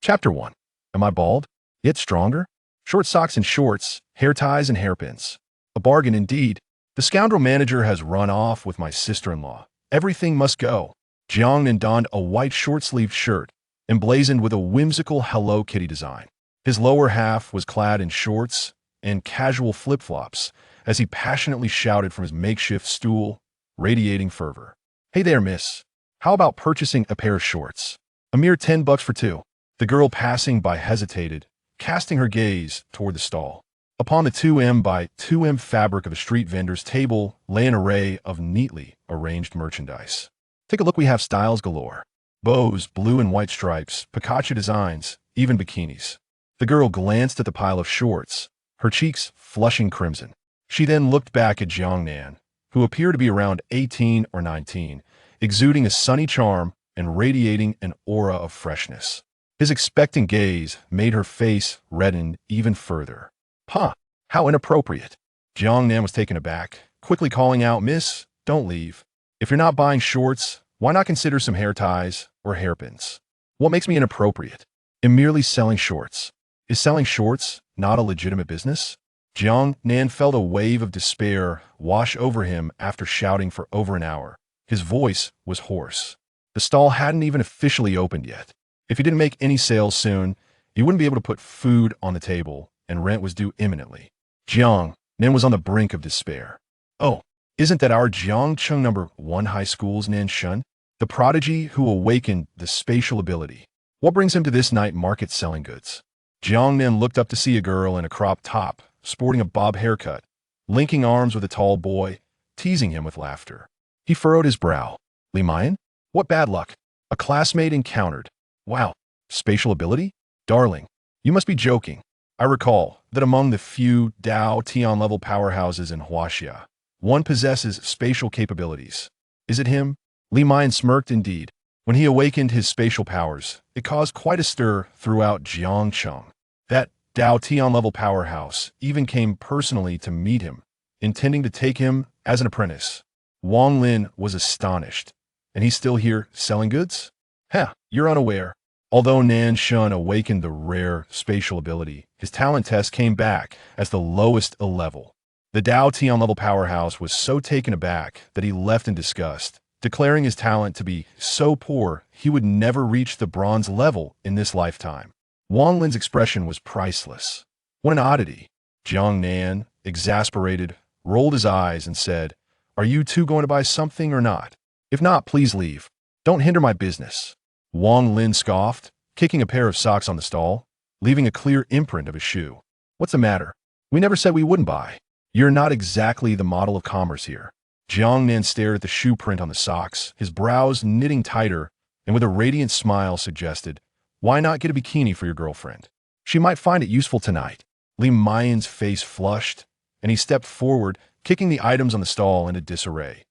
Chapter 1. Am I bald? Yet stronger? Short socks and shorts, hair ties and hairpins. A bargain indeed. The scoundrel manager has run off with my sister-in-law. Everything must go. Jiangnan donned a white short-sleeved shirt, emblazoned with a whimsical Hello Kitty design. His lower half was clad in shorts and casual flip-flops as he passionately shouted from his makeshift stool, radiating fervor. Hey there, miss. How about purchasing a pair of shorts? A mere $10 for two. The girl passing by hesitated, casting her gaze toward the stall. Upon the 2M by 2M fabric of a street vendor's table lay an array of neatly arranged merchandise. Take a look, we have styles galore. Bows, blue and white stripes, Pikachu designs, even bikinis. The girl glanced at the pile of shorts, her cheeks flushing crimson. She then looked back at Jiangnan, who appeared to be around 18 or 19, exuding a sunny charm and radiating an aura of freshness. His expectant gaze made her face redden even further. Huh, how inappropriate. Jiangnan was taken aback, quickly calling out, Miss, don't leave. If you're not buying shorts, why not consider some hair ties or hairpins? What makes me inappropriate? I'm merely selling shorts. Is selling shorts not a legitimate business? Jiangnan felt a wave of despair wash over him after shouting for over an hour. His voice was hoarse. The stall hadn't even officially opened yet. If he didn't make any sales soon, he wouldn't be able to put food on the table, and rent was due imminently. Jiangnan was on the brink of despair. Oh, isn't that our Jiangcheng #1 high school's Nanshun? The prodigy who awakened the spatial ability. What brings him to this night market selling goods? Jiangnan looked up to see a girl in a crop top, sporting a bob haircut, linking arms with a tall boy, teasing him with laughter. He furrowed his brow. Li Mayan? What bad luck. A classmate encountered. Wow, spatial ability? Darling, you must be joking. I recall that among the few Dao Tian level powerhouses in Huaxia, one possesses spatial capabilities. Is it him? Li Mayan smirked indeed. When he awakened his spatial powers, it caused quite a stir throughout Jiangcheng. That Dao Tian level powerhouse even came personally to meet him, intending to take him as an apprentice. Wang Lin was astonished. And he's still here selling goods? Heh, you're unaware. Although Nanshun awakened the rare spatial ability, his talent test came back as the lowest a level. The Dao Tian level powerhouse was so taken aback that he left in disgust, declaring his talent to be so poor he would never reach the bronze level in this lifetime. Wang Lin's expression was priceless. What an oddity. Jiangnan, exasperated, rolled his eyes and said, Are you two going to buy something or not? If not, please leave. Don't hinder my business. Wang Lin scoffed, kicking a pair of socks on the stall, leaving a clear imprint of his shoe. What's the matter? We never said we wouldn't buy. You're not exactly the model of commerce here. Jiangnan stared at the shoe print on the socks, his brows knitting tighter, and with a radiant smile suggested, Why not get a bikini for your girlfriend? She might find it useful tonight. Li Mayan's face flushed, and he stepped forward, kicking the items on the stall into disarray.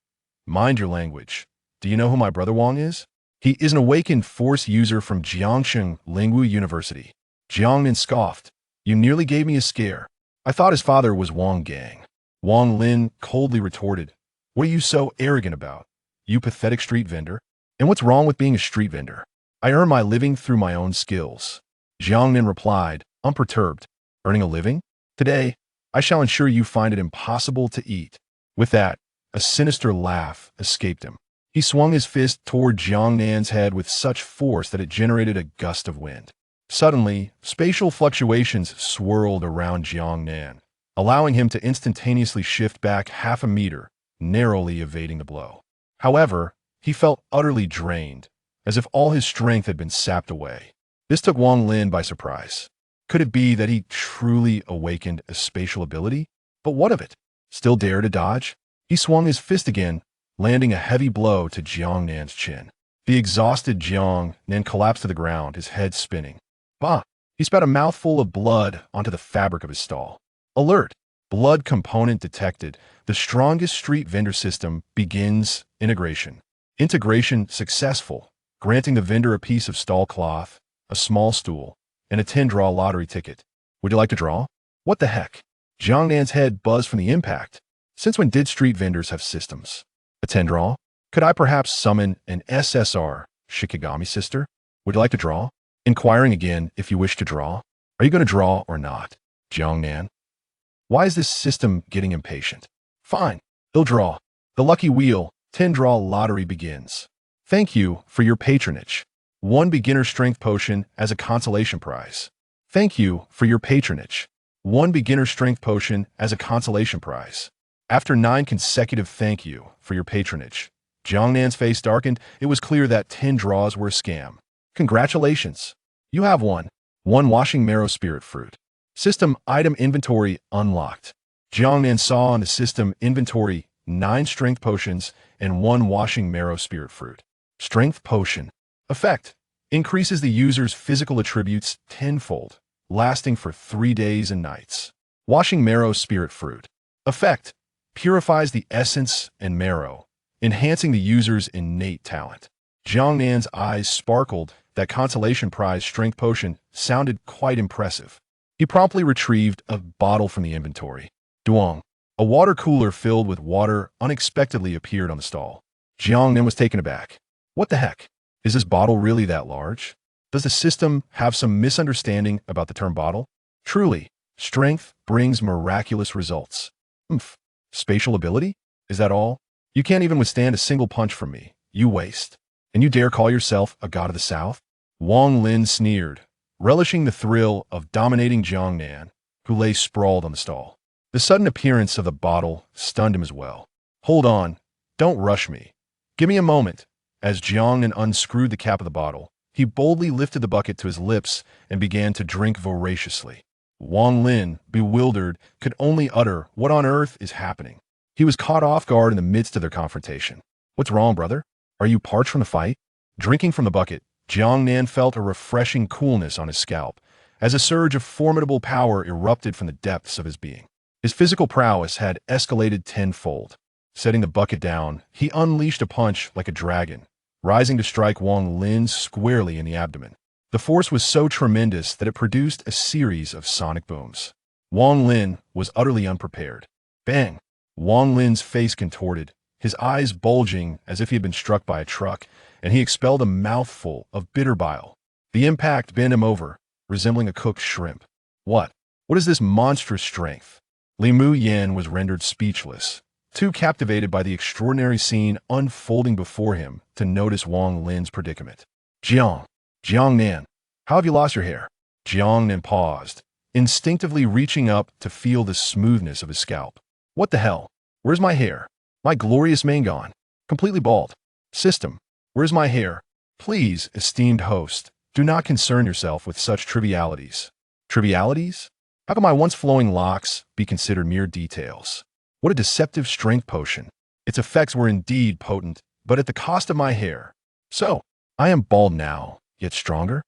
Mind your language. Do you know who my brother Wang is? He is an awakened force user from Jiangcheng Lingwu University. Jiangnan scoffed. You nearly gave me a scare. I thought his father was Wang Gang. Wang Lin coldly retorted. What are you so arrogant about? You pathetic street vendor? And what's wrong with being a street vendor? I earn my living through my own skills. Jiangnan replied, unperturbed. Earning a living? Today, I shall ensure you find it impossible to eat. With that, a sinister laugh escaped him. He swung his fist toward Jiangnan's head with such force that it generated a gust of wind. Suddenly, spatial fluctuations swirled around Jiangnan, allowing him to instantaneously shift back half a meter, narrowly evading the blow. However, he felt utterly drained, as if all his strength had been sapped away. This took Wang Lin by surprise. Could it be that he truly awakened a spatial ability? But what of it? Still dare to dodge? He swung his fist again, landing a heavy blow to Jiangnan's chin. The exhausted Jiangnan collapsed to the ground, his head spinning. Bah! He spat a mouthful of blood onto the fabric of his stall. Alert! Blood component detected. The strongest street vendor system begins integration. Integration successful, granting the vendor a piece of stall cloth, a small stool, and a 10-draw lottery ticket. Would you like to draw? What the heck? Jiangnan's head buzzed from the impact. Since when did street vendors have systems? A 10-draw? Could I perhaps summon an SSR, Shikigami sister? Would you like to draw? inquiring again if you wish to draw. Are you going to draw or not, Jiangnan? Why is this system getting impatient? Fine, he'll draw. The lucky wheel, 10 draw lottery begins. Thank you for your patronage. 1 beginner strength potion as a consolation prize. Thank you for your patronage. 1 beginner strength potion as a consolation prize. After 9 consecutive thank you for your patronage, Jiangnan's face darkened. It was clear that 10 draws were a scam. Congratulations. You have won. 1 washing marrow spirit fruit. System item inventory unlocked. Jiangnan saw on the system inventory 9 strength potions and 1 washing marrow spirit fruit. Strength potion. Effect. Increases the user's physical attributes tenfold, lasting for 3 days and nights. Washing marrow spirit fruit. Effect. Purifies the essence and marrow, enhancing the user's innate talent. Jiangnan's eyes sparkled. That consolation prize strength potion sounded quite impressive. He promptly retrieved a bottle from the inventory. Duong. A water cooler filled with water unexpectedly appeared on the stall. Jiangnan was taken aback. What the heck? Is this bottle really that large? Does the system have some misunderstanding about the term bottle? Truly, strength brings miraculous results. Spatial ability? Is that all? You can't even withstand a single punch from me. You waste. And you dare call yourself a god of the south? Wang Lin sneered, relishing the thrill of dominating Jiangnan, who lay sprawled on the stall. The sudden appearance of the bottle stunned him as well. Hold on. Don't rush me. Give me a moment. As Jiangnan unscrewed the cap of the bottle, he boldly lifted the bucket to his lips and began to drink voraciously. Wang Lin, bewildered, could only utter, "What on earth is happening?" He was caught off guard in the midst of their confrontation. "What's wrong, brother? Are you parched from the fight?" Drinking from the bucket, Jiangnan felt a refreshing coolness on his scalp, as a surge of formidable power erupted from the depths of his being. His physical prowess had escalated tenfold. Setting the bucket down, he unleashed a punch like a dragon, rising to strike Wang Lin squarely in the abdomen. The force was so tremendous that it produced a series of sonic booms. Wang Lin was utterly unprepared. Bang! Wang Lin's face contorted, his eyes bulging as if he had been struck by a truck, and he expelled a mouthful of bitter bile. The impact bent him over, resembling a cooked shrimp. What is this monstrous strength? Li Mu Yan was rendered speechless, too captivated by the extraordinary scene unfolding before him to notice Wang Lin's predicament. Jiangnan, how have you lost your hair? Jiangnan paused, instinctively reaching up to feel the smoothness of his scalp. What the hell? Where's my hair? My glorious mane gone. Completely bald. System, where's my hair? Please, esteemed host, do not concern yourself with such trivialities. Trivialities? How can my once flowing locks be considered mere details? What a deceptive strength potion. Its effects were indeed potent, but at the cost of my hair. So, I am bald now, yet stronger?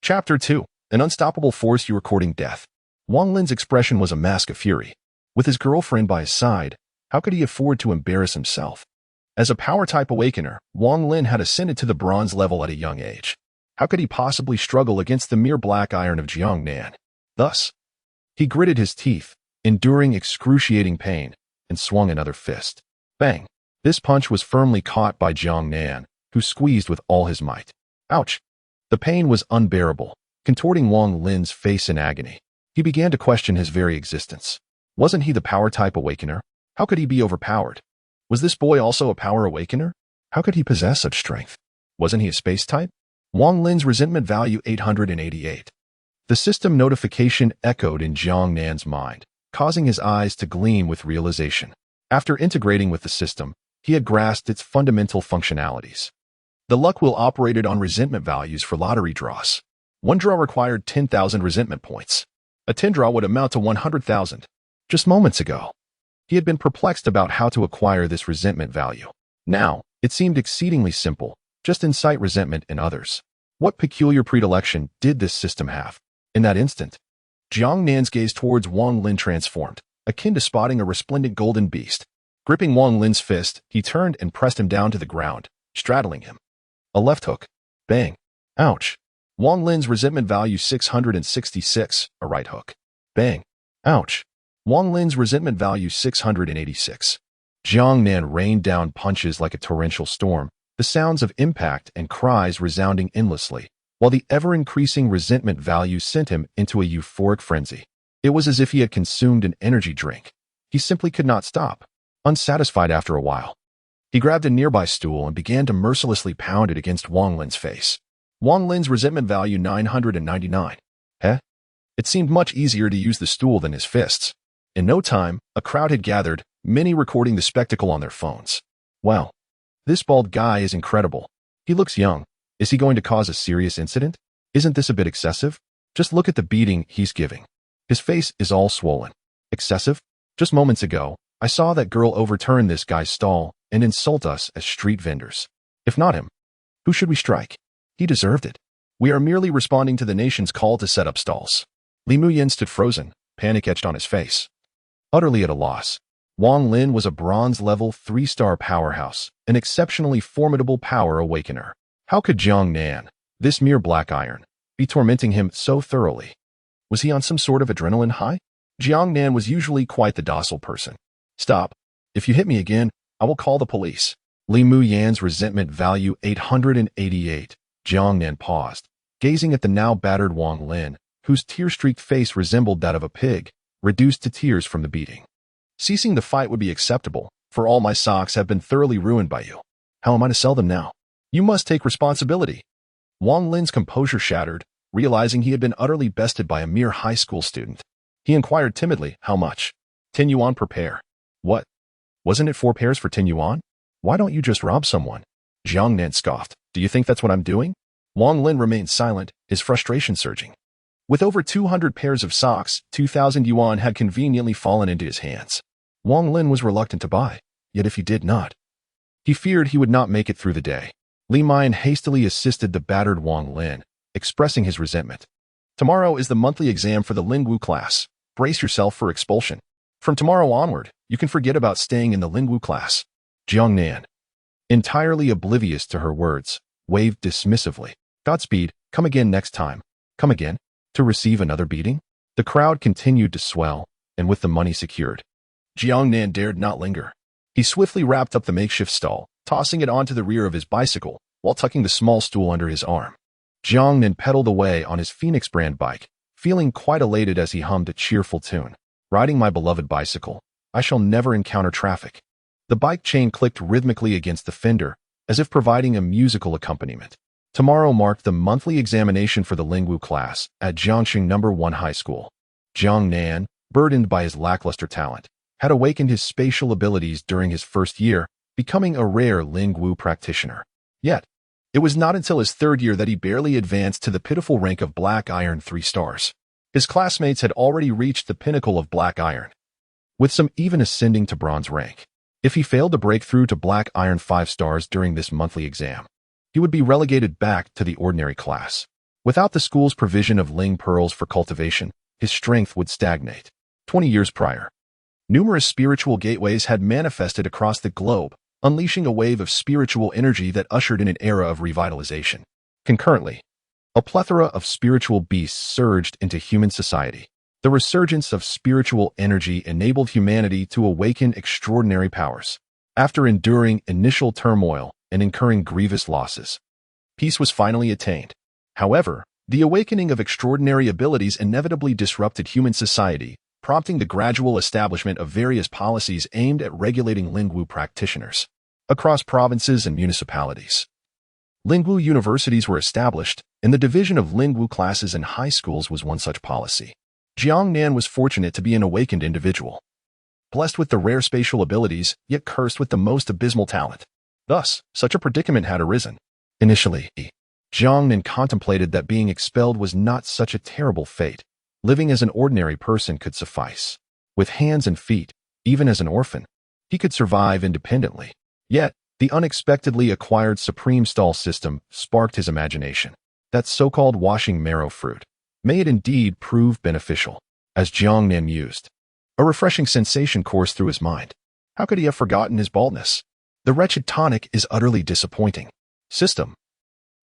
Chapter 2. An unstoppable force you are courting death. Wang Lin's expression was a mask of fury. With his girlfriend by his side, how could he afford to embarrass himself? As a power-type awakener, Wang Lin had ascended to the bronze level at a young age. How could he possibly struggle against the mere black iron of Jiangnan? Thus, he gritted his teeth, enduring excruciating pain, and swung another fist. Bang! This punch was firmly caught by Jiangnan, who squeezed with all his might. Ouch! The pain was unbearable, contorting Wang Lin's face in agony. He began to question his very existence. Wasn't he the power-type awakener? How could he be overpowered? Was this boy also a power awakener? How could he possess such strength? Wasn't he a space type? Wang Lin's resentment value 888. The system notification echoed in Jiangnan's mind, causing his eyes to gleam with realization. After integrating with the system, he had grasped its fundamental functionalities. The luck wheel operated on resentment values for lottery draws. One draw required 10,000 resentment points. A 10 draw would amount to 100,000. Just moments ago, he had been perplexed about how to acquire this resentment value. Now, it seemed exceedingly simple. Just incite resentment in others. What peculiar predilection did this system have? In that instant, Jiangnan's gaze towards Wang Lin transformed, akin to spotting a resplendent golden beast. Gripping Wang Lin's fist, he turned and pressed him down to the ground, straddling him. A left hook. Bang. Ouch. Wang Lin's resentment value 666, a right hook. Bang. Ouch. Wang Lin's resentment value 686. Jiangnan rained down punches like a torrential storm, the sounds of impact and cries resounding endlessly. while the ever-increasing resentment value sent him into a euphoric frenzy. It was as if he had consumed an energy drink. He simply could not stop, unsatisfied after a while. He grabbed a nearby stool and began to mercilessly pound it against Wang Lin's face. Wang Lin's resentment value 999. It seemed much easier to use the stool than his fists. In no time, a crowd had gathered, many recording the spectacle on their phones. Wow, this bald guy is incredible. He looks young. Is he going to cause a serious incident? Isn't this a bit excessive? Just look at the beating he's giving. His face is all swollen. Excessive? Just moments ago, I saw that girl overturn this guy's stall and insult us as street vendors. If not him, who should we strike? He deserved it. We are merely responding to the nation's call to set up stalls. Li Muyin stood frozen, panic etched on his face. Utterly at a loss. Wang Lin was a bronze-level 3-star powerhouse, an exceptionally formidable power awakener. How could Jiang Nan, this mere black iron, be tormenting him so thoroughly? Was he on some sort of adrenaline high? Jiang Nan was usually quite the docile person. Stop. If you hit me again, I will call the police. Li Muyan's resentment value 888. Jiang Nan paused, gazing at the now battered Wang Lin, whose tear-streaked face resembled that of a pig, reduced to tears from the beating. Ceasing the fight would be acceptable, for all my socks have been thoroughly ruined by you. How am I to sell them now? You must take responsibility. Wang Lin's composure shattered, realizing he had been utterly bested by a mere high school student. He inquired timidly, how much? 10 yuan per pair. What? Wasn't it 4 pairs for 10 yuan? Why don't you just rob someone? Jiang Nan scoffed. Do you think that's what I'm doing? Wang Lin remained silent, his frustration surging. With over 200 pairs of socks, 2,000 yuan had conveniently fallen into his hands. Wang Lin was reluctant to buy, yet if he did not, he feared he would not make it through the day. Li Mayan hastily assisted the battered Wang Lin, expressing his resentment. Tomorrow is the monthly exam for the Lingwu class. Brace yourself for expulsion. From tomorrow onward, you can forget about staying in the Lingwu class. Jiang Nan, entirely oblivious to her words, waved dismissively. Godspeed, come again next time. Come again? To receive another beating? The crowd continued to swell, and with the money secured, Jiang Nan dared not linger. He swiftly wrapped up the makeshift stall, tossing it onto the rear of his bicycle, while tucking the small stool under his arm. Jiang Nan pedaled away on his Phoenix brand bike, feeling quite elated as he hummed a cheerful tune. Riding my beloved bicycle, I shall never encounter traffic. The bike chain clicked rhythmically against the fender, as if providing a musical accompaniment. Tomorrow marked the monthly examination for the Lingwu class at Jiangxing No. 1 High School. Jiang Nan, burdened by his lackluster talent, had awakened his spatial abilities during his first year, becoming a rare Lingwu practitioner. Yet, it was not until his 3rd year that he barely advanced to the pitiful rank of Black Iron 3 stars. His classmates had already reached the pinnacle of Black Iron, with some even ascending to bronze rank. If he failed to break through to Black Iron 5 stars during this monthly exam, he would be relegated back to the ordinary class. Without the school's provision of Ling pearls for cultivation, his strength would stagnate. 20 years prior, numerous spiritual gateways had manifested across the globe, unleashing a wave of spiritual energy that ushered in an era of revitalization. Concurrently, a plethora of spiritual beasts surged into human society. The resurgence of spiritual energy enabled humanity to awaken extraordinary powers. After enduring initial turmoil and incurring grievous losses, peace was finally attained. However, the awakening of extraordinary abilities inevitably disrupted human society, prompting the gradual establishment of various policies aimed at regulating Lingwu practitioners across provinces and municipalities. Lingwu universities were established, and the division of Lingwu classes in high schools was one such policy. Jiang Nan was fortunate to be an awakened individual, blessed with the rare spatial abilities, yet cursed with the most abysmal talent. Thus, such a predicament had arisen. Initially, Jiang Nan contemplated that being expelled was not such a terrible fate. Living as an ordinary person could suffice. With hands and feet, even as an orphan, he could survive independently. Yet, the unexpectedly acquired Supreme Stall system sparked his imagination. That so-called washing marrow fruit. May it indeed prove beneficial. As Jiang Nan mused, a refreshing sensation coursed through his mind. How could he have forgotten his baldness? The wretched tonic is utterly disappointing. System.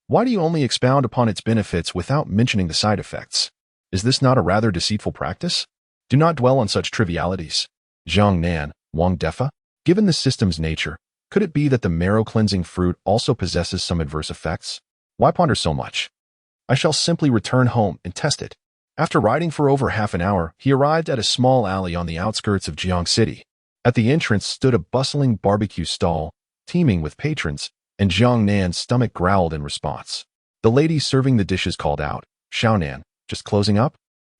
Why do you only expound upon its benefits without mentioning the side effects? Is this not a rather deceitful practice? Do not dwell on such trivialities. Jiang Nan, Wang Defa, given the system's nature, could it be that the marrow-cleansing fruit also possesses some adverse effects? Why ponder so much? I shall simply return home and test it. After riding for over half an hour, he arrived at a small alley on the outskirts of Jiang City. At the entrance stood a bustling barbecue stall, teeming with patrons, and Jiang Nan's stomach growled in response. The lady serving the dishes called out, "Xiao Nan, just closing up?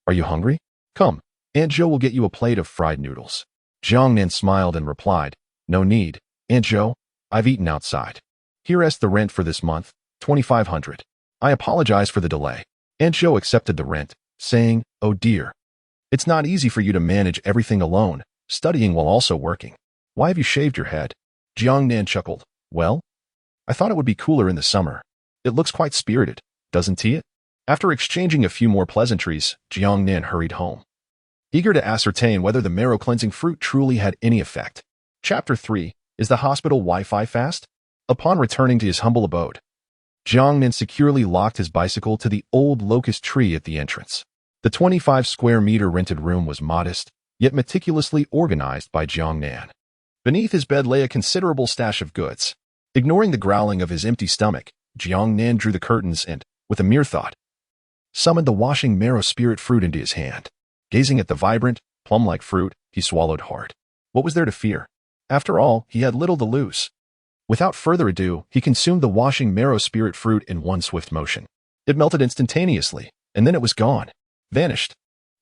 Are you hungry? Come, Aunt Zhou will get you a plate of fried noodles." Jiang Nan smiled and replied, "No need, Aunt Zhou, I've eaten outside. Here's the rent for this month, 2,500. I apologize for the delay." Aunt Zhou accepted the rent, saying, "Oh dear. It's not easy for you to manage everything alone, studying while also working. Why have you shaved your head?" Jiang Nan chuckled. "Well, I thought it would be cooler in the summer. It looks quite spirited, doesn't it?" After exchanging a few more pleasantries, Jiang Nan hurried home, eager to ascertain whether the marrow-cleansing fruit truly had any effect. Chapter 3. Is the hospital Wi-Fi fast? Upon returning to his humble abode, Jiang Nan securely locked his bicycle to the old locust tree at the entrance. The 25-square-meter rented room was modest, yet meticulously organized by Jiang Nan. Beneath his bed lay a considerable stash of goods. Ignoring the growling of his empty stomach, Jiang Nan drew the curtains and, with a mere thought, summoned the washing marrow spirit fruit into his hand. Gazing at the vibrant, plum-like fruit, he swallowed hard. What was there to fear? After all, he had little to lose. Without further ado, he consumed the washing marrow spirit fruit in one swift motion. It melted instantaneously, and then it was gone, vanished.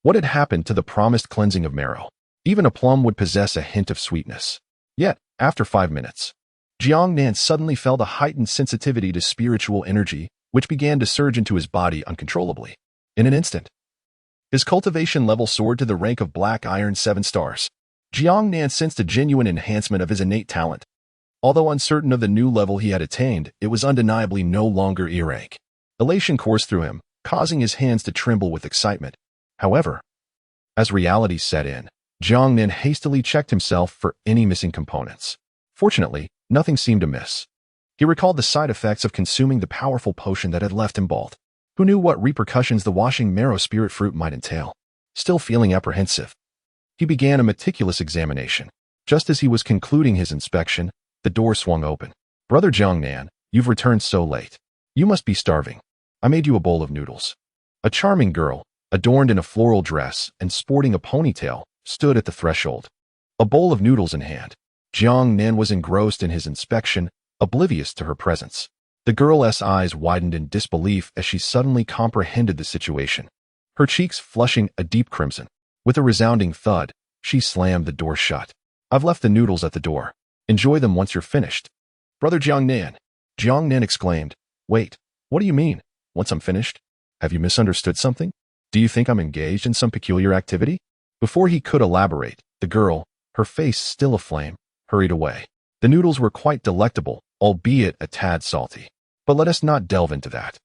What had happened to the promised cleansing of marrow? Even a plum would possess a hint of sweetness. Yet, after 5 minutes, Jiang Nan suddenly felt a heightened sensitivity to spiritual energy, which began to surge into his body uncontrollably. In an instant, his cultivation level soared to the rank of Black Iron 7 stars. Jiang Nan sensed a genuine enhancement of his innate talent. Although uncertain of the new level he had attained, it was undeniably no longer E-rank. Elation coursed through him, causing his hands to tremble with excitement. However, as reality set in, Jiang Nan hastily checked himself for any missing components. Fortunately, nothing seemed amiss. He recalled the side effects of consuming the powerful potion that had left him bald. Who knew what repercussions the washing marrow spirit fruit might entail? Still feeling apprehensive, he began a meticulous examination. Just as he was concluding his inspection, the door swung open. "Brother Jiang Nan, you've returned so late. You must be starving. I made you a bowl of noodles." A charming girl, adorned in a floral dress and sporting a ponytail, stood at the threshold, a bowl of noodles in hand. Jiang Nan was engrossed in his inspection, oblivious to her presence. The girl's eyes widened in disbelief as she suddenly comprehended the situation, her cheeks flushing a deep crimson. With a resounding thud, she slammed the door shut. "I've left the noodles at the door. Enjoy them once you're finished." "Brother Jiang Nan," Jiang Nan exclaimed. "Wait, what do you mean, once I'm finished? Have you misunderstood something? Do you think I'm engaged in some peculiar activity?" Before he could elaborate, the girl, her face still aflame, hurried away. The noodles were quite delectable, albeit a tad salty. But let us not delve into that.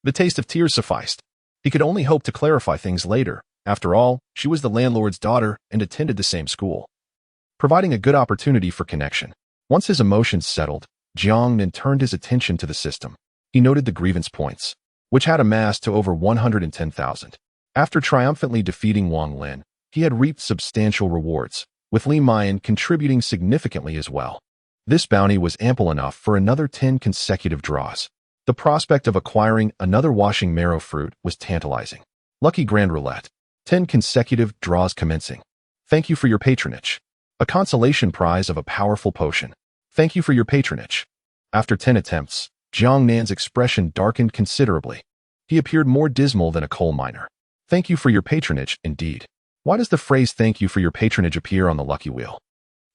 The taste of tears sufficed. He could only hope to clarify things later. After all, she was the landlord's daughter and attended the same school, providing a good opportunity for connection. Once his emotions settled, Jiang Nan turned his attention to the system. He noted the grievance points, which had amassed to over 110,000. After triumphantly defeating Wang Lin, he had reaped substantial rewards, with Li Mayan contributing significantly as well. This bounty was ample enough for another 10 consecutive draws. The prospect of acquiring another washing marrow fruit was tantalizing. Lucky Grand Roulette. 10 consecutive draws commencing. Thank you for your patronage. A consolation prize of a powerful potion. Thank you for your patronage. After 10 attempts, Jiang Nan's expression darkened considerably. He appeared more dismal than a coal miner. Thank you for your patronage, indeed. Why does the phrase "thank you for your patronage" appear on the lucky wheel?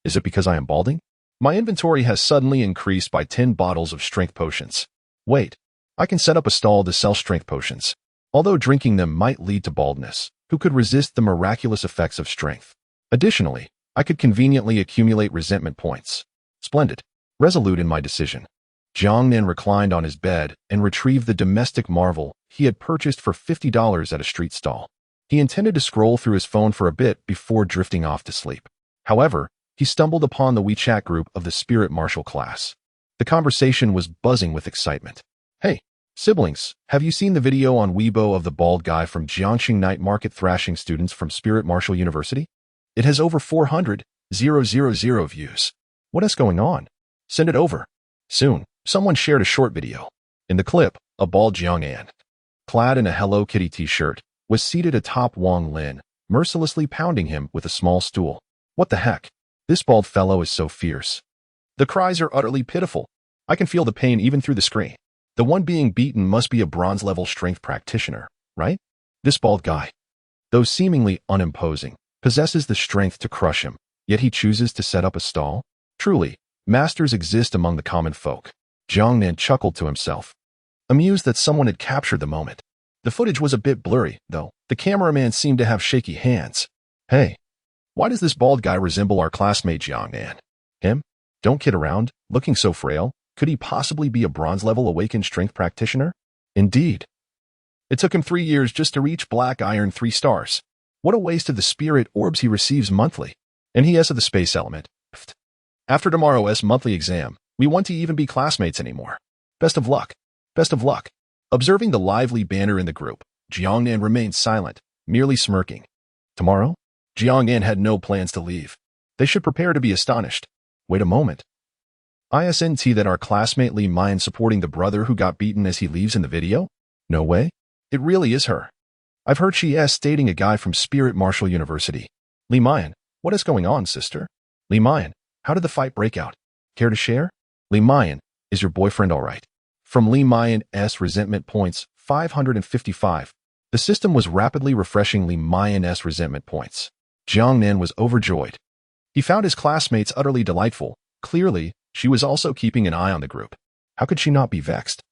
Is it because I am balding? My inventory has suddenly increased by 10 bottles of strength potions. Wait, I can set up a stall to sell strength potions. Although drinking them might lead to baldness, who could resist the miraculous effects of strength? Additionally, I could conveniently accumulate resentment points. Splendid. Resolute in my decision, Jiang Nan reclined on his bed and retrieved the domestic marvel he had purchased for $50 at a street stall. He intended to scroll through his phone for a bit before drifting off to sleep. However, he stumbled upon the WeChat group of the Spirit Martial class. The conversation was buzzing with excitement. "Hey, siblings, have you seen the video on Weibo of the bald guy from Jiangxing Night Market thrashing students from Spirit Martial University? It has over 400,000 views. What is going on? Send it over." Soon, someone shared a short video. In the clip, a bald Jiang Nan clad in a Hello Kitty t-shirt, was seated atop Wang Lin, mercilessly pounding him with a small stool. What the heck? This bald fellow is so fierce. The cries are utterly pitiful. I can feel the pain even through the screen. The one being beaten must be a bronze-level strength practitioner, right? This bald guy, though seemingly unimposing, possesses the strength to crush him, yet he chooses to set up a stall? Truly, masters exist among the common folk. Jiang Nan chuckled to himself, amused that someone had captured the moment. The footage was a bit blurry, though. The cameraman seemed to have shaky hands. Hey, why does this bald guy resemble our classmate Jiang Nan? Him? Don't kid around, looking so frail. Could he possibly be a bronze-level awakened strength practitioner? Indeed. It took him 3 years just to reach Black Iron 3 stars. What a waste of the spirit orbs he receives monthly. And he has of the space element. Pfft. After tomorrow's monthly exam, we want to even be classmates anymore. Best of luck. Best of luck. Observing the lively banter in the group, Jiang Nan remained silent, merely smirking. Tomorrow? Jiang Nan had no plans to leave. They should prepare to be astonished. Wait a moment. Isn't that our classmate Li Mayan supporting the brother who got beaten as he leaves in the video? No way. It really is her. I've heard she is dating a guy from Spirit Marshall University. Li Mayan, what is going on, sister? Li Mayan, how did the fight break out? Care to share? Li Mayan, is your boyfriend all right? From Li Mayan's resentment points, 555. The system was rapidly refreshing Li Mayan's resentment points. Jiang Nan was overjoyed. He found his classmates utterly delightful. Clearly, she was also keeping an eye on the group. How could she not be vexed?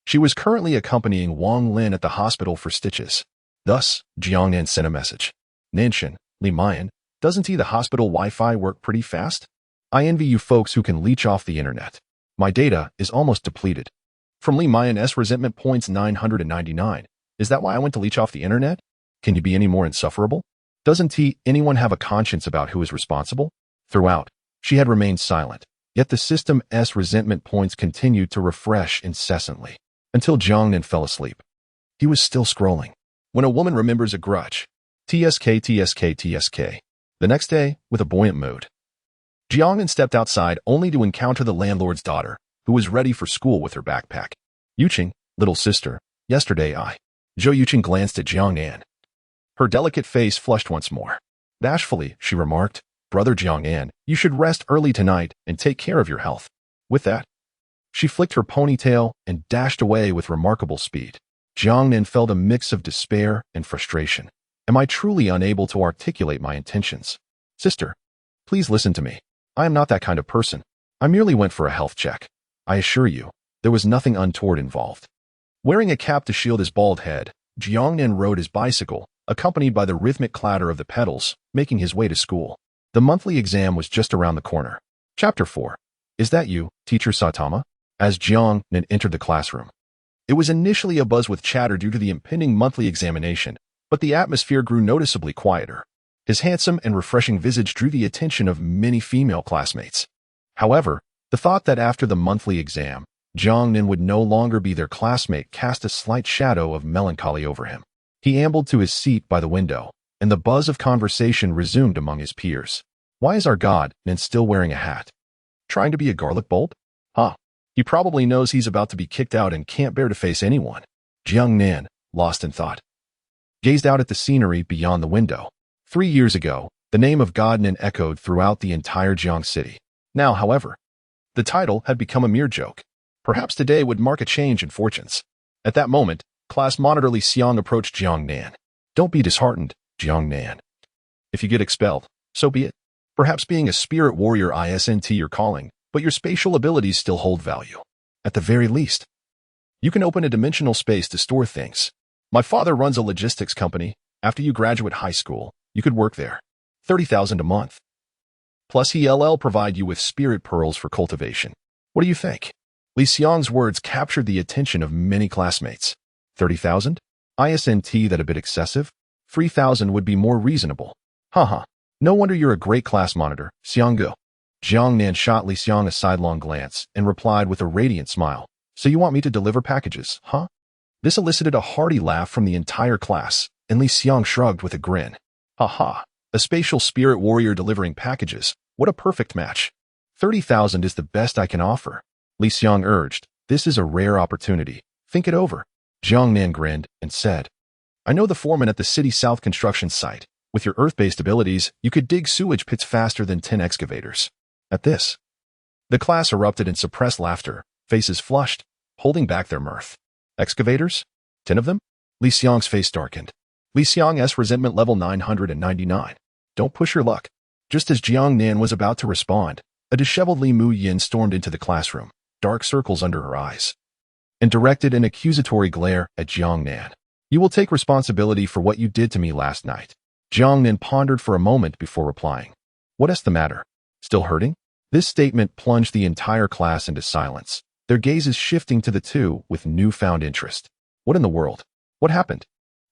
She was currently accompanying Wang Lin at the hospital for stitches. Thus, Jiang Nan sent a message. Nanshan, Li Mayan, doesn't the hospital Wi-Fi work pretty fast? I envy you folks who can leech off the internet. My data is almost depleted. From Li Mayan's resentment points 999. Is that why I went to leech off the internet? Can you be any more insufferable? Doesn't anyone have a conscience about who is responsible? Throughout, she had remained silent, yet the system's resentment points continued to refresh incessantly, until Jiang Nan fell asleep. He was still scrolling. When a woman remembers a grudge. TSK, TSK, TSK. The next day, with a buoyant mood, Jiang Nan stepped outside only to encounter the landlord's daughter, who was ready for school with her backpack. Yuqing, little sister, yesterday Zhou Yuqing glanced at Jiang Nan. Her delicate face flushed once more. Bashfully, she remarked, Brother Jiang Nan, you should rest early tonight and take care of your health. With that, she flicked her ponytail and dashed away with remarkable speed. Jiang Nan felt a mix of despair and frustration. Am I truly unable to articulate my intentions? Sister, please listen to me. I am not that kind of person. I merely went for a health check. I assure you, there was nothing untoward involved. Wearing a cap to shield his bald head, Jiang Nan rode his bicycle, accompanied by the rhythmic clatter of the pedals, making his way to school. The monthly exam was just around the corner. Chapter 4. Is that you, Teacher Saitama? As Jiang Nan entered the classroom. It was initially abuzz with chatter due to the impending monthly examination, but the atmosphere grew noticeably quieter. His handsome and refreshing visage drew the attention of many female classmates. However, the thought that after the monthly exam, Jiang Nan would no longer be their classmate cast a slight shadow of melancholy over him. He ambled to his seat by the window, and the buzz of conversation resumed among his peers. Why is our god Nan still wearing a hat? Trying to be a garlic bulb? Huh. He probably knows he's about to be kicked out and can't bear to face anyone. Jiang Nan, lost in thought, gazed out at the scenery beyond the window. 3 years ago, the name of God Nan echoed throughout the entire Jiang city. Now, however, the title had become a mere joke. Perhaps today would mark a change in fortunes. At that moment, class monitor Li Xiang approached Jiang Nan. Don't be disheartened, Jiang Nan. If you get expelled, so be it. Perhaps being a spirit warrior isn't your calling, but your spatial abilities still hold value. At the very least, you can open a dimensional space to store things. My father runs a logistics company. After you graduate high school, you could work there. 30,000 a month. Plus he'll provide you with spirit pearls for cultivation. What do you think? Li Xiang's words captured the attention of many classmates. 30,000? Isn't that a bit excessive? 3,000 would be more reasonable. Haha. No wonder you're a great class monitor, Xianggu. Jiang Nan shot Li Xiang a sidelong glance and replied with a radiant smile. So you want me to deliver packages, huh? This elicited a hearty laugh from the entire class, and Li Xiang shrugged with a grin. Haha. A spatial spirit warrior delivering packages. What a perfect match. 30,000 is the best I can offer. Li Xiang urged. This is a rare opportunity. Think it over. Jiang Nan grinned and said, I know the foreman at the City South construction site. With your earth-based abilities, you could dig sewage pits faster than 10 excavators. At this, the class erupted in suppressed laughter, faces flushed, holding back their mirth. Excavators? 10 of them? Li Xiang's face darkened. Li Xiang's resentment level 999. Don't push your luck. Just as Jiang Nan was about to respond, a disheveled Li Mu Yin stormed into the classroom, dark circles under her eyes, and directed an accusatory glare at Jiang Nan. You will take responsibility for what you did to me last night. Jiang Nan pondered for a moment before replying. What is the matter? Still hurting? This statement plunged the entire class into silence, their gazes shifting to the two with newfound interest. What in the world? What happened?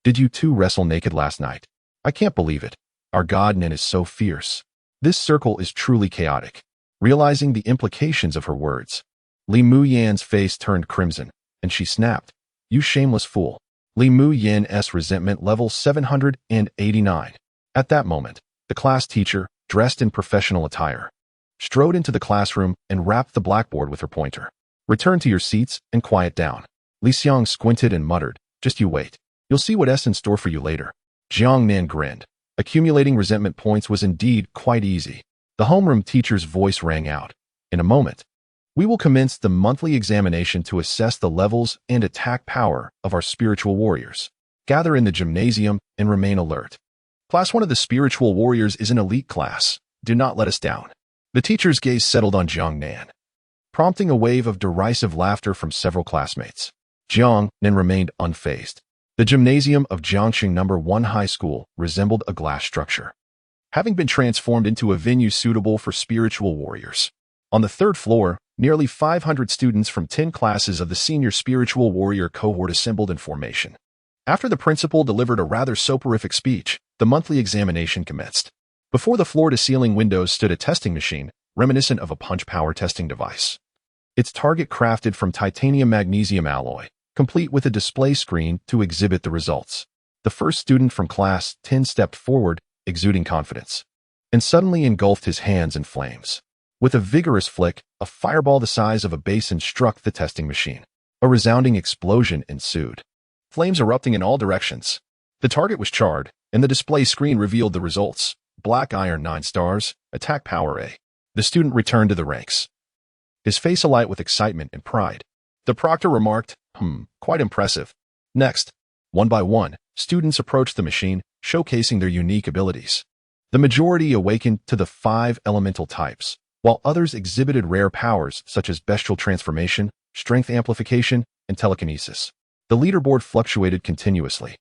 Did you two wrestle naked last night? I can't believe it. Our God Nan is so fierce. This circle is truly chaotic. Realizing the implications of her words, Li Mu Yan's face turned crimson, and she snapped. You shameless fool. Li Mu Yan's resentment level 789. At that moment, the class teacher, dressed in professional attire, strode into the classroom and rapped the blackboard with her pointer. Return to your seats and quiet down. Li Xiang squinted and muttered, just you wait. You'll see what's in store for you later. Jiang Nan grinned. Accumulating resentment points was indeed quite easy. The homeroom teacher's voice rang out. In a moment, we will commence the monthly examination to assess the levels and attack power of our spiritual warriors. Gather in the gymnasium and remain alert. Class 1 of the spiritual warriors is an elite class. Do not let us down. The teacher's gaze settled on Jiang Nan, prompting a wave of derisive laughter from several classmates. Jiang Nan remained unfazed. The gymnasium of Jiangxing No. 1 High School resembled a glass structure, having been transformed into a venue suitable for spiritual warriors. On the third floor, nearly 500 students from 10 classes of the senior spiritual warrior cohort assembled in formation. After the principal delivered a rather soporific speech, the monthly examination commenced. Before the floor-to-ceiling windows stood a testing machine, reminiscent of a punch-power testing device. Its target crafted from titanium-magnesium alloy, complete with a display screen to exhibit the results. The first student from class 10 stepped forward, exuding confidence, and suddenly engulfed his hands in flames. With a vigorous flick, a fireball the size of a basin struck the testing machine. A resounding explosion ensued, flames erupting in all directions. The target was charred, and the display screen revealed the results. Black iron 9 stars, attack power A. The student returned to the ranks, his face alight with excitement and pride. The proctor remarked, quite impressive. Next, one by one, students approached the machine, showcasing their unique abilities. The majority awakened to the 5 elemental types, while others exhibited rare powers such as bestial transformation, strength amplification, and telekinesis. The leaderboard fluctuated continuously,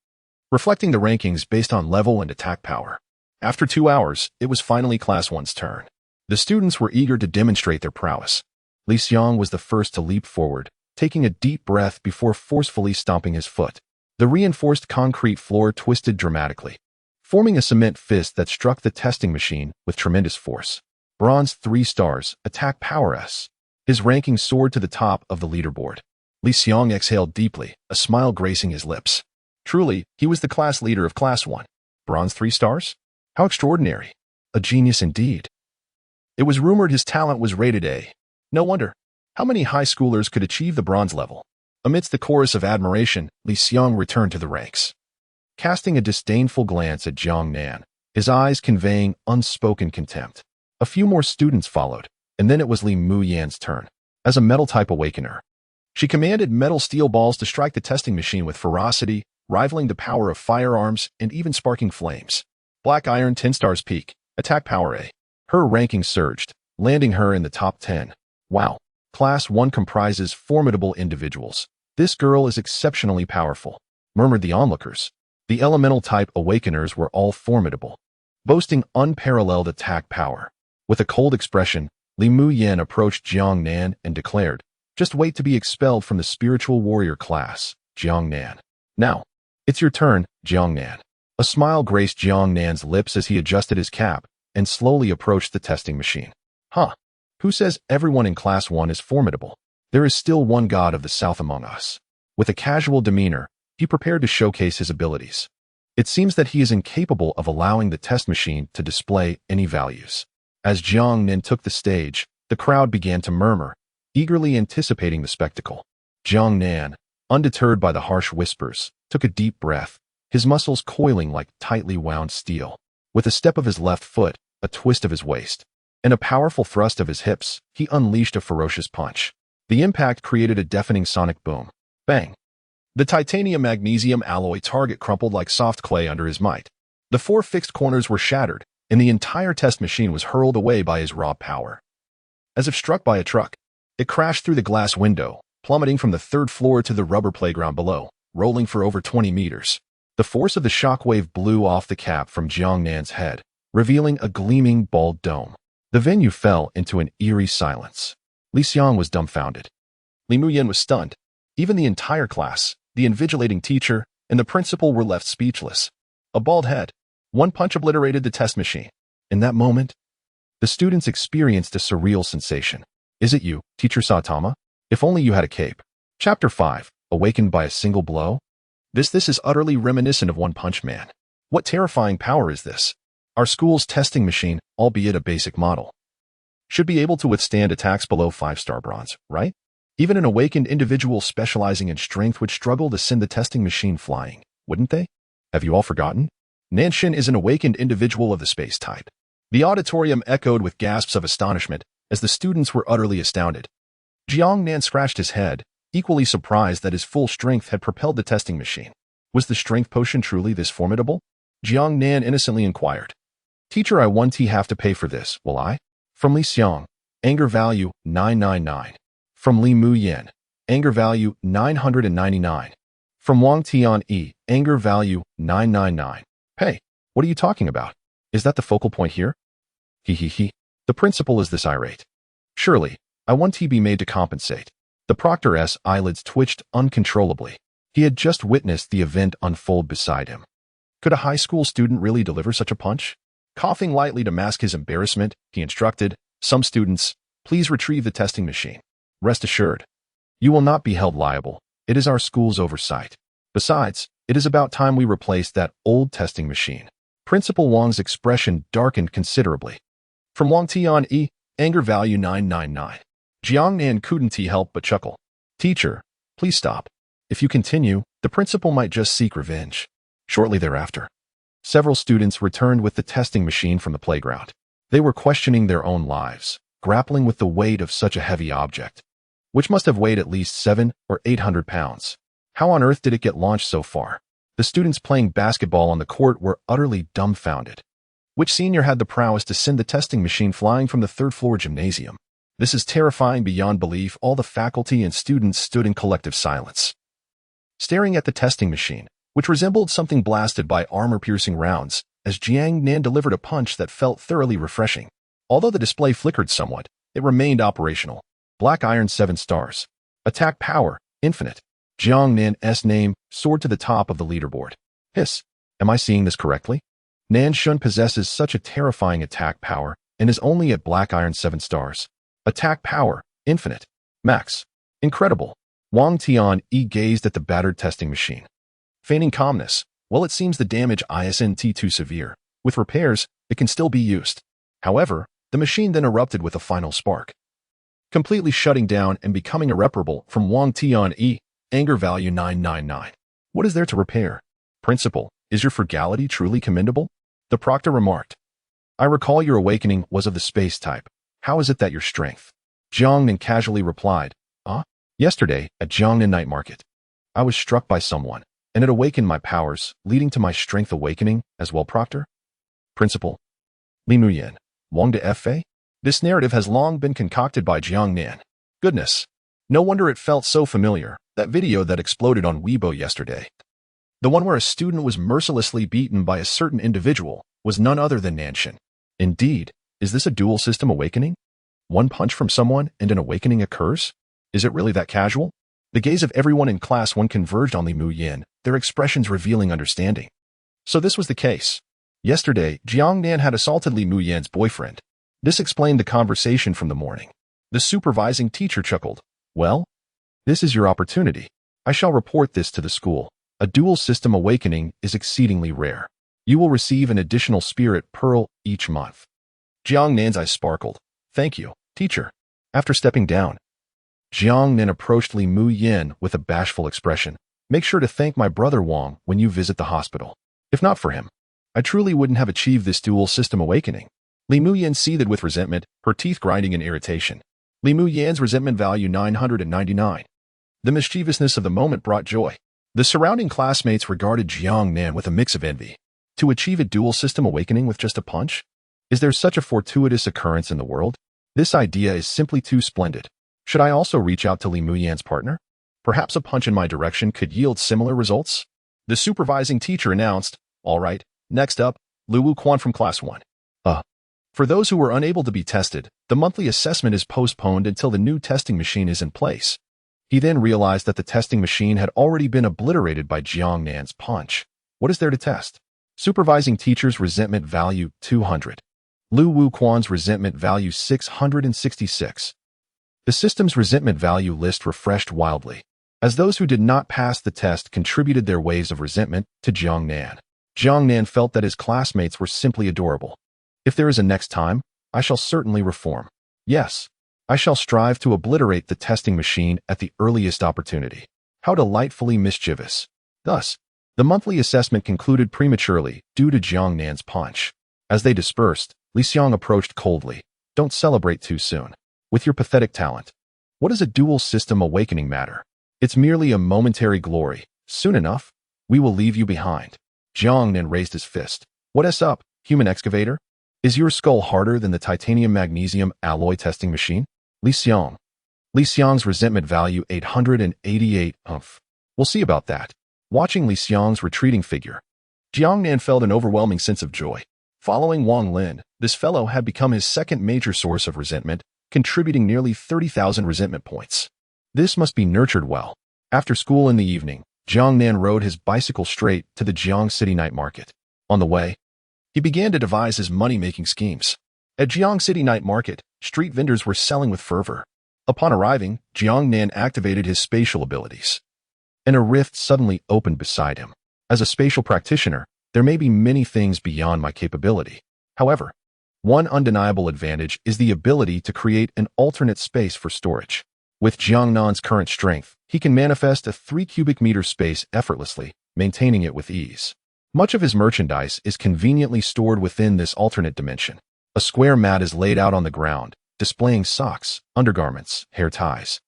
reflecting the rankings based on level and attack power. After 2 hours, it was finally Class 1's turn. The students were eager to demonstrate their prowess. Li Xiang was the first to leap forward, taking a deep breath before forcefully stomping his foot. The reinforced concrete floor twisted dramatically, forming a cement fist that struck the testing machine with tremendous force. Bronze 3 stars, attack power S. His ranking soared to the top of the leaderboard. Li Xiang exhaled deeply, a smile gracing his lips. Truly, he was the class leader of Class 1. Bronze 3 stars? How extraordinary. A genius indeed. It was rumored his talent was rated A. No wonder. How many high schoolers could achieve the bronze level? Amidst the chorus of admiration, Li Xiang returned to the ranks, casting a disdainful glance at Jiang Nan, his eyes conveying unspoken contempt. A few more students followed, and then it was Li Mu Yan's turn. As a metal-type awakener, she commanded metal steel balls to strike the testing machine with ferocity, rivaling the power of firearms and even sparking flames. Black iron 10 stars peak, attack power A. Her ranking surged, landing her in the top 10. Wow. Class 1 comprises formidable individuals. This girl is exceptionally powerful, murmured the onlookers. The elemental-type awakeners were all formidable, boasting unparalleled attack power. With a cold expression, Li Mu Yan approached Jiang Nan and declared, just wait to be expelled from the spiritual warrior class, Jiang Nan. Now, it's your turn, Jiang Nan. A smile graced Jiang Nan's lips as he adjusted his cap and slowly approached the testing machine. Who says everyone in Class 1 is formidable? There is still one God of the South among us. With a casual demeanor, he prepared to showcase his abilities. It seems that he is incapable of allowing the test machine to display any values. As Jiang Nan took the stage, the crowd began to murmur, eagerly anticipating the spectacle. Jiang Nan, undeterred by the harsh whispers, took a deep breath, his muscles coiling like tightly wound steel. With a step of his left foot, a twist of his waist, and a powerful thrust of his hips, he unleashed a ferocious punch. The impact created a deafening sonic boom. Bang! The titanium-magnesium alloy target crumpled like soft clay under his might. The 4 fixed corners were shattered, and the entire test machine was hurled away by his raw power. As if struck by a truck, it crashed through the glass window, plummeting from the 3rd floor to the rubber playground below, rolling for over 20 meters. The force of the shockwave blew off the cap from Jiang Nan's head, revealing a gleaming bald dome. The venue fell into an eerie silence. Li Xiang was dumbfounded. Li Muyan was stunned. Even the entire class, the invigilating teacher, and the principal were left speechless. A bald head. One punch obliterated the test machine. In that moment, the students experienced a surreal sensation. Is it you, Teacher Saitama? If only you had a cape. Chapter 5. Awakened by a single blow? This is utterly reminiscent of One Punch Man. What terrifying power is this? Our school's testing machine, albeit a basic model, should be able to withstand attacks below 5-star bronze, right? Even an awakened individual specializing in strength would struggle to send the testing machine flying, wouldn't they? Have you all forgotten? Nanshin is an awakened individual of the space type. The auditorium echoed with gasps of astonishment as the students were utterly astounded. Jiang Nan scratched his head, equally surprised that his full strength had propelled the testing machine. Was the strength potion truly this formidable? Jiang Nan innocently inquired. Teacher, I won't have to pay for this, will I? From Li Xiang, anger value 999. From Li Muyan, anger value 999. From Wang Tianyi, anger value 999. Hey, what are you talking about? Is that the focal point here? He. The principal is this irate. Surely, I want to be made to compensate. The proctor's eyelids twitched uncontrollably. He had just witnessed the event unfold beside him. Could a high school student really deliver such a punch? Coughing lightly to mask his embarrassment, he instructed, some students, please retrieve the testing machine. Rest assured, you will not be held liable. It is our school's oversight. Besides, it is about time we replaced that old testing machine. Principal Wang's expression darkened considerably. From Wang Tianyi, anger value 999. Jiang Nan couldn't help but chuckle. Teacher, please stop. If you continue, the principal might just seek revenge. Shortly thereafter, several students returned with the testing machine from the playground. They were questioning their own lives, grappling with the weight of such a heavy object, which must have weighed at least 700 or 800 pounds. How on earth did it get launched so far? The students playing basketball on the court were utterly dumbfounded. Which senior had the prowess to send the testing machine flying from the 3rd floor gymnasium? This is terrifying beyond belief. All the faculty and students stood in collective silence, staring at the testing machine, which resembled something blasted by armor-piercing rounds, as Jiang Nan delivered a punch that felt thoroughly refreshing. Although the display flickered somewhat, it remained operational. Black iron 7 stars. Attack power, infinite. Jiang Nan's name soared to the top of the leaderboard. Hiss, am I seeing this correctly? Nanshun possesses such a terrifying attack power and is only at black iron 7 stars. Attack power, infinite. Max. Incredible. Wang Tianyi gazed at the battered testing machine, feigning calmness. Well, it seems the damage isn't too severe. With repairs, it can still be used. However, the machine then erupted with a final spark, completely shutting down and becoming irreparable. From Wang Tianyi, anger value 999. What is there to repair? Principal, is your frugality truly commendable? The proctor remarked. I recall your awakening was of the space type. How is it that your strength? Jiang Nan casually replied. Yesterday, at Jiangnan Night Market, I was struck by someone, and it awakened my powers, leading to my strength awakening as well, proctor. Principal. Li Muyan. Wang de Fa? This narrative has long been concocted by Jiang Nan. Goodness. No wonder it felt so familiar. That video that exploded on Weibo yesterday, the one where a student was mercilessly beaten by a certain individual, was none other than Nanshin. Indeed, is this a dual system awakening? One punch from someone and an awakening occurs? Is it really that casual? The gaze of everyone in class 1 converged on Li Muyan, their expressions revealing understanding. So this was the case. Yesterday, Jiang Nan had assaulted Li Muyan's boyfriend. This explained the conversation from the morning. The supervising teacher chuckled. Well, this is your opportunity. I shall report this to the school. A dual system awakening is exceedingly rare. You will receive an additional spirit pearl each month. Jiang Nan's eyes sparkled. Thank you, teacher. After stepping down, Jiang Nin approached Li Mu Yin with a bashful expression. Make sure to thank my brother Wang when you visit the hospital. If not for him, I truly wouldn't have achieved this dual system awakening. Li Mu Yin seethed with resentment, her teeth grinding in irritation. Li Mu Yan's resentment value 999. The mischievousness of the moment brought joy. The surrounding classmates regarded Jiang Nan with a mix of envy. To achieve a dual system awakening with just a punch? Is there such a fortuitous occurrence in the world? This idea is simply too splendid. Should I also reach out to Li Mu Yan's partner? Perhaps a punch in my direction could yield similar results? The supervising teacher announced, all right, next up, Lu Wu Quan from Class 1. For those who were unable to be tested, the monthly assessment is postponed until the new testing machine is in place. He then realized that the testing machine had already been obliterated by Jiang Nan's punch. What is there to test? Supervising teacher's resentment value 200. Lu Wu Quan's resentment value 666. The system's resentment value list refreshed wildly, as those who did not pass the test contributed their waves of resentment to Jiang Nan. Jiang Nan felt that his classmates were simply adorable. If there is a next time, I shall certainly reform. Yes, I shall strive to obliterate the testing machine at the earliest opportunity. How delightfully mischievous. Thus, the monthly assessment concluded prematurely due to Jiang Nan's punch. As they dispersed, Li Xiang approached coldly. Don't celebrate too soon. With your pathetic talent, what does a dual system awakening matter? It's merely a momentary glory. Soon enough, we will leave you behind. Jiang Nan raised his fist. What's up, human excavator? Is your skull harder than the titanium-magnesium alloy testing machine? Li Xiang. Li Xiang's resentment value 888. We'll see about that. Watching Li Xiang's retreating figure, Jiang Nan felt an overwhelming sense of joy. Following Wang Lin, this fellow had become his second major source of resentment, contributing nearly 30,000 resentment points. This must be nurtured well. After school in the evening, Jiang Nan rode his bicycle straight to the Jiang City night market. On the way, he began to devise his money-making schemes. At Jiang City night market, street vendors were selling with fervor. Upon arriving, Jiang Nan activated his spatial abilities, and a rift suddenly opened beside him. As a spatial practitioner, there may be many things beyond my capability. However, one undeniable advantage is the ability to create an alternate space for storage. With Jiang Nan's current strength, he can manifest a 3 cubic meter space effortlessly, maintaining it with ease. Much of his merchandise is conveniently stored within this alternate dimension. A square mat is laid out on the ground, displaying socks, undergarments, hair ties,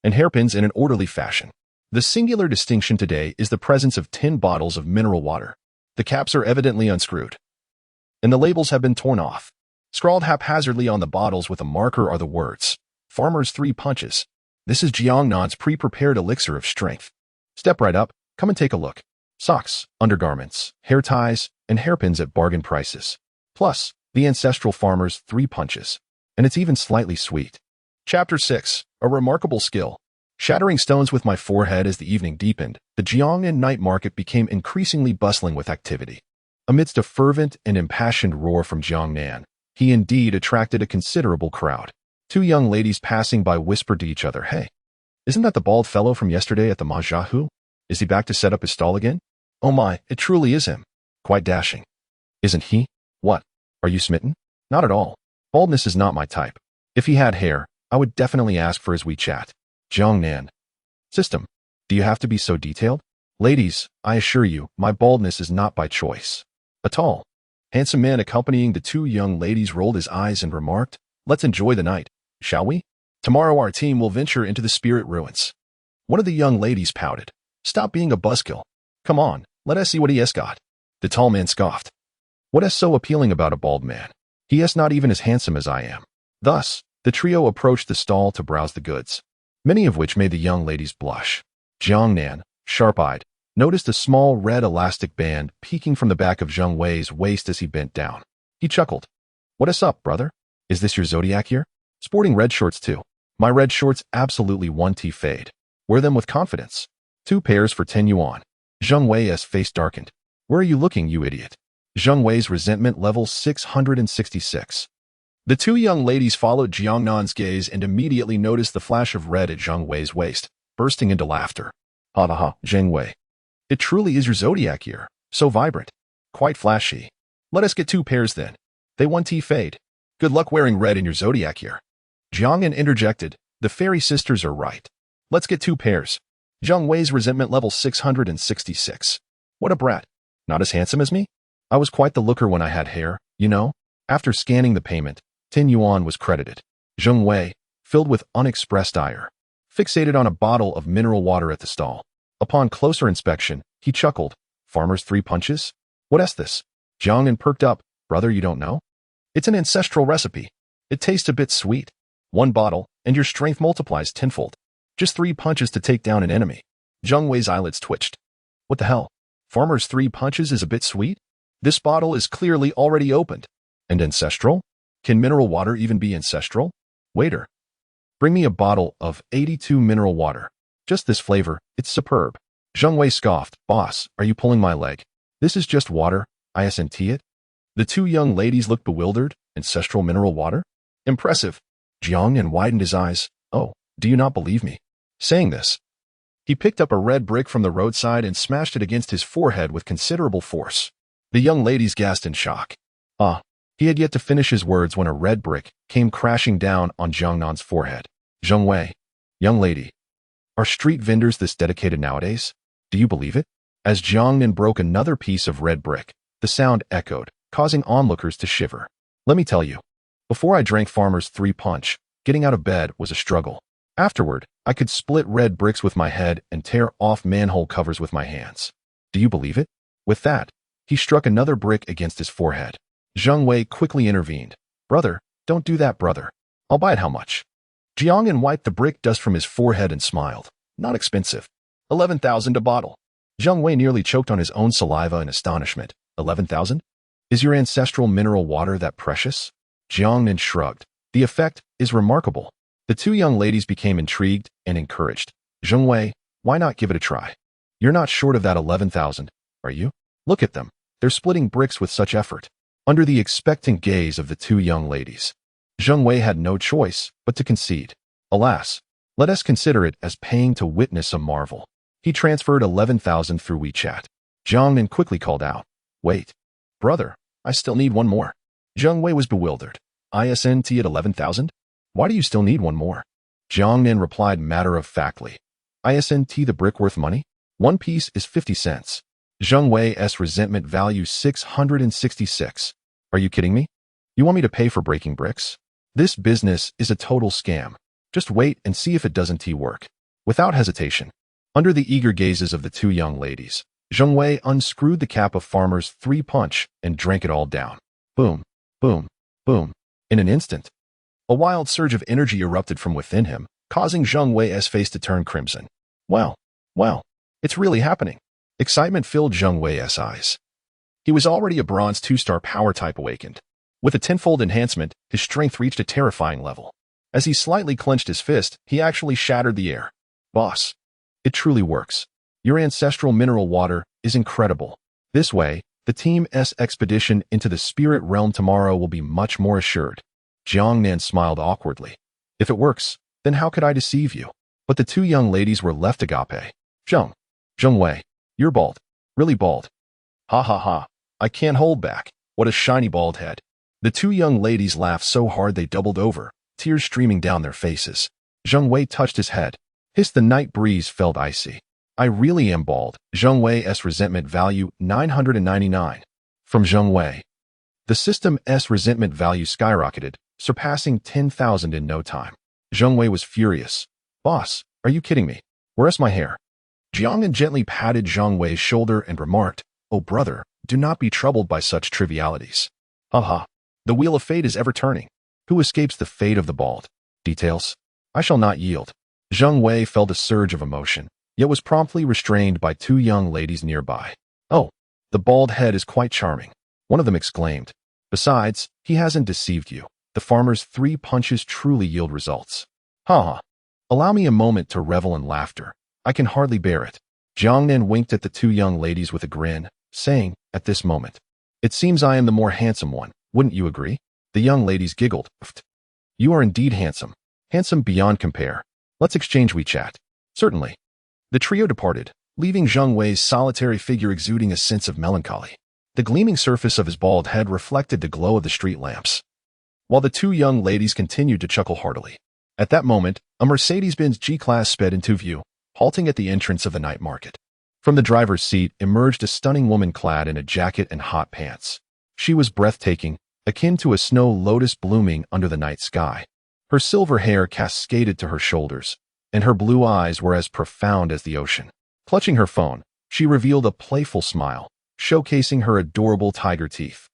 and hairpins in an orderly fashion. The singular distinction today is the presence of 10 bottles of mineral water. The caps are evidently unscrewed, and the labels have been torn off. Scrawled haphazardly on the bottles with a marker are the words, Farmer's 3 punches. This is Jiang Nan's pre-prepared elixir of strength. Step right up, come and take a look. Socks, undergarments, hair ties, and hairpins at bargain prices. Plus, the ancestral Farmer's 3 punches. And it's even slightly sweet. Chapter 6. A remarkable skill. Shattering stones with my forehead as the evening deepened, the Jiangnan night market became increasingly bustling with activity. Amidst a fervent and impassioned roar from Jiangnan, he indeed attracted a considerable crowd. 2 young ladies passing by whispered to each other, Hey, isn't that the bald fellow from yesterday at the Majahu? Is he back to set up his stall again? Oh my, it truly is him. Quite dashing. Isn't he? What? Are you smitten? Not at all. Baldness is not my type. If he had hair, I would definitely ask for his WeChat. Jiangnan. System. Do you have to be so detailed? Ladies, I assure you, my baldness is not by choice. A tall, handsome man accompanying the 2 young ladies rolled his eyes and remarked, Let's enjoy the night, shall we? Tomorrow our team will venture into the spirit ruins. One of the young ladies pouted. Stop being a buzzkill. Come on, let us see what he has got. The tall man scoffed. What is so appealing about a bald man? He is not even as handsome as I am. Thus, the trio approached the stall to browse the goods, many of which made the young ladies blush. Jiangnan, sharp-eyed, noticed a small red elastic band peeking from the back of Zheng Wei's waist as he bent down. He chuckled. What is up, brother? Is this your zodiac year? Sporting red shorts too. My red shorts absolutely 1T fade. Wear them with confidence. 2 pairs for 10 yuan. Zheng Wei's face darkened. Where are you looking, you idiot? Zheng Wei's resentment level 666. The 2 young ladies followed Jiangnan's gaze and immediately noticed the flash of red at Zheng Wei's waist, bursting into laughter. Ha ha ha, Zheng Wei. It truly is your zodiac year. So vibrant. Quite flashy. Let us get 2 pairs then. They 1T fade. Good luck wearing red in your zodiac year. Jiangnan interjected, The fairy sisters are right. Let's get 2 pairs. Zheng Wei's resentment level 666. What a brat. Not as handsome as me? I was quite the looker when I had hair, you know? After scanning the payment, 10 yuan was credited. Zheng Wei, filled with unexpressed ire, fixated on a bottle of mineral water at the stall. Upon closer inspection, he chuckled. Farmer's 3 punches? What's this? Jiangnan perked up. Brother, you don't know? It's an ancestral recipe. It tastes a bit sweet. 1 bottle, and your strength multiplies tenfold. Just 3 punches to take down an enemy. Zheng Wei's eyelids twitched. What the hell? Farmer's 3 punches is a bit sweet? This bottle is clearly already opened. And ancestral? Can mineral water even be ancestral? Waiter, bring me a bottle of 82 mineral water. Just this flavor, it's superb. Zheng Wei scoffed. Boss, are you pulling my leg? This is just water, isn't it? The 2 young ladies looked bewildered. Ancestral mineral water? Impressive. Jiangnan widened his eyes. Oh, do you not believe me? Saying this, he picked up a red brick from the roadside and smashed it against his forehead with considerable force. The young ladies gasped in shock. He had yet to finish his words when a red brick came crashing down on Jiangnan's forehead. Zheng Wei, young lady, are street vendors this dedicated nowadays? Do you believe it? As Jiangnan broke another piece of red brick, the sound echoed, causing onlookers to shiver. Let me tell you, before I drank Farmer's 3 punch, getting out of bed was a struggle. Afterward, I could split red bricks with my head and tear off manhole covers with my hands. Do you believe it? With that, he struck another brick against his forehead. Zheng Wei quickly intervened. Brother, don't do that, brother. I'll buy it. How much? Jiangnan wiped the brick dust from his forehead and smiled. Not expensive. 11,000 a bottle. Zheng Wei nearly choked on his own saliva in astonishment. 11,000? Is your ancestral mineral water that precious? Jiangnan shrugged. The effect is remarkable. The 2 young ladies became intrigued and encouraged. Zheng Wei, why not give it a try? You're not short of that 11,000, are you? Look at them. They're splitting bricks with such effort. Under the expectant gaze of the 2 young ladies, Zheng Wei had no choice but to concede. Alas, let us consider it as paying to witness a marvel. He transferred 11,000 through WeChat. Jiangnan quickly called out, Wait, brother, I still need 1 more. Zheng Wei was bewildered. ISNT at 11,000? Why do you still need 1 more? Jiangnan replied matter-of-factly. ISNT the brick worth money? 1 piece is 50 cents. Zheng Wei's resentment value 666. Are you kidding me? You want me to pay for breaking bricks? This business is a total scam. Just wait and see if it doesn't work. Without hesitation, under the eager gazes of the 2 young ladies, Zheng Wei unscrewed the cap of Farmer's 3 punch and drank it all down. Boom, boom, boom. In an instant, a wild surge of energy erupted from within him, causing Zheng Wei's face to turn crimson. Well, it's really happening. Excitement filled Zheng Wei's eyes. He was already a bronze 2-star power type awakened. With a tenfold enhancement, his strength reached a terrifying level. As he slightly clenched his fist, he actually shattered the air. Boss, it truly works. Your ancestral mineral water is incredible. This way, the Team's expedition into the spirit realm tomorrow will be much more assured. Jiangnan smiled awkwardly. If it works, then how could I deceive you? But the 2 young ladies were left agape. Zheng Wei, you're bald. Really bald. Ha ha ha. I can't hold back. What a shiny bald head. The 2 young ladies laughed so hard they doubled over, tears streaming down their faces. Zheng Wei touched his head. Hissed the night breeze felt icy. I really am bald. Zheng Wei's resentment value 999. From Zheng Wei, the system's resentment value skyrocketed, surpassing 10,000 in no time. Zheng Wei was furious. Boss, are you kidding me? Where's my hair? Jiangnan gently patted Zheng Wei's shoulder and remarked, Oh brother, do not be troubled by such trivialities. Haha, the wheel of fate is ever turning. Who escapes the fate of the bald? Details? I shall not yield. Zheng Wei felt a surge of emotion, yet was promptly restrained by 2 young ladies nearby. Oh, the bald head is quite charming. One of them exclaimed. Besides, he hasn't deceived you. The farmer's 3 punches truly yield results. Ha. Allow me a moment to revel in laughter. I can hardly bear it. Jiangnan winked at the 2 young ladies with a grin, saying, at this moment, it seems I am the more handsome one, wouldn't you agree? The young ladies giggled. You are indeed handsome. Handsome beyond compare. Let's exchange WeChat. Certainly. The trio departed, leaving Zheng Wei's solitary figure exuding a sense of melancholy. The gleaming surface of his bald head reflected the glow of the street lamps, while the 2 young ladies continued to chuckle heartily. At that moment, A Mercedes-Benz G-Class sped into view, halting at the entrance of the night market. From the driver's seat emerged a stunning woman clad in a jacket and hot pants. She was breathtaking, akin to a snow lotus blooming under the night sky. Her silver hair cascaded to her shoulders, and her blue eyes were as profound as the ocean. Clutching her phone, she revealed a playful smile, showcasing her adorable tiger teeth.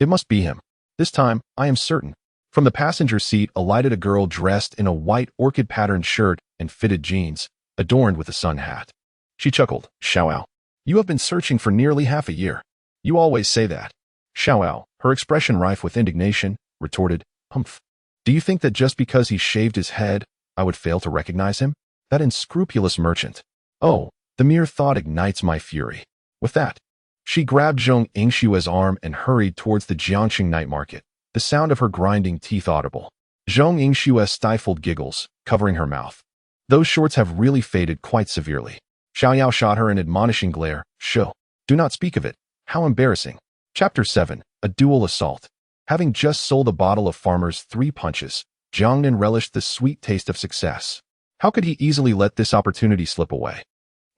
It must be him. This time, I am certain. From the passenger seat alighted a girl dressed in a white orchid-patterned shirt and fitted jeans, adorned with a sun hat. She chuckled. Xiaoyao, you have been searching for nearly half a year. You always say that. Xiaoyao, her expression rife with indignation, retorted, Humph. Do you think that just because he shaved his head, I would fail to recognize him? That unscrupulous merchant. Oh, the mere thought ignites my fury. With that, she grabbed Zhong Yingshue's arm and hurried towards the Jiangxing night market, the sound of her grinding teeth audible. Zhong Yingxue stifled giggles, covering her mouth. Those shorts have really faded quite severely. Xiaoyao shot her an admonishing glare. Shoo. Do not speak of it. How embarrassing. Chapter 7. A Dual Assault. Having just sold a bottle of Farmer's 3 punches, Jiang Nan relished the sweet taste of success. How could he easily let this opportunity slip away?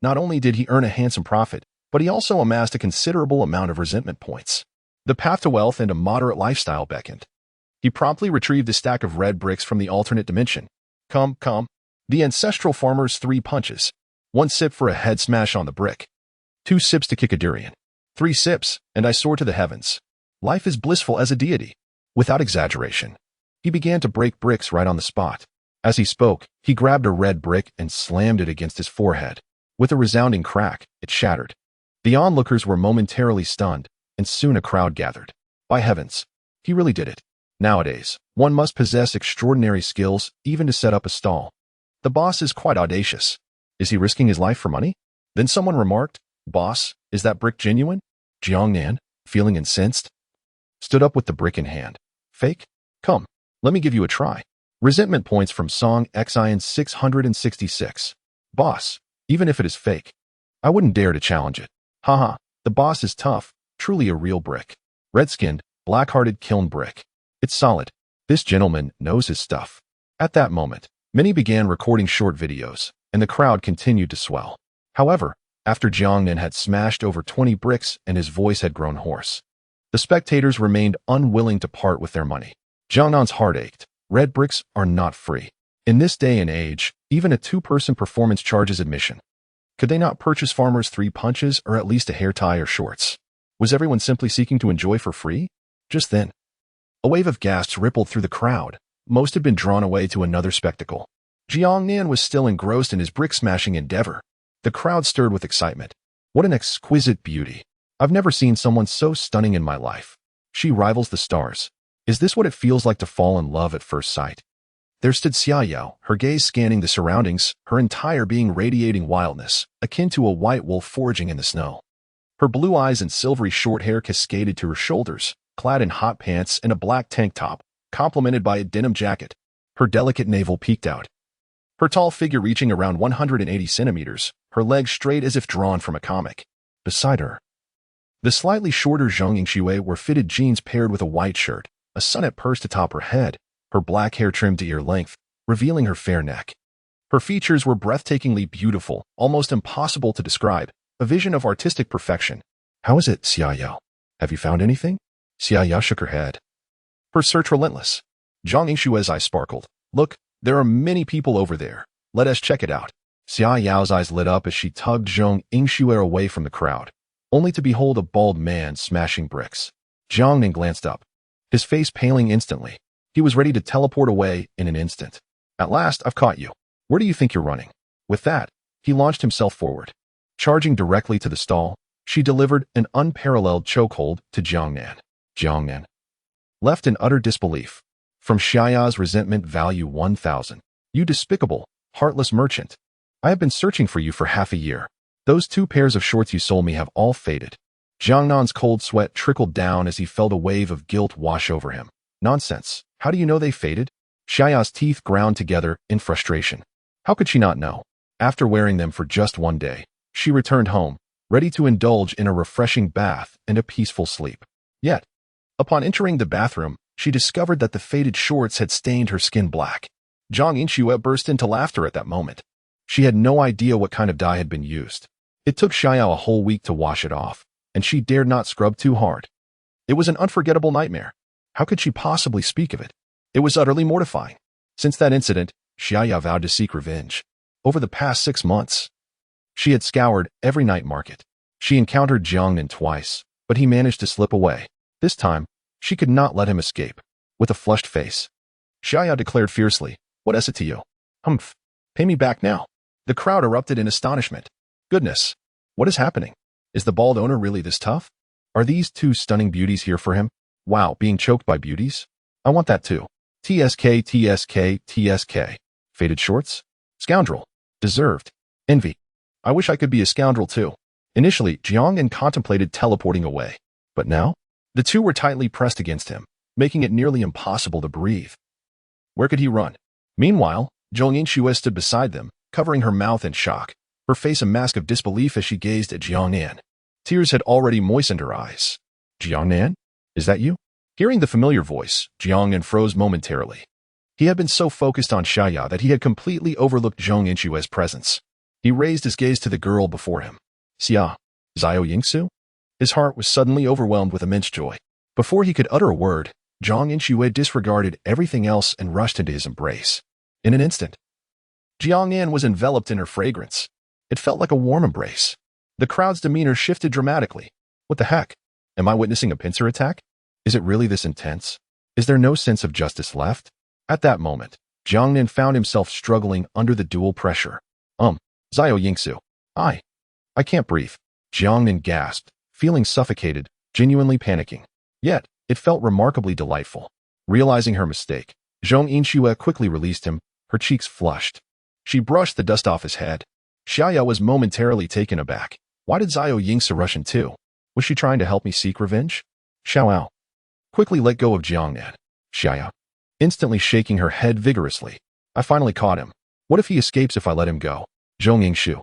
Not only did he earn a handsome profit, but he also amassed a considerable amount of resentment points. The path to wealth and a moderate lifestyle beckoned. He promptly retrieved a stack of red bricks from the alternate dimension. Come. The ancestral Farmer's 3 punches. 1 sip for a head smash on the brick. 2 sips to kick a durian. 3 sips, and I soar to the heavens. Life is blissful as a deity. Without exaggeration, he began to break bricks right on the spot. As he spoke, he grabbed a red brick and slammed it against his forehead. With a resounding crack, it shattered. The onlookers were momentarily stunned, and soon a crowd gathered. By heavens, he really did it. Nowadays, one must possess extraordinary skills even to set up a stall. The boss is quite audacious. Is he risking his life for money? Then someone remarked, Boss, is that brick genuine? Jiang Nan, feeling incensed, stood up with the brick in hand. Fake? Come, let me give you a try. Resentment points from Song Xian 666. Boss, even if it is fake, I wouldn't dare to challenge it. Haha, the boss is tough, truly a real brick. Red-skinned, black-hearted kiln brick. It's solid. This gentleman knows his stuff. At that moment, many began recording short videos, and the crowd continued to swell. However, after Jiang Nan had smashed over 20 bricks and his voice had grown hoarse, the spectators remained unwilling to part with their money. Jiang Nan's heart ached. Red bricks are not free. In this day and age, even a 2-person performance charges admission. Could they not purchase Farmer's 3 punches or at least a hair tie or shorts? Was everyone simply seeking to enjoy for free? Just then, a wave of gasps rippled through the crowd. Most had been drawn away to another spectacle. Jiang Nan was still engrossed in his brick-smashing endeavor. The crowd stirred with excitement. What an exquisite beauty. I've never seen someone so stunning in my life. She rivals the stars. Is this what it feels like to fall in love at first sight? There stood Xiaoyao, her gaze scanning the surroundings, her entire being radiating wildness, akin to a white wolf foraging in the snow. Her blue eyes and silvery short hair cascaded to her shoulders, clad in hot pants and a black tank top, complemented by a denim jacket. Her delicate navel peeked out. Her tall figure reaching around 180 centimeters, her legs straight as if drawn from a comic. Beside her, the slightly shorter Zhong Yingxue wore fitted jeans paired with a white shirt, a sunnet purse atop her head, her black hair trimmed to ear length, revealing her fair neck. Her features were breathtakingly beautiful, almost impossible to describe, a vision of artistic perfection. How is it, Xiaoyao? Have you found anything? Xiaoyao shook her head. Her search relentless. Zhong Yingshue's eyes sparkled. Look, there are many people over there. Let us check it out. Xiaoyao's eyes lit up as she tugged Zhong Yingxue away from the crowd, only to behold a bald man smashing bricks. Jiang Nan glanced up, his face paling instantly. He was ready to teleport away in an instant. At last, I've caught you. Where do you think you're running? With that, he launched himself forward. Charging directly to the stall, she delivered an unparalleled chokehold to Jiang Nan. Jiang Nan, left in utter disbelief. From Xiaoyao's resentment value 1,000. You despicable, heartless merchant. I have been searching for you for half a year. Those 2 pairs of shorts you sold me have all faded. Jiang Nan's cold sweat trickled down as he felt a wave of guilt wash over him. Nonsense. How do you know they faded? Xiaoyao's teeth ground together in frustration. How could she not know? After wearing them for just 1 day, she returned home, ready to indulge in a refreshing bath and a peaceful sleep. Yet, upon entering the bathroom, she discovered that the faded shorts had stained her skin black. Zhang Yingxue burst into laughter at that moment. She had no idea what kind of dye had been used. It took Xiao a whole week to wash it off, and she dared not scrub too hard. It was an unforgettable nightmare. How could she possibly speak of it? It was utterly mortifying. Since that incident, Xiao vowed to seek revenge. Over the past 6 months, she had scoured every night market. She encountered Jiang Nan twice, but he managed to slip away. This time, she could not let him escape. With a flushed face, Xiao declared fiercely, "What is it to you? Humph. Pay me back now." The crowd erupted in astonishment. Goodness, what is happening? Is the bald owner really this tough? Are these two stunning beauties here for him? Wow, being choked by beauties? I want that too. TSK, TSK, TSK. Faded shorts? Scoundrel. Deserved. Envy. I wish I could be a scoundrel too. Initially, Jiang Nan contemplated teleporting away. But now, the two were tightly pressed against him, making it nearly impossible to breathe. Where could he run? Meanwhile, Zhang Yingxue stood beside them, covering her mouth in shock, her face a mask of disbelief as she gazed at Jiang Nan. Tears had already moistened her eyes. Jiang Nan? Is that you? Hearing the familiar voice, Jiang Nan froze momentarily. He had been so focused on Xiao that he had completely overlooked Zhang Yingxue's presence. He raised his gaze to the girl before him. Xia, Zhao Yingxu? His heart was suddenly overwhelmed with immense joy. Before he could utter a word, Zhang Yingxue disregarded everything else and rushed into his embrace. In an instant, Jiang Nan was enveloped in her fragrance. It felt like a warm embrace. The crowd's demeanor shifted dramatically. What the heck? Am I witnessing a pincer attack? Is it really this intense? Is there no sense of justice left? At that moment, Jiang Nan found himself struggling under the dual pressure. Zhao Yingxu. I can't breathe. Jiang Nan gasped, feeling suffocated, genuinely panicking. Yet, it felt remarkably delightful. Realizing her mistake, Zhang Yingxue quickly released him, her cheeks flushed. She brushed the dust off his head. Xiao was momentarily taken aback. Why did Zhao Yingxu rush in too? Was she trying to help me seek revenge? Xiao quickly let go of Jiang Nan. Xiao, instantly shaking her head vigorously. I finally caught him. What if he escapes if I let him go? Zhang Yingxu,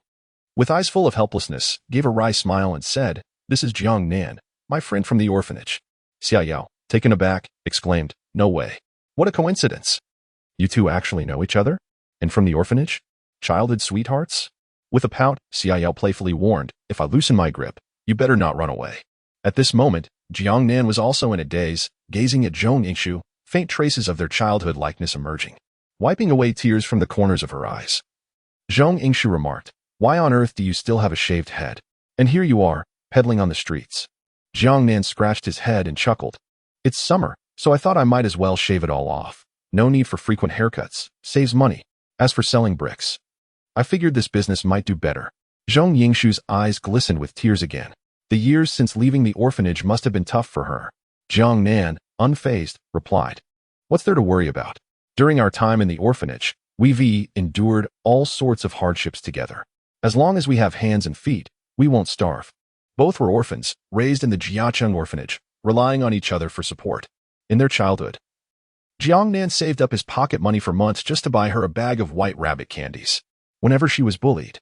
with eyes full of helplessness, gave a wry smile and said, "This is Jiang Nan, my friend from the orphanage." Xiao, taken aback, exclaimed, "No way. What a coincidence. You two actually know each other? And from the orphanage? Childhood sweethearts?" With a pout, Xiao playfully warned, "If I loosen my grip, you better not run away." At this moment, Jiang Nan was also in a daze, gazing at Zhang Yingxu, faint traces of their childhood likeness emerging, wiping away tears from the corners of her eyes. Zhang Yingxu remarked, "Why on earth do you still have a shaved head? And here you are, peddling on the streets." Jiang Nan scratched his head and chuckled. "It's summer, so I thought I might as well shave it all off. No need for frequent haircuts, saves money. As for selling bricks, I figured this business might do better." Zhang Yingxu's eyes glistened with tears again. The years since leaving the orphanage must have been tough for her. Jiang Nan, unfazed, replied, "What's there to worry about? During our time in the orphanage, we've endured all sorts of hardships together. As long as we have hands and feet, we won't starve." Both were orphans, raised in the Jiacheng orphanage, relying on each other for support. In their childhood, Jiang Nan saved up his pocket money for months just to buy her a bag of white rabbit candies. Whenever she was bullied,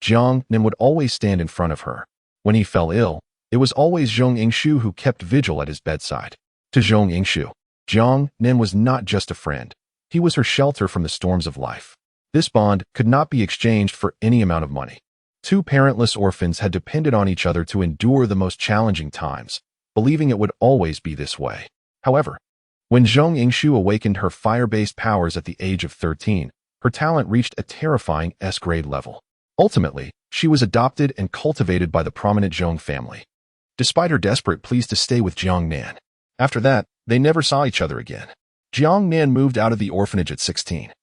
Jiang Nan would always stand in front of her. When he fell ill, it was always Zhang Yingxu who kept vigil at his bedside. To Zhang Yingxu, Jiang Nan was not just a friend. He was her shelter from the storms of life. This bond could not be exchanged for any amount of money. Two parentless orphans had depended on each other to endure the most challenging times, believing it would always be this way. However, when Zhang Yingxu awakened her fire-based powers at the age of 13, her talent reached a terrifying S-grade level. Ultimately, she was adopted and cultivated by the prominent Zhang family, despite her desperate pleas to stay with Jiang Nan. After that, they never saw each other again. Jiang Nan moved out of the orphanage at 16,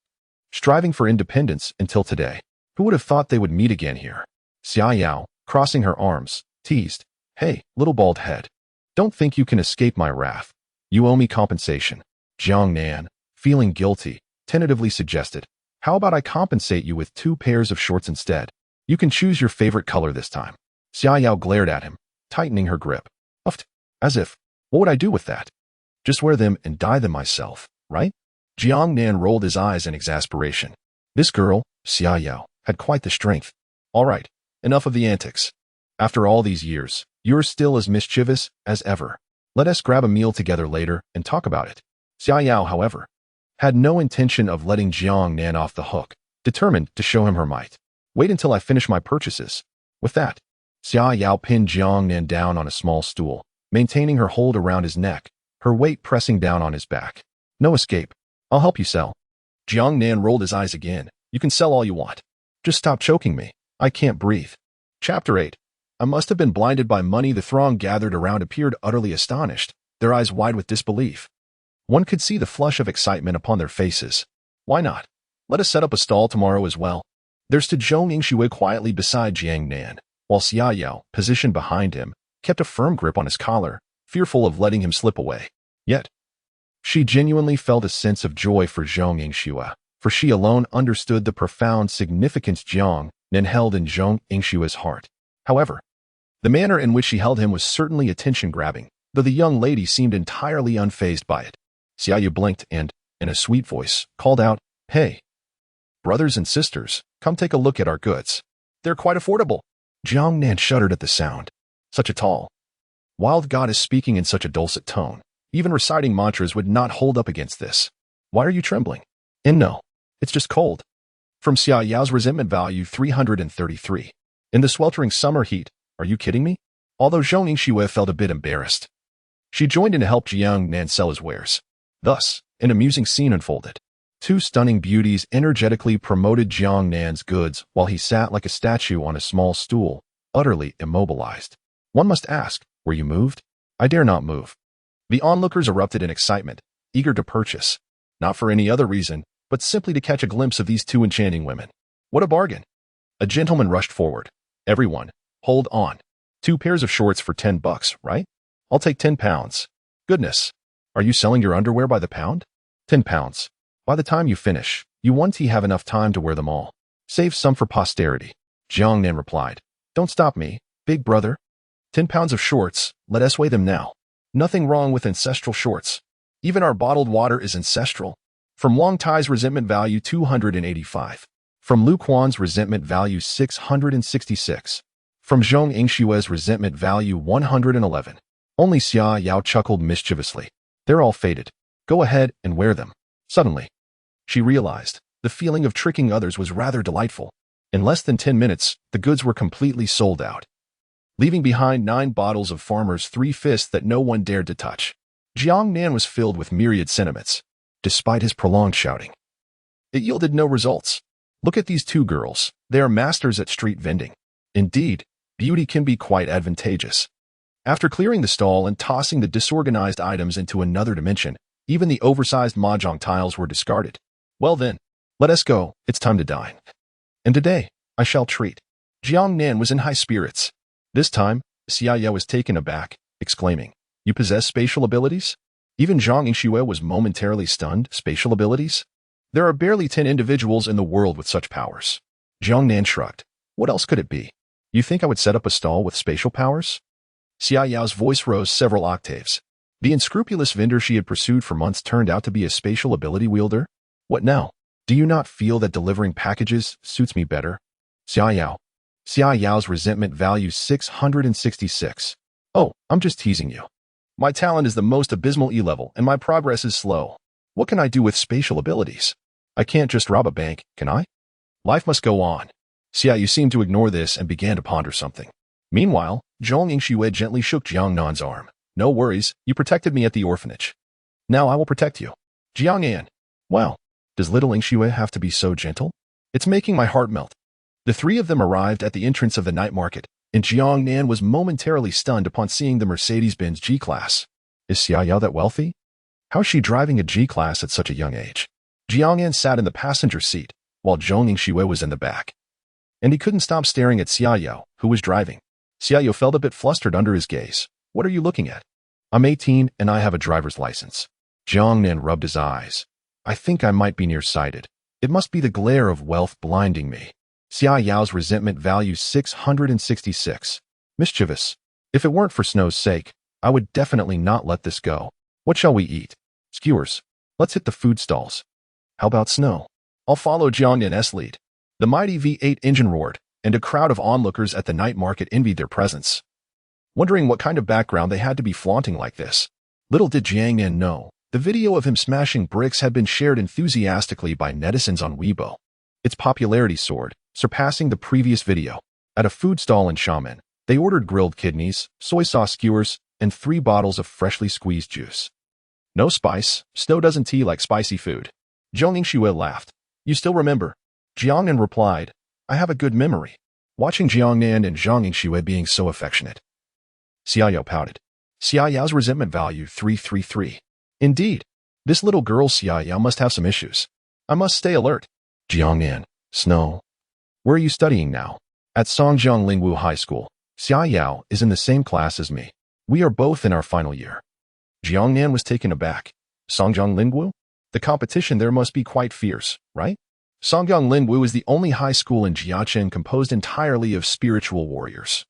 striving for independence until today. Who would have thought they would meet again here? Xiao, crossing her arms, teased, "Hey, little bald head. Don't think you can escape my wrath. You owe me compensation." Jiang Nan, feeling guilty, tentatively suggested, "How about I compensate you with 2 pairs of shorts instead? You can choose your favorite color this time." Xiao glared at him, tightening her grip. Uffed, as if, what would I do with that? Just wear them and dye them myself, right? Jiang Nan rolled his eyes in exasperation. This girl, Xiao, had quite the strength. All right, enough of the antics. After all these years, you're still as mischievous as ever. Let us grab a meal together later and talk about it. Xiao, however, had no intention of letting Jiang Nan off the hook, determined to show him her might. Wait until I finish my purchases. With that, Xia Yao pinned Jiang Nan down on a small stool, maintaining her hold around his neck, her weight pressing down on his back. No escape. I'll help you sell. Jiang Nan rolled his eyes again. You can sell all you want. Just stop choking me. I can't breathe. Chapter 8. I must have been blinded by money. The throng gathered around appeared utterly astonished, their eyes wide with disbelief. One could see the flush of excitement upon their faces. Why not? Let us set up a stall tomorrow as well. There stood Zhong Yingshui quietly beside Jiang Nan, while Xia Yao, positioned behind him, kept a firm grip on his collar, fearful of letting him slip away. Yet, she genuinely felt a sense of joy for Zhong Yingshui, for she alone understood the profound significance Jiang Nan held in Zhong Yingshui's heart. However, the manner in which she held him was certainly attention-grabbing, though the young lady seemed entirely unfazed by it. Xia Yao blinked and, in a sweet voice, called out, "Hey, brothers and sisters, come take a look at our goods. They're quite affordable." Jiang Nan shuddered at the sound. Such a tall, wild goddess speaking in such a dulcet tone. Even reciting mantras would not hold up against this. Why are you trembling? And no, it's just cold. From Xia Yao's resentment value 333. In the sweltering summer heat, are you kidding me? Although Zhong Yingshui felt a bit embarrassed, she joined in to help Jiang Nan sell his wares. Thus, an amusing scene unfolded. Two stunning beauties energetically promoted Jiang Nan's goods while he sat like a statue on a small stool, utterly immobilized. One must ask, were you moved? I dare not move. The onlookers erupted in excitement, eager to purchase, not for any other reason, but simply to catch a glimpse of these two enchanting women. What a bargain! A gentleman rushed forward. Everyone, hold on. 2 pairs of shorts for $10, right? I'll take £10. Goodness, are you selling your underwear by the pound? £10. By the time you finish, you won't have enough time to wear them all. Save some for posterity. Jiang Nan replied. Don't stop me, big brother. 10 pounds of shorts, let us weigh them now. Nothing wrong with ancestral shorts. Even our bottled water is ancestral. From Wang Tai's resentment value 285. From Lu Quan's resentment value 666. From Zhong Yingshui's resentment value 111. Only Xia Yao chuckled mischievously. They're all faded. Go ahead and wear them. Suddenly, she realized the feeling of tricking others was rather delightful. In less than 10 minutes, the goods were completely sold out, leaving behind 9 bottles of Farmer's Three Fists that no one dared to touch. Jiang Nan was filled with myriad sentiments, despite his prolonged shouting. It yielded no results. Look at these two girls. They are masters at street vending. Indeed, beauty can be quite advantageous. After clearing the stall and tossing the disorganized items into another dimension, even the oversized mahjong tiles were discarded. Well then, let us go. It's time to dine. And today, I shall treat. Jiang Nan was in high spirits. This time, Xia Yao was taken aback, exclaiming, You possess spatial abilities? Even Zhong Yingshui was momentarily stunned. Spatial abilities? There are barely 10 individuals in the world with such powers. Jiang Nan shrugged. What else could it be? You think I would set up a stall with spatial powers? Xia Yao's voice rose several octaves. The unscrupulous vendor she had pursued for months turned out to be a spatial ability wielder? What now? Do you not feel that delivering packages suits me better? Xia Yao. Xia Yao's resentment value 666. Oh, I'm just teasing you. My talent is the most abysmal E-level, and my progress is slow. What can I do with spatial abilities? I can't just rob a bank, can I? Life must go on. Xia Yu seemed to ignore this and began to ponder something. Meanwhile, Zhong Yingshui gently shook Jiang Nan's arm. No worries, you protected me at the orphanage. Now I will protect you. Jiang Nan. Wow, does little Yingshui have to be so gentle? It's making my heart melt. The three of them arrived at the entrance of the night market, and Jiang Nan was momentarily stunned upon seeing the Mercedes-Benz G-Class. Is Xia Yao that wealthy? How is she driving a G-Class at such a young age? Jiang Nan sat in the passenger seat, while Zhong Yingshui was in the back. And he couldn't stop staring at Xia Yao, who was driving. Xia Yao felt a bit flustered under his gaze. What are you looking at? I'm 18 and I have a driver's license. Jiang Nan rubbed his eyes. I think I might be nearsighted. It must be the glare of wealth blinding me. Xia Yao's resentment value 666. Mischievous. If it weren't for Snow's sake, I would definitely not let this go. What shall we eat? Skewers. Let's hit the food stalls. How about Snow? I'll follow Jiang Nan's lead. The mighty V8 engine roared, and a crowd of onlookers at the night market envied their presence, wondering what kind of background they had to be flaunting like this. Little did Jiang Nan know, The video of him smashing bricks had been shared enthusiastically by netizens on Weibo. Its popularity soared, surpassing the previous video. At a food stall in Xiamen, they ordered grilled kidneys, soy sauce skewers, and 3 bottles of freshly squeezed juice. No spice, Snow doesn't tea like spicy food. Zhong Yingxue laughed. You still remember? Jiangnan replied, I have a good memory. Watching Jiangnan and Zhong Yingxue being so affectionate. Xia Yao pouted. Xia Yao's resentment value 333. Indeed, this little girl Xia Yao must have some issues. I must stay alert. Jiangnan, Snow. Where are you studying now? At Songjiang Lingwu High School. Xia Yao is in the same class as me. We are both in our final year. Jiangnan was taken aback. Songjiang Lingwu? The competition there must be quite fierce, right? Songjiang Lingwu is the only high school in Jiachen composed entirely of spiritual warriors.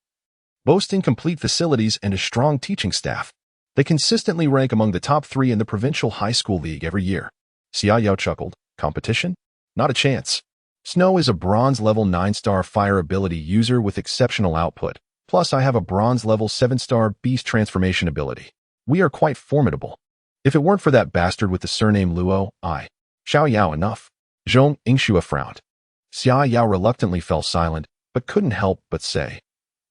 Boasting complete facilities and a strong teaching staff, they consistently rank among the top 3 in the provincial high school league every year. Xia Yao chuckled. Competition? Not a chance. Snow is a bronze level 9-star fire ability user with exceptional output. Plus, I have a bronze level 7-star beast transformation ability. We are quite formidable. If it weren't for that bastard with the surname Luo, Xiao Yao enough. Zhong Yingxue frowned. Xia Yao reluctantly fell silent, but couldn't help but say,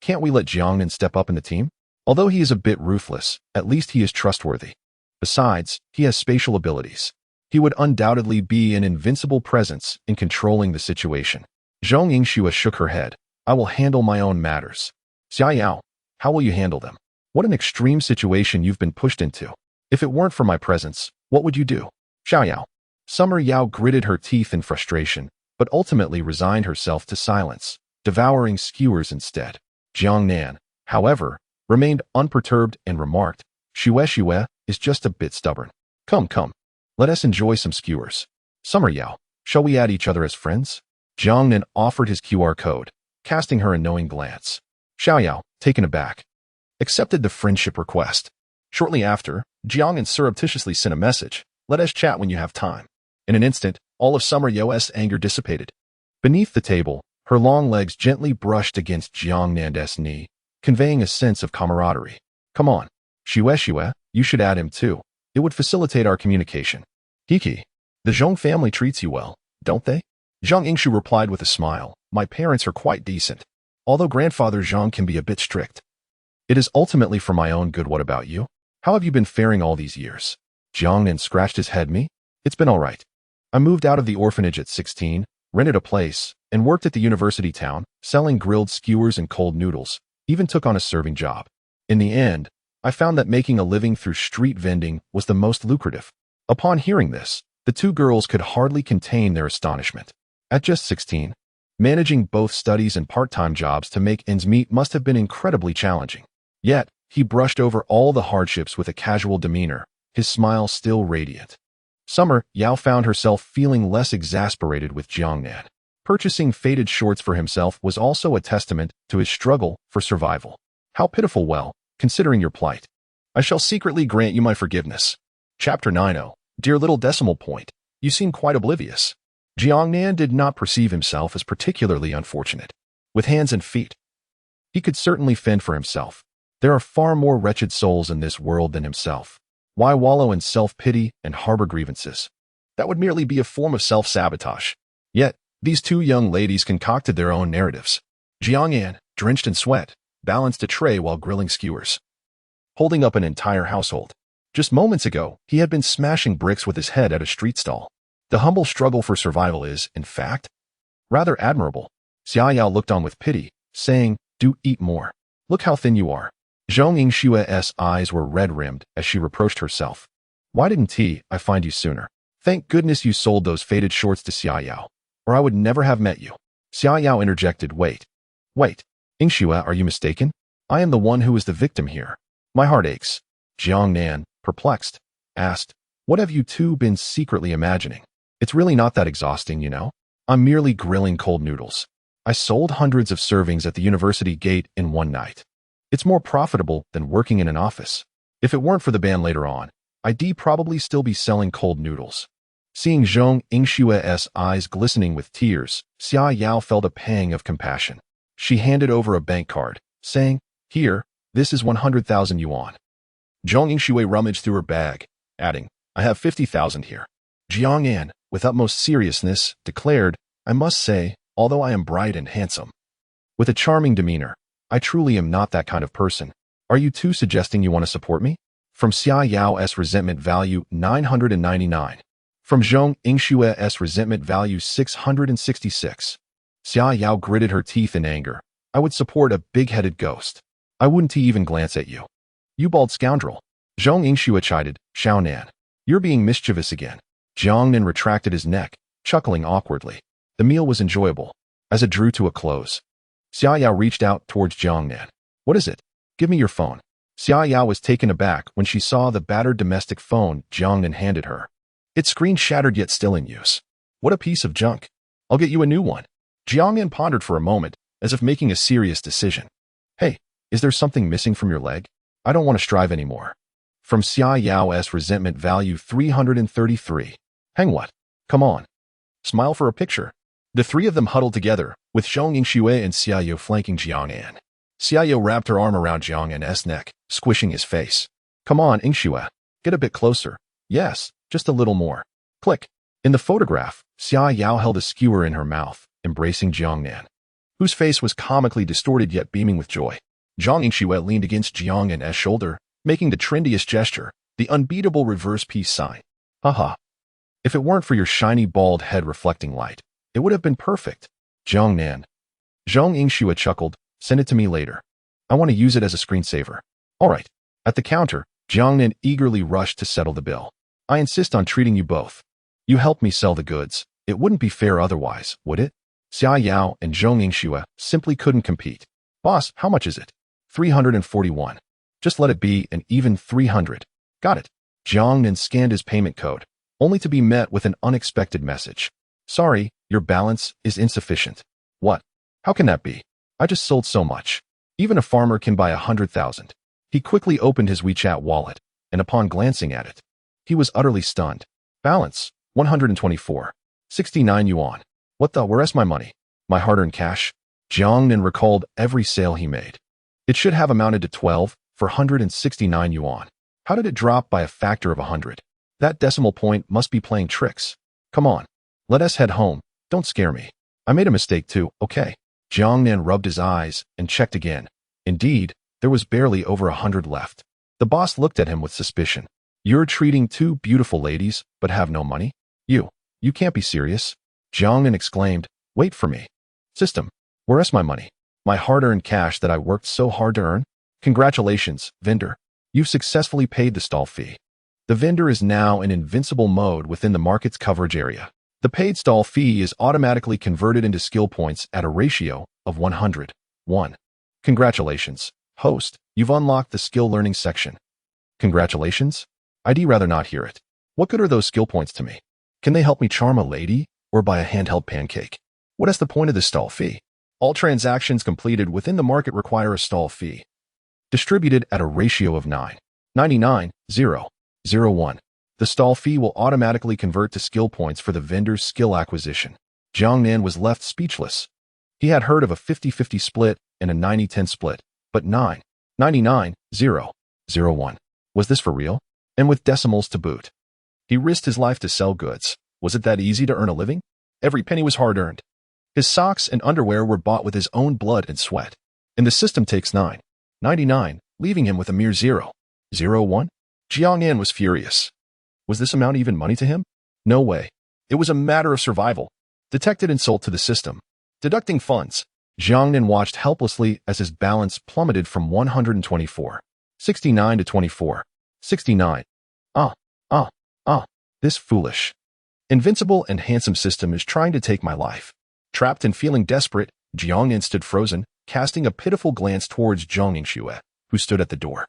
can't we let Jiangnan step up in the team? Although he is a bit ruthless, at least he is trustworthy. Besides, he has spatial abilities. He would undoubtedly be an invincible presence in controlling the situation. Zhong Yingxue shook her head. I will handle my own matters. Xia Yao, how will you handle them? What an extreme situation you've been pushed into. If it weren't for my presence, what would you do? Xiao Yao. Summer Yao gritted her teeth in frustration, but ultimately resigned herself to silence, devouring skewers instead. Jiangnan, however, remained unperturbed and remarked, Xue is just a bit stubborn. Come, let us enjoy some skewers. Summer Yao, shall we add each other as friends? Jiangnan offered his QR code, casting her a knowing glance. Xiao Yao, taken aback, accepted the friendship request. Shortly after, Jiangnan surreptitiously sent a message, let us chat when you have time. In an instant, all of Summer Yao's anger dissipated. Beneath the table, her long legs gently brushed against Jiangnan's knee, conveying a sense of camaraderie. Come on, Xue, you should add him too. It would facilitate our communication. Kiki, the Zhong family treats you well, don't they? Zhong Yingxue replied with a smile. My parents are quite decent, although grandfather Zhong can be a bit strict. It is ultimately for my own good. What about you? How have you been faring all these years? Jiangnan scratched his head. Me? It's been all right. I moved out of the orphanage at 16, rented a place, and worked at the university town, selling grilled skewers and cold noodles, even took on a serving job. In the end, I found that making a living through street vending was the most lucrative. Upon hearing this, the 2 girls could hardly contain their astonishment. At just 16, managing both studies and part-time jobs to make ends meet must have been incredibly challenging. Yet, he brushed over all the hardships with a casual demeanor, his smile still radiant. Summer Yao found herself feeling less exasperated with Jiangnan. Purchasing faded shorts for himself was also a testament to his struggle for survival. How pitiful. Well, considering your plight, I shall secretly grant you my forgiveness. Chapter 90. Dear little decimal point, you seem quite oblivious. Jiangnan did not perceive himself as particularly unfortunate. With hands and feet, he could certainly fend for himself. There are far more wretched souls in this world than himself. Why wallow in self-pity and harbor grievances? That would merely be a form of self-sabotage. Yet, these 2 young ladies concocted their own narratives. Jiangnan, drenched in sweat, balanced a tray while grilling skewers, holding up an entire household. Just moments ago, he had been smashing bricks with his head at a street stall. The humble struggle for survival is, in fact, rather admirable. Xia Yao looked on with pity, saying, do eat more. Look how thin you are. Zhong Yingxue's eyes were red-rimmed as she reproached herself. Why didn't I find you sooner? Thank goodness you sold those faded shorts to Xia Yao, or I would never have met you. Xia Yao interjected, Wait. Yingxue, are you mistaken? I am the one who is the victim here. My heart aches. Jiangnan, perplexed, asked, what have you 2 been secretly imagining? It's really not that exhausting, you know? I'm merely grilling cold noodles. I sold hundreds of servings at the university gate in one night. It's more profitable than working in an office. If it weren't for the ban later on, I'd probably still be selling cold noodles. Seeing Zhong Yingxue's eyes glistening with tears, Xia Yao felt a pang of compassion. She handed over a bank card, saying, Here, this is 100,000 yuan. Zhong Yingxue rummaged through her bag, adding, I have 50,000 here. Jiang An, with utmost seriousness, declared, I must say, although I am bright and handsome, with a charming demeanor, I truly am not that kind of person. Are you too suggesting you want to support me? From Xia Yao's resentment value 999. From Zhong Yingshue's resentment value 666. Xia Yao gritted her teeth in anger. I would support a big-headed ghost. I wouldn't even glance at you. You bald scoundrel. Zhong Yingxue chided, Xiaonan. You're being mischievous again. Jiangnan retracted his neck, chuckling awkwardly. The meal was enjoyable. As it drew to a close, Xia Yao reached out towards Jiangnan. What is it? Give me your phone. Xia Yao was taken aback when she saw the battered domestic phone Jiangnan handed her. Its screen shattered yet still in use. What a piece of junk. I'll get you a new one. Jiangnan pondered for a moment, as if making a serious decision. Hey, is there something missing from your leg? I don't want to strive anymore. From Xia Yao's resentment value 333. Hang what? Come on. Smile for a picture. The three of them huddled together, with Zhong Yingxue and Xia Yao flanking Jiangnan. Xia Yao wrapped her arm around Jiangnan's neck, squishing his face. Come on, Yingxue. Get a bit closer. Yes, just a little more. Click. In the photograph, Xia Yao held a skewer in her mouth, embracing Jiangnan, whose face was comically distorted yet beaming with joy. Zhong Yingxue leaned against Jiangnan's shoulder, making the trendiest gesture, the unbeatable reverse peace sign. Haha. If it weren't for your shiny bald head reflecting light, it would have been perfect. Jiangnan. Zhong Yingxue chuckled, send it to me later. I want to use it as a screensaver. All right. At the counter, Jiangnan eagerly rushed to settle the bill. I insist on treating you both. You helped me sell the goods. It wouldn't be fair otherwise, would it? Xia Yao and Zhong Yingxue simply couldn't compete. Boss, how much is it? 341. Just let it be an even 300. Got it. Jiangnan scanned his payment code, only to be met with an unexpected message. Sorry, your balance is insufficient. What? How can that be? I just sold so much. Even a farmer can buy 100,000. He quickly opened his WeChat wallet, and upon glancing at it, he was utterly stunned. Balance, 124. 69 yuan. What the? Where's my money? My hard-earned cash? Jiangnan recalled every sale he made. It should have amounted to 12 for 169 yuan. How did it drop by a factor of 100? That decimal point must be playing tricks. Come on. Let us head home. Don't scare me. I made a mistake too, okay? Jiangnan rubbed his eyes and checked again. Indeed, there was barely over 100 left. The boss looked at him with suspicion. You're treating two beautiful ladies, but have no money? You can't be serious. Jiangnan exclaimed, wait for me. System, where's my money? My hard-earned cash that I worked so hard to earn? Congratulations, vendor. You've successfully paid the stall fee. The vendor is now in invincible mode within the market's coverage area. The paid stall fee is automatically converted into skill points at a ratio of 100:1. Congratulations, host. You've unlocked the skill learning section. Congratulations? I'd rather not hear it. What good are those skill points to me? Can they help me charm a lady or buy a handheld pancake? What is the point of this stall fee? All transactions completed within the market require a stall fee, distributed at a ratio of 9.99:0.01. The stall fee will automatically convert to skill points for the vendor's skill acquisition. Jiangnan was left speechless. He had heard of a 50-50 split and a 90-10 split, but 9.99:0.01. Was this for real? And with decimals to boot. He risked his life to sell goods. Was it that easy to earn a living? Every penny was hard-earned. His socks and underwear were bought with his own blood and sweat. And the system takes 9.99, leaving him with a mere 0.01. Jiangnan was furious. Was this amount even money to him? No way. It was a matter of survival. Detected insult to the system. Deducting funds. Jiangnan watched helplessly as his balance plummeted from 124.69 to 24.69. This foolish, invincible and handsome system is trying to take my life. Trapped and feeling desperate, Jiangnan stood frozen, casting a pitiful glance towards Zhong Yingxue, who stood at the door.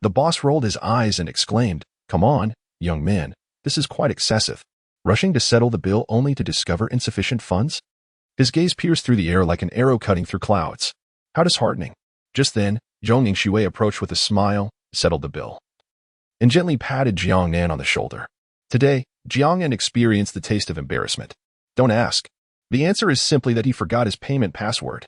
The boss rolled his eyes and exclaimed, come on, young man, this is quite excessive. Rushing to settle the bill only to discover insufficient funds? His gaze pierced through the air like an arrow cutting through clouds. How disheartening. Just then, Zhong Yingxue approached with a smile, settled the bill, and gently patted Jiangnan on the shoulder. Today, Jiangnan experienced the taste of embarrassment. Don't ask. The answer is simply that he forgot his payment password.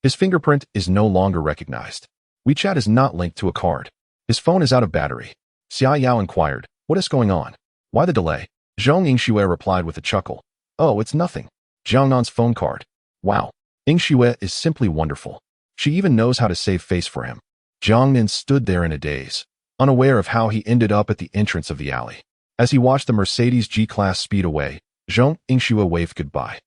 His fingerprint is no longer recognized. WeChat is not linked to a card. His phone is out of battery. Xia Yao inquired, what is going on? Why the delay? Zhang Yingxue replied with a chuckle. Oh, it's nothing. Jiangnan's phone card. Wow. Yingxue is simply wonderful. She even knows how to save face for him. Jiangnan stood there in a daze, unaware of how he ended up at the entrance of the alley. As he watched the Mercedes G-Class speed away, Zhang Yingxue waved goodbye.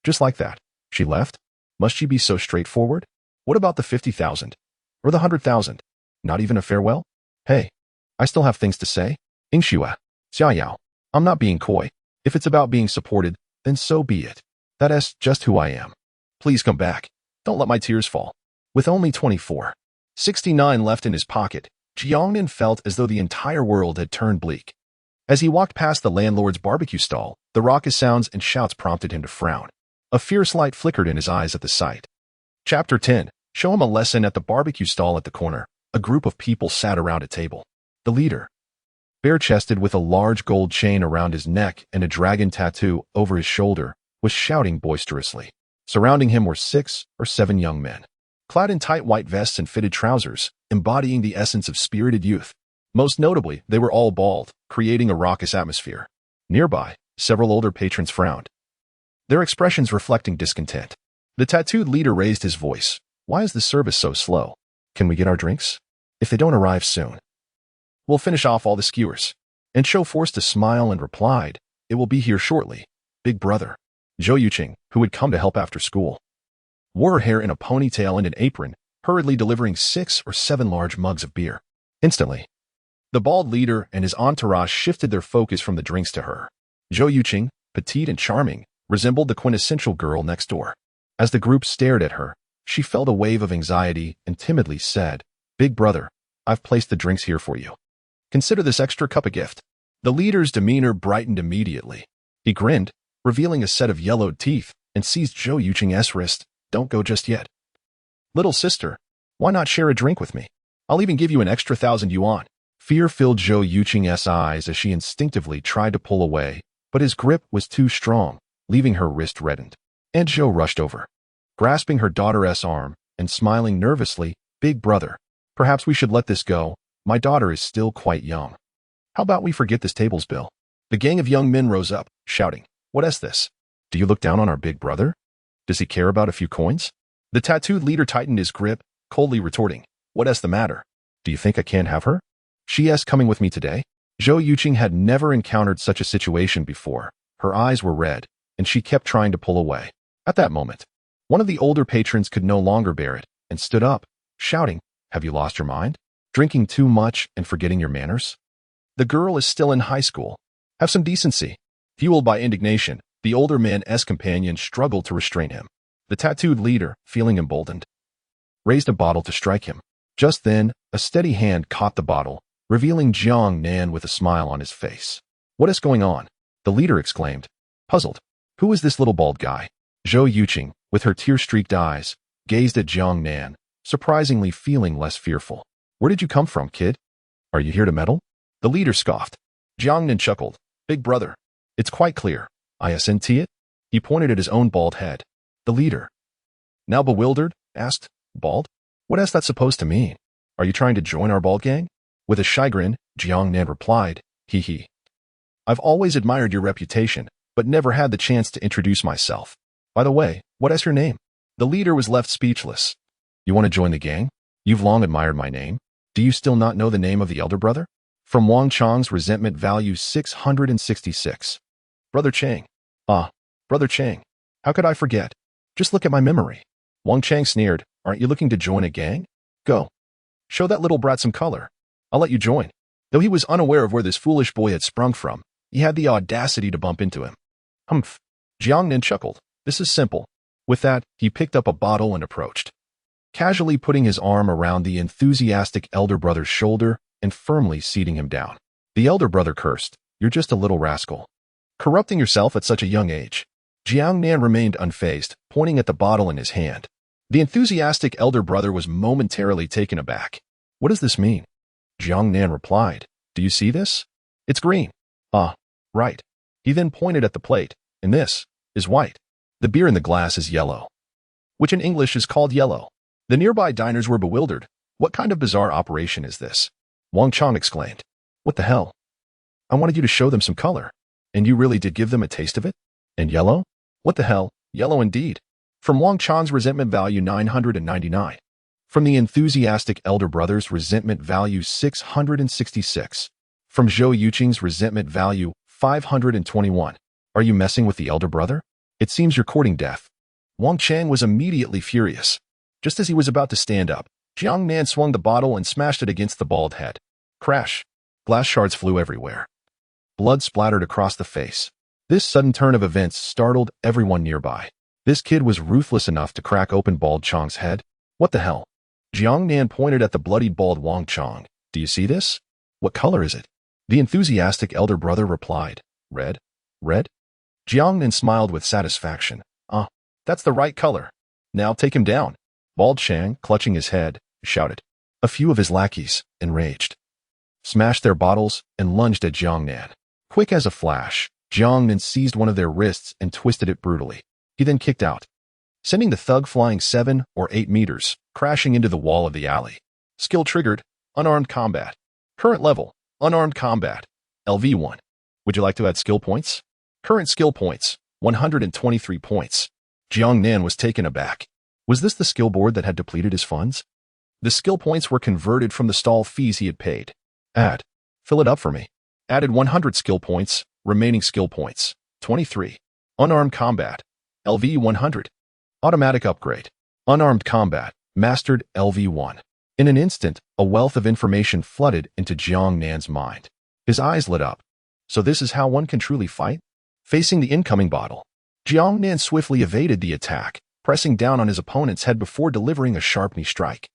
Just like that, she left? Must she be so straightforward? What about the 50,000? Or the 100,000? Not even a farewell? Hey, I still have things to say. Yingxue, Xiaoyao, I'm not being coy. If it's about being supported, then so be it. That's just who I am. Please come back. Don't let my tears fall. With only 24.69 left in his pocket, Jiangnan felt as though the entire world had turned bleak. As he walked past the landlord's barbecue stall, the raucous sounds and shouts prompted him to frown. A fierce light flickered in his eyes at the sight. Chapter 10. Show him a lesson. At the barbecue stall at the corner, a group of people sat around a table. The leader, bare-chested with a large gold chain around his neck and a dragon tattoo over his shoulder, was shouting boisterously. Surrounding him were 6 or 7 young men, clad in tight white vests and fitted trousers, embodying the essence of spirited youth. Most notably, they were all bald, creating a raucous atmosphere. Nearby, several older patrons frowned, their expressions reflecting discontent. The tattooed leader raised his voice. Why is the service so slow? Can we get our drinks? If they don't arrive soon, we'll finish off all the skewers. And Zhou forced a smile and replied, it will be here shortly, big brother. Zhou Yuqing, who had come to help after school, wore her hair in a ponytail and an apron, hurriedly delivering 6 or 7 large mugs of beer. Instantly, the bald leader and his entourage shifted their focus from the drinks to her. Zhou Yuqing, petite and charming, resembled the quintessential girl next door. As the group stared at her, she felt a wave of anxiety and timidly said, Big brother, I've placed the drinks here for you. Consider this extra cup a gift. The leader's demeanor brightened immediately. He grinned, revealing a set of yellowed teeth, and seized Zhou Yuqing's wrist. Don't go just yet. Little sister, why not share a drink with me? I'll even give you an extra 1,000 yuan. Fear filled Zhou Yuqing's eyes as she instinctively tried to pull away, but his grip was too strong, leaving her wrist reddened. Aunt Zhou rushed over, grasping her daughter's arm and smiling nervously. Big brother, perhaps we should let this go. My daughter is still quite young. How about we forget this table's bill? The gang of young men rose up, shouting, What is this? Do you look down on our big brother? Does he care about a few coins? The tattooed leader tightened his grip, coldly retorting, What is the matter? Do you think I can't have her? She is coming with me today. Zhou Yuqing had never encountered such a situation before. Her eyes were red, and she kept trying to pull away. At that moment, one of the older patrons could no longer bear it and stood up, shouting, Have you lost your mind? Drinking too much and forgetting your manners? The girl is still in high school. Have some decency. Fueled by indignation, the older man's companion struggled to restrain him. The tattooed leader, feeling emboldened, raised a bottle to strike him. Just then, a steady hand caught the bottle, revealing Jiangnan with a smile on his face. What is going on? The leader exclaimed, puzzled. Who is this little bald guy? Zhou Yuqing, with her tear-streaked eyes, gazed at Jiangnan, surprisingly feeling less fearful. Where did you come from, kid? Are you here to meddle? The leader scoffed. Jiangnan chuckled. Big brother, it's quite clear. Isn't it? He pointed at his own bald head. The leader, now bewildered, asked, Bald? What is that supposed to mean? Are you trying to join our bald gang? With a shy grin, Jiangnan replied, Hee hee. I've always admired your reputation, but never had the chance to introduce myself. By the way, what is your name? The leader was left speechless. You want to join the gang? You've long admired my name. Do you still not know the name of the elder brother? From Wang Chang's resentment value 666. Brother Chang. Ah, Brother Chang. How could I forget? Just look at my memory. Wang Chang sneered. Aren't you looking to join a gang? Go. Show that little brat some color. I'll let you join. Though he was unaware of where this foolish boy had sprung from, he had the audacity to bump into him. Humph. Jiangnan chuckled. This is simple. With that, he picked up a bottle and approached, casually putting his arm around the enthusiastic elder brother's shoulder and firmly seating him down. The elder brother cursed. You're just a little rascal. Corrupting yourself at such a young age. Jiangnan remained unfazed, pointing at the bottle in his hand. The enthusiastic elder brother was momentarily taken aback. What does this mean? Jiangnan replied. Do you see this? It's green. Ah, right. He then pointed at the plate. And this is white. The beer in the glass is yellow, which in English is called yellow. The nearby diners were bewildered. What kind of bizarre operation is this? Wang Chang exclaimed. What the hell? I wanted you to show them some color. And you really did give them a taste of it? And yellow? What the hell? Yellow indeed. From Wang Chang's resentment value 999. From the enthusiastic elder brother's resentment value 666. From Zhou Yuqing's resentment value 521. Are you messing with the elder brother? It seems you're courting death. Wang Chang was immediately furious. Just as he was about to stand up, Jiang Nan swung the bottle and smashed it against the bald head. Crash. Glass shards flew everywhere. Blood splattered across the face. This sudden turn of events startled everyone nearby. This kid was ruthless enough to crack open Bald Chang's head? What the hell? Jiang Nan pointed at the bloodied bald Wang Chang. Do you see this? What color is it? The enthusiastic elder brother replied. Red? Red? Jiang Nan smiled with satisfaction. That's the right color. Now take him down. Bald Chang, clutching his head, shouted. A few of his lackeys, enraged, smashed their bottles and lunged at Jiang Nan. Quick as a flash, Jiang Nan seized one of their wrists and twisted it brutally. He then kicked out, sending the thug flying 7 or 8 meters, crashing into the wall of the alley. Skill triggered, unarmed combat. Current level, unarmed combat, LV1. Would you like to add skill points? Current skill points, 123 points. Jiang Nan was taken aback. Was this the skill board that had depleted his funds? The skill points were converted from the stall fees he had paid. Add. Fill it up for me. Added 100 skill points, remaining skill points, 23. Unarmed combat, LV 100. Automatic upgrade. Unarmed combat, mastered LV1. In an instant, a wealth of information flooded into Jiang Nan's mind. His eyes lit up. So this is how one can truly fight? Facing the incoming bottle, Jiang Nan swiftly evaded the attack, pressing down on his opponent's head before delivering a sharp knee strike.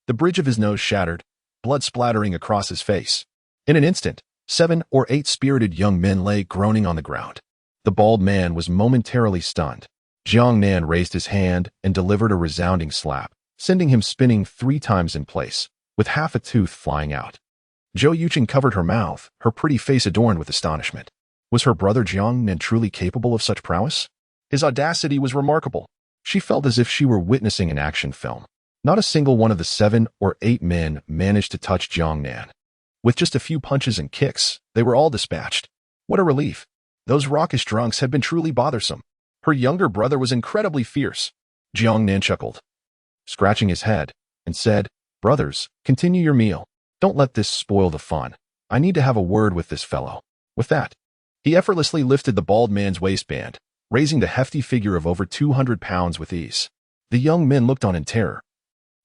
The bridge of his nose shattered, blood splattering across his face. In an instant, 7 or 8 spirited young men lay groaning on the ground. The bald man was momentarily stunned. Jiang Nan raised his hand and delivered a resounding slap, sending him spinning 3 times in place, with half a tooth flying out. Zhou Yuqing covered her mouth, her pretty face adorned with astonishment. Was her brother Jiang Nan truly capable of such prowess? His audacity was remarkable. She felt as if she were witnessing an action film. Not a single one of the 7 or 8 men managed to touch Jiang Nan. With just a few punches and kicks, they were all dispatched. What a relief. Those raucous drunks had been truly bothersome. Her younger brother was incredibly fierce. Jiang Nan chuckled, scratching his head, and said, Brothers, continue your meal. Don't let this spoil the fun. I need to have a word with this fellow. With that, he effortlessly lifted the bald man's waistband, raising the hefty figure of over 200 pounds with ease. The young men looked on in terror,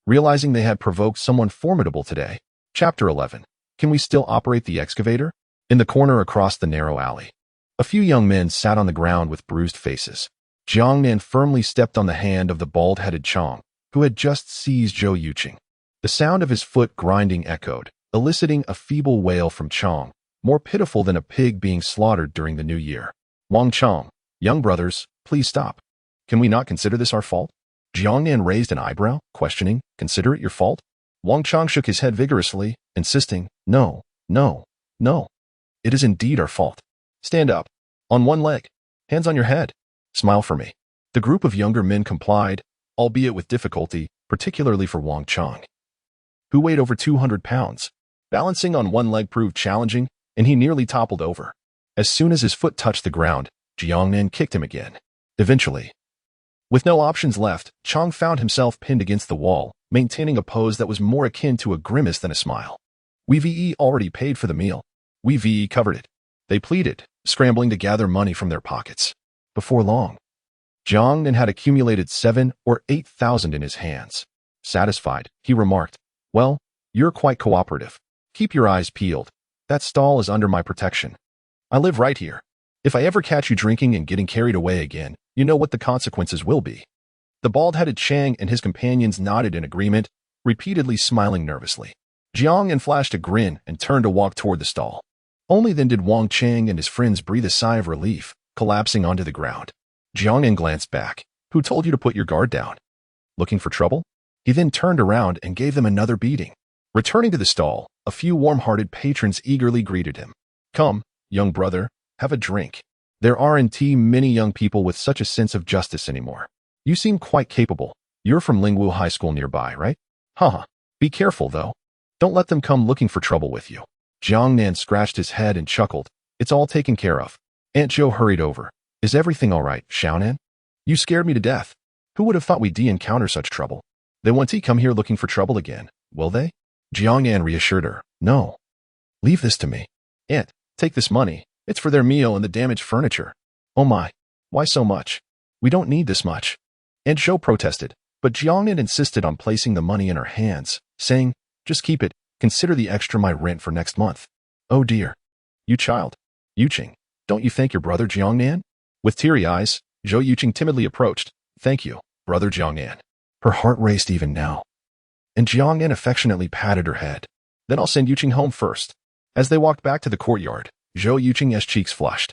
realizing they had provoked someone formidable today. Chapter 11. Can we still operate the excavator? In the corner across the narrow alley, a few young men sat on the ground with bruised faces. Jiang Nan firmly stepped on the hand of the bald-headed Chang, who had just seized Zhou Yuqing. The sound of his foot grinding echoed, eliciting a feeble wail from Chang, more pitiful than a pig being slaughtered during the new year. Wang Chang, young brothers, please stop. Can we not consider this our fault? Jiang Nan raised an eyebrow, questioning, consider it your fault? Wang Chang shook his head vigorously, insisting, no, no, no. It is indeed our fault. Stand up. On one leg. Hands on your head. Smile for me. The group of younger men complied, albeit with difficulty, particularly for Wang Chang, who weighed over 200 pounds. Balancing on one leg proved challenging, and he nearly toppled over. As soon as his foot touched the ground, Jiang Nan kicked him again. Eventually, with no options left, Chang found himself pinned against the wall, maintaining a pose that was more akin to a grimace than a smile. We already paid for the meal. We covered it. They pleaded, scrambling to gather money from their pockets. Before long, Jiang Nan had accumulated 7 or 8,000 in his hands. Satisfied, he remarked, Well, you're quite cooperative. Keep your eyes peeled. That stall is under my protection. I live right here. If I ever catch you drinking and getting carried away again, you know what the consequences will be. The bald-headed Chang and his companions nodded in agreement, repeatedly smiling nervously. Jiang Nan flashed a grin and turned to walk toward the stall. Only then did Wang Chang and his friends breathe a sigh of relief, collapsing onto the ground. Jiang Nan glanced back. Who told you to put your guard down? Looking for trouble? He then turned around and gave them another beating. Returning to the stall, a few warm-hearted patrons eagerly greeted him. Come, young brother, have a drink. There aren't many young people with such a sense of justice anymore. You seem quite capable. You're from Lingwu High School nearby, right? Haha. Be careful, though. Don't let them come looking for trouble with you. Jiang Nan scratched his head and chuckled, It's all taken care of. Aunt Zhou hurried over. Is everything all right, Xiaonan? You scared me to death. Who would have thought we'd encounter such trouble? They won't come here looking for trouble again, will they? Jiangnan reassured her. No. Leave this to me. Aunt, take this money. It's for their meal and the damaged furniture. Oh my. Why so much? We don't need this much. Aunt Zhou protested, but Jiangnan insisted on placing the money in her hands, saying, just keep it. Consider the extra my rent for next month. Oh dear. You child. Yuqing, don't you thank your brother Jiangnan? With teary eyes, Zhou Yuqing timidly approached. Thank you, brother Jiangnan. Her heart raced even now. And Jiangnan affectionately patted her head. Then I'll send Yuqing home first. As they walked back to the courtyard, Zhou Yuqing's cheeks flushed.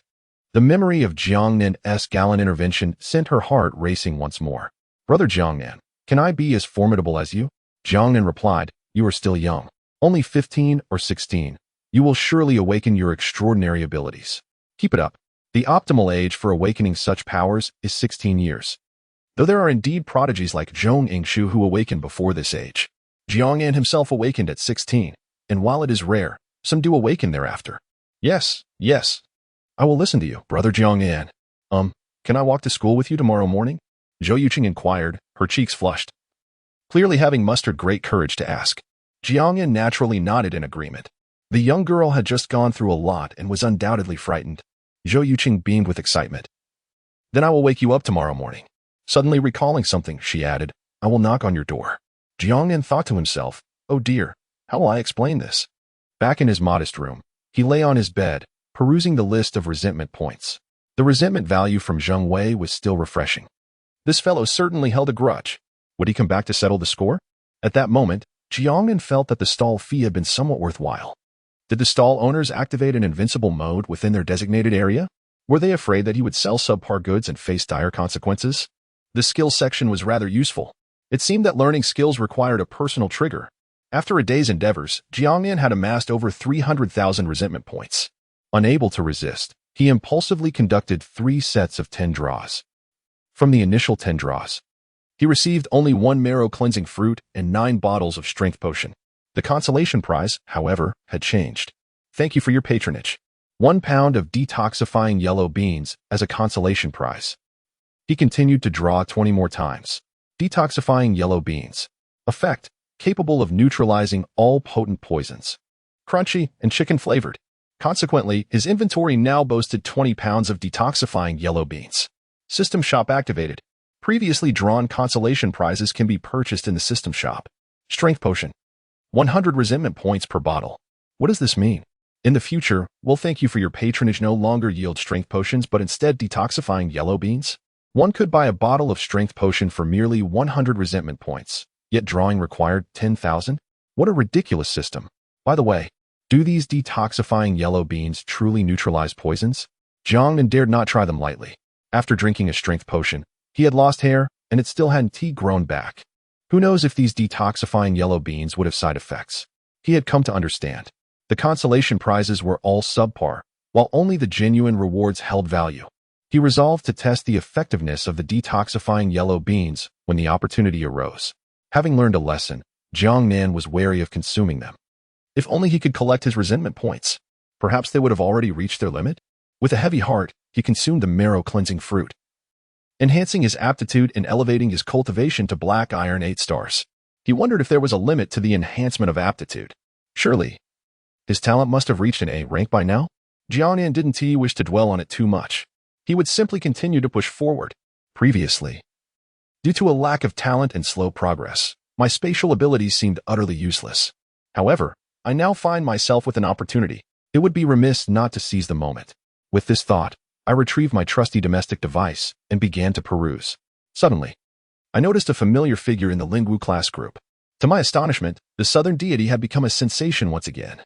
The memory of Jiangnan's gallant intervention sent her heart racing once more. Brother Jiangnan, can I be as formidable as you? Jiangnan replied, you are still young. Only 15 or 16. You will surely awaken your extraordinary abilities. Keep it up. The optimal age for awakening such powers is 16 years. Though there are indeed prodigies like Zhong Yingshu who awaken before this age. Jiangnan himself awakened at 16, and while it is rare, some do awaken thereafter. Yes. I will listen to you, brother Jiangnan. Can I walk to school with you tomorrow morning? Zhou Yuqing inquired, her cheeks flushed. Clearly having mustered great courage to ask. Jiangnan naturally nodded in agreement. The young girl had just gone through a lot and was undoubtedly frightened. Zhou Yuqing beamed with excitement. Then I will wake you up tomorrow morning. Suddenly recalling something, she added, I will knock on your door. Jiangnan thought to himself, oh dear, how will I explain this? Back in his modest room, he lay on his bed, perusing the list of resentment points. The resentment value from Zheng Wei was still refreshing. This fellow certainly held a grudge. Would he come back to settle the score? At that moment, Jiangnan felt that the stall fee had been somewhat worthwhile. Did the stall owners activate an invincible mode within their designated area? Were they afraid that he would sell subpar goods and face dire consequences? The skills section was rather useful. It seemed that learning skills required a personal trigger. After a day's endeavors, Jiangnan had amassed over 300,000 resentment points. Unable to resist, he impulsively conducted 3 sets of 10 draws. From the initial 10 draws, he received only 1 marrow cleansing fruit and 9 bottles of strength potion. The consolation prize, however, had changed. Thank you for your patronage. 1 pound of detoxifying yellow beans as a consolation prize. He continued to draw 20 more times. Detoxifying yellow beans. Effect, capable of neutralizing all potent poisons. Crunchy and chicken-flavored. Consequently, his inventory now boasted 20 pounds of detoxifying yellow beans. System shop activated. Previously drawn consolation prizes can be purchased in the system shop. Strength potion. 100 resentment points per bottle. What does this mean? In the future, we'll thank you for your patronage no longer yield strength potions but instead detoxifying yellow beans? One could buy a bottle of strength potion for merely 100 resentment points, yet drawing required 10,000? What a ridiculous system. By the way, do these detoxifying yellow beans truly neutralize poisons? Jiangnan dared not try them lightly. After drinking a strength potion, he had lost hair, and it still hadn't grown back. Who knows if these detoxifying yellow beans would have side effects? He had come to understand. The consolation prizes were all subpar, while only the genuine rewards held value. He resolved to test the effectiveness of the detoxifying yellow beans when the opportunity arose. Having learned a lesson, Jiangnan was wary of consuming them. If only he could collect his resentment points. Perhaps they would have already reached their limit? With a heavy heart, he consumed the marrow-cleansing fruit, enhancing his aptitude and elevating his cultivation to black iron 8 stars. He wondered if there was a limit to the enhancement of aptitude. Surely, his talent must have reached an A rank by now? Jiangnan didn't wish to dwell on it too much. He would simply continue to push forward. Previously, due to a lack of talent and slow progress, my spatial abilities seemed utterly useless. However, I now find myself with an opportunity. It would be remiss not to seize the moment. With this thought, I retrieved my trusty domestic device and began to peruse. Suddenly, I noticed a familiar figure in the Lingwu class group. To my astonishment, the southern deity had become a sensation once again.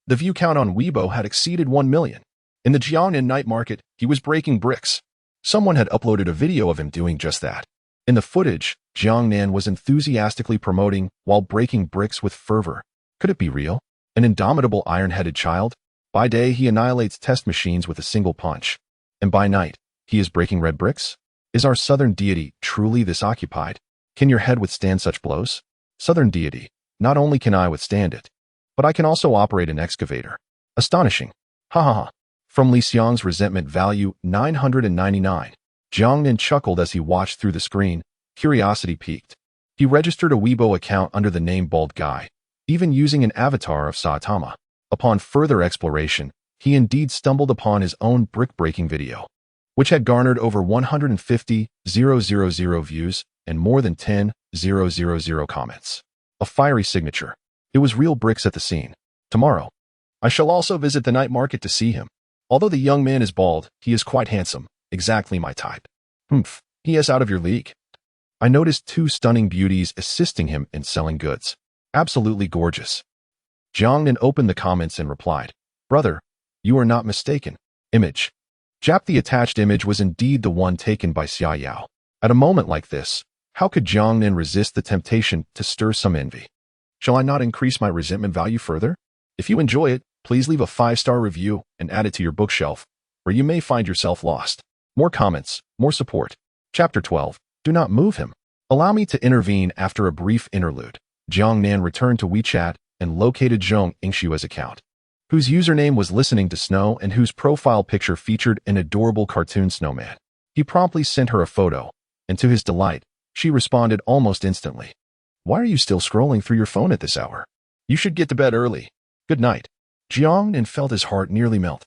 The view count on Weibo had exceeded 1 million. In the Jiangnan night market, he was breaking bricks. Someone had uploaded a video of him doing just that. In the footage, Jiangnan was enthusiastically promoting while breaking bricks with fervor. Could it be real? An indomitable iron-headed child? By day, he annihilates test machines with a single punch. And by night, he is breaking red bricks? Is our southern deity truly this occupied? Can your head withstand such blows? Southern deity, not only can I withstand it, but I can also operate an excavator. Astonishing. Ha ha ha. From Li Xiang's resentment value 999. Jiang Nin chuckled as he watched through the screen. Curiosity piqued. He registered a Weibo account under the name Bald Guy, even using an avatar of Saitama. Upon further exploration, he indeed stumbled upon his own brick-breaking video, which had garnered over 150,000 views and more than 10,000 comments. A fiery signature. It was real bricks at the scene. Tomorrow, I shall also visit the night market to see him. Although the young man is bald, he is quite handsome, exactly my type. Humph, he is out of your league. I noticed two stunning beauties assisting him in selling goods. Absolutely gorgeous. Jiang Nin opened the comments and replied, Brother, you are not mistaken. Image. Jap, the attached image was indeed the one taken by Xia Yao. At a moment like this, how could Jiang Nin resist the temptation to stir some envy? Shall I not increase my resentment value further? If you enjoy it, please leave a 5-star review and add it to your bookshelf, where you may find yourself lost. More comments, more support. Chapter 12. Do not move him. Allow me to intervene after a brief interlude. Jiang Nan returned to WeChat and located Zhong Yingshua's account, whose username was Listening to Snow and whose profile picture featured an adorable cartoon snowman. He promptly sent her a photo, and to his delight, she responded almost instantly. Why are you still scrolling through your phone at this hour? You should get to bed early. Good night. Jiang Nan felt his heart nearly melt.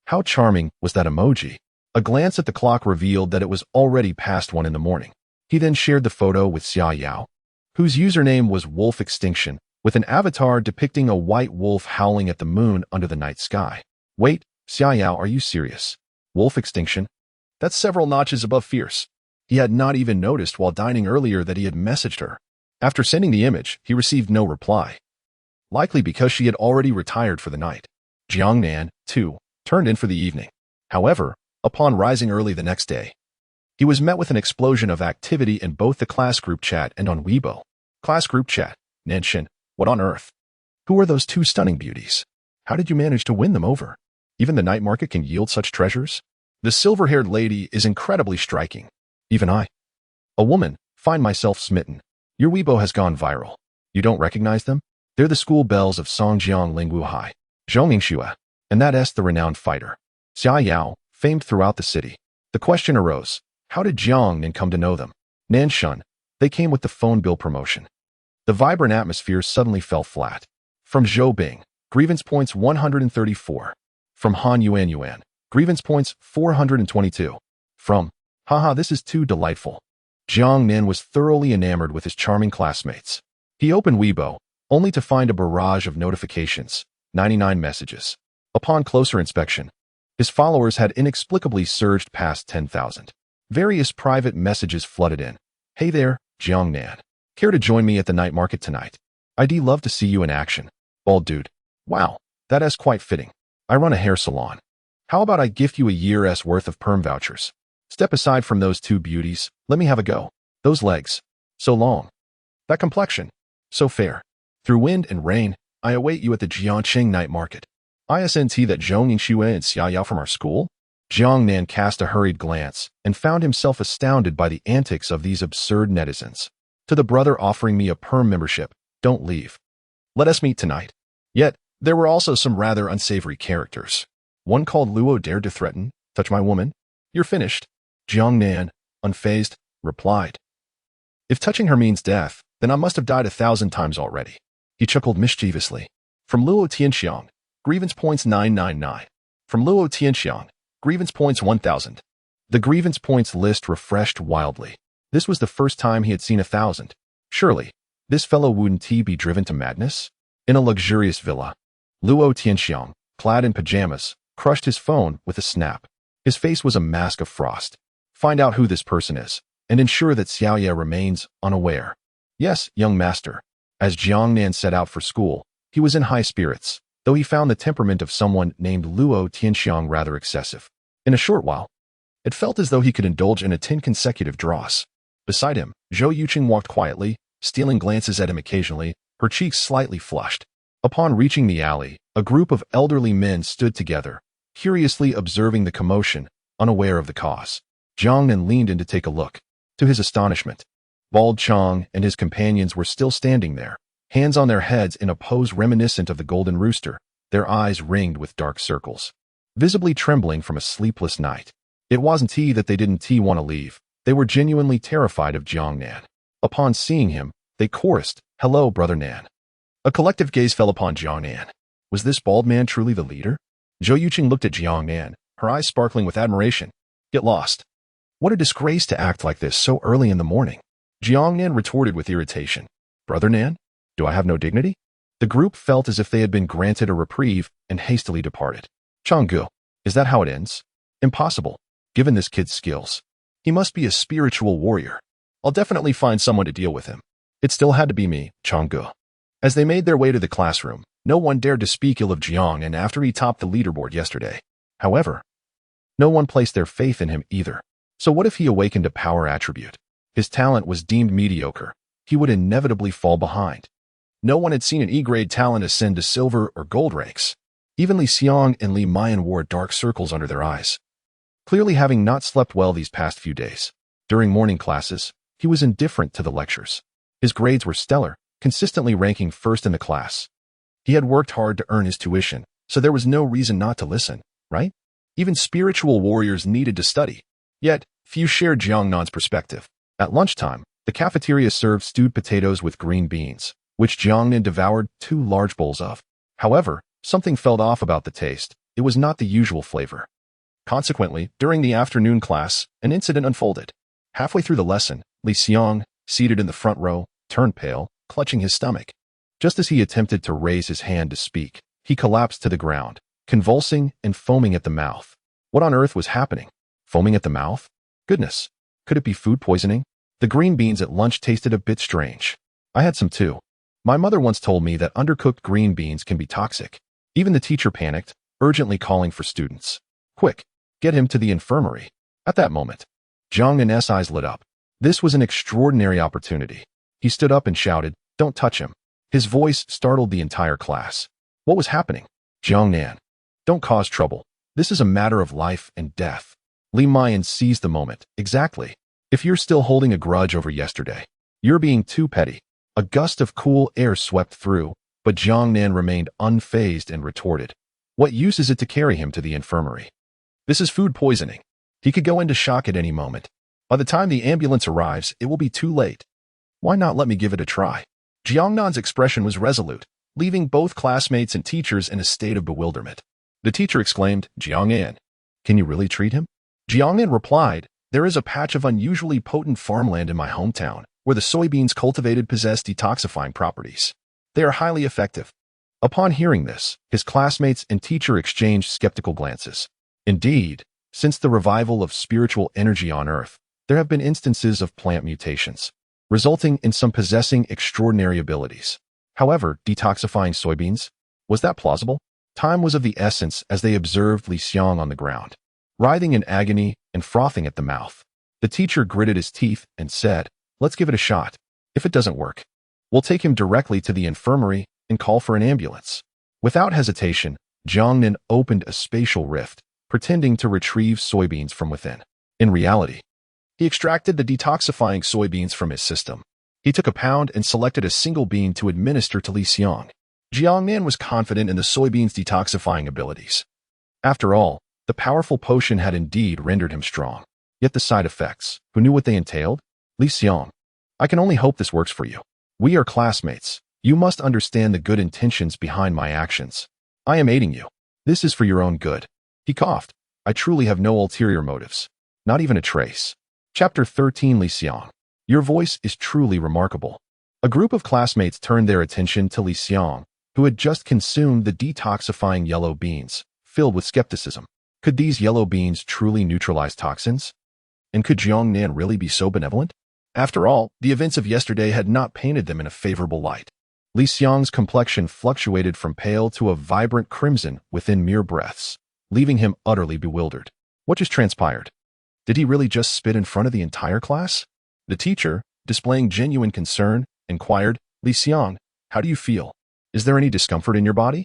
How charming was that emoji? A glance at the clock revealed that it was already past 1 in the morning. He then shared the photo with Xia Yao, whose username was Wolf Extinction, with an avatar depicting a white wolf howling at the moon under the night sky. Wait, Xia Yao, are you serious? Wolf Extinction? That's several notches above fierce. He had not even noticed while dining earlier that he had messaged her. After sending the image, he received no reply. Likely because she had already retired for the night. Jiang Nan, too, turned in for the evening. However, upon rising early the next day, he was met with an explosion of activity in both the class group chat and on Weibo. Class group chat. Nanshin, what on earth? Who are those two stunning beauties? How did you manage to win them over? Even the night market can yield such treasures? The silver-haired lady is incredibly striking. Even I, a woman, find myself smitten. Your Weibo has gone viral. You don't recognize them? They're the school bells of Songjiang Lingwu High, Zhong Yingxua, and that S the renowned fighter, Xia Yao, famed throughout the city. The question arose, how did Jiang Nin come to know them? Nanshun, they came with the phone bill promotion. The vibrant atmosphere suddenly fell flat. From Zhou Bing, grievance points 134. From Han Yuan, grievance points 422. From, haha, this is too delightful. Jiang Nin was thoroughly enamored with his charming classmates. He opened Weibo, only to find a barrage of notifications, 99 messages. Upon closer inspection, his followers had inexplicably surged past 10,000. Various private messages flooded in. Hey there, Jiang Nan. Care to join me at the night market tonight? I'd love to see you in action. Bald dude. Wow, that is quite fitting. I run a hair salon. How about I gift you a year's worth of perm vouchers? Step aside from those two beauties. Let me have a go. Those legs. So long. That complexion. So fair. Through wind and rain, I await you at the Jiangqing night market. ISNT that Zhong Yingxue and Xia Yao from our school? Jiang Nan cast a hurried glance and found himself astounded by the antics of these absurd netizens. To the brother offering me a perm membership, don't leave. Let us meet tonight. Yet, there were also some rather unsavory characters. One called Luo dared to threaten, touch my woman. You're finished. Jiang Nan, unfazed, replied. If touching her means death, then I must have died 1,000 times already. He chuckled mischievously. From Luo Tianxiang, grievance points 999. From Luo Tianxiang, grievance points 1,000. The grievance points list refreshed wildly. This was the first time he had seen 1,000. Surely, this fellow wouldn't he be driven to madness? In a luxurious villa, Luo Tianxiang, clad in pajamas, crushed his phone with a snap. His face was a mask of frost. Find out who this person is, and ensure that Xiaoya remains unaware. Yes, young master. As Jiang Nan set out for school, he was in high spirits, though he found the temperament of someone named Luo Tianxiang rather excessive. In a short while, it felt as though he could indulge in 10 consecutive dross. Beside him, Zhou Yuqing walked quietly, stealing glances at him occasionally, her cheeks slightly flushed. Upon reaching the alley, a group of elderly men stood together, curiously observing the commotion, unaware of the cause. Jiang Nan leaned in to take a look. To his astonishment, Bald Chong and his companions were still standing there, hands on their heads in a pose reminiscent of the golden rooster, their eyes ringed with dark circles. visibly trembling from a sleepless night. It wasn't that they didn't want to leave. They were genuinely terrified of Jiang Nan. Upon seeing him, they chorused, "Hello, Brother Nan." A collective gaze fell upon Jiang Nan. Was this bald man truly the leader? Zhou Yuqing looked at Jiang Nan, her eyes sparkling with admiration. Get lost. What a disgrace to act like this so early in the morning. Jiang Nan retorted with irritation. Brother Nan? Do I have no dignity? The group felt as if they had been granted a reprieve and hastily departed. Changgu, is that how it ends? Impossible, given this kid's skills. He must be a spiritual warrior. I'll definitely find someone to deal with him. It still had to be me, Changgu. As they made their way to the classroom, no one dared to speak ill of Jiang Nan after he topped the leaderboard yesterday. However, no one placed their faith in him either. So what if he awakened a power attribute? His talent was deemed mediocre. He would inevitably fall behind. No one had seen an E-grade talent ascend to silver or gold ranks. Even Li Xiang and Li Mayan wore dark circles under their eyes, clearly having not slept well these past few days. During morning classes, he was indifferent to the lectures. His grades were stellar, consistently ranking first in the class. He had worked hard to earn his tuition, so there was no reason not to listen, right? Even spiritual warriors needed to study. Yet, few shared Jiang Nan's perspective. At lunchtime, the cafeteria served stewed potatoes with green beans, which Jiang Nan devoured 2 large bowls of. However, something felt off about the taste. It was not the usual flavor. Consequently, during the afternoon class, an incident unfolded. Halfway through the lesson, Li Xiang, seated in the front row, turned pale, clutching his stomach. Just as he attempted to raise his hand to speak, he collapsed to the ground, convulsing and foaming at the mouth. What on earth was happening? Foaming at the mouth? Goodness, could it be food poisoning? The green beans at lunch tasted a bit strange. I had some too. My mother once told me that undercooked green beans can be toxic. Even the teacher panicked, urgently calling for students. Quick, get him to the infirmary. At that moment, Jiang Nan's eyes lit up. This was an extraordinary opportunity. He stood up and shouted, "Don't touch him." His voice startled the entire class. What was happening? Jiang Nan, don't cause trouble. This is a matter of life and death. Li Mayan seized the moment. Exactly. If you're still holding a grudge over yesterday, you're being too petty. A gust of cool air swept through, but Jiang Nan remained unfazed and retorted. What use is it to carry him to the infirmary? This is food poisoning. He could go into shock at any moment. By the time the ambulance arrives, it will be too late. Why not let me give it a try? Jiang Nan's expression was resolute, leaving both classmates and teachers in a state of bewilderment. The teacher exclaimed, Jiang Nan, can you really treat him? Jiang Nan replied, there is a patch of unusually potent farmland in my hometown, where the soybeans cultivated possess detoxifying properties. They are highly effective. Upon hearing this, his classmates and teacher exchanged skeptical glances. Indeed, since the revival of spiritual energy on Earth, there have been instances of plant mutations, resulting in some possessing extraordinary abilities. However, detoxifying soybeans? Was that plausible? Time was of the essence as they observed Li Xiang on the ground, writhing in agony and frothing at the mouth. The teacher gritted his teeth and said, let's give it a shot. If it doesn't work, we'll take him directly to the infirmary and call for an ambulance. Without hesitation, Jiang Nan opened a spatial rift, pretending to retrieve soybeans from within. In reality, he extracted the detoxifying soybeans from his system. He took a pound and selected a single bean to administer to Li Xiang. Jiang Nan was confident in the soybeans' detoxifying abilities. After all, the powerful potion had indeed rendered him strong. Yet the side effects, who knew what they entailed? Li Xiang, I can only hope this works for you. We are classmates. You must understand the good intentions behind my actions. I am aiding you. This is for your own good. He coughed. I truly have no ulterior motives. Not even a trace. Chapter 13 Li Xiang. Your voice is truly remarkable. A group of classmates turned their attention to Li Xiang, who had just consumed the detoxifying yellow beans, filled with skepticism. Could these yellow beans truly neutralize toxins? And could Jiang Nan really be so benevolent? After all, the events of yesterday had not painted them in a favorable light. Li Xiang's complexion fluctuated from pale to a vibrant crimson within mere breaths, leaving him utterly bewildered. What just transpired? Did he really just spit in front of the entire class? The teacher, displaying genuine concern, inquired, Li Xiang, how do you feel? Is there any discomfort in your body?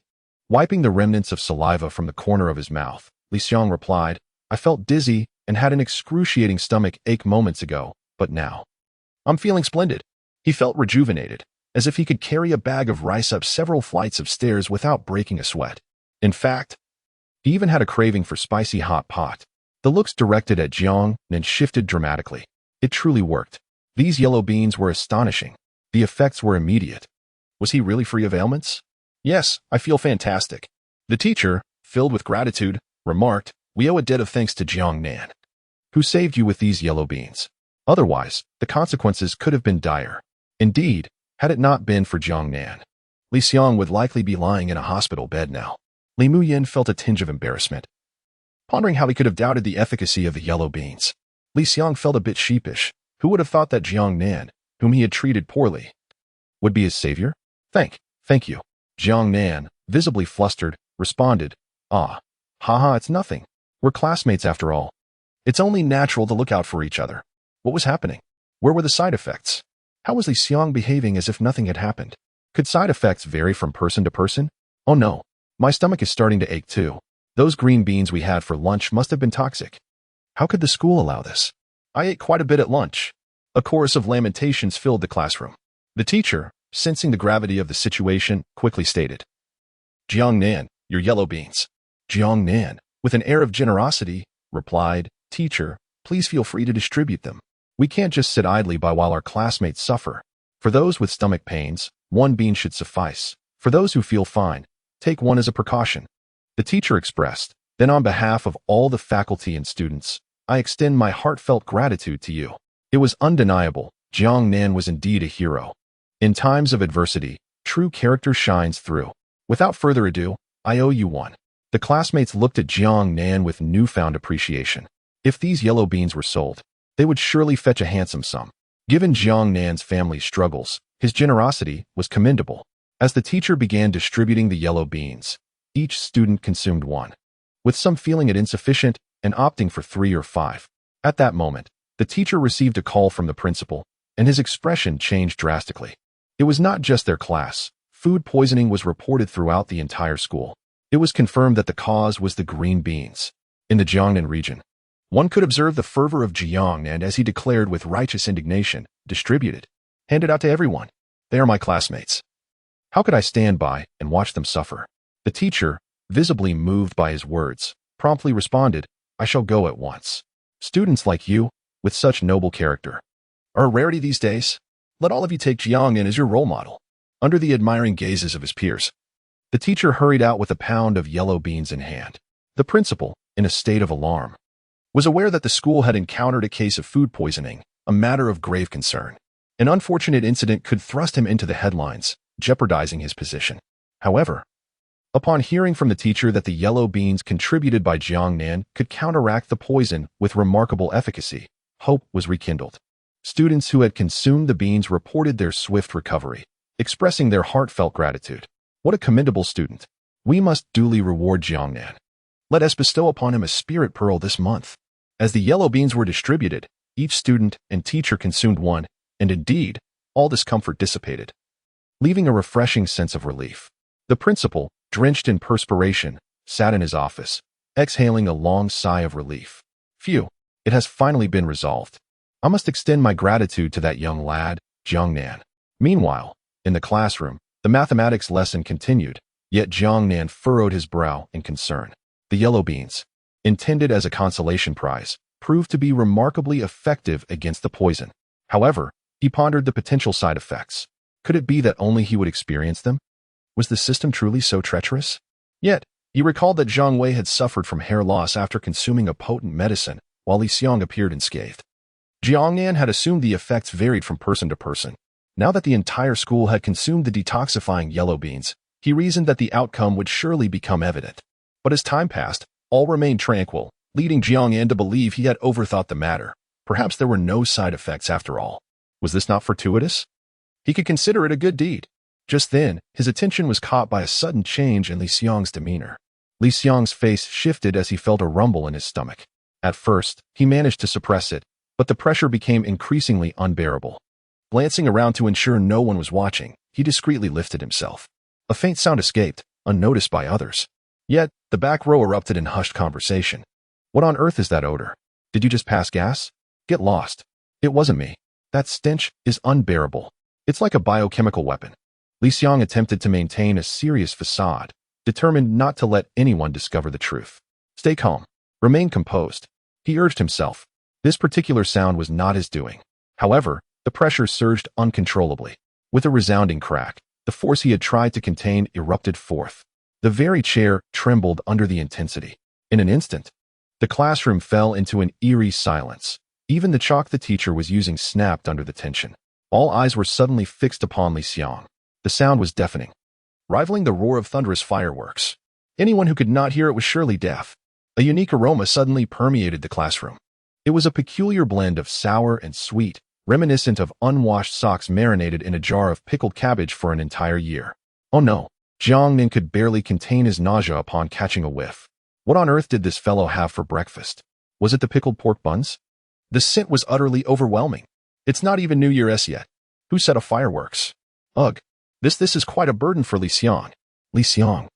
Wiping the remnants of saliva from the corner of his mouth, Li Xiang replied, I felt dizzy and had an excruciating stomach ache moments ago, but now I'm feeling splendid. He felt rejuvenated, as if he could carry a bag of rice up several flights of stairs without breaking a sweat. In fact, He even had a craving for spicy hot pot. The looks directed at Jiang Nan shifted dramatically. It truly worked. These yellow beans were astonishing. The effects were immediate. Was he really free of ailments? Yes, I feel fantastic. The teacher, filled with gratitude, remarked, "We owe a debt of thanks to Jiang Nan, who saved you with these yellow beans. Otherwise, the consequences could have been dire. Indeed, had it not been for Jiang Nan, Li Xiang would likely be lying in a hospital bed now." Li Muyin felt a tinge of embarrassment, pondering how he could have doubted the efficacy of the yellow beans. Li Xiang felt a bit sheepish. Who would have thought that Jiang Nan, whom he had treated poorly, would be his savior? Thank you. Jiang Nan, visibly flustered, responded, Haha, it's nothing. We're classmates after all. It's only natural to look out for each other." What was happening? Where were the side effects? How was Li Xiang behaving as if nothing had happened? Could side effects vary from person to person? Oh no, my stomach is starting to ache too. Those green beans we had for lunch must have been toxic. How could the school allow this? I ate quite a bit at lunch. A chorus of lamentations filled the classroom. The teacher, sensing the gravity of the situation, quickly stated, "Jiang Nan, your yellow beans." Jiang Nan, with an air of generosity, replied, "Teacher, please feel free to distribute them. We can't just sit idly by while our classmates suffer. For those with stomach pains, 1 bean should suffice. For those who feel fine, take 1 as a precaution." The teacher expressed, "Then on behalf of all the faculty and students, I extend my heartfelt gratitude to you." It was undeniable. Jiang Nan was indeed a hero. In times of adversity, true character shines through. Without further ado, I owe you one. The classmates looked at Jiang Nan with newfound appreciation. If these yellow beans were sold, they would surely fetch a handsome sum. Given Jiang Nan's family's struggles, his generosity was commendable. As the teacher began distributing the yellow beans, each student consumed 1, with some feeling it insufficient and opting for 3 or 5. At that moment, the teacher received a call from the principal, and his expression changed drastically. It was not just their class. Food poisoning was reported throughout the entire school. It was confirmed that the cause was the green beans. In the Jiangnan region, one could observe the fervor of Jiang Nan as he declared with righteous indignation, "Distributed. Handed out to everyone. They are my classmates. How could I stand by and watch them suffer?" The teacher, visibly moved by his words, promptly responded, "I shall go at once. Students like you, with such noble character, are a rarity these days. Let all of you take Jiang Nan as your role model." Under the admiring gazes of his peers, the teacher hurried out with a pound of yellow beans in hand. The principal, in a state of alarm, was aware that the school had encountered a case of food poisoning, a matter of grave concern. An unfortunate incident could thrust him into the headlines, jeopardizing his position. However, upon hearing from the teacher that the yellow beans contributed by Jiang Nan could counteract the poison with remarkable efficacy, hope was rekindled. Students who had consumed the beans reported their swift recovery, expressing their heartfelt gratitude. What a commendable student. We must duly reward Jiang Nan. Let us bestow upon him a spirit pearl this month. As the yellow beans were distributed, each student and teacher consumed 1, and indeed, all discomfort dissipated, leaving a refreshing sense of relief. The principal, drenched in perspiration, sat in his office, exhaling a long sigh of relief. Phew, it has finally been resolved. I must extend my gratitude to that young lad, Jiang Nan. Meanwhile, in the classroom, the mathematics lesson continued, yet Jiang Nan furrowed his brow in concern. The yellow beans, intended as a consolation prize, proved to be remarkably effective against the poison. However, he pondered the potential side effects. Could it be that only he would experience them? Was the system truly so treacherous? Yet, he recalled that Zhang Wei had suffered from hair loss after consuming a potent medicine, while Li Xiang appeared unscathed. Jiang Nan had assumed the effects varied from person to person. Now that the entire school had consumed the detoxifying yellow beans, he reasoned that the outcome would surely become evident. But as time passed, all remained tranquil, leading Jiang Nan to believe he had overthought the matter. Perhaps there were no side effects after all. Was this not fortuitous? He could consider it a good deed. Just then, his attention was caught by a sudden change in Li Xiang's demeanor. Li Xiang's face shifted as he felt a rumble in his stomach. At first, he managed to suppress it, but the pressure became increasingly unbearable. Glancing around to ensure no one was watching, he discreetly lifted himself. A faint sound escaped, unnoticed by others. Yet, the back row erupted in hushed conversation. What on earth is that odor? Did you just pass gas? Get lost. It wasn't me. That stench is unbearable. It's like a biochemical weapon. Li Xiang attempted to maintain a serious facade, determined not to let anyone discover the truth. Stay calm. Remain composed. He urged himself. This particular sound was not his doing. However, the pressure surged uncontrollably. With a resounding crack, the force he had tried to contain erupted forth. The very chair trembled under the intensity. In an instant, the classroom fell into an eerie silence. Even the chalk the teacher was using snapped under the tension. All eyes were suddenly fixed upon Li Xiang. The sound was deafening, rivaling the roar of thunderous fireworks. Anyone who could not hear it was surely deaf. A unique aroma suddenly permeated the classroom. It was a peculiar blend of sour and sweet, reminiscent of unwashed socks marinated in a jar of pickled cabbage for an entire year. Oh no! Jiang Nin could barely contain his nausea upon catching a whiff. What on earth did this fellow have for breakfast? Was it the pickled pork buns? The scent was utterly overwhelming. It's not even New Year's yet. Who set off fireworks? Ugh! This is quite a burden for Li Xiang. Li Xiang.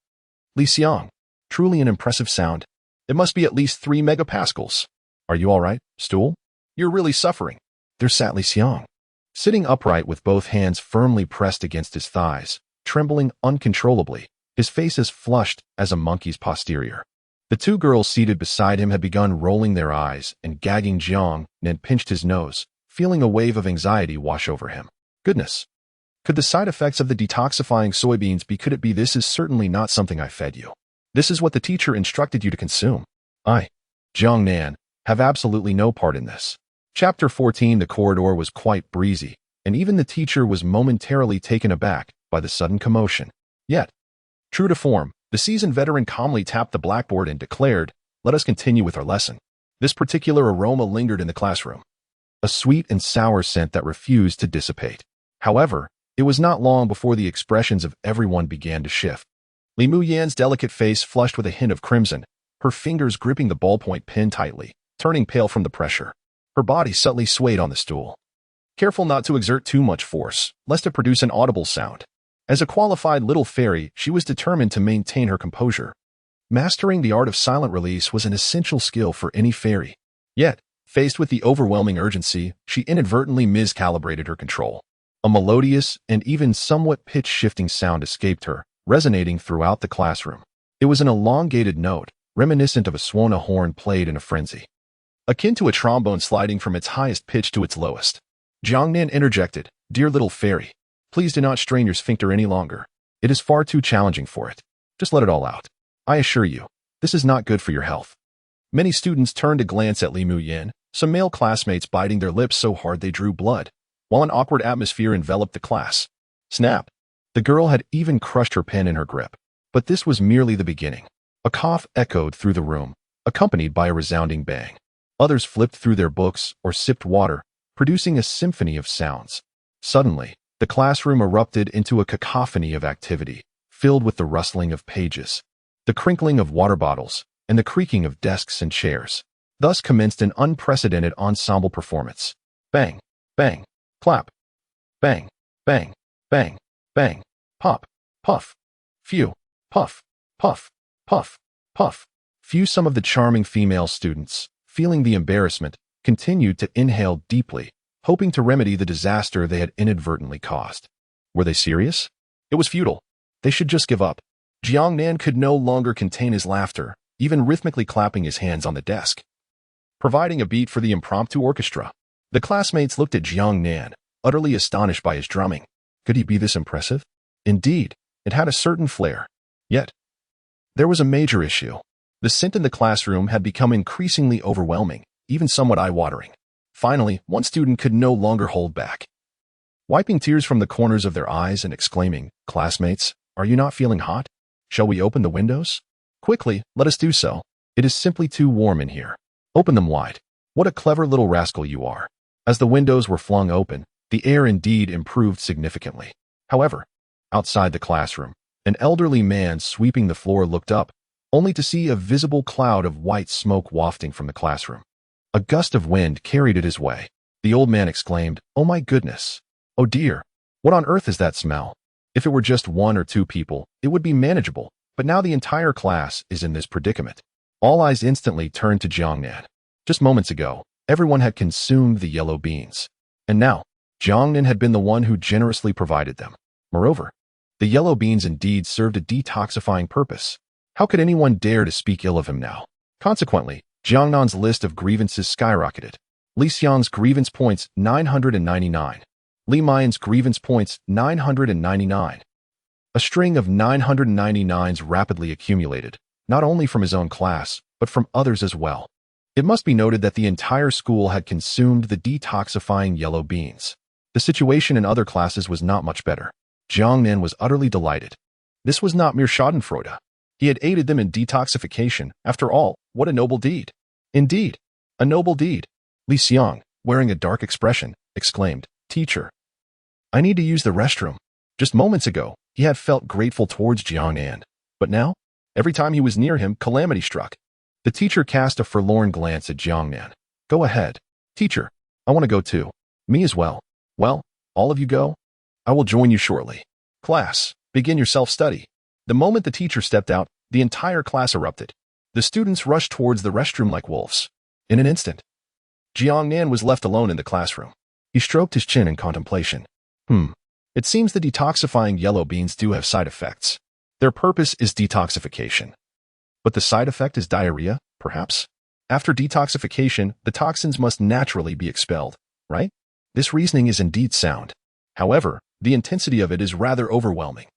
Li Xiang. Truly an impressive sound. It must be at least 3 megapascals. Are you all right, stool? You're really suffering. There sat Li Xiang, sitting upright with both hands firmly pressed against his thighs, trembling uncontrollably, his face as flushed as a monkey's posterior. The two girls seated beside him had begun rolling their eyes and gagging. Jiang Nin pinched his nose, feeling a wave of anxiety wash over him. Goodness! Could the side effects of the detoxifying soybeans be? Could it be? This is certainly not something I fed you. This is what the teacher instructed you to consume. I, Jiang Nan, have absolutely no part in this. Chapter 14. The corridor was quite breezy, and even the teacher was momentarily taken aback by the sudden commotion. Yet, true to form, the seasoned veteran calmly tapped the blackboard and declared, "Let us continue with our lesson." This particular aroma lingered in the classroom, a sweet and sour scent that refused to dissipate. However, it was not long before the expressions of everyone began to shift. Li Muyan's delicate face flushed with a hint of crimson, her fingers gripping the ballpoint pen tightly, turning pale from the pressure. Her body subtly swayed on the stool, careful not to exert too much force, lest it produce an audible sound. As a qualified little fairy, she was determined to maintain her composure. Mastering the art of silent release was an essential skill for any fairy. Yet, faced with the overwhelming urgency, she inadvertently miscalibrated her control. A melodious and even somewhat pitch-shifting sound escaped her, resonating throughout the classroom. It was an elongated note, reminiscent of a swan horn played in a frenzy, akin to a trombone sliding from its highest pitch to its lowest. Jiang Nan interjected, "Dear little fairy, please do not strain your sphincter any longer. It is far too challenging for it. Just let it all out. I assure you, this is not good for your health." Many students turned to glance at Li Muyan, some male classmates biting their lips so hard they drew blood, while an awkward atmosphere enveloped the class. Snap! The girl had even crushed her pen in her grip. But this was merely the beginning. A cough echoed through the room, accompanied by a resounding bang. Others flipped through their books or sipped water, producing a symphony of sounds. Suddenly, the classroom erupted into a cacophony of activity, filled with the rustling of pages, the crinkling of water bottles, and the creaking of desks and chairs. Thus commenced an unprecedented ensemble performance. Bang, bang, clap. Bang, bang, bang, bang, pop, puff, phew, puff, puff, puff, puff. Few. Some of the charming female students, feeling the embarrassment, continued to inhale deeply, hoping to remedy the disaster they had inadvertently caused. Were they serious? It was futile. They should just give up. Jiang Nan could no longer contain his laughter, even rhythmically clapping his hands on the desk, providing a beat for the impromptu orchestra. The classmates looked at Jiang Nan, utterly astonished by his drumming. Could he be this impressive? Indeed, it had a certain flair. Yet, there was a major issue. The scent in the classroom had become increasingly overwhelming, even somewhat eye-watering. Finally, one student could no longer hold back, wiping tears from the corners of their eyes and exclaiming, "Classmates, are you not feeling hot? Shall we open the windows? Quickly, let us do so. It is simply too warm in here. Open them wide. What a clever little rascal you are." As the windows were flung open, the air indeed improved significantly. However, outside the classroom, an elderly man sweeping the floor looked up, only to see a visible cloud of white smoke wafting from the classroom. A gust of wind carried it his way. The old man exclaimed, "Oh my goodness! Oh dear! What on earth is that smell? If it were just 1 or 2 people, it would be manageable, but now the entire class is in this predicament." All eyes instantly turned to Jiang Nan. Just moments ago, everyone had consumed the yellow beans, and now, Jiang Nan had been the one who generously provided them. Moreover, The yellow beans indeed served a detoxifying purpose. How could anyone dare to speak ill of him now? Consequently, Jiang Nan's list of grievances skyrocketed. Li Xiang's grievance points 999. Li Mian's grievance points 999. A string of 999s rapidly accumulated, not only from his own class, but from others as well. It must be noted that the entire school had consumed the detoxifying yellow beans. The situation in other classes was not much better. Jiang Nan was utterly delighted. This was not mere schadenfreude. He had aided them in detoxification. After all, what a noble deed. Indeed, a noble deed. Li Xiang, wearing a dark expression, exclaimed, "Teacher, I need to use the restroom." Just moments ago, he had felt grateful towards Jiang Nan. But now, every time he was near him, calamity struck. The teacher cast a forlorn glance at Jiang Nan. "Go ahead. Teacher, I want to go too." "Me as well." "Well, all of you go? I will join you shortly. Class, begin your self-study." The moment the teacher stepped out, the entire class erupted. The students rushed towards the restroom like wolves. In an instant, Jiang Nan was left alone in the classroom. He stroked his chin in contemplation. It seems the detoxifying yellow beans do have side effects. Their purpose is detoxification. But the side effect is diarrhea, perhaps? After detoxification, the toxins must naturally be expelled, right? This reasoning is indeed sound. However, the intensity of it is rather overwhelming.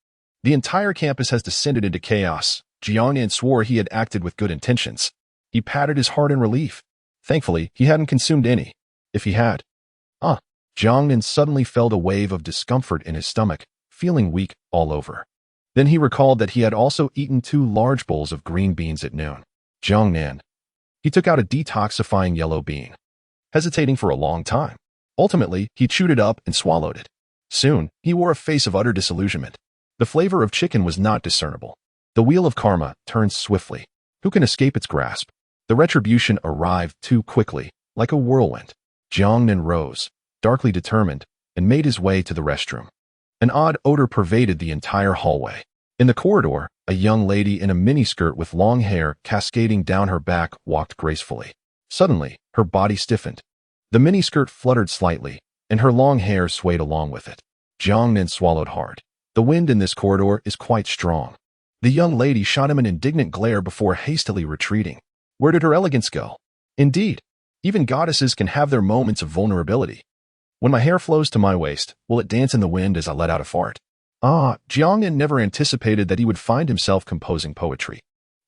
The entire campus has descended into chaos. Jiang Nan swore he had acted with good intentions. He patted his heart in relief. Thankfully, he hadn't consumed any. If he had... Jiang Nan suddenly felt a wave of discomfort in his stomach, feeling weak all over. Then he recalled that he had also eaten 2 large bowls of green beans at noon. Jiang Nan. He took out a detoxifying yellow bean, hesitating for a long time. Ultimately, he chewed it up and swallowed it. Soon, he wore a face of utter disillusionment. The flavor of chicken was not discernible. The wheel of karma turns swiftly. Who can escape its grasp? The retribution arrived too quickly, like a whirlwind. Jiang Nan rose, darkly determined, and made his way to the restroom. An odd odor pervaded the entire hallway. In the corridor, a young lady in a miniskirt with long hair cascading down her back walked gracefully. Suddenly, her body stiffened. The miniskirt fluttered slightly, and her long hair swayed along with it. Jiang Nan swallowed hard. The wind in this corridor is quite strong. The young lady shot him an indignant glare before hastily retreating. Where did her elegance go? Indeed, even goddesses can have their moments of vulnerability. When my hair flows to my waist, will it dance in the wind as I let out a fart? Jiang Nan never anticipated that he would find himself composing poetry.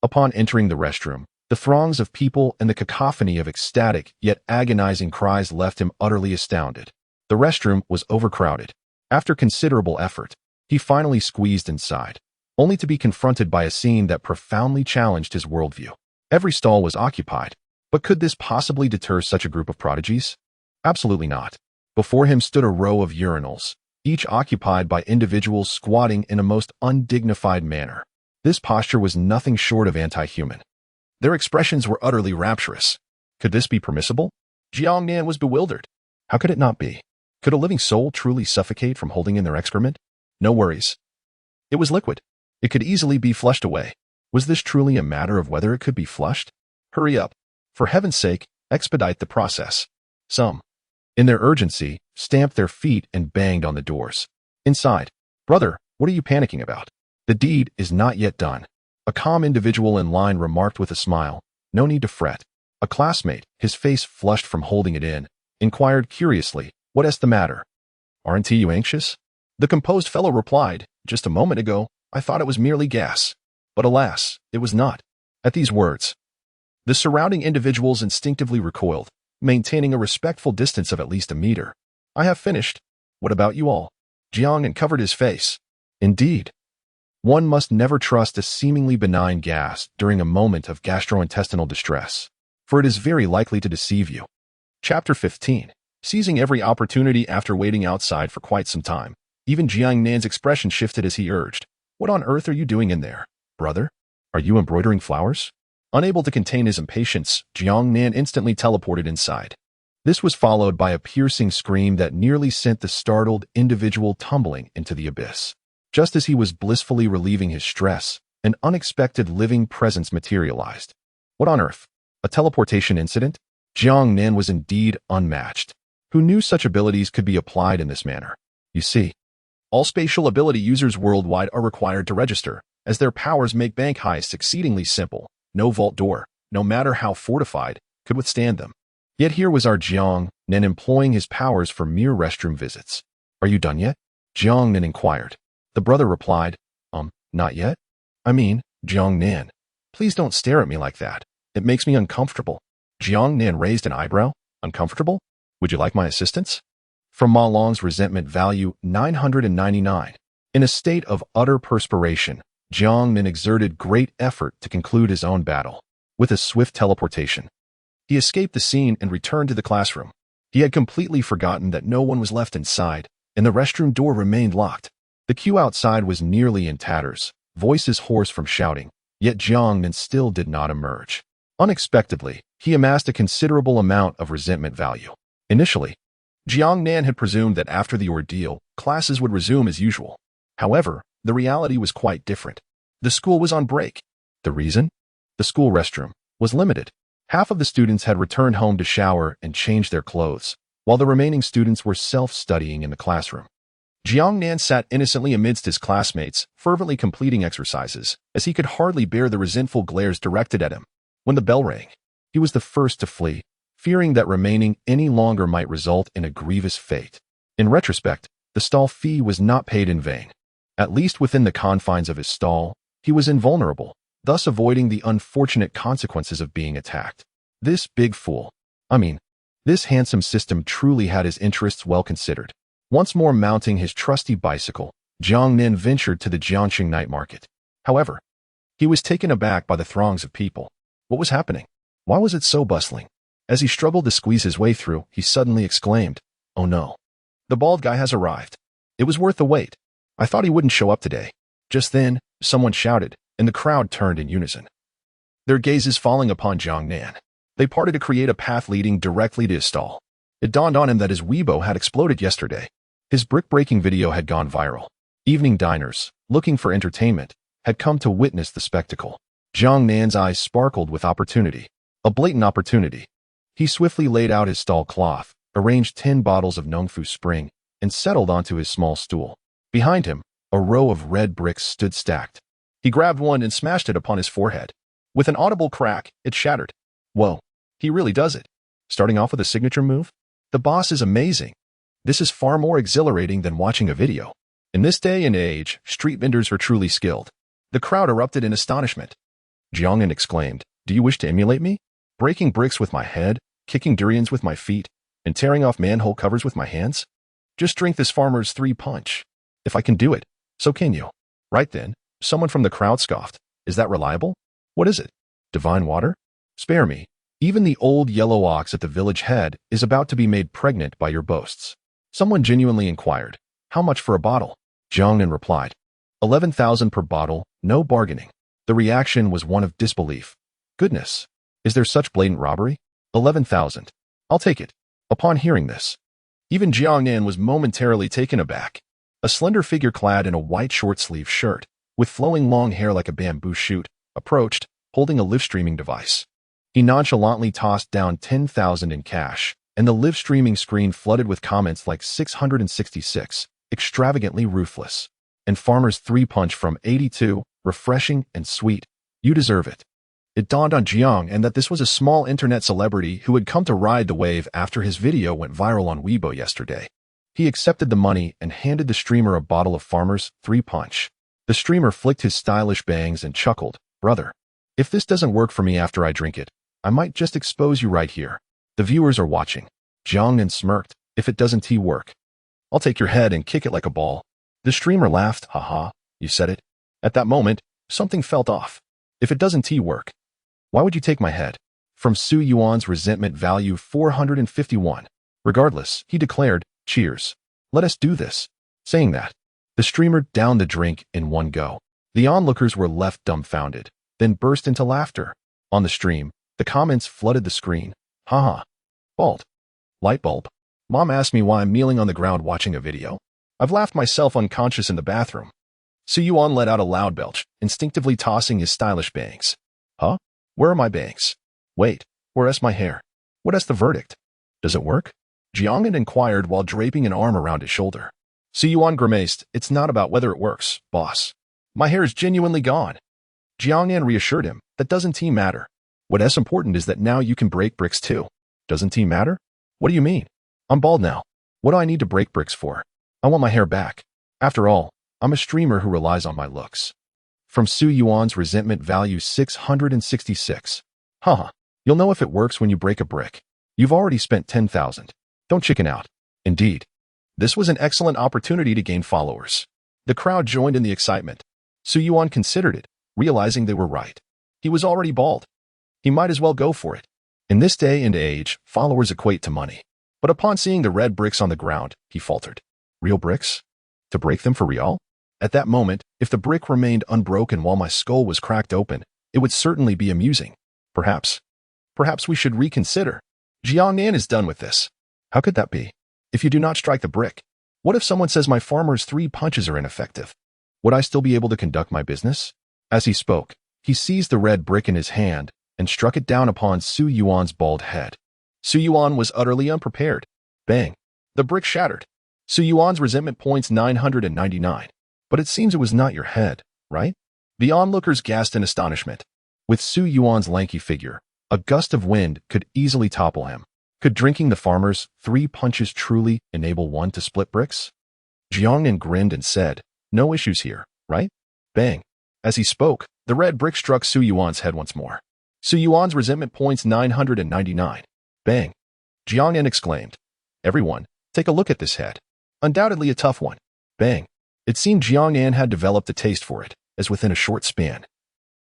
Upon entering the restroom, the throngs of people and the cacophony of ecstatic yet agonizing cries left him utterly astounded. The restroom was overcrowded. After considerable effort, he finally squeezed inside, only to be confronted by a scene that profoundly challenged his worldview. Every stall was occupied, but could this possibly deter such a group of prodigies? Absolutely not. Before him stood a row of urinals, each occupied by individuals squatting in a most undignified manner. This posture was nothing short of anti-human. Their expressions were utterly rapturous. Could this be permissible? Jiang Nan was bewildered. How could it not be? Could a living soul truly suffocate from holding in their excrement? No worries. It was liquid. It could easily be flushed away. Was this truly a matter of whether it could be flushed? Hurry up. For heaven's sake, expedite the process. Some, in their urgency, stamped their feet and banged on the doors. Inside. Brother, what are you panicking about? The deed is not yet done. A calm individual in line remarked with a smile. No need to fret. A classmate, his face flushed from holding it in, inquired curiously, what is the matter? Aren't you anxious? The composed fellow replied, just a moment ago, I thought it was merely gas. But alas, it was not. At these words, the surrounding individuals instinctively recoiled, maintaining a respectful distance of at least a meter. I have finished. What about you all? Jiang Nan covered his face. Indeed. One must never trust a seemingly benign gas during a moment of gastrointestinal distress, for it is very likely to deceive you. Chapter 15. Seizing every opportunity after waiting outside for quite some time, even Jiang Nan's expression shifted as he urged, What on earth are you doing in there, brother? Are you embroidering flowers? Unable to contain his impatience, Jiang Nan instantly teleported inside. This was followed by a piercing scream that nearly sent the startled individual tumbling into the abyss. Just as he was blissfully relieving his stress, an unexpected living presence materialized. What on earth? A teleportation incident? Jiang Nan was indeed unmatched. Who knew such abilities could be applied in this manner? You see, All spatial ability users worldwide are required to register, as their powers make bank heists exceedingly simple. No vault door, no matter how fortified, could withstand them. Yet here was our Jiang Nen employing his powers for mere restroom visits. "Are you done yet?" Jiang Nen inquired. The brother replied, Not yet? I mean, Jiang Nen, please don't stare at me like that. It makes me uncomfortable." Jiang Nen raised an eyebrow. "Uncomfortable? Would you like my assistance?" From Ma Long's resentment value 999. In a state of utter perspiration, Jiang Nen exerted great effort to conclude his own battle. With a swift teleportation, he escaped the scene and returned to the classroom. He had completely forgotten that no one was left inside, and the restroom door remained locked. The queue outside was nearly in tatters, voices hoarse from shouting, yet Jiang Nen still did not emerge. Unexpectedly, he amassed a considerable amount of resentment value. Initially, Jiang Nan had presumed that after the ordeal, classes would resume as usual. However, the reality was quite different. The school was on break. The reason? The school restroom was limited. Half of the students had returned home to shower and change their clothes, while the remaining students were self-studying in the classroom. Jiang Nan sat innocently amidst his classmates, fervently completing exercises, as he could hardly bear the resentful glares directed at him. When the bell rang, he was the first to flee, fearing that remaining any longer might result in a grievous fate. In retrospect, the stall fee was not paid in vain. At least within the confines of his stall, he was invulnerable, thus avoiding the unfortunate consequences of being attacked. This big fool, this handsome system truly had his interests well considered. Once more mounting his trusty bicycle, Jiang Nen ventured to the Jiangxing night market. However, he was taken aback by the throngs of people. What was happening? Why was it so bustling? As he struggled to squeeze his way through, he suddenly exclaimed, "Oh no! The bald guy has arrived. It was worth the wait. I thought he wouldn't show up today." Just then, someone shouted, and the crowd turned in unison, their gazes falling upon Jiang Nan. They parted to create a path leading directly to his stall. It dawned on him that his Weibo had exploded yesterday. His brick-breaking video had gone viral. Evening diners, looking for entertainment, had come to witness the spectacle. Jiang Nan's eyes sparkled with opportunity. A blatant opportunity. He swiftly laid out his stall cloth, arranged 10 bottles of Nongfu Spring, and settled onto his small stool. Behind him, a row of red bricks stood stacked. He grabbed one and smashed it upon his forehead. With an audible crack, it shattered. Whoa, he really does it. Starting off with a signature move? The boss is amazing. This is far more exhilarating than watching a video. In this day and age, street vendors are truly skilled. The crowd erupted in astonishment. Jiang Nan exclaimed, "Do you wish to emulate me? Breaking bricks with my head, kicking durians with my feet, and tearing off manhole covers with my hands? Just drink this farmer's 3-punch. If I can do it, so can you." Right then, someone from the crowd scoffed. "Is that reliable? What is it? Divine water? Spare me. Even the old yellow ox at the village head is about to be made pregnant by your boasts." Someone genuinely inquired, "How much for a bottle?" Jiang Nan replied, 11,000 per bottle, no bargaining. The reaction was one of disbelief. Goodness, is there such blatant robbery? 11,000. I'll take it. Upon hearing this, even Jiang Nan was momentarily taken aback. A slender figure clad in a white short-sleeved shirt, with flowing long hair like a bamboo shoot, approached, holding a live streaming device. He nonchalantly tossed down 10,000 in cash, and the live streaming screen flooded with comments like 666, extravagantly ruthless, and Farmer's 3-punch from 82, refreshing and sweet. You deserve it. It dawned on Jiang Nan that this was a small internet celebrity who had come to ride the wave after his video went viral on Weibo yesterday. He accepted the money and handed the streamer a bottle of Farmer's 3-punch. The streamer flicked his stylish bangs and chuckled, "Brother, if this doesn't work for me after I drink it, I might just expose you right here. The viewers are watching." Jiang Nan smirked, "If it doesn't work, I'll take your head and kick it like a ball." The streamer laughed, "Haha, you said it." At that moment, something felt off. If it doesn't work, why would you take my head? From Su Yuan's resentment value 451. Regardless, he declared, "Cheers. Let us do this." Saying that, the streamer downed the drink in one go. The onlookers were left dumbfounded, then burst into laughter. On the stream, the comments flooded the screen. "Haha. Bald. Light bulb. Mom asked me why I'm kneeling on the ground watching a video. I've laughed myself unconscious in the bathroom." Su Yuan let out a loud belch, instinctively tossing his stylish bangs. "Huh? Where are my bangs? Wait, where's my hair? What is the verdict? Does it work?" Jiang Nan inquired while draping an arm around his shoulder. Su Yuan grimaced. It's not about whether it works, boss. My hair is genuinely gone. Jiangnan reassured him. That doesn't matter. What is important is that now you can break bricks too. Doesn't matter? What do you mean? I'm bald now. What do I need to break bricks for? I want my hair back. After all, I'm a streamer who relies on my looks. From Su Yuan's resentment value 666. Haha. You'll know if it works when you break a brick. You've already spent 10,000. Don't chicken out. Indeed. This was an excellent opportunity to gain followers. The crowd joined in the excitement. Su Yuan considered it, realizing they were right. He was already bald. He might as well go for it. In this day and age, followers equate to money. But upon seeing the red bricks on the ground, he faltered. Real bricks? To break them for real? At that moment, if the brick remained unbroken while my skull was cracked open, it would certainly be amusing. Perhaps we should reconsider. Jiangnan is done with this. How could that be? If you do not strike the brick, what if someone says my farmer's 3 punches are ineffective? Would I still be able to conduct my business? As he spoke, he seized the red brick in his hand and struck it down upon Su Yuan's bald head. Su Yuan was utterly unprepared. Bang! The brick shattered. Su Yuan's resentment points 999. But it seems it was not your head, right? The onlookers gasped in astonishment. With Su Yuan's lanky figure, a gust of wind could easily topple him. Could drinking the farmer's 3 punches truly enable one to split bricks? Jiangnan grinned and said, no issues here, right? Bang! As he spoke, the red brick struck Su Yuan's head once more. Su Yuan's resentment points 999. Bang! Jiangnan exclaimed. Everyone, take a look at this head. Undoubtedly a tough one. Bang! It seemed Jiangnan had developed a taste for it, as within a short span.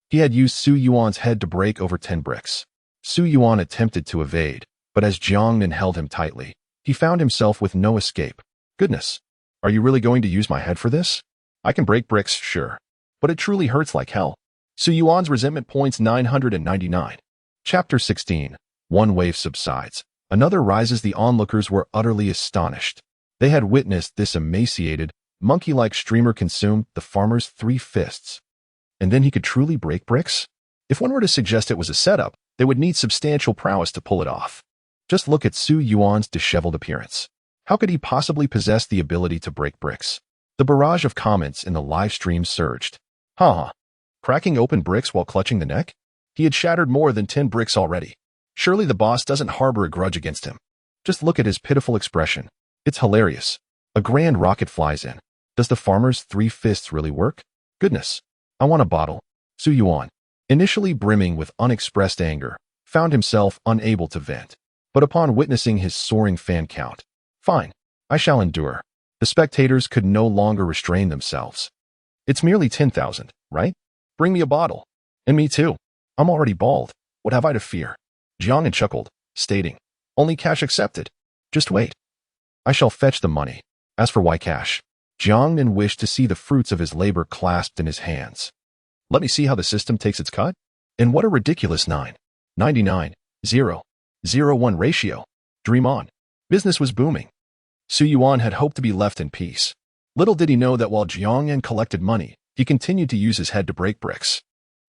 He had used Su Yuan's head to break over 10 bricks. Su Yuan attempted to evade, but as Jiangnan held him tightly, he found himself with no escape. Goodness! Are you really going to use my head for this? I can break bricks, sure. But it truly hurts like hell. Su Yuan's resentment points 999. Chapter 16. One wave subsides. Another rises. The onlookers were utterly astonished. They had witnessed this emaciated, monkey-like streamer consume the farmer's 3 fists. And then he could truly break bricks? If one were to suggest it was a setup, they would need substantial prowess to pull it off. Just look at Su Yuan's disheveled appearance. How could he possibly possess the ability to break bricks? The barrage of comments in the live stream surged. Haha. Cracking open bricks while clutching the neck? He had shattered more than 10 bricks already. Surely the boss doesn't harbor a grudge against him. Just look at his pitiful expression. It's hilarious. A grand rocket flies in. Does the farmer's 3 fists really work? Goodness. I want a bottle. Su Yuan, initially brimming with unexpressed anger, found himself unable to vent. But upon witnessing his soaring fan count, fine, I shall endure. The spectators could no longer restrain themselves. It's merely 10,000, right? Bring me a bottle. And me too. I'm already bald. What have I to fear? Jiangnan chuckled, stating, only cash accepted. Just wait. I shall fetch the money. As for why cash, Jiangnan wished to see the fruits of his labor clasped in his hands. Let me see how the system takes its cut. And what a ridiculous 9.99.0.01 ratio. Dream on. Business was booming. Su Yuan had hoped to be left in peace. Little did he know that while Jiangnan collected money, he continued to use his head to break bricks.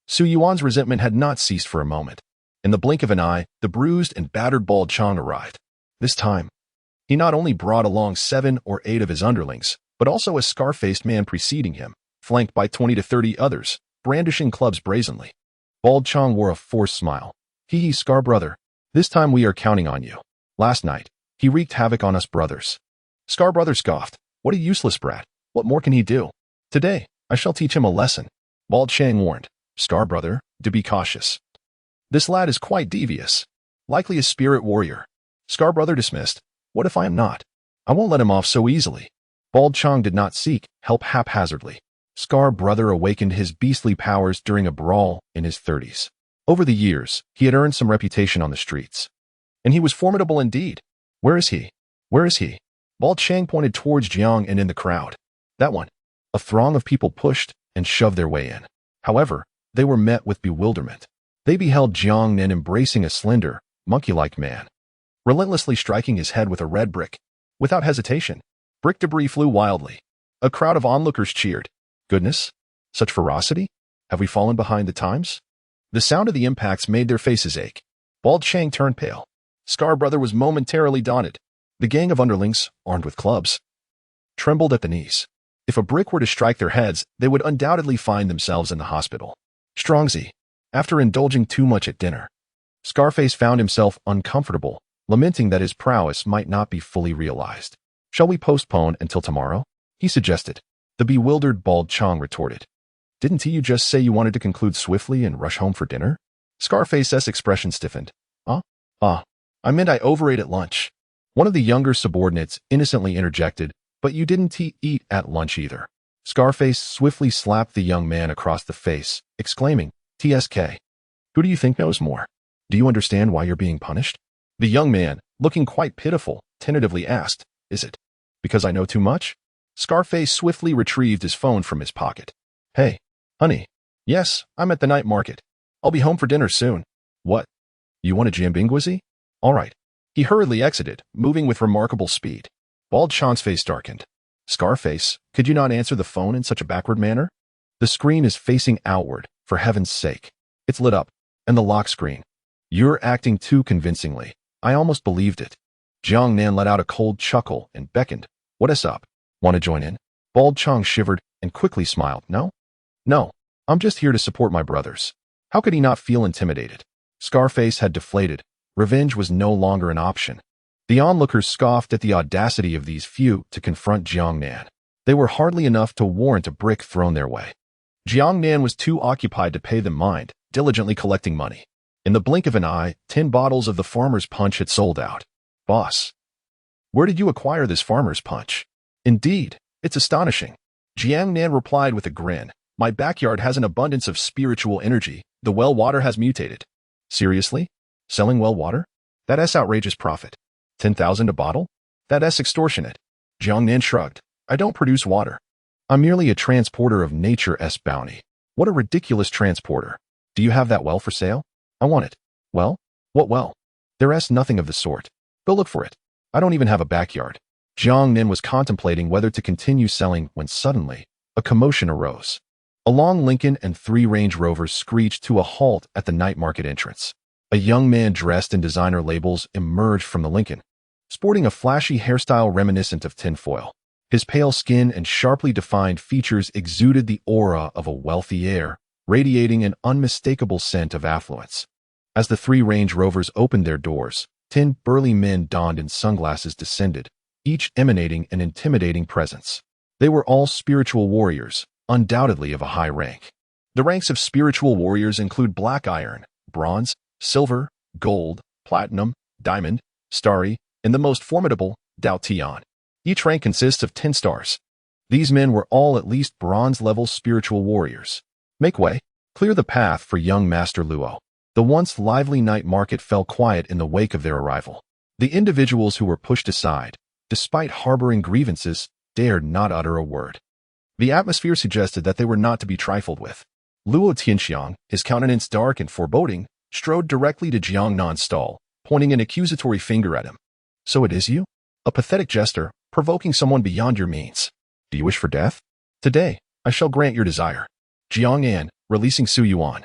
Su Yuan's resentment had not ceased for a moment. In the blink of an eye, the bruised and battered bald Chang arrived. This time, he not only brought along 7 or 8 of his underlings, but also a scar-faced man preceding him, flanked by 20 to 30 others, brandishing clubs brazenly. Bald Chang wore a forced smile. Hee, Scar brother. This time we are counting on you. Last night, he wreaked havoc on us brothers. Scar brother scoffed. What a useless brat. What more can he do? Today, I shall teach him a lesson. Bald Chang warned. Scar brother, to be cautious. This lad is quite devious. Likely a spirit warrior. Scar brother dismissed. What if I am not? I won't let him off so easily. Bald Chang did not seek help haphazardly. Scar brother awakened his beastly powers during a brawl in his 30s. Over the years, he had earned some reputation on the streets. And he was formidable indeed. Where is he? Where is he? Bald Chang pointed towards Jiang and in the crowd. That one. A throng of people pushed and shoved their way in. However, they were met with bewilderment. They beheld Jiangnan embracing a slender, monkey-like man, relentlessly striking his head with a red brick. Without hesitation, brick debris flew wildly. A crowd of onlookers cheered. Goodness, such ferocity? Have we fallen behind the times? The sound of the impacts made their faces ache. Bald Chang turned pale. Scar brother was momentarily daunted. The gang of underlings, armed with clubs, trembled at the knees. If a brick were to strike their heads, they would undoubtedly find themselves in the hospital. Strongzy, after indulging too much at dinner, Scarface found himself uncomfortable, lamenting that his prowess might not be fully realized. Shall we postpone until tomorrow? He suggested. The bewildered Bald Chong retorted. Didn't you just say you wanted to conclude swiftly and rush home for dinner? Scarface's expression stiffened. I meant I overate at lunch. One of the younger subordinates innocently interjected, but you didn't eat at lunch either. Scarface swiftly slapped the young man across the face, exclaiming, TSK. Who do you think knows more? Do you understand why you're being punished? The young man, looking quite pitiful, tentatively asked, Is it because I know too much? Scarface swiftly retrieved his phone from his pocket. Hey, honey. Yes, I'm at the night market. I'll be home for dinner soon. What? You want a jambingwazi? All right. He hurriedly exited, moving with remarkable speed. Bald Chong's face darkened. Scarface, could you not answer the phone in such a backward manner? The screen is facing outward, for heaven's sake. It's lit up, and the lock screen. You're acting too convincingly. I almost believed it. Jiang Nan let out a cold chuckle and beckoned. What is up? Want to join in? Bald Chong shivered and quickly smiled. No, I'm just here to support my brothers. How could he not feel intimidated? Scarface had deflated. Revenge was no longer an option. The onlookers scoffed at the audacity of these few to confront Jiang Nan. They were hardly enough to warrant a brick thrown their way. Jiang Nan was too occupied to pay them mind, diligently collecting money. In the blink of an eye, 10 bottles of the farmer's punch had sold out. Boss, where did you acquire this farmer's punch? Indeed, it's astonishing. Jiang Nan replied with a grin. My backyard has an abundance of spiritual energy. The well water has mutated. Seriously? Selling well water? That's outrageous profit. 10,000 a bottle? That's extortionate. Jiang Nan shrugged. I don't produce water. I'm merely a transporter of nature's bounty. What a ridiculous transporter. Do you have that well for sale? I want it. Well? What well? There's nothing of the sort. Go look for it. I don't even have a backyard. Jiang Nan was contemplating whether to continue selling when suddenly, a commotion arose. A long Lincoln and 3 Range Rovers screeched to a halt at the night market entrance. A young man dressed in designer labels emerged from the Lincoln, sporting a flashy hairstyle reminiscent of tinfoil. His pale skin and sharply defined features exuded the aura of a wealthy heir, radiating an unmistakable scent of affluence. As the 3 Range Rovers opened their doors, 10 burly men donned in sunglasses descended, each emanating an intimidating presence. They were all spiritual warriors, undoubtedly of a high rank. The ranks of spiritual warriors include black iron, bronze, silver, gold, platinum, diamond, starry, and the most formidable, Dao Tian. Each rank consists of 10 stars. These men were all at least bronze-level spiritual warriors. Make way. Clear the path for young Master Luo. The once lively night market fell quiet in the wake of their arrival. The individuals who were pushed aside, despite harboring grievances, dared not utter a word. The atmosphere suggested that they were not to be trifled with. Luo Tianxiang, his countenance dark and foreboding, strode directly to Jiang Nan's stall, pointing an accusatory finger at him. So it is you? A pathetic jester, provoking someone beyond your means. Do you wish for death? Today, I shall grant your desire. Jiang Nan, releasing Su Yuan,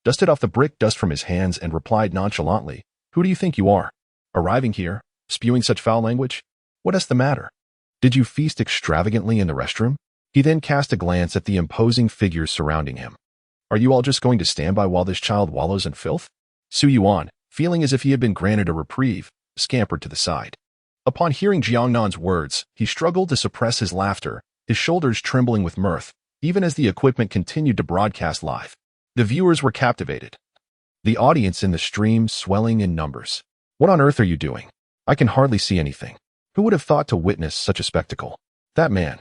dusted off the brick dust from his hands and replied nonchalantly, Who do you think you are? Arriving here, spewing such foul language? What is the matter? Did you feast extravagantly in the restroom? He then cast a glance at the imposing figures surrounding him. Are you all just going to stand by while this child wallows in filth? Su Yuan, feeling as if he had been granted a reprieve, scampered to the side. Upon hearing Jiang Nan's words, he struggled to suppress his laughter, his shoulders trembling with mirth, even as the equipment continued to broadcast live. The viewers were captivated. The audience in the stream swelling in numbers. What on earth are you doing? I can hardly see anything. Who would have thought to witness such a spectacle? That man.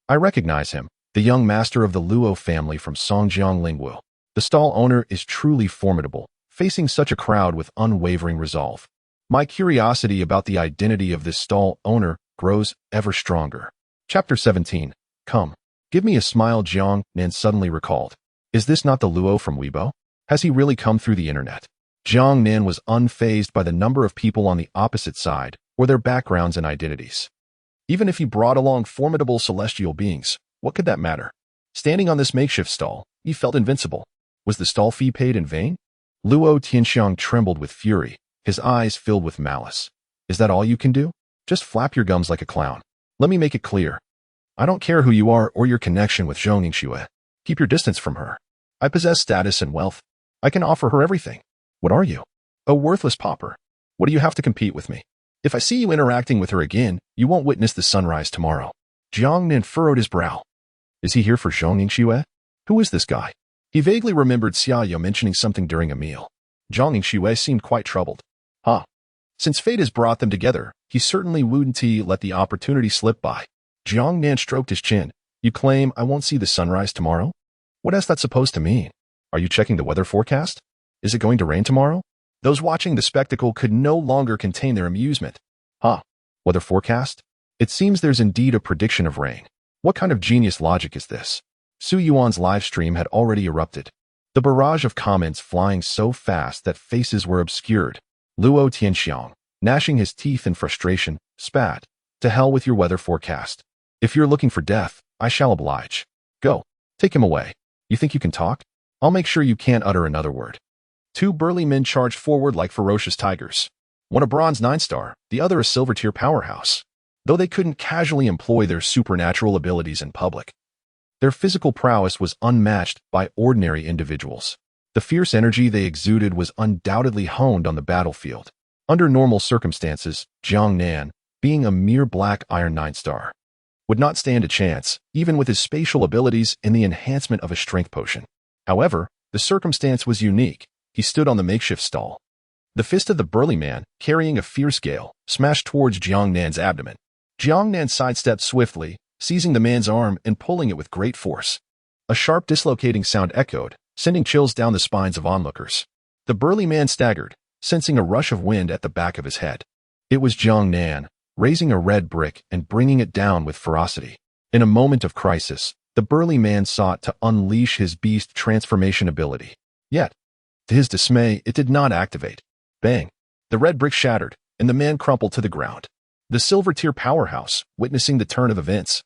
I recognize him, the young master of the Luo family from Songjiang Lingwu. The stall owner is truly formidable, facing such a crowd with unwavering resolve. My curiosity about the identity of this stall owner grows ever stronger. Chapter 17. Come. Give me a smile. Jiang Nan suddenly recalled. Is this not the Luo from Weibo? Has he really come through the internet? Jiang Nan was unfazed by the number of people on the opposite side, or their backgrounds and identities. Even if he brought along formidable celestial beings, what could that matter? Standing on this makeshift stall, he felt invincible. Was the stall fee paid in vain? Luo Tianxiang trembled with fury, his eyes filled with malice. Is that all you can do? Just flap your gums like a clown. Let me make it clear. I don't care who you are or your connection with Zhong Yingxue. Keep your distance from her. I possess status and wealth. I can offer her everything. What are you? A worthless pauper. What do you have to compete with me? If I see you interacting with her again, you won't witness the sunrise tomorrow. Jiang Nan furrowed his brow. Is he here for Zhong Yingxue? Who is this guy? He vaguely remembered Xiaoyu mentioning something during a meal. Zhong Yingxue seemed quite troubled. Since fate has brought them together, he certainly wouldn't let the opportunity slip by. Jiang Nan stroked his chin. You claim I won't see the sunrise tomorrow? What is that supposed to mean? Are you checking the weather forecast? Is it going to rain tomorrow? Those watching the spectacle could no longer contain their amusement. Weather forecast? It seems there's indeed a prediction of rain. What kind of genius logic is this? Su Yuan's live stream had already erupted. The barrage of comments flying so fast that faces were obscured. Luo Tianxiang, gnashing his teeth in frustration, spat. To hell with your weather forecast. If you're looking for death, I shall oblige. Go. Take him away. You think you can talk? I'll make sure you can't utter another word. Two burly men charged forward like ferocious tigers. One a bronze 9-star, the other a silver-tier powerhouse. Though they couldn't casually employ their supernatural abilities in public, their physical prowess was unmatched by ordinary individuals. The fierce energy they exuded was undoubtedly honed on the battlefield. Under normal circumstances, Jiang Nan, being a mere black iron 9-star, would not stand a chance, even with his spatial abilities and the enhancement of a strength potion. However, the circumstance was unique. He stood on the makeshift stall. The fist of the burly man, carrying a fierce gale, smashed towards Jiang Nan's abdomen. Jiang Nan sidestepped swiftly, seizing the man's arm and pulling it with great force. A sharp dislocating sound echoed, sending chills down the spines of onlookers. The burly man staggered, sensing a rush of wind at the back of his head. It was Jiang Nan, raising a red brick and bringing it down with ferocity. In a moment of crisis, the burly man sought to unleash his beast transformation ability. Yet, to his dismay, it did not activate. Bang! The red brick shattered, and the man crumpled to the ground. The silver-tier powerhouse, witnessing the turn of events,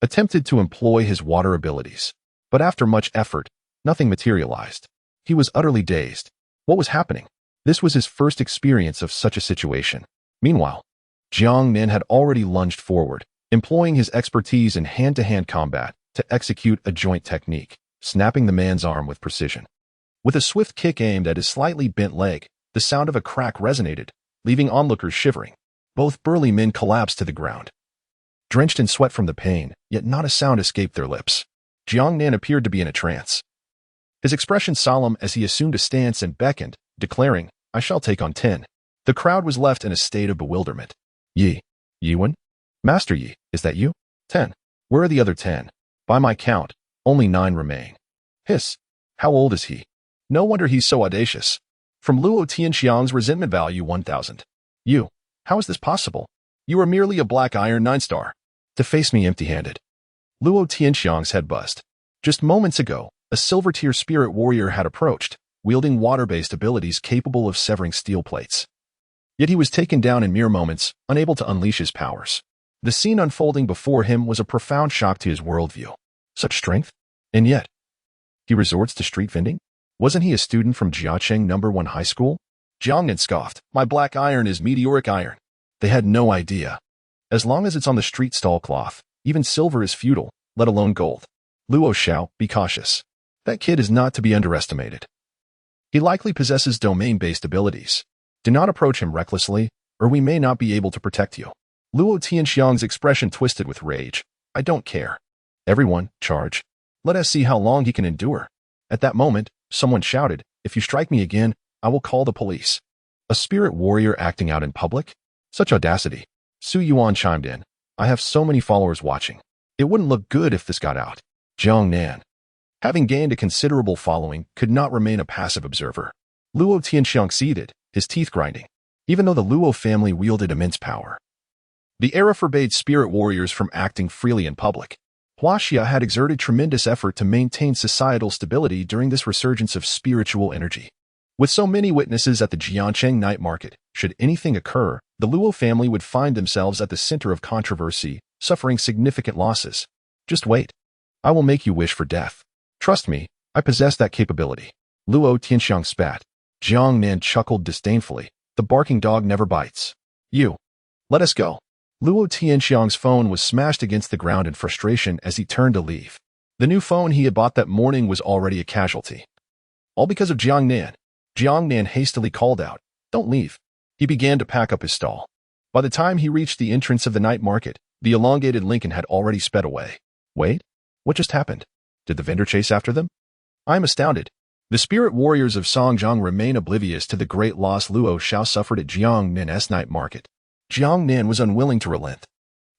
attempted to employ his water abilities. But after much effort, nothing materialized. He was utterly dazed. What was happening? This was his first experience of such a situation. Meanwhile, Jiang Nan had already lunged forward, employing his expertise in hand-to-hand combat to execute a joint technique, snapping the man's arm with precision. With a swift kick aimed at his slightly bent leg, the sound of a crack resonated, leaving onlookers shivering. Both burly men collapsed to the ground, drenched in sweat from the pain, yet not a sound escaped their lips. Jiang Nan appeared to be in a trance, his expression solemn as he assumed a stance and beckoned, declaring, I shall take on 10. The crowd was left in a state of bewilderment. Yiwen? Master Yi, is that you? 10. Where are the other 10? By my count, only 9 remain. Hiss. How old is he? No wonder he's so audacious. From Luo Tianxiang's resentment value 1,000. You. How is this possible? You are merely a black iron 9-star. To face me empty-handed. Luo Tianxiang's head buzzed. Just moments ago, a silver-tier spirit warrior had approached, wielding water-based abilities capable of severing steel plates. Yet he was taken down in mere moments, unable to unleash his powers. The scene unfolding before him was a profound shock to his worldview. Such strength? And yet, he resorts to street vending? Wasn't he a student from Jiacheng No. 1 High School? Jiang Nan scoffed. My black iron is meteoric iron. They had no idea. As long as it's on the street stall cloth, even silver is futile, let alone gold. Luo Xiao, be cautious. That kid is not to be underestimated. He likely possesses domain-based abilities. Do not approach him recklessly, or we may not be able to protect you. Luo Tianxiang's expression twisted with rage. I don't care. Everyone, charge. Let us see how long he can endure. At that moment, someone shouted, if you strike me again, I will call the police. A spirit warrior acting out in public? Such audacity. Su Yuan chimed in. I have so many followers watching. It wouldn't look good if this got out. Jiang Nan, having gained a considerable following, could not remain a passive observer. Luo Tianxiang seethed, his teeth grinding. Even though the Luo family wielded immense power, the era forbade spirit warriors from acting freely in public. Huaxia had exerted tremendous effort to maintain societal stability during this resurgence of spiritual energy. With so many witnesses at the Jiancheng night market, should anything occur, the Luo family would find themselves at the center of controversy, suffering significant losses. Just wait. I will make you wish for death. Trust me, I possess that capability. Luo Tianxiang spat. Jiang Nan chuckled disdainfully. The barking dog never bites. You. Let us go. Luo Tianxiang's phone was smashed against the ground in frustration as he turned to leave. The new phone he had bought that morning was already a casualty. All because of Jiang Nan. Jiang Nan hastily called out, "Don't leave." He began to pack up his stall. By the time he reached the entrance of the night market, the elongated Lincoln had already sped away. Wait, what just happened? Did the vendor chase after them? I am astounded. The spirit warriors of Songjiang remain oblivious to the great loss Luo Xiao suffered at Jiang Nan's night market. Jiang Nan was unwilling to relent.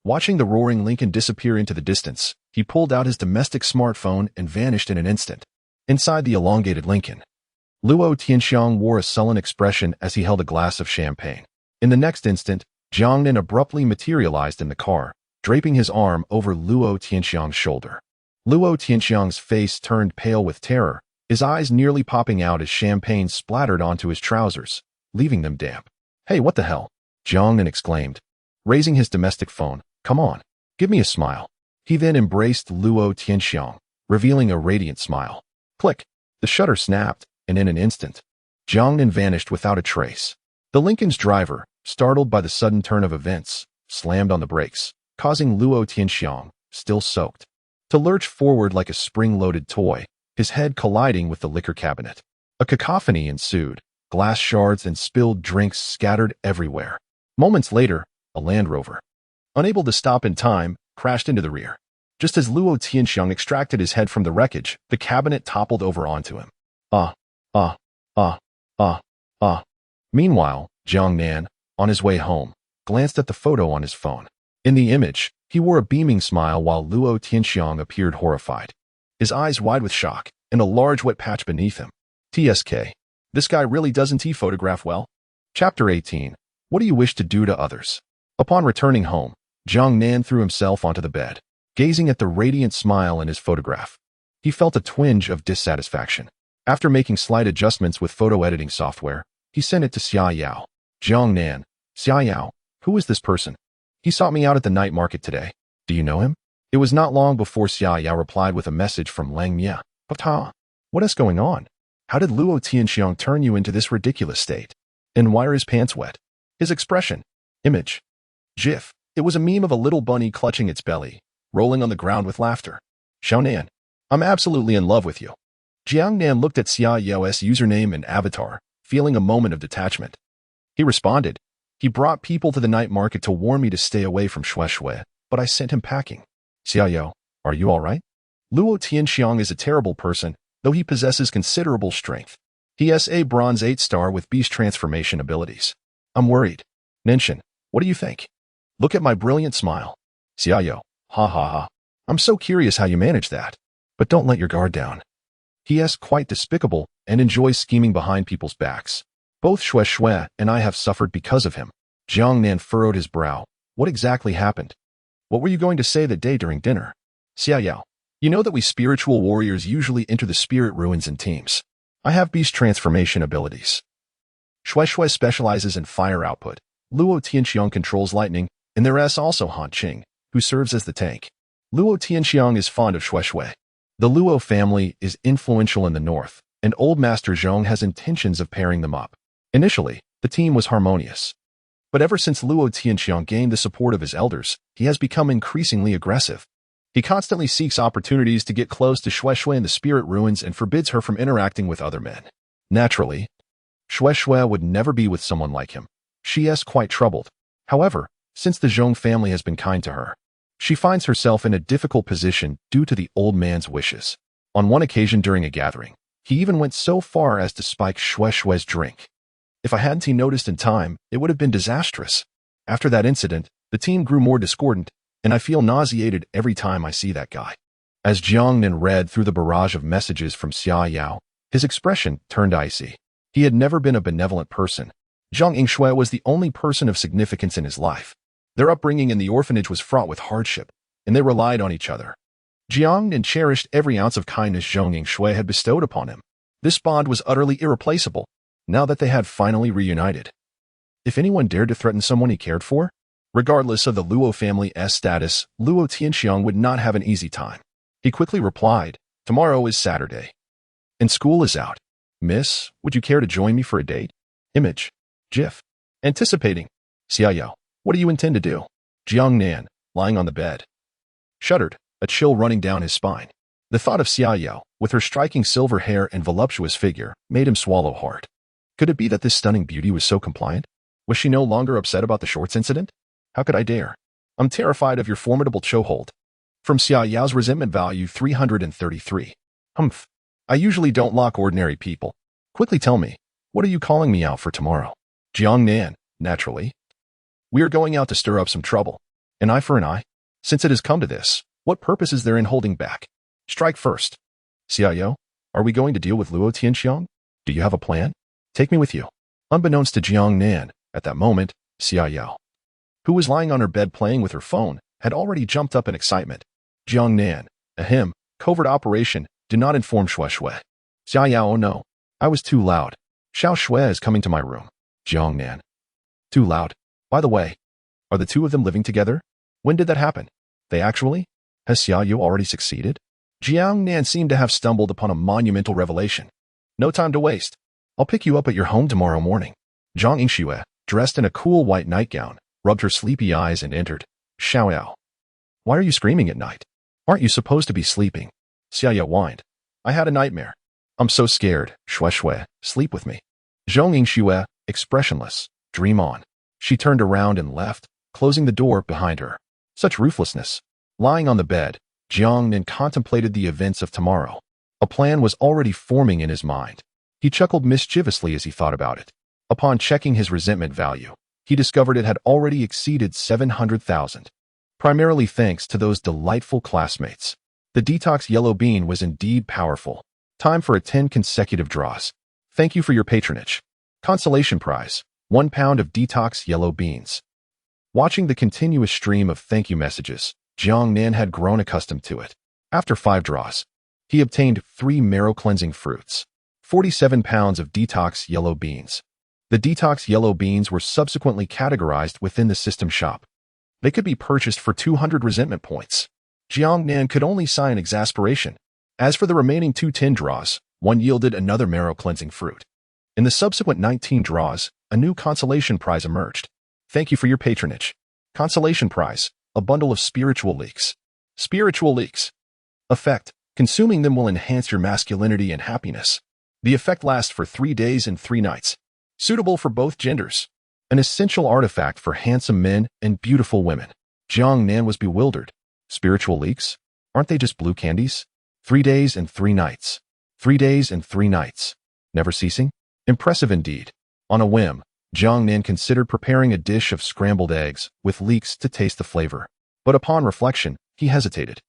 Watching the roaring Lincoln disappear into the distance, he pulled out his domestic smartphone and vanished in an instant. Inside the elongated Lincoln, Luo Tianxiang wore a sullen expression as he held a glass of champagne. In the next instant, Jiang Nan abruptly materialized in the car, draping his arm over Luo Tianxiang's shoulder. Luo Tianxiang's face turned pale with terror, his eyes nearly popping out as champagne splattered onto his trousers, leaving them damp. "Hey, what the hell?" Jiang Nan exclaimed, raising his domestic phone. "Come on, give me a smile." He then embraced Luo Tianxiang, revealing a radiant smile. Click! The shutter snapped, and in an instant, Jiang Nan vanished without a trace. The Lincoln's driver, startled by the sudden turn of events, slammed on the brakes, causing Luo Tianxiang, still soaked, to lurch forward like a spring-loaded toy, his head colliding with the liquor cabinet. A cacophony ensued, glass shards and spilled drinks scattered everywhere. Moments later, a Land Rover, unable to stop in time, crashed into the rear. Just as Luo Tianxiang extracted his head from the wreckage, the cabinet toppled over onto him. Meanwhile, Jiang Nan, on his way home, glanced at the photo on his phone. In the image, he wore a beaming smile while Luo Tianxiang appeared horrified, his eyes wide with shock, and a large wet patch beneath him. TSK. This guy really doesn't photograph well. Chapter 18. What do you wish to do to others? Upon returning home, Jiang Nan threw himself onto the bed, gazing at the radiant smile in his photograph. He felt a twinge of dissatisfaction. After making slight adjustments with photo editing software, he sent it to Xia Yao. Jiang Nan. Xia Yao, who is this person? He sought me out at the night market today. Do you know him? It was not long before Xia Yao replied with a message from Lang Mia. "Pata, what is going on? How did Luo Tianxiang turn you into this ridiculous state? And why are his pants wet?" His expression. Image. GIF. It was a meme of a little bunny clutching its belly, rolling on the ground with laughter. Xiaonan, I'm absolutely in love with you. Jiang Nan looked at Xia Yao's username and avatar, feeling a moment of detachment. He responded, "He brought people to the night market to warn me to stay away from Shui, but I sent him packing." Xia Yao, are you all right? Luo Tianxiang is a terrible person, though he possesses considerable strength. He is a Bronze 8 star with beast transformation abilities. I'm worried. Nenshin, what do you think? Look at my brilliant smile. Xia Yao, ha ha ha. I'm so curious how you manage that. But don't let your guard down. He is quite despicable and enjoys scheming behind people's backs. Both Shui and I have suffered because of him. Jiang Nan furrowed his brow. What exactly happened? What were you going to say that day during dinner? Xia Yao, you know that we spiritual warriors usually enter the spirit ruins in teams. I have beast transformation abilities. Shui specializes in fire output. Luo Tianxiang controls lightning, and there is also Han Qing, who serves as the tank. Luo Tianxiang is fond of Shui. The Luo family is influential in the north, and Old Master Zhong has intentions of pairing them up. Initially, the team was harmonious. But ever since Luo Tianxiang gained the support of his elders, he has become increasingly aggressive. He constantly seeks opportunities to get close to Shui in the spirit ruins and forbids her from interacting with other men. Naturally, Shui would never be with someone like him. She is quite troubled. However, since the Zhong family has been kind to her, she finds herself in a difficult position due to the old man's wishes. On one occasion during a gathering, he even went so far as to spike Shui's drink. If I hadn't noticed in time, it would have been disastrous. After that incident, the team grew more discordant, and I feel nauseated every time I see that guy. As Jiang Nan read through the barrage of messages from Xia Yao, his expression turned icy. He had never been a benevolent person. Zhang Yingshui was the only person of significance in his life. Their upbringing in the orphanage was fraught with hardship, and they relied on each other. Jiang Nan cherished every ounce of kindness Zhang Yingshui had bestowed upon him. This bond was utterly irreplaceable, now that they had finally reunited. If anyone dared to threaten someone he cared for, regardless of the Luo family's status, Luo Tianxiang would not have an easy time. He quickly replied, "Tomorrow is Saturday, and school is out. Miss, would you care to join me for a date?" Image. GIF. Anticipating. Xia Yao, what do you intend to do? Jiang Nan, lying on the bed, shuddered, a chill running down his spine. The thought of Xia Yao, with her striking silver hair and voluptuous figure, made him swallow hard. Could it be that this stunning beauty was so compliant? Was she no longer upset about the shorts incident? How could I dare? I'm terrified of your formidable chokehold. From Xia Yao's resentment value 333. Humph. I usually don't lock ordinary people. Quickly tell me, what are you calling me out for tomorrow? Jiang Nan, naturally. We are going out to stir up some trouble. An eye for an eye? Since it has come to this, what purpose is there in holding back? Strike first. Xia Yao, are we going to deal with Luo Tianxiang? Do you have a plan? Take me with you. Unbeknownst to Jiang Nan, at that moment, Xia Yao, who was lying on her bed playing with her phone, had already jumped up in excitement. Jiang Nan, ahem, covert operation, do not inform Xue Xue. Xia Yao, oh no. I was too loud. Xiao Xue is coming to my room. Jiang Nan. Too loud. By the way, are the two of them living together? When did that happen? They actually? Has Xia Yao already succeeded? Jiang Nan seemed to have stumbled upon a monumental revelation. No time to waste. I'll pick you up at your home tomorrow morning. Zhang Yingxue, dressed in a cool white nightgown, rubbed her sleepy eyes and entered. Xiao Yao. Why are you screaming at night? Aren't you supposed to be sleeping? Xia Yao whined. I had a nightmare. I'm so scared. Xue Xue, sleep with me. Zhang Yingxue, expressionless. Dream on. She turned around and left, closing the door behind her. Such ruthlessness. Lying on the bed, Jiang Nan contemplated the events of tomorrow. A plan was already forming in his mind. He chuckled mischievously as he thought about it. Upon checking his resentment value, he discovered it had already exceeded 700,000. Primarily thanks to those delightful classmates. The detox yellow bean was indeed powerful. Time for 10 consecutive draws. Thank you for your patronage. Consolation prize, 1 pound of detox yellow beans. Watching the continuous stream of thank you messages, Jiang Nan had grown accustomed to it. After 5 draws, he obtained 3 marrow-cleansing fruits, 47 pounds of detox yellow beans. The detox yellow beans were subsequently categorized within the system shop. They could be purchased for 200 resentment points. Jiang Nan could only sigh in exasperation. As for the remaining 2 10 draws, one yielded another marrow-cleansing fruit. In the subsequent 19 draws, a new consolation prize emerged. Thank you for your patronage. Consolation prize, a bundle of spiritual leeks. Spiritual leeks. Effect, consuming them will enhance your masculinity and happiness. The effect lasts for 3 days and 3 nights. Suitable for both genders. An essential artifact for handsome men and beautiful women. Jiang Nan was bewildered. Spiritual leeks? Aren't they just blue candies? 3 days and 3 nights. 3 days and 3 nights. Never ceasing? Impressive indeed. On a whim, Jiang Nan considered preparing a dish of scrambled eggs with leeks to taste the flavor. But upon reflection, he hesitated.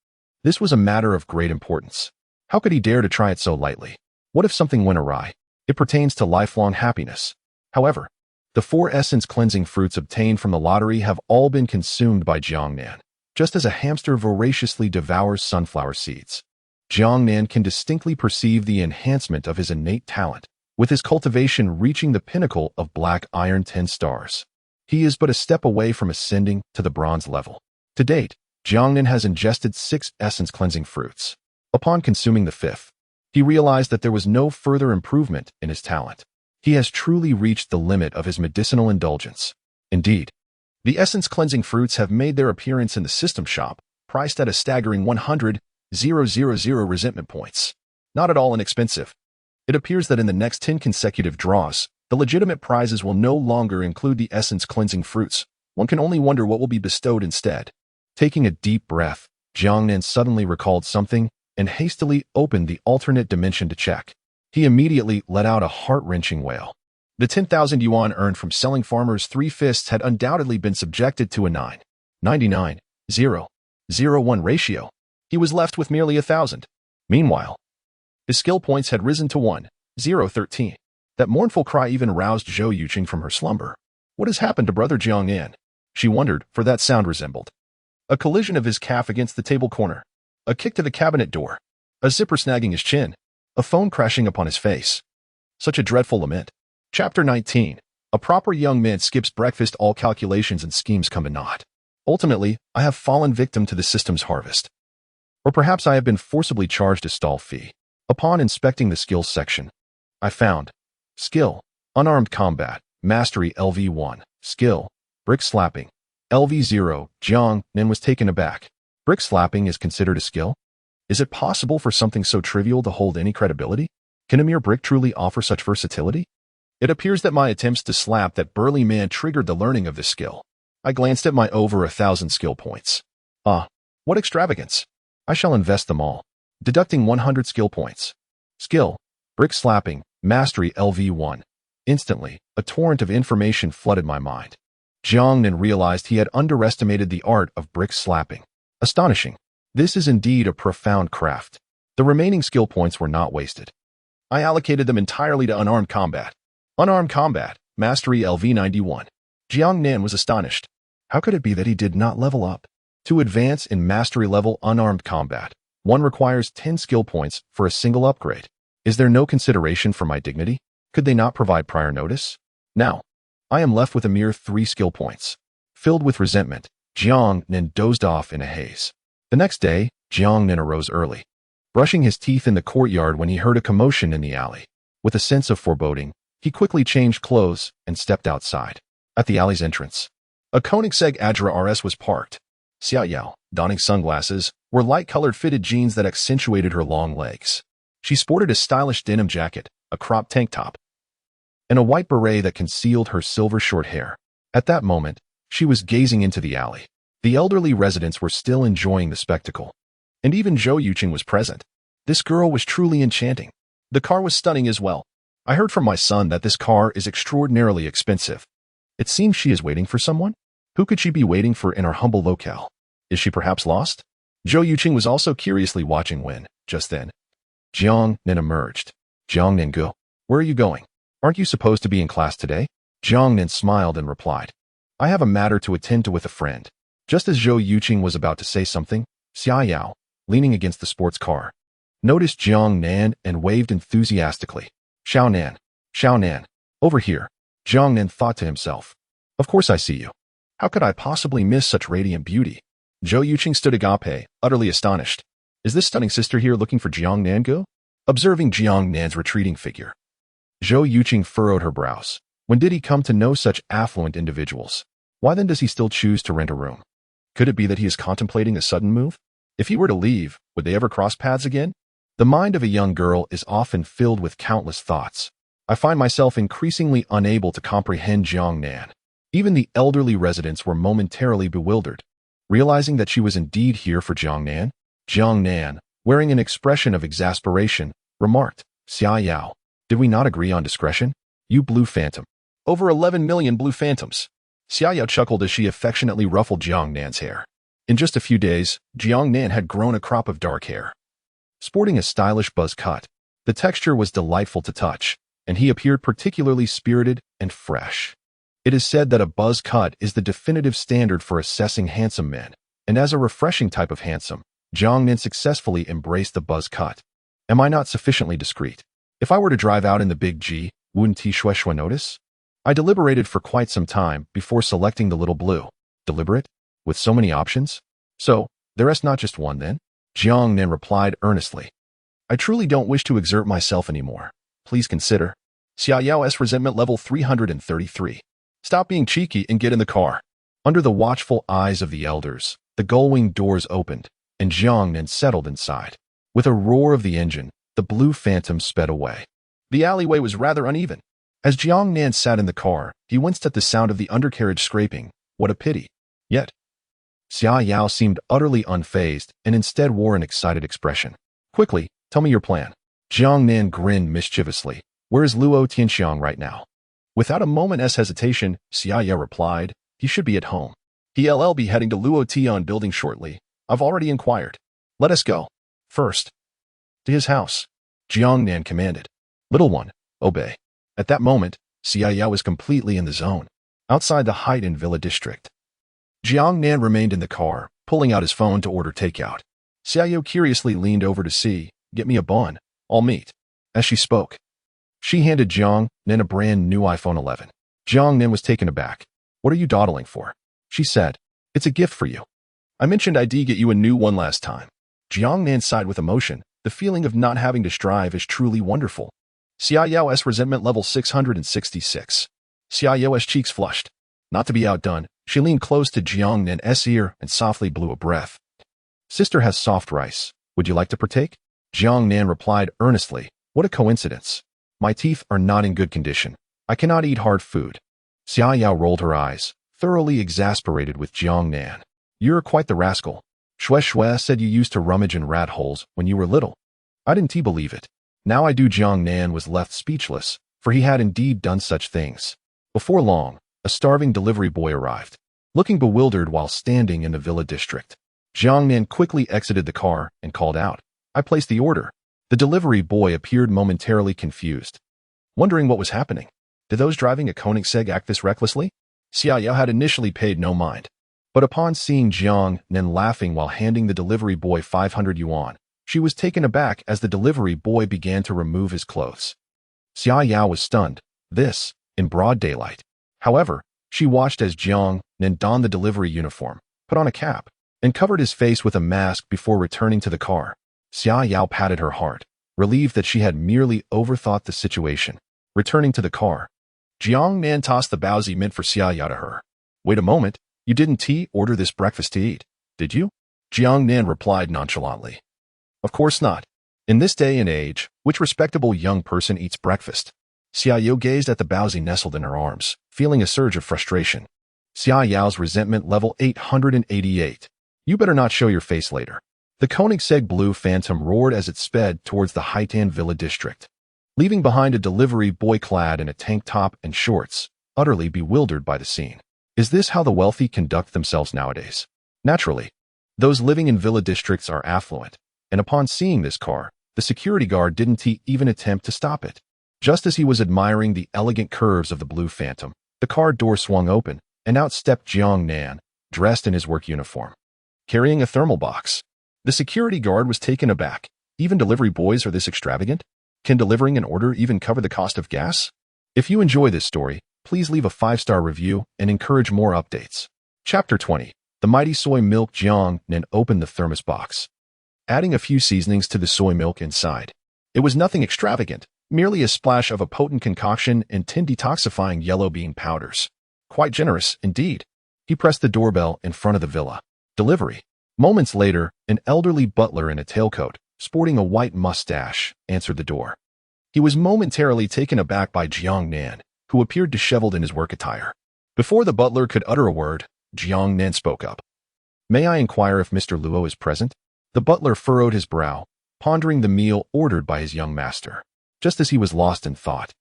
This was a matter of great importance. How could he dare to try it so lightly? What if something went awry? It pertains to lifelong happiness. However, the 4 essence cleansing fruits obtained from the lottery have all been consumed by Jiang Nan, just as a hamster voraciously devours sunflower seeds. Jiang Nan can distinctly perceive the enhancement of his innate talent, with his cultivation reaching the pinnacle of black iron 10 stars. He is but a step away from ascending to the bronze level. To date, Jiang Nan has ingested 6 essence cleansing fruits. Upon consuming the 5th, he realized that there was no further improvement in his talent. He has truly reached the limit of his medicinal indulgence. Indeed, the essence cleansing fruits have made their appearance in the system shop, priced at a staggering 100,000 resentment points. Not at all inexpensive. It appears that in the next 10 consecutive draws, the legitimate prizes will no longer include the essence cleansing fruits. One can only wonder what will be bestowed instead. Taking a deep breath, Jiang Nan suddenly recalled something and hastily opened the alternate dimension to check. He immediately let out a heart-wrenching wail. The 10,000 yuan earned from selling Farmer's 3 fists had undoubtedly been subjected to a 9.99:0.01 ratio. He was left with merely 1,000. Meanwhile, his skill points had risen to 1.013. That mournful cry even roused Zhou Yuqing from her slumber. What has happened to Brother Jiang Nan? She wondered, for that sound resembled a collision of his calf against the table corner, a kick to the cabinet door, a zipper snagging his chin, a phone crashing upon his face. Such a dreadful lament. Chapter 19. A proper young man skips breakfast. All calculations and schemes come to naught. Ultimately, I have fallen victim to the system's harvest. Or perhaps I have been forcibly charged a stall fee. Upon inspecting the skills section, I found skill, unarmed combat, mastery LV1, skill, brick slapping, LV0, Jiang Nen was taken aback. Brick slapping is considered a skill? Is it possible for something so trivial to hold any credibility? Can a mere brick truly offer such versatility? It appears that my attempts to slap that burly man triggered the learning of this skill. I glanced at my over 1,000 skill points. Ah, what extravagance! I shall invest them all. Deducting 100 skill points. Skill, brick slapping, mastery LV1. Instantly, a torrent of information flooded my mind. Jiang Nen realized he had underestimated the art of brick slapping. Astonishing. This is indeed a profound craft. The remaining skill points were not wasted. I allocated them entirely to unarmed combat. Unarmed combat, mastery LV91. Jiang Nen was astonished. How could it be that he did not level up? To advance in mastery level unarmed combat, one requires 10 skill points for a single upgrade. Is there no consideration for my dignity? Could they not provide prior notice? Now, I am left with a mere 3 skill points. Filled with resentment, Jiang Nen dozed off in a haze. The next day, Jiang Nen arose early, brushing his teeth in the courtyard when he heard a commotion in the alley. With a sense of foreboding, he quickly changed clothes and stepped outside. At the alley's entrance, a Koenigsegg Agera RS was parked. Xia Yao, donning sunglasses, wore light-colored fitted jeans that accentuated her long legs. She sported a stylish denim jacket, a cropped tank top, and a white beret that concealed her silver short hair. At that moment, she was gazing into the alley. The elderly residents were still enjoying the spectacle. And even Zhou Yuqing was present. This girl was truly enchanting. The car was stunning as well. I heard from my son that this car is extraordinarily expensive. It seems she is waiting for someone? Who could she be waiting for in our humble locale? Is she perhaps lost? Zhou Yuqing was also curiously watching when, just then, Jiang Nen emerged. Jiang Nen, go. Where are you going? Aren't you supposed to be in class today? Jiang Nen smiled and replied, I have a matter to attend to with a friend. Just as Zhou Yuqing was about to say something, Xia Yao, leaning against the sports car, noticed Jiang Nen and waved enthusiastically. Xiao Nan, over here. Jiang Nen thought to himself, of course I see you. How could I possibly miss such radiant beauty? Zhou Yuqing stood agape, utterly astonished. Is this stunning sister here looking for Jiang Nan go? Observing Jiang Nan's retreating figure, Zhou Yuqing furrowed her brows. When did he come to know such affluent individuals? Why then does he still choose to rent a room? Could it be that he is contemplating a sudden move? If he were to leave, would they ever cross paths again? The mind of a young girl is often filled with countless thoughts. I find myself increasingly unable to comprehend Jiang Nan. Even the elderly residents were momentarily bewildered. Realizing that she was indeed here for Jiang Nan, wearing an expression of exasperation, remarked, Xia Yao, did we not agree on discretion? You blue phantom. Over 11 million blue phantoms. Xia Yao chuckled as she affectionately ruffled Jiang Nan's hair. In just a few days, Jiang Nan had grown a crop of dark hair. Sporting a stylish buzz cut, the texture was delightful to touch, and he appeared particularly spirited and fresh. It is said that a buzz cut is the definitive standard for assessing handsome men, and as a refreshing type of handsome, Jiang Nan successfully embraced the buzz cut. Am I not sufficiently discreet? If I were to drive out in the big G, wouldn't he shwe notice? I deliberated for quite some time before selecting the little blue. Deliberate? With so many options? So, there is not just one then? Jiang Nan replied earnestly. I truly don't wish to exert myself anymore. Please consider. Xia Yao's resentment level 333. Stop being cheeky and get in the car. Under the watchful eyes of the elders, the gull-wing doors opened, and Jiang Nan settled inside. With a roar of the engine, the blue phantom sped away. The alleyway was rather uneven. As Jiang Nan sat in the car, he winced at the sound of the undercarriage scraping. What a pity. Yet, Xia Yao seemed utterly unfazed and instead wore an excited expression. Quickly, tell me your plan. Jiang Nan grinned mischievously. Where is Luo Tianxiang right now? Without a moment's hesitation, Xia Yao replied, he should be at home. He'll be heading to Luo Tian building shortly. I've already inquired. Let us go. First, to his house. Jiang Nan commanded. Little one, obey. At that moment, Xia Yao was completely in the zone. Outside the Haidan Villa district, Jiang Nan remained in the car, pulling out his phone to order takeout. Xia Yao curiously leaned over to see, get me a bun, I'll meet. As she spoke, she handed Jiang Nan a brand new iPhone 11. Jiang Nan was taken aback. What are you dawdling for? She said, it's a gift for you. I mentioned I'd get you a new one last time. Jiang Nan sighed with emotion. The feeling of not having to strive is truly wonderful. Xia Yao's resentment level 666. Xia Yao's cheeks flushed. Not to be outdone, She leaned close to Jiang Nan's ear and softly blew a breath. Sister has soft rice. Would you like to partake? Jiang Nan replied earnestly. What a coincidence. My teeth are not in good condition. I cannot eat hard food. Xia Yao rolled her eyes, thoroughly exasperated with Jiang Nan. You're quite the rascal. Xue Xue said you used to rummage in rat holes when you were little. I didn't believe it. Now I do. Jiang Nan was left speechless, for he had indeed done such things. Before long, a starving delivery boy arrived, looking bewildered while standing in the villa district. Jiang Nan quickly exited the car and called out, I placed the order. The delivery boy appeared momentarily confused, wondering what was happening. Did those driving a Koenigsegg act this recklessly? Xia Yao had initially paid no mind, but upon seeing Jiang Nan laughing while handing the delivery boy 500 yuan, she was taken aback as the delivery boy began to remove his clothes. Xia Yao was stunned, this, in broad daylight. However, she watched as Jiang Nan donned the delivery uniform, put on a cap, and covered his face with a mask before returning to the car. Xia Yao patted her heart, relieved that she had merely overthought the situation. Returning to the car, Jiang Nan tossed the baozi meant for Xia Yao to her. Wait a moment, you didn't order this breakfast to eat, did you? Jiang Nan replied nonchalantly. Of course not. In this day and age, which respectable young person eats breakfast? Xia Yao gazed at the baozi nestled in her arms, feeling a surge of frustration. Xia Yao's resentment level 888. You better not show your face later. The Koenigsegg Blue Phantom roared as it sped towards the Haitan Villa district, leaving behind a delivery boy clad in a tank top and shorts, utterly bewildered by the scene. Is this how the wealthy conduct themselves nowadays? Naturally, those living in villa districts are affluent, and upon seeing this car, the security guard didn't even attempt to stop it. Just as he was admiring the elegant curves of the Blue Phantom, the car door swung open, and out stepped Jiang Nan, dressed in his work uniform, carrying a thermal box. The security guard was taken aback. Even delivery boys are this extravagant? Can delivering an order even cover the cost of gas? If you enjoy this story, please leave a 5-star review and encourage more updates. Chapter 20. The Mighty Soy Milk. Jiang Nan opened the thermos box, adding a few seasonings to the soy milk inside. It was nothing extravagant, merely a splash of a potent concoction and 10 detoxifying yellow bean powders. Quite generous, indeed. He pressed the doorbell in front of the villa. Delivery. Moments later, an elderly butler in a tailcoat, sporting a white mustache, answered the door. He was momentarily taken aback by Jiang Nan, who appeared disheveled in his work attire. Before the butler could utter a word, Jiang Nan spoke up. May I inquire if Mr. Luo is present? The butler furrowed his brow, pondering the meal ordered by his young master. Just as he was lost in thought,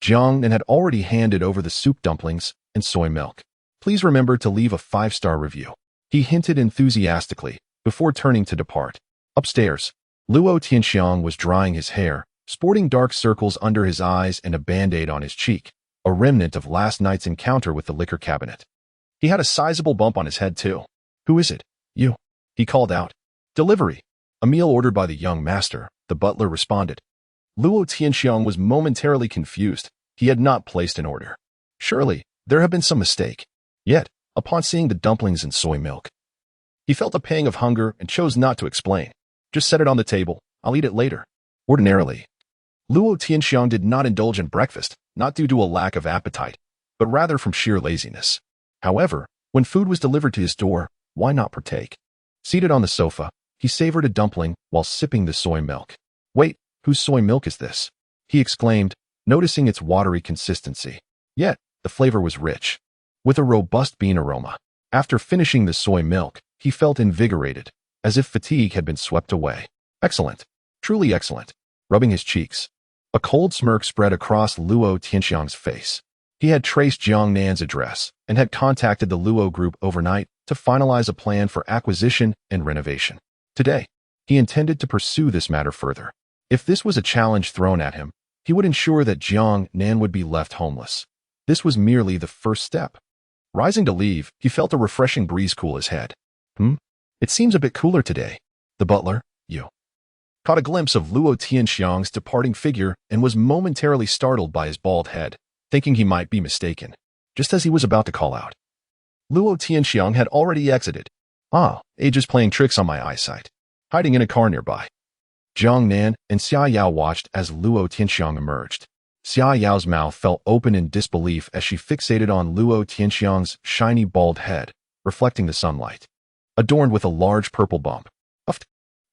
Jiang Nan had already handed over the soup dumplings and soy milk. Please remember to leave a 5-star review, he hinted enthusiastically, before turning to depart. Upstairs, Luo Tianxiang was drying his hair, sporting dark circles under his eyes and a band-aid on his cheek, a remnant of last night's encounter with the liquor cabinet. He had a sizable bump on his head, too. Who is it? You, he called out. Delivery. A meal ordered by the young master, the butler responded. Luo Tianxiang was momentarily confused. He had not placed an order. Surely, there had been some mistake. Yet, upon seeing the dumplings and soy milk, he felt a pang of hunger and chose not to explain. Just set it on the table. I'll eat it later. Ordinarily, Luo Tianxiang did not indulge in breakfast, not due to a lack of appetite, but rather from sheer laziness. However, when food was delivered to his door, why not partake? Seated on the sofa, he savored a dumpling while sipping the soy milk. Wait, whose soy milk is this? He exclaimed, noticing its watery consistency. Yet, the flavor was rich, with a robust bean aroma. After finishing the soy milk, he felt invigorated, as if fatigue had been swept away. Excellent. Truly excellent. Rubbing his cheeks, a cold smirk spread across Luo Tianxiang's face. He had traced Jiang Nan's address and had contacted the Luo Group overnight to finalize a plan for acquisition and renovation. Today, he intended to pursue this matter further. If this was a challenge thrown at him, he would ensure that Jiang Nan would be left homeless. This was merely the first step. Rising to leave, he felt a refreshing breeze cool his head. It seems a bit cooler today. The butler, you, caught a glimpse of Luo Tianxiang's departing figure and was momentarily startled by his bald head, thinking he might be mistaken, just as he was about to call out. Luo Tianxiang had already exited. Age is playing tricks on my eyesight. Hiding in a car nearby. Jiang Nan and Xia Yao watched as Luo Tianxiang emerged, Xia Yao's mouth fell open in disbelief as she fixated on Luo Tianxiang's shiny bald head, reflecting the sunlight, adorned with a large purple bump. Uffed.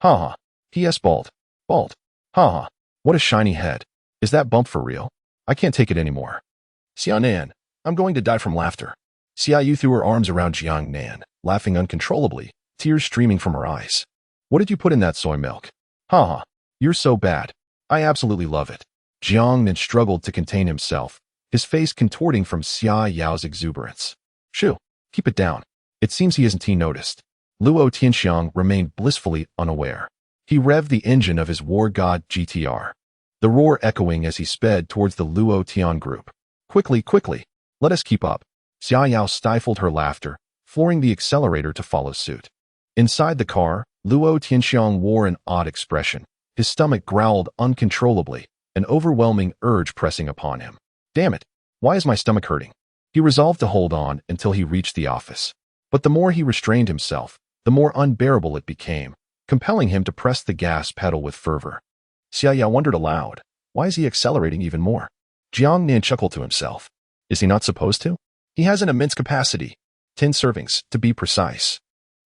Ha. P.S. Bald. Bald. Ha. What a shiny head. Is that bump for real? I can't take it anymore. Xia Nan, I'm going to die from laughter. Xia Yu threw her arms around Jiang Nan, laughing uncontrollably, tears streaming from her eyes. What did you put in that soy milk? Ha. You're so bad. I absolutely love it. Jiang Nan struggled to contain himself, his face contorting from Xia Yao's exuberance. Shoo, keep it down. It seems he hasn't noticed. Luo Tianxiang remained blissfully unaware. He revved the engine of his war god GTR, the roar echoing as he sped towards the Luo Tian group. Quickly, let us keep up. Xia Yao stifled her laughter, flooring the accelerator to follow suit. Inside the car, Luo Tianxiang wore an odd expression. His stomach growled uncontrollably, an overwhelming urge pressing upon him. Damn it, why is my stomach hurting? He resolved to hold on until he reached the office. But the more he restrained himself, the more unbearable it became, compelling him to press the gas pedal with fervor. Xia Yao wondered aloud, why is he accelerating even more? Jiang Nan chuckled to himself. Is he not supposed to? He has an immense capacity, 10 servings, to be precise.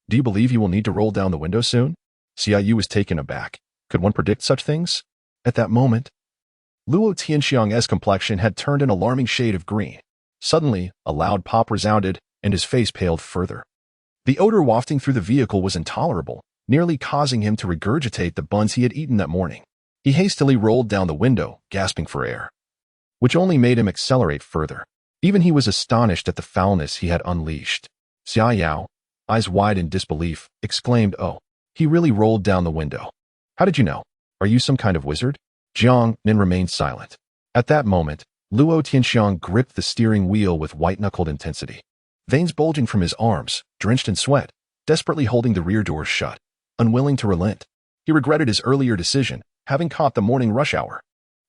Do you believe you will need to roll down the window soon? Xia Yu was taken aback. Could one predict such things? At that moment, Luo Tianxiang's complexion had turned an alarming shade of green. Suddenly, a loud pop resounded, and his face paled further. The odor wafting through the vehicle was intolerable, nearly causing him to regurgitate the buns he had eaten that morning. He hastily rolled down the window, gasping for air, which only made him accelerate further. Even he was astonished at the foulness he had unleashed. Xia Yao, eyes wide in disbelief, exclaimed, "Oh, he really rolled down the window. How did you know? Are you some kind of wizard?" Jiang Nan remained silent. At that moment, Luo Tianxiang gripped the steering wheel with white-knuckled intensity. Veins bulging from his arms, drenched in sweat, desperately holding the rear doors shut, unwilling to relent. He regretted his earlier decision, having caught the morning rush hour.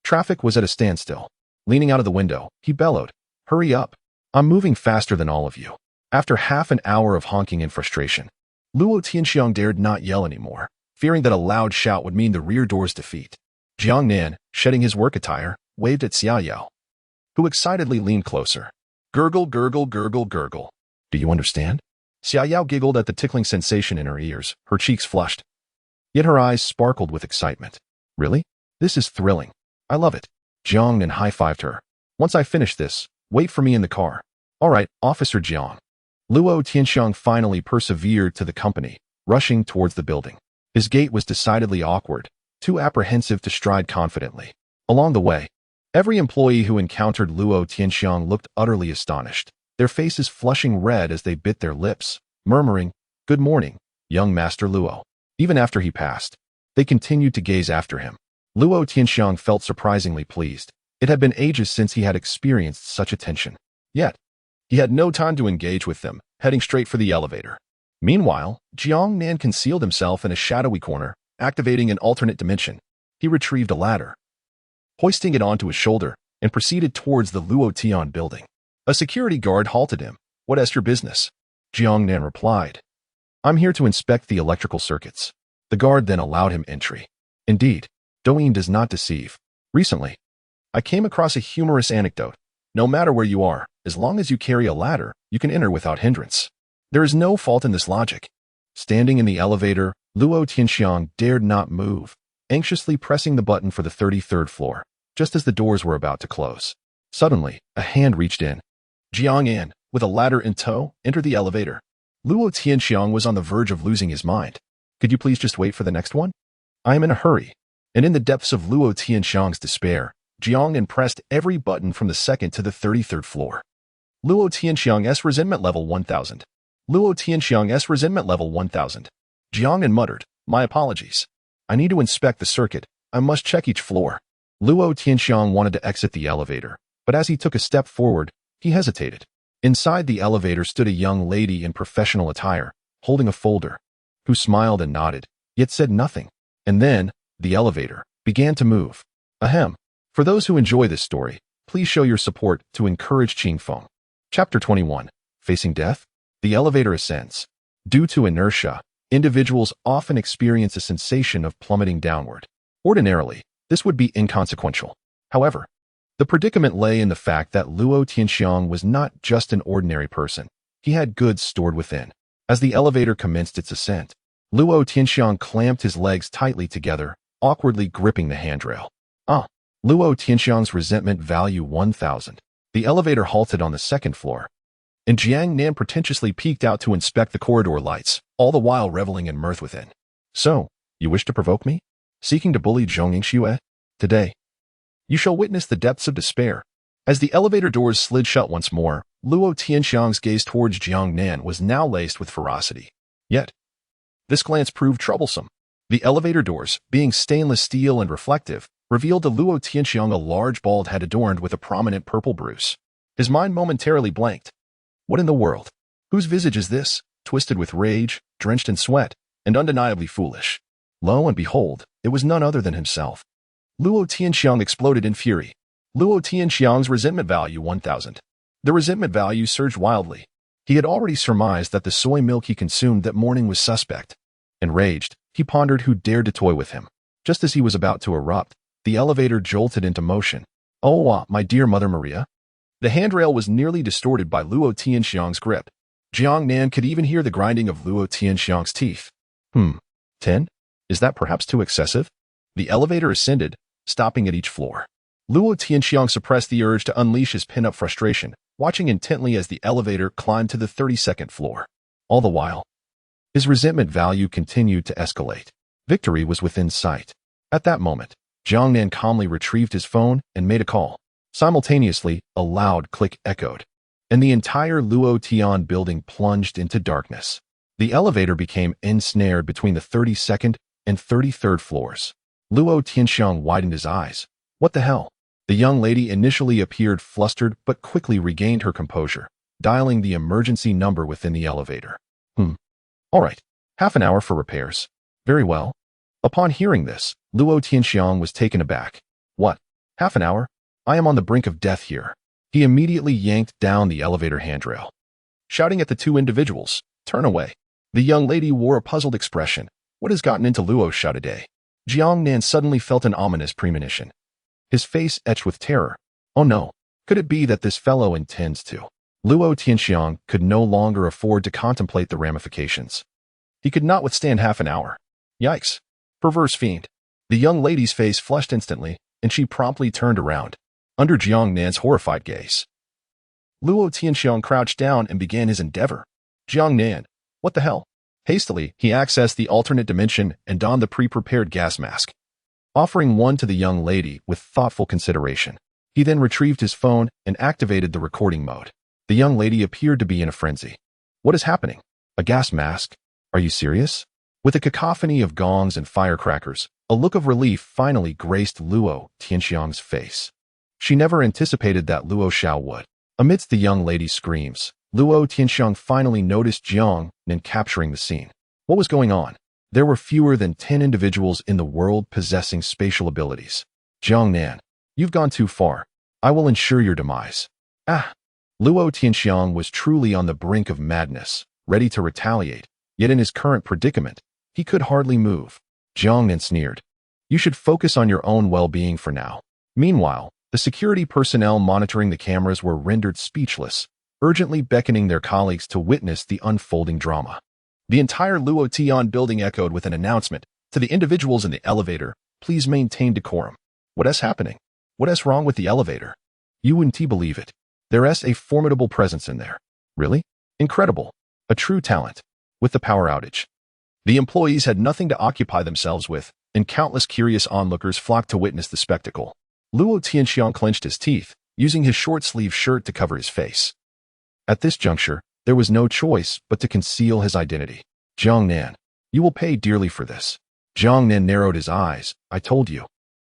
Traffic was at a standstill. Leaning out of the window, he bellowed, "Hurry up. I'm moving faster than all of you." After half an hour of honking in frustration, Luo Tianxiang dared not yell anymore, fearing that a loud shout would mean the rear door's defeat. Jiang Nan, shedding his work attire, waved at Xia Yao, who excitedly leaned closer. Gurgle, gurgle, gurgle, gurgle. Do you understand? Xia Yao giggled at the tickling sensation in her ears, her cheeks flushed. Yet her eyes sparkled with excitement. Really? This is thrilling. I love it. Jiang Nan high-fived her. Once I finish this, wait for me in the car. All right, Officer Jiang. Luo Tianxiang finally persevered to the company, rushing towards the building. His gait was decidedly awkward, too apprehensive to stride confidently. Along the way, every employee who encountered Luo Tianxiang looked utterly astonished, their faces flushing red as they bit their lips, murmuring, "Good morning, young Master Luo." Even after he passed, they continued to gaze after him. Luo Tianxiang felt surprisingly pleased. It had been ages since he had experienced such attention. Yet, he had no time to engage with them, heading straight for the elevator. Meanwhile, Jiang Nan concealed himself in a shadowy corner, activating an alternate dimension. He retrieved a ladder, hoisting it onto his shoulder, and proceeded towards the Luo Tian building. A security guard halted him. "What is your business?" Jiang Nan replied, "I'm here to inspect the electrical circuits." The guard then allowed him entry. Indeed, Douyin does not deceive. Recently, I came across a humorous anecdote. No matter where you are, as long as you carry a ladder, you can enter without hindrance. There is no fault in this logic. Standing in the elevator, Luo Tianxiang dared not move, anxiously pressing the button for the 33rd floor, just as the doors were about to close. Suddenly, a hand reached in. Jiang Nan, with a ladder in tow, entered the elevator. Luo Tianxiang was on the verge of losing his mind. "Could you please just wait for the next one? I am in a hurry." And in the depths of Luo Tianxiang's despair, Jiang Nan pressed every button from the 2nd to the 33rd floor. Luo Tianxiang's resentment level 1000. Luo Tianxiang's resentment level 1000. Jiang Nan muttered, "My apologies. I need to inspect the circuit. I must check each floor." Luo Tianxiang wanted to exit the elevator, but as he took a step forward, he hesitated. Inside the elevator stood a young lady in professional attire, holding a folder, who smiled and nodded, yet said nothing. And then, the elevator began to move. Ahem. For those who enjoy this story, please show your support to encourage Qingfeng. Chapter 21. Facing Death? The elevator ascends. Due to inertia, individuals often experience a sensation of plummeting downward. Ordinarily, this would be inconsequential. However, The predicament lay in the fact that Luo Tianxiang was not just an ordinary person. He had goods stored within. As the elevator commenced its ascent, Luo Tianxiang clamped his legs tightly together, awkwardly gripping the handrail. Luo Tianxiang's resentment value 1,000. The elevator halted on the second floor, and Jiang Nan pretentiously peeked out to inspect the corridor lights, all the while reveling in mirth within. So, you wish to provoke me? Seeking to bully Zhong Yingxue? Today, you shall witness the depths of despair. As the elevator doors slid shut once more, Luo Tianxiang's gaze towards Jiang Nan was now laced with ferocity. Yet, this glance proved troublesome. The elevator doors, being stainless steel and reflective, revealed to Luo Tianxiang a large bald head adorned with a prominent purple bruise. His mind momentarily blanked. What in the world? Whose visage is this, twisted with rage, drenched in sweat, and undeniably foolish? Lo and behold, it was none other than himself. Luo Tianxiang exploded in fury. Luo Tianxiang's resentment value 1,000. The resentment value surged wildly. He had already surmised that the soy milk he consumed that morning was suspect. Enraged, he pondered who dared to toy with him. Just as he was about to erupt, the elevator jolted into motion. Oh, my dear Mother Maria. The handrail was nearly distorted by Luo Tianxiang's grip. Jiang Nan could even hear the grinding of Luo Tianxiang's teeth. 10? Is that perhaps too excessive? The elevator ascended, stopping at each floor. Luo Tianxiang suppressed the urge to unleash his pent-up frustration, watching intently as the elevator climbed to the 32nd floor. All the while, his resentment value continued to escalate. Victory was within sight. At that moment, Jiang Nan calmly retrieved his phone and made a call. Simultaneously, a loud click echoed, and the entire Luo Tian building plunged into darkness. The elevator became ensnared between the 32nd and 33rd floors. Luo Tianxiang widened his eyes. What the hell? The young lady initially appeared flustered but quickly regained her composure, dialing the emergency number within the elevator. All right, half an hour for repairs. Very well. Upon hearing this, Luo Tianxiang was taken aback. What? Half an hour? I am on the brink of death here. He immediately yanked down the elevator handrail, shouting at the two individuals, "Turn away." The young lady wore a puzzled expression. What has gotten into Luo's shut-a-day? Jiang Nan suddenly felt an ominous premonition. His face etched with terror. Oh no, could it be that this fellow intends to? Luo Tianxiang could no longer afford to contemplate the ramifications. He could not withstand half an hour. Yikes. Perverse fiend. The young lady's face flushed instantly, and she promptly turned around, under Jiang Nan's horrified gaze. Luo Tianxiang crouched down and began his endeavor. Jiang Nan, what the hell? Hastily, he accessed the alternate dimension and donned the pre-prepared gas mask, offering one to the young lady with thoughtful consideration. He then retrieved his phone and activated the recording mode. The young lady appeared to be in a frenzy. What is happening? A gas mask? Are you serious? With a cacophony of gongs and firecrackers, a look of relief finally graced Luo Tianxiang's face. She never anticipated that Luo Xiao would. Amidst the young lady's screams, Luo Tianxiang finally noticed Jiang Nan capturing the scene. What was going on? There were fewer than 10 individuals in the world possessing spatial abilities. Jiang Nan, you've gone too far. I will ensure your demise. Luo Tianxiang was truly on the brink of madness, ready to retaliate, yet in his current predicament, he could hardly move. Jiang Nan sneered. You should focus on your own well-being for now. Meanwhile, the security personnel monitoring the cameras were rendered speechless, urgently beckoning their colleagues to witness the unfolding drama. The entire Luo Tian building echoed with an announcement to the individuals in the elevator, please maintain decorum. What is happening? What is wrong with the elevator? You wouldn't believe it. There is a formidable presence in there. Really? Incredible. A true talent. With the power outage, the employees had nothing to occupy themselves with, and countless curious onlookers flocked to witness the spectacle. Luo Tianxiang clenched his teeth, using his short-sleeved shirt to cover his face. At this juncture, there was no choice but to conceal his identity. Jiang Nan, you will pay dearly for this. Jiang Nan narrowed his eyes. I told you.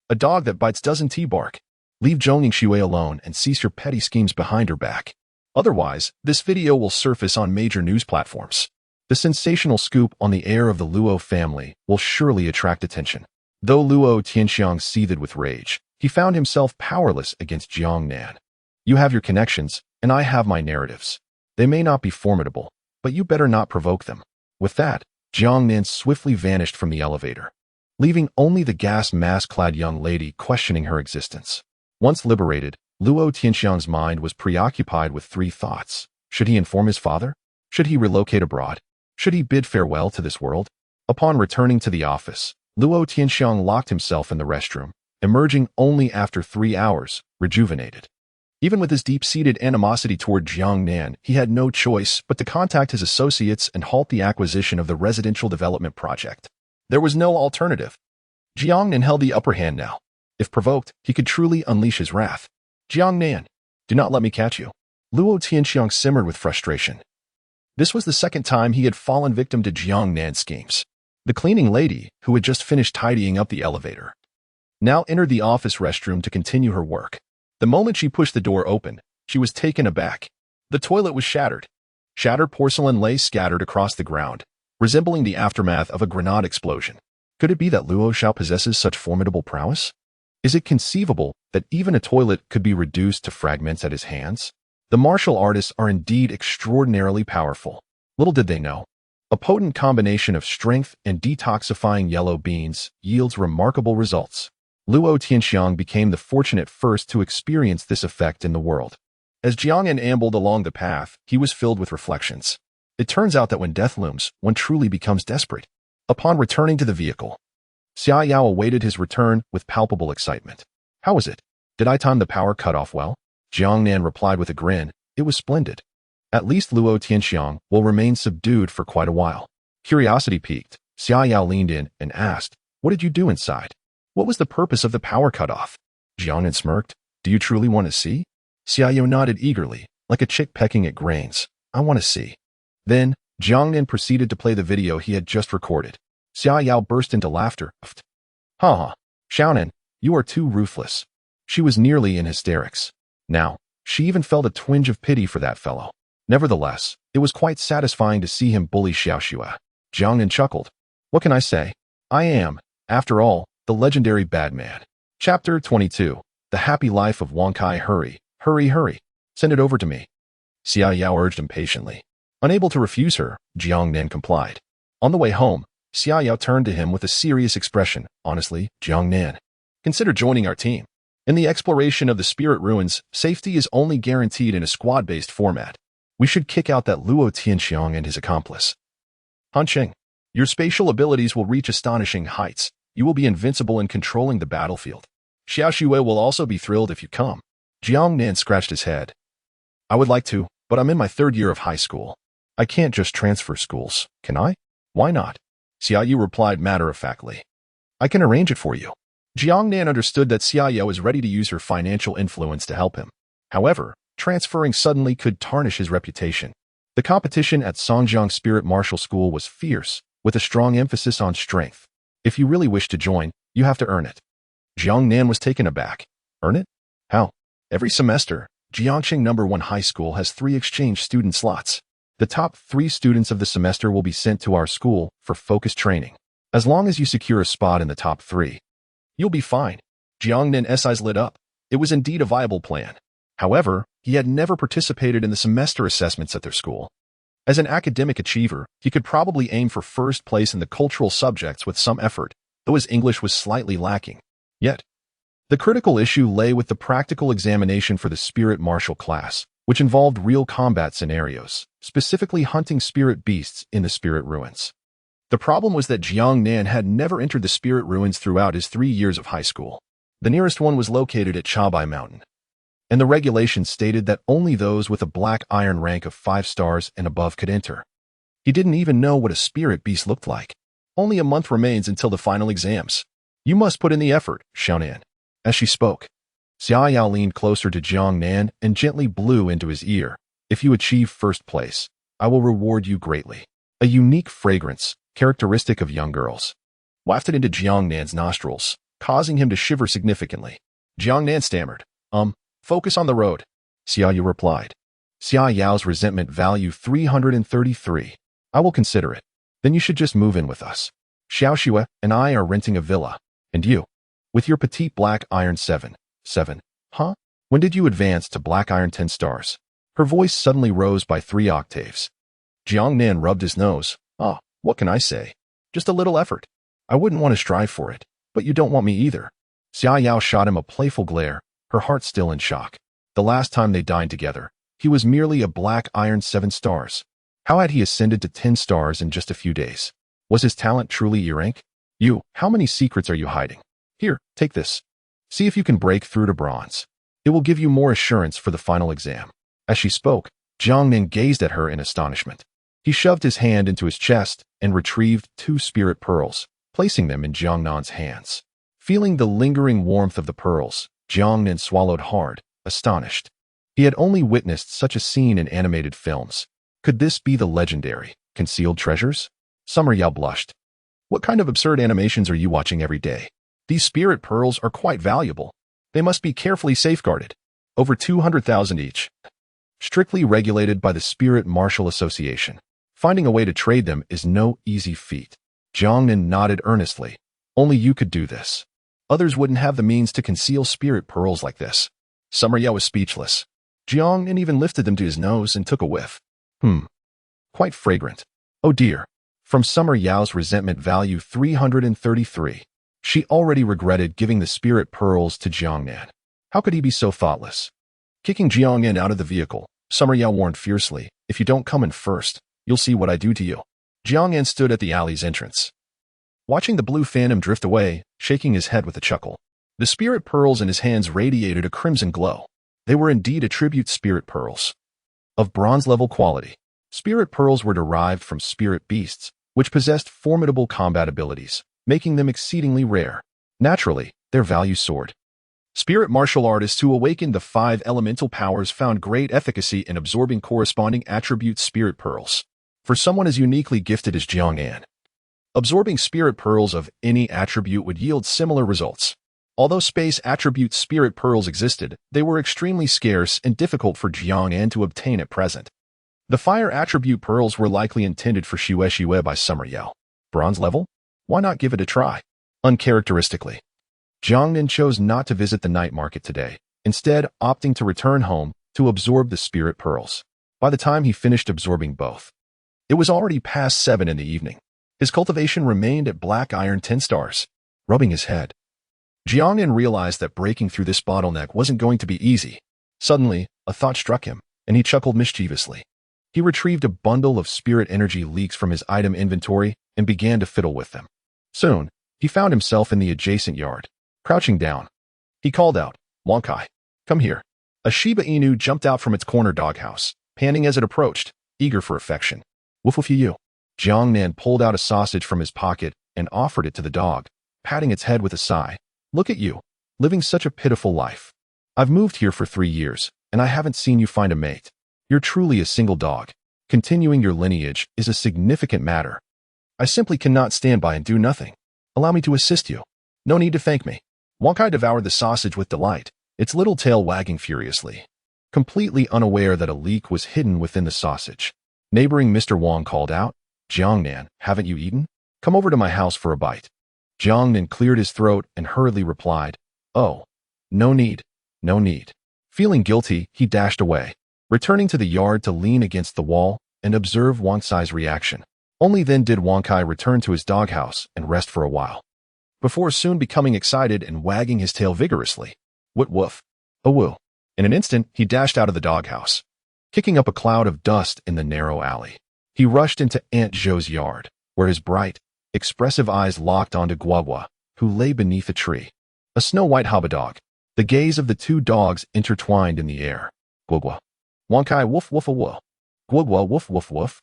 A dog that bites doesn't bark. Leave Zhong Yingxue alone and cease your petty schemes behind her back. Otherwise, this video will surface on major news platforms. The sensational scoop on the heir of the Luo family will surely attract attention. Though Luo Tianxiang seethed with rage, he found himself powerless against Jiang Nan. You have your connections, and I have my narratives. They may not be formidable, but you better not provoke them. With that, Jiang Nan swiftly vanished from the elevator, leaving only the gas mask-clad young lady questioning her existence. Once liberated, Luo Tianxiang's mind was preoccupied with three thoughts. Should he inform his father? Should he relocate abroad? Should he bid farewell to this world? Upon returning to the office, Luo Tianxiang locked himself in the restroom, emerging only after 3 hours, rejuvenated. Even with his deep-seated animosity toward Jiang Nan, he had no choice but to contact his associates and halt the acquisition of the residential development project. There was no alternative. Jiang Nan held the upper hand now. If provoked, he could truly unleash his wrath. Jiang Nan, do not let me catch you. Luo Tianxiang simmered with frustration. This was the second time he had fallen victim to Jiang Nan's schemes. The cleaning lady, who had just finished tidying up the elevator, now entered the office restroom to continue her work. The moment she pushed the door open, she was taken aback. The toilet was shattered. Shattered porcelain lay scattered across the ground, resembling the aftermath of a grenade explosion. Could it be that Luo Xiao possesses such formidable prowess? Is it conceivable that even a toilet could be reduced to fragments at his hands? The martial artists are indeed extraordinarily powerful. Little did they know. A potent combination of strength and detoxifying yellow beans yields remarkable results. Luo Tianxiang became the fortunate first to experience this effect in the world. As Jiang Nan ambled along the path, he was filled with reflections. It turns out that when death looms, one truly becomes desperate. Upon returning to the vehicle, Xia Yao awaited his return with palpable excitement. How was it? Did I time the power cutoff well? Jiang Nan replied with a grin. It was splendid. At least Luo Tianxiang will remain subdued for quite a while. Curiosity piqued. Xia Yao leaned in and asked, what did you do inside? What was the purpose of the power cutoff? Jiang Nan smirked. Do you truly want to see? Xia Yao nodded eagerly, like a chick pecking at grains. I want to see. Then, Jiang Nan proceeded to play the video he had just recorded. Xia Yao burst into laughter. Ha! Xiaonan, you are too ruthless. She was nearly in hysterics. Now, she even felt a twinge of pity for that fellow. Nevertheless, it was quite satisfying to see him bully Xiaoxue. Jiang Nan chuckled. What can I say? I am, after all, the legendary bad man. Chapter 22. The Happy Life of Wang Kai. Hurry, hurry, hurry. Send it over to me. Xia Yao urged impatiently. Unable to refuse her, Jiang Nan complied. On the way home, Xia Yao turned to him with a serious expression. Honestly, Jiang Nan, consider joining our team. In the exploration of the spirit ruins, safety is only guaranteed in a squad-based format. We should kick out that Luo Tianxiang and his accomplice. Han Qing, your spatial abilities will reach astonishing heights. You will be invincible in controlling the battlefield. Xiaoxue will also be thrilled if you come. Jiang Nan scratched his head. I would like to, but I'm in my 3rd year of high school. I can't just transfer schools, can I? Why not? Xia Yu replied matter-of-factly. I can arrange it for you. Jiang Nan understood that Xia Yao is ready to use her financial influence to help him. However, transferring suddenly could tarnish his reputation. The competition at Songjiang Spirit Martial School was fierce, with a strong emphasis on strength. If you really wish to join, you have to earn it. Jiang Nan was taken aback. Earn it? How? Every semester, Jiangxing No. 1 High School has 3 exchange student slots. The top 3 students of the semester will be sent to our school for focused training. As long as you secure a spot in the top 3, you'll be fine. Jiang Nan's eyes lit up. It was indeed a viable plan. However, he had never participated in the semester assessments at their school. As an academic achiever, he could probably aim for first place in the cultural subjects with some effort, though his English was slightly lacking. Yet, the critical issue lay with the practical examination for the spirit martial class, which involved real combat scenarios, specifically hunting spirit beasts in the spirit ruins. The problem was that Jiang Nan had never entered the spirit ruins throughout his 3 years of high school. The nearest one was located at Chabai Mountain, and the regulations stated that only those with a black iron rank of 5 stars and above could enter. He didn't even know what a spirit beast looked like. Only a month remains until the final exams. You must put in the effort, Xiaonan. As she spoke, Xia Yao leaned closer to Jiang Nan and gently blew into his ear. If you achieve first place, I will reward you greatly. A unique fragrance, characteristic of young girls, wafted into Jiang Nan's nostrils, causing him to shiver significantly. Jiang Nan stammered, focus on the road. Xia Yu replied. Xia Yao's resentment value 333. I will consider it. Then you should just move in with us. Xiaoxue and I are renting a villa. And you? With your petite black iron 7. Huh? When did you advance to black iron 10 stars? Her voice suddenly rose by 3 octaves. Jiang Nan rubbed his nose. What can I say? Just a little effort. I wouldn't want to strive for it, but you don't want me either. Xia Yao shot him a playful glare. her heart still in shock. The last time they dined together, he was merely a black iron 7 stars. How had he ascended to 10 stars in just a few days? Was his talent truly E-rank? You, how many secrets are you hiding? Here, take this. See if you can break through to bronze. It will give you more assurance for the final exam. As she spoke, Jiang Nan gazed at her in astonishment. He shoved his hand into his chest and retrieved 2 spirit pearls, placing them in Jiang Nan's hands. Feeling the lingering warmth of the pearls, Jiang Nan swallowed hard, astonished. He had only witnessed such a scene in animated films. Could this be the legendary, concealed treasures? Summer Yao blushed. What kind of absurd animations are you watching every day? These spirit pearls are quite valuable. They must be carefully safeguarded. Over 200,000 each. Strictly regulated by the Spirit Martial Association. Finding a way to trade them is no easy feat. Jiang Nan nodded earnestly. Only you could do this. Others wouldn't have the means to conceal spirit pearls like this. Summer Yao was speechless. Jiang Nan even lifted them to his nose and took a whiff. Quite fragrant. Oh dear. From Summer Yao's resentment value 333. She already regretted giving the spirit pearls to Jiang Nan. How could he be so thoughtless? Kicking Jiang Nan out of the vehicle, Summer Yao warned fiercely, if you don't come in first, you'll see what I do to you. Jiang Nan stood at the alley's entrance, watching the blue phantom drift away, shaking his head with a chuckle. The spirit pearls in his hands radiated a crimson glow. They were indeed attribute spirit pearls. Of bronze-level quality, spirit pearls were derived from spirit beasts, which possessed formidable combat abilities, making them exceedingly rare. Naturally, their value soared. Spirit martial artists who awakened the 5 elemental powers found great efficacy in absorbing corresponding attribute spirit pearls. For someone as uniquely gifted as Jiang Nan, absorbing spirit pearls of any attribute would yield similar results. Although space attribute spirit pearls existed, they were extremely scarce and difficult for Jiang Nan to obtain at present. The fire attribute pearls were likely intended for Xue by Summer Yao. Bronze level? Why not give it a try? Uncharacteristically, Jiang Nan chose not to visit the night market today, instead opting to return home to absorb the spirit pearls. By the time he finished absorbing both, it was already past 7 in the evening. His cultivation remained at black iron 10 stars. Rubbing his head, Jiang Nan realized that breaking through this bottleneck wasn't going to be easy. Suddenly, a thought struck him, and he chuckled mischievously. He retrieved a bundle of spirit energy leaks from his item inventory and began to fiddle with them. Soon, he found himself in the adjacent yard. Crouching down, he called out, Wonkai, come here. A Shiba Inu jumped out from its corner doghouse, panting as it approached, eager for affection. Woof woof you. Jiang Nan pulled out a sausage from his pocket and offered it to the dog, patting its head with a sigh. Look at you, living such a pitiful life. I've moved here for 3 years, and I haven't seen you find a mate. You're truly a single dog. Continuing your lineage is a significant matter. I simply cannot stand by and do nothing. Allow me to assist you. No need to thank me. Wonkai devoured the sausage with delight, its little tail wagging furiously, completely unaware that a leak was hidden within the sausage. Neighboring Mr. Wong called out, Jiang Nan, haven't you eaten? Come over to my house for a bite. Jiang Nan cleared his throat and hurriedly replied, Oh, no need, no need. Feeling guilty, he dashed away, returning to the yard to lean against the wall and observe Wonkai's reaction. Only then did Wonkai return to his doghouse and rest for a while, before soon becoming excited and wagging his tail vigorously. What woof? Oh woo. In an instant, he dashed out of the doghouse, kicking up a cloud of dust in the narrow alley. He rushed into Aunt Zhou's yard, where his bright, expressive eyes locked onto Guagua, who lay beneath a tree. A snow-white haba dog. The gaze of the 2 dogs intertwined in the air. Guagua. Wonkai woof woof a woof. Guagua woof woof woof.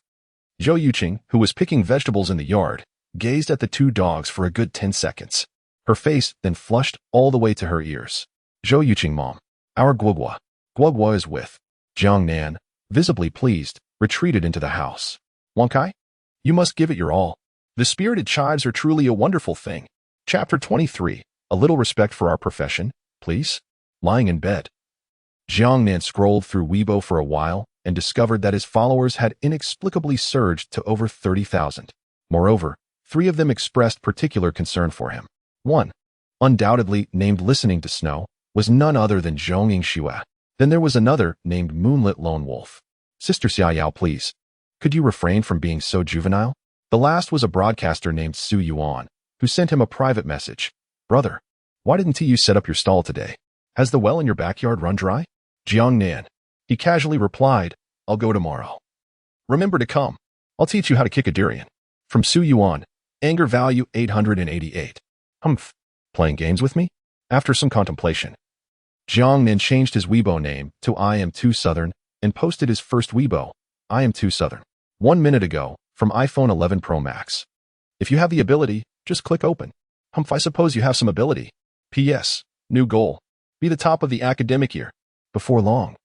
Zhou Yuqing, who was picking vegetables in the yard, gazed at the 2 dogs for a good 10 seconds. Her face then flushed all the way to her ears. Zhou Yuqing mom. Our Guagua. Guagua is with. Jiang Nan, visibly pleased, retreated into the house. Wonkai? You must give it your all. The spirited chives are truly a wonderful thing. Chapter 23. A little respect for our profession, please. Lying in bed, Jiang Nan scrolled through Weibo for a while and discovered that his followers had inexplicably surged to over 30,000. Moreover, 3 of them expressed particular concern for him. One, undoubtedly named Listening to Snow, was none other than Zhongying Xue. Then there was another named Moonlit Lone Wolf. Sister Xiaoyao, please. Could you refrain from being so juvenile? The last was a broadcaster named Su Yuan, who sent him a private message. Brother, why didn't you set up your stall today? Has the well in your backyard run dry? Jiang Nan. He casually replied, I'll go tomorrow. Remember to come. I'll teach you how to kick a durian. From Su Yuan. Anger value 888. Humph. Playing games with me? After some contemplation, Jiang Nan changed his Weibo name to I Am Too Southern and posted his first Weibo, I Am Too Southern, 1 minute ago from iPhone 11 Pro Max. If you have the ability, just click open. Humph, I suppose you have some ability. P.S. New goal. Be the top of the academic year. Before long.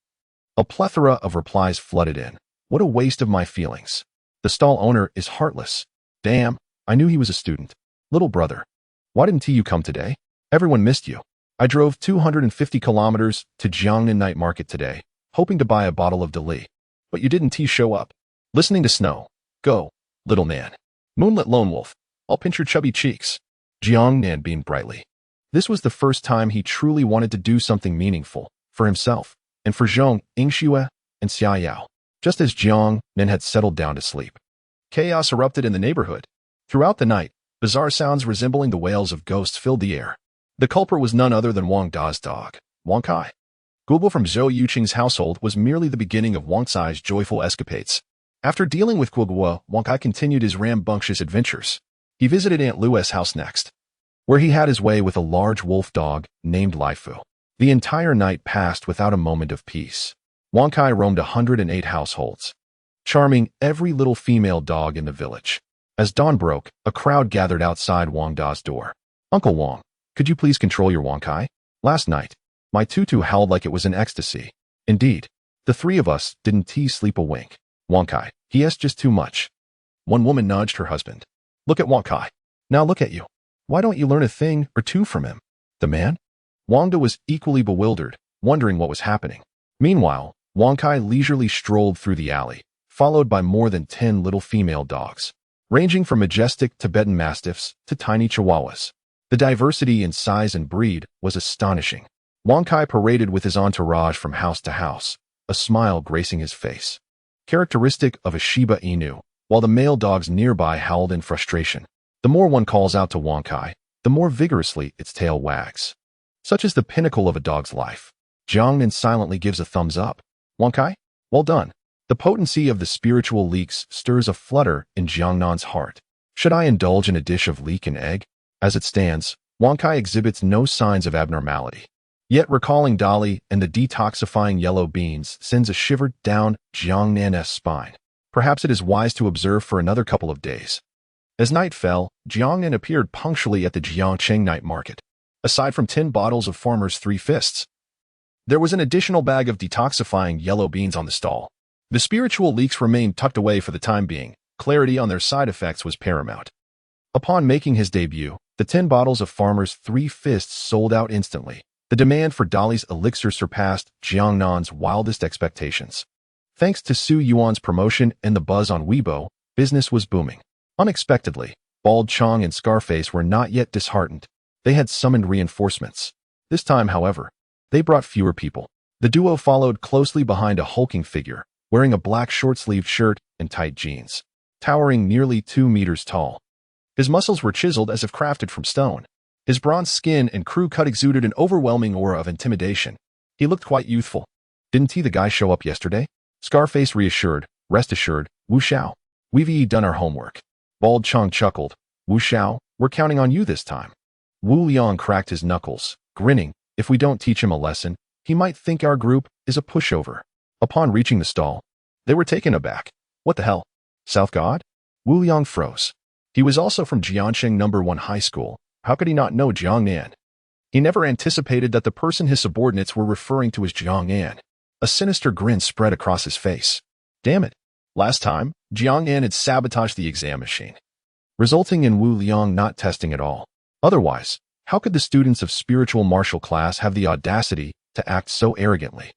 A plethora of replies flooded in. What a waste of my feelings. The stall owner is heartless. Damn, I knew he was a student. Little brother. Why didn't you come today? Everyone missed you. I drove 250 kilometers to Jiangnan Night Market today, hoping to buy a bottle of Dali. But you didn't show up. Listening to snow. Go, little Nan. Moonlit Lone Wolf. I'll pinch your chubby cheeks. Jiang Nan beamed brightly. This was the first time he truly wanted to do something meaningful for himself and for Zhong, Yingxue, and Xia Yao. Just as Jiang Nan had settled down to sleep, chaos erupted in the neighborhood. Throughout the night, bizarre sounds resembling the wails of ghosts filled the air. The culprit was none other than Wang Da's dog, Wang Kai. Gubo from Zhou Yuqing's household was merely the beginning of Wang Cai's joyful escapades. After dealing with Guoguo, Wang Kai continued his rambunctious adventures. He visited Aunt Lu's house next, where he had his way with a large wolf dog named Laifu. The entire night passed without a moment of peace. Wang Kai roamed 108 households, charming every little female dog in the village. As dawn broke, a crowd gathered outside Wang Da's door. Uncle Wang, could you please control your Wang Kai? Last night, my tutu howled like it was in ecstasy. Indeed, the three of us didn't sleep a wink. Wang Kai, he has just too much. One woman nudged her husband. Look at Wang Kai. Now look at you. Why don't you learn a thing or two from him? The man? Wang Da was equally bewildered, wondering what was happening. Meanwhile, Wang Kai leisurely strolled through the alley, followed by more than 10 little female dogs, ranging from majestic Tibetan Mastiffs to tiny Chihuahuas. The diversity in size and breed was astonishing. Wang Kai paraded with his entourage from house to house, a smile gracing his face, characteristic of a Shiba Inu, while the male dogs nearby howled in frustration. The more one calls out to Wang Kai, the more vigorously its tail wags. Such is the pinnacle of a dog's life. Jiang Nan silently gives a thumbs up. Wang Kai, well done. The potency of the spiritual leeks stirs a flutter in Jiang Nan's heart. Should I indulge in a dish of leek and egg? As it stands, Wang Kai exhibits no signs of abnormality. Yet recalling Dali and the detoxifying yellow beans sends a shiver down Jiang Nan's spine. Perhaps it is wise to observe for another couple of days. As night fell, Jiang Nan appeared punctually at the Jiangcheng night market. Aside from 10 bottles of Farmer's Three Fists, there was an additional bag of detoxifying yellow beans on the stall. The spiritual leeks remained tucked away for the time being. Clarity on their side effects was paramount. Upon making his debut, the 10 bottles of Farmer's Three Fists sold out instantly. The demand for Dali's elixir surpassed Jiang Nan's wildest expectations. Thanks to Su Yuan's promotion and the buzz on Weibo, business was booming. Unexpectedly, Bald Chong and Scarface were not yet disheartened. They had summoned reinforcements. This time, however, they brought fewer people. The duo followed closely behind a hulking figure, wearing a black short-sleeved shirt and tight jeans, towering nearly 2 meters tall. His muscles were chiseled as if crafted from stone. His bronze skin and crew cut exuded an overwhelming aura of intimidation. He looked quite youthful. Didn't the guy show up yesterday? Scarface reassured. Rest assured, Wu Xiao. We've done our homework. Bald Chong chuckled. Wu Xiao, we're counting on you this time. Wu Liang cracked his knuckles, grinning. If we don't teach him a lesson, he might think our group is a pushover. Upon reaching the stall, they were taken aback. What the hell? South God? Wu Liang froze. He was also from Jiangcheng No. 1 High School. How could he not know Jiang Nan? He never anticipated that the person his subordinates were referring to as Jiang Nan. A sinister grin spread across his face. Damn it. Last time, Jiang Nan had sabotaged the exam machine, resulting in Wu Liang not testing at all. Otherwise, how could the students of spiritual martial class have the audacity to act so arrogantly?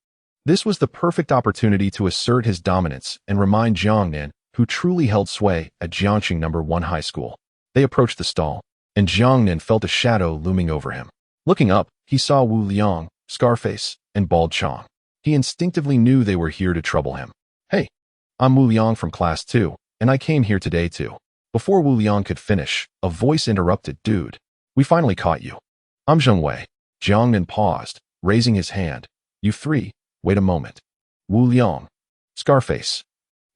This was the perfect opportunity to assert his dominance and remind Jiang Nan, who truly held sway at Jiangcheng No. 1 High School. They approached the stall, and Jiang Nan felt a shadow looming over him. Looking up, he saw Wu Liang, Scarface, and Bald Chong. He instinctively knew they were here to trouble him. Hey, I'm Wu Liang from Class 2, and I came here today too. Before Wu Liang could finish, a voice interrupted. Dude, we finally caught you. I'm Zheng Wei. Jiang Nan paused, raising his hand. You three, wait a moment. Wu Liang. Scarface.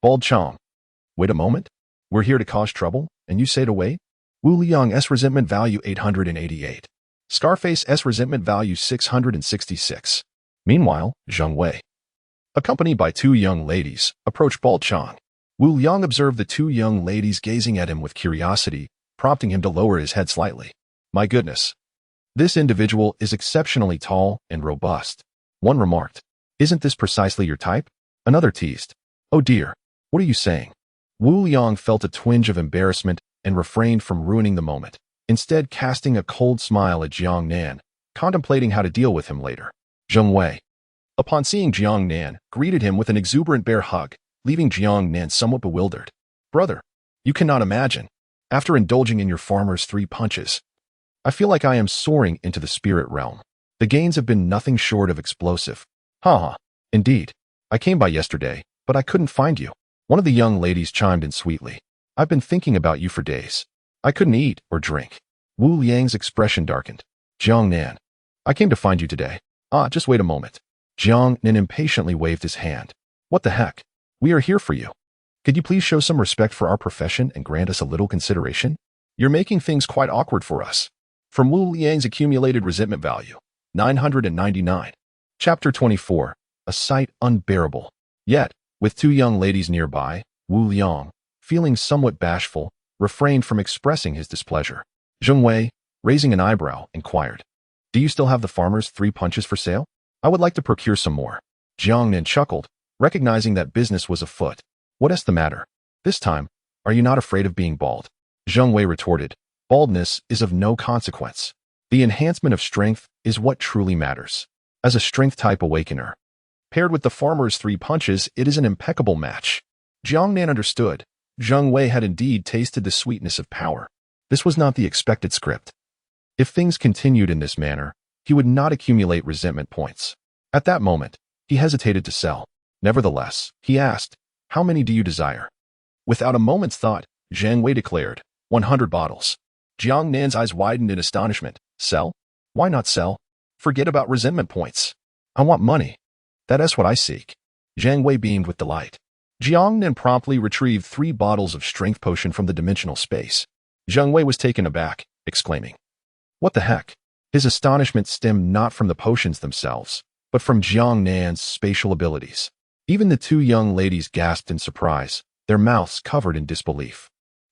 Bald Chong. Wait a moment? We're here to cause trouble, and you say to wait? Wu Liang's resentment value 888. Scarface's resentment value 666. Meanwhile, Zheng Wei, accompanied by two young ladies, approached Bald Chong. Wu Liang observed the two young ladies gazing at him with curiosity, prompting him to lower his head slightly. My goodness. This individual is exceptionally tall and robust. One remarked. Isn't this precisely your type? Another teased. Oh dear. What are you saying? Wu Liang felt a twinge of embarrassment and refrained from ruining the moment, instead casting a cold smile at Jiang Nan, contemplating how to deal with him later. Zheng Wei, upon seeing Jiang Nan, greeted him with an exuberant bear hug, leaving Jiang Nan somewhat bewildered. Brother, you cannot imagine. After indulging in your farmer's 3 punches, I feel like I am soaring into the spirit realm. The gains have been nothing short of explosive. Haha, indeed. I came by yesterday, but I couldn't find you. One of the young ladies chimed in sweetly. I've been thinking about you for days. I couldn't eat or drink. Wu Liang's expression darkened. Jiang Nan, I came to find you today. Just wait a moment. Jiang Nan impatiently waved his hand. What the heck? We are here for you. Could you please show some respect for our profession and grant us a little consideration? You're making things quite awkward for us. From Wu Liang's accumulated resentment value, 999. Chapter 24. A sight unbearable. Yet, with two young ladies nearby, Wu Liang, feeling somewhat bashful, refrained from expressing his displeasure. Zheng Wei, raising an eyebrow, inquired. Do you still have the farmer's 3 punches for sale? I would like to procure some more. Jiang Nan chuckled, recognizing that business was afoot. What is the matter? This time, are you not afraid of being bald? Zheng Wei retorted. Baldness is of no consequence. The enhancement of strength is what truly matters. As a strength-type awakener, paired with the farmer's 3 punches, it is an impeccable match. Jiang Nan understood. Zheng Wei had indeed tasted the sweetness of power. This was not the expected script. If things continued in this manner, he would not accumulate resentment points. At that moment, he hesitated to sell. Nevertheless, he asked, how many do you desire? Without a moment's thought, Zheng Wei declared, 100 bottles. Jiang Nan's eyes widened in astonishment. Sell? Why not sell? Forget about resentment points. I want money. That is what I seek. Zheng Wei beamed with delight. Jiang Nan promptly retrieved 3 bottles of strength potion from the dimensional space. Zheng Wei was taken aback, exclaiming, what the heck? His astonishment stemmed not from the potions themselves, but from Jiang Nan's spatial abilities. Even the 2 young ladies gasped in surprise, their mouths covered in disbelief.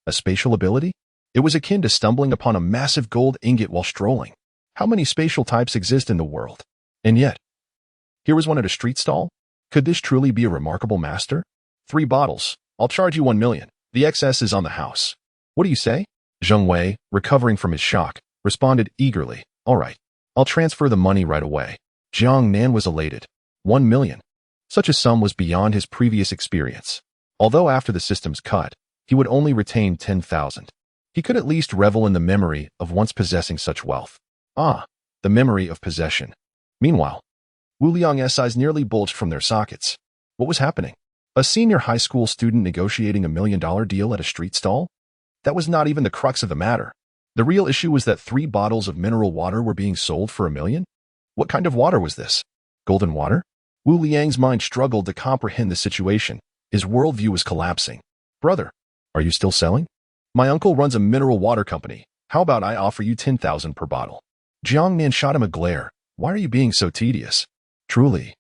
A spatial ability? It was akin to stumbling upon a massive gold ingot while strolling. How many spatial types exist in the world? And yet, here was one at a street stall? Could this truly be a remarkable master? 3 bottles. I'll charge you 1 million. The excess is on the house. What do you say? Zheng Wei, recovering from his shock, responded eagerly. All right. I'll transfer the money right away. Jiang Nan was elated. 1 million. Such a sum was beyond his previous experience. Although after the system's cut, he would only retain 10,000. He could at least revel in the memory of once possessing such wealth. The memory of possession. Meanwhile, Wu Liang's eyes nearly bulged from their sockets. What was happening? A senior high school student negotiating a $1 million deal at a street stall? That was not even the crux of the matter. The real issue was that 3 bottles of mineral water were being sold for $1 million? What kind of water was this? Golden water? Wu Liang's mind struggled to comprehend the situation. His worldview was collapsing. Brother, are you still selling? My uncle runs a mineral water company. How about I offer you 10,000 per bottle? Jiang Nan shot him a glare. Why are you being so tedious? Truly,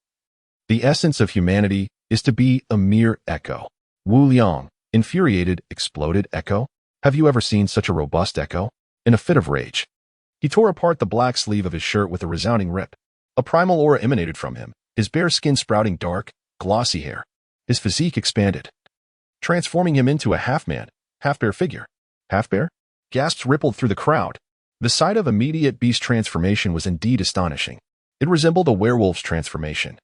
the essence of humanity is to be a mere echo. Wu Liang, infuriated, exploded. Echo? Have you ever seen such a robust echo? In a fit of rage, he tore apart the black sleeve of his shirt with a resounding rip. A primal aura emanated from him, his bare skin sprouting dark, glossy hair. His physique expanded, transforming him into a half-man, half-bear figure. Half-bear? Gasps rippled through the crowd. The sight of immediate beast transformation was indeed astonishing. It resembled a werewolf's transformation.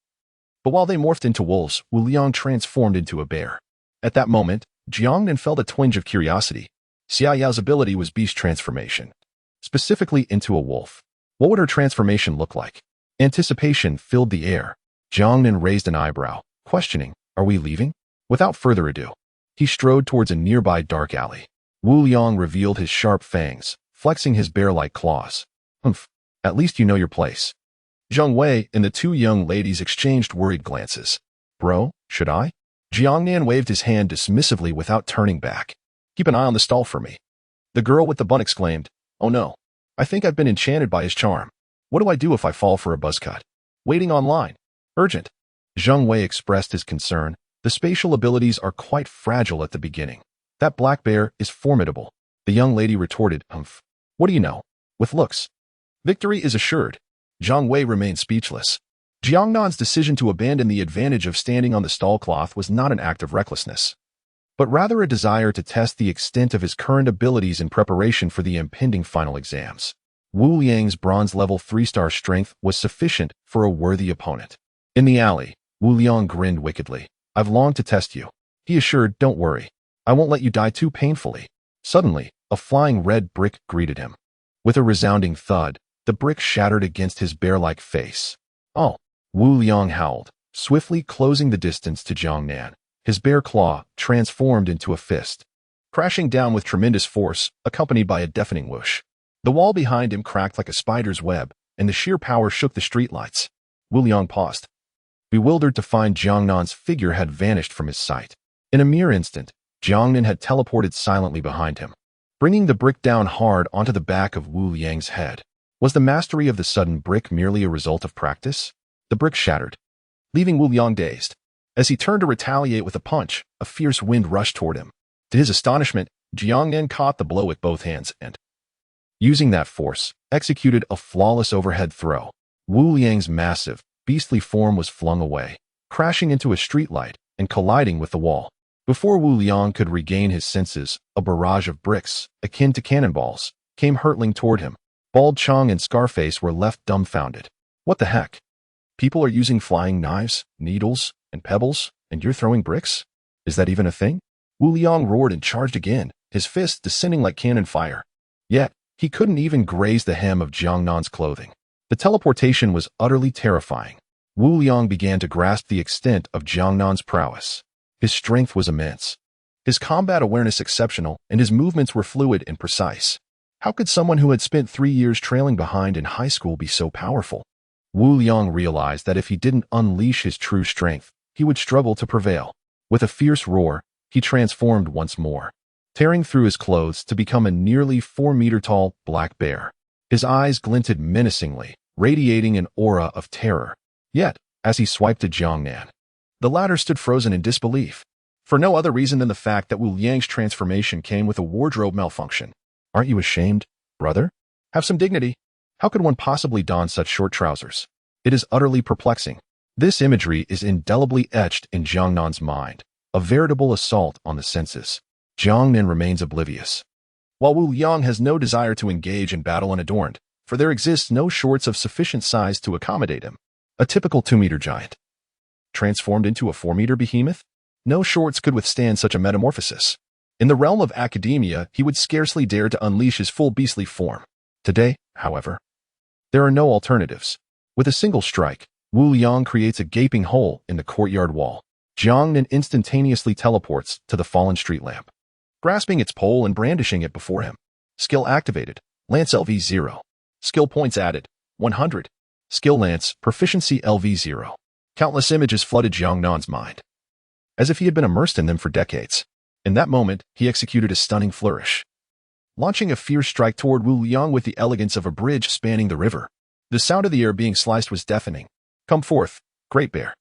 But while they morphed into wolves, Wu Liang transformed into a bear. At that moment, Jiang Nan felt a twinge of curiosity. Xia Yao's ability was beast transformation, specifically into a wolf. What would her transformation look like? Anticipation filled the air. Jiang Nan raised an eyebrow, questioning, are we leaving? Without further ado, he strode towards a nearby dark alley. Wu Liang revealed his sharp fangs, flexing his bear-like claws. Humph, at least you know your place. Zheng Wei and the two young ladies exchanged worried glances. Bro, should I? Jiangnan waved his hand dismissively without turning back. Keep an eye on the stall for me. The girl with the bun exclaimed, Oh no, I think I've been enchanted by his charm. What do I do if I fall for a buzzcut? Waiting online. Urgent. Zheng Wei expressed his concern. The spatial abilities are quite fragile at the beginning. That black bear is formidable. The young lady retorted, Humph. What do you know? With looks. Victory is assured. Zheng Wei remained speechless. Jiangnan's decision to abandon the advantage of standing on the stall cloth was not an act of recklessness, but rather a desire to test the extent of his current abilities in preparation for the impending final exams. Wu Liang's bronze-level 3-star strength was sufficient for a worthy opponent. In the alley, Wu Liang grinned wickedly. I've longed to test you. He assured, Don't worry. I won't let you die too painfully. Suddenly, a flying red brick greeted him. With a resounding thud, the brick shattered against his bear-like face. Oh! Wu Liang howled, swiftly closing the distance to Jiangnan. His bear claw transformed into a fist, crashing down with tremendous force, accompanied by a deafening whoosh. The wall behind him cracked like a spider's web, and the sheer power shook the streetlights. Wu Liang paused, bewildered to find Jiangnan's figure had vanished from his sight. In a mere instant, Jiangnan had teleported silently behind him, bringing the brick down hard onto the back of Wu Liang's head. Was the mastery of the sudden brick merely a result of practice? The brick shattered, leaving Wu Liang dazed. As he turned to retaliate with a punch, a fierce wind rushed toward him. To his astonishment, Jiangnan caught the blow with both hands and, using that force, executed a flawless overhead throw. Wu Liang's massive, beastly form was flung away, crashing into a streetlight and colliding with the wall. Before Wu Liang could regain his senses, a barrage of bricks, akin to cannonballs, came hurtling toward him. Bald Chong and Scarface were left dumbfounded. What the heck? People are using flying knives, needles, and pebbles, and you're throwing bricks? Is that even a thing? Wu Liang roared and charged again, his fists descending like cannon fire. Yet, he couldn't even graze the hem of Jiangnan's clothing. The teleportation was utterly terrifying. Wu Liang began to grasp the extent of Jiangnan's prowess. His strength was immense, his combat awareness exceptional, and his movements were fluid and precise. How could someone who had spent 3 years trailing behind in high school be so powerful? Wu Liang realized that if he didn't unleash his true strength, he would struggle to prevail. With a fierce roar, he transformed once more, tearing through his clothes to become a nearly 4-meter-tall black bear. His eyes glinted menacingly, radiating an aura of terror. Yet, as he swiped at Jiangnan, the latter stood frozen in disbelief, for no other reason than the fact that Wu Liang's transformation came with a wardrobe malfunction. Aren't you ashamed, brother? Have some dignity. How could one possibly don such short trousers? It is utterly perplexing. This imagery is indelibly etched in Jiangnan's mind, a veritable assault on the senses. Jiangnan remains oblivious, while Wu Liang has no desire to engage in battle unadorned, for there exists no shorts of sufficient size to accommodate him. A typical 2-meter giant, transformed into a 4-meter behemoth? No shorts could withstand such a metamorphosis. In the realm of academia, he would scarcely dare to unleash his full beastly form. Today, however, there are no alternatives. With a single strike, Wu Liang creates a gaping hole in the courtyard wall. Jiangnan instantaneously teleports to the fallen street lamp, grasping its pole and brandishing it before him. Skill activated. Lance LV 0. Skill points added. 100. Skill Lance, proficiency LV 0. Countless images flooded Jiangnan's mind, as if he had been immersed in them for decades. In that moment, he executed a stunning flourish, launching a fierce strike toward Wu Liang with the elegance of a bridge spanning the river. The sound of the air being sliced was deafening. Come forth, Great Bear.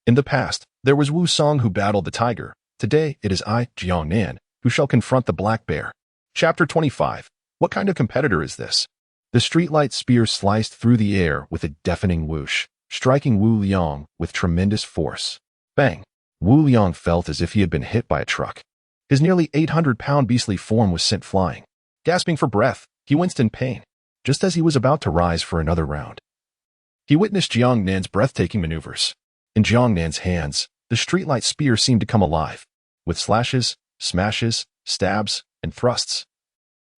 In the past, there was Wu Song who battled the tiger. Today, it is I, Jiangnan, who shall confront the black bear. Chapter 25. What kind of competitor is this? The streetlight spear sliced through the air with a deafening whoosh, striking Wu Liang with tremendous force. Bang! Wu Liang felt as if he had been hit by a truck. His nearly 800-pound beastly form was sent flying. Gasping for breath, he winced in pain, just as he was about to rise for another round. He witnessed Jiangnan's breathtaking maneuvers. In Jiangnan's hands, the streetlight spear seemed to come alive, with slashes, smashes, stabs, and thrusts.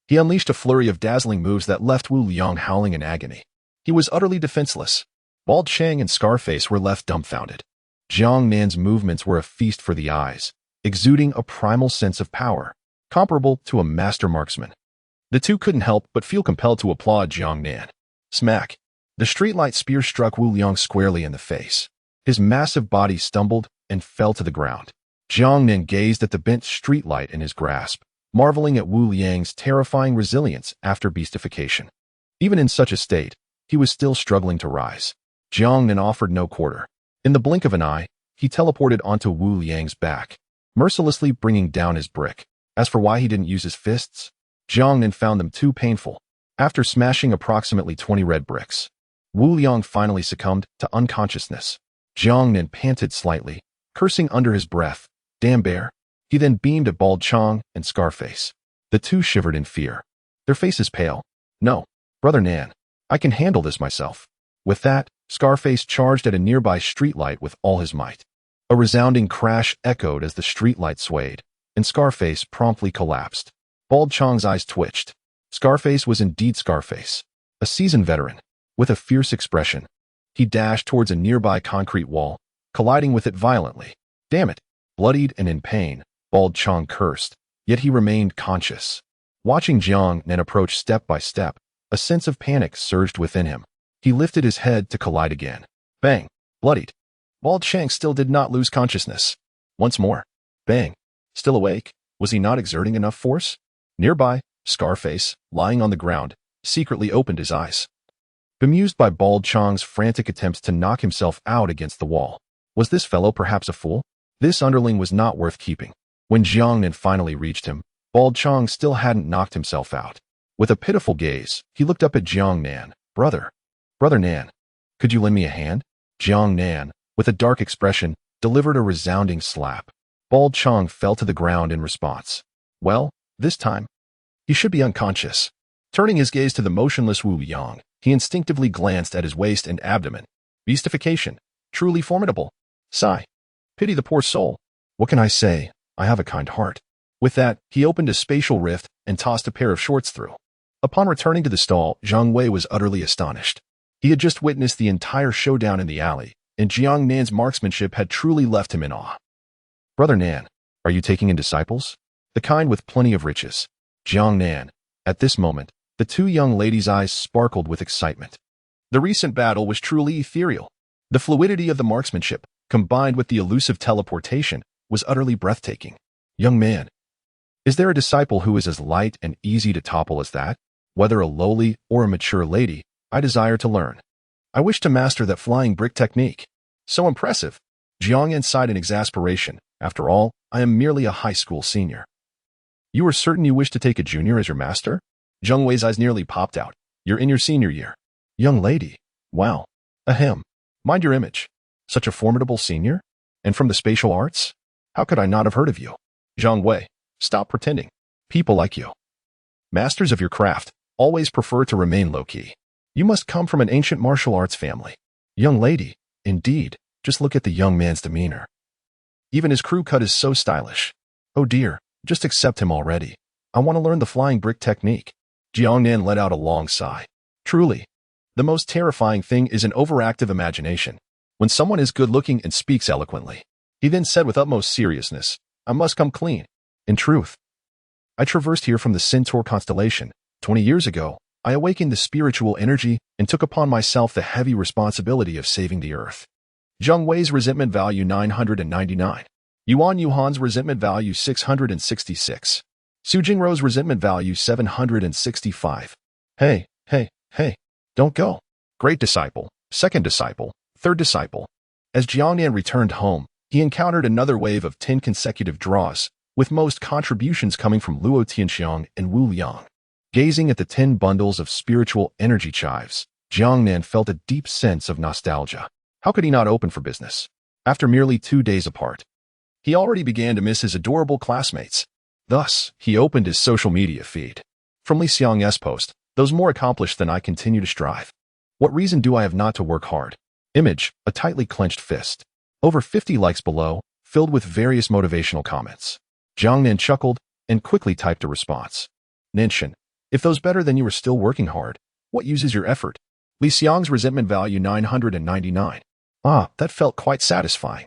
He unleashed a flurry of dazzling moves that left Wu Liang howling in agony. He was utterly defenseless. Bald Chang and Scarface were left dumbfounded. Jiangnan's movements were a feast for the eyes, exuding a primal sense of power, comparable to a master marksman. The two couldn't help but feel compelled to applaud Jiangnan. Smack! The streetlight spear struck Wu Liang squarely in the face. His massive body stumbled and fell to the ground. Jiang Nen gazed at the bent streetlight in his grasp, marveling at Wu Liang's terrifying resilience after beastification. Even in such a state, he was still struggling to rise. Jiang Nen offered no quarter. In the blink of an eye, he teleported onto Wu Liang's back, mercilessly bringing down his brick. As for why he didn't use his fists, Jiang Nen found them too painful. After smashing approximately 20 red bricks, Wu Liang finally succumbed to unconsciousness. Jiang Nen panted slightly, cursing under his breath, "Damn bear." He then beamed at Bald Chong and Scarface. The two shivered in fear. Their faces pale. "No, Brother Nan, I can handle this myself." With that, Scarface charged at a nearby streetlight with all his might. A resounding crash echoed as the streetlight swayed, and Scarface promptly collapsed. Bald Chong's eyes twitched. Scarface was indeed Scarface, a seasoned veteran. With a fierce expression, he dashed towards a nearby concrete wall, colliding with it violently. "Damn it!" Bloodied and in pain, Bald Chong cursed, yet he remained conscious. Watching Jiang Nen approach step by step, a sense of panic surged within him. He lifted his head to collide again. Bang! Bloodied. Bald Chong still did not lose consciousness. Once more. Bang! Still awake? Was he not exerting enough force? Nearby, Scarface, lying on the ground, secretly opened his eyes. Bemused by Bald Chong's frantic attempts to knock himself out against the wall. Was this fellow perhaps a fool? This underling was not worth keeping. When Jiang Nen finally reached him, Bald Chong still hadn't knocked himself out. With a pitiful gaze, he looked up at Jiang Nan. Brother Nan, could you lend me a hand?" Jiang Nan, with a dark expression, delivered a resounding slap. Bald Chong fell to the ground in response. Well, this time, he should be unconscious. Turning his gaze to the motionless Wu Liang, he instinctively glanced at his waist and abdomen. Beastification. Truly formidable. Sigh. Pity the poor soul. What can I say? I have a kind heart. With that, he opened a spatial rift and tossed a pair of shorts through. Upon returning to the stall, Zhang Wei was utterly astonished. He had just witnessed the entire showdown in the alley, and Jiang Nan's marksmanship had truly left him in awe. Brother Nan, are you taking in disciples? The kind with plenty of riches. Jiang Nan. At this moment, the two young ladies' eyes sparkled with excitement. The recent battle was truly ethereal. The fluidity of the marksmanship, combined with the elusive teleportation, was utterly breathtaking. Young man, is there a disciple who is as light and easy to topple as that? Whether a lowly or a mature lady, I desire to learn. I wish to master that flying brick technique. So impressive. Jiang Yan sighed in exasperation. After all, I am merely a high school senior. You are certain you wish to take a junior as your master? Zheng Wei's eyes nearly popped out. You're in your senior year. Young lady. Wow. Ahem. Mind your image. Such a formidable senior? And from the spatial arts? How could I not have heard of you? Zhang Wei, stop pretending. People like you, masters of your craft, always prefer to remain low-key. You must come from an ancient martial arts family. Young lady, indeed, just look at the young man's demeanor. Even his crew cut is so stylish. Oh dear, just accept him already. I want to learn the flying brick technique. Jiang Nan let out a long sigh. Truly, the most terrifying thing is an overactive imagination. When someone is good-looking and speaks eloquently, he then said with utmost seriousness, I must come clean. In truth, I traversed here from the Centaur constellation. 20 years ago, I awakened the spiritual energy and took upon myself the heavy responsibility of saving the Earth. Zheng Wei's resentment value 999. Yuan Yuhan's resentment value 666. Su Jingrou's resentment value 765. Hey, don't go. Great disciple, second disciple, third disciple. As Jiang Nan returned home, he encountered another wave of 10 consecutive draws, with most contributions coming from Luo Tianxiang and Wu Liang. Gazing at the 10 bundles of spiritual energy chives, Jiang Nan felt a deep sense of nostalgia. How could he not open for business? After merely 2 days apart, he already began to miss his adorable classmates. Thus, he opened his social media feed. From Li Xiang's post, those more accomplished than I continue to strive. What reason do I have not to work hard? Image, a tightly clenched fist. Over 50 likes below, filled with various motivational comments. Jiang Nan chuckled and quickly typed a response. Ninshin, if those better than you are still working hard, what use is your effort? Li Xiang's resentment value 999. Ah, that felt quite satisfying.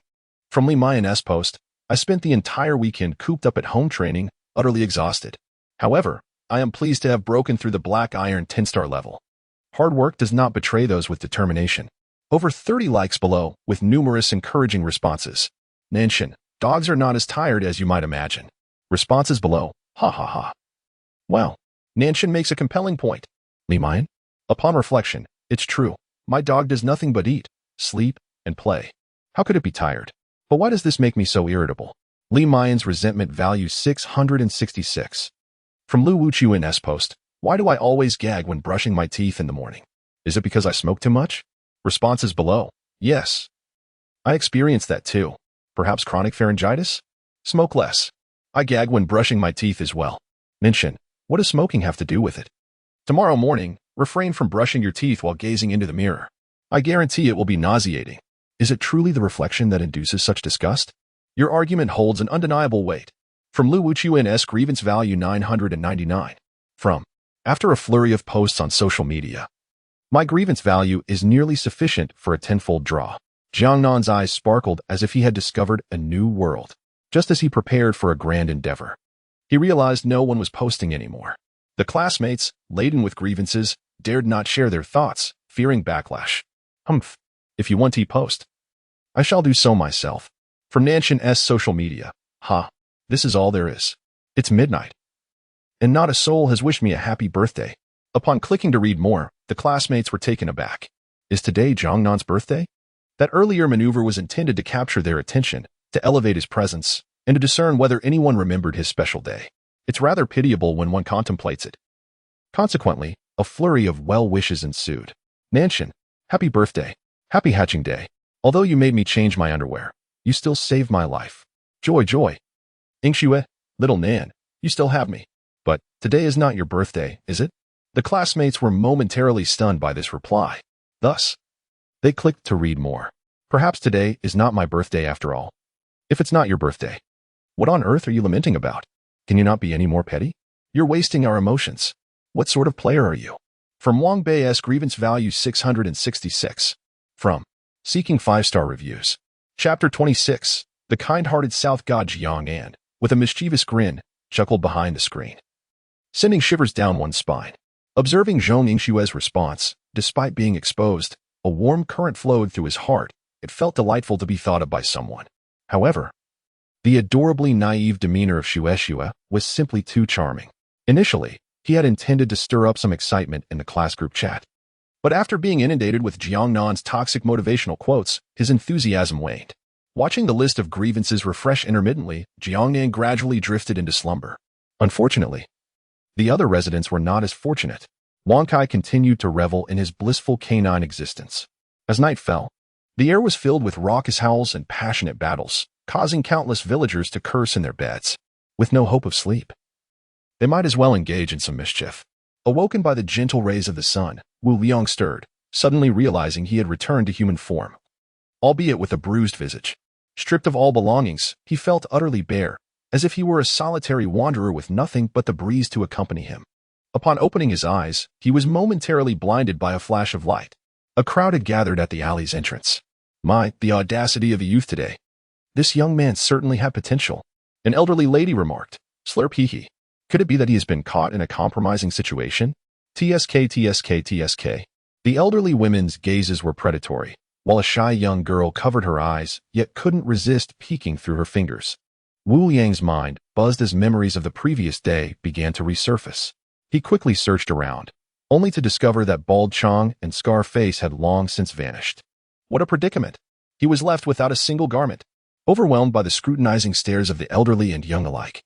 From Li Mayan's post, I spent the entire weekend cooped up at home training, utterly exhausted. However, I am pleased to have broken through the Black Iron 10-star level. Hard work does not betray those with determination. Over 30 likes below, with numerous encouraging responses. Nanshin, dogs are not as tired as you might imagine. Responses below, ha ha ha. Well, Nanshin makes a compelling point. Li Mayan? Upon reflection, it's true. My dog does nothing but eat, sleep, and play. How could it be tired? But why does this make me so irritable? Li Mayan's resentment value 666. From Lu Wuchuin's post, why do I always gag when brushing my teeth in the morning? Is it because I smoke too much? Responses below, yes. I experience that too. Perhaps chronic pharyngitis? Smoke less. I gag when brushing my teeth as well. Mention, what does smoking have to do with it? Tomorrow morning, refrain from brushing your teeth while gazing into the mirror. I guarantee it will be nauseating. Is it truly the reflection that induces such disgust? Your argument holds an undeniable weight. From Lu Wuchuin's grievance value 999. From, after a flurry of posts on social media, my grievance value is nearly sufficient for a tenfold draw. Jiangnan's eyes sparkled as if he had discovered a new world. Just as he prepared for a grand endeavor, he realized no one was posting anymore. The classmates, laden with grievances, dared not share their thoughts, fearing backlash. Humph. If you want to post, I shall do so myself. From Nanshin's social media. Ha. This is all there is. It's midnight. And not a soul has wished me a happy birthday. Upon clicking to read more, the classmates were taken aback. Is today Jiangnan's birthday? That earlier maneuver was intended to capture their attention, to elevate his presence, and to discern whether anyone remembered his special day. It's rather pitiable when one contemplates it. Consequently, a flurry of well wishes ensued. Nanshin, happy birthday. Happy hatching day. Although you made me change my underwear, you still saved my life. Joy, joy. Ingxue, little Nan, you still have me. But today is not your birthday, is it? The classmates were momentarily stunned by this reply. Thus, they clicked to read more. Perhaps today is not my birthday after all. If it's not your birthday, what on earth are you lamenting about? Can you not be any more petty? You're wasting our emotions. What sort of player are you? From Wang Bei's grievance value 666. From Seeking 5-Star Reviews. Chapter 26. The kind-hearted South God Jiang An, with a mischievous grin, chuckled behind the screen, sending shivers down one's spine. Observing Zhong Yingshue's response, despite being exposed, a warm current flowed through his heart. It felt delightful to be thought of by someone. However, the adorably naive demeanor of Xue was simply too charming. Initially, he had intended to stir up some excitement in the class group chat. But after being inundated with Jiangnan's toxic motivational quotes, his enthusiasm waned. Watching the list of grievances refresh intermittently, Jiangnan gradually drifted into slumber. Unfortunately, the other residents were not as fortunate. Wang Kai continued to revel in his blissful canine existence. As night fell, the air was filled with raucous howls and passionate battles, causing countless villagers to curse in their beds. With no hope of sleep, they might as well engage in some mischief. Awoken by the gentle rays of the sun, Wu Liang stirred, suddenly realizing he had returned to human form. Albeit with a bruised visage, stripped of all belongings, he felt utterly bare, as if he were a solitary wanderer with nothing but the breeze to accompany him. Upon opening his eyes, he was momentarily blinded by a flash of light. A crowd had gathered at the alley's entrance. My, the audacity of the youth today. This young man certainly had potential. An elderly lady remarked, slurp hee. Could it be that he has been caught in a compromising situation? TSK. The elderly women's gazes were predatory, while a shy young girl covered her eyes, yet couldn't resist peeking through her fingers. Wu Liang's mind buzzed as memories of the previous day began to resurface. He quickly searched around, only to discover that Bald Chong and Scar Face had long since vanished. What a predicament! He was left without a single garment, overwhelmed by the scrutinizing stares of the elderly and young alike.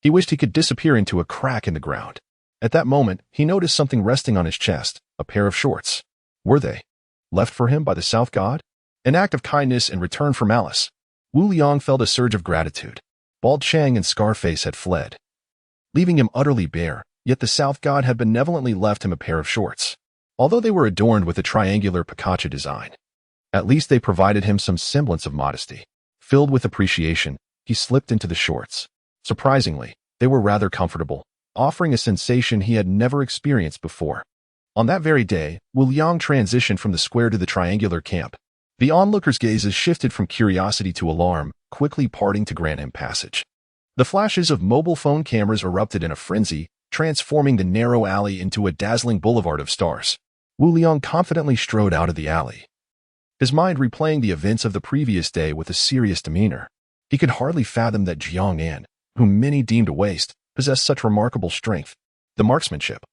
He wished he could disappear into a crack in the ground. At that moment, he noticed something resting on his chest, a pair of shorts. Were they left for him by the South God? An act of kindness in return for malice. Wu Liang felt a surge of gratitude. Bald Chang and Scarface had fled, leaving him utterly bare, yet the South God had benevolently left him a pair of shorts. Although they were adorned with a triangular Pikachu design, at least they provided him some semblance of modesty. Filled with appreciation, he slipped into the shorts. Surprisingly, they were rather comfortable, offering a sensation he had never experienced before. On that very day, Wu Liang transitioned from the square to the triangular camp. The onlookers' gazes shifted from curiosity to alarm, quickly parting to grant him passage. The flashes of mobile phone cameras erupted in a frenzy, transforming the narrow alley into a dazzling boulevard of stars. Wu Liang confidently strode out of the alley, his mind replaying the events of the previous day with a serious demeanor. He could hardly fathom that Jiang Nan, whom many deemed a waste, possessed such remarkable strength. The marksmanship,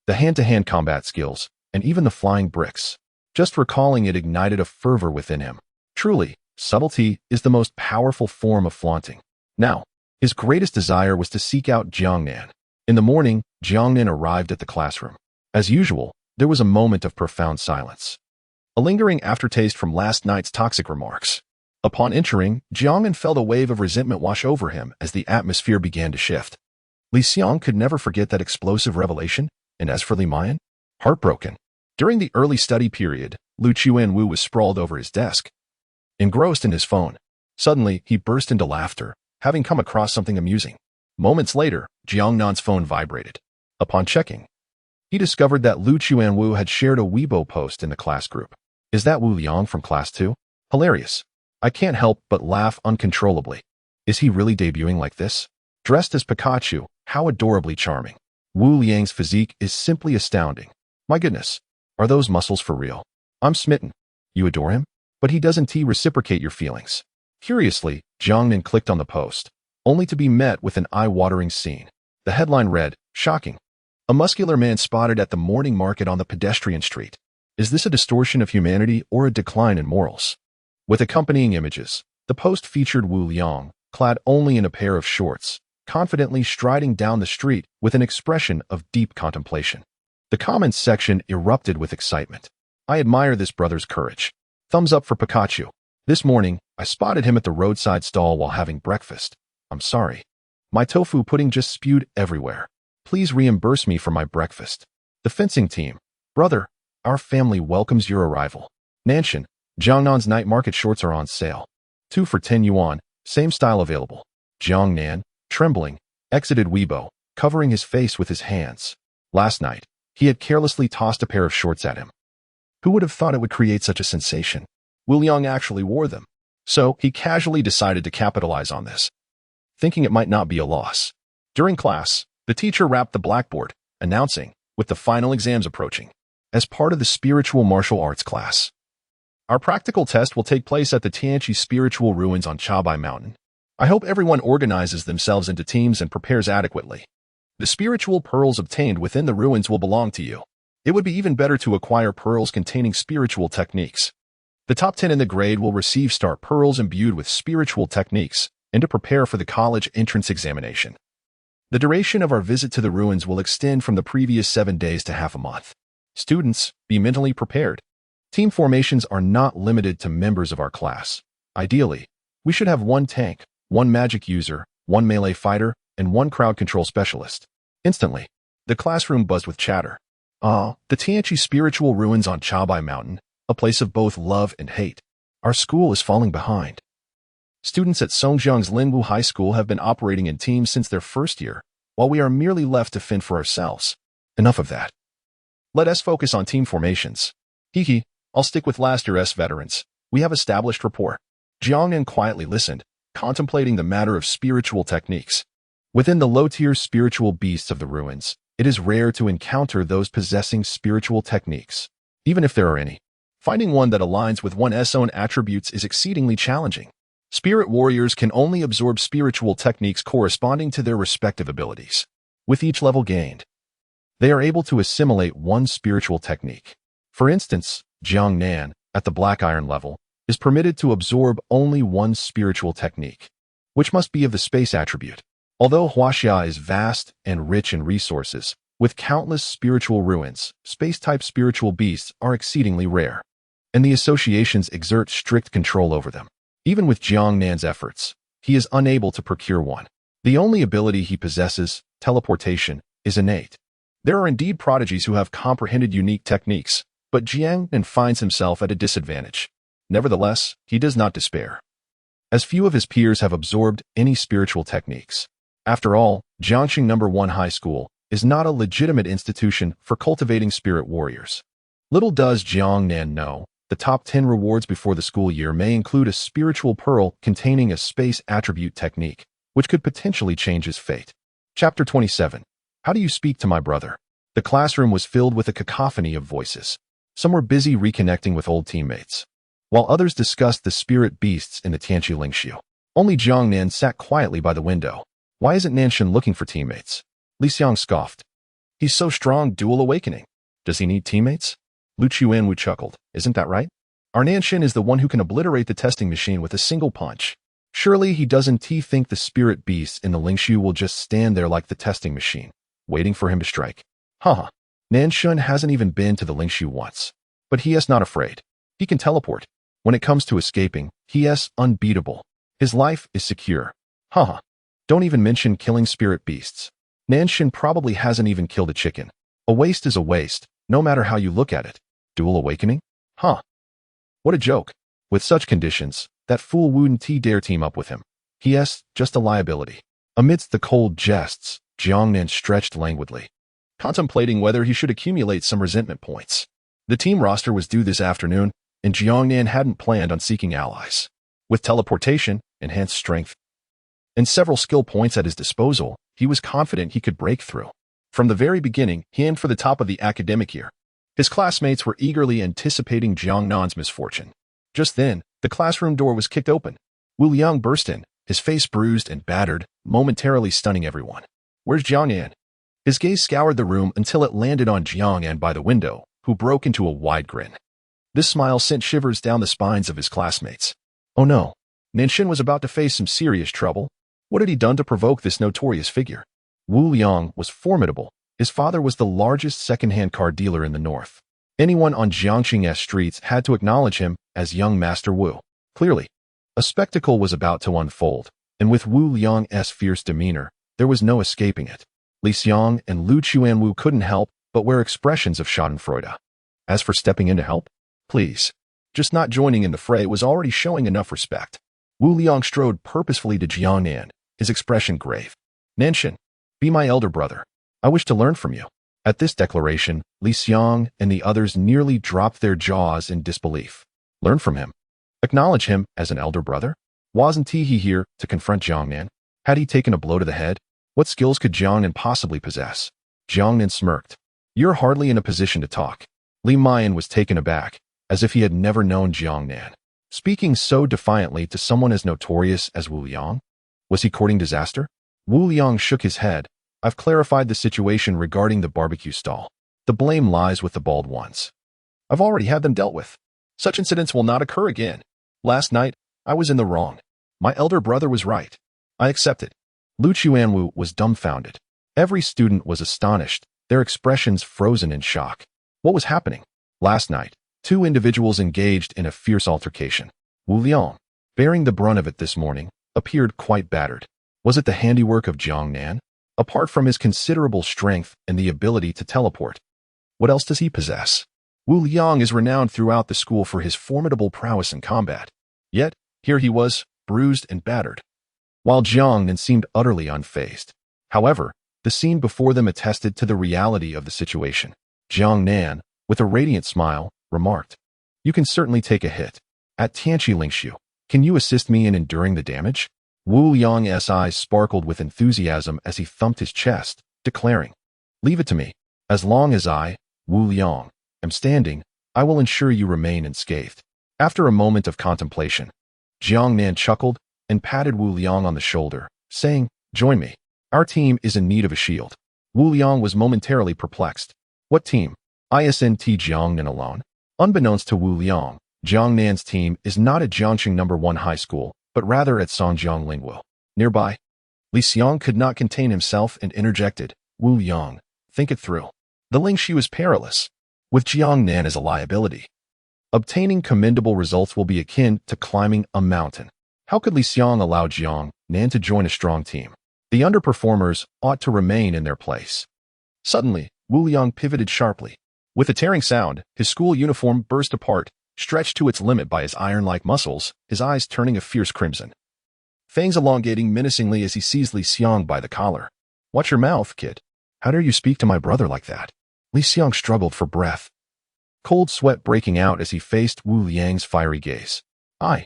the hand-to-hand combat skills, and even the flying bricks. Just recalling it ignited a fervor within him. Truly, subtlety is the most powerful form of flaunting. Now, his greatest desire was to seek out Jiang Nan. In the morning, Jiang Nan arrived at the classroom. As usual, there was a moment of profound silence, a lingering aftertaste from last night's toxic remarks. Upon entering, Jiang Nan felt a wave of resentment wash over him as the atmosphere began to shift. Li Xiang could never forget that explosive revelation, and as for Li Mian, heartbroken. During the early study period, Lu Chuanwu was sprawled over his desk, engrossed in his phone. Suddenly, he burst into laughter, having come across something amusing. Moments later, Jiang Nan's phone vibrated. Upon checking, he discovered that Lu Chuanwu had shared a Weibo post in the class group. Is that Wu Liang from class 2? Hilarious. I can't help but laugh uncontrollably. Is he really debuting like this? Dressed as Pikachu, how adorably charming. Wu Liang's physique is simply astounding. My goodness, are those muscles for real? I'm smitten. You adore him? But he doesn't reciprocate your feelings. Curiously, Jiang Nan clicked on the post, only to be met with an eye-watering scene. The headline read, "Shocking. A muscular man spotted at the morning market on the pedestrian street. Is this a distortion of humanity or a decline in morals?" With accompanying images, the post featured Wu Liang, clad only in a pair of shorts, confidently striding down the street with an expression of deep contemplation. The comments section erupted with excitement. I admire this brother's courage. Thumbs up for Pikachu. This morning, I spotted him at the roadside stall while having breakfast. I'm sorry. My tofu pudding just spewed everywhere. Please reimburse me for my breakfast. The fencing team. Brother, our family welcomes your arrival. Nanshan, Jiangnan's night market shorts are on sale. 2 for 10 yuan, same style available. Jiang Nan, trembling, exited Weibo, covering his face with his hands. Last night, he had carelessly tossed a pair of shorts at him. Who would have thought it would create such a sensation? Wu Liang actually wore them. So he casually decided to capitalize on this, thinking it might not be a loss. During class, the teacher rapped the blackboard, announcing, with the final exams approaching, as part of the spiritual martial arts class. Our practical test will take place at the Tianqi Spiritual Ruins on Chabai Mountain. I hope everyone organizes themselves into teams and prepares adequately. The spiritual pearls obtained within the ruins will belong to you. It would be even better to acquire pearls containing spiritual techniques. The top 10 in the grade will receive star pearls imbued with spiritual techniques and to prepare for the college entrance examination. The duration of our visit to the ruins will extend from the previous 7 days to half a month. Students, be mentally prepared. Team formations are not limited to members of our class. Ideally, we should have 1 tank, 1 magic user, 1 melee fighter, and 1 crowd control specialist. Instantly, the classroom buzzed with chatter. The Tianqi Spiritual Ruins on Chabai Mountain, a place of both love and hate. Our school is falling behind. Students at Songjiang's Linwu High School have been operating in teams since their first year, while we are merely left to fend for ourselves. Enough of that. Let us focus on team formations. Hee, I'll stick with last year's veterans. We have established rapport. Jiang Nan quietly listened, contemplating the matter of spiritual techniques. Within the low-tier spiritual beasts of the ruins, it is rare to encounter those possessing spiritual techniques. Even if there are any, finding one that aligns with one's own attributes is exceedingly challenging. Spirit warriors can only absorb spiritual techniques corresponding to their respective abilities. With each level gained, they are able to assimilate one spiritual technique. For instance, Jiang Nan, at the Black Iron level, is permitted to absorb only one spiritual technique, which must be of the space attribute. Although Huaxia is vast and rich in resources, with countless spiritual ruins, space-type spiritual beasts are exceedingly rare, and the associations exert strict control over them. Even with Jiang Nan's efforts, he is unable to procure one. The only ability he possesses, teleportation, is innate. There are indeed prodigies who have comprehended unique techniques, but Jiang Nan finds himself at a disadvantage. Nevertheless, he does not despair, as few of his peers have absorbed any spiritual techniques. After all, Jiangxing No. 1 High School is not a legitimate institution for cultivating spirit warriors. Little does Jiang Nan know, the top 10 rewards before the school year may include a spiritual pearl containing a space attribute technique, which could potentially change his fate. Chapter 27. How do you speak to my brother? The classroom was filled with a cacophony of voices. Some were busy reconnecting with old teammates, while others discussed the spirit beasts in the Tianqi Lingxiu. Only Jiang Nan sat quietly by the window. Why isn't Nanshan looking for teammates? Li Xiang scoffed. He's so strong, dual awakening. Does he need teammates? Lu Chuanwu chuckled. Isn't that right? Our Nanshan is the one who can obliterate the testing machine with a single punch. Surely he doesn't think the spirit beasts in the Lingxiu will just stand there like the testing machine, waiting for him to strike. Haha. Nanshan hasn't even been to the Lingxiu once. But he is not afraid. He can teleport. When it comes to escaping, he is unbeatable. His life is secure. Haha. Don't even mention killing spirit beasts. Nanshan probably hasn't even killed a chicken. A waste is a waste, no matter how you look at it. Dual awakening? Huh. What a joke. With such conditions, that fool wouldn't dare team up with him. He is just a liability. Amidst the cold jests, Jiang Nan stretched languidly, contemplating whether he should accumulate some resentment points. The team roster was due this afternoon, and Jiang Nan hadn't planned on seeking allies. With teleportation, enhanced strength, and several skill points at his disposal, he was confident he could break through. From the very beginning, he aimed for the top of the academic year. His classmates were eagerly anticipating Jiang Nan's misfortune. Just then, the classroom door was kicked open. Wu Liang burst in, his face bruised and battered, momentarily stunning everyone. Where's Jiang Nan? His gaze scoured the room until it landed on Jiang Nan by the window, who broke into a wide grin. This smile sent shivers down the spines of his classmates. Oh no, Nanshan was about to face some serious trouble. What had he done to provoke this notorious figure? Wu Liang was formidable. His father was the largest second-hand car dealer in the north. Anyone on Jiangxing's streets had to acknowledge him as young Master Wu. Clearly, a spectacle was about to unfold, and with Wu Liang's fierce demeanor, there was no escaping it. Li Xiang and Lu Chuanwu couldn't help but wear expressions of schadenfreude. As for stepping in to help, please. Just not joining in the fray was already showing enough respect. Wu Liang strode purposefully to Jiang Nan, his expression grave. Nanshan, be my elder brother. I wish to learn from you. At this declaration, Li Xiang and the others nearly dropped their jaws in disbelief. Learn from him. Acknowledge him as an elder brother? Wasn't he here to confront Jiang Nan? Had he taken a blow to the head? What skills could Jiang Nan possibly possess? Jiang Nan smirked. You're hardly in a position to talk. Li Mayan was taken aback, as if he had never known Jiang Nan. Speaking so defiantly to someone as notorious as Wu Liang? Was he courting disaster? Wu Liang shook his head. I've clarified the situation regarding the barbecue stall. The blame lies with the bald ones. I've already had them dealt with. Such incidents will not occur again. Last night, I was in the wrong. My elder brother was right. I accept it. Lu Chuanwu was dumbfounded. Every student was astonished, their expressions frozen in shock. What was happening? Last night, two individuals engaged in a fierce altercation. Wu Liang, bearing the brunt of it this morning, appeared quite battered. Was it the handiwork of Jiang Nan? Apart from his considerable strength and the ability to teleport, what else does he possess? Wu Liang is renowned throughout the school for his formidable prowess in combat. Yet, here he was, bruised and battered, while Jiang Nan seemed utterly unfazed. However, the scene before them attested to the reality of the situation. Jiang Nan, with a radiant smile, remarked, You can certainly take a hit. At Tianqi Lingxiu, can you assist me in enduring the damage? Wu Liang's eyes sparkled with enthusiasm as he thumped his chest, declaring, Leave it to me. As long as I, Wu Liang, am standing, I will ensure you remain unscathed. After a moment of contemplation, Jiang Nan chuckled and patted Wu Liang on the shoulder, saying, Join me. Our team is in need of a shield. Wu Liang was momentarily perplexed. What team? Isn't Jiang Nan alone? Unbeknownst to Wu Liang, Jiang Nan's team is not at Jiangxing No. 1 High School, but rather at Songjiang Lingwu. Nearby, Li Xiang could not contain himself and interjected, Wu Liang, think it through. The Lingxiu is perilous, with Jiang Nan as a liability. Obtaining commendable results will be akin to climbing a mountain. How could Li Xiang allow Jiang Nan to join a strong team? The underperformers ought to remain in their place. Suddenly, Wu Liang pivoted sharply. With a tearing sound, his school uniform burst apart, stretched to its limit by his iron-like muscles, his eyes turning a fierce crimson. Fangs elongating menacingly as he seized Li Xiang by the collar. Watch your mouth, kid. How dare you speak to my brother like that? Li Xiang struggled for breath, cold sweat breaking out as he faced Wu Liang's fiery gaze. I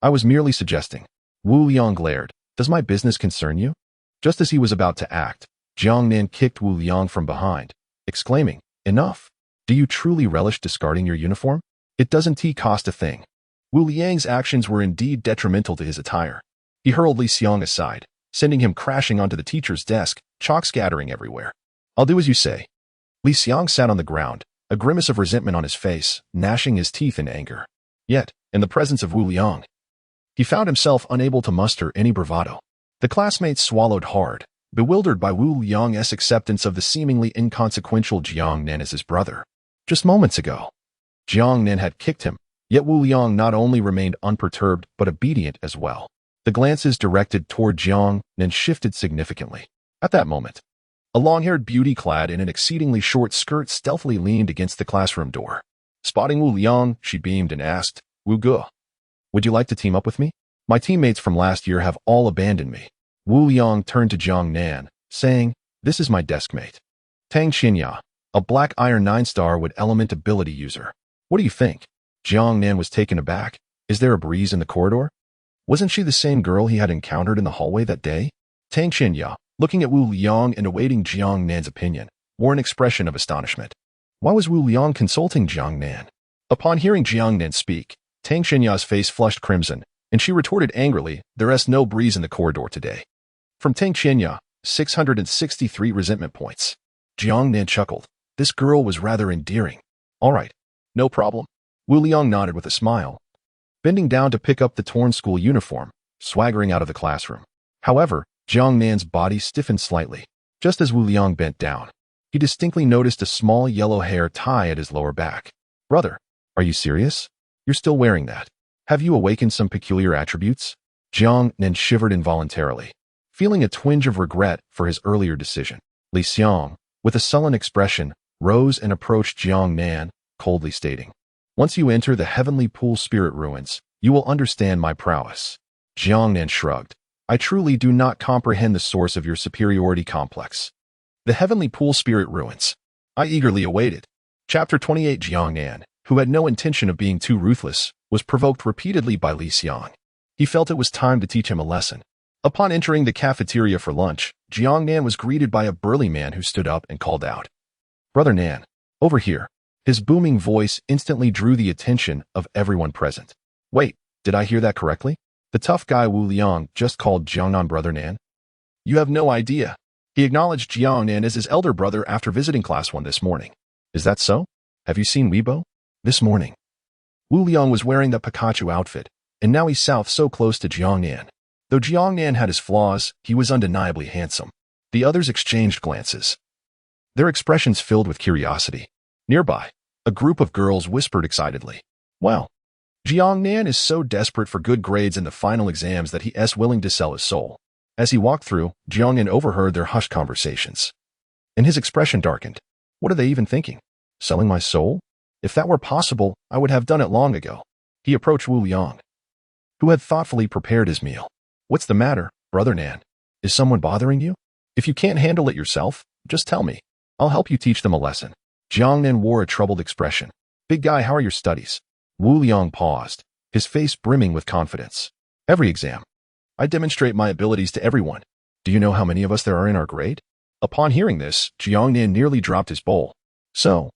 was merely suggesting. Wu Liang glared. Does my business concern you? Just as he was about to act, Jiang Nan kicked Wu Liang from behind, exclaiming, "Enough! Do you truly relish discarding your uniform? It doesn't cost a thing." Wu Liang's actions were indeed detrimental to his attire. He hurled Li Xiang aside, sending him crashing onto the teacher's desk, chalk scattering everywhere. "I'll do as you say." Li Xiang sat on the ground, a grimace of resentment on his face, gnashing his teeth in anger. Yet, in the presence of Wu Liang, he found himself unable to muster any bravado. The classmates swallowed hard, bewildered by Wu Liang's acceptance of the seemingly inconsequential Jiang Nan as his brother. Just moments ago, Jiang Nan had kicked him, yet Wu Liang not only remained unperturbed but obedient as well. The glances directed toward Jiang Nan shifted significantly. At that moment, a long-haired beauty clad in an exceedingly short skirt stealthily leaned against the classroom door. Spotting Wu Liang, she beamed and asked, "Wu Ge, would you like to team up with me? My teammates from last year have all abandoned me." Wu Liang turned to Jiang Nan, saying, "This is my deskmate, Tang Xinya, a Black Iron 9-star with element ability user. What do you think?" Jiang Nan was taken aback. Is there a breeze in the corridor? Wasn't she the same girl he had encountered in the hallway that day? Tang Xinya, looking at Wu Liang and awaiting Jiang Nan's opinion, wore an expression of astonishment. Why was Wu Liang consulting Jiang Nan? Upon hearing Jiang Nan speak, Tang Xinya's face flushed crimson, and she retorted angrily, "There's no breeze in the corridor today." From Tang Xinya, 663 resentment points. Jiang Nan chuckled. This girl was rather endearing. "All right, no problem." Wu Liang nodded with a smile, bending down to pick up the torn school uniform, swaggering out of the classroom. However, Jiang Nan's body stiffened slightly. Just as Wu Liang bent down, he distinctly noticed a small yellow hair tie at his lower back. "Brother, are you serious? You're still wearing that. Have you awakened some peculiar attributes?" Jiang Nan shivered involuntarily, feeling a twinge of regret for his earlier decision. Li Xiang, with a sullen expression, rose and approached Jiang Nan, coldly stating, "Once you enter the Heavenly Pool Spirit Ruins, you will understand my prowess." Jiang Nan shrugged. "I truly do not comprehend the source of your superiority complex." The Heavenly Pool Spirit Ruins. I eagerly awaited. Chapter 28. Jiang Nan, who had no intention of being too ruthless, was provoked repeatedly by Li Xiang. He felt it was time to teach him a lesson. Upon entering the cafeteria for lunch, Jiang Nan was greeted by a burly man who stood up and called out, "Brother Nan, over here." His booming voice instantly drew the attention of everyone present. Wait, did I hear that correctly? The tough guy Wu Liang just called Jiang Nan Brother Nan? You have no idea. He acknowledged Jiang Nan as his elder brother after visiting class 1 this morning. Is that so? Have you seen Weibo? This morning, Wu Liang was wearing the Pikachu outfit, and now he sat so close to Jiang Nan. Though Jiang Nan had his flaws, he was undeniably handsome. The others exchanged glances, their expressions filled with curiosity. Nearby, a group of girls whispered excitedly, "Wow, Jiang Nan is so desperate for good grades in the final exams that he is willing to sell his soul." As he walked through, Jiang Nan overheard their hushed conversations, and his expression darkened. What are they even thinking? Selling my soul? If that were possible, I would have done it long ago. He approached Wu Liang, who had thoughtfully prepared his meal. What's the matter, Brother Nan? Is someone bothering you? If you can't handle it yourself, just tell me. I'll help you teach them a lesson. Jiang Nan wore a troubled expression. Big guy, how are your studies? Wu Liang paused, his face brimming with confidence. Every exam, I demonstrate my abilities to everyone. Do you know how many of us there are in our grade? Upon hearing this, Jiang Nan nearly dropped his bowl. So,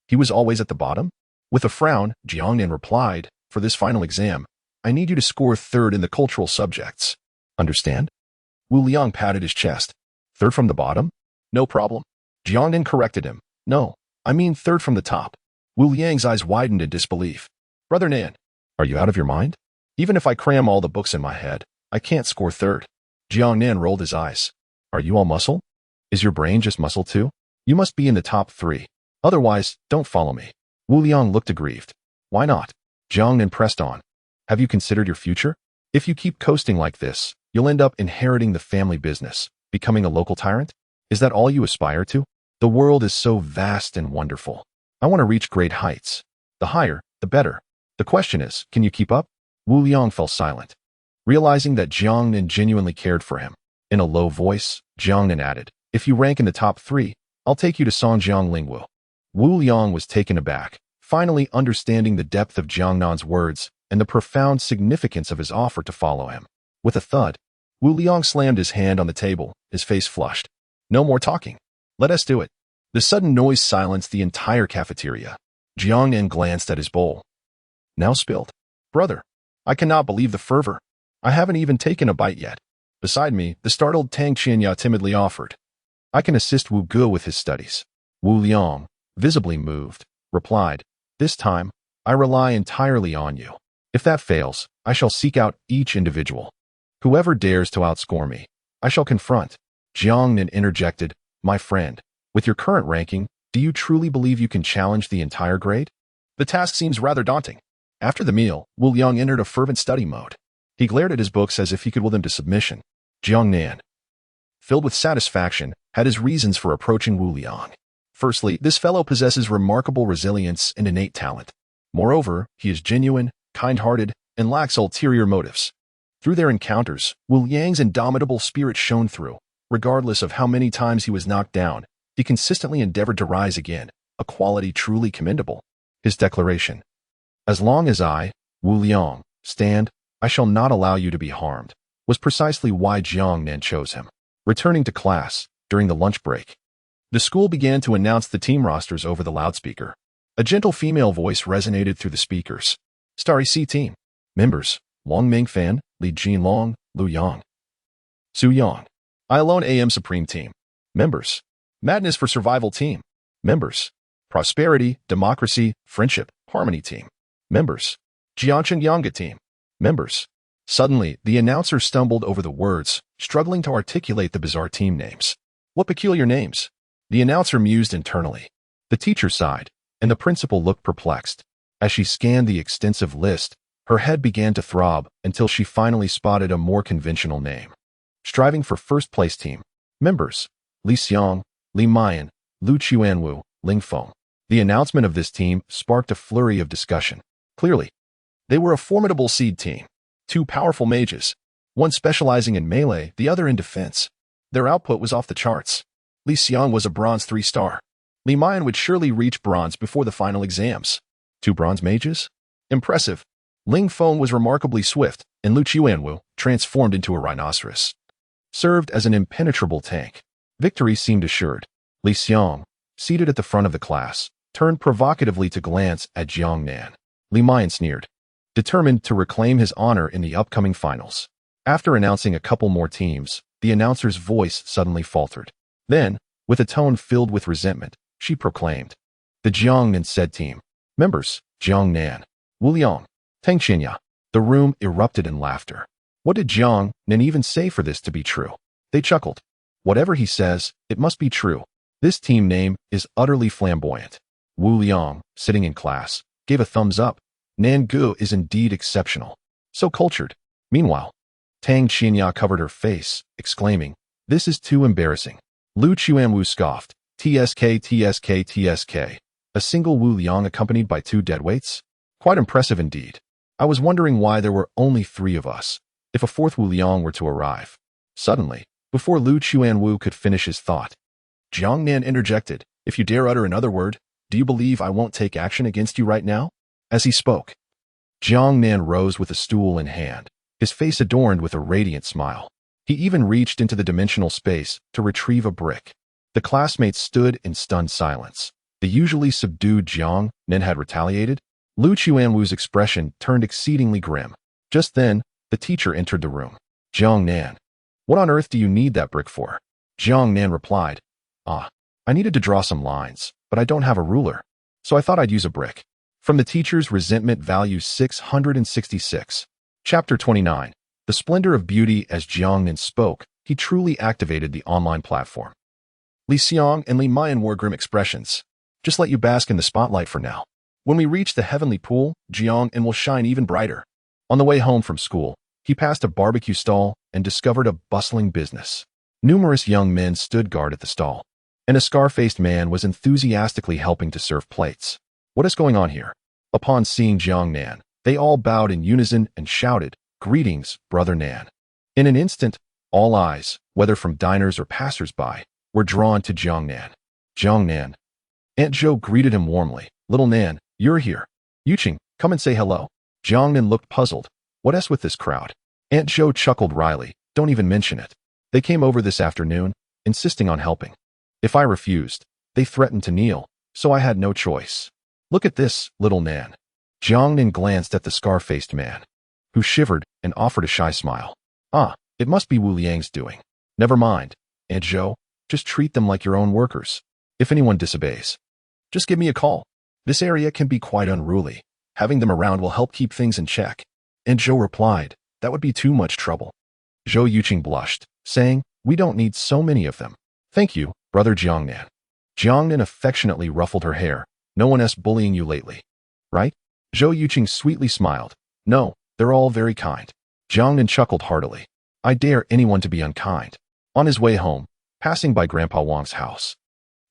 he was always at the bottom? With a frown, Jiang Nan replied, for this final exam, I need you to score 3rd in the cultural subjects. Understand? Wu Liang patted his chest. 3rd from the bottom? No problem. Jiang Nan corrected him. No, I mean 3rd from the top. Wu Liang's eyes widened in disbelief. Brother Nan, are you out of your mind? Even if I cram all the books in my head, I can't score 3rd. Jiang Nan rolled his eyes. Are you all muscle? Is your brain just muscle too? You must be in the top 3. Otherwise, don't follow me. Wu Liang looked aggrieved. Why not? Jiang Nan pressed on. Have you considered your future? If you keep coasting like this, you'll end up inheriting the family business, becoming a local tyrant? Is that all you aspire to? The world is so vast and wonderful. I want to reach great heights. The higher, the better. The question is, can you keep up? Wu Liang fell silent, realizing that Jiang Nan genuinely cared for him. In a low voice, Jiang Nan added, if you rank in the top 3, I'll take you to Songjiang Lingwu. Wu Liang was taken aback, finally understanding the depth of Jiang Nan's words and the profound significance of his offer to follow him. With a thud, Wu Liang slammed his hand on the table, his face flushed. No more talking. Let us do it. The sudden noise silenced the entire cafeteria. Jiang Nan glanced at his bowl. Now spilled. Brother, I cannot believe the fervor. I haven't even taken a bite yet. Beside me, the startled Tang Qianya timidly offered. I can assist Wu Ge with his studies. Wu Liang, visibly moved, replied, This time, I rely entirely on you. If that fails, I shall seek out each individual. Whoever dares to outscore me, I shall confront. Jiang Nan interjected, My friend, with your current ranking, do you truly believe you can challenge the entire grade? The task seems rather daunting. After the meal, Wu Liang entered a fervent study mode. He glared at his books as if he could will them to submission. Jiang Nan, filled with satisfaction, had his reasons for approaching Wu Liang. Firstly, this fellow possesses remarkable resilience and innate talent. Moreover, he is genuine, kind-hearted, and lacks ulterior motives. Through their encounters, Wu Liang's indomitable spirit shone through. Regardless of how many times he was knocked down, he consistently endeavored to rise again, a quality truly commendable. His declaration, As long as I, Wu Liang, stand, I shall not allow you to be harmed, was precisely why Jiang Nan chose him. Returning to class, during the lunch break, the school began to announce the team rosters over the loudspeaker. A gentle female voice resonated through the speakers. Starry C Team. Members, Long Ming Fan, Li Jinlong, Lu Yang. Su Yang. I Alone AM Supreme Team. Members, Madness for Survival Team. Members, Prosperity, Democracy, Friendship, Harmony Team. Members, Jianshan Yanga Team. Members. Suddenly, the announcer stumbled over the words, struggling to articulate the bizarre team names. What peculiar names? The announcer mused internally. The teacher sighed, and the principal looked perplexed. As she scanned the extensive list, her head began to throb until she finally spotted a more conventional name. Striving for first place team. Members, Li Xiang, Li Mayan, Lu Chuanwu, Ling Feng. The announcement of this team sparked a flurry of discussion. Clearly, they were a formidable seed team. Two powerful mages, one specializing in melee, the other in defense. Their output was off the charts. Li Xiang was a bronze 3-star. Li Mayan would surely reach bronze before the final exams. Two bronze mages? Impressive. Ling Feng was remarkably swift, and Lu Chuanwu, transformed into a rhinoceros, served as an impenetrable tank. Victory seemed assured. Li Xiang, seated at the front of the class, turned provocatively to glance at Jiang Nan. Li Mayan sneered, determined to reclaim his honor in the upcoming finals. After announcing a couple more teams, the announcer's voice suddenly faltered. Then, with a tone filled with resentment, she proclaimed, The Jiang Nan said team. Members, Jiang Nan, Wu Liang, Tang Qianya. The room erupted in laughter. What did Jiang Nan even say for this to be true? They chuckled. Whatever he says, it must be true. This team name is utterly flamboyant. Wu Liang, sitting in class, gave a thumbs up. Nan Gu is indeed exceptional. So cultured. Meanwhile, Tang Qianya covered her face, exclaiming, This is too embarrassing. Lu Chuanwu scoffed, TSK, TSK, TSK. A single Wu Liang accompanied by two deadweights? Quite impressive indeed. I was wondering why there were only 3 of us, if a 4th Wu Liang were to arrive. Suddenly, before Lu Chuanwu could finish his thought, Jiang Nan interjected, If you dare utter another word, do you believe I won't take action against you right now? As he spoke, Jiang Nan rose with a stool in hand, his face adorned with a radiant smile. He even reached into the dimensional space to retrieve a brick. The classmates stood in stunned silence. The usually subdued Jiang Nan had retaliated. Lu Chuanwu's expression turned exceedingly grim. Just then, the teacher entered the room. Jiang Nan, what on earth do you need that brick for? Jiang Nan replied, I needed to draw some lines, but I don't have a ruler, so I thought I'd use a brick. From the teacher's resentment value 666. Chapter 29. The splendor of beauty. As Jiang Nan spoke, he truly activated the online platform. Li Xiang and Li Mayan wore grim expressions. Just let you bask in the spotlight for now. When we reach the heavenly pool, Jiang Nan will shine even brighter. On the way home from school, he passed a barbecue stall and discovered a bustling business. Numerous young men stood guard at the stall, and a scar-faced man was enthusiastically helping to serve plates. What is going on here? Upon seeing Jiang Nan, they all bowed in unison and shouted, Greetings, Brother Nan. In an instant, all eyes, whether from diners or passers-by, were drawn to Jiang Nan. Jiang Nan. Aunt Zhou greeted him warmly. Little Nan, you're here. Yuqing, come and say hello. Jiang Nan looked puzzled. What with this crowd? Aunt Zhou chuckled wryly. Don't even mention it. They came over this afternoon, insisting on helping. If I refused, They threatened to kneel, so I had no choice. Look at this, little Nan. Jiangnan glanced at the scar-faced man, who shivered and offered a shy smile. Ah, it must be Wu Liang's doing. Never mind, Aunt Zhou, just treat them like your own workers. If anyone disobeys, just give me a call. This area can be quite unruly. Having them around will help keep things in check. Aunt Zhou replied, that would be too much trouble. Zhou Yuqing blushed, saying, we don't need so many of them. Thank you, brother Jiangnan. Jiangnan affectionately ruffled her hair. No one else bullying you lately, right? Zhou Yuqing sweetly smiled. No, they're all very kind. Jiangnan chuckled heartily. I dare anyone to be unkind. On his way home, passing by Grandpa Wang's house,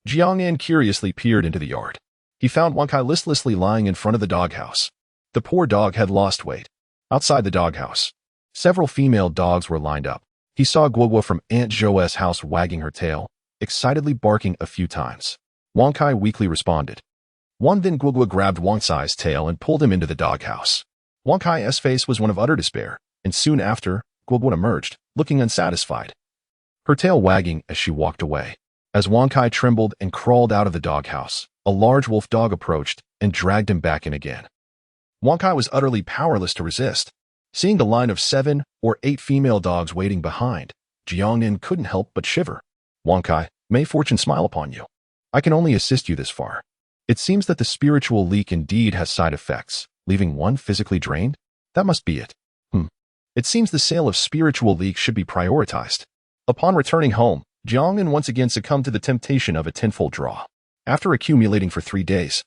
Jiangnan curiously peered into the yard. He found Wang Kai listlessly lying in front of the doghouse. The poor dog had lost weight. Outside the doghouse, several female dogs were lined up. He saw Guogua from Aunt Zhou's house wagging her tail, excitedly barking a few times. Wang Kai weakly responded. Then Guogua grabbed Wang Cai's tail and pulled him into the doghouse. Wang Kai's face was one of utter despair, and soon after, Guogua emerged, looking unsatisfied, her tail wagging as she walked away. As Wang Kai trembled and crawled out of the doghouse, a large wolf dog approached and dragged him back in again. Wang Kai was utterly powerless to resist. Seeing the line of 7 or 8 female dogs waiting behind, Jiangnan couldn't help but shiver. Wang Kai, may fortune smile upon you. I can only assist you this far. It seems that the spiritual leak indeed has side effects, leaving one physically drained? That must be it. It seems the sale of spiritual leak should be prioritized. Upon returning home, Jiangnan once again succumbed to the temptation of a tenfold draw. After accumulating for 3 days,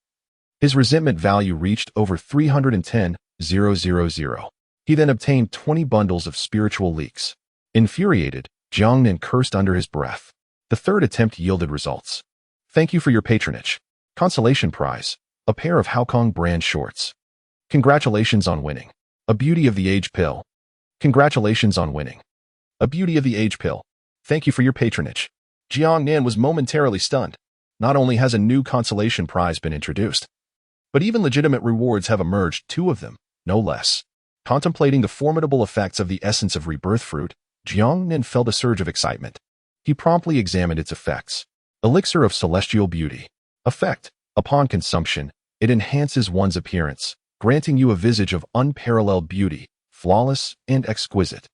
his resentment value reached over 310,000. He then obtained 20 bundles of spiritual leaks. Infuriated, Jiangnan cursed under his breath. The third attempt yielded results. Thank you for your patronage. Consolation prize, a pair of Haokong brand shorts. Congratulations on winning. A beauty of the age pill. Congratulations on winning. A beauty of the age pill. Thank you for your patronage. Jiangnan was momentarily stunned. Not only has a new consolation prize been introduced, but even legitimate rewards have emerged, 2 of them, no less. Contemplating the formidable effects of the essence of rebirth fruit, Jiangnan felt a surge of excitement. He promptly examined its effects. Elixir of celestial beauty. Effect. Upon consumption, it enhances one's appearance, granting you a visage of unparalleled beauty, flawless and exquisite.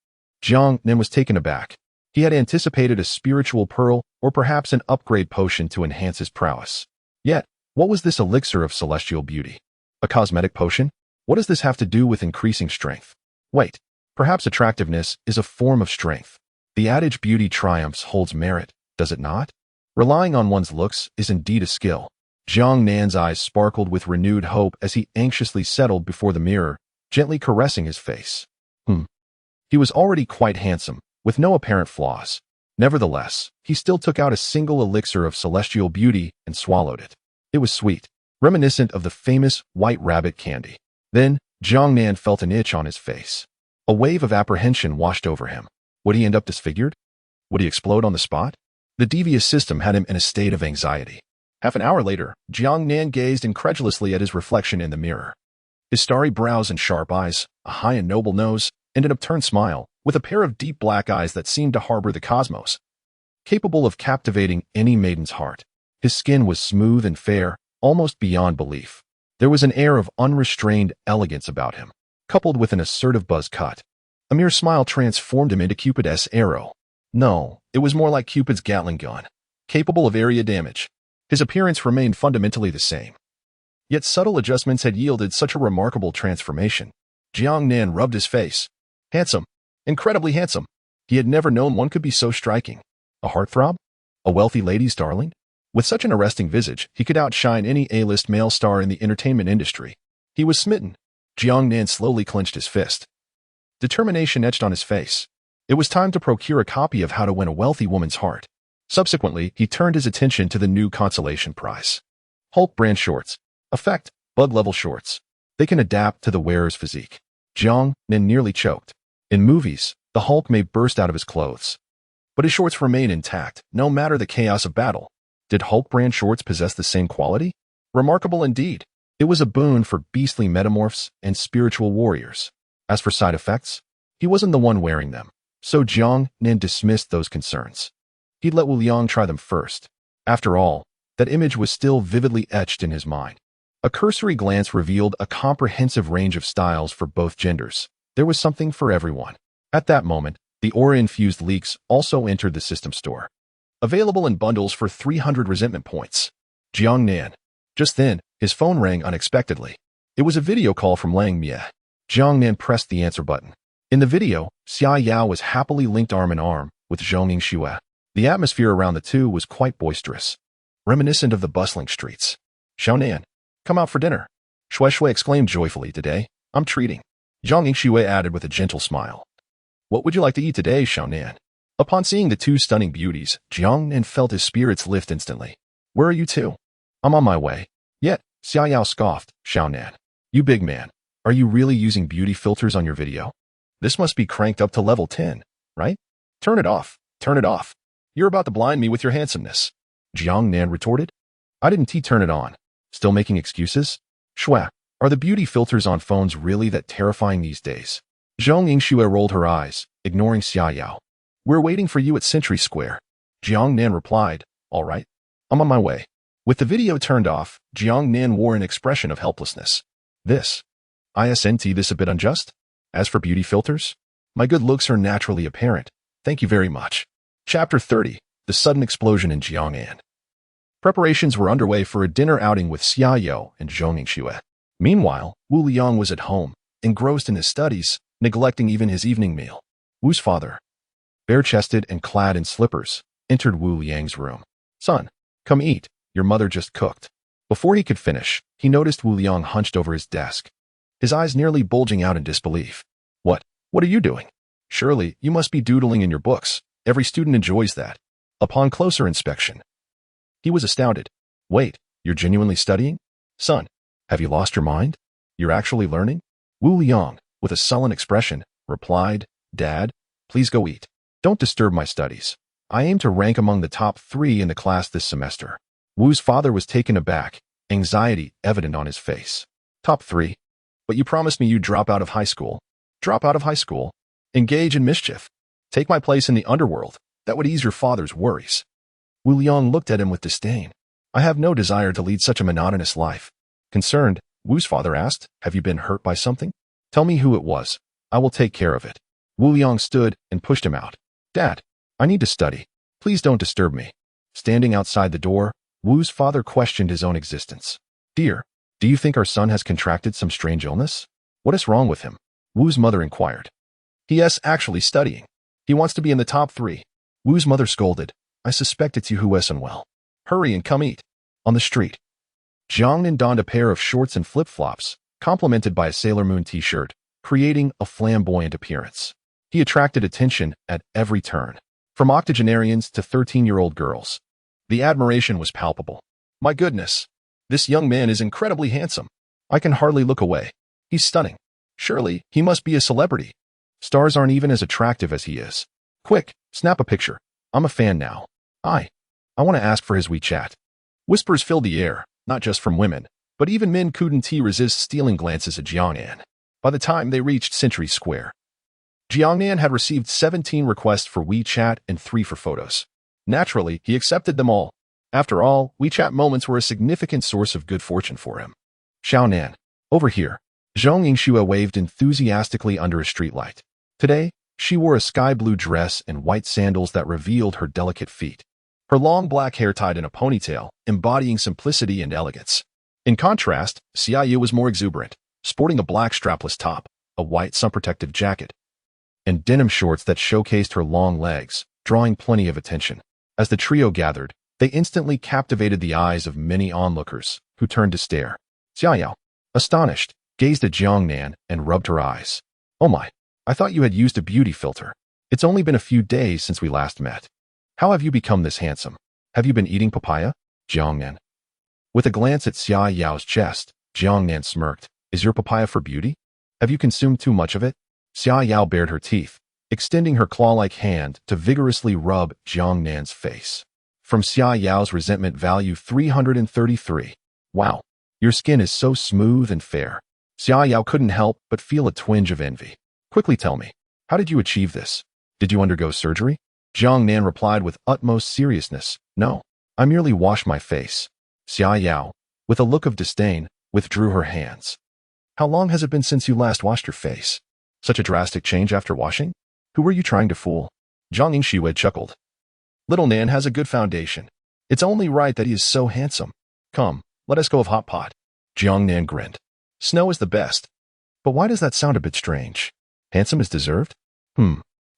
Jiangnan was taken aback. He had anticipated a spiritual pearl or perhaps an upgrade potion to enhance his prowess. Yet, what was this elixir of celestial beauty? A cosmetic potion? What does this have to do with increasing strength? Wait, perhaps attractiveness is a form of strength. The adage beauty triumphs holds merit, does it not? Relying on one's looks is indeed a skill. Jiangnan's eyes sparkled with renewed hope as he anxiously settled before the mirror, gently caressing his face. He was already quite handsome, with no apparent flaws. Nevertheless, he still took out a single elixir of celestial beauty and swallowed it. It was sweet, reminiscent of the famous white rabbit candy. Then, Jiangnan felt an itch on his face. A wave of apprehension washed over him. Would he end up disfigured? Would he explode on the spot? The devious system had him in a state of anxiety. Half an hour later, Jiangnan gazed incredulously at his reflection in the mirror. His starry brows and sharp eyes, a high and noble nose, and an upturned smile, with a pair of deep black eyes that seemed to harbor the cosmos, capable of captivating any maiden's heart. His skin was smooth and fair, almost beyond belief. There was an air of unrestrained elegance about him, coupled with an assertive buzz cut. A mere smile transformed him into Cupid's arrow. No, it was more like Cupid's Gatling gun, capable of area damage. His appearance remained fundamentally the same. Yet subtle adjustments had yielded such a remarkable transformation. Jiangnan rubbed his face. Handsome. Incredibly handsome. He had never known one could be so striking. A heartthrob? A wealthy lady's darling? With such an arresting visage, he could outshine any A-list male star in the entertainment industry. He was smitten. Jiangnan slowly clenched his fist. Determination etched on his face. It was time to procure a copy of How to Win a Wealthy Woman's Heart. Subsequently, he turned his attention to the new consolation prize. Hulk brand shorts. Effect, bug-level shorts. They can adapt to the wearer's physique. Jiangnan nearly choked. In movies, the Hulk may burst out of his clothes, but his shorts remain intact, no matter the chaos of battle. Did Hulk brand shorts possess the same quality? Remarkable indeed. It was a boon for beastly metamorphs and spiritual warriors. As for side effects, he wasn't the one wearing them, so Jiangnan dismissed those concerns. He'd let Wu Liang try them first. After all, That image was still vividly etched in his mind. A cursory glance revealed a comprehensive range of styles for both genders. There was something for everyone. At that moment, the aura-infused leeks also entered the system store. Available in bundles for 300 resentment points. Jiang Nan. Just then, his phone rang unexpectedly. It was a video call from Lang Mie. Jiang Nan pressed the answer button. In the video, Xia Yao was happily linked arm in arm with Zhong Yingxue. The atmosphere around the two was quite boisterous, reminiscent of the bustling streets. Xiao Nan, come out for dinner. Shui Shui exclaimed joyfully. Today, I'm treating. Zhong Yingxue added with a gentle smile. What would you like to eat today, Xiao Nan? Upon seeing the two stunning beauties, Jiang Nan felt his spirits lift instantly. Where are you two? I'm on my way. Yet, Xia Yao scoffed. Xiao Nan, you big man, are you really using beauty filters on your video? This must be cranked up to level 10, right? Turn it off. Turn it off. You're about to blind me with your handsomeness. Jiang Nan retorted. I didn't turn it on. Still making excuses? Shua, are the beauty filters on phones really that terrifying these days? Zhong Yingxue rolled her eyes, ignoring Xia Yao. We're waiting for you at Century Square. Jiang Nan replied, all right. I'm on my way. With the video turned off, Jiang Nan wore an expression of helplessness. Isn't this a bit unjust? As for beauty filters, my good looks are naturally apparent. Thank you very much. Chapter 30. The Sudden Explosion in Jiang'an. Preparations were underway for a dinner outing with Xia Yao and Zhong Yingxue. Meanwhile, Wu Liang was at home, engrossed in his studies, neglecting even his evening meal. Wu's father, bare-chested and clad in slippers, entered Wu Liang's room. Son, come eat. Your mother just cooked. Before he could finish, he noticed Wu Liang hunched over his desk, his eyes nearly bulging out in disbelief. What are you doing? Surely, you must be doodling in your books. Every student enjoys that. Upon closer inspection, he was astounded. Wait, you're genuinely studying? Son, have you lost your mind? You're actually learning? Wu Liang, with a sullen expression, replied, Dad, please go eat. Don't disturb my studies. I aim to rank among the top 3 in the class this semester. Wu's father was taken aback, anxiety evident on his face. Top 3? But you promised me you'd drop out of high school. Drop out of high school? Engage in mischief. Take my place in the underworld. That would ease your father's worries. Wu Liang looked at him with disdain. I have no desire to lead such a monotonous life. Concerned, Wu's father asked, have you been hurt by something? Tell me who it was. I will take care of it. Wu Liang stood and pushed him out. Dad, I need to study. Please don't disturb me. Standing outside the door, Wu's father questioned his own existence. Dear, do you think our son has contracted some strange illness? What is wrong with him? Wu's mother inquired. He is actually studying. He wants to be in the top 3. Wu's mother scolded. I suspect it's you who is unwell. Hurry and come eat. On the street, Jiang Nan donned a pair of shorts and flip-flops, complemented by a Sailor Moon t-shirt, creating a flamboyant appearance. He attracted attention at every turn, from octogenarians to 13-year-old girls. The admiration was palpable. My goodness, this young man is incredibly handsome. I can hardly look away. He's stunning. Surely, he must be a celebrity. Stars aren't even as attractive as he is. Quick, snap a picture. I'm a fan now. I want to ask for his WeChat. Whispers filled the air, not just from women, but even men couldn't resist stealing glances at Jiangnan. By the time they reached Century Square, Jiangnan had received 17 requests for WeChat and 3 for photos. Naturally, he accepted them all. After all, WeChat moments were a significant source of good fortune for him. Xiaonan, over here. Zhong Yingxue waved enthusiastically under a streetlight. Today, she wore a sky-blue dress and white sandals that revealed her delicate feet. Her long black hair tied in a ponytail, embodying simplicity and elegance. In contrast, Xia Yu was more exuberant, sporting a black strapless top, a white sun-protective jacket, and denim shorts that showcased her long legs, drawing plenty of attention. As the trio gathered, they instantly captivated the eyes of many onlookers, who turned to stare. Xia Yao, astonished, gazed at Jiangnan and rubbed her eyes. Oh my, I thought you had used a beauty filter. It's only been a few days since we last met. How have you become this handsome? Have you been eating papaya? Jiangnan. With a glance at Xia Yao's chest, Jiangnan smirked. Is your papaya for beauty? Have you consumed too much of it? Xia Yao bared her teeth, extending her claw-like hand to vigorously rub Jiangnan's face. From Xia Yao's resentment value 333. Wow, your skin is so smooth and fair. Xia Yao couldn't help but feel a twinge of envy. Quickly tell me, how did you achieve this? Did you undergo surgery? Jiangnan replied with utmost seriousness. No, I merely washed my face. Xia Yao, with a look of disdain, withdrew her hands. How long has it been since you last washed your face? Such a drastic change after washing? Who were you trying to fool? Zhang Yingxue chuckled. Little Nan has a good foundation. It's only right that he is so handsome. Come, let us go of hot pot. Jiang Nan grinned. Snow is the best. But why does that sound a bit strange? Handsome is deserved?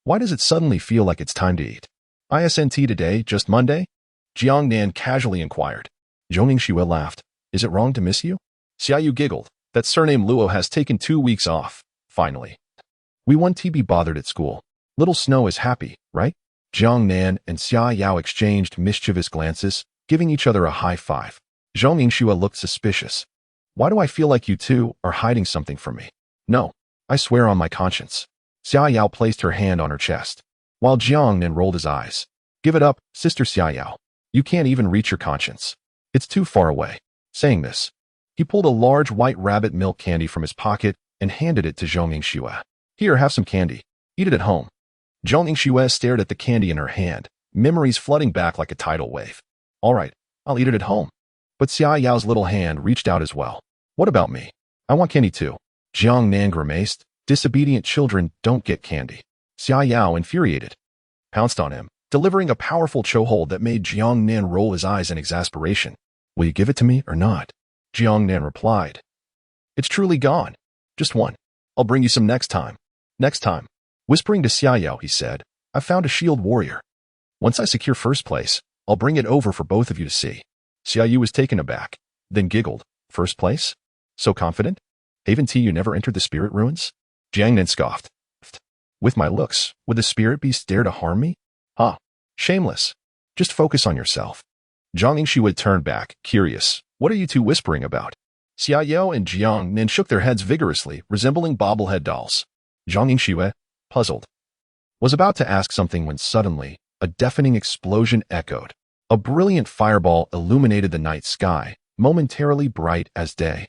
Why does it suddenly feel like it's time to eat? ISNT today, just Monday? Jiang Nan casually inquired. Zhang Yingxue laughed. Is it wrong to miss you? Xia Yu giggled. That surname Luo has taken 2 weeks off, finally. We won't be bothered at school. Little Snow is happy, right? Jiang Nan and Xia Yao exchanged mischievous glances, giving each other a high five. Zhang Yingxue looked suspicious. Why do I feel like you two are hiding something from me? No, I swear on my conscience. Xia Yao placed her hand on her chest, while Jiang Nan rolled his eyes. Give it up, Sister Xia Yao. You can't even reach your conscience. It's too far away. Saying this, he pulled a large white rabbit milk candy from his pocket and handed it to Zhang Yingxue. Here, have some candy. Eat it at home. Zhang Yingxue stared at the candy in her hand, memories flooding back like a tidal wave. All right, I'll eat it at home. But Xia Yao's little hand reached out as well. What about me? I want candy too. Jiang Nan grimaced. Disobedient children don't get candy. Xia Yao, infuriated, pounced on him, delivering a powerful chokehold that made Jiang Nan roll his eyes in exasperation. Will you give it to me or not? Jiang Nan replied. It's truly gone. Just one. I'll bring you some next time. Next time. Whispering to Xia Yao, he said, I've found a shield warrior. Once I secure first place, I'll bring it over for both of you to see. Xia Yu was taken aback, then giggled. First place? So confident? Haven't you never entered the spirit ruins? Jiang Nan scoffed. With my looks, would the spirit beast dare to harm me? Shameless. Just focus on yourself. Zhang Yingxue turned back, curious. What are you two whispering about? Xia Yao and Jiang Nan shook their heads vigorously, resembling bobblehead dolls. Zhang Yingxue, puzzled, was about to ask something when suddenly, a deafening explosion echoed. A brilliant fireball illuminated the night sky, momentarily bright as day.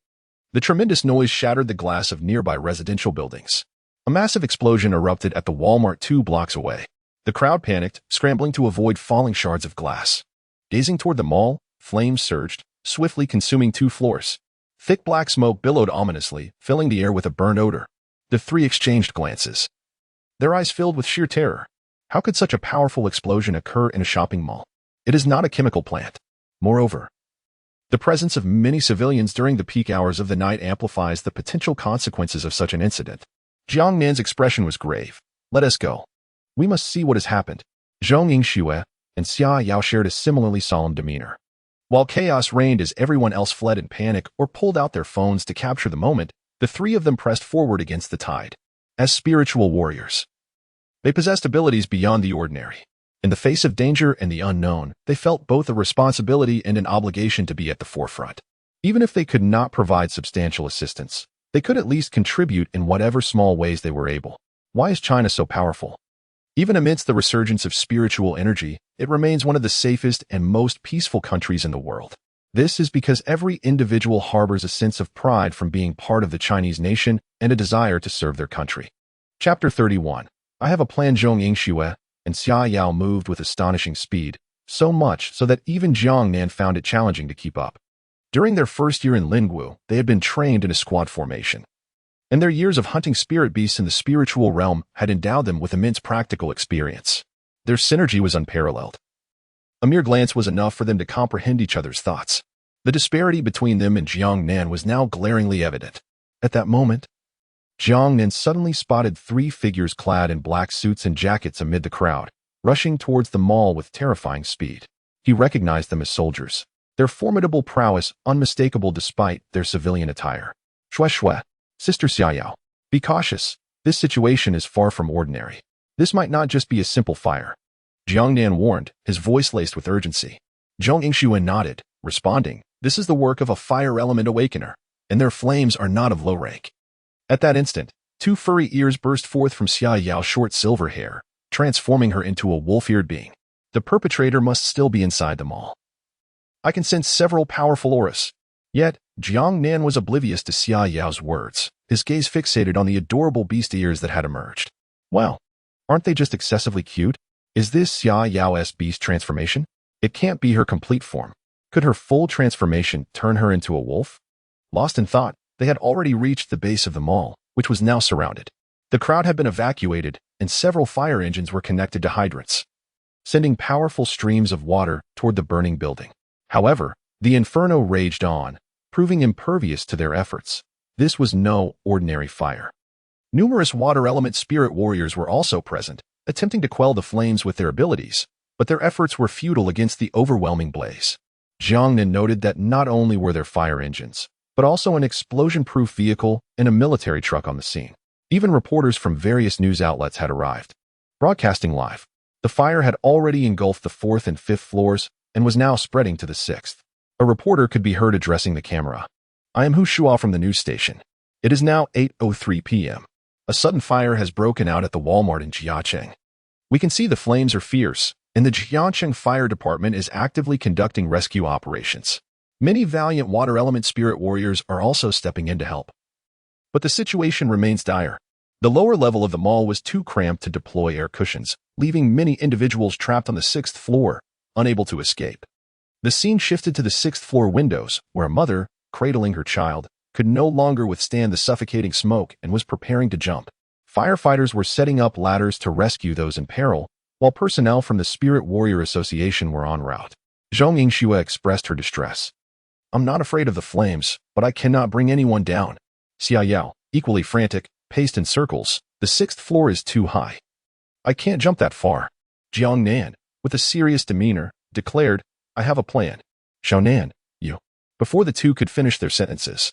The tremendous noise shattered the glass of nearby residential buildings. A massive explosion erupted at the Walmart 2 blocks away. The crowd panicked, scrambling to avoid falling shards of glass. Gazing toward the mall, flames surged, swiftly consuming 2 floors. Thick black smoke billowed ominously, filling the air with a burnt odor. The 3 exchanged glances, their eyes filled with sheer terror. How could such a powerful explosion occur in a shopping mall? It is not a chemical plant. Moreover, the presence of many civilians during the peak hours of the night amplifies the potential consequences of such an incident. Jiang Nan's expression was grave. Let us go. We must see what has happened. Zhang Yingxue and Xia Yao shared a similarly solemn demeanor. While chaos reigned as everyone else fled in panic or pulled out their phones to capture the moment, the 3 of them pressed forward against the tide. As spiritual warriors, they possessed abilities beyond the ordinary. In the face of danger and the unknown, they felt both a responsibility and an obligation to be at the forefront. Even if they could not provide substantial assistance, they could at least contribute in whatever small ways they were able. Why is China so powerful? Even amidst the resurgence of spiritual energy, it remains one of the safest and most peaceful countries in the world. This is because every individual harbors a sense of pride from being part of the Chinese nation and a desire to serve their country. Chapter 31. I have a plan. Zhang Yingxue and Xia Yao moved with astonishing speed, so much so that even Jiang Nan found it challenging to keep up. During their first year in Lingwu, they had been trained in a squad formation, and their years of hunting spirit beasts in the spiritual realm had endowed them with immense practical experience. Their synergy was unparalleled. A mere glance was enough for them to comprehend each other's thoughts. The disparity between them and Jiang Nan was now glaringly evident. At that moment, Jiang Nan suddenly spotted 3 figures clad in black suits and jackets amid the crowd, rushing towards the mall with terrifying speed. He recognized them as soldiers, their formidable prowess unmistakable despite their civilian attire. Shue, Sister Xia Yao, be cautious. This situation is far from ordinary. This might not just be a simple fire. Jiang Nan warned, his voice laced with urgency. Zhang Yingxue nodded, responding, this is the work of a fire element awakener, and their flames are not of low rank. At that instant, 2 furry ears burst forth from Xia Yao's short silver hair, transforming her into a wolf-eared being. The perpetrator must still be inside the mall. I can sense several powerful auras. Yet, Jiang Nan was oblivious to Xia Yao's words, his gaze fixated on the adorable beast ears that had emerged. Well, aren't they just excessively cute? Is this Xia Yao's beast transformation? It can't be her complete form. Could her full transformation turn her into a wolf? Lost in thought, they had already reached the base of the mall, which was now surrounded. The crowd had been evacuated, and several fire engines were connected to hydrants, sending powerful streams of water toward the burning building. However, the inferno raged on, proving impervious to their efforts. This was no ordinary fire. Numerous water element spirit warriors were also present, attempting to quell the flames with their abilities, but their efforts were futile against the overwhelming blaze. Jiang Nan noted that not only were there fire engines, but also an explosion-proof vehicle and a military truck on the scene. Even reporters from various news outlets had arrived. Broadcasting live, the fire had already engulfed the 4th and 5th floors and was now spreading to the 6th. A reporter could be heard addressing the camera. "I am Hu Shua from the news station. It is now 8:03 p.m. A sudden fire has broken out at the Walmart in Jiacheng. We can see the flames are fierce, and the Jiangcheng Fire Department is actively conducting rescue operations. Many valiant water element spirit warriors are also stepping in to help. But the situation remains dire. The lower level of the mall was too cramped to deploy air cushions, leaving many individuals trapped on the 6th floor, unable to escape. The scene shifted to the 6th floor windows, where a mother, cradling her child, could no longer withstand the suffocating smoke and was preparing to jump. Firefighters were setting up ladders to rescue those in peril, while personnel from the Spirit Warrior Association were en route. Zhong Yingxue expressed her distress. "I'm not afraid of the flames, but I cannot bring anyone down." Xia Yao, equally frantic, paced in circles. "The 6th floor is too high. I can't jump that far." Jiang Nan, with a serious demeanor, declared, "I have a plan." "Xiao Nan, you." Before the two could finish their sentences,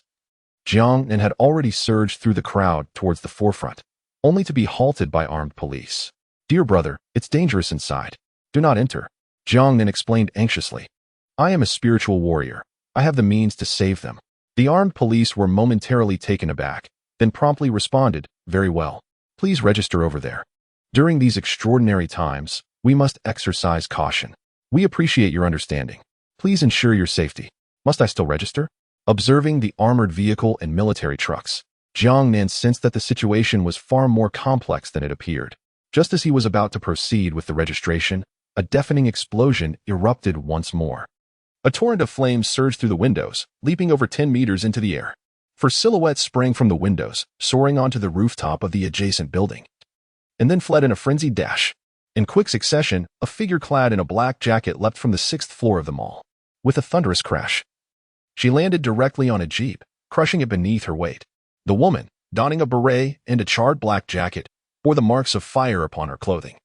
Jiang Nan had already surged through the crowd towards the forefront, only to be halted by armed police. "Dear brother, it's dangerous inside. Do not enter." Jiang Nan explained anxiously. "I am a spiritual warrior. I have the means to save them." The armed police were momentarily taken aback, then promptly responded, "Very well. Please register over there. During these extraordinary times, we must exercise caution. We appreciate your understanding. Please ensure your safety." "Must I still register?" Observing the armored vehicle and military trucks, Jiang Nan sensed that the situation was far more complex than it appeared. Just as he was about to proceed with the registration, a deafening explosion erupted once more. A torrent of flames surged through the windows, leaping over 10 meters into the air. Four silhouettes sprang from the windows, soaring onto the rooftop of the adjacent building, and then fled in a frenzied dash. In quick succession, a figure clad in a black jacket leapt from the 6th floor of the mall. With a thunderous crash, she landed directly on a jeep, crushing it beneath her weight. The woman, donning a beret and a charred black jacket, bore the marks of fire upon her clothing.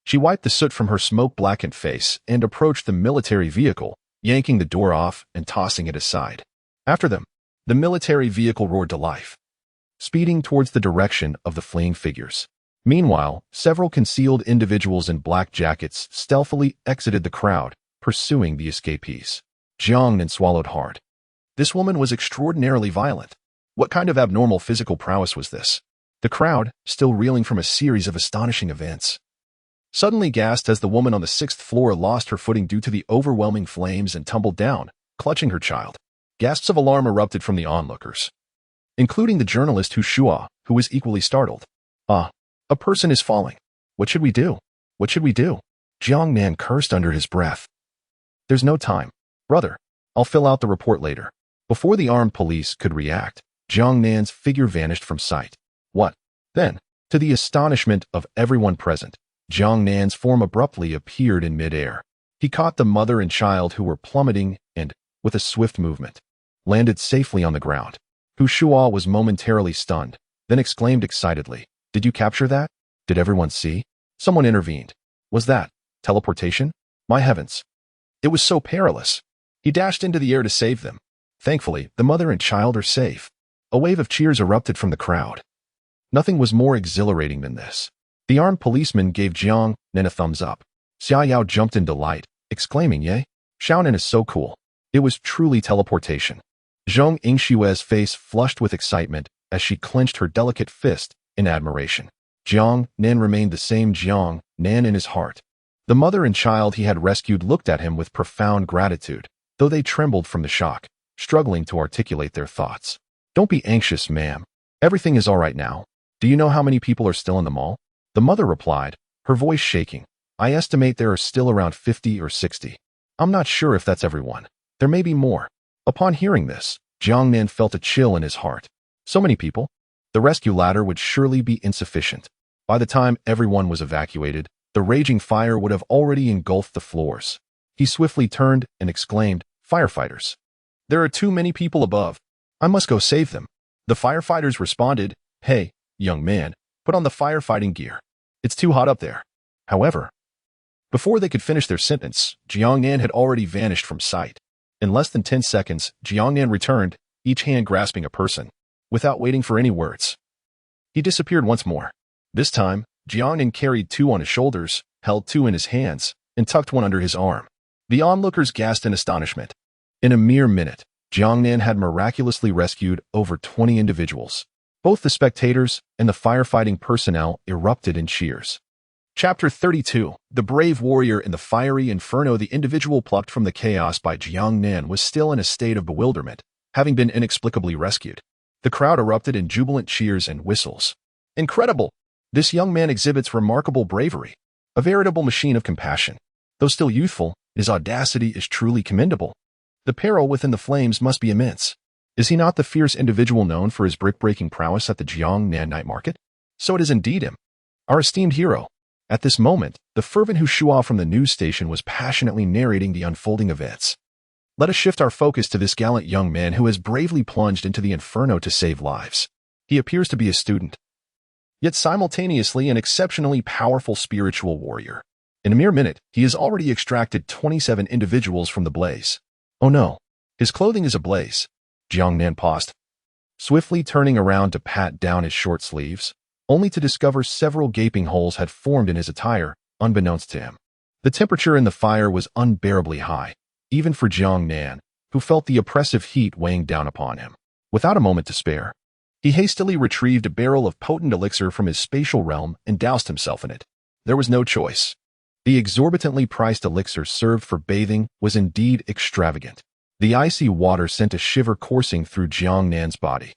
She wiped the soot from her smoke-blackened face and approached the military vehicle, yanking the door off and tossing it aside. After them, the military vehicle roared to life, speeding towards the direction of the fleeing figures. Meanwhile, several concealed individuals in black jackets stealthily exited the crowd, pursuing the escapees. Jiang Nan swallowed hard. This woman was extraordinarily violent. What kind of abnormal physical prowess was this? The crowd, still reeling from a series of astonishing events, suddenly gasped as the woman on the 6th floor lost her footing due to the overwhelming flames and tumbled down, clutching her child. Gasps of alarm erupted from the onlookers, including the journalist Hu Shua, who was equally startled. "Ah, a person is falling. What should we do? What should we do?" Jiang Nan cursed under his breath. "There's no time. Brother, I'll fill out the report later." Before the armed police could react, Jiang Nan's figure vanished from sight. What? Then, to the astonishment of everyone present, Jiang Nan's form abruptly appeared in midair. He caught the mother and child who were plummeting and, with a swift movement, landed safely on the ground. Hu Shua was momentarily stunned, then exclaimed excitedly, "Did you capture that? Did everyone see?" Someone intervened. "Was that teleportation? My heavens! It was so perilous." He dashed into the air to save them. Thankfully, the mother and child are safe. A wave of cheers erupted from the crowd. Nothing was more exhilarating than this. The armed policeman gave Jiang Nan a thumbs up. Xia Yao jumped in delight, exclaiming, "Yay! Xiao Nan is so cool." It was truly teleportation. Zhong Yingshue's face flushed with excitement as she clenched her delicate fist in admiration. Jiang Nan remained the same Jiang Nan in his heart. The mother and child he had rescued looked at him with profound gratitude, though they trembled from the shock, struggling to articulate their thoughts. "Don't be anxious, ma'am. Everything is all right now. Do you know how many people are still in the mall?" The mother replied, her voice shaking. "I estimate there are still around 50 or 60. I'm not sure if that's everyone. There may be more. Upon hearing this, Jiang Nan felt a chill in his heart. So many people? The rescue ladder would surely be insufficient. By the time everyone was evacuated, the raging fire would have already engulfed the floors. He swiftly turned and exclaimed, "Firefighters! There are too many people above. I must go save them." The firefighters responded, "Hey, young man, put on the firefighting gear. It's too hot up there." However, before they could finish their sentence, Jiang Nan had already vanished from sight. In less than 10 seconds, Jiang Nan returned, each hand grasping a person. Without waiting for any words, he disappeared once more. This time, Jiang Nan carried 2 on his shoulders, held 2 in his hands, and tucked one under his arm. The onlookers gasped in astonishment. In a mere minute, Jiang Nan had miraculously rescued over 20 individuals. Both the spectators and the firefighting personnel erupted in cheers. Chapter 32. The Brave Warrior in the Fiery Inferno. The individual plucked from the chaos by Jiang Nan was still in a state of bewilderment, having been inexplicably rescued. The crowd erupted in jubilant cheers and whistles. Incredible! This young man exhibits remarkable bravery, a veritable machine of compassion. Though still youthful, his audacity is truly commendable. The peril within the flames must be immense. Is he not the fierce individual known for his brick-breaking prowess at the Jiang Nan night market? So it is indeed him, our esteemed hero. At this moment, the fervent Hu Shua from the news station was passionately narrating the unfolding events. Let us shift our focus to this gallant young man who has bravely plunged into the inferno to save lives. He appears to be a student, yet simultaneously an exceptionally powerful spiritual warrior. In a mere minute, he has already extracted 27 individuals from the blaze. Oh no, his clothing is ablaze. Jiang Nan paused, swiftly turning around to pat down his short sleeves, only to discover several gaping holes had formed in his attire, unbeknownst to him. The temperature in the fire was unbearably high, even for Jiang Nan, who felt the oppressive heat weighing down upon him. Without a moment to spare, he hastily retrieved a barrel of potent elixir from his spatial realm and doused himself in it. There was no choice. The exorbitantly priced elixir served for bathing was indeed extravagant. The icy water sent a shiver coursing through Jiang Nan's body,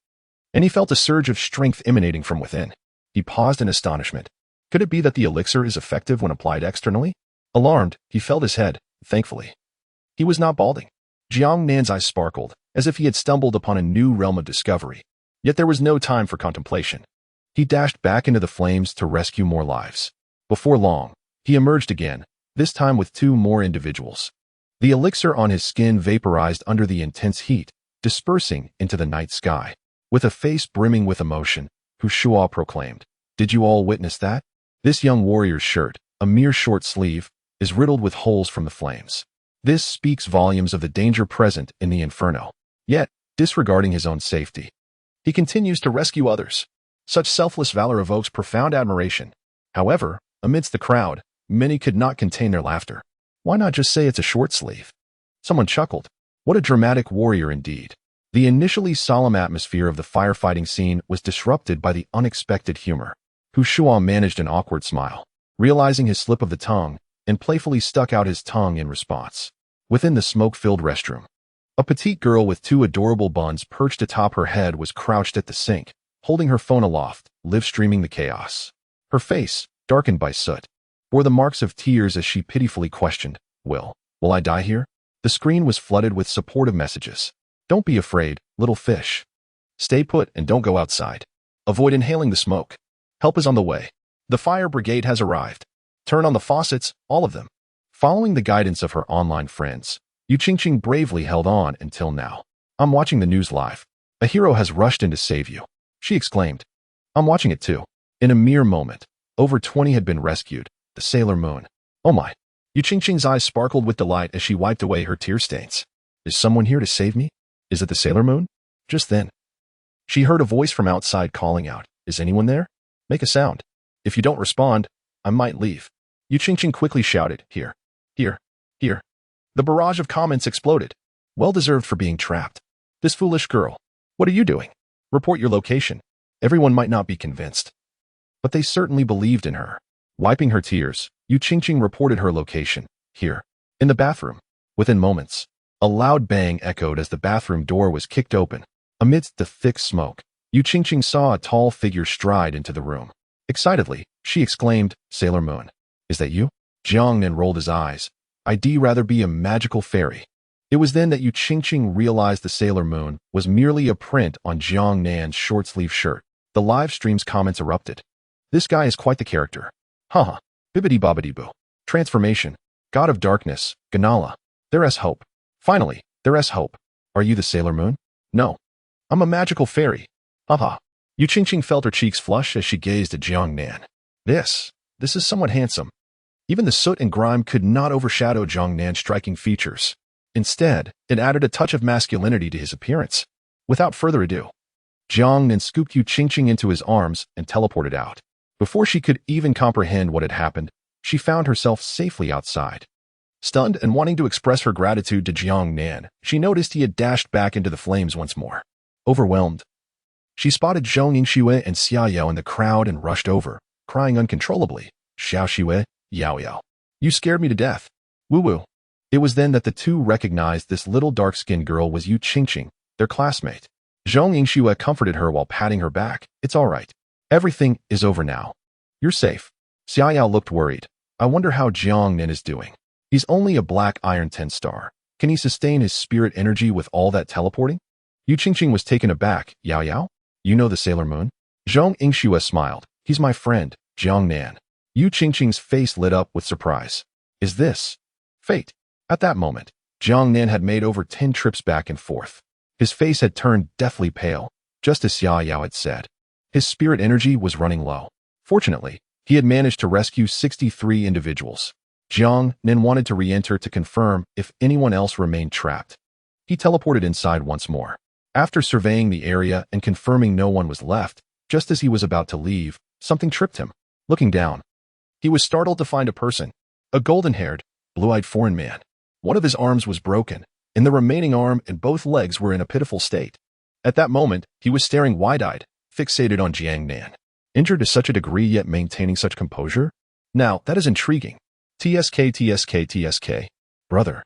and he felt a surge of strength emanating from within. He paused in astonishment. Could it be that the elixir is effective when applied externally? Alarmed, he felt his head, thankfully. He was not balding. Jiang Nan's eyes sparkled, as if he had stumbled upon a new realm of discovery. Yet there was no time for contemplation. He dashed back into the flames to rescue more lives. Before long, he emerged again, this time with 2 more individuals. The elixir on his skin vaporized under the intense heat, dispersing into the night sky. With a face brimming with emotion, Hu Shua proclaimed, "Did you all witness that? This young warrior's shirt, a mere short sleeve, is riddled with holes from the flames. This speaks volumes of the danger present in the inferno. Yet, disregarding his own safety, he continues to rescue others. Such selfless valor evokes profound admiration. However, amidst the crowd, many could not contain their laughter. Why not just say it's a short sleeve?" Someone chuckled. What a dramatic warrior indeed. The initially solemn atmosphere of the firefighting scene was disrupted by the unexpected humor. Hu Shua managed an awkward smile, realizing his slip of the tongue, and playfully stuck out his tongue in response. Within the smoke-filled restroom, a petite girl with 2 adorable buns perched atop her head was crouched at the sink, holding her phone aloft, live-streaming the chaos. Her face, darkened by soot, bore the marks of tears as she pitifully questioned, Will I die here?" The screen was flooded with supportive messages. "Don't be afraid, little fish. Stay put and don't go outside. Avoid inhaling the smoke. Help is on the way. The fire brigade has arrived. Turn on the faucets, all of them." Following the guidance of her online friends, Yu Qingqing bravely held on until now. "I'm watching the news live. A hero has rushed in to save you," she exclaimed. "I'm watching it too." In a mere moment, over 20 had been rescued. The Sailor Moon. Oh my. Yu Qingqing's eyes sparkled with delight as she wiped away her tear stains. Is someone here to save me? Is it the Sailor Moon? Just then, she heard a voice from outside calling out, "Is anyone there? Make a sound. If you don't respond, I might leave." Yu Qingqing quickly shouted, "Here, here, here." The barrage of comments exploded. Well deserved for being trapped. This foolish girl. What are you doing? Report your location. Everyone might not be convinced, but they certainly believed in her. Wiping her tears, Yu Qingqing reported her location, here, in the bathroom. Within moments, a loud bang echoed as the bathroom door was kicked open. Amidst the thick smoke, Yu Qingqing saw a tall figure stride into the room. Excitedly, she exclaimed, "Sailor Moon, is that you?" Jiang Nan rolled his eyes, I'd rather be a magical fairy. It was then that Yu Qingqing realized the Sailor Moon was merely a print on Jiang Nan's short-sleeve shirt. The live stream's comments erupted. This guy is quite the character. Haha. Bibbidi-bobbidi-boo. Transformation. God of Darkness. Ganala. There's hope. Finally, there's hope. Are you the Sailor Moon? No. I'm a magical fairy. Haha. Yu Qingqing felt her cheeks flush as she gazed at Jiang Nan. This is somewhat handsome. Even the soot and grime could not overshadow Jiang Nan's striking features. Instead, it added a touch of masculinity to his appearance. Without further ado, Jiang Nan scooped Yu Qingqing into his arms and teleported out. Before she could even comprehend what had happened, she found herself safely outside. Stunned and wanting to express her gratitude to Jiang Nan, she noticed he had dashed back into the flames once more. Overwhelmed, she spotted Zhong Yingxue and Xia Yao in the crowd and rushed over, crying uncontrollably, Xiao Xue, Yao Yao. You scared me to death. Woo woo. It was then that the two recognized this little dark-skinned girl was Yu Qingqing, their classmate. Zhong Yingxue comforted her while patting her back. It's all right. Everything is over now. You're safe. Xia Yao looked worried. I wonder how Jiang Nan is doing. He's only a black iron 10-star. Can he sustain his spirit energy with all that teleporting? Yu Qingqing was taken aback. Yao Yao? You know the Sailor Moon? Zhong Yingxue smiled. He's my friend, Jiang Nan. Yu Qingqing's face lit up with surprise. Is this fate? At that moment, Jiang Nan had made over 10 trips back and forth. His face had turned deathly pale, just as Xia Yao had said. His spirit energy was running low. Fortunately, he had managed to rescue 63 individuals. Jiang Nan wanted to re-enter to confirm if anyone else remained trapped. He teleported inside once more. After surveying the area and confirming no one was left, just as he was about to leave, something tripped him. Looking down, he was startled to find a person, a golden-haired, blue-eyed foreign man. One of his arms was broken, and the remaining arm and both legs were in a pitiful state. At that moment, he was staring wide-eyed, fixated on Jiang Nan. Injured to such a degree yet maintaining such composure? Now, that is intriguing. TSK. Brother,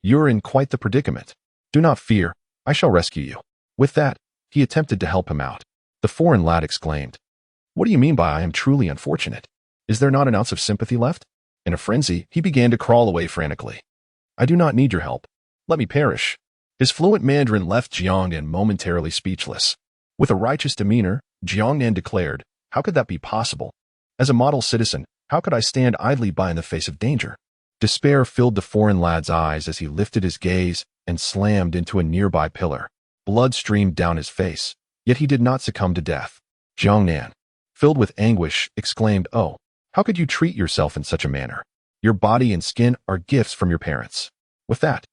you're in quite the predicament. Do not fear, I shall rescue you. With that, he attempted to help him out. The foreign lad exclaimed. What do you mean by I am truly unfortunate? Is there not an ounce of sympathy left? In a frenzy, he began to crawl away frantically. I do not need your help. Let me perish. His fluent Mandarin left Jiang Nan momentarily speechless. With a righteous demeanor, Jiang Nan declared, how could that be possible? As a model citizen, how could I stand idly by in the face of danger? Despair filled the foreign lad's eyes as he lifted his gaze and slammed into a nearby pillar. Blood streamed down his face, yet he did not succumb to death. Jiang Nan, filled with anguish, exclaimed, oh, how could you treat yourself in such a manner? Your body and skin are gifts from your parents. With that,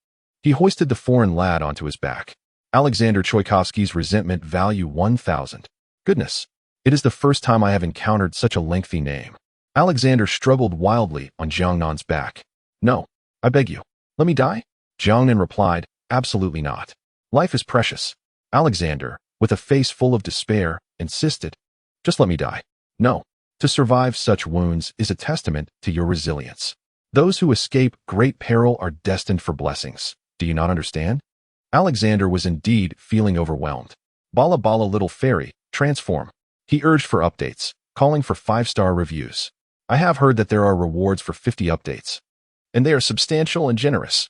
he hoisted the foreign lad onto his back. Alexander Tchaikovsky's resentment value 1,000. Goodness, it is the first time I have encountered such a lengthy name. Alexander struggled wildly on Jiang Nan's back. No, I beg you, let me die? Jiang Nan replied, absolutely not. Life is precious. Alexander, with a face full of despair, insisted, just let me die. No, to survive such wounds is a testament to your resilience. Those who escape great peril are destined for blessings. Do you not understand? Alexander was indeed feeling overwhelmed. Bala Bala little fairy, transform. He urged for updates, calling for 5-star reviews. I have heard that there are rewards for 50 updates, and they are substantial and generous.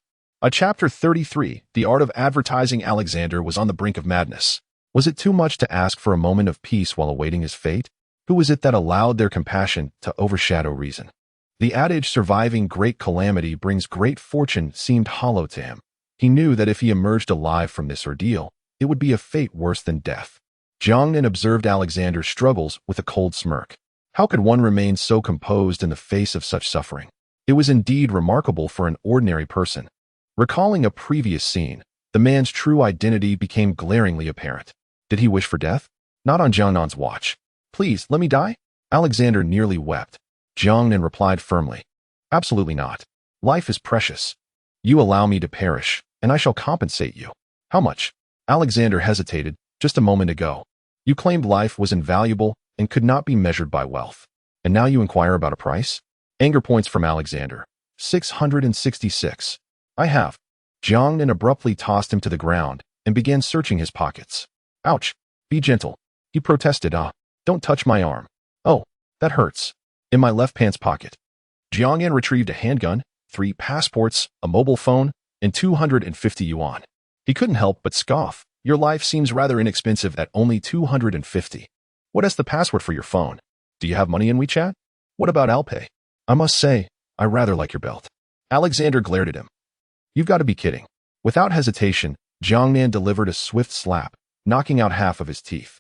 Chapter 33, The Art of Advertising. Alexander was on the brink of madness. Was it too much to ask for a moment of peace while awaiting his fate? Who was it that allowed their compassion to overshadow reason? The adage surviving great calamity brings great fortune seemed hollow to him. He knew that if he emerged alive from this ordeal, it would be a fate worse than death. Jiang Nan observed Alexander's struggles with a cold smirk. How could one remain so composed in the face of such suffering? It was indeed remarkable for an ordinary person. Recalling a previous scene, the man's true identity became glaringly apparent. Did he wish for death? Not on Jiang Nan's watch. Please, let me die? Alexander nearly wept. Jiang Nan replied firmly. Absolutely not. Life is precious. You allow me to perish, and I shall compensate you. How much? Alexander hesitated. Just a moment ago, you claimed life was invaluable and could not be measured by wealth. And now you inquire about a price? Anger points from Alexander. 666. I have. Jiang Nan abruptly tossed him to the ground and began searching his pockets. Ouch. Be gentle. He protested. Don't touch my arm. Oh, that hurts. In my left pants pocket. Jiang Nan retrieved a handgun 3 passports, a mobile phone, and 250 yuan. He couldn't help but scoff. Your life seems rather inexpensive at only 250. What is the password for your phone? Do you have money in WeChat? What about Alipay? I must say, I rather like your belt. Alexander glared at him. You've got to be kidding. Without hesitation, Jiang Nan delivered a swift slap, knocking out half of his teeth.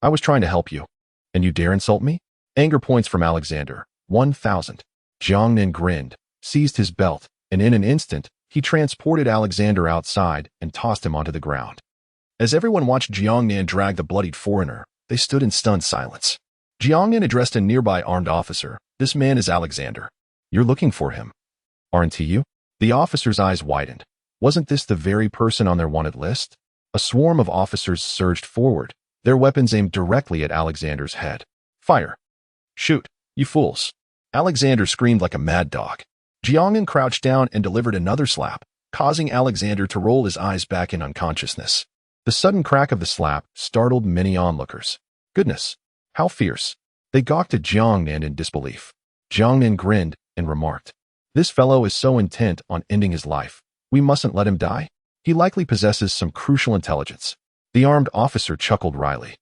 I was trying to help you. And you dare insult me? Anger points from Alexander. 1,000. Jiang Nan grinned, seized his belt, and in an instant, he transported Alexander outside and tossed him onto the ground. As everyone watched Jiang Nan drag the bloodied foreigner, they stood in stunned silence. Jiang Nan addressed a nearby armed officer. This man is Alexander. You're looking for him, aren't you? The officer's eyes widened. Wasn't this the very person on their wanted list? A swarm of officers surged forward, their weapons aimed directly at Alexander's head. Fire! Shoot, you fools! Alexander screamed like a mad dog. Jiang Nan crouched down and delivered another slap, causing Alexander to roll his eyes back in unconsciousness. The sudden crack of the slap startled many onlookers. Goodness, how fierce! They gawked at Jiang Nan in disbelief. Jiang Nan grinned and remarked, This fellow is so intent on ending his life. We mustn't let him die. He likely possesses some crucial intelligence. The armed officer chuckled wryly.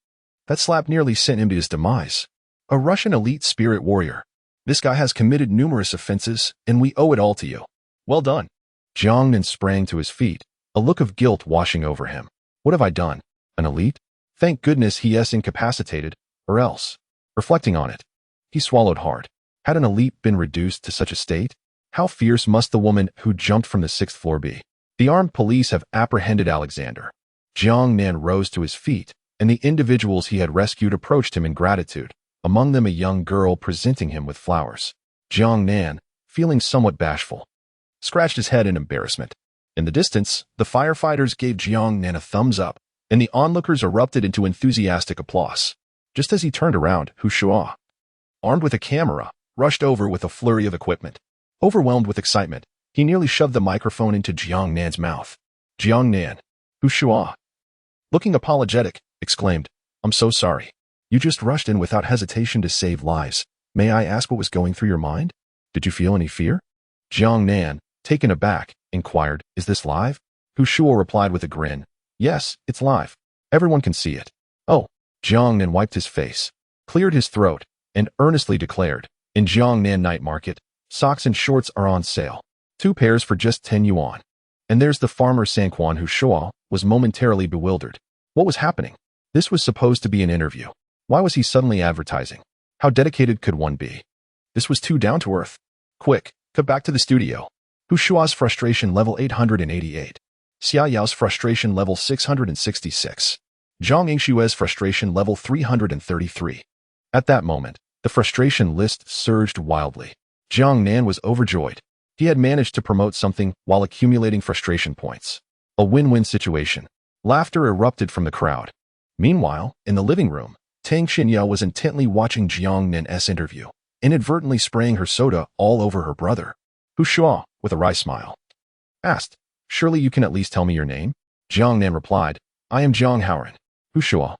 That slap nearly sent him to his demise. A Russian elite spirit warrior. This guy has committed numerous offenses, and we owe it all to you. Well done. Jiang Nan sprang to his feet, a look of guilt washing over him. What have I done? An elite? Thank goodness he is incapacitated, or else. Reflecting on it, he swallowed hard. Had an elite been reduced to such a state? How fierce must the woman who jumped from the 6th floor be? The armed police have apprehended Alexander. Jiang Nan rose to his feet, and the individuals he had rescued approached him in gratitude, among them a young girl presenting him with flowers. Jiang Nan, feeling somewhat bashful, scratched his head in embarrassment. In the distance, the firefighters gave Jiang Nan a thumbs up, and the onlookers erupted into enthusiastic applause. Just as he turned around, Hu Shua, armed with a camera, rushed over with a flurry of equipment. Overwhelmed with excitement, he nearly shoved the microphone into Jiang Nan's mouth. Jiang Nan, Hu Shua, looking apologetic, exclaimed, I'm so sorry. You just rushed in without hesitation to save lives. May I ask what was going through your mind? Did you feel any fear? Jiang Nan, taken aback, inquired, Is this live? Hu Shua replied with a grin, Yes, it's live. Everyone can see it. Oh. Jiang Nan wiped his face, cleared his throat, and earnestly declared, In Jiang Nan night market, socks and shorts are on sale. 2 pairs for just 10 yuan. And there's the farmer Sanquan Hu Shua was momentarily bewildered. What was happening? This was supposed to be an interview. Why was he suddenly advertising? How dedicated could one be? This was too down to earth. Quick, cut back to the studio. Hu Shua's frustration level 888. Xia Yao's frustration level 666. Zhang Yingshue's frustration level 333. At that moment, the frustration list surged wildly. Jiang Nan was overjoyed. He had managed to promote something while accumulating frustration points. A win-win situation. Laughter erupted from the crowd. Meanwhile, in the living room, Tang Xinyao was intently watching Jiang Nan's interview, inadvertently spraying her soda all over her brother. Hu Shua, with a wry smile, asked, Surely you can at least tell me your name? Jiang Nan replied, I am Jiang Haoran. Hu Shua.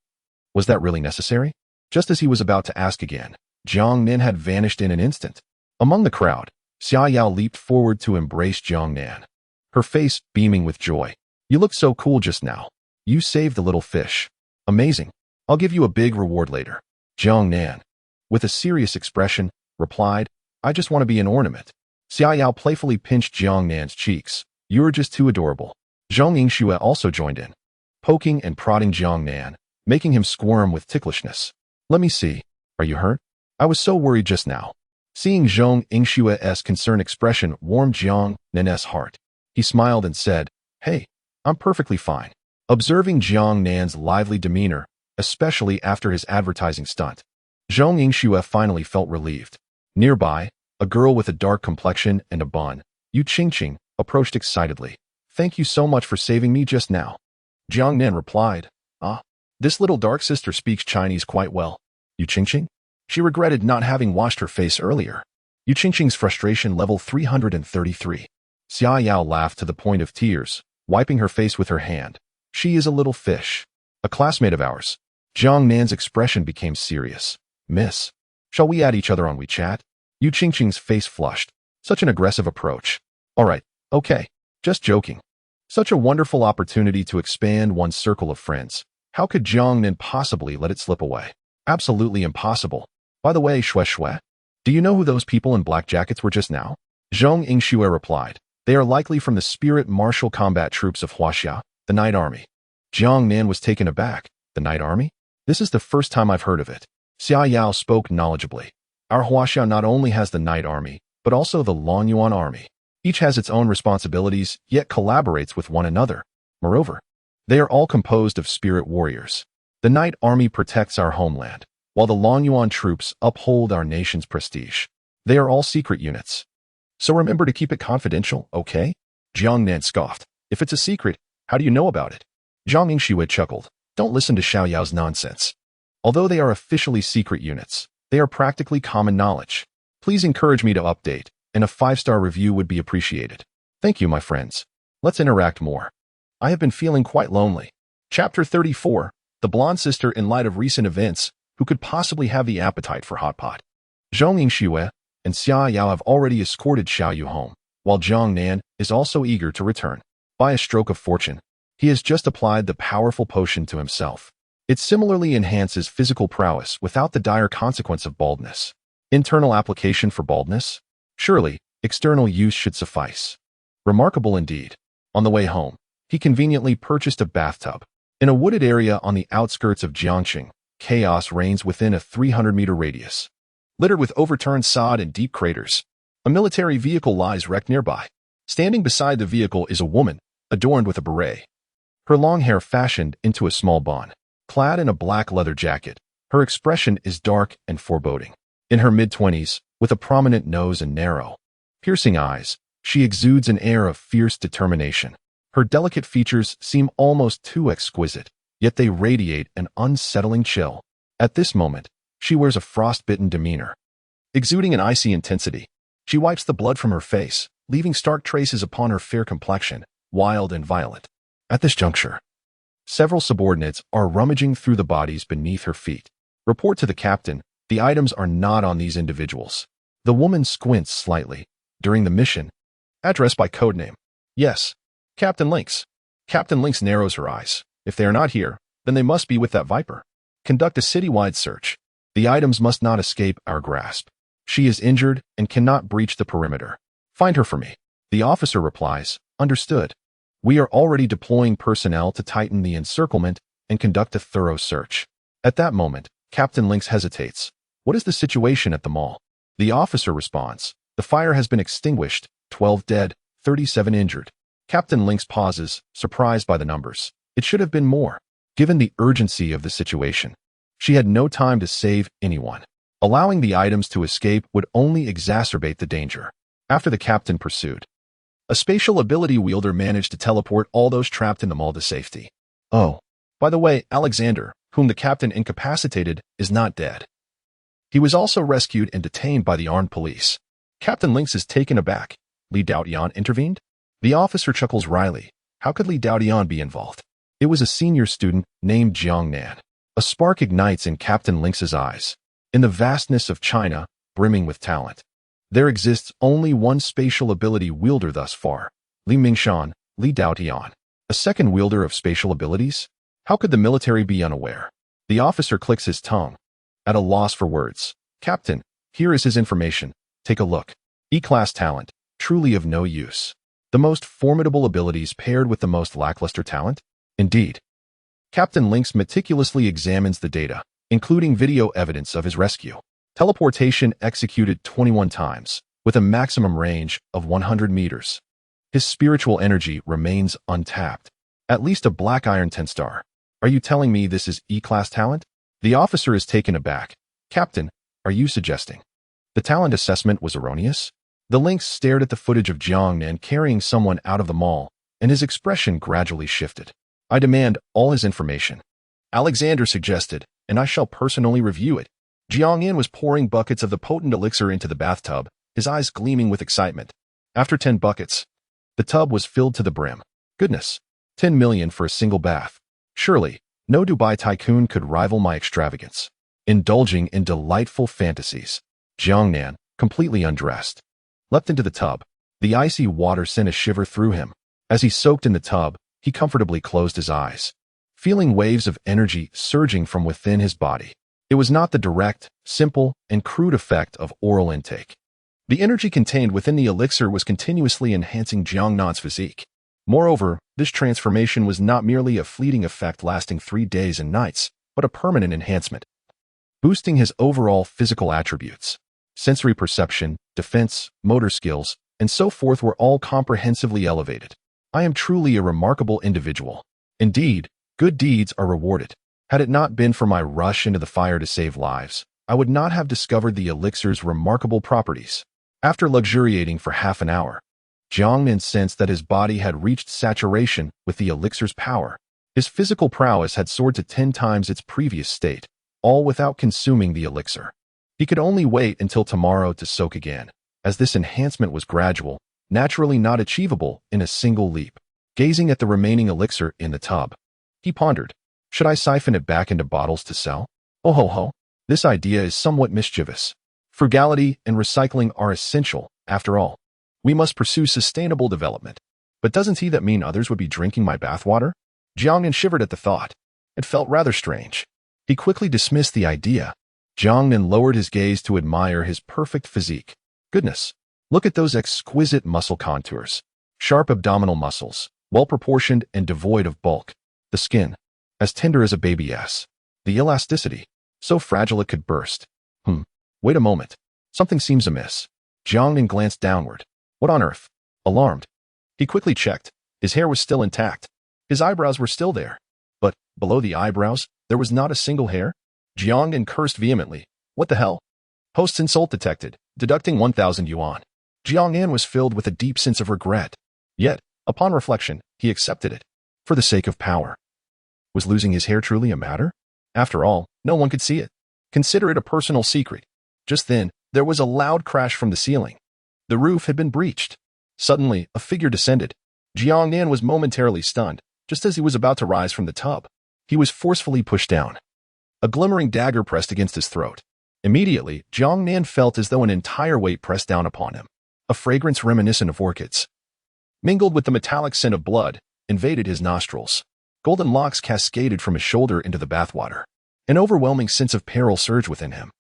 Was that really necessary? Just as he was about to ask again, Jiang Nan had vanished in an instant. Among the crowd, Xia Yao leaped forward to embrace Jiang Nan, her face beaming with joy. You looked so cool just now. You saved the little fish. Amazing. I'll give you a big reward later. Jiang Nan, with a serious expression, replied, I just want to be an ornament. Xia Yao playfully pinched Jiang Nan's cheeks. You're just too adorable. Zhang Yingxue also joined in, poking and prodding Jiang Nan, making him squirm with ticklishness. Let me see. Are you hurt? I was so worried just now. Seeing Zhang Yingshue's concerned expression warmed Jiang Nan's heart. He smiled and said, Hey, I'm perfectly fine. Observing Jiang Nan's lively demeanor, especially after his advertising stunt, Zhang Yingxue finally felt relieved. Nearby, a girl with a dark complexion and a bun, Yu Qingqing, approached excitedly. Thank you so much for saving me just now. Jiang Nan replied, this little dark sister speaks Chinese quite well. Yu Qingqing? She regretted not having washed her face earlier. Yu Qingqing's frustration level 333. Xia Yao laughed to the point of tears, wiping her face with her hand. She is a little fish. A classmate of ours. Jiang Nan's expression became serious. Miss, shall we add each other on WeChat? Yu Qingqing's face flushed. Such an aggressive approach. All right, okay, just joking. Such a wonderful opportunity to expand one's circle of friends. How could Jiang Nan possibly let it slip away? Absolutely impossible. By the way, Shui, do you know who those people in black jackets were just now? Zhong Yingxue replied. They are likely from the Spirit Martial Combat Troops of Huaxia, the Night Army. Jiang Nan was taken aback. The Night Army? This is the first time I've heard of it. Xia Yao spoke knowledgeably. Our Huaxia not only has the Night Army, but also the Longyuan Army. Each has its own responsibilities, yet collaborates with one another. Moreover, they are all composed of spirit warriors. The Night Army protects our homeland, while the Longyuan troops uphold our nation's prestige. They are all secret units. So remember to keep it confidential, okay? Jiang Nan scoffed. If it's a secret, how do you know about it? Zhang Yingxue chuckled. Don't listen to Xiao Yao's nonsense. Although they are officially secret units, they are practically common knowledge. Please encourage me to update, and a 5-star review would be appreciated. Thank you, my friends. Let's interact more. I have been feeling quite lonely. Chapter 34. The Blonde Sister in light of recent events, who could possibly have the appetite for hot pot? Zhong Yingxue and Xia Yao have already escorted Xiao Yu home, while Jiang Nan is also eager to return. By a stroke of fortune, he has just applied the powerful potion to himself. It similarly enhances physical prowess without the dire consequence of baldness. Internal application for baldness? Surely, external use should suffice. Remarkable indeed. On the way home, he conveniently purchased a bathtub. In a wooded area on the outskirts of Jiangxing, chaos reigns within a 300-meter radius. Littered with overturned sod and deep craters, a military vehicle lies wrecked nearby. Standing beside the vehicle is a woman, adorned with a beret. Her long hair fashioned into a small bun. Clad in a black leather jacket, her expression is dark and foreboding. In her mid-20s, with a prominent nose and narrow, piercing eyes, she exudes an air of fierce determination. Her delicate features seem almost too exquisite, yet they radiate an unsettling chill. At this moment, she wears a frostbitten demeanor, exuding an icy intensity. She wipes the blood from her face, leaving stark traces upon her fair complexion, wild and violent. At this juncture, several subordinates are rummaging through the bodies beneath her feet. Report to the captain, the items are not on these individuals. The woman squints slightly. During the mission, addressed by codename. Yes, Captain Lynx. Captain Lynx narrows her eyes. If they are not here, then they must be with that viper. Conduct a citywide search. The items must not escape our grasp. She is injured and cannot breach the perimeter. Find her for me. The officer replies, understood. We are already deploying personnel to tighten the encirclement and conduct a thorough search. At that moment, Captain Lynx hesitates. What is the situation at the mall? The officer responds. The fire has been extinguished, 12 dead, 37 injured. Captain Lynx pauses, surprised by the numbers. It should have been more, given the urgency of the situation. She had no time to save anyone. Allowing the items to escape would only exacerbate the danger. After the captain pursued, a spatial ability wielder managed to teleport all those trapped in the mall to safety. Oh, by the way, Alexander, whom the captain incapacitated, is not dead. He was also rescued and detained by the armed police. Captain Lynx is taken aback. Li Daotian intervened? The officer chuckles wryly. How could Li Daotian be involved? It was a senior student named Jiang Nan. A spark ignites in Captain Lynx's eyes. In the vastness of China, brimming with talent, there exists only one spatial ability wielder thus far, Li Mingshan, Li Daotian. A second wielder of spatial abilities? How could the military be unaware? The officer clicks his tongue, at a loss for words. Captain, here is his information. Take a look. E-class talent, truly of no use. The most formidable abilities paired with the most lackluster talent? Indeed. Captain Lynx meticulously examines the data, including video evidence of his rescue. Teleportation executed 21 times, with a maximum range of 100 meters. His spiritual energy remains untapped. At least a black iron 10-star. Are you telling me this is E-class talent? The officer is taken aback. Captain, are you suggesting the talent assessment was erroneous? The Lynx stared at the footage of Jiang Nan carrying someone out of the mall, and his expression gradually shifted. I demand all his information. Alexander suggested, and I shall personally review it. Jiang Yan was pouring buckets of the potent elixir into the bathtub, his eyes gleaming with excitement. After 10 buckets, the tub was filled to the brim. Goodness, 10 million for a single bath. Surely, no Dubai tycoon could rival my extravagance. Indulging in delightful fantasies, Jiang Nan, completely undressed, leapt into the tub. The icy water sent a shiver through him. As he soaked in the tub, he comfortably closed his eyes, feeling waves of energy surging from within his body. It was not the direct, simple, and crude effect of oral intake. The energy contained within the elixir was continuously enhancing Jiang Nan's physique. Moreover, this transformation was not merely a fleeting effect lasting 3 days and nights, but a permanent enhancement, boosting his overall physical attributes. Sensory perception, defense, motor skills, and so forth were all comprehensively elevated. I am truly a remarkable individual. Indeed, good deeds are rewarded. Had it not been for my rush into the fire to save lives, I would not have discovered the elixir's remarkable properties. After luxuriating for half an hour, Jiang Nan sensed that his body had reached saturation with the elixir's power. His physical prowess had soared to 10 times its previous state, all without consuming the elixir. He could only wait until tomorrow to soak again, as this enhancement was gradual, naturally not achievable in a single leap. Gazing at the remaining elixir in the tub, he pondered, should I siphon it back into bottles to sell? Oh ho ho, this idea is somewhat mischievous. Frugality and recycling are essential, after all. We must pursue sustainable development. But doesn't that mean others would be drinking my bathwater? Jiang Nan shivered at the thought. It felt rather strange. He quickly dismissed the idea. Jiang Nan lowered his gaze to admire his perfect physique. Goodness, look at those exquisite muscle contours. Sharp abdominal muscles, well-proportioned and devoid of bulk. The skin, as tender as a baby's. The elasticity, so fragile it could burst. Wait a moment. Something seems amiss. Jiang Nan glanced downward. What on earth? Alarmed, he quickly checked. His hair was still intact. His eyebrows were still there. But, below the eyebrows, there was not a single hair. Jiang Nan cursed vehemently. What the hell? Host's insult detected, deducting 1,000 yuan. Jiang Nan was filled with a deep sense of regret. Yet, upon reflection, he accepted it. For the sake of power. Was losing his hair truly a matter? After all, no one could see it. Consider it a personal secret. Just then, there was a loud crash from the ceiling. The roof had been breached. Suddenly, a figure descended. Jiang Nan was momentarily stunned, just as he was about to rise from the tub. He was forcefully pushed down. A glimmering dagger pressed against his throat. Immediately, Jiang Nan felt as though an entire weight pressed down upon him. A fragrance reminiscent of orchids, mingled with the metallic scent of blood, invaded his nostrils. Golden locks cascaded from his shoulder into the bathwater. An overwhelming sense of peril surged within him,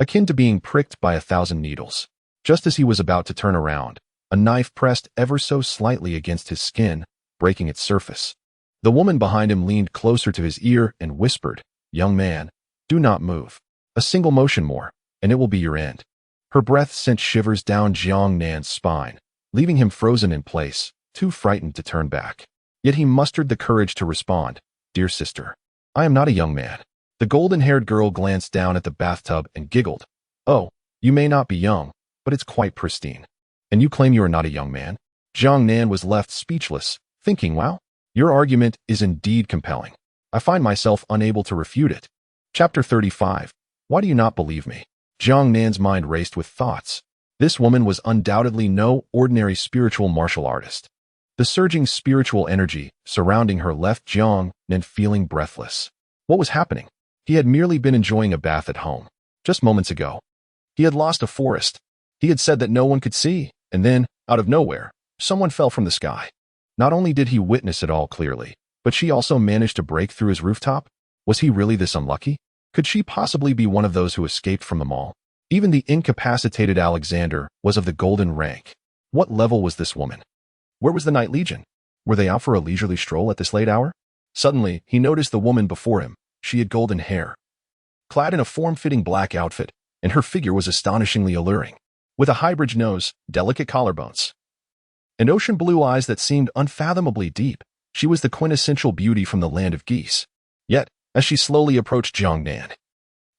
akin to being pricked by 1,000 needles. Just as he was about to turn around, a knife pressed ever so slightly against his skin, breaking its surface. The woman behind him leaned closer to his ear and whispered, "Young man, do not move. A single motion more, and it will be your end." Her breath sent shivers down Jiang Nan's spine, leaving him frozen in place, too frightened to turn back. Yet he mustered the courage to respond, "Dear sister, I am not a young man." The golden-haired girl glanced down at the bathtub and giggled. "Oh, you may not be young, but it's quite pristine. And you claim you are not a young man?" Jiang Nan was left speechless, thinking, wow, your argument is indeed compelling. I find myself unable to refute it. Chapter 35. Why do you not believe me? Jiang Nan's mind raced with thoughts. This woman was undoubtedly no ordinary spiritual martial artist. The surging spiritual energy surrounding her left Jiang Nan feeling breathless. What was happening? He had merely been enjoying a bath at home. Just moments ago, he had lost a forest. He had said that no one could see, and then, out of nowhere, someone fell from the sky. Not only did he witness it all clearly, but she also managed to break through his rooftop. Was he really this unlucky? Could she possibly be one of those who escaped from the mall? Even the incapacitated Alexander was of the golden rank. What level was this woman? Where was the Night Legion? Were they out for a leisurely stroll at this late hour? Suddenly, he noticed the woman before him. She had golden hair, clad in a form-fitting black outfit, and her figure was astonishingly alluring. With a high-bridge nose, delicate collarbones, and ocean blue eyes that seemed unfathomably deep, she was the quintessential beauty from the land of geese. Yet, as she slowly approached Jiang Nan,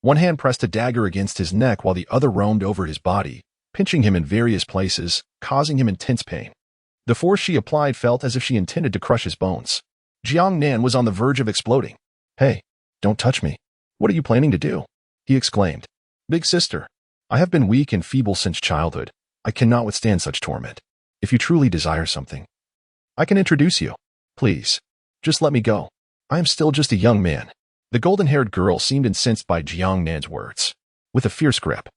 one hand pressed a dagger against his neck while the other roamed over his body, pinching him in various places, causing him intense pain. The force she applied felt as if she intended to crush his bones. Jiang Nan was on the verge of exploding. "Hey, don't touch me. What are you planning to do?" he exclaimed. "Big sister, I have been weak and feeble since childhood. I cannot withstand such torment. If you truly desire something, I can introduce you. Please, just let me go. I am still just a young man." The golden-haired girl seemed incensed by Jiang Nan's words. With a fierce grip,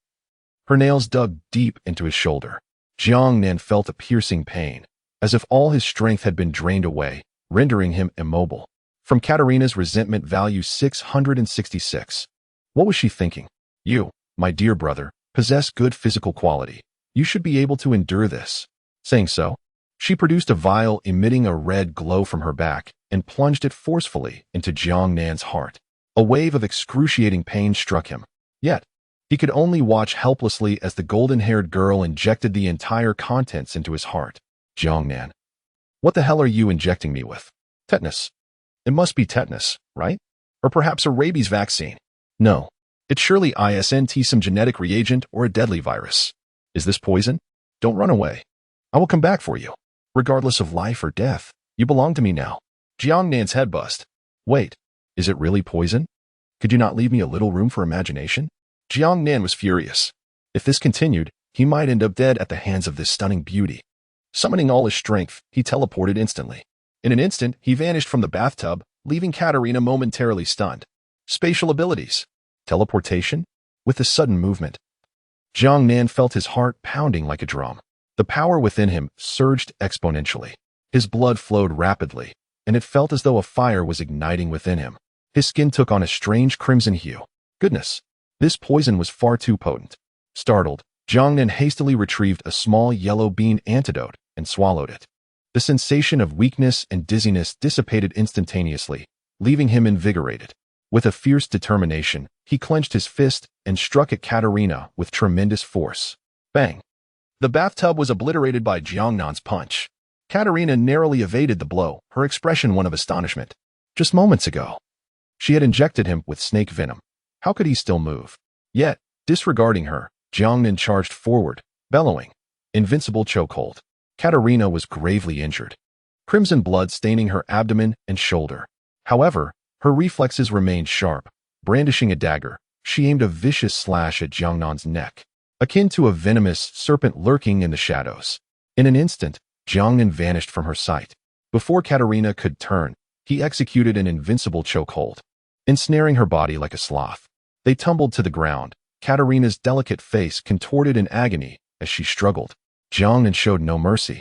her nails dug deep into his shoulder. Jiang Nan felt a piercing pain, as if all his strength had been drained away, rendering him immobile. From Katerina's resentment value 666. What was she thinking? You, my dear brother, possess good physical quality. You should be able to endure this. Saying so, she produced a vial emitting a red glow from her back and plunged it forcefully into Jiang Nan's heart. A wave of excruciating pain struck him. Yet, he could only watch helplessly as the golden-haired girl injected the entire contents into his heart. Jiang Nan. What the hell are you injecting me with? Tetanus. It must be tetanus, right? Or perhaps a rabies vaccine. No. It's surely ISNT, some genetic reagent or a deadly virus. Is this poison? Don't run away. I will come back for you. Regardless of life or death, you belong to me now. Jiang Nan's head buzzed. Wait, is it really poison? Could you not leave me a little room for imagination? Jiang Nan was furious. If this continued, he might end up dead at the hands of this stunning beauty. Summoning all his strength, he teleported instantly. In an instant, he vanished from the bathtub, leaving Katerina momentarily stunned. Spatial abilities. Teleportation? With a sudden movement, Jiang Nan felt his heart pounding like a drum. The power within him surged exponentially. His blood flowed rapidly, and it felt as though a fire was igniting within him. His skin took on a strange crimson hue. Goodness, this poison was far too potent. Startled, Jiang Nan hastily retrieved a small yellow bean antidote and swallowed it. The sensation of weakness and dizziness dissipated instantaneously, leaving him invigorated. With a fierce determination, he clenched his fist and struck at Katerina with tremendous force. Bang! The bathtub was obliterated by Jiang Nan's punch. Katerina narrowly evaded the blow, her expression one of astonishment. Just moments ago, she had injected him with snake venom. How could he still move? Yet, disregarding her, Jiang Nan charged forward, bellowing. Invincible chokehold. Katerina was gravely injured. Crimson blood staining her abdomen and shoulder. However, her reflexes remained sharp. Brandishing a dagger, she aimed a vicious slash at Jiang Nan's neck, akin to a venomous serpent lurking in the shadows. In an instant, Jiang Nan vanished from her sight. Before Katerina could turn, he executed an invincible chokehold, ensnaring her body like a sloth. They tumbled to the ground, Katerina's delicate face contorted in agony as she struggled. Jiang Nan showed no mercy,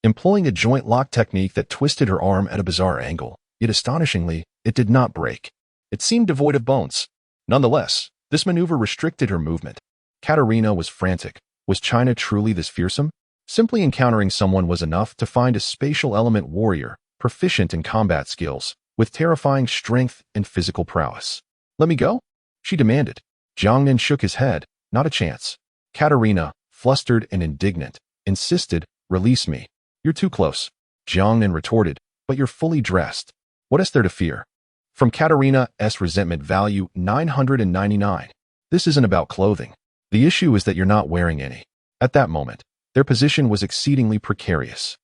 employing a joint lock technique that twisted her arm at a bizarre angle. Yet astonishingly, it did not break. It seemed devoid of bones. Nonetheless, this maneuver restricted her movement. Katerina was frantic. Was China truly this fearsome? Simply encountering someone was enough to find a spatial element warrior, proficient in combat skills, with terrifying strength and physical prowess. Let me go? She demanded. Jiang Nan shook his head. Not a chance. Katerina, flustered and indignant, insisted, release me. You're too close. Jiang Nan retorted, but you're fully dressed. What is there to fear? From Katerina's resentment value 999. This isn't about clothing. The issue is that you're not wearing any. At that moment, their position was exceedingly precarious.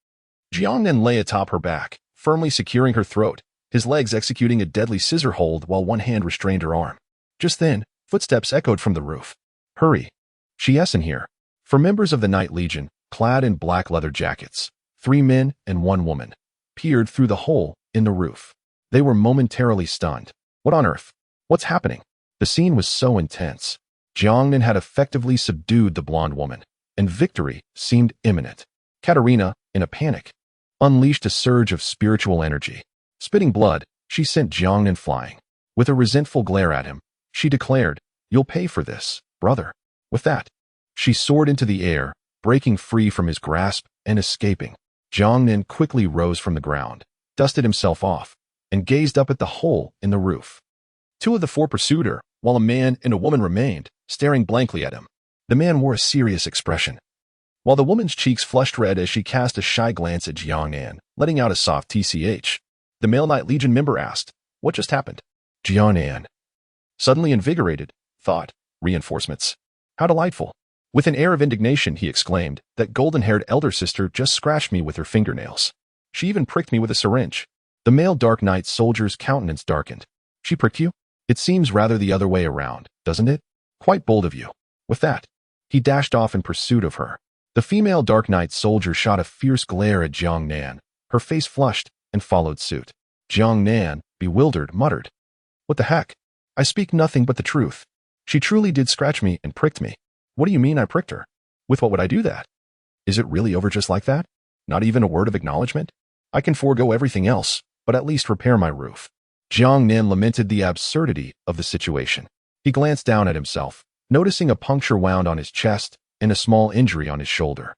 Jiang Nan lay atop her back, firmly securing her throat, his legs executing a deadly scissor hold while one hand restrained her arm. Just then, footsteps echoed from the roof. Hurry. She's in here. For members of the Night Legion, clad in black leather jackets, 3 men and 1 woman, peered through the hole in the roof. They were momentarily stunned. What on earth? What's happening? The scene was so intense. Jiang Nan had effectively subdued the blonde woman, and victory seemed imminent. Katerina, in a panic, unleashed a surge of spiritual energy. Spitting blood, she sent Jiang Nan flying. With a resentful glare at him, she declared, "You'll pay for this, brother." With that, she soared into the air, breaking free from his grasp and escaping. Jiang Nan quickly rose from the ground, dusted himself off, and gazed up at the hole in the roof. 2 of the 4 pursued her, while a man and a woman remained, staring blankly at him. The man wore a serious expression, while the woman's cheeks flushed red as she cast a shy glance at Jiang Nan, letting out a soft tch. The male Night Legion member asked, "What just happened?" Jiang Nan, suddenly invigorated, thought, "Reinforcements. How delightful." With an air of indignation, he exclaimed, "That golden-haired elder sister just scratched me with her fingernails. She even pricked me with a syringe." The male Dark Knight soldier's countenance darkened. "She pricked you? It seems rather the other way around, doesn't it? Quite bold of you." With that, he dashed off in pursuit of her. The female Dark Knight soldier shot a fierce glare at Jiang Nan. Her face flushed and followed suit. Jiang Nan, bewildered, muttered, "What the heck? I speak nothing but the truth. She truly did scratch me and pricked me." "What do you mean I pricked her? With what would I do that?" Is it really over just like that? Not even a word of acknowledgement? I can forego everything else, but at least repair my roof. Jiang Nan lamented the absurdity of the situation. He glanced down at himself, noticing a puncture wound on his chest and a small injury on his shoulder.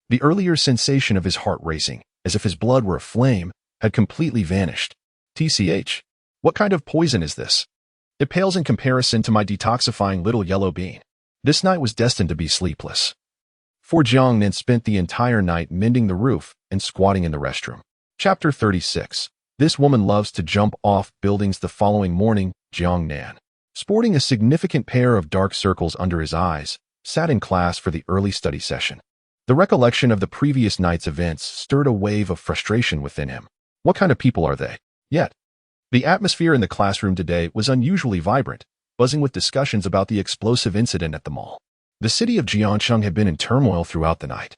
The earlier sensation of his heart racing, as if his blood were aflame, had completely vanished. TCH. What kind of poison is this? It pales in comparison to my detoxifying little yellow bean. This night was destined to be sleepless. For Jiang Nan spent the entire night mending the roof and squatting in the restroom. Chapter 36. This woman loves to jump off buildings. The following morning, Jiang Nan, sporting a significant pair of dark circles under his eyes, sat in class for the early study session. The recollection of the previous night's events stirred a wave of frustration within him. What kind of people are they? Yet, the atmosphere in the classroom today was unusually vibrant, buzzing with discussions about the explosive incident at the mall. The city of Jiangcheng had been in turmoil throughout the night,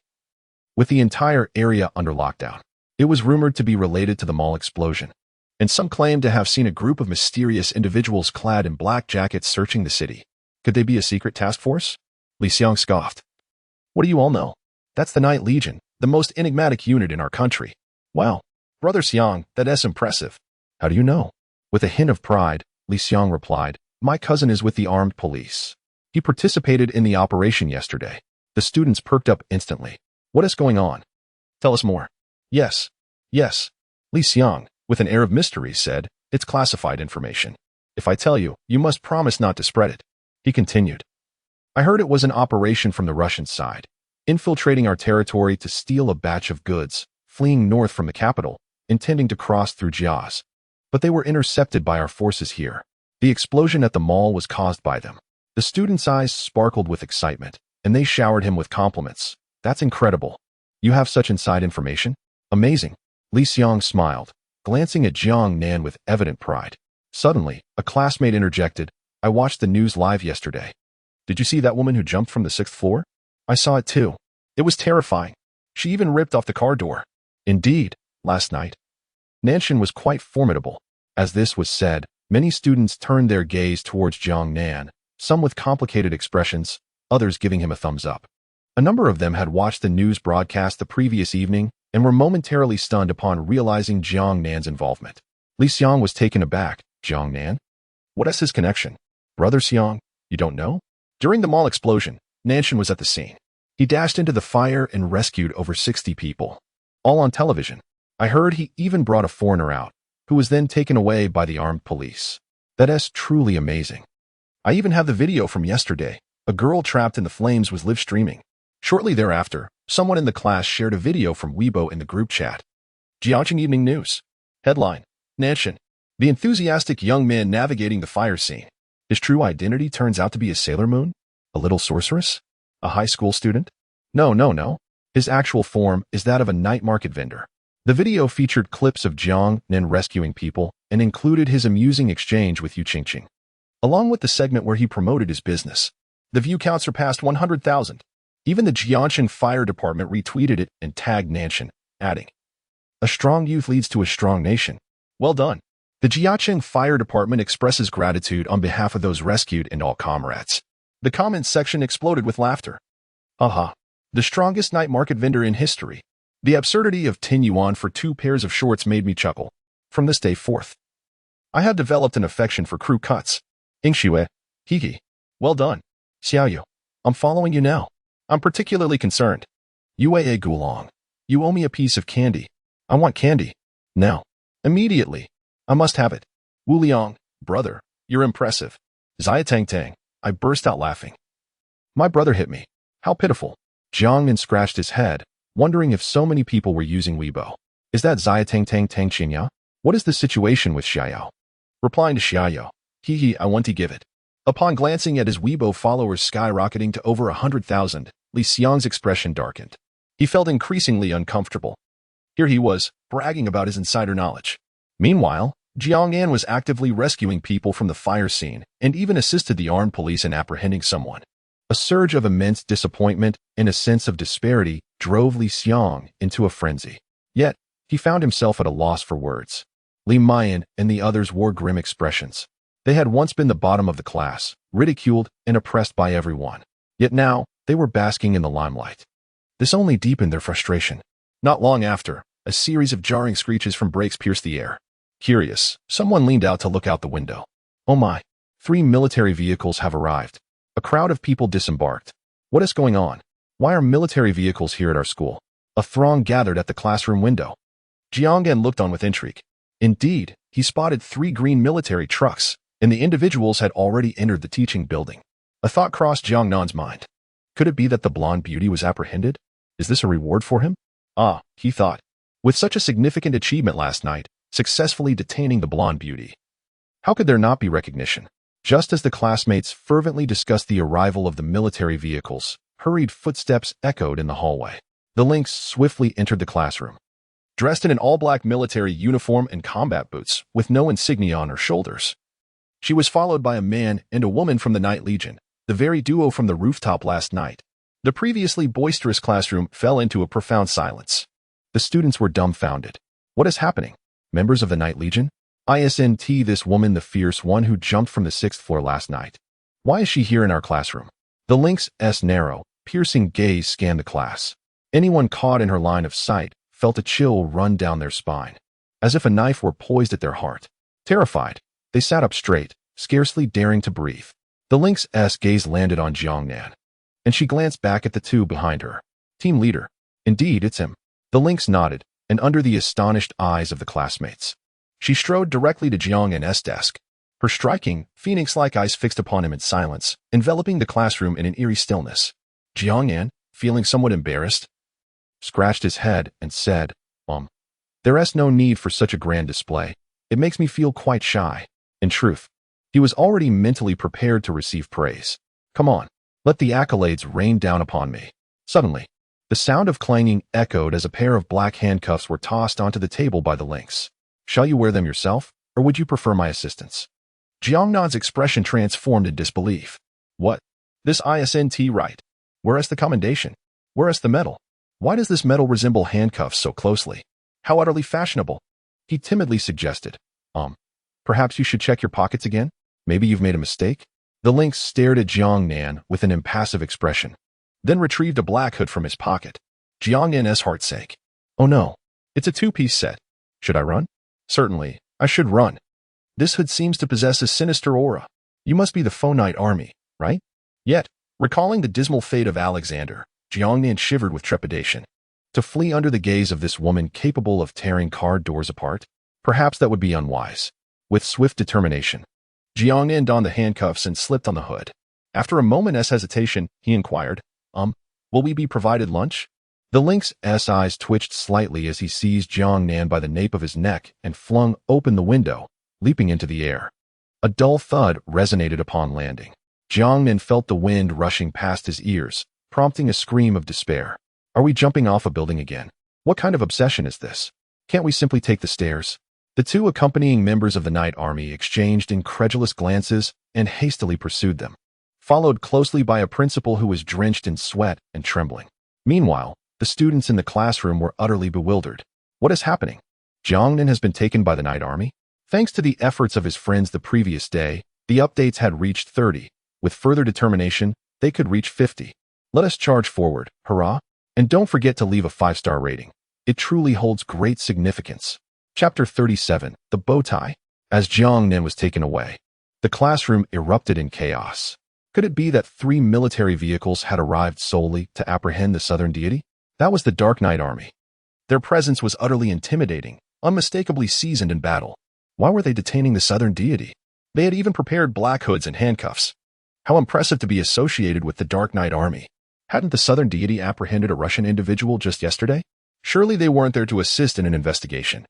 with the entire area under lockdown. It was rumored to be related to the mall explosion, and some claimed to have seen a group of mysterious individuals clad in black jackets searching the city. Could they be a secret task force? Li Xiang scoffed. What do you all know? That's the Night Legion, the most enigmatic unit in our country. Wow, Brother Xiang, that's impressive. How do you know? With a hint of pride, Li Xiang replied, my cousin is with the armed police. He participated in the operation yesterday. The students perked up instantly. What is going on? Tell us more. Yes. Li Xiang, with an air of mystery, said, it's classified information. If I tell you, you must promise not to spread it. He continued. I heard it was an operation from the Russian side, infiltrating our territory to steal a batch of goods, fleeing north from the capital, intending to cross through Jiaz. But they were intercepted by our forces here. The explosion at the mall was caused by them. The students' eyes sparkled with excitement, and they showered him with compliments. That's incredible. You have such inside information? Amazing. Li Xiang smiled, glancing at Jiang Nan with evident pride. Suddenly, a classmate interjected, I watched the news live yesterday. Did you see that woman who jumped from the 6th floor? I saw it too. It was terrifying. She even ripped off the car door. Indeed, last night. Nanshan was quite formidable. As this was said, many students turned their gaze towards Jiang Nan, some with complicated expressions, others giving him a thumbs up. A number of them had watched the news broadcast the previous evening and were momentarily stunned upon realizing Jiang Nan's involvement. Li Xiang was taken aback. Jiang Nan? What is his connection? Brother Xiang, you don't know? During the mall explosion, Nanshan was at the scene. He dashed into the fire and rescued over 60 people. All on television. I heard he even brought a foreigner out, who was then taken away by the armed police. That is truly amazing. I even have the video from yesterday. A girl trapped in the flames was live streaming. Shortly thereafter, someone in the class shared a video from Weibo in the group chat. Jiangcheng Evening News. Headline. Nanshan, the enthusiastic young man navigating the fire scene. His true identity turns out to be a Sailor Moon? A little sorceress? A high school student? No. His actual form is that of a night market vendor. The video featured clips of Jiang Nan rescuing people and included his amusing exchange with Yu Qingqing, along with the segment where he promoted his business. The view count surpassed 100,000. Even the Jiangcheng Fire Department retweeted it and tagged Nanshan, adding, a strong youth leads to a strong nation. Well done. The Jiangcheng Fire Department expresses gratitude on behalf of those rescued and all comrades. The comments section exploded with laughter. Haha. The strongest night market vendor in history. The absurdity of 10 yuan for 2 pairs of shorts made me chuckle. From this day forth, I have developed an affection for crew cuts. Ingxue, Hiki. Well done. Xiaoyu. I'm following you now. I'm particularly concerned. Yue Gulong. You owe me a piece of candy. I want candy. Now. Immediately. I must have it. Wu Liang, brother, you're impressive. Zia Tang Tang. I burst out laughing. My brother hit me. How pitiful. Jiang Nan scratched his head, wondering if so many people were using Weibo. Is that Zia Tang Tang Tang Xinya? What is the situation with Xiaoyao? Replying to Xiaoyao, I want to give it. Upon glancing at his Weibo followers skyrocketing to over 100,000, Li Xiang's expression darkened. He felt increasingly uncomfortable. Here he was, bragging about his insider knowledge. Meanwhile, Jiang Nan was actively rescuing people from the fire scene and even assisted the armed police in apprehending someone. A surge of immense disappointment and a sense of disparity drove Li Xiang into a frenzy. Yet, he found himself at a loss for words. Li Mayan and the others wore grim expressions. They had once been the bottom of the class, ridiculed and oppressed by everyone. Yet now, they were basking in the limelight. This only deepened their frustration. Not long after, a series of jarring screeches from brakes pierced the air. Curious, someone leaned out to look out the window. Oh my, 3 military vehicles have arrived. A crowd of people disembarked. What is going on? Why are military vehicles here at our school? A throng gathered at the classroom window. Jiangyan looked on with intrigue. Indeed, he spotted 3 green military trucks, and the individuals had already entered the teaching building. A thought crossed Jiangnan's mind. Could it be that the blonde beauty was apprehended? Is this a reward for him? Ah, he thought. With such a significant achievement last night, successfully detaining the blonde beauty. How could there not be recognition? Just as the classmates fervently discussed the arrival of the military vehicles, hurried footsteps echoed in the hallway. The lynx swiftly entered the classroom. Dressed in an all-black military uniform and combat boots, with no insignia on her shoulders. She was followed by a man and a woman from the Night Legion, the very duo from the rooftop last night. The previously boisterous classroom fell into a profound silence. The students were dumbfounded. What is happening? Members of the Night Legion? Isn't this woman the fierce one who jumped from the 6th floor last night? Why is she here in our classroom? The lynx's narrow, piercing gaze scanned the class. Anyone caught in her line of sight felt a chill run down their spine, as if a knife were poised at their heart. Terrified, they sat up straight, scarcely daring to breathe. The lynx's gaze landed on Jiangnan, and she glanced back at the 2 behind her. Team leader. Indeed, it's him. The lynx nodded, and under the astonished eyes of the classmates, she strode directly to Jiangnan's desk. Her striking, phoenix-like eyes fixed upon him in silence, enveloping the classroom in an eerie stillness. Jiangnan, feeling somewhat embarrassed, scratched his head and said, There's no need for such a grand display. It makes me feel quite shy. In truth, he was already mentally prepared to receive praise. Come on, let the accolades rain down upon me. Suddenly, the sound of clanging echoed as a pair of black handcuffs were tossed onto the table by the lynx. Shall you wear them yourself, or would you prefer my assistance? Jiangnan's expression transformed in disbelief. What? This isn't right. Where is the commendation? Where is the medal? Why does this medal resemble handcuffs so closely? How utterly fashionable. He timidly suggested. Perhaps you should check your pockets again? Maybe you've made a mistake? The lynx stared at Jiangnan with an impassive expression, then retrieved a black hood from his pocket. Jiangnan's heart sank. Oh no, it's a 2-piece set. Should I run? Certainly, I should run. This hood seems to possess a sinister aura. You must be the Faux Knight Army, right? Yet, recalling the dismal fate of Alexander, Jiangnan shivered with trepidation. To flee under the gaze of this woman capable of tearing car doors apart? Perhaps that would be unwise. With swift determination, Jiangnan donned the handcuffs and slipped on the hood. After a moment's hesitation, he inquired, will we be provided lunch? The lynx's eyes twitched slightly as he seized Jiangnan by the nape of his neck and flung open the window, leaping into the air. A dull thud resonated upon landing. Jiangnan felt the wind rushing past his ears, prompting a scream of despair. Are we jumping off a building again? What kind of obsession is this? Can't we simply take the stairs? The 2 accompanying members of the Night Army exchanged incredulous glances and hastily pursued them, followed closely by a principal who was drenched in sweat and trembling. Meanwhile, the students in the classroom were utterly bewildered. What is happening? Jiangnan has been taken by the Night Army? Thanks to the efforts of his friends the previous day, the updates had reached 30. With further determination, they could reach 50. Let us charge forward, hurrah! And don't forget to leave a 5-star rating. It truly holds great significance. Chapter 37, The Bowtie. As Jiangnan was taken away, the classroom erupted in chaos. Could it be that 3 military vehicles had arrived solely to apprehend the southern deity? That was the Dark Knight Army. Their presence was utterly intimidating, unmistakably seasoned in battle. Why were they detaining the southern deity? They had even prepared black hoods and handcuffs. How impressive to be associated with the Dark Knight Army. Hadn't the southern deity apprehended a Russian individual just yesterday? Surely they weren't there to assist in an investigation.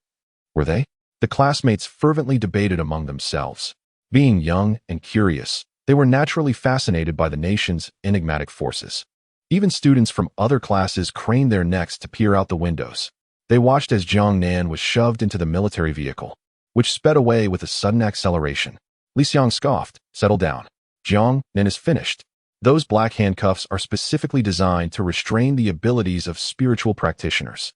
Were they? The classmates fervently debated among themselves. Being young and curious, they were naturally fascinated by the nation's enigmatic forces. Even students from other classes craned their necks to peer out the windows. They watched as Jiangnan was shoved into the military vehicle, which sped away with a sudden acceleration. Li Xiang scoffed, "Settle down. Jiangnan is finished. Those black handcuffs are specifically designed to restrain the abilities of spiritual practitioners.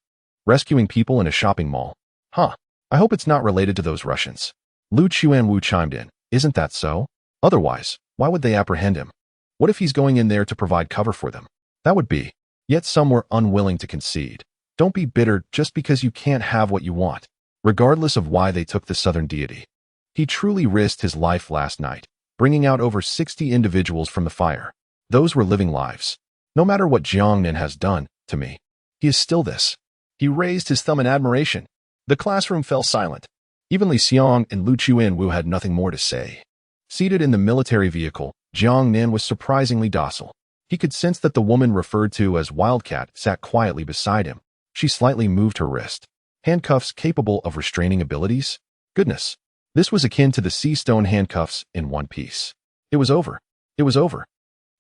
Rescuing people in a shopping mall. Huh. I hope it's not related to those Russians." Lu Chuanwu chimed in. Isn't that so? Otherwise, why would they apprehend him? What if he's going in there to provide cover for them? That would be. Yet some were unwilling to concede. Don't be bitter just because you can't have what you want, regardless of why they took the southern deity. He truly risked his life last night, bringing out over 60 individuals from the fire. Those were living lives. No matter what Jiangnan has done to me, he is still this. He raised his thumb in admiration. The classroom fell silent. Even Li Xiong and Lu Chuanwu had nothing more to say. Seated in the military vehicle, Jiangnan was surprisingly docile. He could sense that the woman referred to as Wildcat sat quietly beside him. She slightly moved her wrist. Handcuffs capable of restraining abilities? Goodness. This was akin to the sea stone handcuffs in One Piece. It was over. It was over.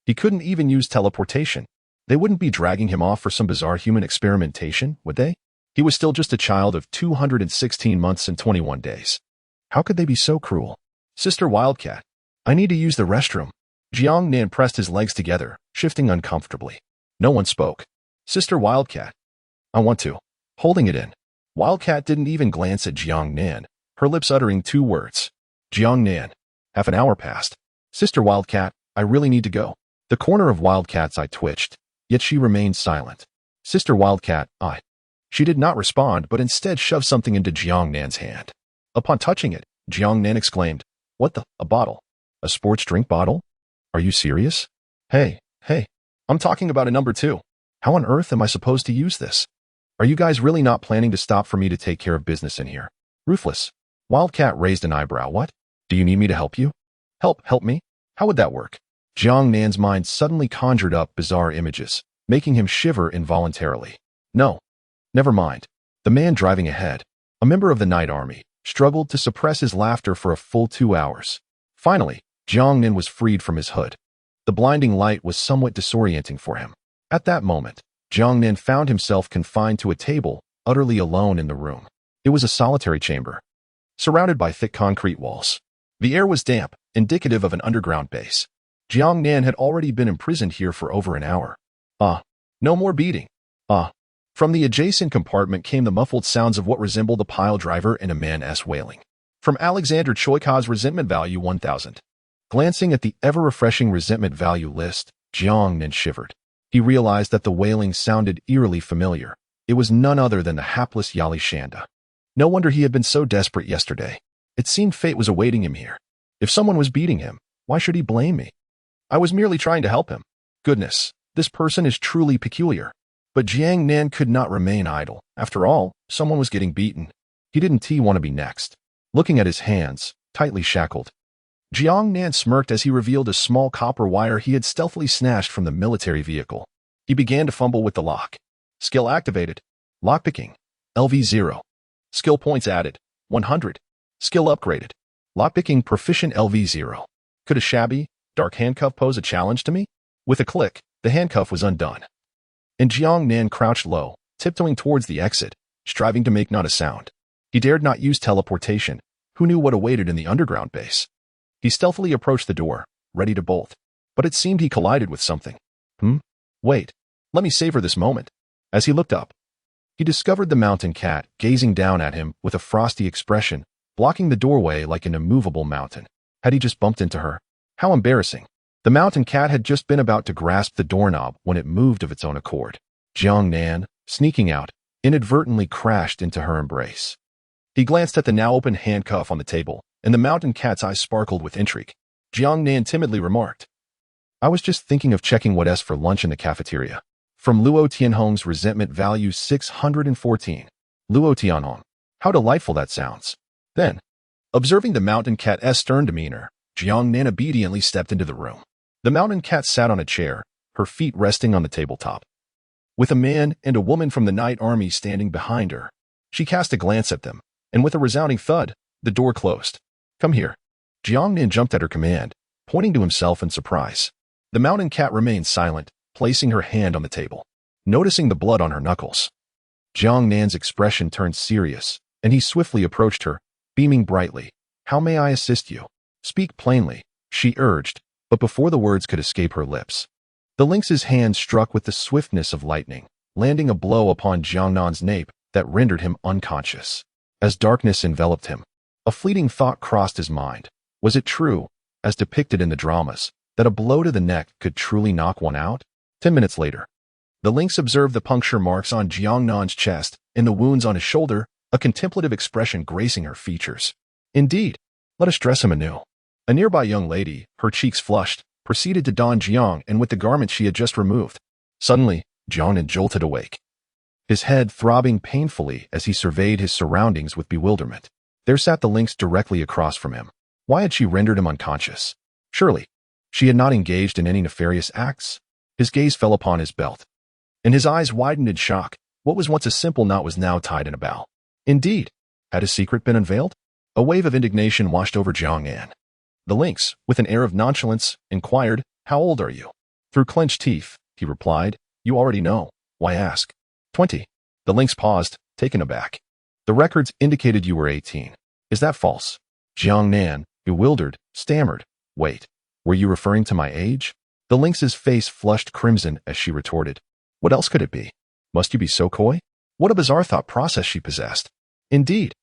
He couldn't even use teleportation. They wouldn't be dragging him off for some bizarre human experimentation, would they? He was still just a child of 216 months and 21 days. How could they be so cruel? Sister Wildcat, I need to use the restroom. Jiangnan pressed his legs together, shifting uncomfortably. No one spoke. Sister Wildcat, I want to. Holding it in. Wildcat didn't even glance at Jiangnan, her lips uttering two words. Jiangnan. Half an hour passed. Sister Wildcat, I really need to go. The corner of Wildcat's eye twitched, yet she remained silent. Sister Wildcat, I. She did not respond, but instead shoved something into Jiangnan's hand. Upon touching it, Jiangnan exclaimed, What the? A bottle? A sports drink bottle? Are you serious? Hey, I'm talking about a number 2. How on earth am I supposed to use this? Are you guys really not planning to stop for me to take care of business in here? Ruthless. Wildcat raised an eyebrow. What? Do you need me to help you? Help me? How would that work? Jiangnan's mind suddenly conjured up bizarre images, making him shiver involuntarily. No. Never mind. The man driving ahead, a member of the Night Army, struggled to suppress his laughter for a full 2 hours. Finally, Jiangnan was freed from his hood. The blinding light was somewhat disorienting for him. At that moment, Jiangnan found himself confined to a table, utterly alone in the room. It was a solitary chamber, surrounded by thick concrete walls. The air was damp, indicative of an underground base. Jiangnan had already been imprisoned here for over an hour. No more beating. From the adjacent compartment came the muffled sounds of what resembled a pile driver and a man's wailing. From Alexander Choika's resentment value 1000. Glancing at the ever-refreshing resentment value list, Jiangnan shivered. He realized that the wailing sounded eerily familiar. It was none other than the hapless Yali Shanda. No wonder he had been so desperate yesterday. It seemed fate was awaiting him here. If someone was beating him, why should he blame me? I was merely trying to help him. Goodness, this person is truly peculiar. But Jiangnan could not remain idle. After all, someone was getting beaten. He didn't want to be next. Looking at his hands, tightly shackled, Jiangnan smirked as he revealed a small copper wire he had stealthily snatched from the military vehicle. He began to fumble with the lock. Skill activated. Lockpicking. LV0. Skill points added. 100. Skill upgraded. Lockpicking proficient LV0. Could a shabby, dark handcuff pose a challenge to me? With a click, the handcuff was undone. And Jiangnan crouched low, tiptoeing towards the exit, striving to make not a sound. He dared not use teleportation. Who knew what awaited in the underground base? He stealthily approached the door, ready to bolt. But it seemed he collided with something. Wait. Let me savor this moment. As he looked up, he discovered the mountain cat gazing down at him with a frosty expression, blocking the doorway like an immovable mountain. Had he just bumped into her? How embarrassing. The mountain cat had just been about to grasp the doorknob when it moved of its own accord. Jiangnan, sneaking out, inadvertently crashed into her embrace. He glanced at the now open handcuff on the table, and the mountain cat's eyes sparkled with intrigue. Jiangnan timidly remarked, I was just thinking of checking what's for lunch in the cafeteria. From Luo Tianhong's resentment value 614. Luo Tianhong. How delightful that sounds. Then, observing the mountain cat's stern demeanor, Jiangnan obediently stepped into the room. The mountain cat sat on a chair, her feet resting on the tabletop. With a man and a woman from the Night Army standing behind her, she cast a glance at them, and with a resounding thud, the door closed. Come here. Jiangnan jumped at her command, pointing to himself in surprise. The mountain cat remained silent, placing her hand on the table. Noticing the blood on her knuckles, Jiangnan's expression turned serious, and he swiftly approached her, beaming brightly. How may I assist you? Speak plainly, she urged, but before the words could escape her lips, the lynx's hand struck with the swiftness of lightning, landing a blow upon Jiangnan's nape that rendered him unconscious. As darkness enveloped him, a fleeting thought crossed his mind. Was it true, as depicted in the dramas, that a blow to the neck could truly knock one out? 10 minutes later, The lynx observed the puncture marks on Jiang Nan's chest and the wounds on his shoulder, a contemplative expression gracing her features. Indeed, let us dress him anew. A nearby young lady, her cheeks flushed, proceeded to don Jiang and with the garment she had just removed. Suddenly, Jiang Nan jolted awake, his head throbbing painfully as he surveyed his surroundings with bewilderment. There sat the lynx directly across from him. Why had she rendered him unconscious? Surely, she had not engaged in any nefarious acts. His gaze fell upon his belt, and his eyes widened in shock. What was once a simple knot was now tied in a bow. Indeed, had his secret been unveiled? A wave of indignation washed over Jiang Nan. The lynx, with an air of nonchalance, inquired, "How old are you?" Through clenched teeth, he replied, "You already know. Why ask?" 20. The lynx paused, taken aback. "The records indicated you were 18. Is that false?" Jiang Nan, bewildered, stammered, "Wait, were you referring to my age?" The lynx's face flushed crimson as she retorted, "What else could it be? Must you be so coy?" What a bizarre thought process she possessed. Indeed,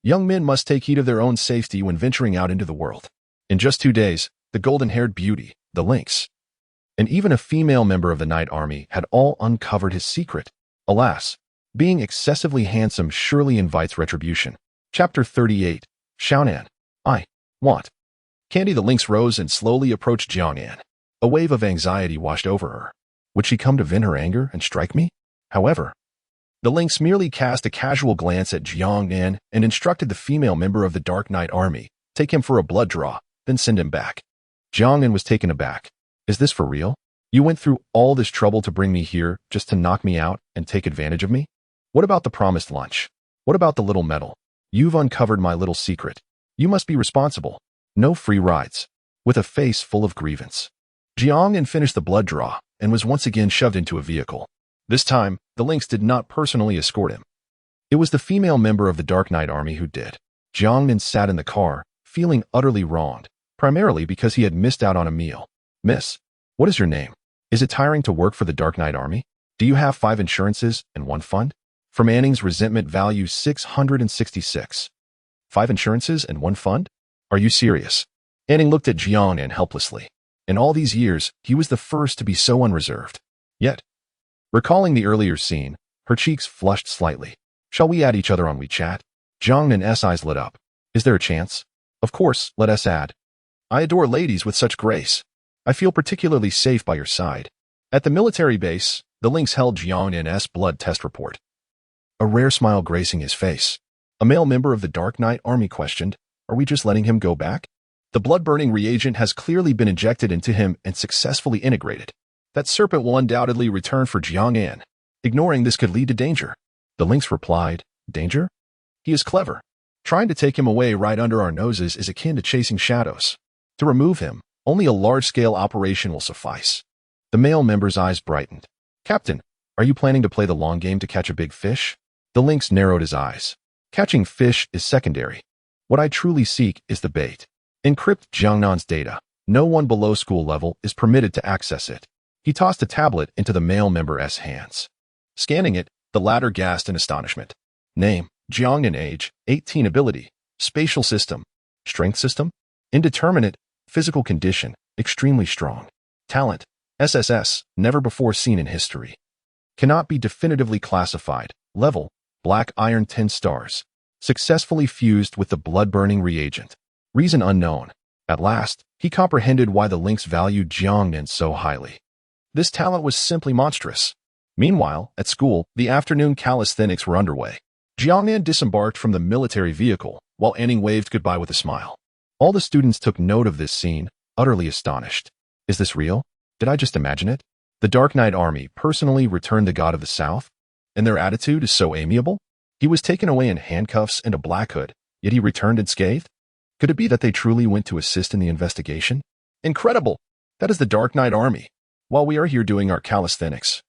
young men must take heed of their own safety when venturing out into the world. In just 2 days, the golden-haired beauty, the lynx, and even a female member of the Night Army had all uncovered his secret. Alas, being excessively handsome surely invites retribution. Chapter 38. Xiaonan. I want candy. The lynx rose and slowly approached Jiang Nan. A wave of anxiety washed over her. Would she come to vent her anger and strike me? However, the lynx merely cast a casual glance at Jiang Nan and instructed the female member of the Dark Knight Army, take him for a blood draw, then send him back. Jiang Nan was taken aback. Is this for real? You went through all this trouble to bring me here just to knock me out and take advantage of me? What about the promised lunch? What about the little medal? You've uncovered my little secret. You must be responsible. No free rides. With a face full of grievance, Jiang Nan finished the blood draw and was once again shoved into a vehicle. This time, the lynx did not personally escort him. It was the female member of the Dark Knight Army who did. Jiang Nan sat in the car, feeling utterly wronged, primarily because he had missed out on a meal. "Miss, what is your name? Is it tiring to work for the Dark Knight Army? Do you have 5 insurances and 1 fund?" From Anning's resentment value 666. 5 insurances and 1 fund? Are you serious? Anning looked at Jiang Nan helplessly. In all these years, he was the first to be so unreserved. Yet, recalling the earlier scene, her cheeks flushed slightly. "Shall we add each other on WeChat?" Jiang Nan's eyes lit up. "Is there a chance?" "Of course, let us add. I adore ladies with such grace. I feel particularly safe by your side." At the military base, the lynx held Jiang Nan's blood test report, a rare smile gracing his face. A male member of the Dark Knight Army questioned, "Are we just letting him go back?" The blood-burning reagent has clearly been injected into him and successfully integrated. That serpent will undoubtedly return for Jiang Nan. Ignoring this could lead to danger. The lynx replied, "Danger? He is clever. Trying to take him away right under our noses is akin to chasing shadows. To remove him, only a large-scale operation will suffice." The male member's eyes brightened. "Captain, are you planning to play the long game to catch a big fish?" The lynx narrowed his eyes. "Catching fish is secondary. What I truly seek is the bait. Encrypt Jiang Nan's data. No one below school level is permitted to access it." He tossed a tablet into the male member's hands. Scanning it, the latter gasped in astonishment. Name, Jiang Nan. Age, 18. Ability, spatial system. Strength system, indeterminate. Physical condition, extremely strong. Talent, SSS, never before seen in history. Cannot be definitively classified. Level, black iron 10 stars. Successfully fused with the blood-burning reagent. Reason unknown. At last, he comprehended why the lynx valued Jiang Nan so highly. This talent was simply monstrous. Meanwhile, at school, the afternoon calisthenics were underway. Jiang Nan disembarked from the military vehicle, while Anning waved goodbye with a smile. All the students took note of this scene, utterly astonished. Is this real? Did I just imagine it? The Dark Knight Army personally returned the God of the South? And their attitude is so amiable? He was taken away in handcuffs and a black hood, yet he returned unscathed? Could it be that they truly went to assist in the investigation? Incredible! That is the Dark Knight Army. While we are here doing our calisthenics,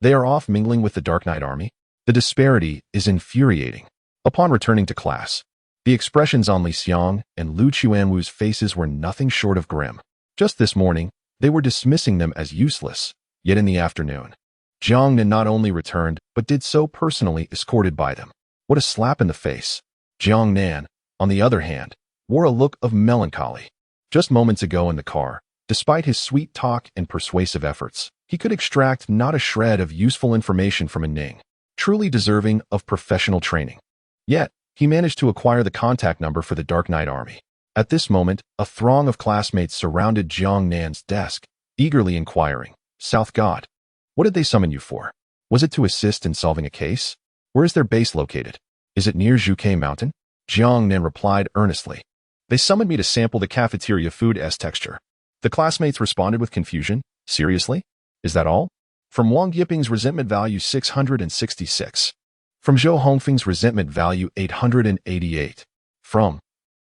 they are off mingling with the Dark Knight Army. The disparity is infuriating. Upon returning to class, the expressions on Li Xiang and Lu Chuanwu's faces were nothing short of grim. Just this morning, they were dismissing them as useless, yet in the afternoon, Jiang Nan not only returned, but did so personally escorted by them. What a slap in the face. Jiang Nan, on the other hand, wore a look of melancholy. Just moments ago in the car, Despite his sweet talk and persuasive efforts, he could extract not a shred of useful information from a Ning, truly deserving of professional training. Yet, he managed to acquire the contact number for the Dark Knight Army. At this moment, a throng of classmates surrounded Jiang Nan's desk, eagerly inquiring, "South God, what did they summon you for? Was it to assist in solving a case? Where is their base located? Is it near Zhuke Mountain?" Jiang Nan replied earnestly. "They summoned me to sample the cafeteria food's texture." The classmates responded with confusion. "Seriously? Is that all?" From Wang Yiping's resentment value 666. From Zhou Hongfeng's resentment value 888. From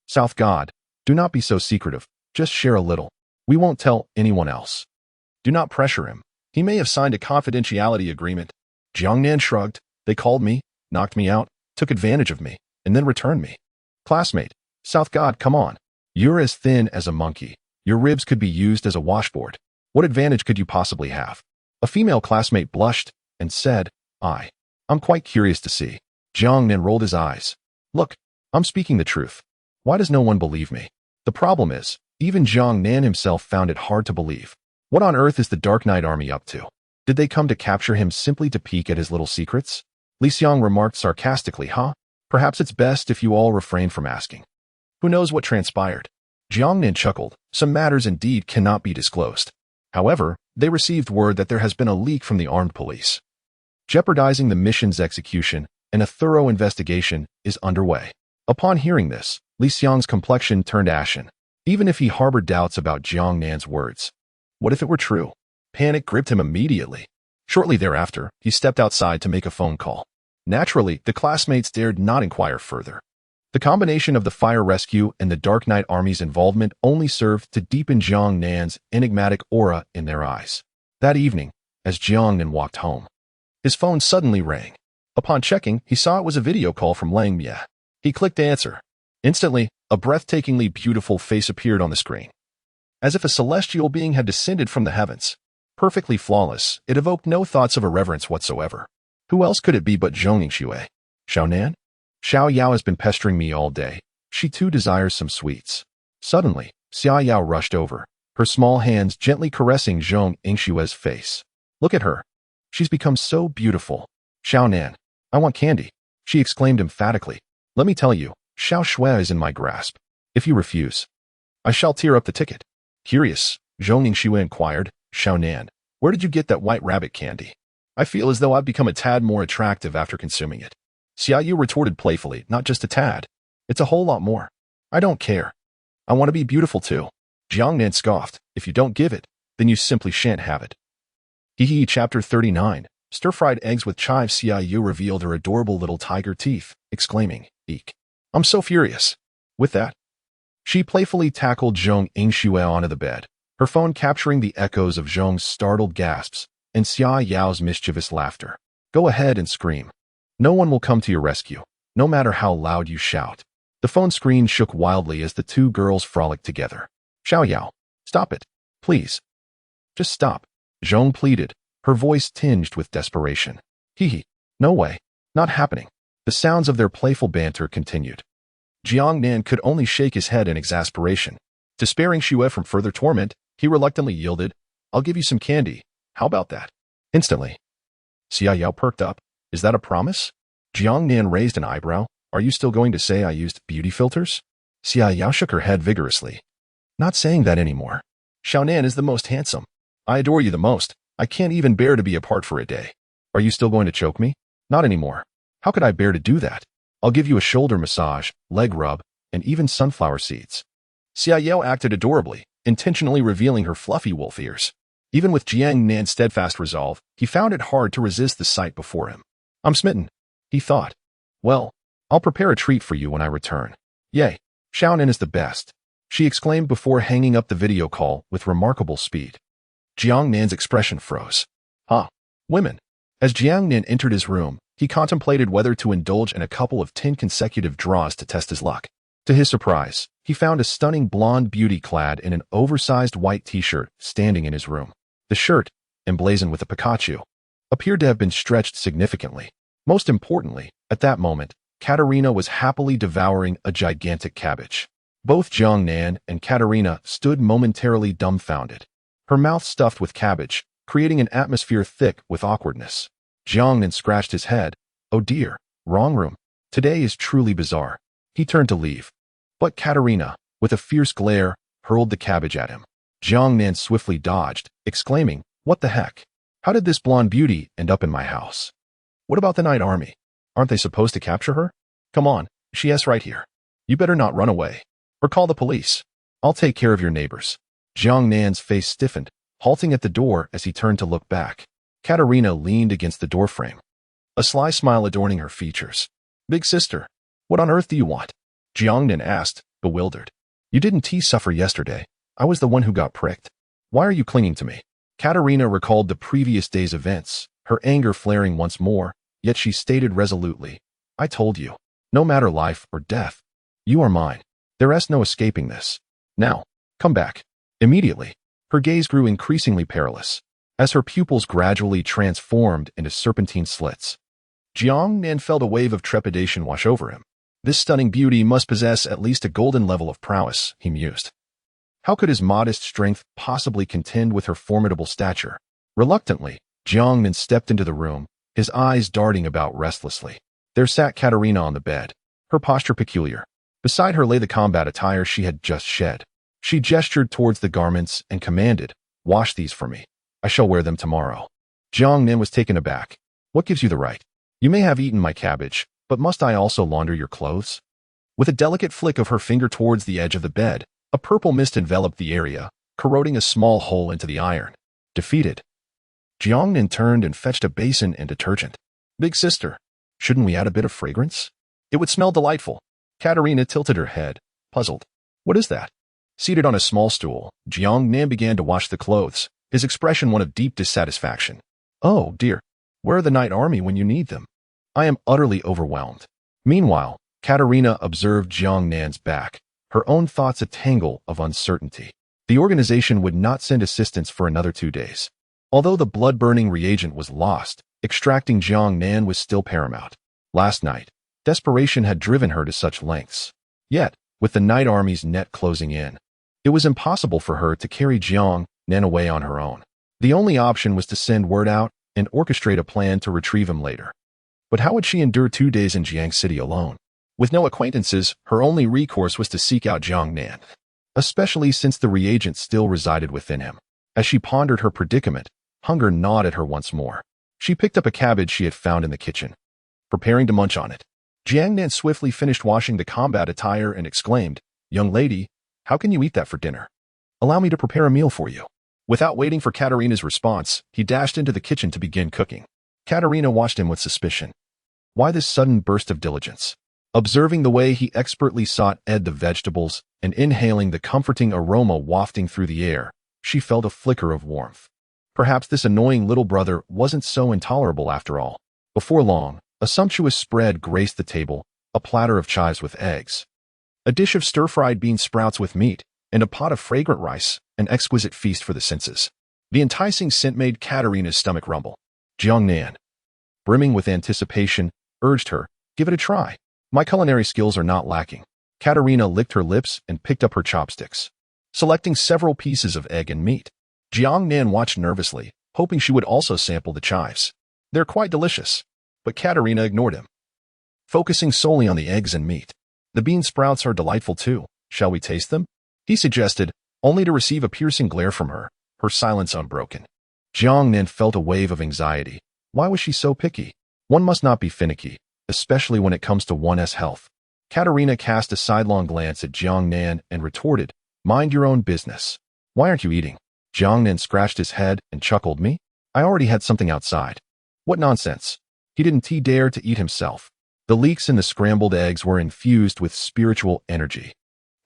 South God, do not be so secretive. Just share a little. We won't tell anyone else. Do not pressure him. He may have signed a confidentiality agreement. Jiang Nan shrugged. They called me, knocked me out, took advantage of me, and then returned me. Classmate, South God, come on. You're as thin as a monkey. Your ribs could be used as a washboard. What advantage could you possibly have? A female classmate blushed and said, I'm quite curious to see. Jiang Nan rolled his eyes. Look, I'm speaking the truth. Why does no one believe me? The problem is, even Jiang Nan himself found it hard to believe. What on earth is the Dark Knight Army up to? Did they come to capture him simply to peek at his little secrets? Li Xiang remarked sarcastically, Perhaps it's best if you all refrain from asking. Who knows what transpired? Jiang Nan chuckled. Some matters indeed cannot be disclosed. However, they received word that there has been a leak from the armed police, jeopardizing the mission's execution, and a thorough investigation is underway. Upon hearing this, Li Xiang's complexion turned ashen, even if he harbored doubts about Jiang Nan's words. What if it were true? Panic gripped him immediately. Shortly thereafter, he stepped outside to make a phone call. Naturally, the classmates dared not inquire further. The combination of the fire rescue and the Dark Knight Army's involvement only served to deepen Jiang Nan's enigmatic aura in their eyes. That evening, as Jiang Nan walked home, his phone suddenly rang. Upon checking, he saw it was a video call from Lang Mie. He clicked answer. Instantly, a breathtakingly beautiful face appeared on the screen. As if a celestial being had descended from the heavens. Perfectly flawless, it evoked no thoughts of irreverence whatsoever. Who else could it be but Zhong Yingxue? Xiaonan? Xiao Yao has been pestering me all day. She too desires some sweets. Suddenly, Xia Yao rushed over, her small hands gently caressing Zhong Yingxue's face. Look at her. She's become so beautiful. Xiaonan, I want candy, she exclaimed emphatically. Let me tell you, Xiao Shui is in my grasp. If you refuse, I shall tear up the ticket. Curious, Zhong Yingxue inquired, Xiaonan, where did you get that white rabbit candy? I feel as though I've become a tad more attractive after consuming it. Xia Yu retorted playfully, not just a tad. It's a whole lot more. I don't care. I want to be beautiful too. Jiang Nan scoffed. If you don't give it, then you simply shan't have it. Hee Chapter 39. Stir-fried eggs with chives. Xia Yu revealed her adorable little tiger teeth, exclaiming, Eek. I'm so furious. With that, she playfully tackled Zhong Yingxue onto the bed, her phone capturing the echoes of Zhong's startled gasps and Xia Yao's mischievous laughter. Go ahead and scream. No one will come to your rescue, no matter how loud you shout. The phone screen shook wildly as the two girls frolicked together. Xiao Yao, stop it, please. Just stop, Zhong pleaded, her voice tinged with desperation. No way, not happening. The sounds of their playful banter continued. Jiang Nan could only shake his head in exasperation. Despairing Xue from further torment, he reluctantly yielded. I'll give you some candy. How about that? Instantly, Xia Yao perked up. Is that a promise? Jiang Nan raised an eyebrow. Are you still going to say I used beauty filters? Xia Yao shook her head vigorously. Not saying that anymore. Xiaonan is the most handsome. I adore you the most. I can't even bear to be apart for a day. Are you still going to choke me? Not anymore. How could I bear to do that? I'll give you a shoulder massage, leg rub, and even sunflower seeds. Xia Yao acted adorably, intentionally revealing her fluffy wolf ears. Even with Jiang Nan's steadfast resolve, he found it hard to resist the sight before him. I'm smitten, he thought. Well, I'll prepare a treat for you when I return. Yay, Xiaonan is the best, she exclaimed before hanging up the video call with remarkable speed. Jiang Nan's expression froze. Women. As Jiang Nan entered his room, he contemplated whether to indulge in a couple of 10 consecutive draws to test his luck. To his surprise, he found a stunning blonde beauty clad in an oversized white t-shirt standing in his room. The shirt, emblazoned with a Pikachu, appeared to have been stretched significantly. Most importantly, at that moment, Katerina was happily devouring a gigantic cabbage. Both Jiang Nan and Katerina stood momentarily dumbfounded, her mouth stuffed with cabbage, creating an atmosphere thick with awkwardness. Jiang Nan scratched his head. Oh dear, wrong room. Today is truly bizarre. He turned to leave. But Katerina, with a fierce glare, hurled the cabbage at him. Jiang Nan swiftly dodged, exclaiming, "What the heck? How did this blonde beauty end up in my house? What about the Night Army? Aren't they supposed to capture her? Come on, she is right here. You better not run away. Or call the police. I'll take care of your neighbors." Jiang Nan's face stiffened, halting at the door as he turned to look back. Katerina leaned against the doorframe, a sly smile adorning her features. "Big sister, what on earth do you want?" Jiang Nan asked, bewildered. "You didn't suffer yesterday. I was the one who got pricked. Why are you clinging to me?" Katerina recalled the previous day's events, her anger flaring once more, yet she stated resolutely, "I told you, no matter life or death, you are mine. There is no escaping this. Now, come back." Immediately, her gaze grew increasingly perilous, as her pupils gradually transformed into serpentine slits. Jiang Nan felt a wave of trepidation wash over him. This stunning beauty must possess at least a golden level of prowess, he mused. How could his modest strength possibly contend with her formidable stature? Reluctantly, Jiang Nan stepped into the room, his eyes darting about restlessly. There sat Katerina on the bed, her posture peculiar. Beside her lay the combat attire she had just shed. She gestured towards the garments and commanded, "Wash these for me. I shall wear them tomorrow." Jiang Nan was taken aback. "What gives you the right? You may have eaten my cabbage, but must I also launder your clothes?" With a delicate flick of her finger towards the edge of the bed, a purple mist enveloped the area, corroding a small hole into the iron. Defeated, Jiang Nan turned and fetched a basin and detergent. "Big sister, shouldn't we add a bit of fragrance? It would smell delightful." Katerina tilted her head, puzzled. "What is that?" Seated on a small stool, Jiang Nan began to wash the clothes, his expression one of deep dissatisfaction. "Oh, dear. Where are the Night Army when you need them? I am utterly overwhelmed." Meanwhile, Katerina observed Jiang Nan's back, her own thoughts a tangle of uncertainty. The organization would not send assistance for another 2 days. Although the blood-burning reagent was lost, extracting Jiang Nan was still paramount. Last night, desperation had driven her to such lengths. Yet, with the Night Army's net closing in, it was impossible for her to carry Jiang Nan away on her own. The only option was to send word out and orchestrate a plan to retrieve him later. But how would she endure 2 days in Jiang City alone? With no acquaintances, her only recourse was to seek out Jiang Nan, especially since the reagent still resided within him. As she pondered her predicament, hunger gnawed at her once more. She picked up a cabbage she had found in the kitchen, preparing to munch on it. Jiang Nan swiftly finished washing the combat attire and exclaimed, "Young lady, how can you eat that for dinner? Allow me to prepare a meal for you." Without waiting for Katerina's response, he dashed into the kitchen to begin cooking. Katerina watched him with suspicion. Why this sudden burst of diligence? Observing the way he expertly sought the vegetables and inhaling the comforting aroma wafting through the air, she felt a flicker of warmth. Perhaps this annoying little brother wasn't so intolerable after all. Before long, a sumptuous spread graced the table, a platter of chives with eggs, a dish of stir-fried bean sprouts with meat, and a pot of fragrant rice, an exquisite feast for the senses. The enticing scent made Katerina's stomach rumble. Jiang Nan, brimming with anticipation, urged her, "Give it a try. My culinary skills are not lacking." Katerina licked her lips and picked up her chopsticks, selecting several pieces of egg and meat. Jiang Nan watched nervously, hoping she would also sample the chives. "They're quite delicious." But Katerina ignored him, focusing solely on the eggs and meat. "The bean sprouts are delightful too. Shall we taste them?" he suggested, only to receive a piercing glare from her, her silence unbroken. Jiang Nan felt a wave of anxiety. Why was she so picky? One must not be finicky, especially when it comes to one's health. Katerina cast a sidelong glance at Jiang Nan and retorted, "Mind your own business. Why aren't you eating?" Jiang Nan scratched his head and chuckled. "Me? I already had something outside." What nonsense. He didn't dare to eat himself. The leeks in the scrambled eggs were infused with spiritual energy.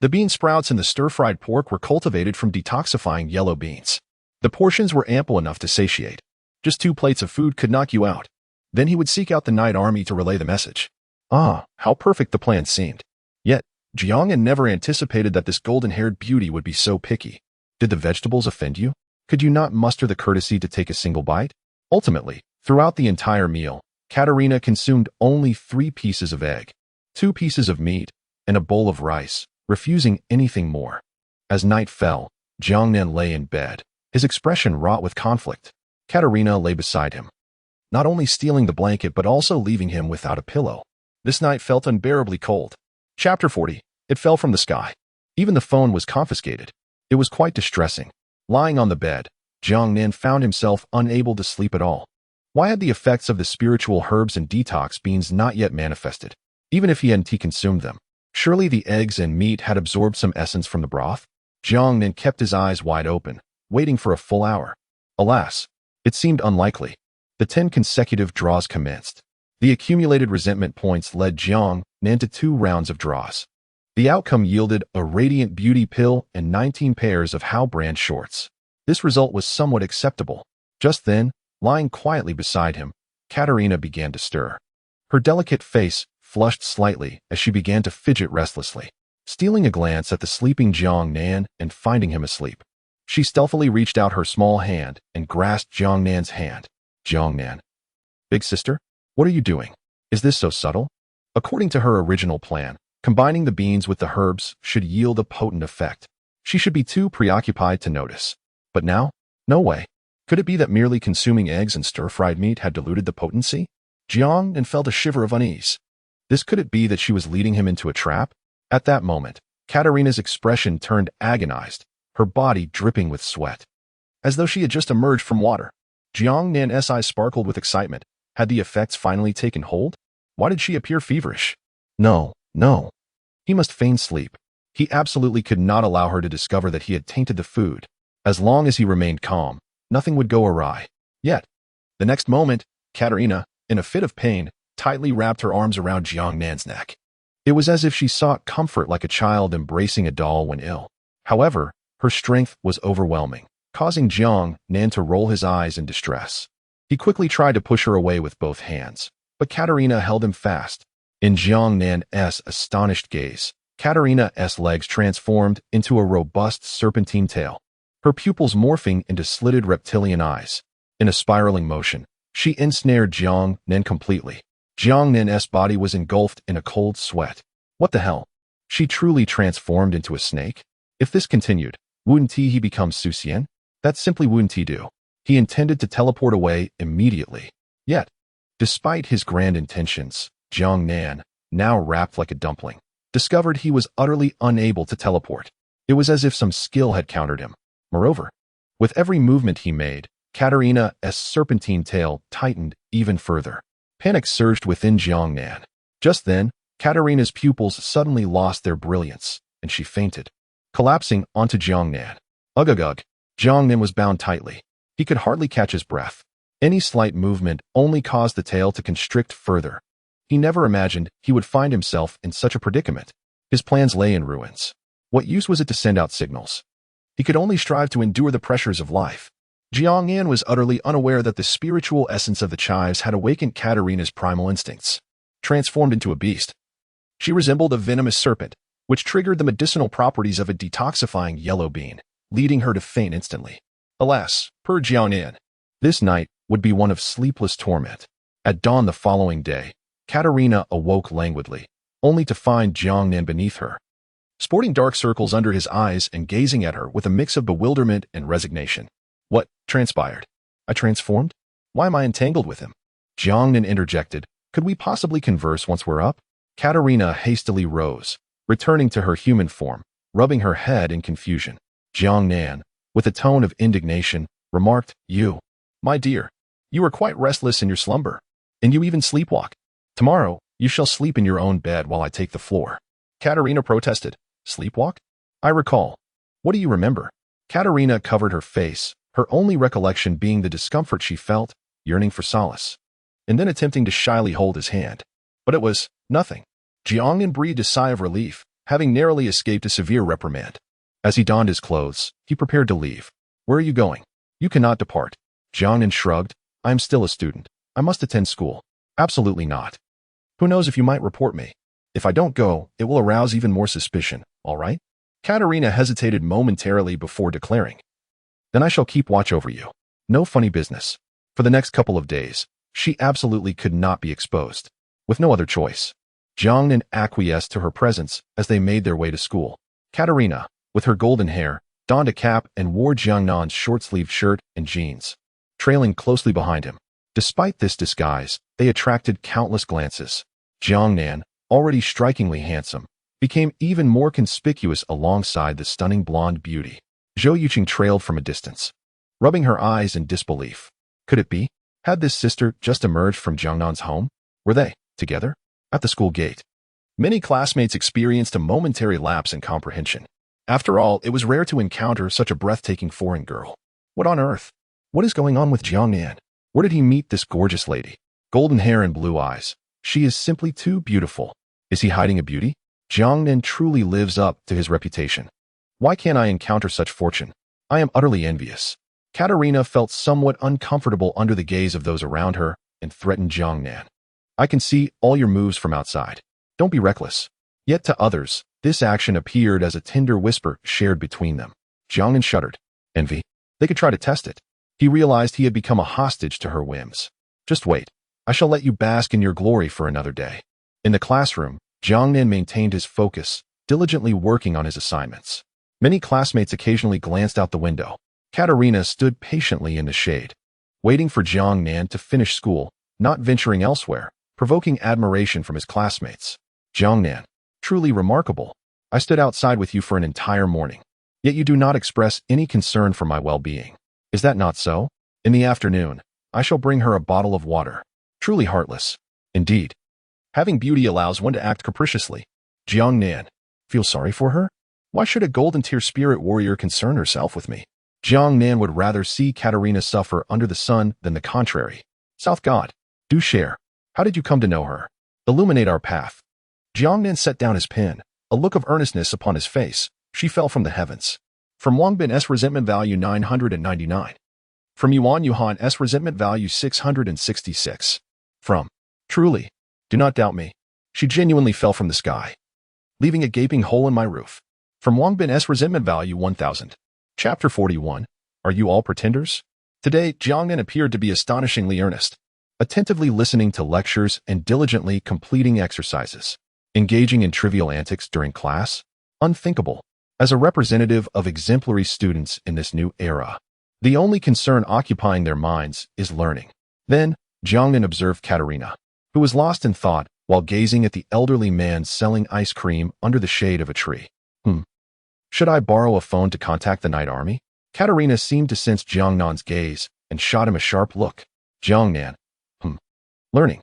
The bean sprouts and the stir-fried pork were cultivated from detoxifying yellow beans. The portions were ample enough to satiate. Just 2 plates of food could knock you out. Then he would seek out the Night Army to relay the message. Ah, how perfect the plan seemed. Yet, Jiang Nan never anticipated that this golden-haired beauty would be so picky. Did the vegetables offend you? Could you not muster the courtesy to take a single bite? Ultimately, throughout the entire meal, Katerina consumed only 3 pieces of egg, 2 pieces of meat, and a bowl of rice, refusing anything more. As night fell, Jiangnan lay in bed, his expression wrought with conflict. Katerina lay beside him, not only stealing the blanket but also leaving him without a pillow. This night felt unbearably cold. Chapter 40. It fell from the sky. Even the phone was confiscated. It was quite distressing. Lying on the bed, Jiangnan found himself unable to sleep at all. Why had the effects of the spiritual herbs and detox beans not yet manifested? Even if he hadn't consumed them, surely the eggs and meat had absorbed some essence from the broth? Jiangnan kept his eyes wide open, waiting for a full hour. Alas, it seemed unlikely. The 10 consecutive draws commenced. The accumulated resentment points led Jiangnan to 2 rounds of draws. The outcome yielded a Radiant Beauty pill and 19 pairs of Hao brand shorts. This result was somewhat acceptable. Just then, lying quietly beside him, Katerina began to stir. Her delicate face flushed slightly as she began to fidget restlessly. Stealing a glance at the sleeping Jiangnan and finding him asleep, she stealthily reached out her small hand and grasped Jiangnan's hand. Jiangnan. Big sister? What are you doing? Is this so subtle? According to her original plan, combining the beans with the herbs should yield a potent effect. She should be too preoccupied to notice. But now? No way. Could it be that merely consuming eggs and stir-fried meat had diluted the potency? Jiangnan felt a shiver of unease. Could it be that she was leading him into a trap? At that moment, Katerina's expression turned agonized, her body dripping with sweat, as though she had just emerged from water. Jiangnan's eyes sparkled with excitement. Had the effects finally taken hold? Why did she appear feverish? No. He must feign sleep. He absolutely could not allow her to discover that he had tainted the food. As long as he remained calm, nothing would go awry. Yet, the next moment, Katerina, in a fit of pain, tightly wrapped her arms around Jiangnan's neck. It was as if she sought comfort like a child embracing a doll when ill. However, her strength was overwhelming, causing Jiangnan to roll his eyes in distress. He quickly tried to push her away with both hands, but Katerina held him fast. In Jiangnan's astonished gaze, Katerina's legs transformed into a robust serpentine tail, her pupils morphing into slitted reptilian eyes. In a spiraling motion, she ensnared Jiangnan completely. Jiangnan's body was engulfed in a cold sweat. What the hell? She truly transformed into a snake? If this continued, wouldn't he become Suxian? That simply wouldn't he do. He intended to teleport away immediately. Yet, despite his grand intentions, Jiangnan, now wrapped like a dumpling, discovered he was utterly unable to teleport. It was as if some skill had countered him. Moreover, with every movement he made, Katerina's serpentine tail tightened even further. Panic surged within Jiangnan. Just then, Katerina's pupils suddenly lost their brilliance, and she fainted, collapsing onto Jiangnan. Ugh. Jiangnan was bound tightly. He could hardly catch his breath. Any slight movement only caused the tail to constrict further. He never imagined he would find himself in such a predicament. His plans lay in ruins. What use was it to send out signals? He could only strive to endure the pressures of life. Jiangnan was utterly unaware that the spiritual essence of the chives had awakened Katerina's primal instincts. Transformed into a beast, she resembled a venomous serpent, which triggered the medicinal properties of a detoxifying yellow bean, leading her to faint instantly. Alas, per Jiangnan, this night would be one of sleepless torment. At dawn the following day, Katerina awoke languidly, only to find Jiangnan beneath her, sporting dark circles under his eyes and gazing at her with a mix of bewilderment and resignation. What transpired? I transformed? Why am I entangled with him? Jiangnan interjected. Could we possibly converse once we're up? Katerina hastily rose, returning to her human form, rubbing her head in confusion. Jiangnan, with a tone of indignation, remarked, My dear, you are quite restless in your slumber, and you even sleepwalk. Tomorrow, you shall sleep in your own bed while I take the floor. Katerina protested. Sleepwalk? I recall. What do you remember? Katerina covered her face, her only recollection being the discomfort she felt, yearning for solace, and then attempting to shyly hold his hand. But it was nothing. Jiangnan breathed a sigh of relief, having narrowly escaped a severe reprimand. As he donned his clothes, he prepared to leave. Where are you going? You cannot depart. Jiangnan shrugged. I am still a student. I must attend school. Absolutely not. Who knows if you might report me? If I don't go, it will arouse even more suspicion, all right? Katerina hesitated momentarily before declaring. Then I shall keep watch over you. No funny business. For the next couple of days, she absolutely could not be exposed. With no other choice, Jiangnan acquiesced to her presence as they made their way to school. Katerina, with her golden hair, donned a cap and wore Jiangnan's short-sleeved shirt and jeans, trailing closely behind him. Despite this disguise, they attracted countless glances. Jiangnan, already strikingly handsome, became even more conspicuous alongside the stunning blonde beauty. Zhou Yuqing trailed from a distance, rubbing her eyes in disbelief. Could it be? Had this sister just emerged from Jiangnan's home? Were they, together, at the school gate? Many classmates experienced a momentary lapse in comprehension. After all, it was rare to encounter such a breathtaking foreign girl. What on earth? What is going on with Jiangnan? Where did he meet this gorgeous lady? Golden hair and blue eyes. She is simply too beautiful. Is he hiding a beauty? Jiangnan truly lives up to his reputation. Why can't I encounter such fortune? I am utterly envious. Katerina felt somewhat uncomfortable under the gaze of those around her and threatened Jiangnan. I can see all your moves from outside. Don't be reckless. Yet to others, this action appeared as a tender whisper shared between them. Jiangnan shuddered. Envy. They could try to test it. He realized he had become a hostage to her whims. Just wait. I shall let you bask in your glory for another day. In the classroom, Jiangnan maintained his focus, diligently working on his assignments. Many classmates occasionally glanced out the window. Katerina stood patiently in the shade, waiting for Jiangnan to finish school, not venturing elsewhere, provoking admiration from his classmates. Jiangnan, truly remarkable. I stood outside with you for an entire morning, yet you do not express any concern for my well-being. Is that not so? In the afternoon, I shall bring her a bottle of water. Truly heartless. Indeed. Having beauty allows one to act capriciously. Jiangnan, feel sorry for her? Why should a golden-tier spirit warrior concern herself with me? Jiangnan would rather see Katerina suffer under the sun than the contrary. South God, do share. How did you come to know her? Illuminate our path. Jiangnan set down his pen, a look of earnestness upon his face. She fell from the heavens. From Wang Bin S resentment value 999. From Yuan Yuhan S resentment value 666. From, truly, do not doubt me. She genuinely fell from the sky, leaving a gaping hole in my roof. From Wang Bin S resentment value 1000. Chapter 41. Are you all pretenders? Today, Jiangnan appeared to be astonishingly earnest, attentively listening to lectures and diligently completing exercises. Engaging in trivial antics during class? Unthinkable. As a representative of exemplary students in this new era, the only concern occupying their minds is learning. Then, Jiangnan observed Katerina, who was lost in thought while gazing at the elderly man selling ice cream under the shade of a tree. Should I borrow a phone to contact the Night Army? Katerina seemed to sense Jiangnan's gaze and shot him a sharp look. Jiangnan. Learning.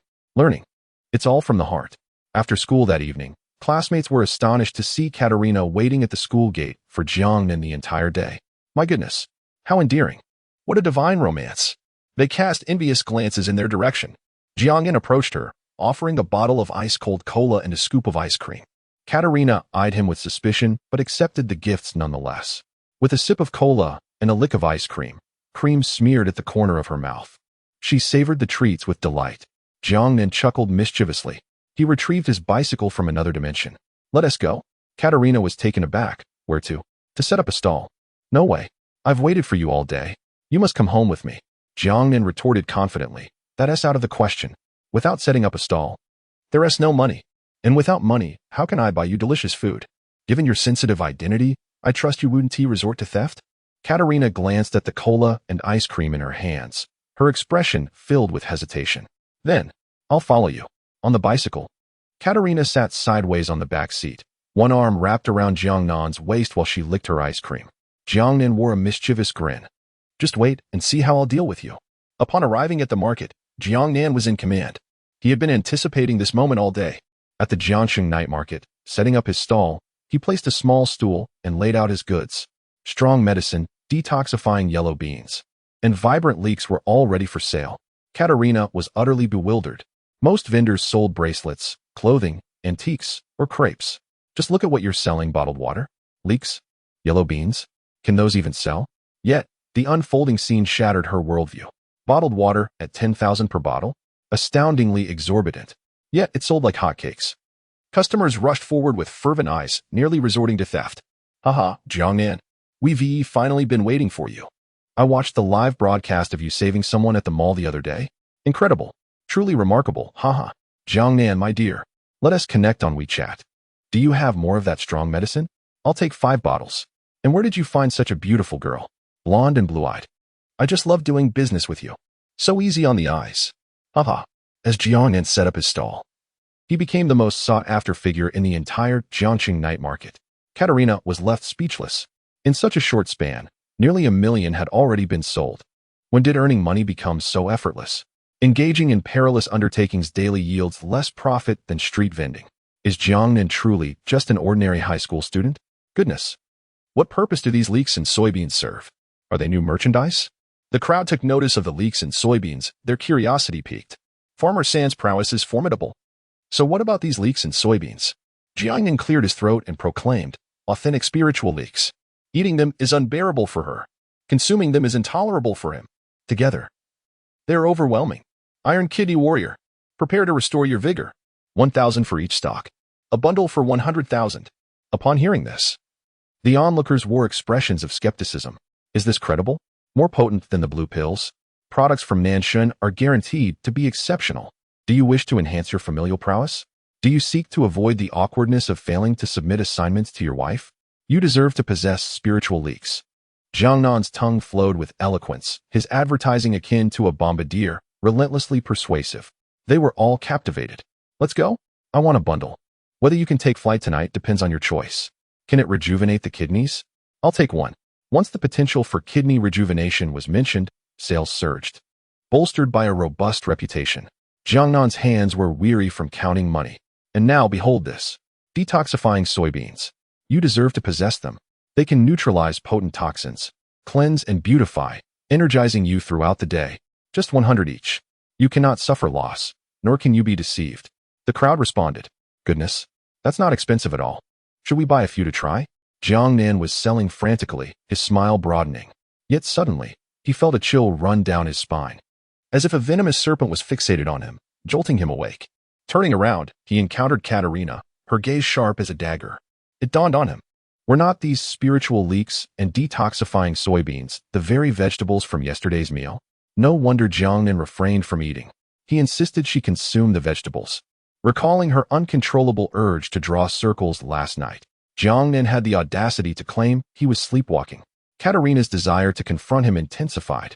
It's all from the heart. After school that evening, classmates were astonished to see Katerina waiting at the school gate for Jiangnan the entire day. My goodness, how endearing. What a divine romance. They cast envious glances in their direction. Jiangnan approached her, offering a bottle of ice-cold cola and a scoop of ice cream. Katerina eyed him with suspicion but accepted the gifts nonetheless. With a sip of cola and a lick of ice cream, cream smeared at the corner of her mouth, she savored the treats with delight. Jiangnan chuckled mischievously. He retrieved his bicycle from another dimension. Let us go. Katerina was taken aback. Where to? To set up a stall. No way. I've waited for you all day. You must come home with me. Jiangnan retorted confidently. That's out of the question. Without setting up a stall, there is no money. And without money, how can I buy you delicious food? Given your sensitive identity, I trust you wouldn't resort to theft? Katerina glanced at the cola and ice cream in her hands, her expression filled with hesitation. Then, I'll follow you. On the bicycle. Katerina sat sideways on the back seat, one arm wrapped around Jiangnan's waist while she licked her ice cream. Jiangnan wore a mischievous grin. Just wait and see how I'll deal with you. Upon arriving at the market, Jiangnan was in command. He had been anticipating this moment all day. At the Jiangsheng night market, setting up his stall, he placed a small stool and laid out his goods. Strong medicine, detoxifying yellow beans, and vibrant leeks were all ready for sale. Katerina was utterly bewildered. Most vendors sold bracelets, clothing, antiques, or crepes. Just look at what you're selling: bottled water, leeks, yellow beans. Can those even sell? Yet, the unfolding scene shattered her worldview. Bottled water at 10,000 per bottle? Astoundingly exorbitant. Yet it sold like hotcakes. Customers rushed forward with fervent eyes, nearly resorting to theft. Haha, Jiangnan. We've finally been waiting for you. I watched the live broadcast of you saving someone at the mall the other day. Incredible. Truly remarkable. Haha. Jiangnan, my dear. Let us connect on WeChat. Do you have more of that strong medicine? I'll take 5 bottles. And where did you find such a beautiful girl? Blonde and blue-eyed. I just love doing business with you. So easy on the eyes. Haha. As Jiangnan set up his stall, he became the most sought-after figure in the entire Jiangqing night market. Katerina was left speechless. In such a short span, nearly 1 million had already been sold. When did earning money become so effortless? Engaging in perilous undertakings daily yields less profit than street vending. Is Jiangnan truly just an ordinary high school student? Goodness. What purpose do these leeks in soybeans serve? Are they new merchandise? The crowd took notice of the leeks in soybeans. Their curiosity piqued. Farmer San's prowess is formidable. So what about these leeks in soybeans? Jiangnan cleared his throat and proclaimed, authentic spiritual leeks. Eating them is unbearable for her. Consuming them is intolerable for him. Together, they are overwhelming. Iron Kidney Warrior. Prepare to restore your vigor. 1,000 for each stock. A bundle for 100,000. Upon hearing this, the onlookers wore expressions of skepticism. Is this credible? More potent than the blue pills? Products from Nanshan are guaranteed to be exceptional. Do you wish to enhance your familial prowess? Do you seek to avoid the awkwardness of failing to submit assignments to your wife? You deserve to possess spiritual leeks. Jiangnan's tongue flowed with eloquence, his advertising akin to a bombardier, relentlessly persuasive. They were all captivated. Let's go? I want a bundle. Whether you can take flight tonight depends on your choice. Can it rejuvenate the kidneys? I'll take one. Once the potential for kidney rejuvenation was mentioned, sales surged. Bolstered by a robust reputation, Jiangnan's hands were weary from counting money. And now behold this. Detoxifying soybeans. You deserve to possess them. They can neutralize potent toxins, cleanse and beautify, energizing you throughout the day. Just 100 each. You cannot suffer loss, nor can you be deceived. The crowd responded. Goodness, that's not expensive at all. Should we buy a few to try? Jiangnan was selling frantically, his smile broadening. Yet suddenly, he felt a chill run down his spine. As if a venomous serpent was fixated on him, jolting him awake. Turning around, he encountered Katerina, her gaze sharp as a dagger. It dawned on him. Were not these spiritual leeks and detoxifying soybeans the very vegetables from yesterday's meal? No wonder Jiangnan refrained from eating. He insisted she consume the vegetables. Recalling her uncontrollable urge to draw circles last night, Jiangnan had the audacity to claim he was sleepwalking. Katerina's desire to confront him intensified.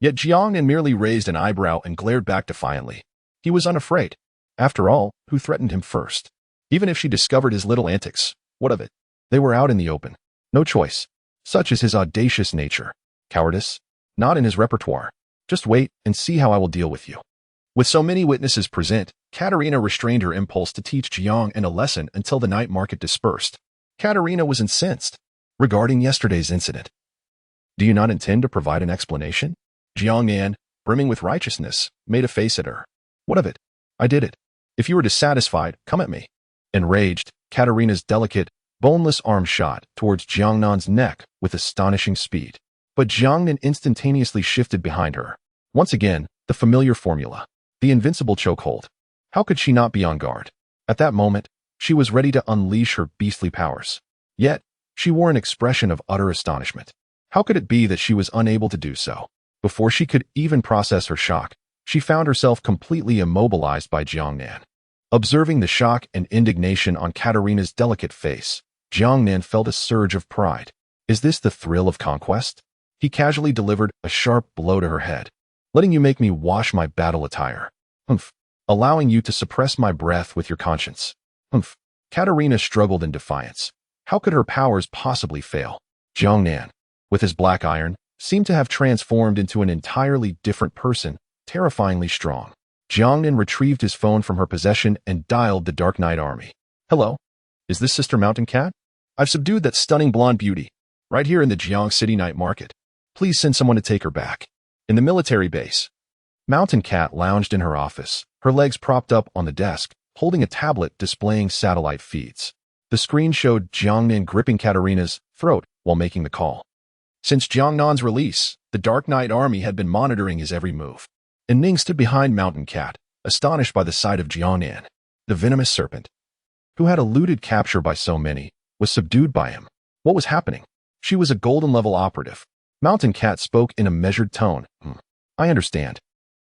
Yet Jiangnan merely raised an eyebrow and glared back defiantly. He was unafraid. After all, who threatened him first? Even if she discovered his little antics, what of it? They were out in the open. No choice. Such is his audacious nature. Cowardice? Not in his repertoire. Just wait and see how I will deal with you. With so many witnesses present, Katerina restrained her impulse to teach Jiangnan a lesson until the night market dispersed. Katerina was incensed. Regarding yesterday's incident, do you not intend to provide an explanation? Jiangnan, brimming with righteousness, made a face at her. What of it? I did it. If you are dissatisfied, come at me. Enraged, Katerina's delicate, boneless arm shot towards Jiangnan's neck with astonishing speed. But Jiangnan instantaneously shifted behind her. Once again, the familiar formula. The invincible chokehold. How could she not be on guard? At that moment, she was ready to unleash her beastly powers. Yet, she wore an expression of utter astonishment. How could it be that she was unable to do so? Before she could even process her shock, she found herself completely immobilized by Jiangnan. Observing the shock and indignation on Katerina's delicate face, Jiangnan felt a surge of pride. Is this the thrill of conquest? He casually delivered a sharp blow to her head. Letting you make me wash my battle attire. Humph. Allowing you to suppress my breath with your conscience. Humph. Katerina struggled in defiance. How could her powers possibly fail? Jiangnan, with his black iron, seemed to have transformed into an entirely different person, terrifyingly strong. Jiangnan retrieved his phone from her possession and dialed the Dark Knight Army. Hello? Is this Sister Mountain Cat? I've subdued that stunning blonde beauty, right here in the Jiang City night market. Please send someone to take her back. In the military base. Mountain Cat lounged in her office, her legs propped up on the desk, holding a tablet displaying satellite feeds. The screen showed Jiangnan gripping Katerina's throat while making the call. Since Jiangnan's release, the Dark Knight Army had been monitoring his every move. And Ning stood behind Mountain Cat, astonished by the sight of Jiangnan. The venomous serpent, who had eluded capture by so many, was subdued by him. What was happening? She was a golden-level operative. Mountain Cat spoke in a measured tone. I understand.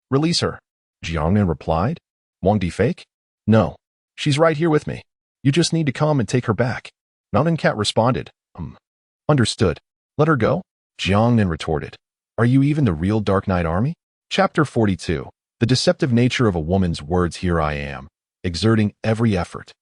Release her. Jiangnan replied. Wang Di fake? No. She's right here with me. You just need to come and take her back. Nan Cat responded, Understood. Let her go? Jiangnan retorted. Are you even the real Dark Knight Army? Chapter 42. The deceptive nature of a woman's words. Here I am, exerting every effort,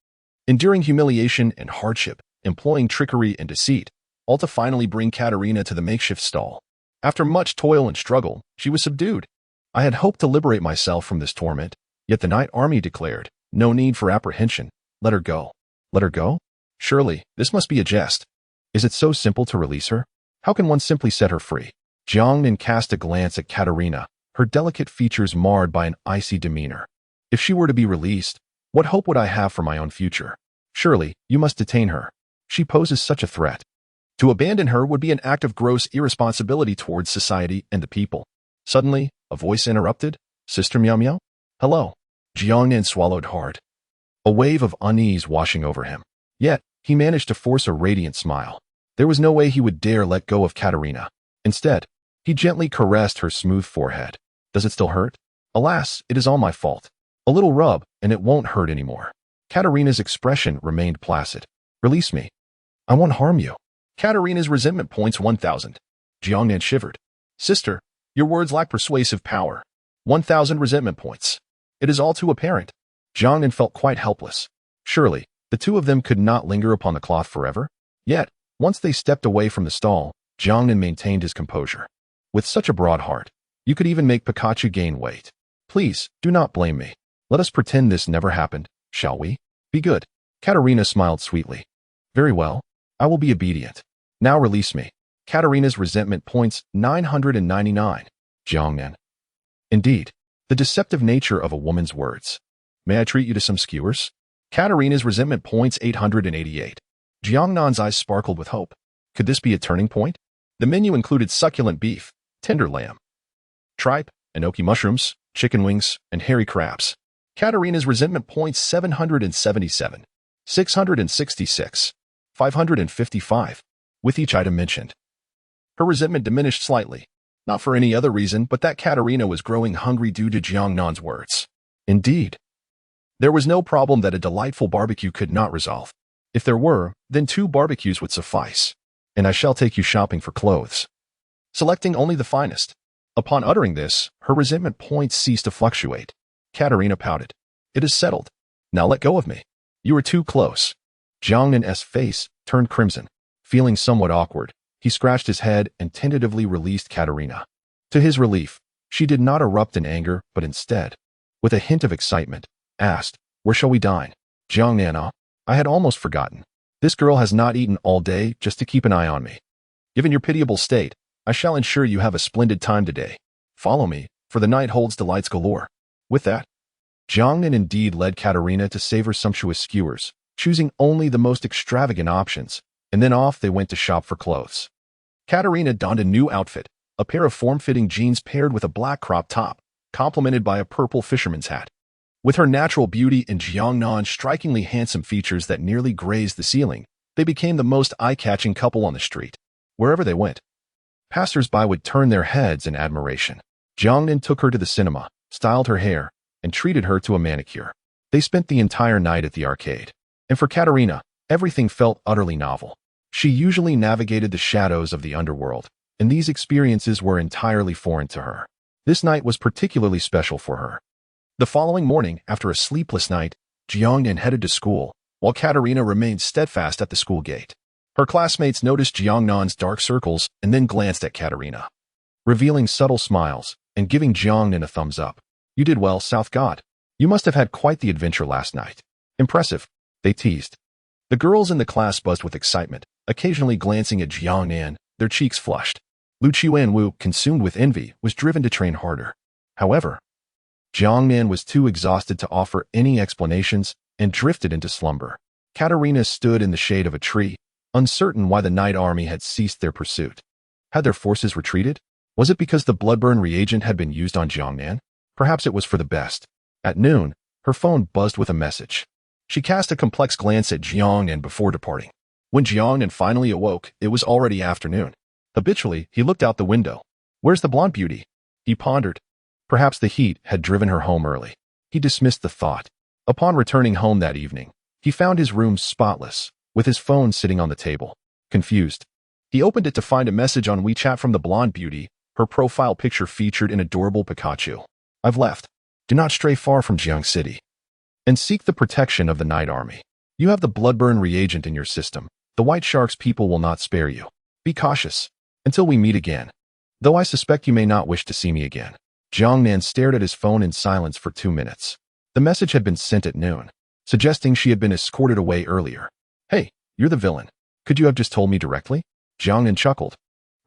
enduring humiliation and hardship, employing trickery and deceit, all to finally bring Katerina to the makeshift stall. After much toil and struggle, she was subdued. I had hoped to liberate myself from this torment, yet the Knight Army declared, no need for apprehension. Let her go. Let her go? Surely, this must be a jest. Is it so simple to release her? How can one simply set her free? Jiangnan cast a glance at Katerina, her delicate features marred by an icy demeanor. If she were to be released, what hope would I have for my own future? Surely, you must detain her. She poses such a threat. To abandon her would be an act of gross irresponsibility towards society and the people. Suddenly, a voice interrupted. Sister Miao Miao? Hello. Jiangnan swallowed hard, a wave of unease washing over him. Yet, he managed to force a radiant smile. There was no way he would dare let go of Katerina. Instead, he gently caressed her smooth forehead. Does it still hurt? Alas, it is all my fault. A little rub, and it won't hurt anymore. Katerina's expression remained placid. Release me. I won't harm you. Katerina's resentment points 1,000. Jiangnan shivered. Sister, your words lack persuasive power. 1,000 resentment points. It is all too apparent. Jiangnan felt quite helpless. Surely, the two of them could not linger upon the cloth forever. Yet, once they stepped away from the stall, Jiangnan maintained his composure. With such a broad heart, you could even make Pikachu gain weight. Please, do not blame me. Let us pretend this never happened, shall we? Be good. Katerina smiled sweetly. Very well. I will be obedient. Now release me. Katerina's resentment points 999. Jiangnan. Indeed, the deceptive nature of a woman's words. May I treat you to some skewers? Katerina's resentment points 888. Jiangnan's eyes sparkled with hope. Could this be a turning point? The menu included succulent beef, tender lamb, tripe, enoki mushrooms, chicken wings, and hairy crabs. Katerina's resentment points 777, 666, 555, with each item mentioned. Her resentment diminished slightly, not for any other reason but that Katerina was growing hungry due to Jiangnan's words. Indeed, there was no problem that a delightful barbecue could not resolve. If there were, then 2 barbecues would suffice. And I shall take you shopping for clothes, selecting only the finest. Upon uttering this, her resentment points ceased to fluctuate. Katerina pouted. It is settled. Now let go of me. You are too close. Jiangnan's face turned crimson. Feeling somewhat awkward, he scratched his head and tentatively released Katerina. To his relief, she did not erupt in anger, but instead, with a hint of excitement, asked, Where shall we dine? Jiangnan, I had almost forgotten. This girl has not eaten all day just to keep an eye on me. Given your pitiable state, I shall ensure you have a splendid time today. Follow me, for the night holds delights galore. With that, Jiangnan indeed led Katerina to savor sumptuous skewers, choosing only the most extravagant options, and then off they went to shop for clothes. Katerina donned a new outfit, a pair of form-fitting jeans paired with a black crop top, complemented by a purple fisherman's hat. With her natural beauty and Jiangnan's strikingly handsome features that nearly grazed the ceiling, they became the most eye-catching couple on the street. Wherever they went, passers-by would turn their heads in admiration. Jiangnan took her to the cinema, styled her hair, and treated her to a manicure. They spent the entire night at the arcade. And for Katerina, everything felt utterly novel. She usually navigated the shadows of the underworld, and these experiences were entirely foreign to her. This night was particularly special for her. The following morning, after a sleepless night, Jiangnan headed to school, while Katerina remained steadfast at the school gate. Her classmates noticed Jiangnan's dark circles and then glanced at Katerina, revealing subtle smiles and giving Jiangnan a thumbs up. You did well, South God. You must have had quite the adventure last night. Impressive, they teased. The girls in the class buzzed with excitement, occasionally glancing at Jiangnan, their cheeks flushed. Lu Qianwu, consumed with envy, was driven to train harder. However, Jiangnan was too exhausted to offer any explanations and drifted into slumber. Katerina stood in the shade of a tree, uncertain why the Knight Army had ceased their pursuit. Had their forces retreated? Was it because the bloodburn reagent had been used on Jiangnan? Perhaps it was for the best. At noon, her phone buzzed with a message. She cast a complex glance at Jiangnan before departing. When Jiangnan finally awoke, it was already afternoon. Habitually, he looked out the window. Where's the blonde beauty? He pondered. Perhaps the heat had driven her home early. He dismissed the thought. Upon returning home that evening, he found his room spotless, with his phone sitting on the table. Confused, he opened it to find a message on WeChat from the blonde beauty. Her profile picture featured an adorable Pikachu. I've left. Do not stray far from Jiang City and seek the protection of the Night Army. You have the Bloodburn reagent in your system. The White Shark's people will not spare you. Be cautious. Until we meet again. Though I suspect you may not wish to see me again. Jiang Nan stared at his phone in silence for 2 minutes. The message had been sent at noon, suggesting she had been escorted away earlier. Hey, you're the villain. Could you have just told me directly? Jiang Nan chuckled,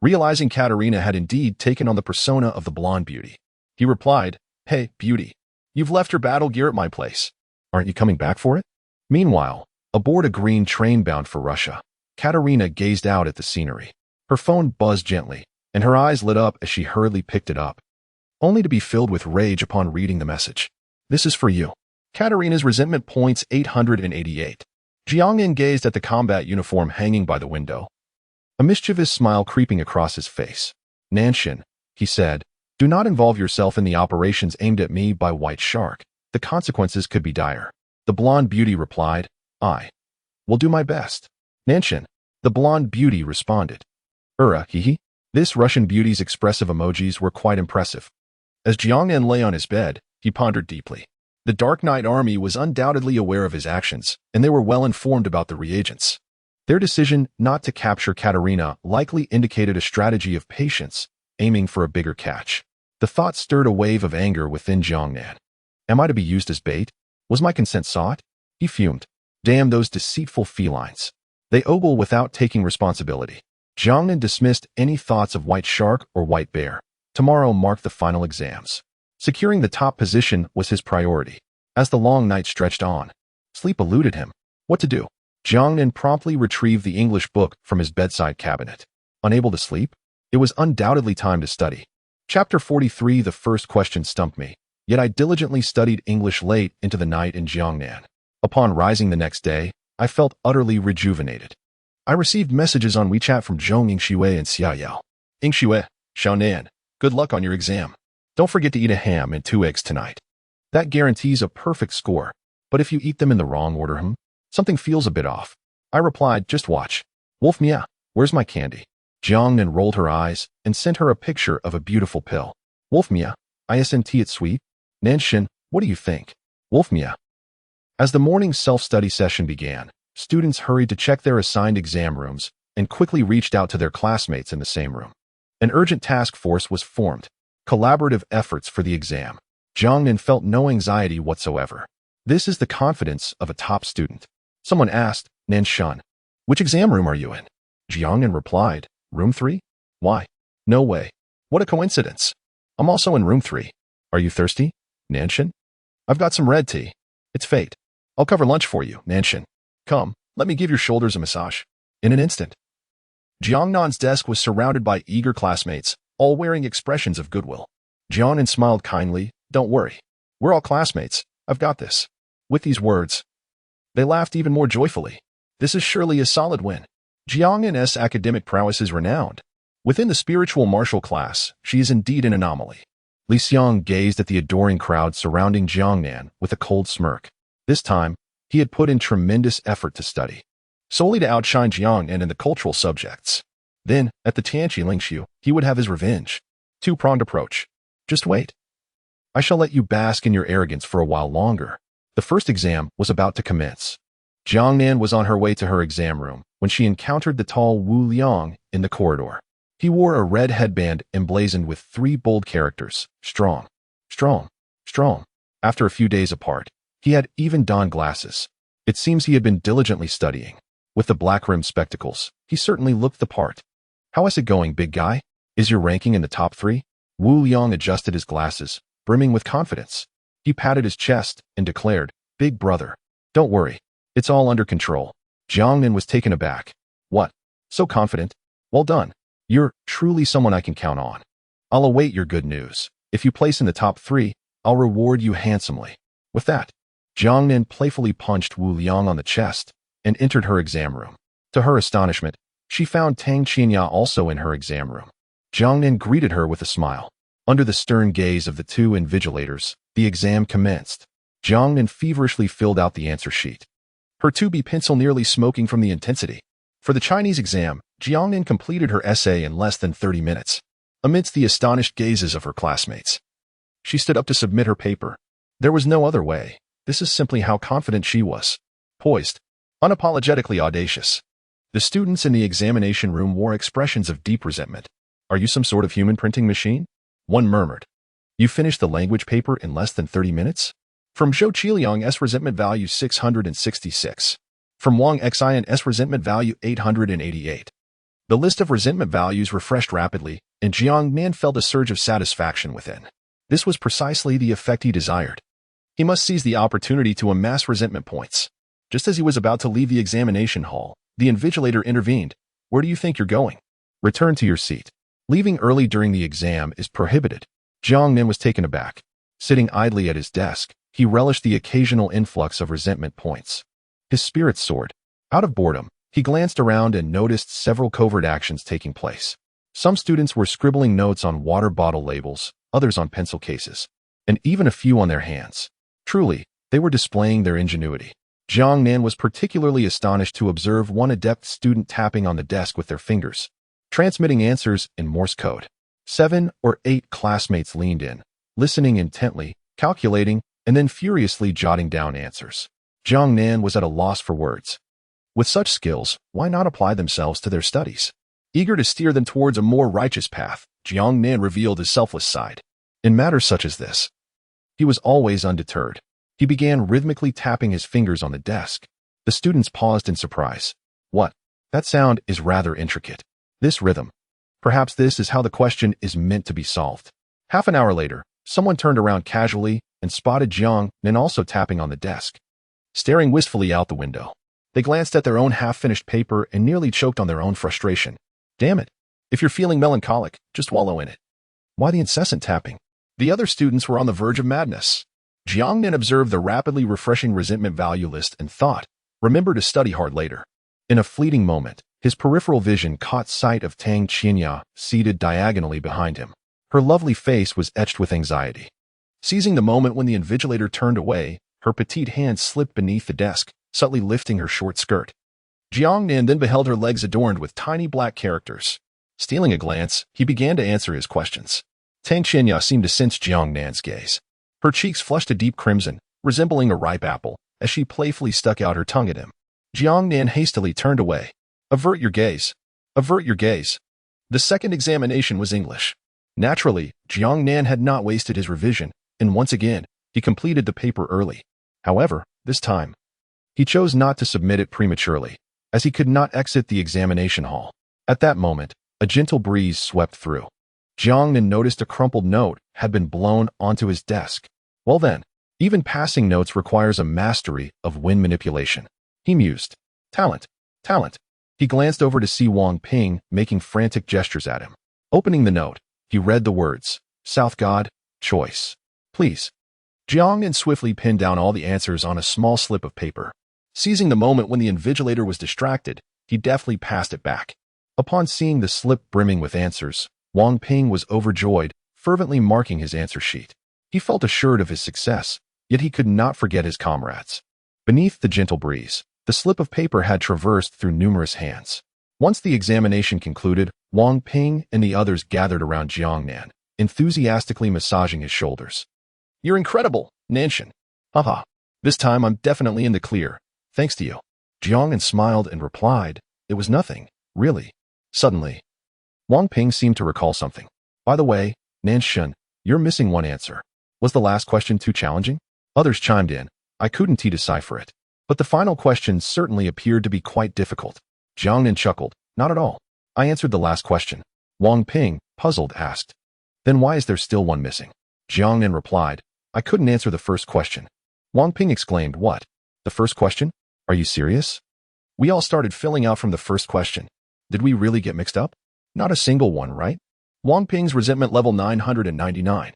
realizing Katarina had indeed taken on the persona of the blonde beauty. He replied, Hey, beauty. You've left your battle gear at my place. Aren't you coming back for it? Meanwhile, aboard a green train bound for Russia, Katarina gazed out at the scenery. Her phone buzzed gently, and her eyes lit up as she hurriedly picked it up, only to be filled with rage upon reading the message. This is for you. Katarina's resentment points 888. Jiang Nan gazed at the combat uniform hanging by the window, a mischievous smile creeping across his face. Nanshin, he said, do not involve yourself in the operations aimed at me by White Shark. The consequences could be dire. The blonde beauty replied, I will do my best. Nanshin, the blonde beauty responded. Hee. This Russian beauty's expressive emojis were quite impressive. As Jiang Nan lay on his bed, he pondered deeply. The Dark Knight Army was undoubtedly aware of his actions, and they were well informed about the reagents. Their decision not to capture Katarina likely indicated a strategy of patience, aiming for a bigger catch. The thought stirred a wave of anger within Jiang Nan. Am I to be used as bait? Was my consent sought? He fumed. Damn those deceitful felines. They ogle without taking responsibility. Jiang Nan dismissed any thoughts of White Shark or White Bear. Tomorrow marked the final exams. Securing the top position was his priority. As the long night stretched on, sleep eluded him. What to do? Jiang Nan promptly retrieved the English book from his bedside cabinet. Unable to sleep? It was undoubtedly time to study. Chapter 43. The first question stumped me, yet I diligently studied English late into the night in Jiangnan. Upon rising the next day, I felt utterly rejuvenated. I received messages on WeChat from Zhong Yingxue and Xiaoyao. Yingxue, Xiaonan, good luck on your exam. Don't forget to eat a ham and 2 eggs tonight. That guarantees a perfect score, but if you eat them in the wrong order, something feels a bit off. I replied, just watch. Wolf Mia, where's my candy? Jiangnan rolled her eyes and sent her a picture of a beautiful pill. Wolf Mia, isn't it sweet? Nanshin, what do you think? Wolf Mia. As the morning self-study session began, students hurried to check their assigned exam rooms and quickly reached out to their classmates in the same room. An urgent task force was formed. Collaborative efforts for the exam. Jiangnan felt no anxiety whatsoever. This is the confidence of a top student. Someone asked, Nanshan, which exam room are you in? Jiangnan replied, Room 3? Why? No way. What a coincidence. I'm also in Room 3. Are you thirsty? Nanshan? I've got some red tea. It's fate. I'll cover lunch for you, Nanshan. Come, let me give your shoulders a massage. In an instant. Jiangnan's desk was surrounded by eager classmates, all wearing expressions of goodwill. Jiangnan smiled kindly, don't worry. We're all classmates. I've got this. With these words, they laughed even more joyfully. This is surely a solid win. Jiangnan's academic prowess is renowned. Within the spiritual martial class, she is indeed an anomaly. Li Xiang gazed at the adoring crowd surrounding Jiangnan with a cold smirk. This time, he had put in tremendous effort to study, solely to outshine Jiangnan in the cultural subjects. Then, at the Tianqi Lingxiu, he would have his revenge. Two-pronged approach. Just wait. I shall let you bask in your arrogance for a while longer. The first exam was about to commence. Jiangnan was on her way to her exam room when she encountered the tall Wu Liang in the corridor. He wore a red headband emblazoned with 3 bold characters, strong, strong, strong. After a few days apart, he had even donned glasses. It seems he had been diligently studying. With the black-rimmed spectacles, he certainly looked the part. How is it going, big guy? Is your ranking in the top 3? Wu Liang adjusted his glasses, brimming with confidence. He patted his chest and declared, Big brother, don't worry. It's all under control. Jiangnan was taken aback. What? So confident? Well done. You're truly someone I can count on. I'll await your good news. If you place in the top 3, I'll reward you handsomely. With that, Jiangnan playfully punched Wu Liang on the chest and entered her exam room. To her astonishment, she found Tang Qinya also in her exam room. Jiangnan greeted her with a smile. Under the stern gaze of the 2 invigilators, the exam commenced. Jiangnan feverishly filled out the answer sheet. her 2B pencil nearly smoking from the intensity. For the Chinese exam, Jiangnan completed her essay in less than 30 minutes, amidst the astonished gazes of her classmates. She stood up to submit her paper. There was no other way. This is simply how confident she was. Poised, unapologetically audacious. The students in the examination room wore expressions of deep resentment. Are you some sort of human printing machine? One murmured. You finished the language paper in less than 30 minutes? From Zhou Qiliang's resentment value 666. From Wang Xin's resentment value 888. The list of resentment values refreshed rapidly, and Jiang Nan felt a surge of satisfaction within. This was precisely the effect he desired. He must seize the opportunity to amass resentment points. Just as he was about to leave the examination hall, the invigilator intervened. Where do you think you're going? Return to your seat. Leaving early during the exam is prohibited. Jiang Nan was taken aback. Sitting idly at his desk, he relished the occasional influx of resentment points. His spirits soared. Out of boredom, he glanced around and noticed several covert actions taking place. Some students were scribbling notes on water bottle labels, others on pencil cases, and even a few on their hands. Truly, they were displaying their ingenuity. Jiang Nan was particularly astonished to observe one adept student tapping on the desk with their fingers, transmitting answers in Morse code. 7 or 8 classmates leaned in, listening intently, calculating, and then furiously jotting down answers. Jiang Nan was at a loss for words. With such skills, why not apply themselves to their studies? Eager to steer them towards a more righteous path, Jiang Nan revealed his selfless side. In matters such as this, he was always undeterred. He began rhythmically tapping his fingers on the desk. The students paused in surprise. What? That sound is rather intricate. This rhythm. Perhaps this is how the question is meant to be solved. Half an hour later, someone turned around casually and spotted Jiang Nan also tapping on the desk, staring wistfully out the window. They glanced at their own half-finished paper and nearly choked on their own frustration. Damn it. If you're feeling melancholic, just wallow in it. Why the incessant tapping? The other students were on the verge of madness. Jiang Nan observed the rapidly refreshing resentment value list and thought, remember to study hard later. In a fleeting moment, his peripheral vision caught sight of Tang Qinya seated diagonally behind him. Her lovely face was etched with anxiety. Seizing the moment when the invigilator turned away, her petite hand slipped beneath the desk, subtly lifting her short skirt. Jiang Nan then beheld her legs adorned with tiny black characters. Stealing a glance, he began to answer his questions. Tang Qinya seemed to sense Jiang Nan's gaze. Her cheeks flushed a deep crimson, resembling a ripe apple, as she playfully stuck out her tongue at him. Jiang Nan hastily turned away. Avert your gaze. Avert your gaze. The second examination was English. Naturally, Jiang Nan had not wasted his revision, and once again, he completed the paper early. However, this time, he chose not to submit it prematurely, as he could not exit the examination hall. At that moment, a gentle breeze swept through. Jiang Nan noticed a crumpled note had been blown onto his desk. Well then, even passing notes requires a mastery of wind manipulation. He mused. Talent. Talent. He glanced over to see Wang Ping making frantic gestures at him. Opening the note, he read the words, South God, choice. Please. Jiang Nan swiftly pinned down all the answers on a small slip of paper. Seizing the moment when the invigilator was distracted, he deftly passed it back. Upon seeing the slip brimming with answers, Wang Ping was overjoyed, fervently marking his answer sheet. He felt assured of his success, yet he could not forget his comrades. Beneath the gentle breeze, the slip of paper had traversed through numerous hands. Once the examination concluded, Wang Ping and the others gathered around Jiang Nan, enthusiastically massaging his shoulders. You're incredible, Nanshan. Haha. This time I'm definitely in the clear, thanks to you. Jiang Nan smiled and replied, it was nothing, really. Suddenly, Wang Ping seemed to recall something. By the way, Nanshan, you're missing one answer. Was the last question too challenging? Others chimed in. I couldn't decipher it. But the final question certainly appeared to be quite difficult. Jiang Nan chuckled. Not at all. I answered the last question. Wang Ping, puzzled, asked. Then why is there still one missing? Jiang Nan replied. I couldn't answer the first question. Wang Ping exclaimed, what? The first question? Are you serious? We all started filling out from the first question. Did we really get mixed up? Not a single one, right? Wang Ping's resentment level 999.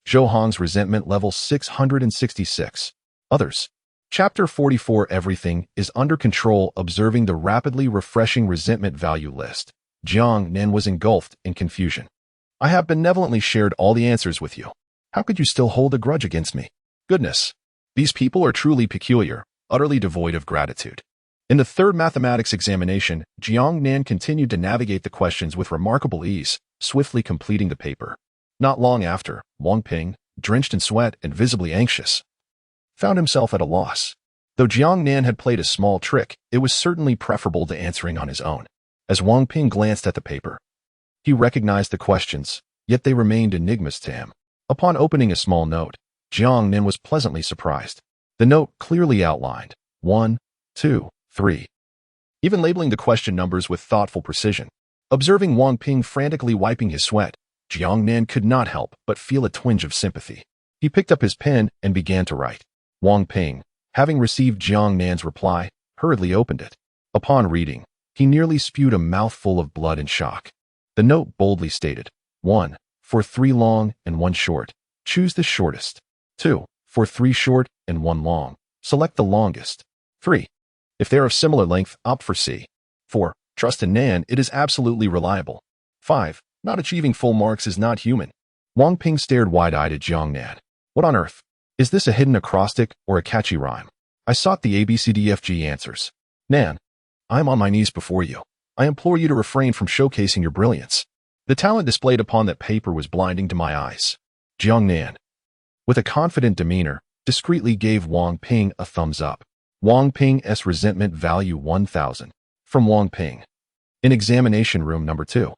Zhou Hong's resentment level 666. Others. Chapter 44 Everything is under control. Observing the rapidly refreshing resentment value list, Jiang Nan was engulfed in confusion. I have benevolently shared all the answers with you. How could you still hold a grudge against me? Goodness. These people are truly peculiar. utterly devoid of gratitude. In the third mathematics examination, Jiang Nan continued to navigate the questions with remarkable ease, swiftly completing the paper. Not long after, Wang Ping, drenched in sweat and visibly anxious, found himself at a loss. Though Jiang Nan had played a small trick, it was certainly preferable to answering on his own. As Wang Ping glanced at the paper, he recognized the questions, yet they remained enigmas to him. Upon opening a small note, Jiang Nan was pleasantly surprised. The note clearly outlined 1, 2, 3, even labeling the question numbers with thoughtful precision. Observing Wang Ping frantically wiping his sweat, Jiang Nan could not help but feel a twinge of sympathy. He picked up his pen and began to write. Wang Ping, having received Jiang Nan's reply, hurriedly opened it. Upon reading, he nearly spewed a mouthful of blood in shock. The note boldly stated, 1, for 3 long and 1 short, choose the shortest. 2, for 3 short and 1 long, select the longest. 3, if they are of similar length, opt for C. 4, trust in Nan, it is absolutely reliable. 5, not achieving full marks is not human. Wang Ping stared wide-eyed at Jiang Nan. What on earth? Is this a hidden acrostic or a catchy rhyme? I sought the ABCDFG answers. Nan, I am on my knees before you. I implore you to refrain from showcasing your brilliance. The talent displayed upon that paper was blinding to my eyes. Jiang Nan, with a confident demeanor, discreetly gave Wang Ping a thumbs up. Wang Ping's resentment value 1,000. From Wang Ping. In examination room number 2.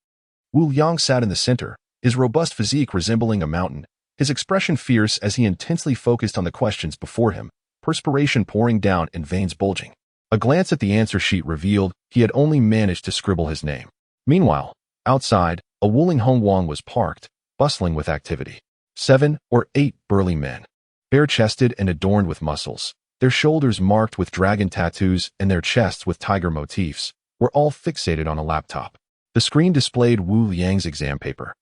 Wu Liang sat in the center, his robust physique resembling a mountain, his expression fierce as he intensely focused on the questions before him, perspiration pouring down and veins bulging. A glance at the answer sheet revealed he had only managed to scribble his name. Meanwhile, outside, a Wuling Hongwang was parked, bustling with activity. 7 or 8 burly men, bare-chested and adorned with muscles, their shoulders marked with dragon tattoos and their chests with tiger motifs, were all fixated on a laptop. The screen displayed Wu Liang's exam paper.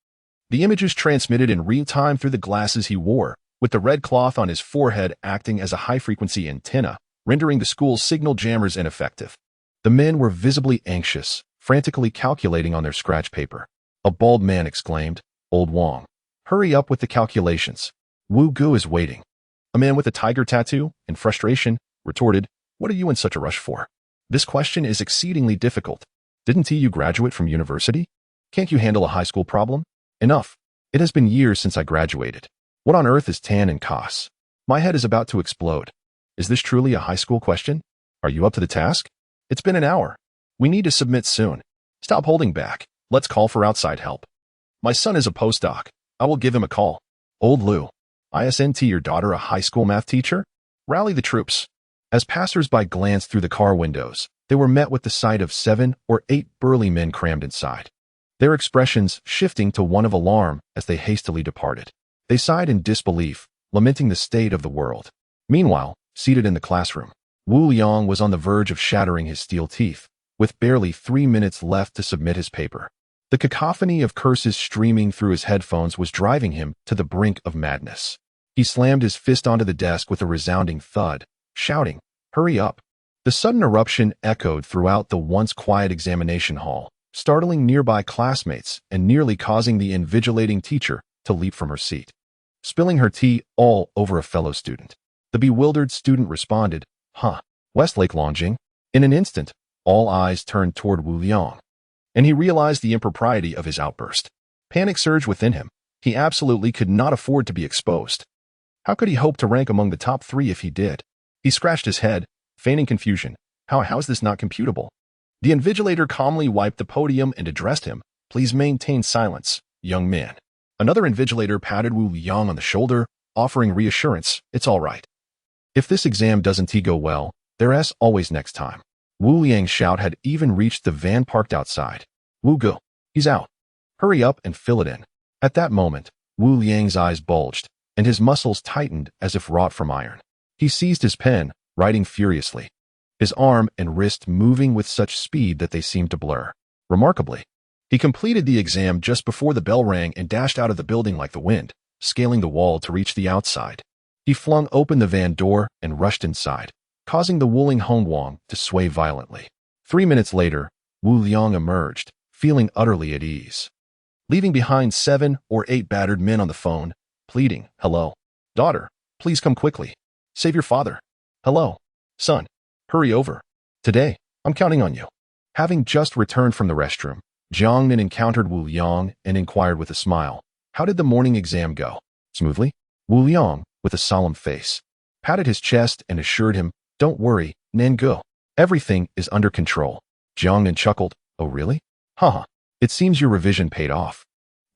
The images transmitted in real time through the glasses he wore, with the red cloth on his forehead acting as a high-frequency antenna, rendering the school's signal jammers ineffective. The men were visibly anxious, frantically calculating on their scratch paper. A bald man exclaimed, "Old Wang, hurry up with the calculations. Wu Gu is waiting." A man with a tiger tattoo, in frustration, retorted, "What are you in such a rush for? This question is exceedingly difficult. Didn't you graduate from university? Can't you handle a high school problem? Enough. It has been years since I graduated. What on earth is Tan and Cos? My head is about to explode. Is this truly a high school question? Are you up to the task? It's been an hour. We need to submit soon. Stop holding back. Let's call for outside help. My son is a postdoc. I will give him a call. Old Lu, isn't your daughter a high school math teacher? Rally the troops." As passers-by glanced through the car windows, they were met with the sight of 7 or 8 burly men crammed inside, their expressions shifting to one of alarm as they hastily departed. They sighed in disbelief, lamenting the state of the world. Meanwhile, seated in the classroom, Wu Liang was on the verge of shattering his steel teeth, with barely 3 minutes left to submit his paper. The cacophony of curses streaming through his headphones was driving him to the brink of madness. He slammed his fist onto the desk with a resounding thud, shouting, "Hurry up." The sudden eruption echoed throughout the once quiet examination hall, startling nearby classmates and nearly causing the invigilating teacher to leap from her seat, spilling her tea all over a fellow student. The bewildered student responded, "Huh, Westlake Longjing." In an instant, all eyes turned toward Wu Liang, and he realized the impropriety of his outburst. Panic surged within him. He absolutely could not afford to be exposed. How could he hope to rank among the top 3 if he did? He scratched his head, feigning confusion. How is this not computable? The invigilator calmly wiped the podium and addressed him. "Please maintain silence, young man." Another invigilator patted Wu Liang on the shoulder, offering reassurance. "It's all right. If this exam doesn't go well, there's always next time." Wu Liang's shout had even reached the van parked outside. "Wu Gu, he's out. Hurry up and fill it in." At that moment, Wu Liang's eyes bulged, and his muscles tightened as if wrought from iron. He seized his pen, writing furiously, his arm and wrist moving with such speed that they seemed to blur. Remarkably, he completed the exam just before the bell rang and dashed out of the building like the wind, scaling the wall to reach the outside. He flung open the van door and rushed inside, causing the Wuling Hongwang to sway violently. 3 minutes later, Wu Liang emerged, feeling utterly at ease, leaving behind 7 or 8 battered men on the phone, pleading, "Hello, daughter, please come quickly. Save your father. Hello, Son, hurry over. Today, I'm counting on you. Having just returned from the restroom, Jiang Nin encountered Wu Liang and inquired with a smile, "How did the morning exam go?" "Smoothly." Wu Liang, with a solemn face, patted his chest and assured him, "Don't worry, Nangu. Everything is under control." Jiang Nin chuckled, "Oh really? Haha, it seems your revision paid off."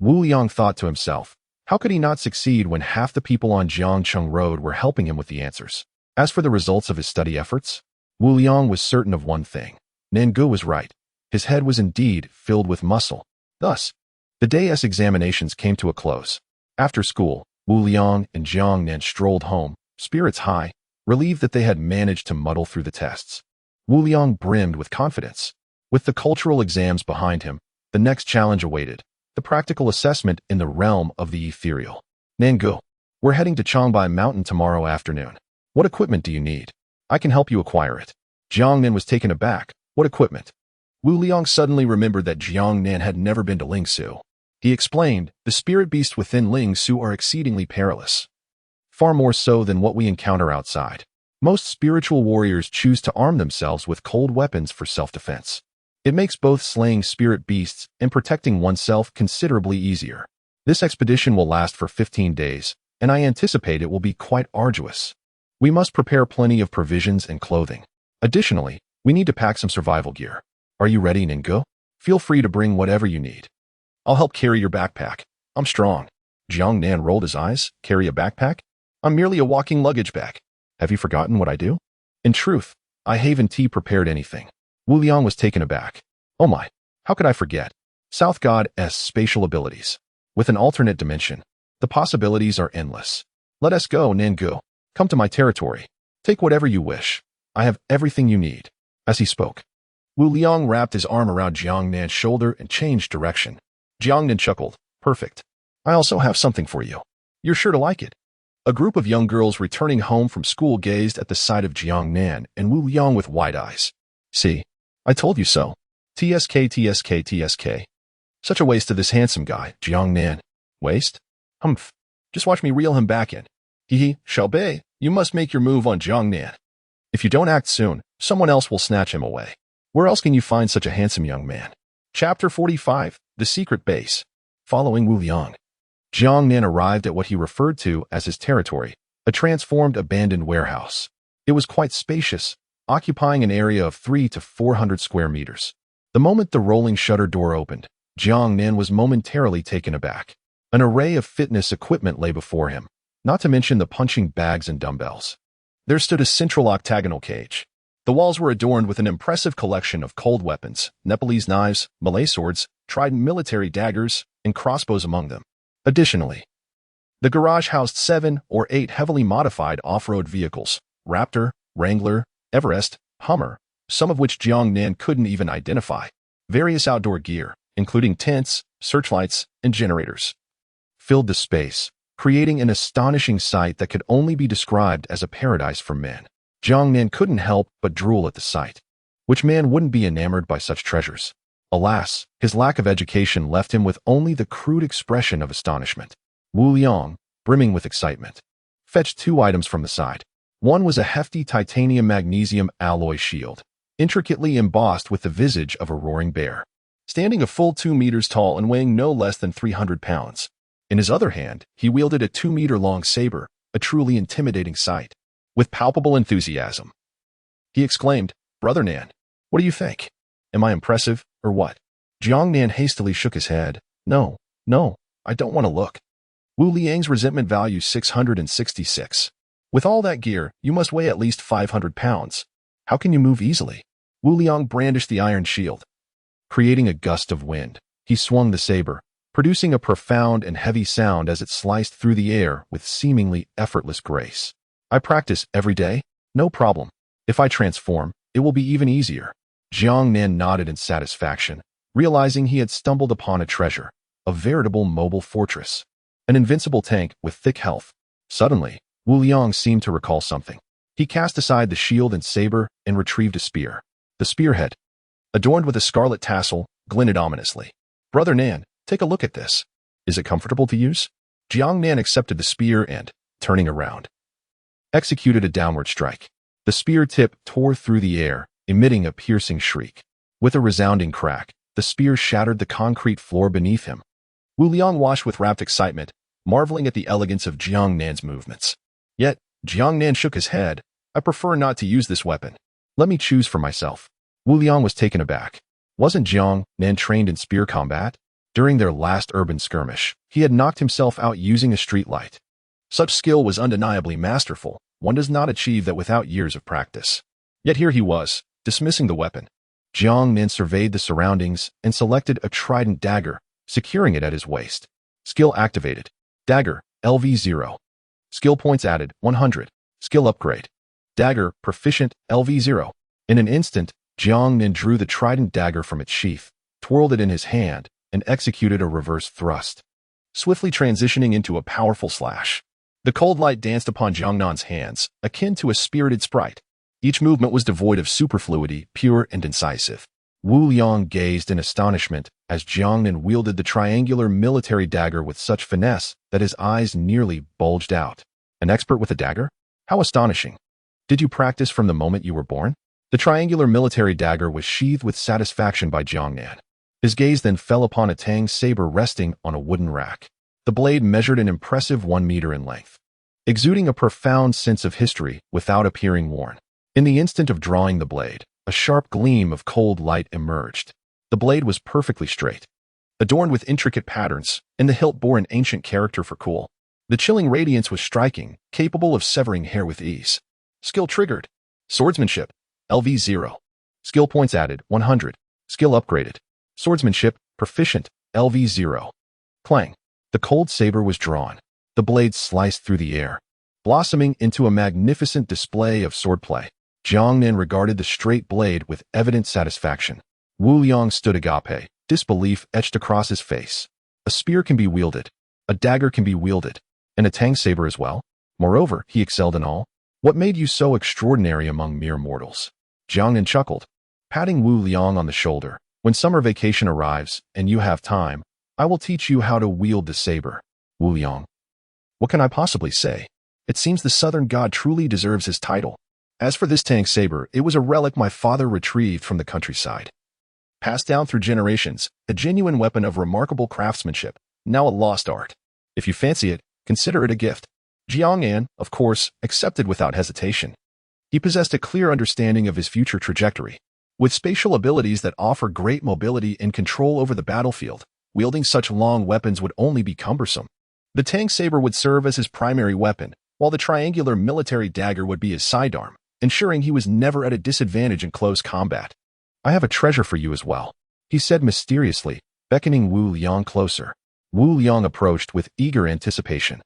Wu Liang thought to himself, how could he not succeed when half the people on Jiangcheng Road were helping him with the answers? As for the results of his study efforts, Wu Liang was certain of one thing. Nangu was right. His head was indeed filled with muscle. Thus, the day's examinations came to a close. After school, Wu Liang and Jiang Nin strolled home, spirits high, relieved that they had managed to muddle through the tests. Wu Liang brimmed with confidence. With the cultural exams behind him, the next challenge awaited, the practical assessment in the realm of the ethereal. "Nangu, we're heading to Changbai Mountain tomorrow afternoon. What equipment do you need? I can help you acquire it." Jiang Nin was taken aback. What equipment? Wu Liang suddenly remembered that Jiang Nin had never been to Lingsu. He explained, "The spirit beasts within Lingsu are exceedingly perilous. Far more so than what we encounter outside. Most spiritual warriors choose to arm themselves with cold weapons for self-defense. It makes both slaying spirit beasts and protecting oneself considerably easier. This expedition will last for 15 days, and I anticipate it will be quite arduous. We must prepare plenty of provisions and clothing. Additionally, we need to pack some survival gear. Are you ready, Nangu? Feel free to bring whatever you need. I'll help carry your backpack. I'm strong." Jiang Nan rolled his eyes. "Carry a backpack? I'm merely a walking luggage bag. Have you forgotten what I do?" "In truth, I haven't prepared anything." Wu Liang was taken aback. "Oh my, how could I forget? South God's spatial abilities. With an alternate dimension, the possibilities are endless. Let us go, Nangu. Come to my territory. Take whatever you wish. I have everything you need." As he spoke, Wu Liang wrapped his arm around Jiang Nan's shoulder and changed direction. Jiang Nan chuckled, "Perfect. I also have something for you. You're sure to like it." A group of young girls returning home from school gazed at the sight of Jiang Nan and Wu Liang with wide eyes. "See, I told you so. TSK, TSK, TSK. Such a waste of this handsome guy, Jiang Nan." "Waste? Humph. Just watch me reel him back in." "Hee Xiaobei, you must make your move on Jiang Nan. If you don't act soon, someone else will snatch him away. Where else can you find such a handsome young man?" Chapter 45, The Secret Base. Following Wu Liang, Jiang Nan arrived at what he referred to as his territory, a transformed abandoned warehouse. It was quite spacious, occupying an area of 300 to 400 square meters. The moment the rolling shutter door opened, Jiang Nan was momentarily taken aback. An array of fitness equipment lay before him, not to mention the punching bags and dumbbells. There stood a central octagonal cage. The walls were adorned with an impressive collection of cold weapons, Nepalese knives, Malay swords, trident military daggers, and crossbows among them. Additionally, the garage housed 7 or 8 heavily modified off-road vehicles, Raptor, Wrangler, Everest, Hummer, some of which Jiang Nan couldn't even identify. Various outdoor gear, including tents, searchlights, and generators, filled the space, creating an astonishing sight that could only be described as a paradise for men. Jiang Nan couldn't help but drool at the sight. Which man wouldn't be enamored by such treasures? Alas, his lack of education left him with only the crude expression of astonishment. Wu Liang, brimming with excitement, fetched 2 items from the side. One was a hefty titanium-magnesium alloy shield, intricately embossed with the visage of a roaring bear, standing a full 2 meters tall and weighing no less than 300 pounds. In his other hand, he wielded a 2-meter-long saber, a truly intimidating sight. With palpable enthusiasm, he exclaimed, "Brother Nan, what do you think? Am I impressive, or what?" Jiang Nan hastily shook his head. No, I don't want to look." Wu Liang's resentment value 666. "With all that gear, you must weigh at least 500 pounds. How can you move easily?" Wu Liang brandished the iron shield. Creating a gust of wind, he swung the saber, producing a profound and heavy sound as it sliced through the air with seemingly effortless grace. "I practice every day? No problem. If I transform, it will be even easier." Jiang Nan nodded in satisfaction, realizing he had stumbled upon a treasure, a veritable mobile fortress, an invincible tank with thick health. Suddenly, Wu Liang seemed to recall something. He cast aside the shield and saber and retrieved a spear. The spearhead, adorned with a scarlet tassel, glinted ominously. "Brother Nan, take a look at this. Is it comfortable to use?" Jiang Nan accepted the spear and, turning around, executed a downward strike. The spear tip tore through the air, emitting a piercing shriek. With a resounding crack, the spear shattered the concrete floor beneath him. Wu Liang watched with rapt excitement, marveling at the elegance of Jiang Nan's movements. Yet, Jiang Nan shook his head. I prefer not to use this weapon. Let me choose for myself. Wu Liang was taken aback. Wasn't Jiang Nan trained in spear combat? During their last urban skirmish, he had knocked himself out using a street light. Such skill was undeniably masterful. One does not achieve that without years of practice. Yet here he was, dismissing the weapon. Jiang Nan surveyed the surroundings and selected a trident dagger, securing it at his waist. Skill activated. Dagger, LV0. Skill points added, 100. Skill upgrade. Dagger, proficient, LV0. In an instant, Jiang Nan drew the trident dagger from its sheath, twirled it in his hand, and executed a reverse thrust, swiftly transitioning into a powerful slash. The cold light danced upon Jiang Nan's hands, akin to a spirited sprite. Each movement was devoid of superfluity, pure and incisive. Wu Liang gazed in astonishment as Jiang Nan wielded the triangular military dagger with such finesse that his eyes nearly bulged out. An expert with a dagger? How astonishing. Did you practice from the moment you were born? The triangular military dagger was sheathed with satisfaction by Jiang Nan. His gaze then fell upon a Tang saber resting on a wooden rack. The blade measured an impressive 1 meter in length, exuding a profound sense of history without appearing worn. In the instant of drawing the blade, a sharp gleam of cold light emerged. The blade was perfectly straight, adorned with intricate patterns, and the hilt bore an ancient character for cool. The chilling radiance was striking, capable of severing hair with ease. Skill triggered. Swordsmanship, LV0. Skill points added, 100. Skill upgraded. Swordsmanship, proficient, LV0. Clang. The cold saber was drawn. The blade sliced through the air, blossoming into a magnificent display of swordplay. Jiang Nan regarded the straight blade with evident satisfaction. Wu Liang stood agape, disbelief etched across his face. A spear can be wielded. A dagger can be wielded. And a Tang saber as well. Moreover, he excelled in all. What made you so extraordinary among mere mortals? Jiang Nan chuckled, patting Wu Liang on the shoulder. When summer vacation arrives and you have time, I will teach you how to wield the saber. Wu Liang. What can I possibly say? It seems the southern god truly deserves his title. As for this Tang saber, it was a relic my father retrieved from the countryside. Passed down through generations, a genuine weapon of remarkable craftsmanship, now a lost art. If you fancy it, consider it a gift. Jiang Nan, of course, accepted without hesitation. He possessed a clear understanding of his future trajectory. With spatial abilities that offer great mobility and control over the battlefield, wielding such long weapons would only be cumbersome. The Tang saber would serve as his primary weapon, while the triangular military dagger would be his sidearm, ensuring he was never at a disadvantage in close combat. I have a treasure for you as well, he said mysteriously, beckoning Wu Liang closer. Wu Liang approached with eager anticipation.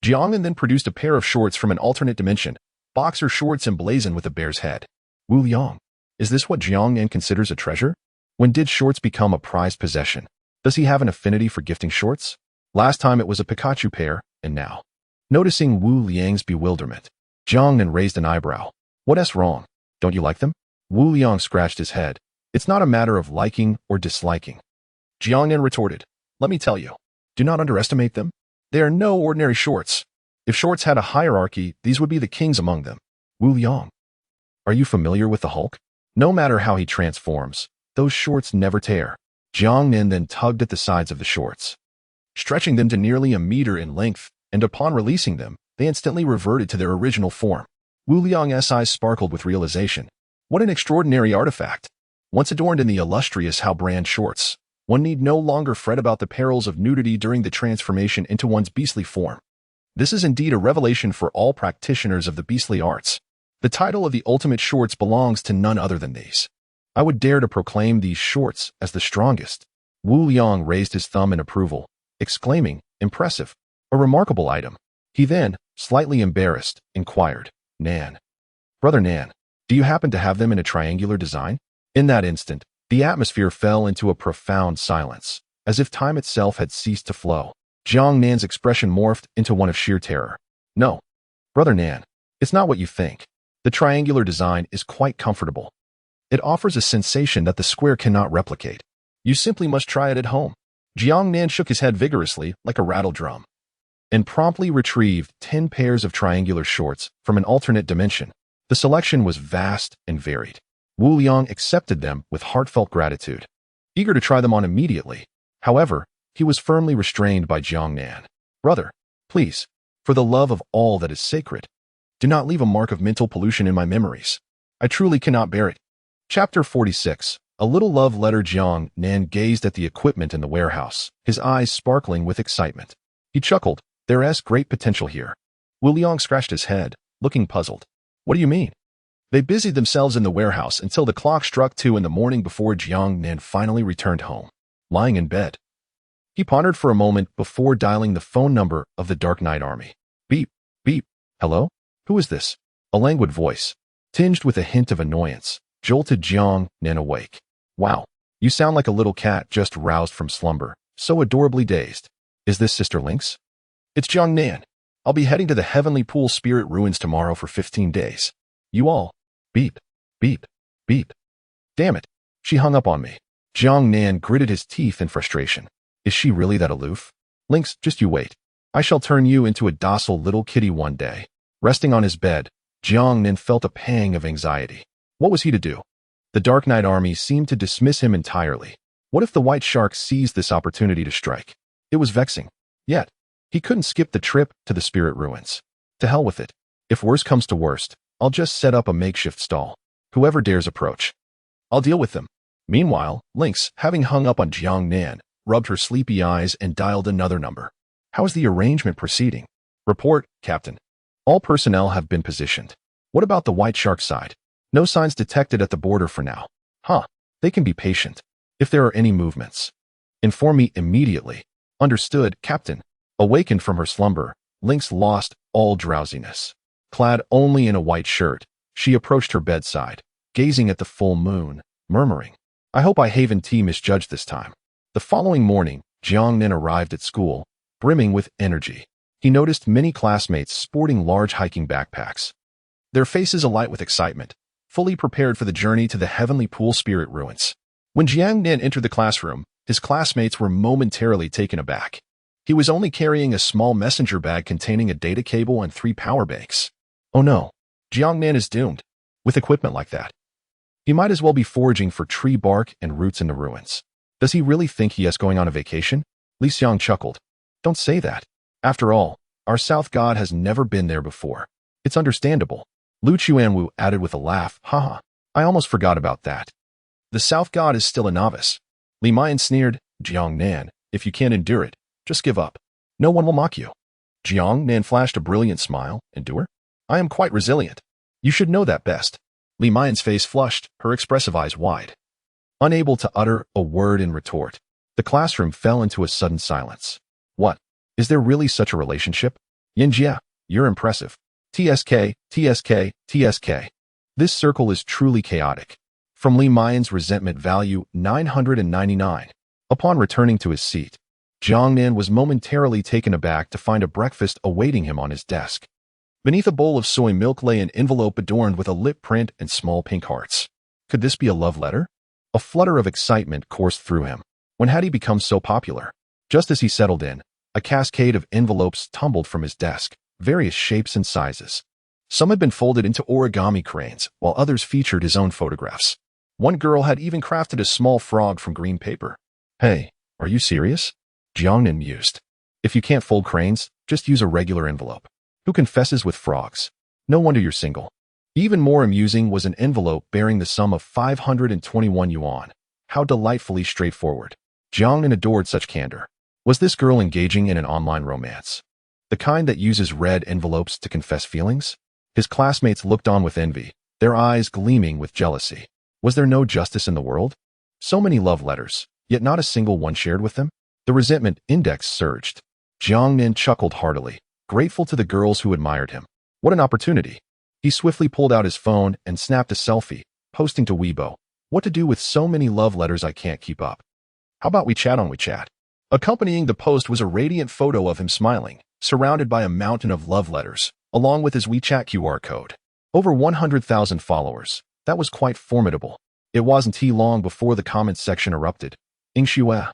Jiang Nan then produced a pair of shorts from an alternate dimension, boxer shorts emblazoned with a bear's head. Wu Liang, is this what Jiang Nan considers a treasure? When did shorts become a prized possession? Does he have an affinity for gifting shorts? Last time it was a Pikachu pair, and now. Noticing Wu Liang's bewilderment, Jiang Nan raised an eyebrow. What's wrong? Don't you like them? Wu Liang scratched his head. It's not a matter of liking or disliking. Jiang Nan retorted. Let me tell you. Do not underestimate them. They are no ordinary shorts. If shorts had a hierarchy, these would be the kings among them. Wu Liang. Are you familiar with the Hulk? No matter how he transforms, those shorts never tear. Jiang Nan then tugged at the sides of the shorts, stretching them to nearly a meter in length, and upon releasing them, they instantly reverted to their original form. Wu Liang's eyes sparkled with realization. What an extraordinary artifact! Once adorned in the illustrious Halbrand shorts, one need no longer fret about the perils of nudity during the transformation into one's beastly form. This is indeed a revelation for all practitioners of the beastly arts. The title of the ultimate shorts belongs to none other than these. I would dare to proclaim these shorts as the strongest. Wu Liang raised his thumb in approval, exclaiming, impressive, a remarkable item. He then, slightly embarrassed, inquired, Nan. Brother Nan, do you happen to have them in a triangular design? In that instant, the atmosphere fell into a profound silence, as if time itself had ceased to flow. Jiang Nan's expression morphed into one of sheer terror. No, Brother Nan, it's not what you think. The triangular design is quite comfortable. It offers a sensation that the square cannot replicate. You simply must try it at home. Jiang Nan shook his head vigorously, like a rattle drum, and promptly retrieved 10 pairs of triangular shorts from an alternate dimension. The selection was vast and varied. Wu Liang accepted them with heartfelt gratitude, eager to try them on immediately. However, he was firmly restrained by Jiang Nan. Brother, please, for the love of all that is sacred, do not leave a mark of mental pollution in my memories. I truly cannot bear it. Chapter 46. A little love letter. Jiang Nan gazed at the equipment in the warehouse, his eyes sparkling with excitement. He chuckled. There's great potential here. Wu Liang scratched his head, looking puzzled. What do you mean? They busied themselves in the warehouse until the clock struck 2 in the morning before Jiang Nan finally returned home. Lying in bed, he pondered for a moment before dialing the phone number of the Dark Knight Army. Beep, beep. Hello? Who is this? A languid voice, tinged with a hint of annoyance, jolted Jiang Nan awake. Wow, you sound like a little cat just roused from slumber, so adorably dazed. Is this Sister Lynx? It's Jiang Nan. I'll be heading to the Heavenly Pool Spirit Ruins tomorrow for 15 days. You all. Beep, beep, beep. Damn it. She hung up on me. Jiang Nan gritted his teeth in frustration. Is she really that aloof? Lynx, just you wait. I shall turn you into a docile little kitty one day. Resting on his bed, Jiang Nan felt a pang of anxiety. What was he to do? The Dark Knight Army seemed to dismiss him entirely. What if the White Shark seized this opportunity to strike? It was vexing. Yet, he couldn't skip the trip to the Spirit Ruins. To hell with it. If worse comes to worst, I'll just set up a makeshift stall. Whoever dares approach, I'll deal with them. Meanwhile, Lynx, having hung up on Jiang Nan, rubbed her sleepy eyes and dialed another number. How is the arrangement proceeding? Report, Captain. All personnel have been positioned. What about the White Shark side? No signs detected at the border for now. Huh. They can be patient. If there are any movements, inform me immediately. Understood, Captain. Awakened from her slumber, Lynx lost all drowsiness. Clad only in a white shirt, she approached her bedside, gazing at the full moon, murmuring, I hope I haven't misjudged this time. The following morning, Jiang Nan arrived at school, brimming with energy. He noticed many classmates sporting large hiking backpacks, their faces alight with excitement, fully prepared for the journey to the Heavenly Pool Spirit Ruins. When Jiang Nan entered the classroom, his classmates were momentarily taken aback. He was only carrying a small messenger bag containing a data cable and 3 power banks. Oh no, Jiang Nan is doomed. With equipment like that, he might as well be foraging for tree bark and roots in the ruins. Does he really think he is going on a vacation? Li Xiang chuckled. Don't say that. After all, our South God has never been there before. It's understandable. Lu Chuanwu added with a laugh, haha, I almost forgot about that. The South God is still a novice. Li Mayan sneered, Jiang Nan, if you can't endure it, just give up. No one will mock you. Jiang Nan flashed a brilliant smile. Endure? I am quite resilient. You should know that best. Li Mayan's face flushed, her expressive eyes wide. Unable to utter a word in retort, the classroom fell into a sudden silence. What? Is there really such a relationship? Yinjia, you're impressive. TSK, TSK, TSK. This circle is truly chaotic. From Li Mayan's resentment value 999. Upon returning to his seat, Jiang Nan was momentarily taken aback to find a breakfast awaiting him on his desk. Beneath a bowl of soy milk lay an envelope adorned with a lip print and small pink hearts. Could this be a love letter? A flutter of excitement coursed through him. When had he become so popular? Just as he settled in, a cascade of envelopes tumbled from his desk, various shapes and sizes. Some had been folded into origami cranes, while others featured his own photographs. One girl had even crafted a small frog from green paper. Hey, are you serious? Jiang Nan mused. If you can't fold cranes, just use a regular envelope. Who confesses with frogs? No wonder you're single. Even more amusing was an envelope bearing the sum of 521 yuan. How delightfully straightforward. Jiang Nan adored such candor. Was this girl engaging in an online romance? The kind that uses red envelopes to confess feelings? His classmates looked on with envy, their eyes gleaming with jealousy. Was there no justice in the world? So many love letters, yet not a single one shared with them? The resentment index surged. Jiang Nan chuckled heartily, grateful to the girls who admired him. What an opportunity. He swiftly pulled out his phone and snapped a selfie, posting to Weibo. What to do with so many love letters I can't keep up. How about we chat on WeChat? Accompanying the post was a radiant photo of him smiling, surrounded by a mountain of love letters, along with his WeChat QR code. Over 100,000 followers. That was quite formidable. It wasn't long before the comments section erupted. Ingxue.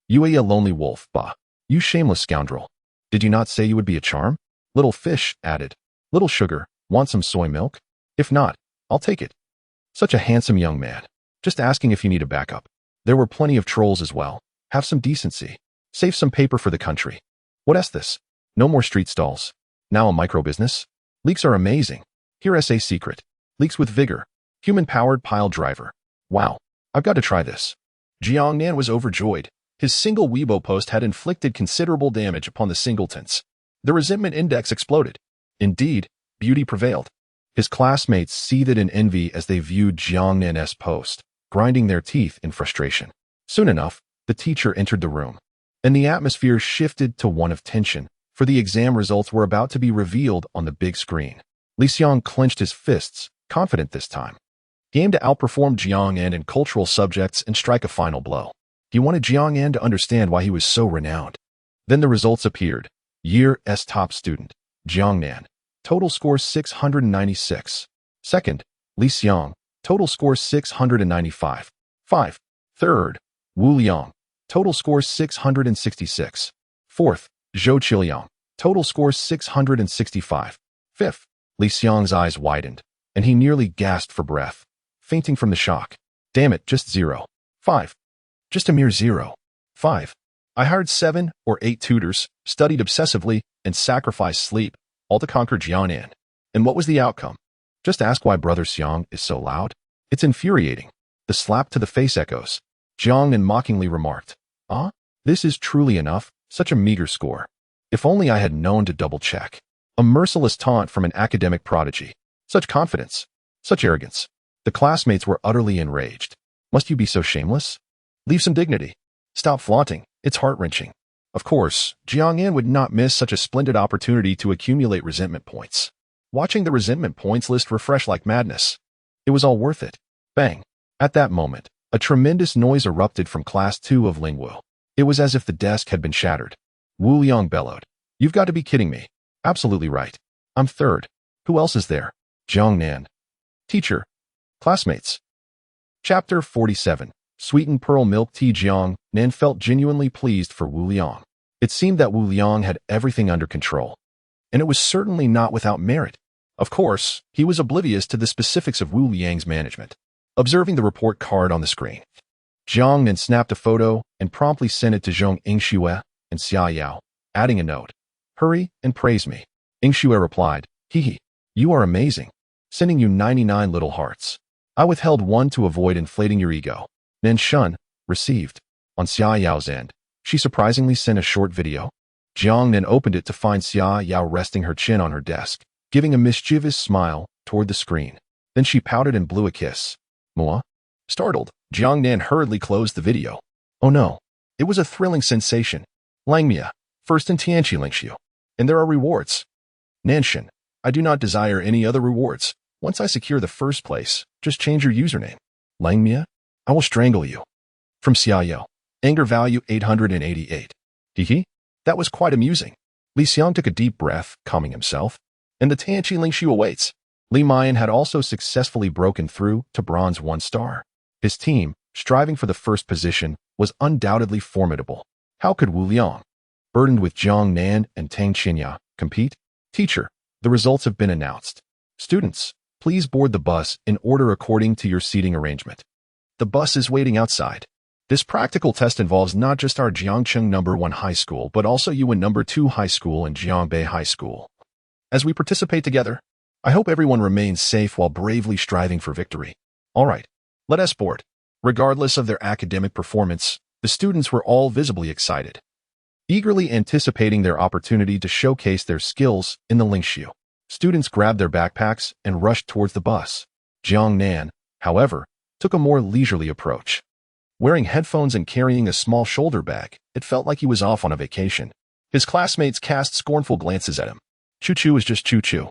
You a lonely wolf, bah. You shameless scoundrel. Did you not say you would be a charm? Little fish added. Little sugar, want some soy milk? If not, I'll take it. Such a handsome young man. Just asking if you need a backup. There were plenty of trolls as well. Have some decency. Save some paper for the country. What is this? No more street stalls. Now a micro business? Leaks are amazing. Here SA secret. Leaks with vigor. Human-powered pile driver. Wow. I've got to try this. Jiang Nan was overjoyed. His single Weibo post had inflicted considerable damage upon the singletons. The resentment index exploded. Indeed, beauty prevailed. His classmates seethed in envy as they viewed Jiang Nan's post, grinding their teeth in frustration. Soon enough, the teacher entered the room, and the atmosphere shifted to one of tension, for the exam results were about to be revealed on the big screen. Li Xiang clenched his fists, confident this time. He aimed to outperform Jiang Nan in cultural subjects and strike a final blow. He wanted Jiang Nan to understand why he was so renowned. Then the results appeared. Year's top student, Jiang Nan. Total score 696. Second, Li Xiang. Total score 695. 5. Third, Wu Liang. Total score 666. Fourth, Zhou Qiliang. Total score 665. Fifth, Li Xiang's eyes widened, and he nearly gasped for breath, fainting from the shock. Damn it, just 0. 5. Just a mere 0. 5. I hired 7 or 8 tutors, studied obsessively, and sacrificed sleep, all to conquer Jiang Nan. And what was the outcome? Just ask why Brother Xiang is so loud. It's infuriating. The slap to the face echoes. Jiang Nan mockingly remarked, this is truly enough, such a meager score. If only I had known to double-check. A merciless taunt from an academic prodigy. Such confidence. Such arrogance. The classmates were utterly enraged. Must you be so shameless? Leave some dignity. Stop flaunting. It's heart-wrenching. Of course, Jiang Nan would not miss such a splendid opportunity to accumulate resentment points. Watching the resentment points list refresh like madness. It was all worth it. Bang. At that moment, a tremendous noise erupted from Class 2 of Lingwu. It was as if the desk had been shattered. Wu Liang bellowed. You've got to be kidding me. Absolutely right. I'm third. Who else is there? Jiang Nan. Teacher. Classmates. Chapter 47. Sweetened pearl milk tea. Jiang Nan felt genuinely pleased for Wu Liang. It seemed that Wu Liang had everything under control. And it was certainly not without merit. Of course, he was oblivious to the specifics of Wu Liang's management. Observing the report card on the screen, Jiang Nan snapped a photo and promptly sent it to Zhong Yingxue and Xia Yao, adding a note. Hurry and praise me. Yingxue replied, Hee, you are amazing. Sending you 99 little hearts. I withheld 1 to avoid inflating your ego. Nan Shun, received. On Xia Yao's end, she surprisingly sent a short video. Jiang Nan opened it to find Xia Yao resting her chin on her desk, giving a mischievous smile toward the screen. Then she pouted and blew a kiss. Moi? Startled, Jiang Nan hurriedly closed the video. Oh no. It was a thrilling sensation. Langmia, first in Tianqi Lingxiu. And there are rewards. Nanshan, I do not desire any other rewards. Once I secure the first place, just change your username. Langmia, I will strangle you. From Xia Yao. Anger value 888. Hee. That was quite amusing. Li Xiang took a deep breath, calming himself. And the Tianqi Lingxiu awaits. Li Mayan had also successfully broken through to bronze 1 star. His team, striving for the first position, was undoubtedly formidable. How could Wu Liang, burdened with Jiang Nan and Tang Qinya, compete? Teacher, the results have been announced. Students, please board the bus in order according to your seating arrangement. The bus is waiting outside. This practical test involves not just our Jiangcheng No. 1 High School, but also Yuan No. 2 High School and Jiangbei High School. As we participate together, I hope everyone remains safe while bravely striving for victory. All right, let us board. Regardless of their academic performance, the students were all visibly excited, eagerly anticipating their opportunity to showcase their skills in the Lingxiu. Students grabbed their backpacks and rushed towards the bus. Jiang Nan, however, took a more leisurely approach. Wearing headphones and carrying a small shoulder bag, it felt like he was off on a vacation. His classmates cast scornful glances at him. Choo-choo is just choo-choo.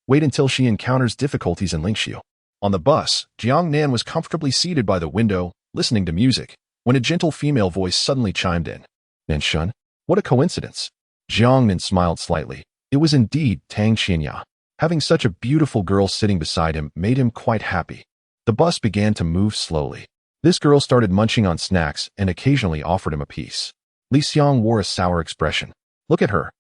Wait until she encounters difficulties in Lingxiu. On the bus, Jiang Nan was comfortably seated by the window, listening to music, when a gentle female voice suddenly chimed in. Nan Shun, what a coincidence. Jiang Nan smiled slightly. It was indeed Tang Qinya. Having such a beautiful girl sitting beside him made him quite happy. The bus began to move slowly. This girl started munching on snacks and occasionally offered him a piece. Li Xiang wore a sour expression. Look at her.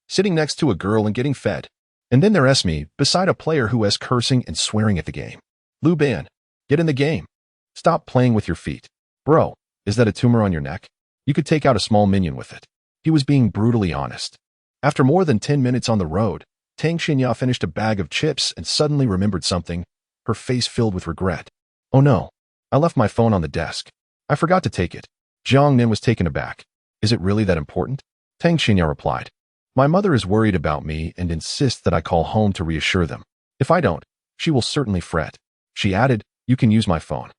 Sitting next to a girl and getting fed. And then there's me, beside a player who is cursing and swearing at the game. Lu Ban, get in the game. Stop playing with your feet. Bro, is that a tumor on your neck? You could take out a small minion with it. He was being brutally honest. After more than 10 minutes on the road, Tang Xinya finished a bag of chips and suddenly remembered something, her face filled with regret. Oh no, I left my phone on the desk. I forgot to take it. Jiang Nin was taken aback. Is it really that important? Tang Xinya replied. My mother is worried about me and insists that I call home to reassure them. If I don't, she will certainly fret. She added, you can use my phone.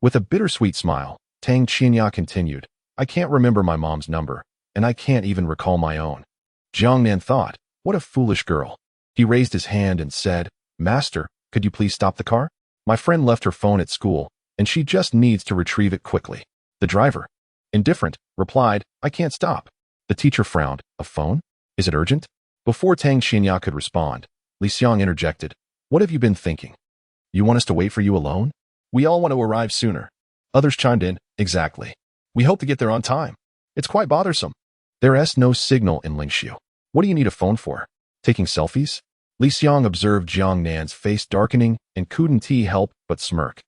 With a bittersweet smile, Tang Xinya continued, I can't remember my mom's number, and I can't even recall my own. Jiang Nan thought, what a foolish girl. He raised his hand and said, Master, could you please stop the car? My friend left her phone at school, and she just needs to retrieve it quickly. The driver, indifferent, replied, I can't stop. The teacher frowned, a phone? Is it urgent? Before Tang Xinya could respond, Li Xiang interjected, what have you been thinking? You want us to wait for you alone? We all want to arrive sooner. Others chimed in, exactly. We hope to get there on time. It's quite bothersome. There's no signal in Lingxiu. What do you need a phone for? Taking selfies? Li Xiang observed Jiang Nan's face darkening and couldn't help but smirk.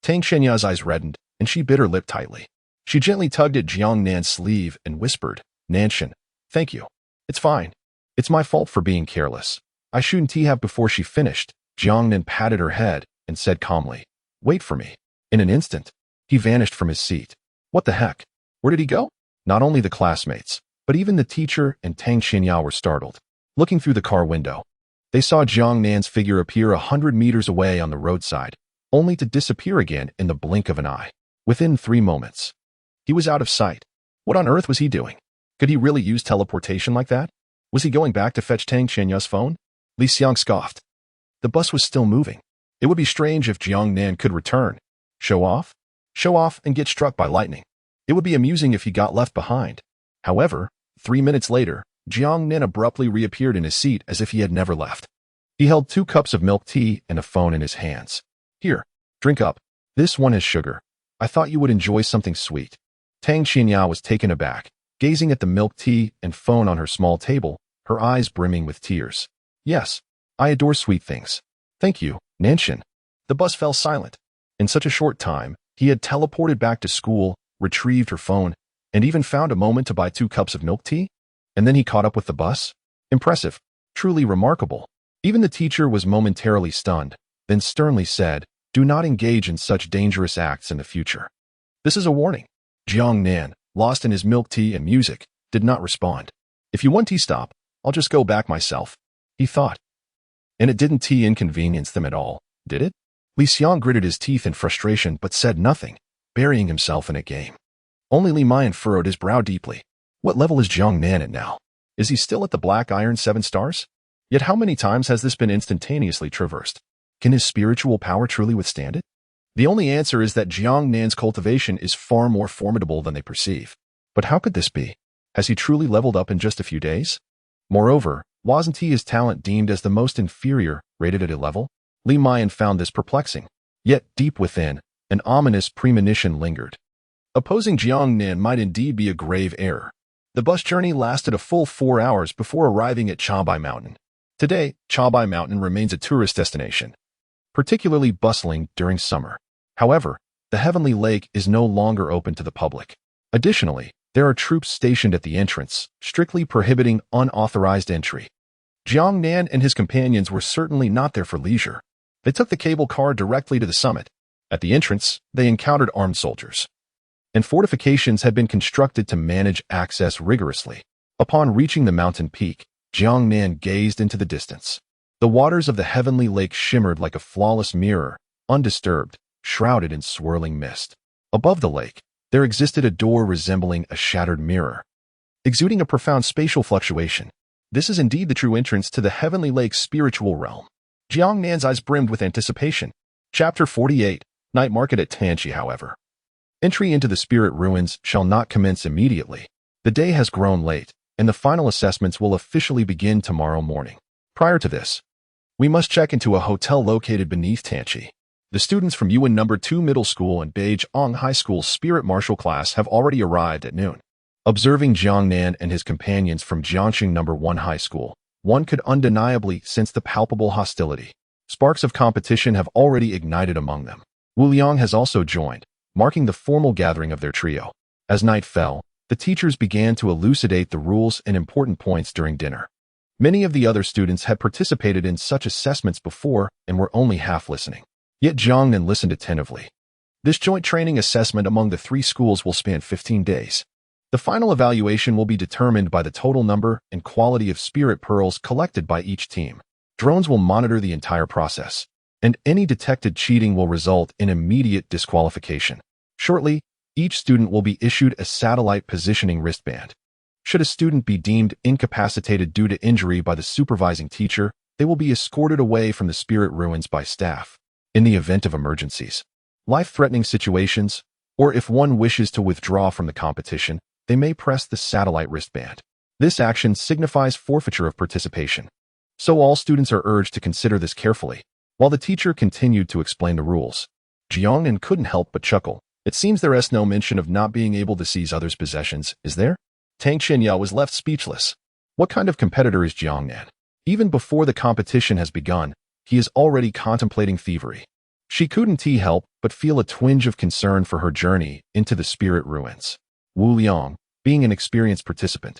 Tang Xinya's eyes reddened, and she bit her lip tightly. She gently tugged at Jiang Nan's sleeve and whispered, Nanshan, thank you. It's fine. It's my fault for being careless. I shouldn't have. Before she finished, Jiang Nan patted her head and said calmly, wait for me. In an instant, he vanished from his seat. What the heck? Where did he go? Not only the classmates, but even the teacher and Tang Xinya were startled. Looking through the car window, they saw Jiang Nan's figure appear 100 meters away on the roadside, only to disappear again in the blink of an eye. Within 3 moments, he was out of sight. What on earth was he doing? Could he really use teleportation like that? Was he going back to fetch Tang Xianya's phone? Li Xiang scoffed. The bus was still moving. It would be strange if Jiang Nan could return. Show off? Show off and get struck by lightning. It would be amusing if he got left behind. However, 3 minutes later, Jiang Nan abruptly reappeared in his seat as if he had never left. He held 2 cups of milk tea and a phone in his hands. Here, drink up. This one has sugar. I thought you would enjoy something sweet. Tang Xinya was taken aback, gazing at the milk tea and phone on her small table, her eyes brimming with tears. Yes, I adore sweet things. Thank you, Nanshan. The bus fell silent. In such a short time, he had teleported back to school, retrieved her phone, and even found a moment to buy 2 cups of milk tea? And then he caught up with the bus? Impressive. Truly remarkable. Even the teacher was momentarily stunned, then sternly said, do not engage in such dangerous acts in the future. This is a warning. Jiang Nan, lost in his milk tea and music, did not respond. If you want tea stop, I'll just go back myself, he thought. And it didn't inconvenience them at all, did it? Li Xiang gritted his teeth in frustration but said nothing, burying himself in a game. Only Li Mayan furrowed his brow deeply. What level is Jiang Nan at now? Is he still at the Black Iron 7 stars? Yet how many times has this been instantaneously traversed? Can his spiritual power truly withstand it? The only answer is that Jiang Nan's cultivation is far more formidable than they perceive. But how could this be? Has he truly leveled up in just a few days? Moreover, wasn't his talent deemed as the most inferior, rated at a level? Li Mayan found this perplexing. Yet, deep within, an ominous premonition lingered. Opposing Jiang Nan might indeed be a grave error. The bus journey lasted a full 4 hours before arriving at Chabai Mountain. Today, Chabai Mountain remains a tourist destination, particularly bustling during summer. However, the Heavenly Lake is no longer open to the public. Additionally, there are troops stationed at the entrance, strictly prohibiting unauthorized entry. Jiang Nan and his companions were certainly not there for leisure. They took the cable car directly to the summit. At the entrance, they encountered armed soldiers, and fortifications had been constructed to manage access rigorously. Upon reaching the mountain peak, Jiang Nan gazed into the distance. The waters of the Heavenly Lake shimmered like a flawless mirror, undisturbed, shrouded in swirling mist. Above the lake, there existed a door resembling a shattered mirror, exuding a profound spatial fluctuation. This is indeed the true entrance to the Heavenly Lake's spiritual realm. Jiang Nan's eyes brimmed with anticipation. Chapter 48, Night Market at Tanchi, however. Entry into the spirit ruins shall not commence immediately. The day has grown late, and the final assessments will officially begin tomorrow morning. Prior to this, we must check into a hotel located beneath Tanchi. The students from Yuan No. 2 Middle School and Beige-Ong High School's Spirit Martial class have already arrived at noon. Observing Jiang Nan and his companions from Jiangxing No. 1 High School, one could undeniably sense the palpable hostility. Sparks of competition have already ignited among them. Wu Liang has also joined, marking the formal gathering of their trio. As night fell, the teachers began to elucidate the rules and important points during dinner. Many of the other students had participated in such assessments before and were only half listening. Yet Jiang Nan listened attentively. This joint training assessment among the 3 schools will span 15 days. The final evaluation will be determined by the total number and quality of spirit pearls collected by each team. Drones will monitor the entire process, and any detected cheating will result in immediate disqualification. Shortly, each student will be issued a satellite positioning wristband. Should a student be deemed incapacitated due to injury by the supervising teacher, they will be escorted away from the spirit ruins by staff. In the event of emergencies, life-threatening situations, or if one wishes to withdraw from the competition, they may press the satellite wristband. This action signifies forfeiture of participation. So all students are urged to consider this carefully. While the teacher continued to explain the rules, Jiang Nan couldn't help but chuckle. It seems there is no mention of not being able to seize others' possessions, is there? Tang Qinya was left speechless. What kind of competitor is Jiang Nan? Even before the competition has begun, he is already contemplating thievery. She couldn't help but feel a twinge of concern for her journey into the spirit ruins. Wu Liang, being an experienced participant,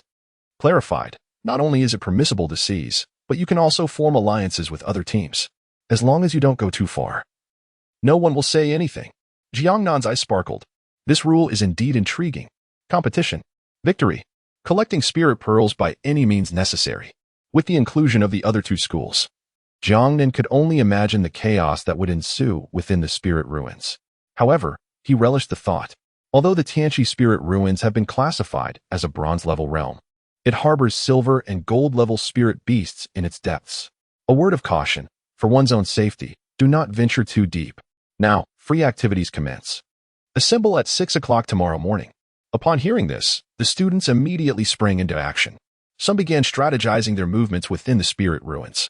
clarified, not only is it permissible to seize, but you can also form alliances with other teams, as long as you don't go too far. No one will say anything. Jiang Nan's eyes sparkled. This rule is indeed intriguing. Competition. Victory. Collecting spirit pearls by any means necessary. With the inclusion of the other 2 schools, Jiang Nan could only imagine the chaos that would ensue within the spirit ruins. However, he relished the thought. Although the Tianqi spirit ruins have been classified as a bronze-level realm, it harbors silver and gold-level spirit beasts in its depths. A word of caution, for one's own safety, do not venture too deep. Now, free activities commence. Assemble at 6 o'clock tomorrow morning. Upon hearing this, the students immediately sprang into action. Some began strategizing their movements within the spirit ruins,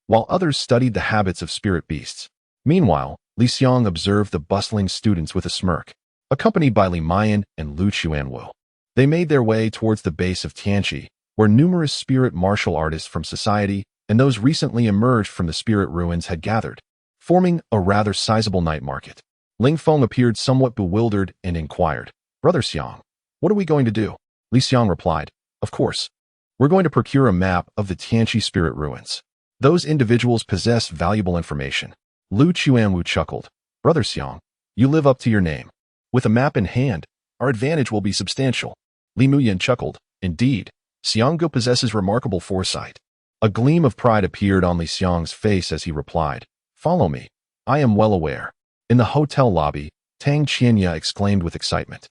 while others studied the habits of spirit beasts. Meanwhile, Li Xiang observed the bustling students with a smirk. Accompanied by Li Mayan and Lu Chuanwu, they made their way towards the base of Tianqi, where numerous spirit martial artists from society and those recently emerged from the spirit ruins had gathered, forming a rather sizable night market. Ling Feng appeared somewhat bewildered and inquired, "Brother Xiang, what are we going to do?" Li Xiang replied, "Of course. We're going to procure a map of the Tianqi spirit ruins. Those individuals possess valuable information." Lu Chuanwu chuckled, "Brother Xiang, you live up to your name. With a map in hand, our advantage will be substantial." Li Muyan chuckled, "Indeed, Xianggu possesses remarkable foresight." A gleam of pride appeared on Li Xiang's face as he replied, "Follow me. I am well aware." In the hotel lobby, Tang Qinya exclaimed with excitement,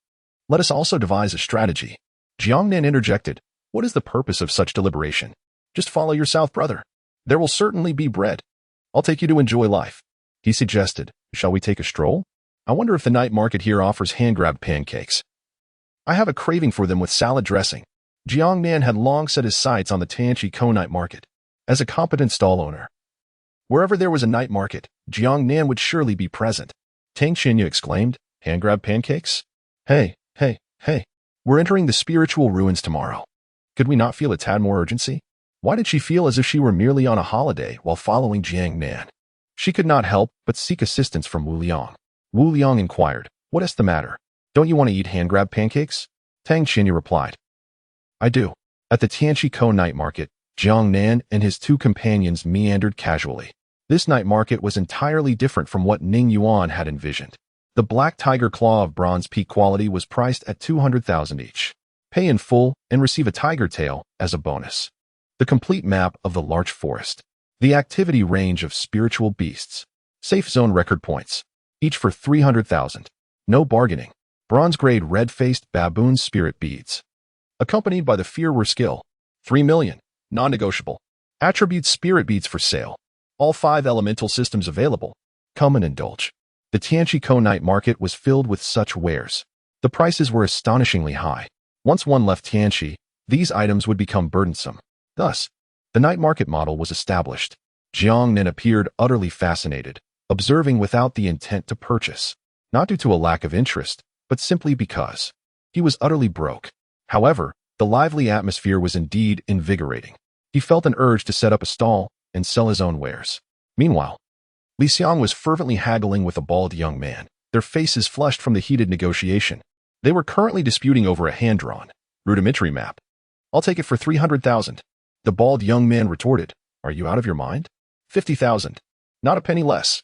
"Let us also devise a strategy." Jiang Nan interjected, "What is the purpose of such deliberation? Just follow your south brother. There will certainly be bread. I'll take you to enjoy life." He suggested, "Shall we take a stroll? I wonder if the night market here offers hand-grabbed pancakes. I have a craving for them with salad dressing." Jiang Nan had long set his sights on the Tianqi night market. As a competent stall owner, wherever there was a night market, Jiang Nan would surely be present. Tang Qinya exclaimed, "Hand-grabbed pancakes? Hey, we're entering the spiritual ruins tomorrow. Could we not feel a tad more urgency?" Why did she feel as if she were merely on a holiday while following Jiang Nan? She could not help but seek assistance from Wu Liang. Wu Liang inquired, "What is the matter? Don't you want to eat hand-grabbed pancakes?" Tang Qinya replied, "I do." At the Tianqi night market, Jiang Nan and his 2 companions meandered casually. This night market was entirely different from what Ning Yuan had envisioned. The black tiger claw of bronze peak quality was priced at 200,000 each. Pay in full and receive a tiger tail as a bonus. The complete map of the large forest. The activity range of spiritual beasts. Safe zone record points, each for 300,000. No bargaining. Bronze-grade red-faced baboon spirit beads. Accompanied by the fear skill. 3 million. Non-negotiable. Attribute spirit beads for sale. All 5 elemental systems available. Come and indulge. The Tianqi night market was filled with such wares. The prices were astonishingly high. Once one left Tianqi, these items would become burdensome. Thus, the night market model was established. Jiang Nan appeared utterly fascinated, observing without the intent to purchase, not due to a lack of interest, but simply because he was utterly broke. However, the lively atmosphere was indeed invigorating. He felt an urge to set up a stall and sell his own wares. Meanwhile, Li Xiang was fervently haggling with a bald young man, their faces flushed from the heated negotiation. They were currently disputing over a hand-drawn, rudimentary map. "I'll take it for 300,000. The bald young man retorted. "Are you out of your mind? 50,000. Not a penny less."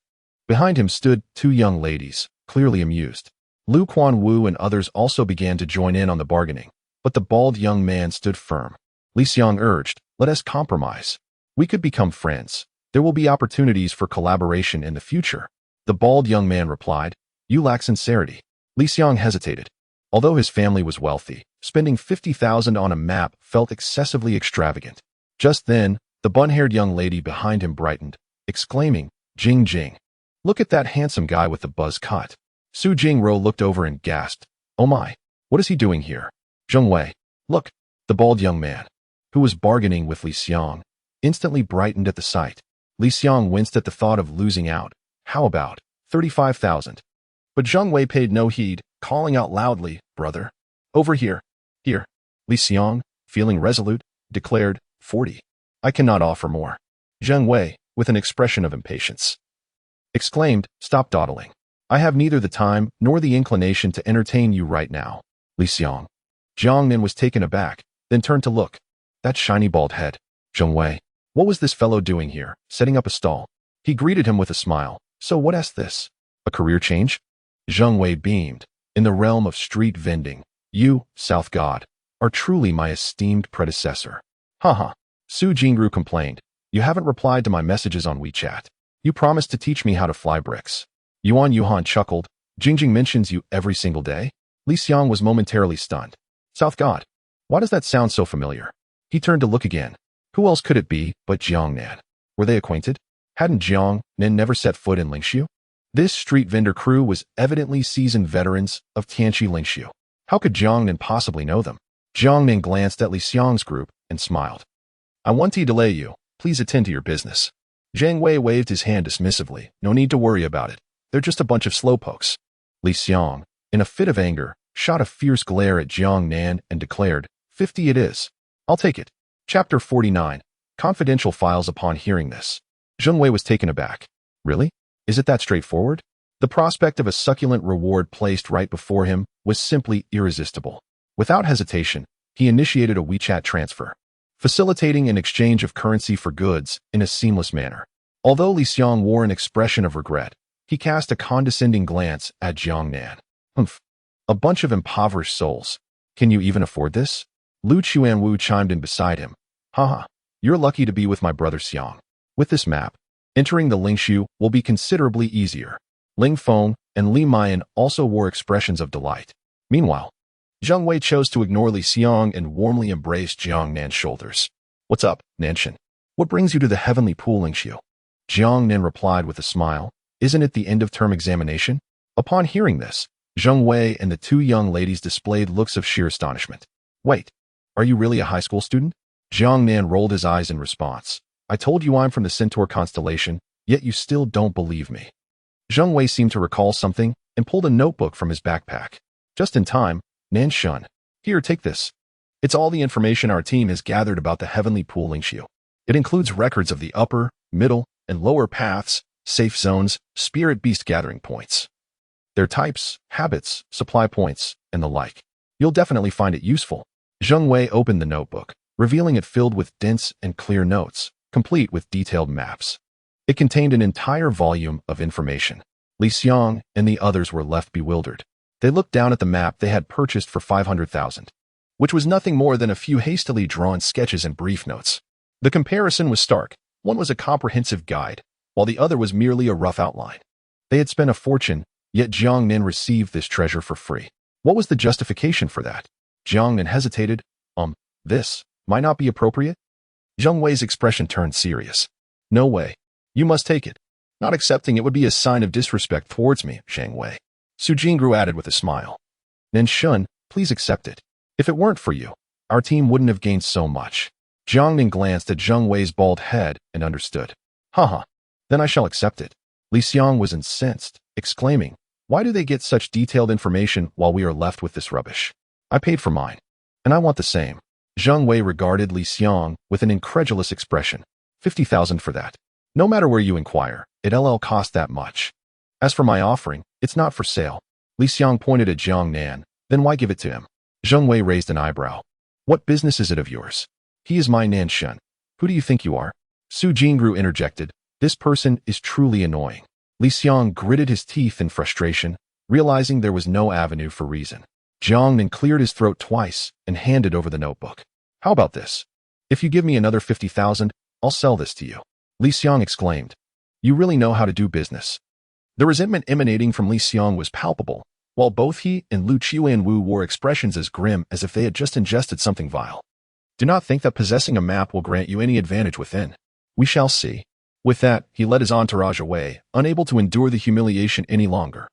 Behind him stood two young ladies, clearly amused. Lu Quanwu and others also began to join in on the bargaining, but the bald young man stood firm. Li Xiang urged, "Let us compromise. We could become friends. There will be opportunities for collaboration in the future." The bald young man replied, "You lack sincerity." Li Xiang hesitated. Although his family was wealthy, spending 50,000 on a map felt excessively extravagant. Just then, the bun-haired young lady behind him brightened, exclaiming, "Jing Jing. Look at that handsome guy with the buzz cut." Su Jingro looked over and gasped, "Oh my, what is he doing here?" Zheng Wei, look, the bald young man, who was bargaining with Li Xiang, instantly brightened at the sight. Li Xiang winced at the thought of losing out. "How about 35,000? But Zheng Wei paid no heed, calling out loudly, "Brother, over here, here." Li Xiang, feeling resolute, declared, 40. "I cannot offer more." Zheng Wei, with an expression of impatience, exclaimed, "Stop dawdling. I have neither the time nor the inclination to entertain you right now." Li Xiang. Jiang Nin was taken aback, then turned to look. That shiny bald head. Zheng Wei. What was this fellow doing here, setting up a stall? He greeted him with a smile. "So what is this? A career change?" Zheng Wei beamed. "In the realm of street vending, you, South God, are truly my esteemed predecessor." Haha. Su Jingru complained. "You haven't replied to my messages on WeChat. You promised to teach me how to fly bricks." Yuan Yuhan chuckled. "Jingjing mentions you every single day?" Li Xiang was momentarily stunned. South God. Why does that sound so familiar? He turned to look again. Who else could it be but Jiang Nan? Were they acquainted? Hadn't Jiang Nan never set foot in Lingxiu? This street vendor crew was evidently seasoned veterans of Tianqi Lingxiu. How could Jiang Nan possibly know them? Jiang Nan glanced at Li Xiang's group and smiled. "I want to delay you. Please attend to your business." Zhang Wei waved his hand dismissively. "No need to worry about it. They're just a bunch of slowpokes." Li Xiang, in a fit of anger, shot a fierce glare at Jiang Nan and declared, 50 it is. I'll take it. Chapter 49. Confidential files. Upon hearing this, Zheng Wei was taken aback. Really? Is it that straightforward? The prospect of a succulent reward placed right before him was simply irresistible. Without hesitation, he initiated a WeChat transfer, facilitating an exchange of currency for goods in a seamless manner. Although Li Xiang wore an expression of regret, he cast a condescending glance at Jiang Nan. "Humph. A bunch of impoverished souls. Can you even afford this?" Lu Chuanwu chimed in beside him. "Haha, you're lucky to be with my brother Xiang. With this map, entering the Lingxiu will be considerably easier." Ling Feng and Li Mayan also wore expressions of delight. Meanwhile, Zheng Wei chose to ignore Li Xiang and warmly embraced Jiang Nan's shoulders. "What's up, Nanshan? What brings you to the heavenly pool, Lingxiu?" Jiang Nan replied with a smile. "Isn't it the end-of-term examination?" Upon hearing this, Zheng Wei and the two young ladies displayed looks of sheer astonishment. "Wait, are you really a high school student?" Jiang Nan rolled his eyes in response. "I told you I'm from the Centaur constellation, yet you still don't believe me." Zheng Wei seemed to recall something and pulled a notebook from his backpack. Just in time, Nan Shun. "Here, take this. It's all the information our team has gathered about the heavenly pool Lingxiu. It includes records of the upper, middle, and lower paths, safe zones, spirit beast gathering points, their types, habits, supply points, and the like. You'll definitely find it useful." Zheng Wei opened the notebook, revealing it filled with dense and clear notes, complete with detailed maps. It contained an entire volume of information. Li Xiang and the others were left bewildered. They looked down at the map they had purchased for 500,000, which was nothing more than a few hastily drawn sketches and brief notes. The comparison was stark. One was a comprehensive guide, while the other was merely a rough outline. They had spent a fortune, yet Jiang Nan received this treasure for free. What was the justification for that? Jiang Nan hesitated. This might not be appropriate?" Zheng Wei's expression turned serious. "No way. You must take it. Not accepting it would be a sign of disrespect towards me, Zheng Wei." Su Jingru added with a smile. "Nan Shun, please accept it. If it weren't for you, our team wouldn't have gained so much." Jiang Nan glanced at Zheng Wei's bald head and understood. "Haha, then I shall accept it." Li Xiang was incensed, exclaiming, "Why do they get such detailed information while we are left with this rubbish? I paid for mine, and I want the same." Zheng Wei regarded Li Xiang with an incredulous expression. 50,000 for that. No matter where you inquire, it'll cost that much. As for my offering, it's not for sale. Li Xiang pointed at Jiang Nan. Then why give it to him? Zheng Wei raised an eyebrow. What business is it of yours? He is my Nan Shen. Who do you think you are? Su Jingru interjected. This person is truly annoying. Li Xiang gritted his teeth in frustration, realizing there was no avenue for reason. Jiang Nan cleared his throat twice and handed over the notebook. How about this? If you give me another 50,000, I'll sell this to you. Li Xiang exclaimed. You really know how to do business. The resentment emanating from Li Xiang was palpable, while both he and Lu Qianwu wore expressions as grim as if they had just ingested something vile. Do not think that possessing a map will grant you any advantage within. We shall see. With that, he led his entourage away, unable to endure the humiliation any longer.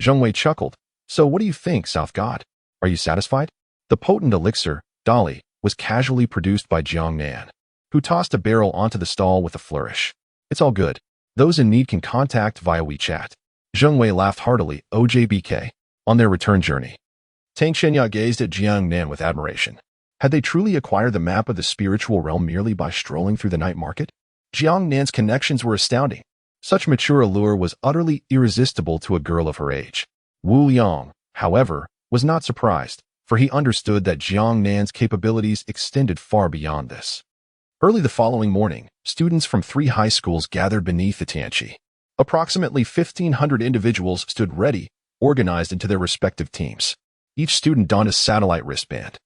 Zheng Wei chuckled. So what do you think, South God? Are you satisfied? The potent elixir, Dali, was casually produced by Jiang Nan, who tossed a barrel onto the stall with a flourish. It's all good. Those in need can contact via WeChat. Zheng Wei laughed heartily, OJBK. On their return journey, Tang Shenya gazed at Jiang Nan with admiration. Had they truly acquired the map of the spiritual realm merely by strolling through the night market? Jiang Nan's connections were astounding. Such mature allure was utterly irresistible to a girl of her age. Wu Yang, however, was not surprised, for he understood that Jiang Nan's capabilities extended far beyond this. Early the following morning, students from 3 high schools gathered beneath the Tianqi. Approximately 1,500 individuals stood ready, organized into their respective teams. Each student donned a satellite wristband,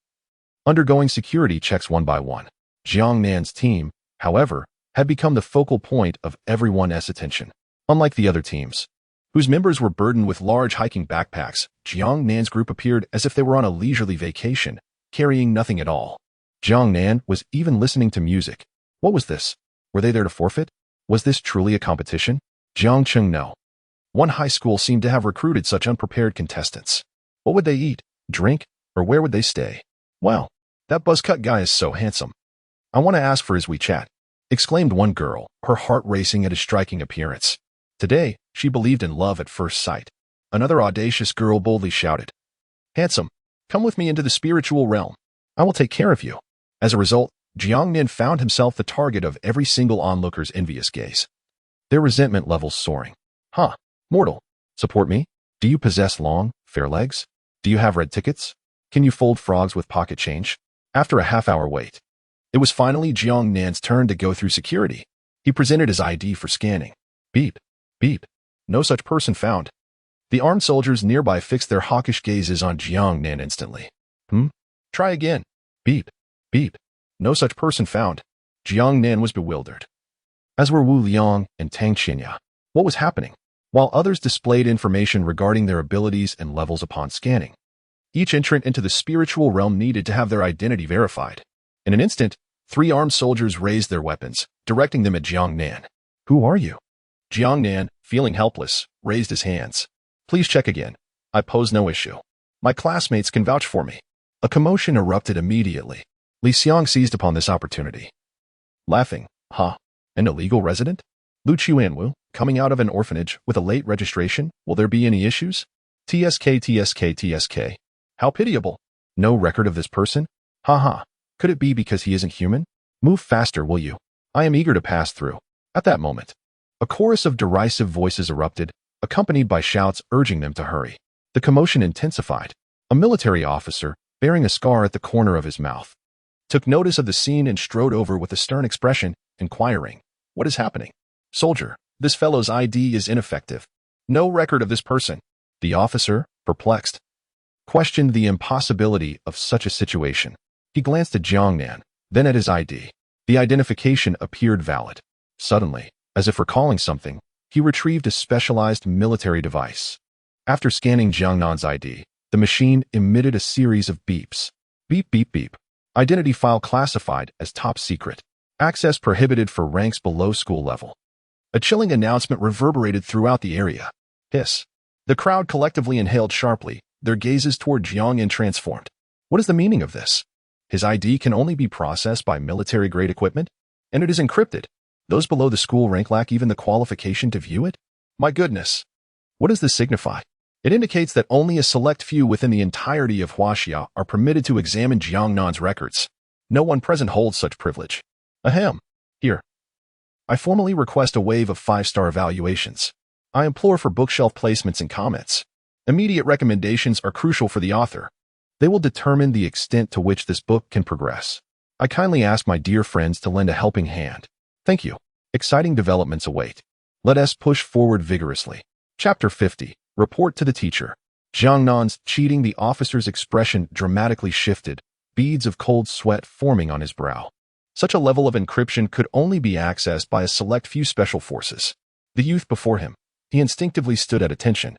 undergoing security checks one by one. Jiang Nan's team, however, had become the focal point of everyone's attention. Unlike the other teams, whose members were burdened with large hiking backpacks, Jiang Nan's group appeared as if they were on a leisurely vacation, carrying nothing at all. Jiang Nan was even listening to music. What was this? Were they there to forfeit? Was this truly a competition? Jiang Cheng no. One high school seemed to have recruited such unprepared contestants. What would they eat, drink, or where would they stay? Wow, that buzzcut guy is so handsome. I want to ask for his WeChat, exclaimed one girl, her heart racing at his striking appearance. Today, she believed in love at first sight. Another audacious girl boldly shouted, Handsome, come with me into the spiritual realm. I will take care of you. As a result, Jiang Nan found himself the target of every single onlooker's envious gaze. Their resentment levels soaring. Huh, mortal, support me? Do you possess long, fair legs? Do you have red tickets? Can you fold frogs with pocket change? After a half-hour wait, it was finally Jiang Nan's turn to go through security. He presented his ID for scanning. Beep, beep. No such person found. The armed soldiers nearby fixed their hawkish gazes on Jiang Nan instantly. Try again. Beep, beep. No such person found. Jiang Nan was bewildered, as were Wu Liang and Tang Xinya. What was happening? While others displayed information regarding their abilities and levels upon scanning, each entrant into the spiritual realm needed to have their identity verified. In an instant, 3 armed soldiers raised their weapons, directing them at Jiang Nan. Who are you? Jiang Nan, feeling helpless, raised his hands. Please check again. I pose no issue. My classmates can vouch for me. A commotion erupted immediately. Li Xiang seized upon this opportunity, laughing. An illegal resident? Lu Qianwu, coming out of an orphanage with a late registration, will there be any issues? TSK. How pitiable. No record of this person? Could it be because he isn't human? Move faster, will you? I am eager to pass through. At that moment, a chorus of derisive voices erupted, accompanied by shouts urging them to hurry. The commotion intensified. A military officer, bearing a scar at the corner of his mouth, took notice of the scene and strode over with a stern expression, inquiring, What is happening? Soldier, this fellow's ID is ineffective. No record of this person. The officer, perplexed, questioned the impossibility of such a situation. He glanced at Jiang Nan, then at his ID. The identification appeared valid. Suddenly, as if recalling something, he retrieved a specialized military device. After scanning Jiang Nan's ID, the machine emitted a series of beeps. Beep, beep, beep. Identity file classified as top secret. Access prohibited for ranks below school level. A chilling announcement reverberated throughout the area. Hiss. The crowd collectively inhaled sharply, their gazes toward Jiang Nan transformed. What is the meaning of this? His ID can only be processed by military-grade equipment, and it is encrypted. Those below the school rank lack even the qualification to view it? My goodness. What does this signify? It indicates that only a select few within the entirety of Huaxia are permitted to examine Jiang Nan's records. No one present holds such privilege. Ahem. Here. I formally request a wave of 5-star evaluations. I implore for bookshelf placements and comments. Immediate recommendations are crucial for the author. They will determine the extent to which this book can progress. I kindly ask my dear friends to lend a helping hand. Thank you. Exciting developments await. Let us push forward vigorously. Chapter 50. Report to the teacher. Jiang Nan's cheating the officer's expression dramatically shifted, beads of cold sweat forming on his brow. Such a level of encryption could only be accessed by a select few special forces. The youth before him, he instinctively stood at attention,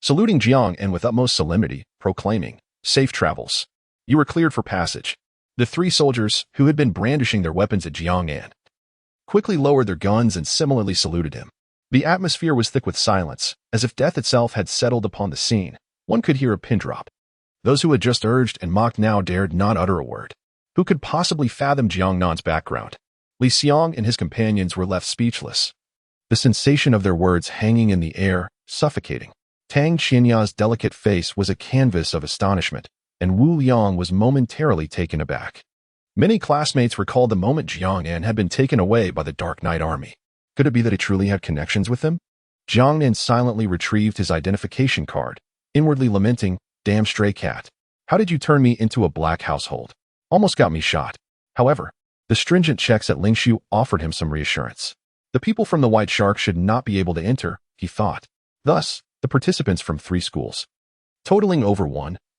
saluting Jiang and with utmost solemnity, proclaiming, "Safe travels. You are cleared for passage." The 3 soldiers, who had been brandishing their weapons at Jiang Nan, quickly lowered their guns and similarly saluted him. The atmosphere was thick with silence, as if death itself had settled upon the scene. One could hear a pin drop. Those who had just urged and mocked now dared not utter a word. Who could possibly fathom Jiang Nan's background? Li Xiang and his companions were left speechless, the sensation of their words hanging in the air, suffocating. Tang Qianya's delicate face was a canvas of astonishment, and Wu Liang was momentarily taken aback. Many classmates recalled the moment Jiang Nan had been taken away by the Dark Knight army. Could it be that he truly had connections with them? Jiang Nan silently retrieved his identification card, inwardly lamenting, "Damn stray cat. How did you turn me into a black household? Almost got me shot." However, the stringent checks at Lingshu offered him some reassurance. The people from the White Shark should not be able to enter, he thought. Thus, the participants from 3 schools, totaling over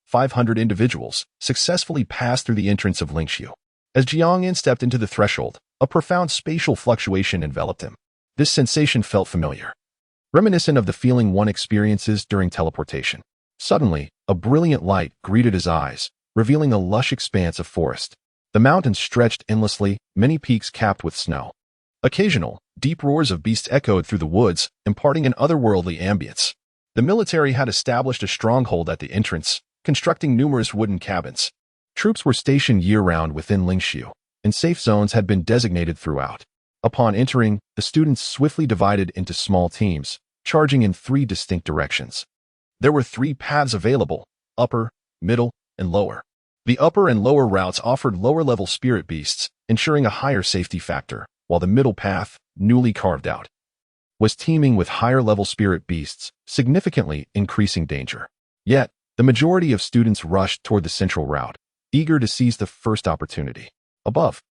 500 individuals, successfully passed through the entrance of Lingshu. As Jiang Nan stepped into the threshold, a profound spatial fluctuation enveloped him. This sensation felt familiar, reminiscent of the feeling one experiences during teleportation. Suddenly, a brilliant light greeted his eyes, revealing a lush expanse of forest. The mountains stretched endlessly, many peaks capped with snow. Occasional, deep roars of beasts echoed through the woods, imparting an otherworldly ambience. The military had established a stronghold at the entrance, constructing numerous wooden cabins. Troops were stationed year-round within Lingshu, and safe zones had been designated throughout. Upon entering, the students swiftly divided into small teams, charging in 3 distinct directions. There were 3 paths available: upper, middle, and lower. The upper and lower routes offered lower-level spirit beasts, ensuring a higher safety factor, while the middle path, newly carved out, was teeming with higher-level spirit beasts, significantly increasing danger. Yet, the majority of students rushed toward the central route, eager to seize the first opportunity. Above,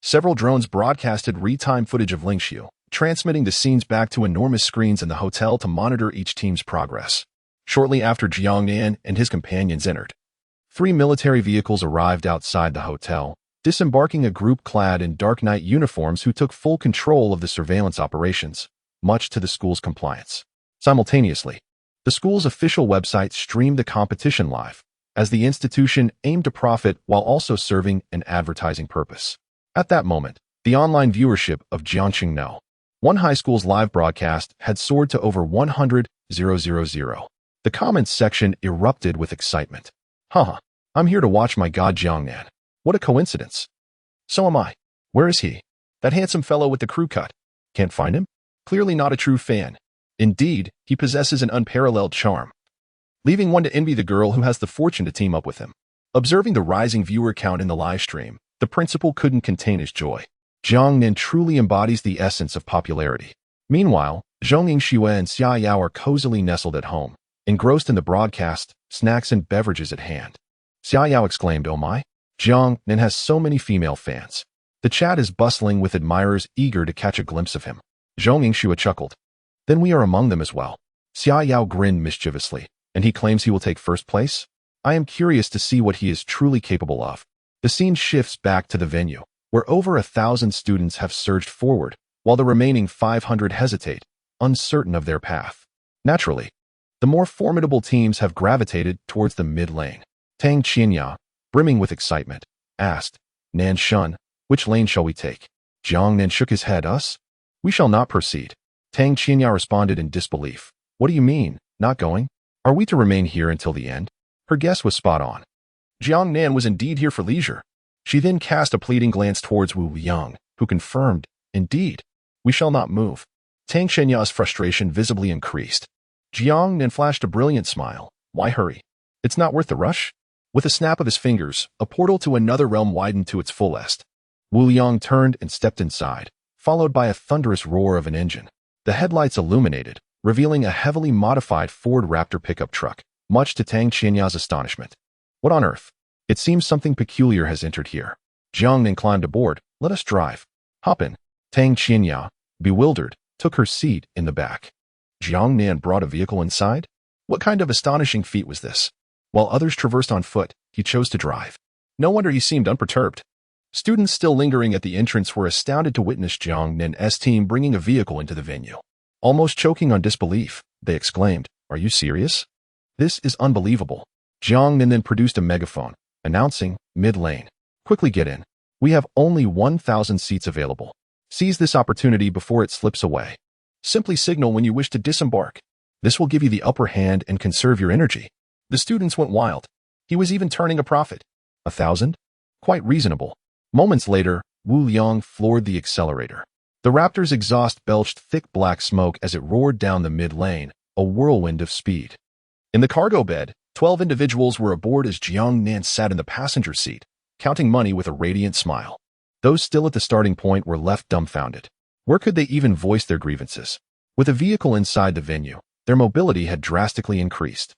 several drones broadcasted real-time footage of Lingshu, transmitting the scenes back to enormous screens in the hotel to monitor each team's progress. Shortly after Jiang Nan and his companions entered, 3 military vehicles arrived outside the hotel, disembarking a group clad in Dark Knight uniforms who took full control of the surveillance operations, much to the school's compliance. Simultaneously, the school's official website streamed the competition live, as the institution aimed to profit while also serving an advertising purpose. At that moment, the online viewership of Jiangqing No. 1 high school's live broadcast had soared to over 100,000. The comments section erupted with excitement. Haha, I'm here to watch my god Jiang Nan. What a coincidence. So am I. Where is he? That handsome fellow with the crew cut. Can't find him? Clearly not a true fan. Indeed, he possesses an unparalleled charm, leaving one to envy the girl who has the fortune to team up with him. Observing the rising viewer count in the live stream, the principal couldn't contain his joy. Jiang Nan truly embodies the essence of popularity. Meanwhile, Zhong Yingxue and Xia Yao are cozily nestled at home, engrossed in the broadcast, snacks and beverages at hand. Xia Yao exclaimed, "Oh my! Jiang Nan has so many female fans." The chat is bustling with admirers eager to catch a glimpse of him. Zhong Yingxue chuckled. "Then we are among them as well." Xia Yao grinned mischievously. "And he claims he will take first place? I am curious to see what he is truly capable of." The scene shifts back to the venue, where over 1,000 students have surged forward, while the remaining 500 hesitate, uncertain of their path. Naturally, the more formidable teams have gravitated towards the mid-lane. Tang Qianya, brimming with excitement, asked, "Nan Shun, which lane shall we take?" Jiang Nan shook his head. "Us? We shall not proceed." Tang Qianya responded in disbelief. "What do you mean, not going? Are we to remain here until the end?" Her guess was spot on. Jiang Nan was indeed here for leisure. She then cast a pleading glance towards Wu Liang, who confirmed, "Indeed, we shall not move." Tang Shenya's frustration visibly increased. Jiang Nan flashed a brilliant smile. "Why hurry? It's not worth the rush. With a snap of his fingers, a portal to another realm widened to its fullest. Wu Liang turned and stepped inside, followed by a thunderous roar of an engine. The headlights illuminated, revealing a heavily modified Ford Raptor pickup truck, much to Tang Qianya's astonishment. What on earth? It seems something peculiar has entered here. Jiang Nin climbed aboard. Let us drive. Hop in. Tang Qianya, bewildered, took her seat in the back. Jiang Nin brought a vehicle inside? What kind of astonishing feat was this? While others traversed on foot, he chose to drive. No wonder he seemed unperturbed. Students still lingering at the entrance were astounded to witness Jiang Nin's team bringing a vehicle into the venue. Almost choking on disbelief, they exclaimed, "Are you serious? This is unbelievable." Jiang Nin then produced a megaphone, announcing, "Mid-lane. Quickly get in. We have only 1,000 seats available. Seize this opportunity before it slips away. Simply signal when you wish to disembark. This will give you the upper hand and conserve your energy." The students went wild. He was even turning a profit. 1,000? Quite reasonable. Moments later, Wu Liang floored the accelerator. The Raptor's exhaust belched thick black smoke as it roared down the mid-lane, a whirlwind of speed. In the cargo bed, 12 individuals were aboard as Jiang Nin sat in the passenger seat, counting money with a radiant smile. Those still at the starting point were left dumbfounded. Where could they even voice their grievances? With a vehicle inside the venue, their mobility had drastically increased.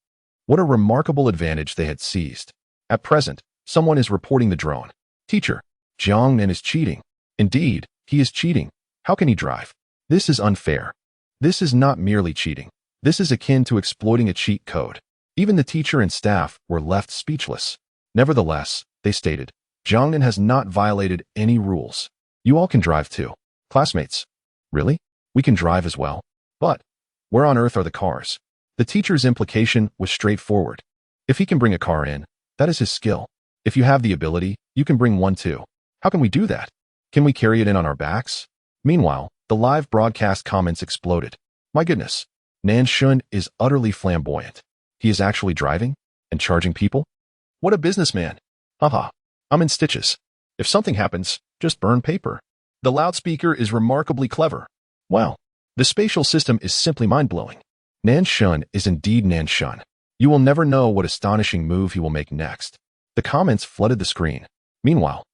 What a remarkable advantage they had seized. At present, someone is reporting the drone. "Teacher, Jiang Nin is cheating." "Indeed, he is cheating. How can he drive? This is unfair." This is not merely cheating. This is akin to exploiting a cheat code. Even the teacher and staff were left speechless. Nevertheless, they stated, "Jiang Nin has not violated any rules. You all can drive too." Classmates, "Really? We can drive as well? But where on earth are the cars?" The teacher's implication was straightforward. If he can bring a car in, that is his skill. If you have the ability, you can bring one too. How can we do that? Can we carry it in on our backs? Meanwhile, the live broadcast comments exploded. My goodness, Nan Shun is utterly flamboyant. He is actually driving and charging people? What a businessman. Haha, I'm in stitches. If something happens, just burn paper. The loudspeaker is remarkably clever. Wow, the spatial system is simply mind-blowing. Nan Shun is indeed Nan Shun. You will never know what astonishing move he will make next. The comments flooded the screen. Meanwhile,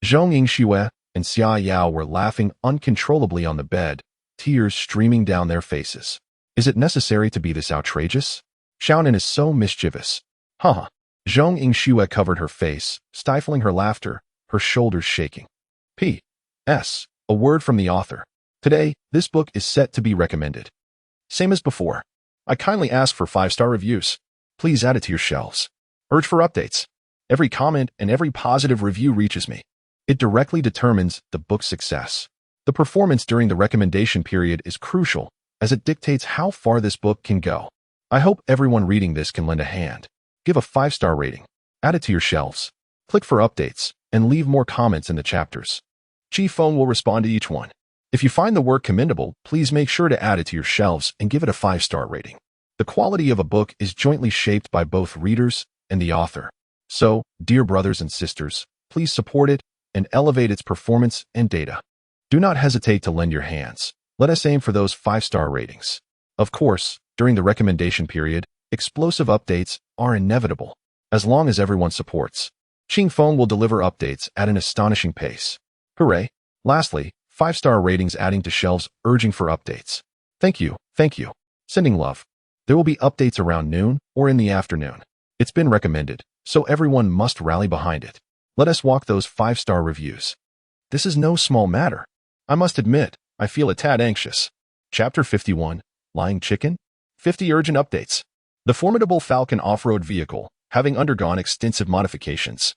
Zhong Yingxue and Xia Yao were laughing uncontrollably on the bed, tears streaming down their faces. Is it necessary to be this outrageous? Xiaonan is so mischievous. Haha. Zhong Yingxue covered her face, stifling her laughter, her shoulders shaking. P.S. A word from the author. Today, this book is set to be recommended. Same as before. I kindly ask for 5-star reviews. Please add it to your shelves. Urge for updates. Every comment and every positive review reaches me. It directly determines the book's success. The performance during the recommendation period is crucial, as it dictates how far this book can go. I hope everyone reading this can lend a hand. Give a 5-star rating. Add it to your shelves. Click for updates, and leave more comments in the chapters. Qifeng will respond to each one. If you find the work commendable, please make sure to add it to your shelves and give it a 5-star rating. The quality of a book is jointly shaped by both readers and the author. So, dear brothers and sisters, please support it and elevate its performance and data. Do not hesitate to lend your hands. Let us aim for those 5-star ratings. Of course, during the recommendation period, explosive updates are inevitable. As long as everyone supports, Qifeng will deliver updates at an astonishing pace. Hooray! Lastly, 5-star ratings adding to shelves urging for updates. Thank you. Sending love. There will be updates around noon or in the afternoon. It's been recommended, so everyone must rally behind it. Let us walk those 5-star reviews. This is no small matter. I must admit, I feel a tad anxious. Chapter 51, Lying Chicken? 50 urgent updates. The formidable Falcon off-road vehicle, having undergone extensive modifications,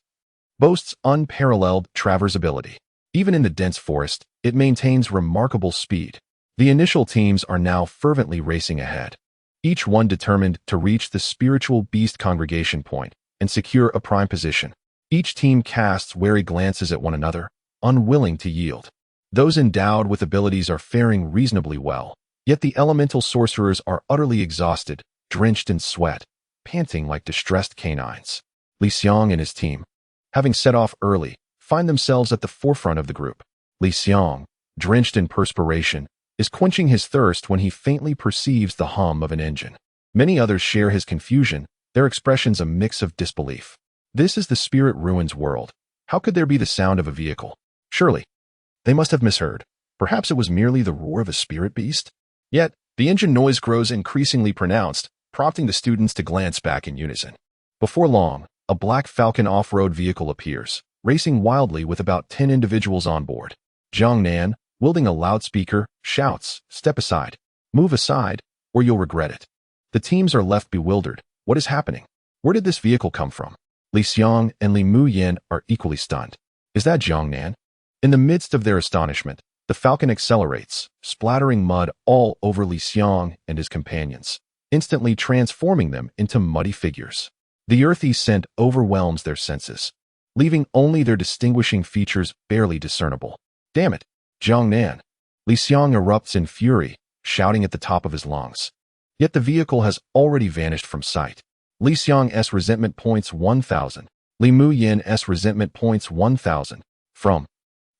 boasts unparalleled traversability. Even in the dense forest, it maintains remarkable speed. The initial teams are now fervently racing ahead, each one determined to reach the spiritual beast congregation point and secure a prime position. Each team casts wary glances at one another, unwilling to yield. Those endowed with abilities are faring reasonably well, yet the elemental sorcerers are utterly exhausted, drenched in sweat, panting like distressed canines. Li Xiang and his team, having set off early, find themselves at the forefront of the group. Li Xiang, drenched in perspiration, is quenching his thirst when he faintly perceives the hum of an engine. Many others share his confusion, their expressions a mix of disbelief. This is the Spirit Ruins world. How could there be the sound of a vehicle? Surely, they must have misheard. Perhaps it was merely the roar of a spirit beast? Yet, the engine noise grows increasingly pronounced, prompting the students to glance back in unison. Before long, a black Falcon off-road vehicle appears, racing wildly with about 10 individuals on board. Jiang Nan, wielding a loudspeaker, shouts, "Step aside. Move aside, or you'll regret it." The teams are left bewildered. What is happening? Where did this vehicle come from? Li Xiang and Li Muyan are equally stunned. Is that Jiang Nan? In the midst of their astonishment, the Falcon accelerates, splattering mud all over Li Xiang and his companions, instantly transforming them into muddy figures. The earthy scent overwhelms their senses, leaving only their distinguishing features barely discernible. Damn it, Jiang Nan! Li Xiang erupts in fury, shouting at the top of his lungs. Yet the vehicle has already vanished from sight. Li Xiang's resentment points 1,000. Li Muyan's resentment points 1,000. From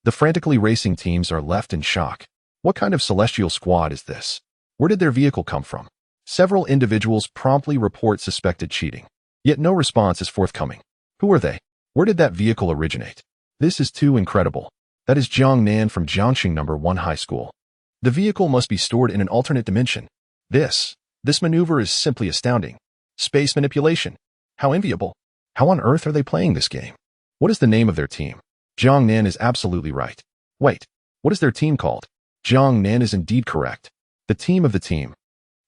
the frantically racing teams are left in shock. What kind of celestial squad is this? Where did their vehicle come from? Several individuals promptly report suspected cheating. Yet no response is forthcoming. Who are they? Where did that vehicle originate? This is too incredible. That is Jiang Nan from Jiangxing No. 1 High School. The vehicle must be stored in an alternate dimension. This maneuver is simply astounding. Space manipulation. How enviable. How on earth are they playing this game? What is the name of their team? Jiang Nan is absolutely right. Wait, what is their team called? Jiang Nan is indeed correct. The team of the team.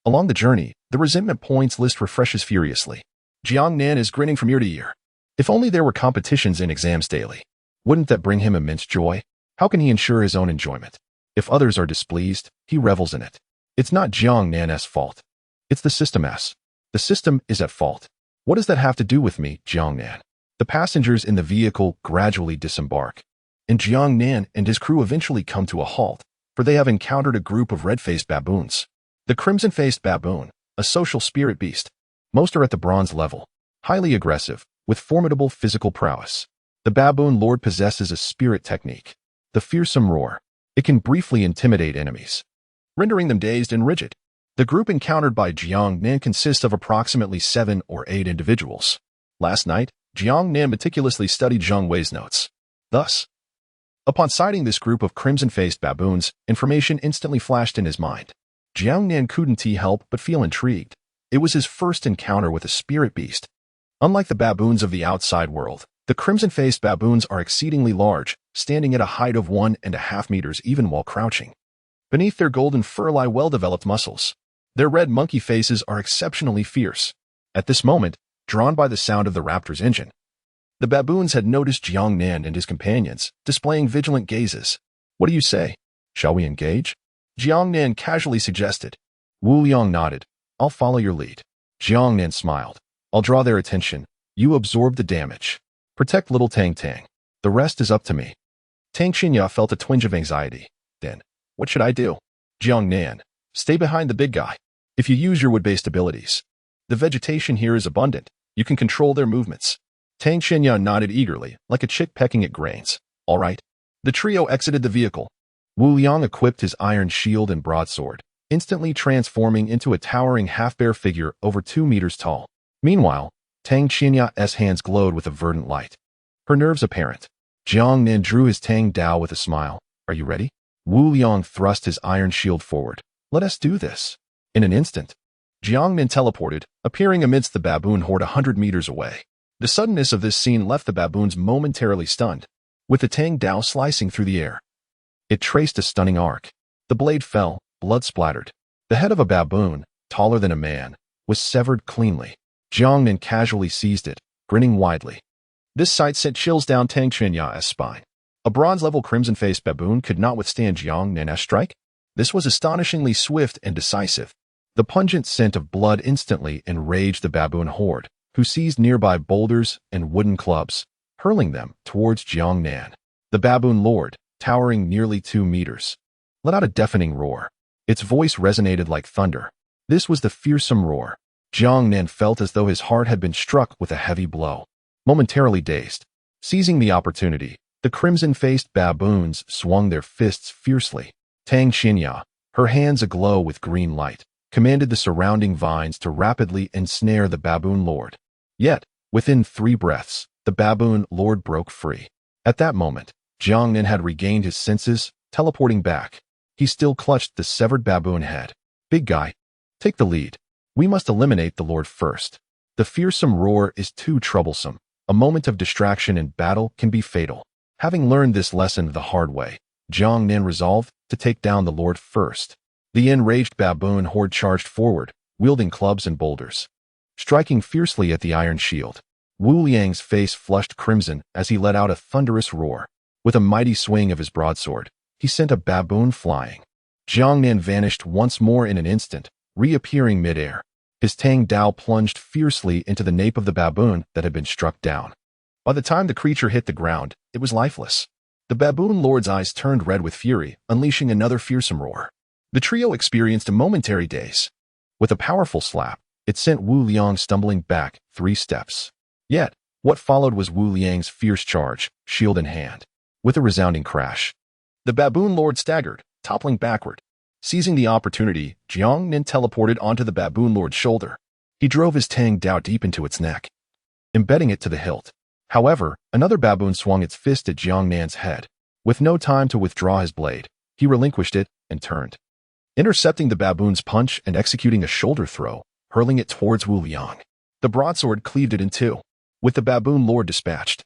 Along the journey, the resentment points list refreshes furiously. Jiang Nan is grinning from ear to ear. If only there were competitions in exams daily. Wouldn't that bring him immense joy? How can he ensure his own enjoyment? If others are displeased, he revels in it. It's not Jiang Nan's fault. It's the system's. The system is at fault. What does that have to do with me, Jiang Nan? The passengers in the vehicle gradually disembark, and Jiang Nan and his crew eventually come to a halt, for they have encountered a group of red-faced baboons. The crimson-faced baboon, a social spirit beast. Most are at the bronze level, highly aggressive, with formidable physical prowess. The baboon lord possesses a spirit technique, the fearsome roar. It can briefly intimidate enemies, rendering them dazed and rigid. The group encountered by Jiang Nan consists of approximately 7 or 8 individuals. Last night, Jiang Nan meticulously studied Zhang Wei's notes. Thus, upon sighting this group of crimson-faced baboons, information instantly flashed in his mind. Jiang Nan couldn't help but feel intrigued. It was his first encounter with a spirit beast. Unlike the baboons of the outside world, the crimson-faced baboons are exceedingly large, standing at a height of 1.5 meters even while crouching. Beneath their golden fur lie well-developed muscles. Their red monkey faces are exceptionally fierce. At this moment, drawn by the sound of the raptor's engine, the baboons had noticed Jiang Nan and his companions, displaying vigilant gazes. What do you say? Shall we engage? Jiang Nan casually suggested. Wu Liang nodded. I'll follow your lead. Jiang Nan smiled. I'll draw their attention. You absorb the damage. Protect little Tang Tang. The rest is up to me. Tang Xinya felt a twinge of anxiety. Then, what should I do? Jiang Nan, stay behind the big guy. If you use your wood-based abilities, the vegetation here is abundant. You can control their movements. Tang Xinya nodded eagerly, like a chick pecking at grains. All right. The trio exited the vehicle. Wu Liang equipped his iron shield and broadsword, instantly transforming into a towering half-bear figure over 2 meters tall. Meanwhile, Tang Xinya's hands glowed with a verdant light, her nerves apparent. Jiang Nan drew his Tang Dao with a smile. Are you ready? Wu Liang thrust his iron shield forward. Let us do this. In an instant, Jiang Nan teleported, appearing amidst the baboon horde 100 meters away. The suddenness of this scene left the baboons momentarily stunned, with the Tang Dao slicing through the air. It traced a stunning arc. The blade fell, blood splattered. The head of a baboon, taller than a man, was severed cleanly. Jiang Nan casually seized it, grinning widely. This sight sent chills down Tang Xianya's spine. A bronze-level crimson-faced baboon could not withstand Jiang Nan's strike? This was astonishingly swift and decisive. The pungent scent of blood instantly enraged the baboon horde, who seized nearby boulders and wooden clubs, hurling them towards Jiang Nan. The baboon lord, towering nearly 2 meters, let out a deafening roar. Its voice resonated like thunder. This was the fearsome roar. Jiang Nan felt as though his heart had been struck with a heavy blow. Momentarily dazed, seizing the opportunity, the crimson-faced baboons swung their fists fiercely. Tang Xinya, her hands aglow with green light, commanded the surrounding vines to rapidly ensnare the baboon lord. Yet, within 3 breaths, the baboon lord broke free. At that moment, Jiang Nin had regained his senses, teleporting back. He still clutched the severed baboon head. Big guy, take the lead. We must eliminate the lord first. The fearsome roar is too troublesome. A moment of distraction in battle can be fatal. Having learned this lesson the hard way, Jiang Nin resolved to take down the lord first. The enraged baboon horde charged forward, wielding clubs and boulders, striking fiercely at the iron shield. Wu Liang's face flushed crimson as he let out a thunderous roar. With a mighty swing of his broadsword, he sent a baboon flying. Jiang Nin vanished once more in an instant, reappearing midair. His Tang Dao plunged fiercely into the nape of the baboon that had been struck down. By the time the creature hit the ground, it was lifeless. The baboon lord's eyes turned red with fury, unleashing another fearsome roar. The trio experienced a momentary daze. With a powerful slap, it sent Wu Liang stumbling back 3 steps. Yet, what followed was Wu Liang's fierce charge, shield in hand. With a resounding crash, the baboon lord staggered, toppling backward. Seizing the opportunity, Jiang Nin teleported onto the baboon lord's shoulder. He drove his Tang Dao deep into its neck, embedding it to the hilt. However, another baboon swung its fist at Jiang Nin's head. With no time to withdraw his blade, he relinquished it and turned, intercepting the baboon's punch and executing a shoulder throw, hurling it towards Wu Liang. The broadsword cleaved it in two, with the baboon lord dispatched.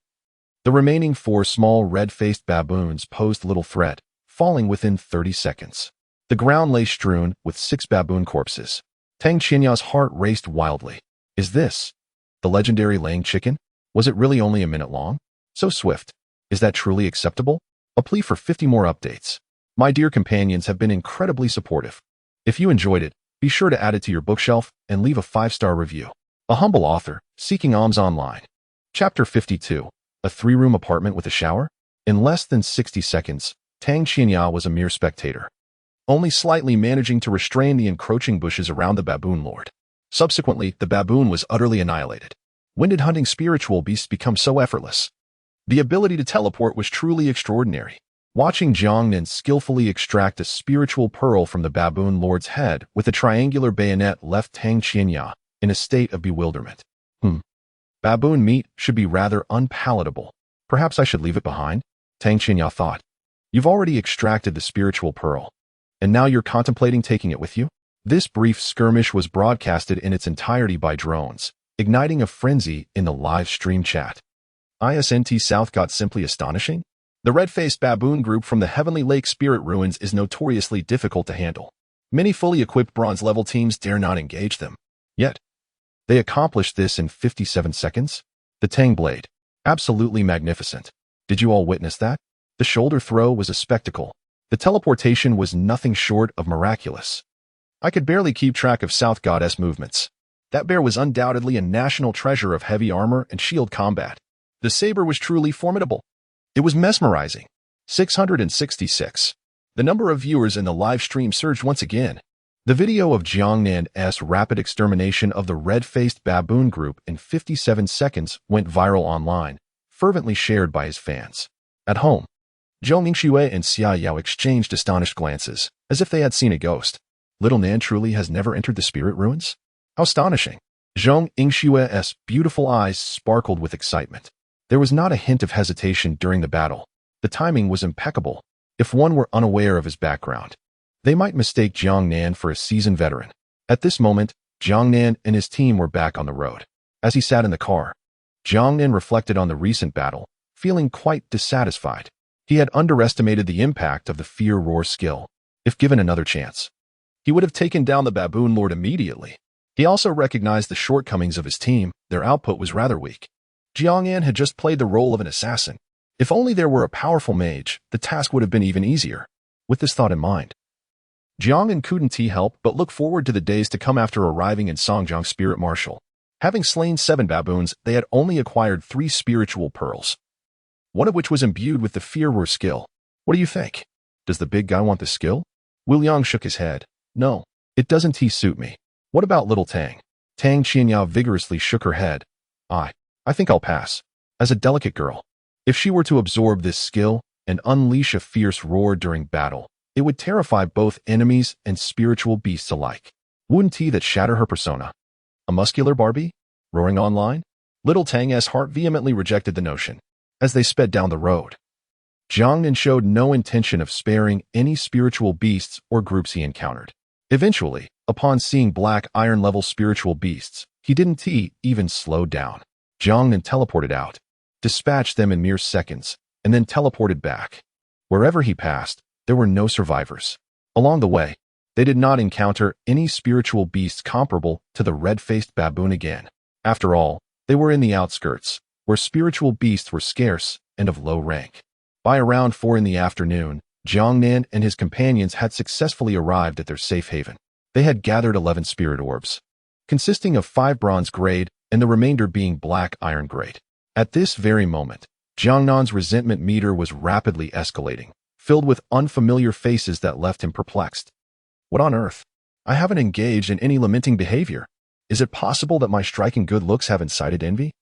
The remaining 4 small red-faced baboons posed little threat, falling within 30 seconds. The ground lay strewn with 6 baboon corpses. Tang Qianya's heart raced wildly. Is this the legendary laying chicken? Was it really only a minute long? So swift. Is that truly acceptable? A plea for 50 more updates. My dear companions have been incredibly supportive. If you enjoyed it, be sure to add it to your bookshelf and leave a 5-star review. A humble author, seeking alms online. Chapter 52. A 3-room apartment with a shower? In less than 60 seconds, Tang Qianya was a mere spectator, only slightly managing to restrain the encroaching bushes around the baboon lord. Subsequently, the baboon was utterly annihilated. When did hunting spiritual beasts become so effortless? The ability to teleport was truly extraordinary. Watching Jiang Nin skillfully extract a spiritual pearl from the baboon lord's head with a triangular bayonet left Tang Qianya in a state of bewilderment. Baboon meat should be rather unpalatable. Perhaps I should leave it behind, Tang Qianya thought. You've already extracted the spiritual pearl, and now you're contemplating taking it with you? This brief skirmish was broadcasted in its entirety by drones, igniting a frenzy in the live stream chat. ISNT South got simply astonishing. The red-faced baboon group from the Heavenly Lake Spirit Ruins is notoriously difficult to handle. Many fully equipped bronze-level teams dare not engage them. Yet, they accomplished this in 57 seconds. The Tang Blade. Absolutely magnificent. Did you all witness that? The shoulder throw was a spectacle. The teleportation was nothing short of miraculous. I could barely keep track of South Goddess movements. That bear was undoubtedly a national treasure of heavy armor and shield combat. The saber was truly formidable. It was mesmerizing. 666. The number of viewers in the live stream surged once again. The video of Jiang Nin's rapid extermination of the red-faced baboon group in 57 seconds went viral online, fervently shared by his fans. At home, Zhou Ningxue and Xia Yao exchanged astonished glances, as if they had seen a ghost. Little Nan truly has never entered the spirit ruins? How astonishing! Zhou Ningxue's beautiful eyes sparkled with excitement. There was not a hint of hesitation during the battle. The timing was impeccable. If one were unaware of his background, they might mistake Jiang Nan for a seasoned veteran. At this moment, Jiang Nan and his team were back on the road. As he sat in the car, Jiang Nan reflected on the recent battle, feeling quite dissatisfied. He had underestimated the impact of the Fear Roar skill. If given another chance, he would have taken down the baboon lord immediately. He also recognized the shortcomings of his team. Their output was rather weak. Jiang Nan had just played the role of an assassin. If only there were a powerful mage, the task would have been even easier. With this thought in mind, Jiang Nan couldn't help but look forward to the days to come after arriving in Songjiang Spirit Marshal. Having slain 7 baboons, they had only acquired 3 spiritual pearls, one of which was imbued with the Fear Roar skill. What do you think? Does the big guy want the skill? Wu Liang shook his head. No, it doesn't suit me. What about little Tang? Tang Qianya vigorously shook her head. I think I'll pass. As a delicate girl, if she were to absorb this skill and unleash a fierce roar during battle, it would terrify both enemies and spiritual beasts alike. Wouldn't that shatter her persona? A muscular Barbie? Roaring online? Little Tang's heart vehemently rejected the notion. As they sped down the road, Jiang Nan showed no intention of sparing any spiritual beasts or groups he encountered. Eventually, upon seeing black iron-level spiritual beasts, he didn't even slow down. Jiang Nan teleported out, dispatched them in mere seconds, and then teleported back. Wherever he passed, there were no survivors. Along the way, they did not encounter any spiritual beasts comparable to the red-faced baboon again. After all, they were in the outskirts, where spiritual beasts were scarce and of low rank. By around 4 in the afternoon, Jiang Nan and his companions had successfully arrived at their safe haven. They had gathered 11 spirit orbs, consisting of 5 bronze grade and the remainder being black iron grade. At this very moment, Jiang Nan's resentment meter was rapidly escalating, filled with unfamiliar faces that left him perplexed. What on earth? I haven't engaged in any lamenting behavior. Is it possible that my striking good looks have incited envy?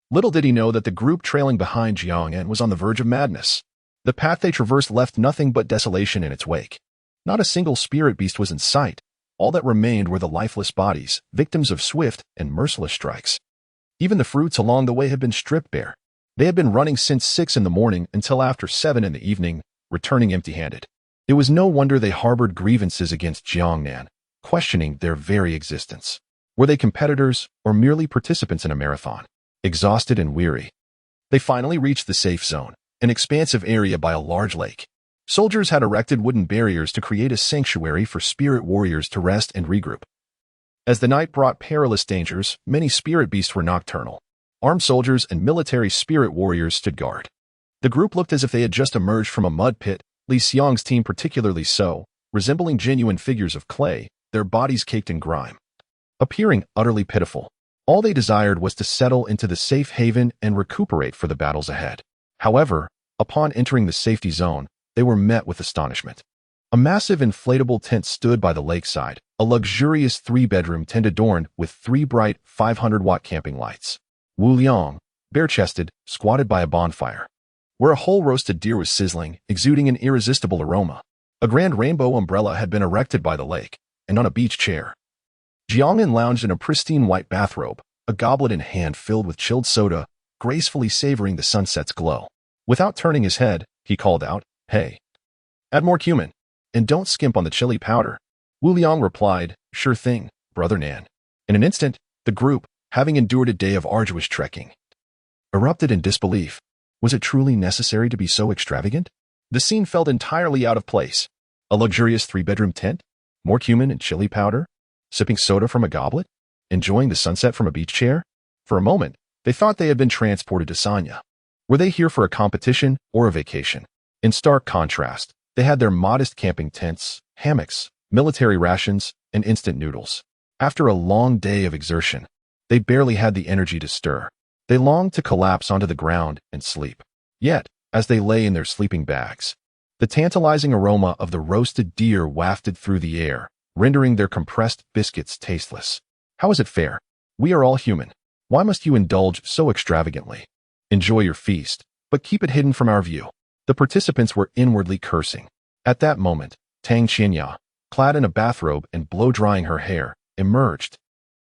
Little did he know that the group trailing behind Jiang Nan was on the verge of madness. The path they traversed left nothing but desolation in its wake. Not a single spirit beast was in sight. All that remained were the lifeless bodies, victims of swift and merciless strikes. Even the fruits along the way had been stripped bare. They had been running since 6 in the morning until after 7 in the evening, returning empty-handed. It was no wonder they harbored grievances against Jiang Nan, questioning their very existence. Were they competitors or merely participants in a marathon? Exhausted and weary, they finally reached the safe zone, an expansive area by a large lake. Soldiers had erected wooden barriers to create a sanctuary for spirit warriors to rest and regroup. As the night brought perilous dangers, many spirit beasts were nocturnal. Armed soldiers and military spirit warriors stood guard. The group looked as if they had just emerged from a mud pit, Li Xiang's team particularly so, resembling genuine figures of clay, their bodies caked in grime. Appearing utterly pitiful, all they desired was to settle into the safe haven and recuperate for the battles ahead. However, upon entering the safety zone, they were met with astonishment. A massive inflatable tent stood by the lakeside, a luxurious 3-bedroom tent adorned with 3 bright 500-watt camping lights. Wu Liang, bare-chested, squatted by a bonfire, where a whole roasted deer was sizzling, exuding an irresistible aroma. A grand rainbow umbrella had been erected by the lake, and on a beach chair, Jiang Nan lounged in a pristine white bathrobe, a goblet in hand filled with chilled soda, gracefully savoring the sunset's glow. Without turning his head, he called out, "Hey, add more cumin, and don't skimp on the chili powder." Wu Liang replied, "Sure thing, Brother Nan." In an instant, the group, having endured a day of arduous trekking, erupted in disbelief. Was it truly necessary to be so extravagant? The scene felt entirely out of place. A luxurious 3-bedroom tent, more cumin and chili powder, sipping soda from a goblet, enjoying the sunset from a beach chair. For a moment, they thought they had been transported to Sanya. Were they here for a competition or a vacation? In stark contrast, they had their modest camping tents, hammocks, military rations, and instant noodles. After a long day of exertion, they barely had the energy to stir. They longed to collapse onto the ground and sleep. Yet, as they lay in their sleeping bags, the tantalizing aroma of the roasted deer wafted through the air, rendering their compressed biscuits tasteless. How is it fair? We are all human. Why must you indulge so extravagantly? Enjoy your feast, but keep it hidden from our view. The participants were inwardly cursing. At that moment, Tang Qianya, clad in a bathrobe and blow-drying her hair, emerged.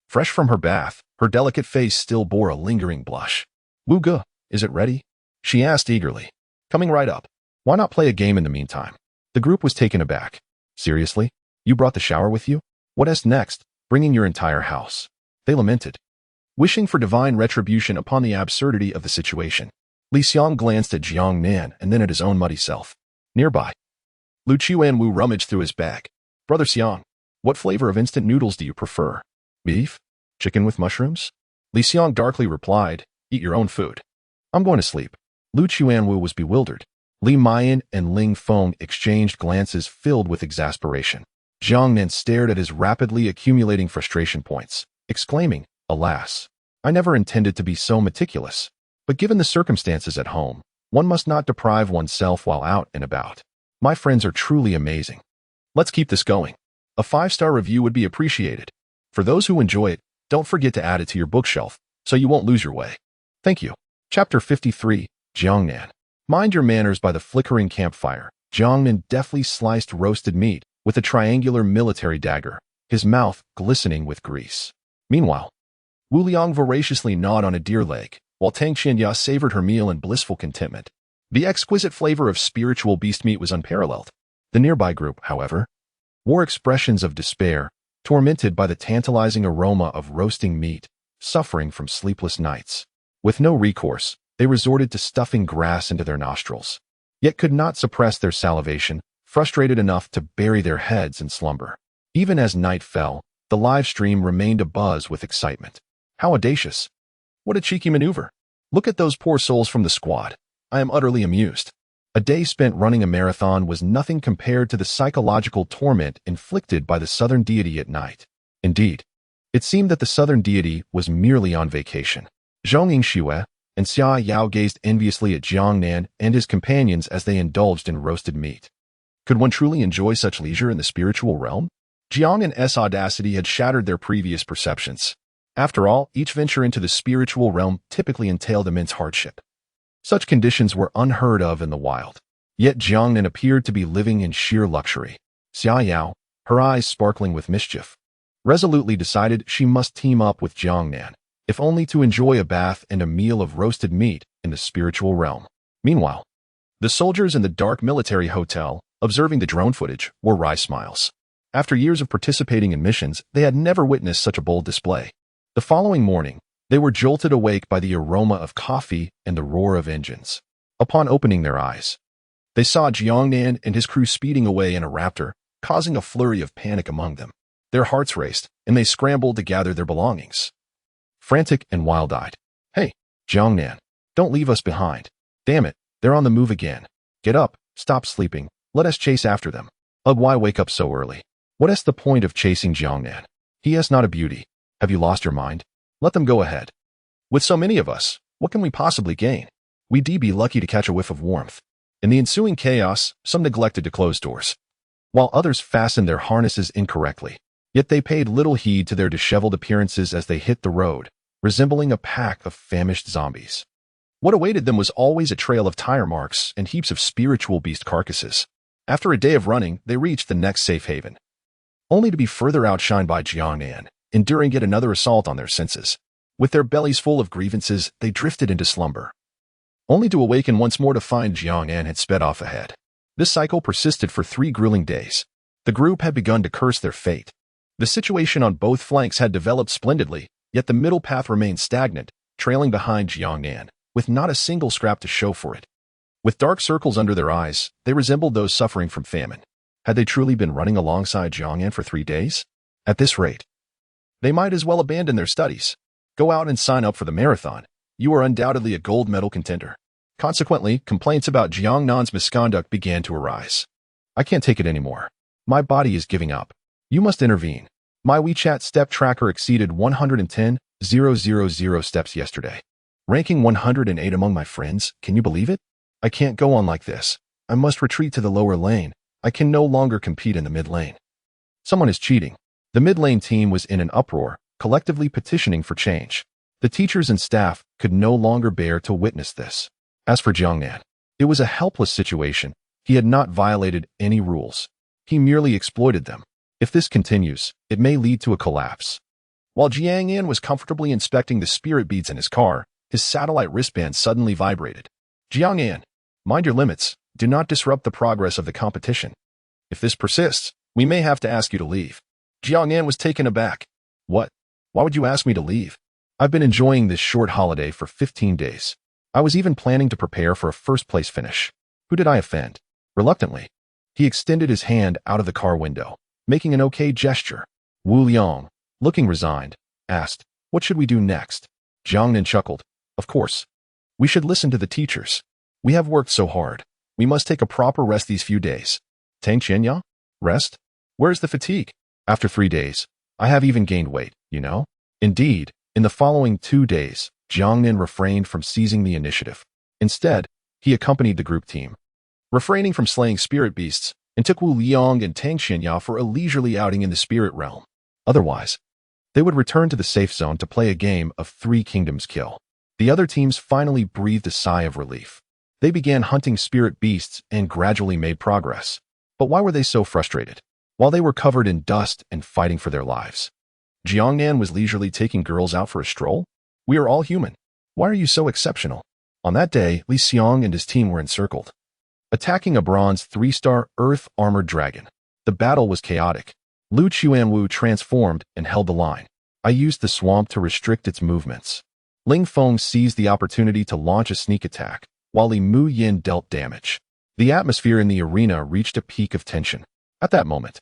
Fresh from her bath, her delicate face still bore a lingering blush. "Wu Ge, is it ready?" she asked eagerly. "Coming right up. Why not play a game in the meantime?" The group was taken aback. "Seriously? You brought the shower with you? What is next, bringing your entire house?" They lamented, wishing for divine retribution upon the absurdity of the situation. Li Xiang glanced at Jiang Nan and then at his own muddy self. Nearby, Lu Chuanwu rummaged through his bag. "Brother Xiang, what flavor of instant noodles do you prefer? Beef? Chicken with mushrooms?" Li Xiang darkly replied, "Eat your own food. I'm going to sleep." Lu Chuanwu was bewildered. Li Mayan and Ling Feng exchanged glances filled with exasperation. Jiang Nan stared at his rapidly accumulating frustration points, exclaiming, "Alas, I never intended to be so meticulous. But given the circumstances at home, one must not deprive oneself while out and about. My friends are truly amazing. Let's keep this going. A 5-star review would be appreciated. For those who enjoy it, don't forget to add it to your bookshelf, so you won't lose your way. Thank you." Chapter 53, Jiang Nan. Mind your manners by the flickering campfire. Jiang Nan deftly sliced roasted meat with a triangular military dagger, his mouth glistening with grease. Meanwhile, Wu Liang voraciously gnawed on a deer leg, while Tang Qianya savored her meal in blissful contentment. The exquisite flavor of spiritual beast meat was unparalleled. The nearby group, however, wore expressions of despair, tormented by the tantalizing aroma of roasting meat, suffering from sleepless nights. With no recourse, they resorted to stuffing grass into their nostrils, yet could not suppress their salivation, frustrated enough to bury their heads in slumber. Even as night fell, the live stream remained abuzz with excitement. How audacious! What a cheeky maneuver! Look at those poor souls from the squad. I am utterly amused. A day spent running a marathon was nothing compared to the psychological torment inflicted by the southern deity at night. Indeed, it seemed that the southern deity was merely on vacation. Zhong Yingxue and Xia Yao gazed enviously at Jiang Nan and his companions as they indulged in roasted meat. Could one truly enjoy such leisure in the spiritual realm? Jiang and S audacity had shattered their previous perceptions. After all, each venture into the spiritual realm typically entailed immense hardship. Such conditions were unheard of in the wild. Yet Jiang Nan appeared to be living in sheer luxury. Xia Yao, her eyes sparkling with mischief, resolutely decided she must team up with Jiang Nan, if only to enjoy a bath and a meal of roasted meat in the spiritual realm. Meanwhile, the soldiers in the dark military hotel, observing the drone footage, wore wry smiles. After years of participating in missions, they had never witnessed such a bold display. The following morning, they were jolted awake by the aroma of coffee and the roar of engines. Upon opening their eyes, they saw Jiang Nan and his crew speeding away in a raptor, causing a flurry of panic among them. Their hearts raced, and they scrambled to gather their belongings. Frantic and wild-eyed. Hey, Jiang Nan, don't leave us behind. Damn it, they're on the move again. Get up, stop sleeping, let us chase after them. Ugh, why wake up so early? What is the point of chasing Jiang Nan? He is not a beauty. Have you lost your mind? Let them go ahead. With so many of us, what can we possibly gain? We'd be lucky to catch a whiff of warmth. In the ensuing chaos, some neglected to close doors, while others fastened their harnesses incorrectly. Yet they paid little heed to their disheveled appearances as they hit the road, resembling a pack of famished zombies. What awaited them was always a trail of tire marks and heaps of spiritual beast carcasses. After a day of running, they reached the next safe haven, only to be further outshined by Jiang Nan, enduring yet another assault on their senses. With their bellies full of grievances, they drifted into slumber, only to awaken once more to find Jiang Nan had sped off ahead. This cycle persisted for 3 grueling days. The group had begun to curse their fate. The situation on both flanks had developed splendidly, yet the middle path remained stagnant, trailing behind Jiang Nan, with not a single scrap to show for it. With dark circles under their eyes, they resembled those suffering from famine. Had they truly been running alongside Jiang Nan for 3 days? At this rate, they might as well abandon their studies. Go out and sign up for the marathon. You are undoubtedly a gold medal contender. Consequently, complaints about Jiang Nan's misconduct began to arise. I can't take it anymore. My body is giving up. You must intervene. My WeChat step tracker exceeded 110,000 steps yesterday, ranking 108 among my friends. Can you believe it? I can't go on like this. I must retreat to the lower lane. I can no longer compete in the mid lane. Someone is cheating. The mid lane team was in an uproar, collectively petitioning for change. The teachers and staff could no longer bear to witness this. As for Jiang Nan, it was a helpless situation. He had not violated any rules. He merely exploited them. If this continues, it may lead to a collapse. While Jiang Nan was comfortably inspecting the spirit beads in his car, his satellite wristband suddenly vibrated. Jiang Nan, mind your limits. Do not disrupt the progress of the competition. If this persists, we may have to ask you to leave. Jiang Nan was taken aback. What? Why would you ask me to leave? I've been enjoying this short holiday for 15 days. I was even planning to prepare for a first-place finish. Who did I offend? Reluctantly, he extended his hand out of the car window, making an okay gesture. Wu Liang, looking resigned, asked, what should we do next? Jiang Nan chuckled. Of course. We should listen to the teachers. We have worked so hard. We must take a proper rest these few days. Tang Qianya? Rest? Where's the fatigue? After 3 days, I have even gained weight, you know? Indeed, in the following 2 days, Jiang Nan refrained from seizing the initiative. Instead, he accompanied the group team, refraining from slaying spirit beasts, and took Wu Liang and Tang Qianya for a leisurely outing in the spirit realm. Otherwise, they would return to the safe zone to play a game of 3 Kingdoms Kill. The other teams finally breathed a sigh of relief. They began hunting spirit beasts and gradually made progress. But why were they so frustrated? While they were covered in dust and fighting for their lives, Jiangnan was leisurely taking girls out for a stroll. We are all human. Why are you so exceptional? On that day, Li Xiong and his team were encircled, attacking a bronze 3-star Earth-armored dragon. The battle was chaotic. Lu Chuanwu transformed and held the line. I used the swamp to restrict its movements. Ling Feng seized the opportunity to launch a sneak attack, while Li Mu Yin dealt damage. The atmosphere in the arena reached a peak of tension. At that moment,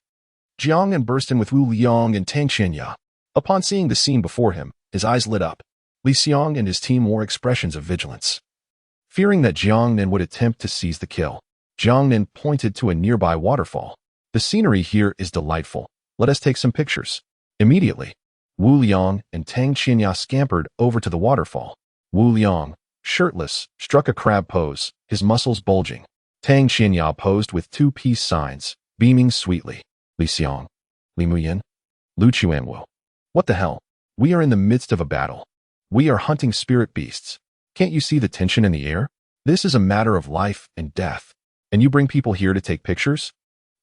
Jiangnan burst in with Wu Liang and Tang Qianya. Upon seeing the scene before him, his eyes lit up. Li Xiong and his team wore expressions of vigilance. Fearing that Jiangnan would attempt to seize the kill, Jiangnan pointed to a nearby waterfall. The scenery here is delightful. Let us take some pictures. Immediately, Wu Liang and Tang Qianya scampered over to the waterfall. Wu Liang, shirtless, struck a crab pose, his muscles bulging. Tang Qianya posed with 2 peace signs, beaming sweetly. Li Xiong, Li Muyin, Lu Chuanwu. What the hell? We are in the midst of a battle. We are hunting spirit beasts. Can't you see the tension in the air? This is a matter of life and death. And you bring people here to take pictures?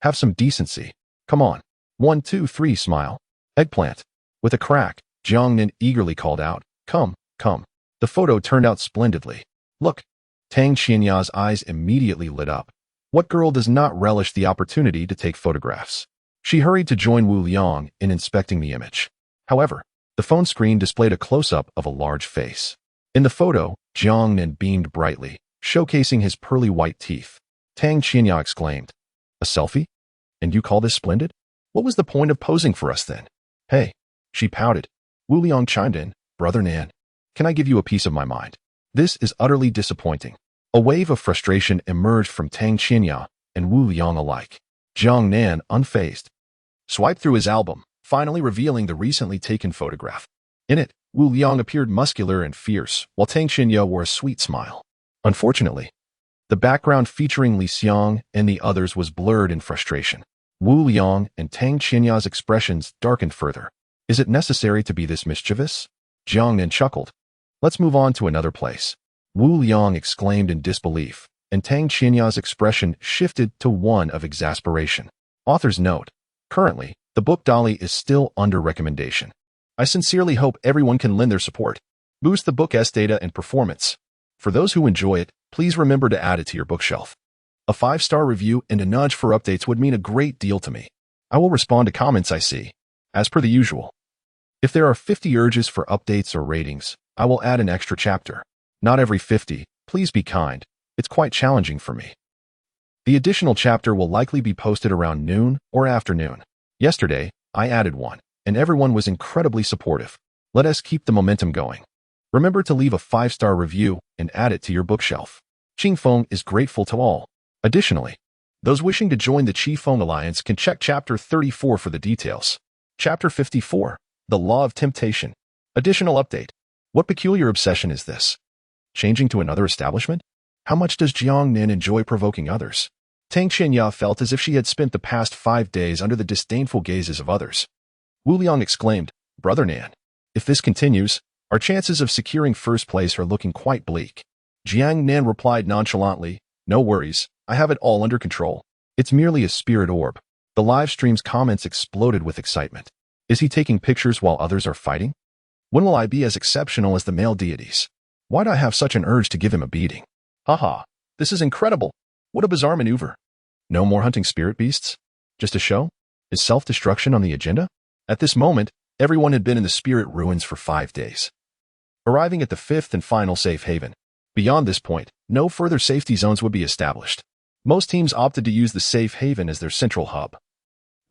Have some decency. Come on. 1, 2, 3, smile. Eggplant. With a crack, Jiangnan eagerly called out, Come, come. The photo turned out splendidly. Look. Tang Qianya's eyes immediately lit up. What girl does not relish the opportunity to take photographs? She hurried to join Wu Liang in inspecting the image. However, the phone screen displayed a close-up of a large face. In the photo, Jiangnan beamed brightly, showcasing his pearly white teeth. Tang Qianya exclaimed, A selfie? And you call this splendid? What was the point of posing for us then? Hey, she pouted. Wu Liang chimed in, Brother Nan, can I give you a piece of my mind? This is utterly disappointing. A wave of frustration emerged from Tang Qianya and Wu Liang alike. Jiangnan, unfazed, swiped through his album, finally revealing the recently taken photograph. In it, Wu Liang appeared muscular and fierce, while Tang Qianya wore a sweet smile. Unfortunately, the background featuring Li Xiong and the others was blurred in frustration. Wu Liang and Tang Qianya's expressions darkened further. Is it necessary to be this mischievous? Jiangnan chuckled. Let's move on to another place. Wu Liang exclaimed in disbelief, and Tang Qianya's expression shifted to one of exasperation. Author's note. Currently, the book Dolly is still under recommendation. I sincerely hope everyone can lend their support. Boost the book's data and performance. For those who enjoy it, please remember to add it to your bookshelf. A 5-star review and a nudge for updates would mean a great deal to me. I will respond to comments I see, as per the usual. If there are 50 urges for updates or ratings, I will add an extra chapter. Not every 50, please be kind. It's quite challenging for me. The additional chapter will likely be posted around noon or afternoon. Yesterday, I added one, and everyone was incredibly supportive. Let us keep the momentum going. Remember to leave a 5-star review and add it to your bookshelf. Qingfeng is grateful to all. Additionally, those wishing to join the Qifeng Alliance can check Chapter 34 for the details. Chapter 54, The Law of Temptation. Additional update. What peculiar obsession is this? Changing to another establishment? How much does Jiangnan enjoy provoking others? Tang Qianya felt as if she had spent the past 5 days under the disdainful gazes of others. Wu Liang exclaimed, Brother Nan, if this continues, our chances of securing first place are looking quite bleak. Jiangnan replied nonchalantly, No worries, I have it all under control. It's merely a spirit orb. The live stream's comments exploded with excitement. Is he taking pictures while others are fighting? When will I be as exceptional as the male deities? Why do I have such an urge to give him a beating? Haha, this is incredible. What a bizarre maneuver. No more hunting spirit beasts? Just a show? Is self-destruction on the agenda? At this moment, everyone had been in the spirit ruins for 5 days. Arriving at the 5th and final safe haven. Beyond this point, no further safety zones would be established. Most teams opted to use the safe haven as their central hub,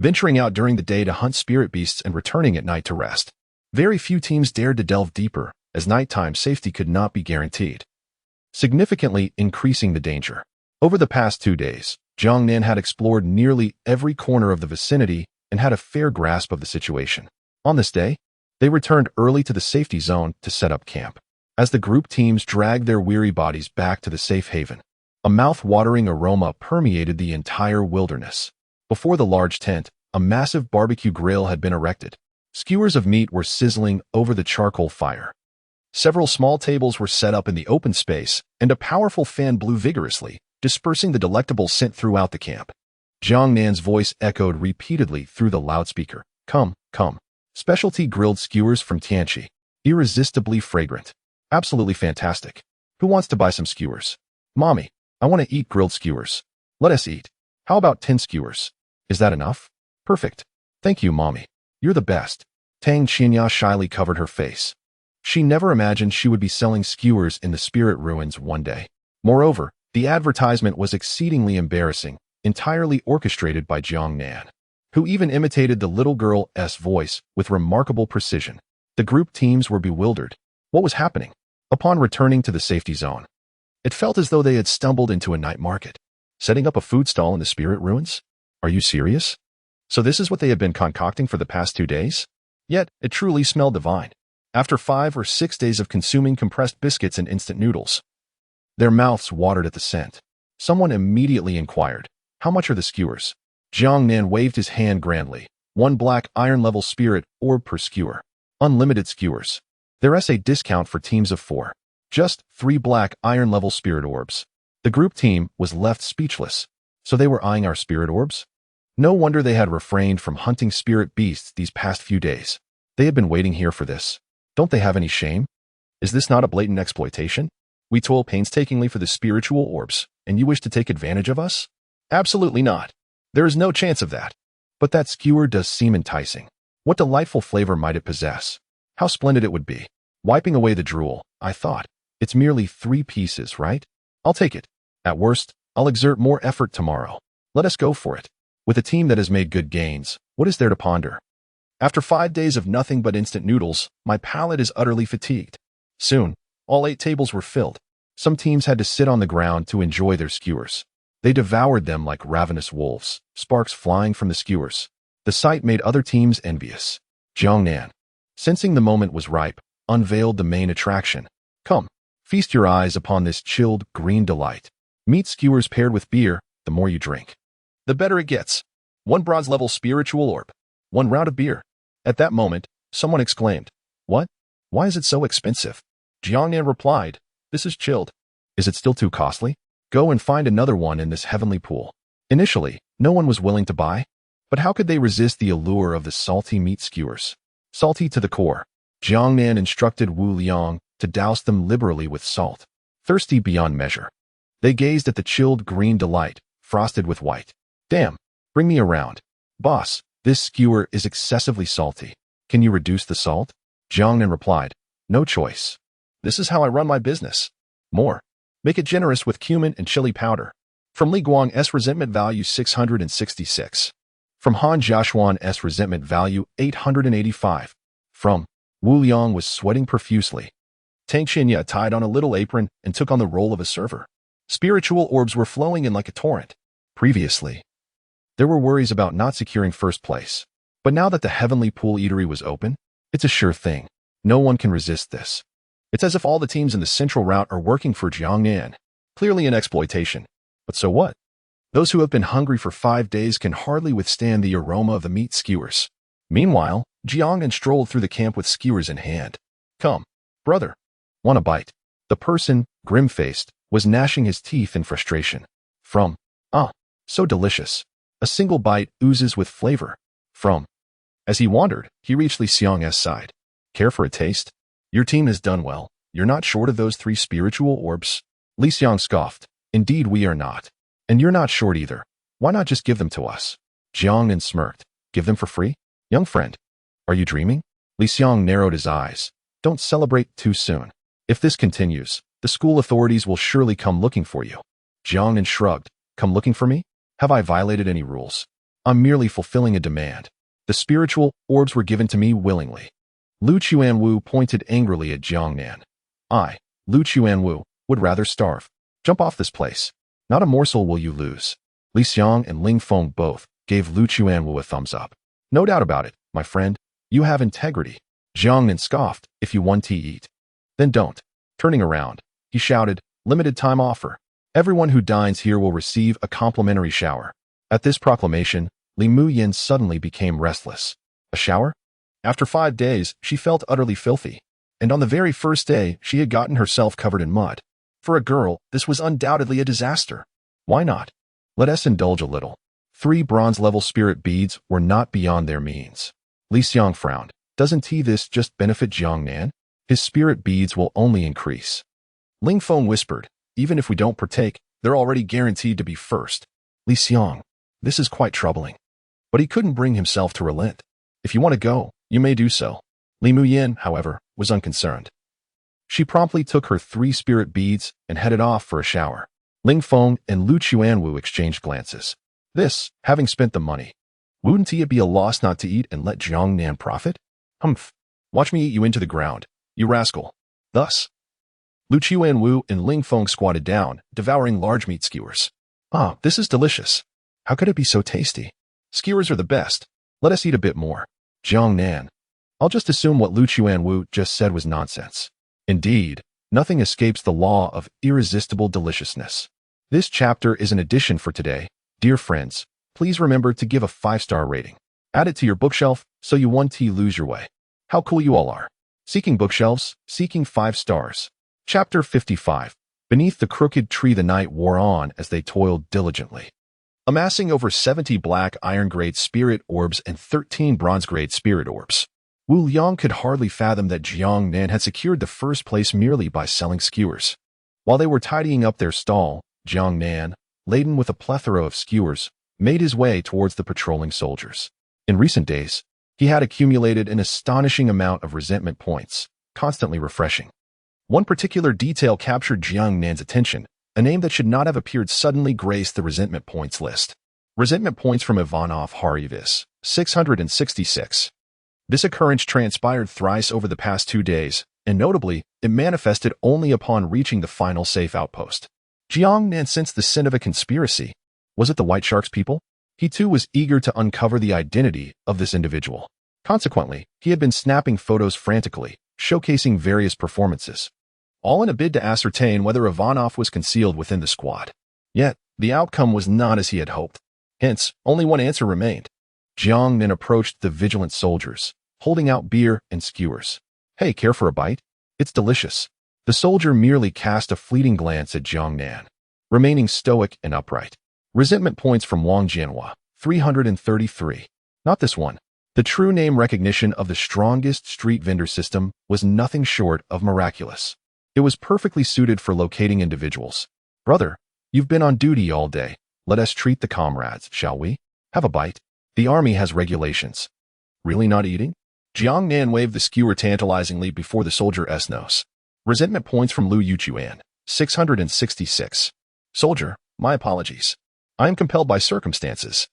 venturing out during the day to hunt spirit beasts and returning at night to rest. Very few teams dared to delve deeper, as nighttime safety could not be guaranteed, significantly increasing the danger. Over the past 2 days, Jiangnan had explored nearly every corner of the vicinity and had a fair grasp of the situation. On this day, they returned early to the safety zone to set up camp. As the group teams dragged their weary bodies back to the safe haven, a mouth-watering aroma permeated the entire wilderness. Before the large tent, a massive barbecue grill had been erected. Skewers of meat were sizzling over the charcoal fire. Several small tables were set up in the open space, and a powerful fan blew vigorously, dispersing the delectable scent throughout the camp. Jiangnan's voice echoed repeatedly through the loudspeaker. Come, come. Specialty grilled skewers from Tianchi. Irresistibly fragrant. Absolutely fantastic. Who wants to buy some skewers? Mommy, I want to eat grilled skewers. Let us eat. How about 10 skewers? Is that enough? Perfect. Thank you, Mommy. You're the best. Tang Qinya shyly covered her face. She never imagined she would be selling skewers in the spirit ruins one day. Moreover, the advertisement was exceedingly embarrassing, entirely orchestrated by Jiang Nan, who even imitated the little girl's voice with remarkable precision. The group teams were bewildered. What was happening? Upon returning to the safety zone, it felt as though they had stumbled into a night market. Setting up a food stall in the spirit ruins? Are you serious? So this is what they had been concocting for the past 2 days? Yet, it truly smelled divine. After 5 or 6 days of consuming compressed biscuits and instant noodles, their mouths watered at the scent. Someone immediately inquired, how much are the skewers? Jiang Nan waved his hand grandly. 1 black iron-level spirit orb per skewer. Unlimited skewers. There's a discount for teams of 4. Just 3 black iron-level spirit orbs. The group team was left speechless. So they were eyeing our spirit orbs? No wonder they had refrained from hunting spirit beasts these past few days. They had been waiting here for this. Don't they have any shame? Is this not a blatant exploitation? We toil painstakingly for the spiritual orbs, and you wish to take advantage of us? Absolutely not. There is no chance of that. But that skewer does seem enticing. What delightful flavor might it possess? How splendid it would be. Wiping away the drool, I thought. It's merely 3 pieces, right? I'll take it. At worst, I'll exert more effort tomorrow. Let us go for it. With a team that has made good gains, what is there to ponder? After 5 days of nothing but instant noodles, my palate is utterly fatigued. Soon, all 8 tables were filled. Some teams had to sit on the ground to enjoy their skewers. They devoured them like ravenous wolves, sparks flying from the skewers. The sight made other teams envious. Jiang Nan, sensing the moment was ripe, unveiled the main attraction. Come, feast your eyes upon this chilled green delight. Meat skewers paired with beer, the more you drink, the better it gets. 1 bronze-level spiritual orb. 1 round of beer. At that moment, someone exclaimed, What? Why is it so expensive? Jiang Nan replied, This is chilled. Is it still too costly? Go and find another one in this heavenly pool. Initially, no one was willing to buy, but how could they resist the allure of the salty meat skewers? Salty to the core. Jiang Nan instructed Wu Liang to douse them liberally with salt. Thirsty beyond measure, they gazed at the chilled green delight, frosted with white. Damn, bring me around. Boss, this skewer is excessively salty. Can you reduce the salt? Jiang Nan replied, No choice. This is how I run my business. More. Make it generous with cumin and chili powder. From Li Guang's resentment value 666. From Han Jiaxuan's resentment value 885. From Wu Liang was sweating profusely. Tang Qinya tied on a little apron and took on the role of a server. Spiritual orbs were flowing in like a torrent. Previously, there were worries about not securing first place. But now that the Heavenly Pool Eatery was open, it's a sure thing. No one can resist this. It's as if all the teams in the central route are working for Jiang Nan. Clearly an exploitation. But so what? Those who have been hungry for 5 days can hardly withstand the aroma of the meat skewers. Meanwhile, Jiang Nan strolled through the camp with skewers in hand. Come, brother. Want a bite? The person, grim-faced, was gnashing his teeth in frustration. From, so delicious. A single bite oozes with flavor. From. As he wandered, he reached Li Xiang's side. Care for a taste? Your team has done well. You're not short of those 3 spiritual orbs. Li Xiang scoffed. Indeed we are not. And you're not short either. Why not just give them to us? Jiang Nan smirked. Give them for free? Young friend, are you dreaming? Li Xiang narrowed his eyes. Don't celebrate too soon. If this continues, the school authorities will surely come looking for you. Jiang Nan shrugged. Come looking for me? Have I violated any rules? I'm merely fulfilling a demand. The spiritual orbs were given to me willingly. Lu Chuanwu pointed angrily at Jiang Nan. I, Lu Chuanwu, would rather starve. Jump off this place. Not a morsel will you lose. Li Xiang and Ling Feng both gave Lu Chuanwu a thumbs up. No doubt about it, my friend. You have integrity. Jiang Nan scoffed. If you want to eat, then don't. Turning around, he shouted, limited time offer. Everyone who dines here will receive a complimentary shower. At this proclamation, Li Muyin suddenly became restless. A shower? After 5 days, she felt utterly filthy. And on the very first day, she had gotten herself covered in mud. For a girl, this was undoubtedly a disaster. Why not? Let us indulge a little. 3 bronze-level spirit beads were not beyond their means. Li Xiang frowned. Doesn't this just benefit Jiang Nan? His spirit beads will only increase. Ling Feng whispered, even if we don't partake, they're already guaranteed to be first. Li Xiang, this is quite troubling. But he couldn't bring himself to relent. If you want to go, you may do so. Li Muyin, however, was unconcerned. She promptly took her 3 spirit beads and headed off for a shower. Ling Feng and Lu Chuanwu exchanged glances. This, having spent the money. Wouldn't it be a loss not to eat and let Jiang Nan profit? Humph. Watch me eat you into the ground, you rascal. Thus, Lu Chuanwu and Ling Feng squatted down, devouring large meat skewers. Ah, this is delicious. How could it be so tasty? Skewers are the best. Let us eat a bit more. Jiang Nan. I'll just assume what Lu Chuanwu just said was nonsense. Indeed, nothing escapes the law of irresistible deliciousness. This chapter is an addition for today. Dear friends, please remember to give a 5-star rating. Add it to your bookshelf so you won't lose your way. How cool you all are. Seeking bookshelves, seeking 5 stars. Chapter 55. Beneath the crooked tree the night wore on as they toiled diligently. Amassing over 70 black iron-grade spirit orbs and 13 bronze-grade spirit orbs. Wu Liang could hardly fathom that Jiang Nan had secured the first place merely by selling skewers. While they were tidying up their stall, Jiang Nan, laden with a plethora of skewers, made his way towards the patrolling soldiers. In recent days, he had accumulated an astonishing amount of resentment points, constantly refreshing. One particular detail captured Jiang Nan's attention, a name that should not have appeared suddenly graced the resentment points list. Resentment points from Ivanov Harivis, 666. This occurrence transpired thrice over the past 2 days, and notably, it manifested only upon reaching the final safe outpost. Jiang Nan sensed the scent of a conspiracy. Was it the White Shark's people? He too was eager to uncover the identity of this individual. Consequently, he had been snapping photos frantically, showcasing various performances, all in a bid to ascertain whether Ivanov was concealed within the squad. Yet, the outcome was not as he had hoped. Hence, only one answer remained. Jiang Nan approached the vigilant soldiers, holding out beer and skewers. Hey, care for a bite? It's delicious. The soldier merely cast a fleeting glance at Jiang Nan, remaining stoic and upright. Resentment points from Wang Jianhua, 333. Not this one. The true name recognition of the strongest street vendor system was nothing short of miraculous. It was perfectly suited for locating individuals. Brother, you've been on duty all day. Let us treat the comrades, shall we? Have a bite. The army has regulations. Really not eating? Jiang Nan waved the skewer tantalizingly before the soldier's nose. Resentment points from Lu Yuchuan, 666. Soldier, my apologies. I am compelled by circumstances.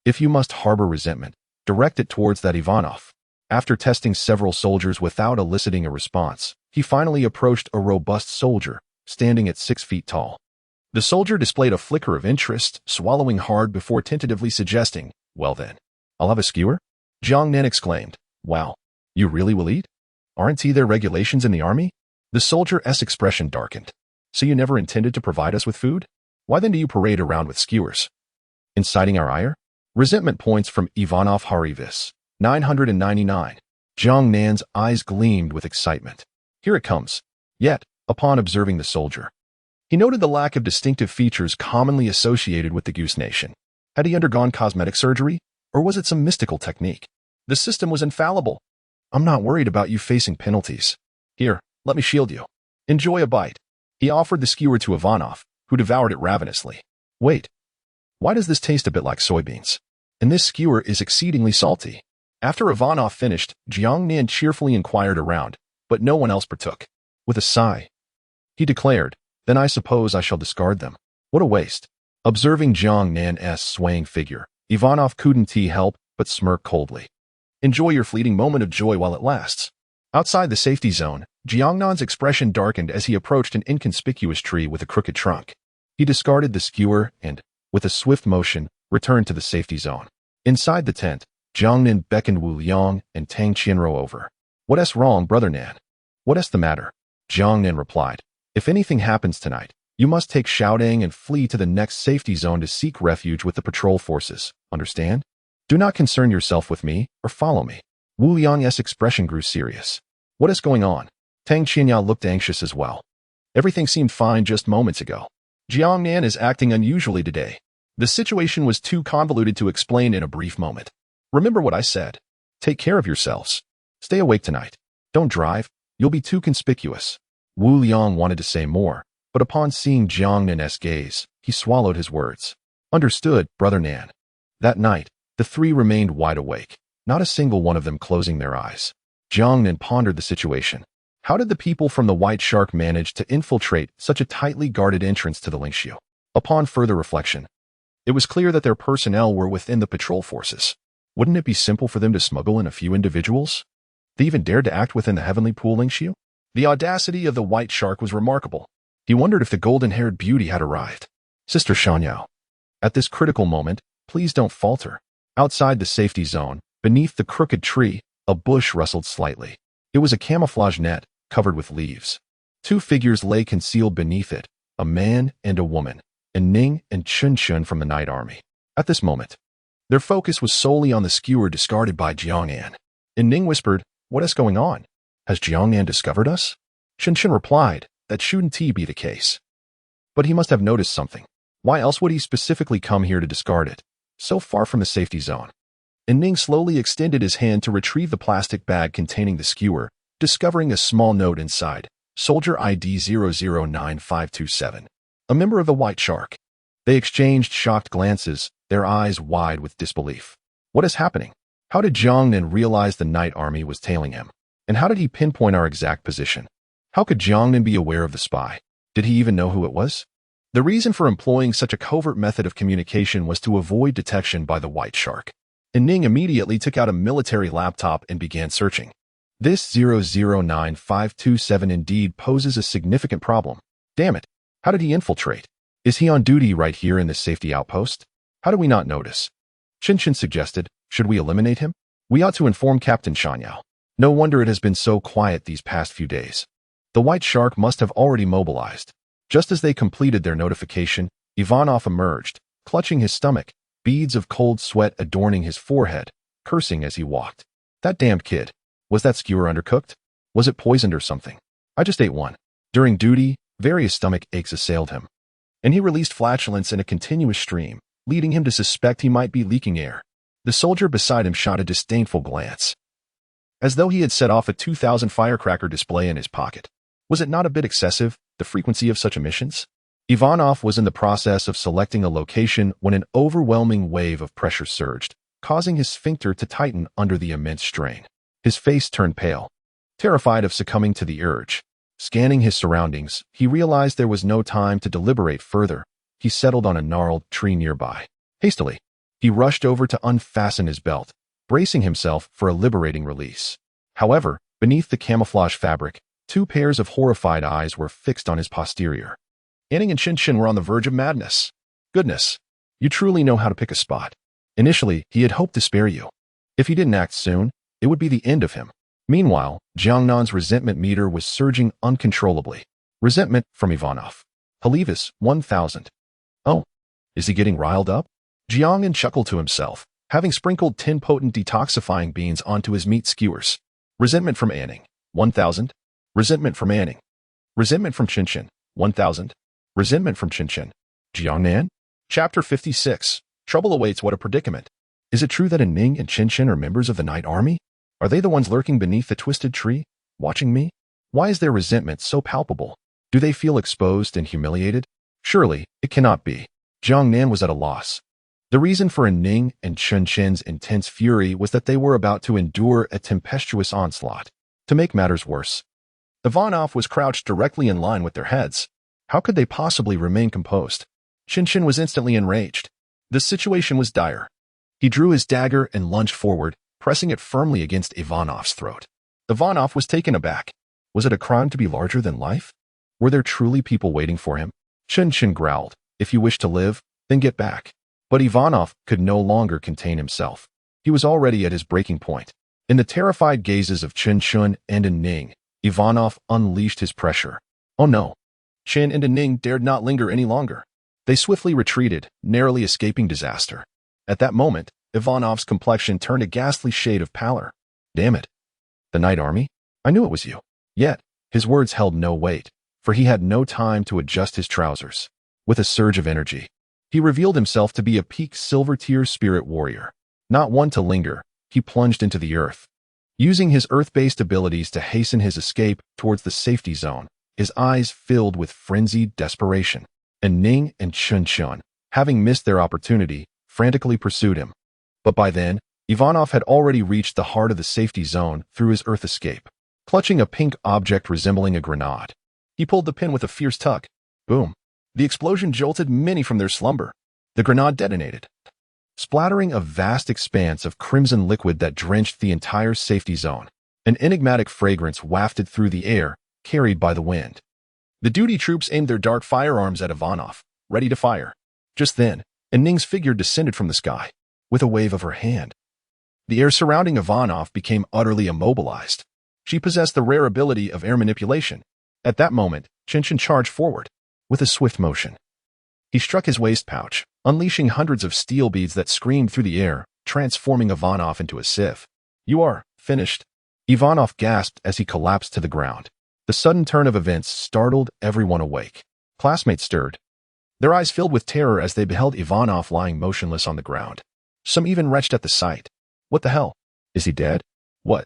If you must harbor resentment, direct it towards that Ivanov. After testing several soldiers without eliciting a response, he finally approached a robust soldier, standing at 6 feet tall. The soldier displayed a flicker of interest, swallowing hard before tentatively suggesting, well then, I'll have a skewer? Jiang Nan exclaimed, wow, you really will eat? Aren't there regulations in the army? The soldier's expression darkened. So you never intended to provide us with food? Why then do you parade around with skewers? Inciting our ire? Resentment points from Ivanov Harivis, 999. Jiang Nan's eyes gleamed with excitement. Here it comes. Yet, upon observing the soldier, he noted the lack of distinctive features commonly associated with the Goose Nation. Had he undergone cosmetic surgery, or was it some mystical technique? The system was infallible. I'm not worried about you facing penalties. Here, let me shield you. Enjoy a bite. He offered the skewer to Ivanov, who devoured it ravenously. Wait, why does this taste a bit like soybeans? And this skewer is exceedingly salty. After Ivanov finished, Jiang Nan cheerfully inquired around, but no one else partook. With a sigh, he declared, then I suppose I shall discard them. What a waste. Observing Jiang Nan's swaying figure, Ivanov couldn't help but smirk coldly. Enjoy your fleeting moment of joy while it lasts. Outside the safety zone, Jiang Nan's expression darkened as he approached an inconspicuous tree with a crooked trunk. He discarded the skewer and, with a swift motion, returned to the safety zone. Inside the tent, Jiang Nan beckoned Wu Liang and Tang Qianro over. What's wrong, Brother Nan? What's the matter? Jiang Nan replied. If anything happens tonight, you must take Xiaodang and flee to the next safety zone to seek refuge with the patrol forces. Understand? Do not concern yourself with me, or follow me. Wu Liang's expression grew serious. What is going on? Tang Qianya looked anxious as well. Everything seemed fine just moments ago. Jiang Nan is acting unusually today. The situation was too convoluted to explain in a brief moment. Remember what I said. Take care of yourselves. Stay awake tonight. Don't drive. You'll be too conspicuous. Wu Liang wanted to say more, but upon seeing Jiang Nan's gaze, he swallowed his words. Understood, Brother Nan. That night, the three remained wide awake, not a single one of them closing their eyes. Jiang Nan pondered the situation. How did the people from the White Shark manage to infiltrate such a tightly guarded entrance to the Lingxiu? Upon further reflection, it was clear that their personnel were within the patrol forces. Wouldn't it be simple for them to smuggle in a few individuals? They even dared to act within the Heavenly Pool Lingxiu? The audacity of the White Shark was remarkable. He wondered if the golden-haired beauty had arrived. Sister Shanyao, at this critical moment, please don't falter. Outside the safety zone, beneath the crooked tree, a bush rustled slightly. It was a camouflage net, covered with leaves. Two figures lay concealed beneath it, a man and a woman, and Ning and Chun Chun from the Night Army. At this moment, their focus was solely on the skewer discarded by Jiang Nan. And Ning whispered, "What is going on? Has Jiang Nan discovered us?" Chun Chun replied, "That shouldn't be the case. But he must have noticed something. Why else would he specifically come here to discard it, so far from the safety zone?" And Ning slowly extended his hand to retrieve the plastic bag containing the skewer, discovering a small note inside, Soldier ID 009527, a member of the White Shark. They exchanged shocked glances, their eyes wide with disbelief. What is happening? How did Jiang Nan realize the Night Army was tailing him? And how did he pinpoint our exact position? How could Jiang Nan be aware of the spy? Did he even know who it was? The reason for employing such a covert method of communication was to avoid detection by the White Shark. And Ning immediately took out a military laptop and began searching. This 009527 indeed poses a significant problem. Damn it, how did he infiltrate? Is he on duty right here in this safety outpost? How do we not notice? Chin Chin suggested, should we eliminate him? We ought to inform Captain Shanyao. No wonder it has been so quiet these past few days. The White Shark must have already mobilized. Just as they completed their notification, Ivanov emerged, clutching his stomach, beads of cold sweat adorning his forehead, cursing as he walked. That damned kid. Was that skewer undercooked? Was it poisoned or something? I just ate one. During duty, various stomach aches assailed him, and he released flatulence in a continuous stream, leading him to suspect he might be leaking air. The soldier beside him shot a disdainful glance, as though he had set off a 2000 firecracker display in his pocket. Was it not a bit excessive, the frequency of such emissions? Ivanov was in the process of selecting a location when an overwhelming wave of pressure surged, causing his sphincter to tighten under the immense strain. His face turned pale, terrified of succumbing to the urge. Scanning his surroundings, he realized there was no time to deliberate further. He settled on a gnarled tree nearby. Hastily, he rushed over to unfasten his belt, bracing himself for a liberating release. However, beneath the camouflage fabric, two pairs of horrified eyes were fixed on his posterior. Anning and Chin Chin were on the verge of madness. Goodness, you truly know how to pick a spot. Initially, he had hoped to spare you. If he didn't act soon, it would be the end of him. Meanwhile, Jiang Nan's resentment meter was surging uncontrollably. Resentment from Ivanov. Halivas, 1000. Oh, is he getting riled up? Jiang Nan chuckled to himself, having sprinkled 10 potent detoxifying beans onto his meat skewers. Resentment from Anning, 1000. Resentment from Anning. Resentment from Chin Chin, 1000. Resentment from Chin Chin. Jiang Nan? Chapter 56. Trouble awaits. What a predicament. Is it true that Ning and Chin Chin are members of the Night Army? Are they the ones lurking beneath the twisted tree, watching me? Why is their resentment so palpable? Do they feel exposed and humiliated? Surely, it cannot be. Jiang Nan was at a loss. The reason for Ning and Chin Chin's intense fury was that they were about to endure a tempestuous onslaught. To make matters worse, Ivanov was crouched directly in line with their heads. How could they possibly remain composed? Chin Chin was instantly enraged. The situation was dire. He drew his dagger and lunged forward, pressing it firmly against Ivanov's throat. Ivanov was taken aback. Was it a crime to be larger than life? Were there truly people waiting for him? Chin Chin growled, "If you wish to live, then get back." But Ivanov could no longer contain himself. He was already at his breaking point. In the terrified gazes of Chin Chin and Ning, Ivanov unleashed his pressure. Oh no! Chin and Ning dared not linger any longer. They swiftly retreated, narrowly escaping disaster. At that moment, Ivanov's complexion turned a ghastly shade of pallor. Damn it. The Night Army? I knew it was you. Yet, his words held no weight, for he had no time to adjust his trousers. With a surge of energy, he revealed himself to be a peaked silver-tier spirit warrior. Not one to linger, he plunged into the earth. Using his Earth-based abilities to hasten his escape towards the safety zone, his eyes filled with frenzied desperation. And Ning and Chun Chun, having missed their opportunity, frantically pursued him. But by then, Ivanov had already reached the heart of the safety zone through his Earth escape. Clutching a pink object resembling a grenade, he pulled the pin with a fierce tug. Boom! The explosion jolted many from their slumber. The grenade detonated, splattering a vast expanse of crimson liquid that drenched the entire safety zone. An enigmatic fragrance wafted through the air, carried by the wind. The duty troops aimed their dark firearms at Ivanov, ready to fire. Just then, Ning's figure descended from the sky, with a wave of her hand. The air surrounding Ivanov became utterly immobilized. She possessed the rare ability of air manipulation. At that moment, Chinchin charged forward, with a swift motion. He struck his waist pouch, unleashing hundreds of steel beads that screamed through the air, transforming Ivanov into a sieve. "You are finished," Ivanov gasped as he collapsed to the ground. The sudden turn of events startled everyone awake. Classmates stirred, their eyes filled with terror as they beheld Ivanov lying motionless on the ground. Some even retched at the sight. What the hell? Is he dead? What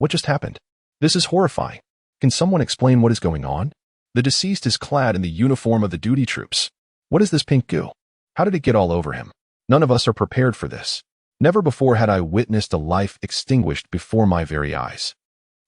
just happened? This is horrifying. Can someone explain what is going on? The deceased is clad in the uniform of the duty troops. What is this pink goo? How did it get all over him? None of us are prepared for this. Never before had I witnessed a life extinguished before my very eyes.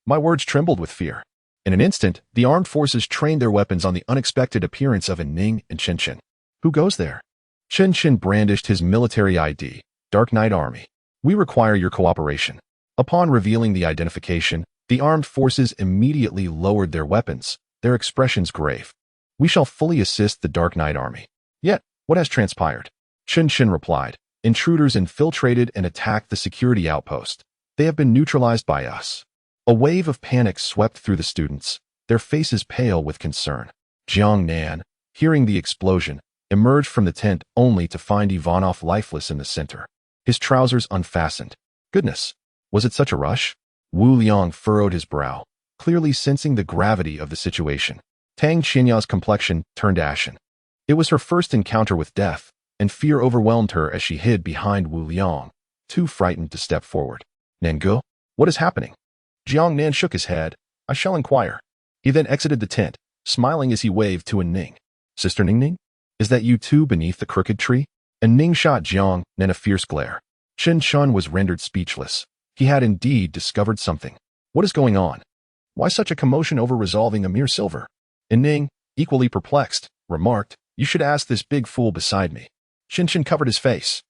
My words trembled with fear. In an instant, the armed forces trained their weapons on the unexpected appearance of Ning and Chinchin. Who goes there? Chinchin brandished his military ID, Dark Knight Army. We require your cooperation. Upon revealing the identification, the armed forces immediately lowered their weapons, their expressions grave. We shall fully assist the Dark Knight Army. Yet, what has transpired? Chinchin replied. Intruders infiltrated and attacked the security outpost. They have been neutralized by us. A wave of panic swept through the students, their faces pale with concern. Jiang Nan, hearing the explosion, emerged from the tent only to find Ivanov lifeless in the center, his trousers unfastened. Goodness, was it such a rush? Wu Liang furrowed his brow, clearly sensing the gravity of the situation. Tang Xinya's complexion turned ashen. It was her first encounter with death, and fear overwhelmed her as she hid behind Wu Liang, too frightened to step forward. Nangu, what is happening? Jiang Nan shook his head. I shall inquire. He then exited the tent, smiling as he waved to Ning. Sister Ning? Is that you too beneath the crooked tree? And Ning shot Jiang Nan a fierce glare. Chen Chun was rendered speechless. He had indeed discovered something. What is going on? Why such a commotion over resolving a mere silver? And Ning, equally perplexed, remarked, You should ask this big fool beside me. Chen Chun covered his face.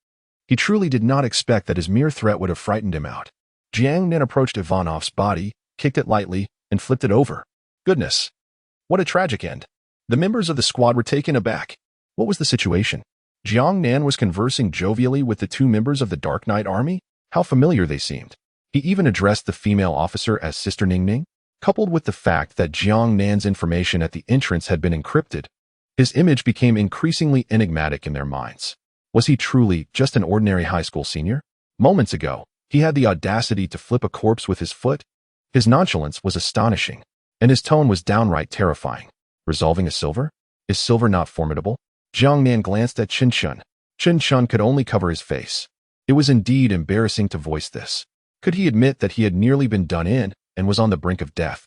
He truly did not expect that his mere threat would have frightened him out. Jiang Nan approached Ivanov's body, kicked it lightly, and flipped it over. Goodness! What a tragic end. The members of the squad were taken aback. What was the situation? Jiang Nan was conversing jovially with the two members of the Dark Knight Army? How familiar they seemed. He even addressed the female officer as Sister Ning. Coupled with the fact that Jiang Nan's information at the entrance had been encrypted, his image became increasingly enigmatic in their minds. Was he truly just an ordinary high school senior? Moments ago, he had the audacity to flip a corpse with his foot. His nonchalance was astonishing, and his tone was downright terrifying. Resolving a silver? Is silver not formidable? Jiang Nan glanced at Chen Chun. Chen Chun could only cover his face. It was indeed embarrassing to voice this. Could he admit that he had nearly been done in and was on the brink of death,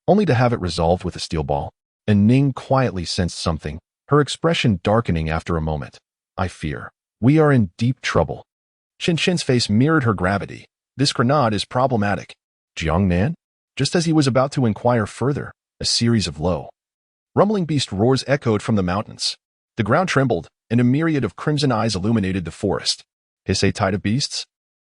only to have it resolved with a steel ball? And Ning quietly sensed something, her expression darkening after a moment. I fear we are in deep trouble. Chen Chin's face mirrored her gravity. This grenade is problematic. Jiang Nan? Just as he was about to inquire further, a series of low, rumbling beast roars echoed from the mountains. The ground trembled, and a myriad of crimson eyes illuminated the forest. Hiss a tide of beasts?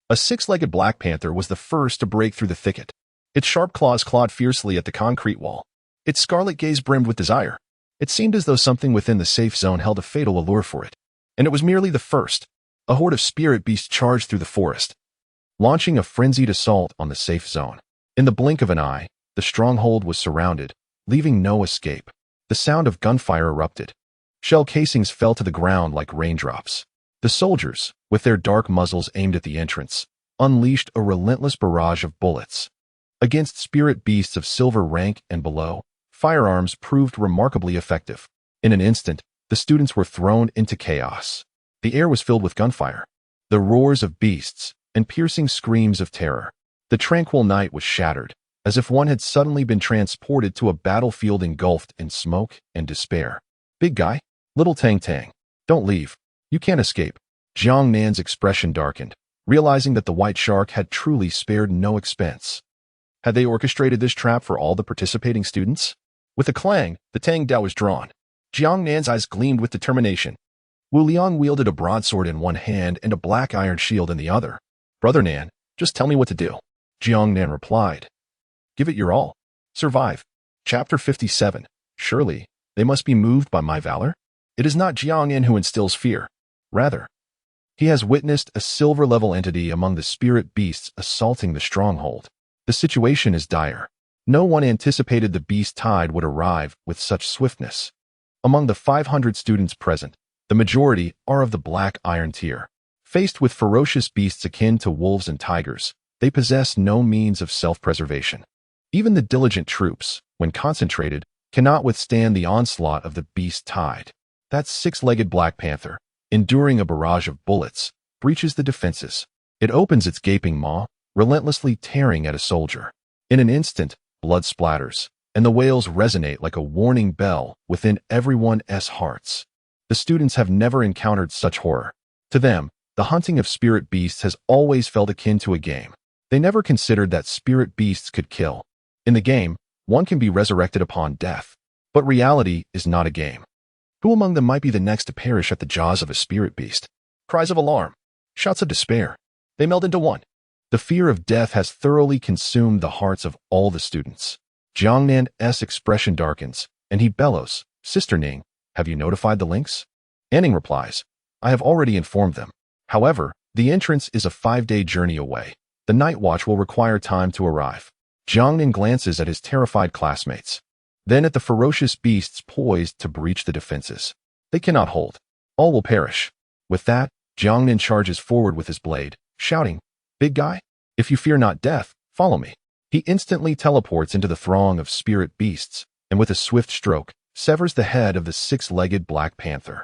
A six-legged black panther was the first to break through the thicket. Its sharp claws clawed fiercely at the concrete wall. Its scarlet gaze brimmed with desire. It seemed as though something within the safe zone held a fatal allure for it. And it was merely the first. A horde of spirit beasts charged through the forest, launching a frenzied assault on the safe zone. In the blink of an eye, the stronghold was surrounded, leaving no escape. The sound of gunfire erupted. Shell casings fell to the ground like raindrops. The soldiers, with their dark muzzles aimed at the entrance, unleashed a relentless barrage of bullets. Against spirit beasts of silver rank and below, firearms proved remarkably effective. In an instant, the students were thrown into chaos. The air was filled with gunfire, the roars of beasts, and piercing screams of terror. The tranquil night was shattered, as if one had suddenly been transported to a battlefield engulfed in smoke and despair. Big guy, little Tang Tang, don't leave. You can't escape. Jiang Nan's expression darkened, realizing that the white shark had truly spared no expense. Had they orchestrated this trap for all the participating students? With a clang, the Tang Dao was drawn. Jiang Nan's eyes gleamed with determination. Wu Liang wielded a broadsword in one hand and a black iron shield in the other. Brother Nan, just tell me what to do. Jiang Nan replied. Give it your all. Survive. Chapter 57. Surely, they must be moved by my valor? It is not Jiang Nan who instills fear. Rather, he has witnessed a silver-level entity among the spirit beasts assaulting the stronghold. The situation is dire. No one anticipated the beast tide would arrive with such swiftness. Among the 500 students present, the majority are of the black iron tier. Faced with ferocious beasts akin to wolves and tigers, they possess no means of self-preservation. Even the diligent troops, when concentrated, cannot withstand the onslaught of the beast tide. That six-legged black panther, enduring a barrage of bullets, breaches the defenses. It opens its gaping maw, relentlessly tearing at a soldier. In an instant, blood splatters, and the wails resonate like a warning bell within everyone's hearts. The students have never encountered such horror. To them, the hunting of spirit beasts has always felt akin to a game. They never considered that spirit beasts could kill. In the game, one can be resurrected upon death. But reality is not a game. Who among them might be the next to perish at the jaws of a spirit beast? Cries of alarm, shouts of despair. They meld into one. The fear of death has thoroughly consumed the hearts of all the students. Jiang Nan's expression darkens, and he bellows, Sister Ning, have you notified the lynx? Anning replies, I have already informed them. However, the entrance is a 5-day journey away. The night watch will require time to arrive. Jiang Ning glances at his terrified classmates, then at the ferocious beasts poised to breach the defenses. They cannot hold. All will perish. With that, Jiang Ning charges forward with his blade, shouting, Big guy, if you fear not death, follow me. He instantly teleports into the throng of spirit beasts, and with a swift stroke, severs the head of the six-legged black panther.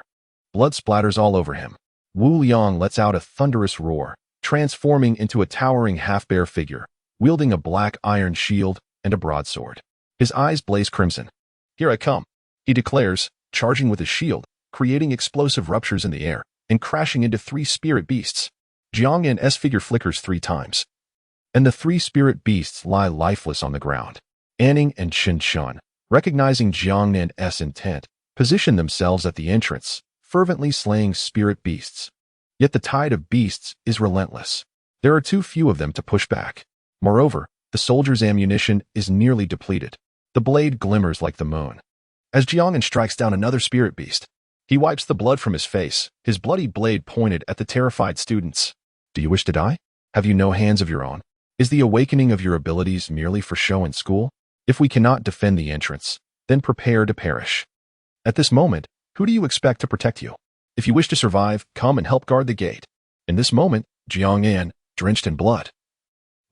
Blood splatters all over him. Wu Liang lets out a thunderous roar, transforming into a towering half-bear figure, wielding a black iron shield and a broadsword. His eyes blaze crimson. Here I come, he declares, charging with his shield, creating explosive ruptures in the air, and crashing into 3 spirit beasts. Jiang Nan's figure flickers 3 times, and the 3 spirit beasts lie lifeless on the ground. Anning and Chen Shun, recognizing Jiang Nan's intent, position themselves at the entrance, fervently slaying spirit beasts. Yet the tide of beasts is relentless. There are too few of them to push back. Moreover, the soldier's ammunition is nearly depleted. The blade glimmers like the moon. As Jiang Nan strikes down another spirit beast, he wipes the blood from his face, his bloody blade pointed at the terrified students. Do you wish to die? Have you no hands of your own? Is the awakening of your abilities merely for show in school? If we cannot defend the entrance, then prepare to perish. At this moment, who do you expect to protect you? If you wish to survive, come and help guard the gate. In this moment, Jiang Nan, drenched in blood,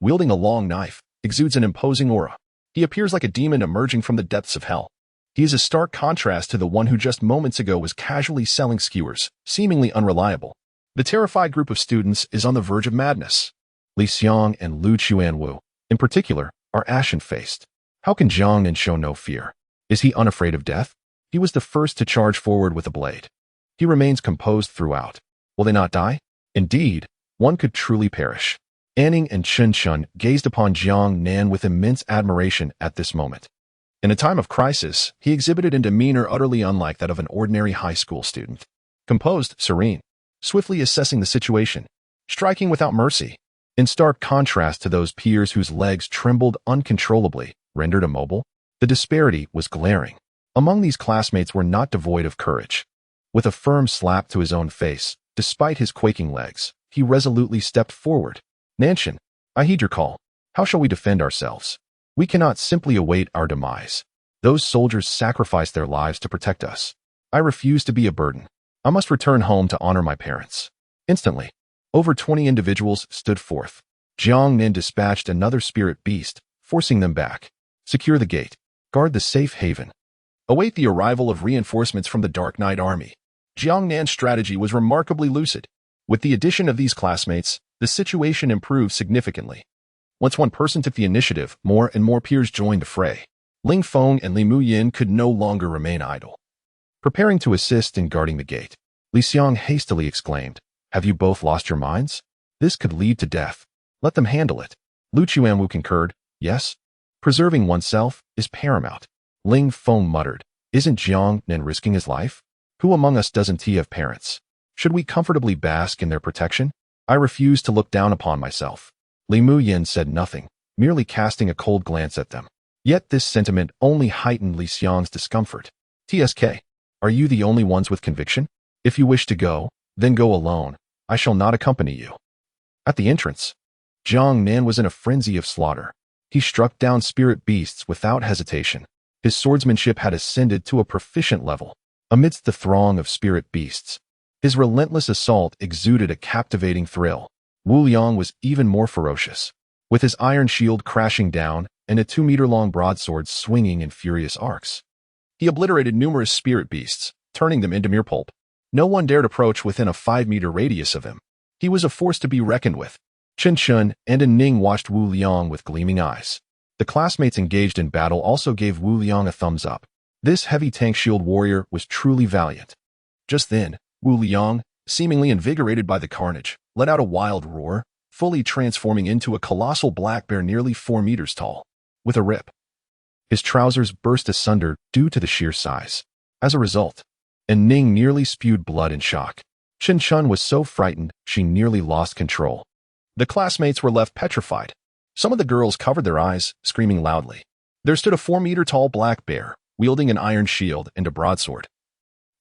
wielding a long knife, exudes an imposing aura. He appears like a demon emerging from the depths of hell. He is a stark contrast to the one who just moments ago was casually selling skewers, seemingly unreliable. The terrified group of students is on the verge of madness. Li Xiang and Lu Chuanwu, in particular, are ashen-faced. How can Jiang Nan show no fear? Is he unafraid of death? He was the first to charge forward with a blade. He remains composed throughout. Will they not die? Indeed, one could truly perish. Anning and Chen Shun gazed upon Jiang Nan with immense admiration at this moment. In a time of crisis, he exhibited a demeanor utterly unlike that of an ordinary high school student. Composed, serene, swiftly assessing the situation, striking without mercy, in stark contrast to those peers whose legs trembled uncontrollably, rendered immobile. The disparity was glaring. Among these classmates were not devoid of courage. With a firm slap to his own face, despite his quaking legs, he resolutely stepped forward. Nanshan, I heed your call. How shall we defend ourselves? We cannot simply await our demise. Those soldiers sacrificed their lives to protect us. I refuse to be a burden. I must return home to honor my parents. Instantly, over 20 individuals stood forth. Jiang Nan dispatched another spirit beast, forcing them back. Secure the gate. Guard the safe haven. Await the arrival of reinforcements from the Dark Knight Army. Jiang Nan's strategy was remarkably lucid. With the addition of these classmates, the situation improved significantly. Once one person took the initiative, more and more peers joined the fray. Ling Feng and Li Muyin could no longer remain idle. Preparing to assist in guarding the gate, Li Xiang hastily exclaimed, "Have you both lost your minds? This could lead to death. Let them handle it." Lu Chuanwu concurred, "Yes. Preserving oneself is paramount." Ling Feng muttered, "Isn't Jiang Nen risking his life? Who among us doesn't he have parents? Should we comfortably bask in their protection? I refuse to look down upon myself." Li Muyin said nothing, merely casting a cold glance at them. Yet this sentiment only heightened Li Xiang's discomfort. "TSK, are you the only ones with conviction? If you wish to go, then go alone. I shall not accompany you." At the entrance, Jiang Nan was in a frenzy of slaughter. He struck down spirit beasts without hesitation. His swordsmanship had ascended to a proficient level. Amidst the throng of spirit beasts, his relentless assault exuded a captivating thrill. Wu Liang was even more ferocious, with his iron shield crashing down and a 2-meter-long broadsword swinging in furious arcs. He obliterated numerous spirit beasts, turning them into mere pulp. No one dared approach within a 5-meter radius of him. He was a force to be reckoned with. Chen Shun and An Ning watched Wu Liang with gleaming eyes. The classmates engaged in battle also gave Wu Liang a thumbs up. This heavy tank shield warrior was truly valiant. Just then, Wu Liang, seemingly invigorated by the carnage, let out a wild roar, fully transforming into a colossal black bear nearly 4 meters tall. With a rip, his trousers burst asunder due to the sheer size. As a result, An Ning nearly spewed blood in shock. Chen Shun was so frightened she nearly lost control. The classmates were left petrified. Some of the girls covered their eyes, screaming loudly. There stood a 4-meter-tall black bear, wielding an iron shield and a broadsword.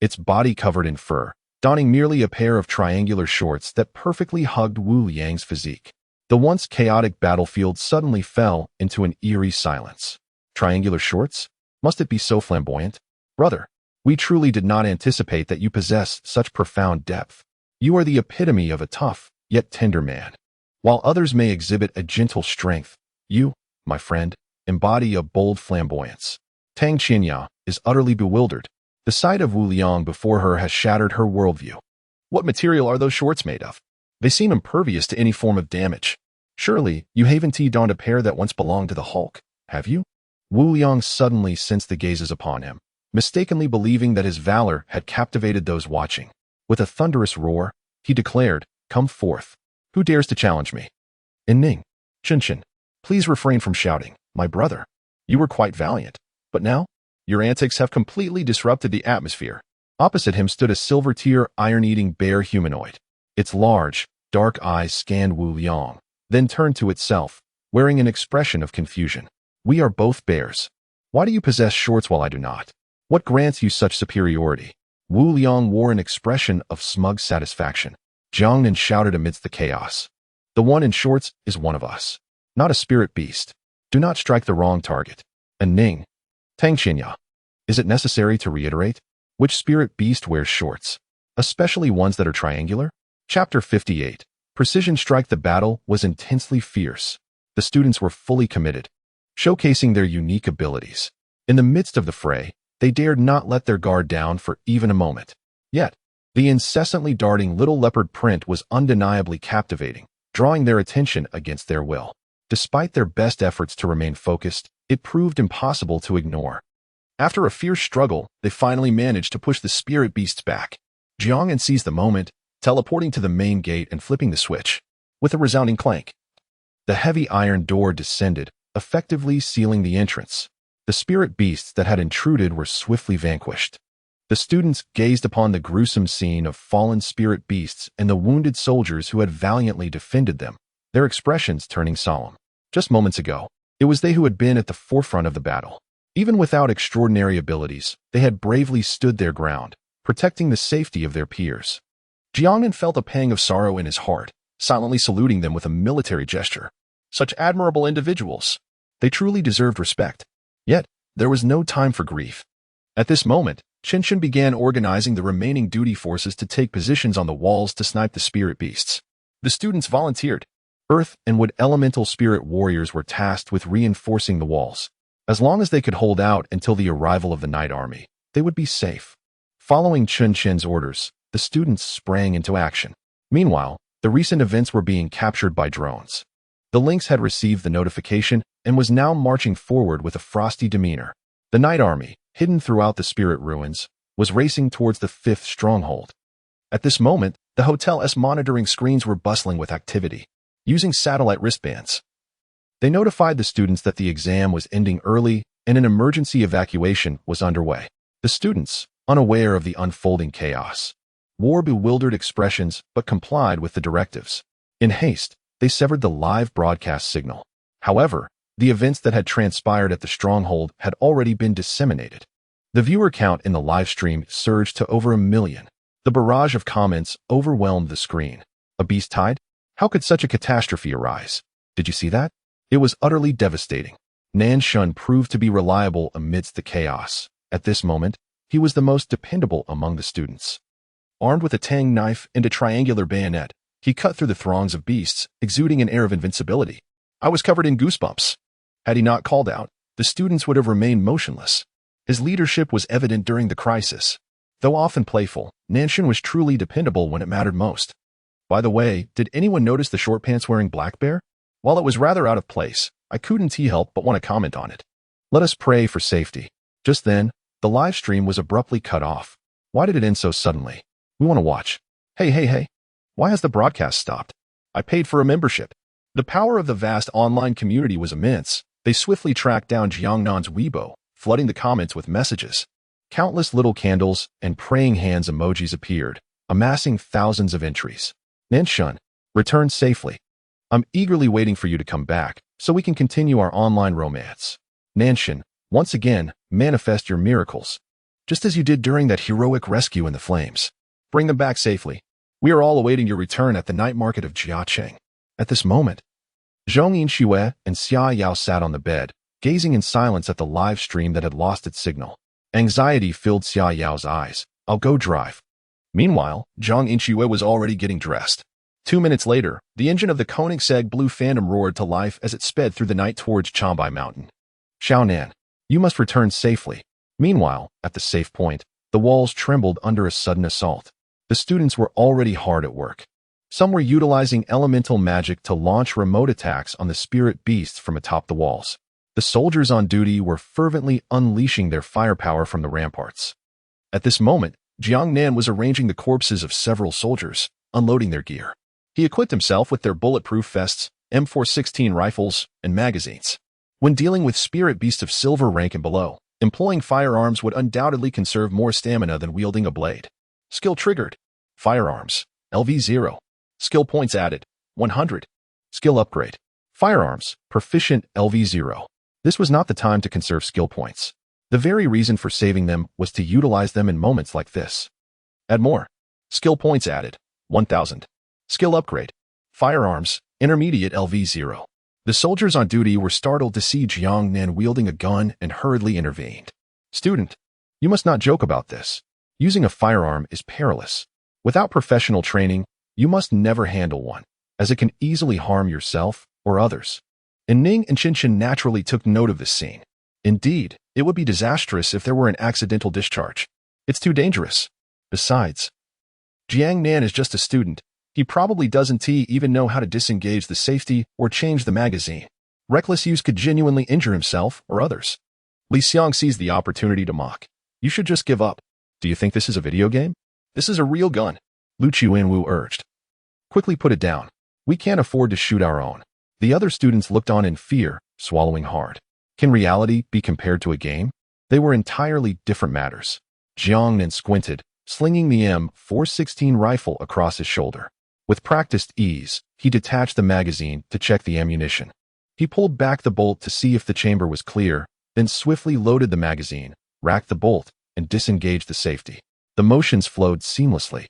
Its body covered in fur, donning merely a pair of triangular shorts that perfectly hugged Wu Liang's physique. The once chaotic battlefield suddenly fell into an eerie silence. Triangular shorts? Must it be so flamboyant? Brother, we truly did not anticipate that you possess such profound depth. You are the epitome of a tough, yet tender man. While others may exhibit a gentle strength, you, my friend, embody a bold flamboyance. Tang Qinya is utterly bewildered. The sight of Wu Liang before her has shattered her worldview. What material are those shorts made of? They seem impervious to any form of damage. Surely, you haven't donned a pair that once belonged to the Hulk, have you? Wu Liang suddenly sensed the gazes upon him, mistakenly believing that his valor had captivated those watching. With a thunderous roar, he declared, "Come forth. Who dares to challenge me?" An Ning, Chen Chen, please refrain from shouting. My brother, you were quite valiant. But now, your antics have completely disrupted the atmosphere. Opposite him stood a silver-tier, iron-eating bear humanoid. Its large, dark eyes scanned Wu Liang, then turned to itself, wearing an expression of confusion. We are both bears. Why do you possess shorts while I do not? What grants you such superiority? Wu Liang wore an expression of smug satisfaction. Jiang Nan shouted amidst the chaos. The one in shorts is one of us. Not a spirit beast. Do not strike the wrong target. An Ning, Tang Qinya, is it necessary to reiterate? Which spirit beast wears shorts? Especially ones that are triangular? Chapter 58. Precision Strike. The battle was intensely fierce. The students were fully committed, showcasing their unique abilities. In the midst of the fray, they dared not let their guard down for even a moment. Yet, the incessantly darting little leopard print was undeniably captivating, drawing their attention against their will. Despite their best efforts to remain focused, it proved impossible to ignore. After a fierce struggle, they finally managed to push the spirit beasts back. Jiang Nan seized the moment, teleporting to the main gate and flipping the switch. With a resounding clank, the heavy iron door descended, effectively sealing the entrance. The spirit beasts that had intruded were swiftly vanquished. The students gazed upon the gruesome scene of fallen spirit beasts and the wounded soldiers who had valiantly defended them, their expressions turning solemn. Just moments ago, it was they who had been at the forefront of the battle. Even without extraordinary abilities, they had bravely stood their ground, protecting the safety of their peers. Jiang Nan felt a pang of sorrow in his heart, silently saluting them with a military gesture. Such admirable individuals. They truly deserved respect. Yet, there was no time for grief. At this moment, Chen Chen began organizing the remaining duty forces to take positions on the walls to snipe the spirit beasts. The students volunteered. Earth and Wood elemental spirit warriors were tasked with reinforcing the walls. As long as they could hold out until the arrival of the night army, they would be safe. Following Chen Chen's orders, the students sprang into action. Meanwhile, the recent events were being captured by drones. The lynx had received the notification and was now marching forward with a frosty demeanor. The night army, hidden throughout the spirit ruins, was racing towards the fifth stronghold. At this moment, the hotel's monitoring screens were bustling with activity. Using satellite wristbands, they notified the students that the exam was ending early and an emergency evacuation was underway. The students, unaware of the unfolding chaos, wore bewildered expressions but complied with the directives. In haste, they severed the live broadcast signal. However, the events that had transpired at the stronghold had already been disseminated. The viewer count in the live stream surged to over 1 million. The barrage of comments overwhelmed the screen. A beast tide? How could such a catastrophe arise? Did you see that? It was utterly devastating. Nanshan proved to be reliable amidst the chaos. At this moment, he was the most dependable among the students. Armed with a tang knife and a triangular bayonet, he cut through the throngs of beasts, exuding an air of invincibility. I was covered in goosebumps. Had he not called out, the students would have remained motionless. His leadership was evident during the crisis. Though often playful, Nanshan was truly dependable when it mattered most. By the way, did anyone notice the short pants wearing Black Bear? While it was rather out of place, I couldn't help but want to comment on it. Let us pray for safety. Just then, the live stream was abruptly cut off. Why did it end so suddenly? We want to watch. Hey. Why has the broadcast stopped? I paid for a membership. The power of the vast online community was immense. They swiftly tracked down Jiangnan's Weibo, flooding the comments with messages. Countless little candles and praying hands emojis appeared, amassing thousands of entries. Nanshan, return safely. I'm eagerly waiting for you to come back, so we can continue our online romance. Nanshan, once again, manifest your miracles. Just as you did during that heroic rescue in the flames. Bring them back safely. We are all awaiting your return at the night market of Jiacheng. At this moment, Zhong Yinxue and Xia Yao sat on the bed, gazing in silence at the live stream that had lost its signal. Anxiety filled Xia Yao's eyes. I'll go drive. Meanwhile, Zhong Yinxue was already getting dressed. 2 minutes later, the engine of the Koenigsegg Blue Phantom roared to life as it sped through the night towards Chambai Mountain. Xiaonan, you must return safely. Meanwhile, at the safe point, the walls trembled under a sudden assault. The students were already hard at work. Some were utilizing elemental magic to launch remote attacks on the spirit beasts from atop the walls. The soldiers on duty were fervently unleashing their firepower from the ramparts. At this moment, Jiangnan was arranging the corpses of several soldiers, unloading their gear. He equipped himself with their bulletproof vests, M416 rifles, and magazines. When dealing with spirit beasts of silver rank and below, employing firearms would undoubtedly conserve more stamina than wielding a blade. Skill triggered. Firearms. LV0. Skill points added. 100. Skill upgrade. Firearms. Proficient LV0. This was not the time to conserve skill points. The very reason for saving them was to utilize them in moments like this. Add more. Skill points added. 1000. Skill upgrade. Firearms. Intermediate LV0. The soldiers on duty were startled to see Jiangnan wielding a gun and hurriedly intervened. Student, you must not joke about this. Using a firearm is perilous. Without professional training, you must never handle one, as it can easily harm yourself or others. And Ning and Qinshan naturally took note of this scene. Indeed, it would be disastrous if there were an accidental discharge. It's too dangerous. Besides, Jiangnan is just a student. He probably doesn't even know how to disengage the safety or change the magazine. Reckless use could genuinely injure himself or others. Li Xiang seized the opportunity to mock. You should just give up. Do you think this is a video game? This is a real gun, Lu Qianwu urged. Quickly put it down. We can't afford to shoot our own. The other students looked on in fear, swallowing hard. Can reality be compared to a game? They were entirely different matters. Jiangnan squinted, slinging the M416 rifle across his shoulder. With practiced ease, he detached the magazine to check the ammunition. He pulled back the bolt to see if the chamber was clear, then swiftly loaded the magazine, racked the bolt, and disengaged the safety. The motions flowed seamlessly,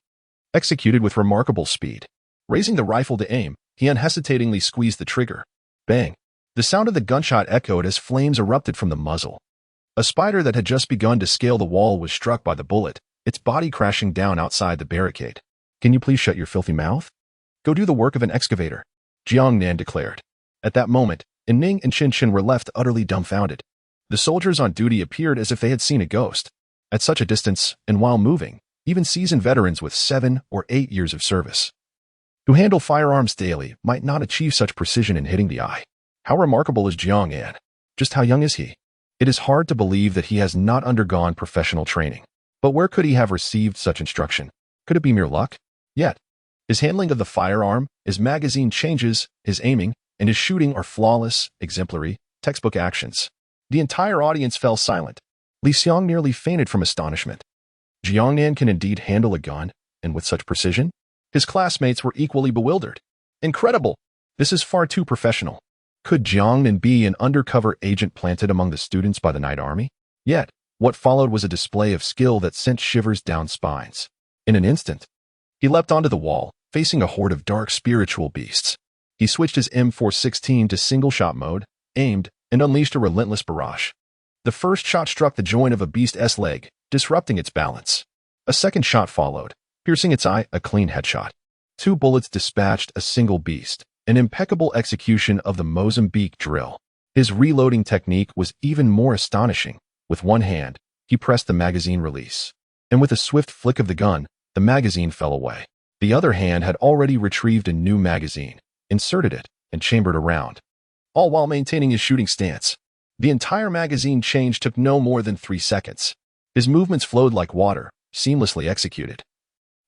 executed with remarkable speed. Raising the rifle to aim, he unhesitatingly squeezed the trigger. Bang! The sound of the gunshot echoed as flames erupted from the muzzle. A spider that had just begun to scale the wall was struck by the bullet, its body crashing down outside the barricade. Can you please shut your filthy mouth? Go do the work of an excavator, Jiangnan declared. At that moment, Ning and Qinshan were left utterly dumbfounded. The soldiers on duty appeared as if they had seen a ghost. At such a distance, and while moving, even seasoned veterans with 7 or 8 years of service who handle firearms daily might not achieve such precision in hitting the eye. How remarkable is Jiang Nan? Just how young is he? It is hard to believe that he has not undergone professional training. But where could he have received such instruction? Could it be mere luck? Yet, his handling of the firearm, his magazine changes, his aiming, and his shooting are flawless, exemplary, textbook actions. The entire audience fell silent. Li Xiang nearly fainted from astonishment. Jiang Nan can indeed handle a gun, and with such precision? His classmates were equally bewildered. Incredible! This is far too professional. Could Jiang Nan be an undercover agent planted among the students by the Night Army? Yet, what followed was a display of skill that sent shivers down spines. In an instant, he leapt onto the wall, facing a horde of dark spiritual beasts. He switched his M416 to single-shot mode, aimed, and unleashed a relentless barrage. The first shot struck the joint of a beast's leg, disrupting its balance. A second shot followed, piercing its eye, a clean headshot. 2 bullets dispatched a single beast, an impeccable execution of the Mozambique drill. His reloading technique was even more astonishing. With one hand, he pressed the magazine release, and with a swift flick of the gun, the magazine fell away. The other hand had already retrieved a new magazine, inserted it, and chambered a round, all while maintaining his shooting stance. The entire magazine change took no more than 3 seconds. His movements flowed like water, seamlessly executed,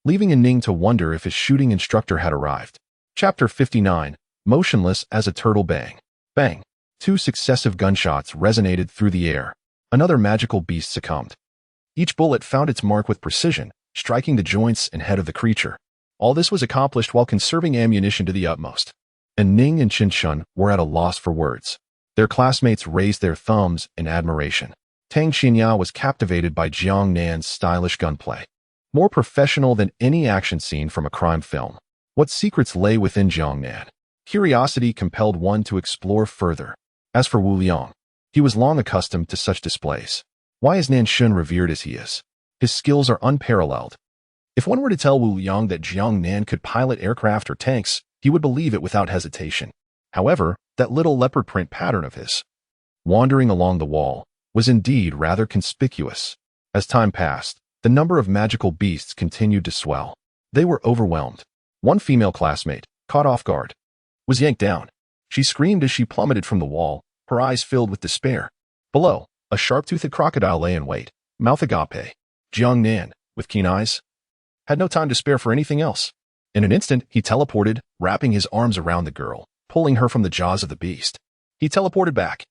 leaving Ning to wonder if his shooting instructor had arrived. Chapter 59, Motionless as a Turtle. Bang! Bang! 2 successive gunshots resonated through the air. Another magical beast succumbed. Each bullet found its mark with precision, striking the joints and head of the creature. All this was accomplished while conserving ammunition to the utmost. And Ning and Qin Shun were at a loss for words. Their classmates raised their thumbs in admiration. Tang Xinya was captivated by Jiang Nan's stylish gunplay. More professional than any action scene from a crime film. What secrets lay within Jiang Nan? Curiosity compelled one to explore further. As for Wu Liang, he was long accustomed to such displays. Why is Nanshun revered as he is? His skills are unparalleled. If one were to tell Wu Liang that Jiang Nan could pilot aircraft or tanks, he would believe it without hesitation. However, that little leopard print pattern of his, wandering along the wall, was indeed rather conspicuous. As time passed, the number of magical beasts continued to swell. They were overwhelmed. One female classmate, caught off guard, was yanked down. She screamed as she plummeted from the wall, her eyes filled with despair. Below, a sharp-toothed crocodile lay in wait, mouth agape. Jiang Nan, with keen eyes, had no time to spare for anything else. In an instant, he teleported, wrapping his arms around the girl, pulling her from the jaws of the beast. He teleported back.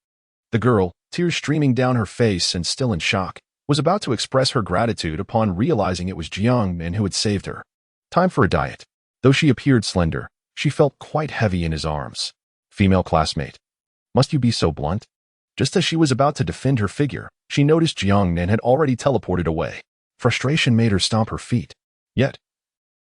The girl, tears streaming down her face and still in shock, was about to express her gratitude upon realizing it was Jiang Nan who had saved her. Time for a diet. Though she appeared slender, she felt quite heavy in his arms. Female classmate. Must you be so blunt? Just as she was about to defend her figure, she noticed Jiang Nan had already teleported away. Frustration made her stomp her feet. Yet,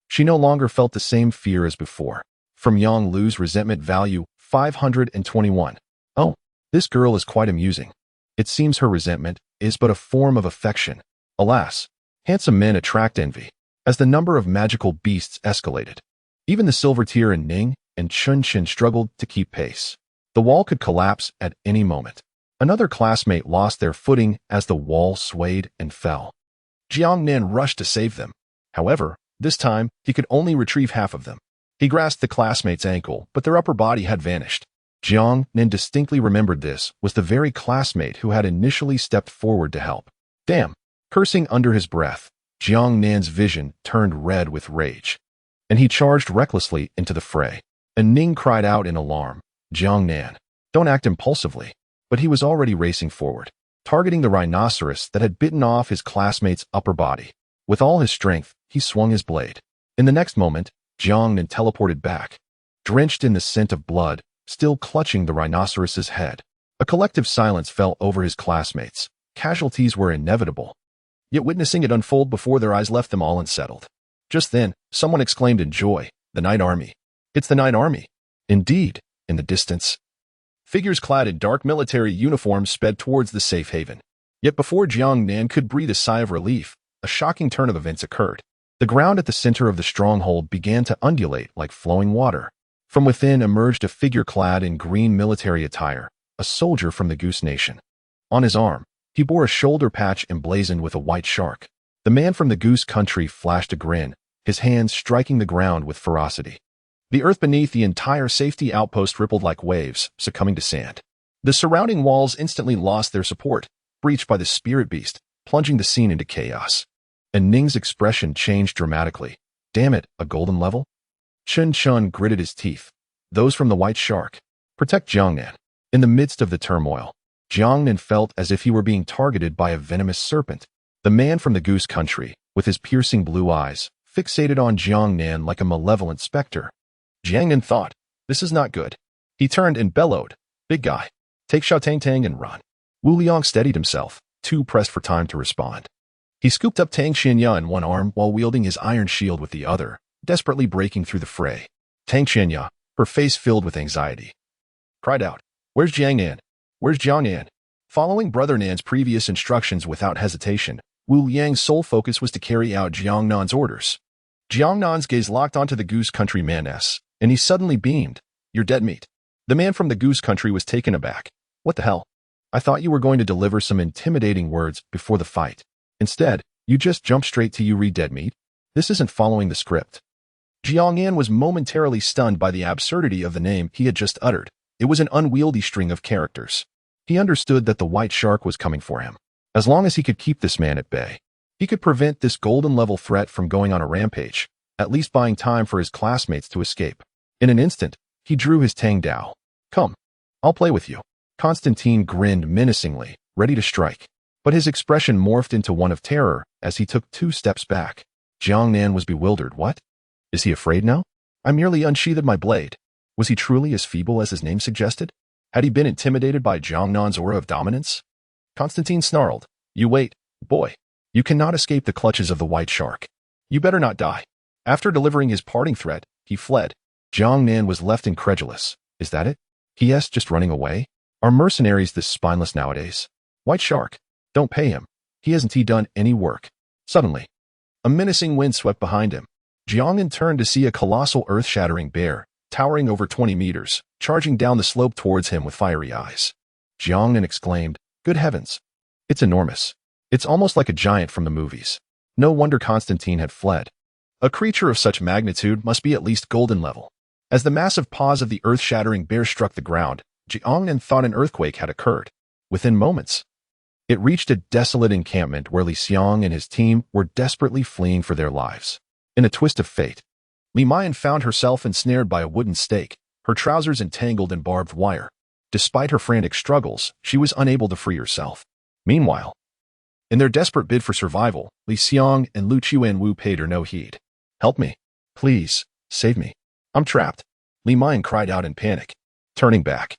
she no longer felt the same fear as before. From Yang Lu's resentment value, 521. Oh, this girl is quite amusing. It seems her resentment is but a form of affection. Alas, handsome men attract envy. As the number of magical beasts escalated, even the silver tier in Ning and Chun Chin struggled to keep pace. The wall could collapse at any moment. Another classmate lost their footing as the wall swayed and fell. Jiang Nan rushed to save them. However, this time, he could only retrieve half of them. He grasped the classmate's ankle, but their upper body had vanished. Jiang Nan distinctly remembered this was the very classmate who had initially stepped forward to help. Damn! Cursing under his breath, Jiang Nan's vision turned red with rage, and he charged recklessly into the fray. And Ning cried out in alarm, Jiang Nan, don't act impulsively. But he was already racing forward, targeting the rhinoceros that had bitten off his classmate's upper body. With all his strength, he swung his blade. In the next moment, Jiang Nan teleported back, drenched in the scent of blood, still clutching the rhinoceros's head. A collective silence fell over his classmates. Casualties were inevitable. Yet witnessing it unfold before their eyes left them all unsettled. Just then, someone exclaimed in joy, the Night Army. It's the Night Army. Indeed, in the distance, figures clad in dark military uniforms sped towards the safe haven. Yet before Jiang Nan could breathe a sigh of relief, a shocking turn of events occurred. The ground at the center of the stronghold began to undulate like flowing water. From within emerged a figure clad in green military attire, a soldier from the Goose Nation. On his arm, he bore a shoulder patch emblazoned with a white shark. The man from the Goose Country flashed a grin, his hands striking the ground with ferocity. The earth beneath the entire safety outpost rippled like waves, succumbing to sand. The surrounding walls instantly lost their support, breached by the spirit beast, plunging the scene into chaos. And Ning's expression changed dramatically. Damn it, a golden level? Chen Chun gritted his teeth. Those from the White Shark. Protect Jiangnan. In the midst of the turmoil, Jiangnan felt as if he were being targeted by a venomous serpent. The man from the Goose Country, with his piercing blue eyes, fixated on Jiangnan like a malevolent specter. Jiangnan thought, this is not good. He turned and bellowed, big guy, take Xiao Tang Tang and run. Wu Liang steadied himself, too pressed for time to respond. He scooped up Tang Xianya in one arm while wielding his iron shield with the other, desperately breaking through the fray. Tang Xianya, her face filled with anxiety, cried out, where's Jiangnan? Where's Jiangnan? Following Brother Nan's previous instructions without hesitation, Wu Liang's sole focus was to carry out Jiangnan's orders. Jiangnan's gaze locked onto the Goose Country man and he suddenly beamed. You're dead meat. The man from the Goose Country was taken aback. What the hell? I thought you were going to deliver some intimidating words before the fight. Instead, you just jump straight to you read dead meat? This isn't following the script. Jiangnan was momentarily stunned by the absurdity of the name he had just uttered. It was an unwieldy string of characters. He understood that the White Shark was coming for him. As long as he could keep this man at bay, he could prevent this golden-level threat from going on a rampage, at least buying time for his classmates to escape. In an instant, he drew his Tang Dao. Come, I'll play with you. Constantine grinned menacingly, ready to strike. But his expression morphed into one of terror as he took 2 steps back. Jiangnan was bewildered. What? Is he afraid now? I merely unsheathed my blade. Was he truly as feeble as his name suggested? Had he been intimidated by Jiangnan's aura of dominance? Constantine snarled. You wait, boy. You cannot escape the clutches of the White Shark. You better not die. After delivering his parting threat, he fled. Jiangnan was left incredulous. Is that it? He asked, just running away? Are mercenaries this spineless nowadays? White Shark. Don't pay him. He hasn't done any work. Suddenly, a menacing wind swept behind him. Jiangnan turned to see a colossal earth-shattering bear, towering over 20 meters, charging down the slope towards him with fiery eyes. Jiangnan exclaimed, good heavens. It's enormous. It's almost like a giant from the movies. No wonder Constantine had fled. A creature of such magnitude must be at least golden level. As the massive paws of the earth-shattering bear struck the ground, Jiangnan thought an earthquake had occurred. Within moments, it reached a desolate encampment where Li Xiang and his team were desperately fleeing for their lives. In a twist of fate, Li Mayan found herself ensnared by a wooden stake, her trousers entangled in barbed wire. Despite her frantic struggles, she was unable to free herself. Meanwhile, in their desperate bid for survival, Li Xiang and Lu Chuanwu paid her no heed. Help me. Please, save me. I'm trapped. Li Mayan cried out in panic. Turning back,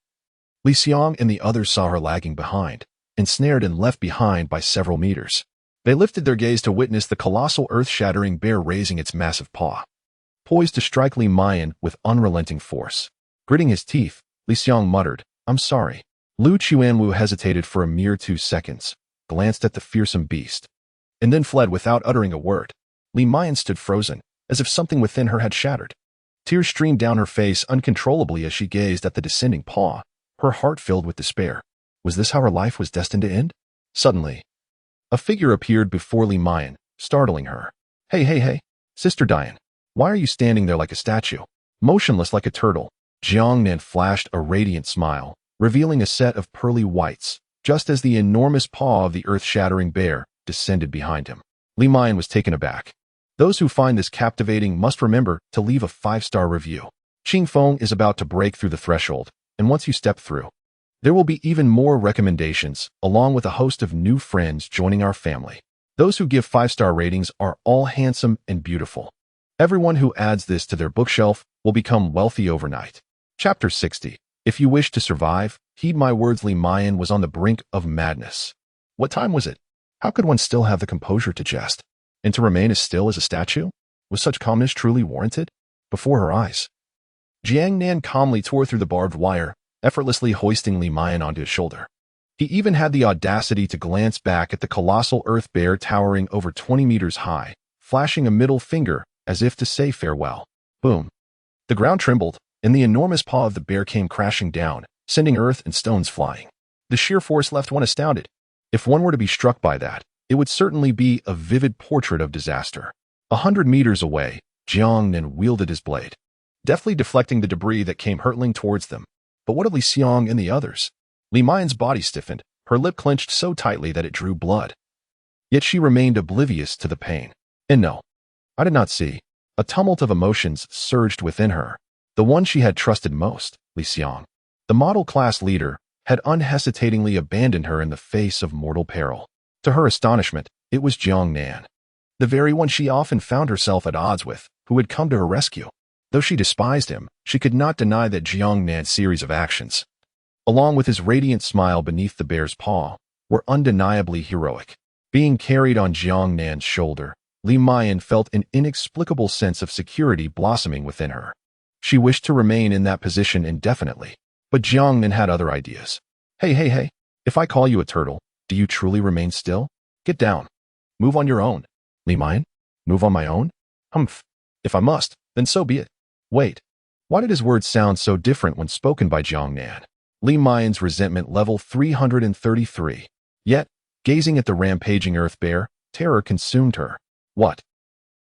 Li Xiang and the others saw her lagging behind, ensnared and left behind by several meters. They lifted their gaze to witness the colossal earth-shattering bear raising its massive paw, poised to strike Li Mayan with unrelenting force. Gritting his teeth, Li Xiang muttered, I'm sorry. Lu Chuanwu hesitated for a mere 2 seconds, glanced at the fearsome beast, and then fled without uttering a word. Li Mayan stood frozen, as if something within her had shattered. Tears streamed down her face uncontrollably as she gazed at the descending paw, her heart filled with despair. Was this how her life was destined to end? Suddenly, a figure appeared before Li Mayan, startling her. Hey, Sister Diane, why are you standing there like a statue, motionless like a turtle? Jiangnan flashed a radiant smile, revealing a set of pearly whites, just as the enormous paw of the earth-shattering bear descended behind him. Li Mayan was taken aback. Those who find this captivating must remember to leave a 5-star review. Qing Feng is about to break through the threshold, and once you step through, there will be even more recommendations, along with a host of new friends joining our family. Those who give 5-star ratings are all handsome and beautiful. Everyone who adds this to their bookshelf will become wealthy overnight. Chapter 60. If you wish to survive, heed my words. Li Mayan was on the brink of madness. What time was it? How could one still have the composure to jest, and to remain as still as a statue? Was such calmness truly warranted? Before her eyes, Jiangnan calmly tore through the barbed wire, effortlessly hoisting Li Mayan onto his shoulder. He even had the audacity to glance back at the colossal earth bear towering over 20 meters high, flashing a middle finger as if to say farewell. Boom. The ground trembled, and the enormous paw of the bear came crashing down, sending earth and stones flying. The sheer force left one astounded. If one were to be struck by that, it would certainly be a vivid portrait of disaster. 100 meters away, Jiangnan wielded his blade. deftly deflecting the debris that came hurtling towards them. But what of Li Xiong and the others? Li Mian's body stiffened, her lip clenched so tightly that it drew blood. Yet she remained oblivious to the pain. And no, I did not see. A tumult of emotions surged within her. The one she had trusted most, Li Xiong, the model class leader, had unhesitatingly abandoned her in the face of mortal peril. To her astonishment, it was Jiang Nan, the very one she often found herself at odds with, who had come to her rescue. Though she despised him, she could not deny that Jiang Nan's series of actions, along with his radiant smile beneath the bear's paw, were undeniably heroic. Being carried on Jiang Nan's shoulder, Li Mian felt an inexplicable sense of security blossoming within her. She wished to remain in that position indefinitely, but Jiang Nan had other ideas. Hey, if I call you a turtle, do you truly remain still? Get down. Move on your own. Li Mian? Move on my own? Humph. If I must, then so be it. Wait. Why did his words sound so different when spoken by Jiang Nan? Li Mian's resentment level 333. Yet, gazing at the rampaging earth bear, terror consumed her. What?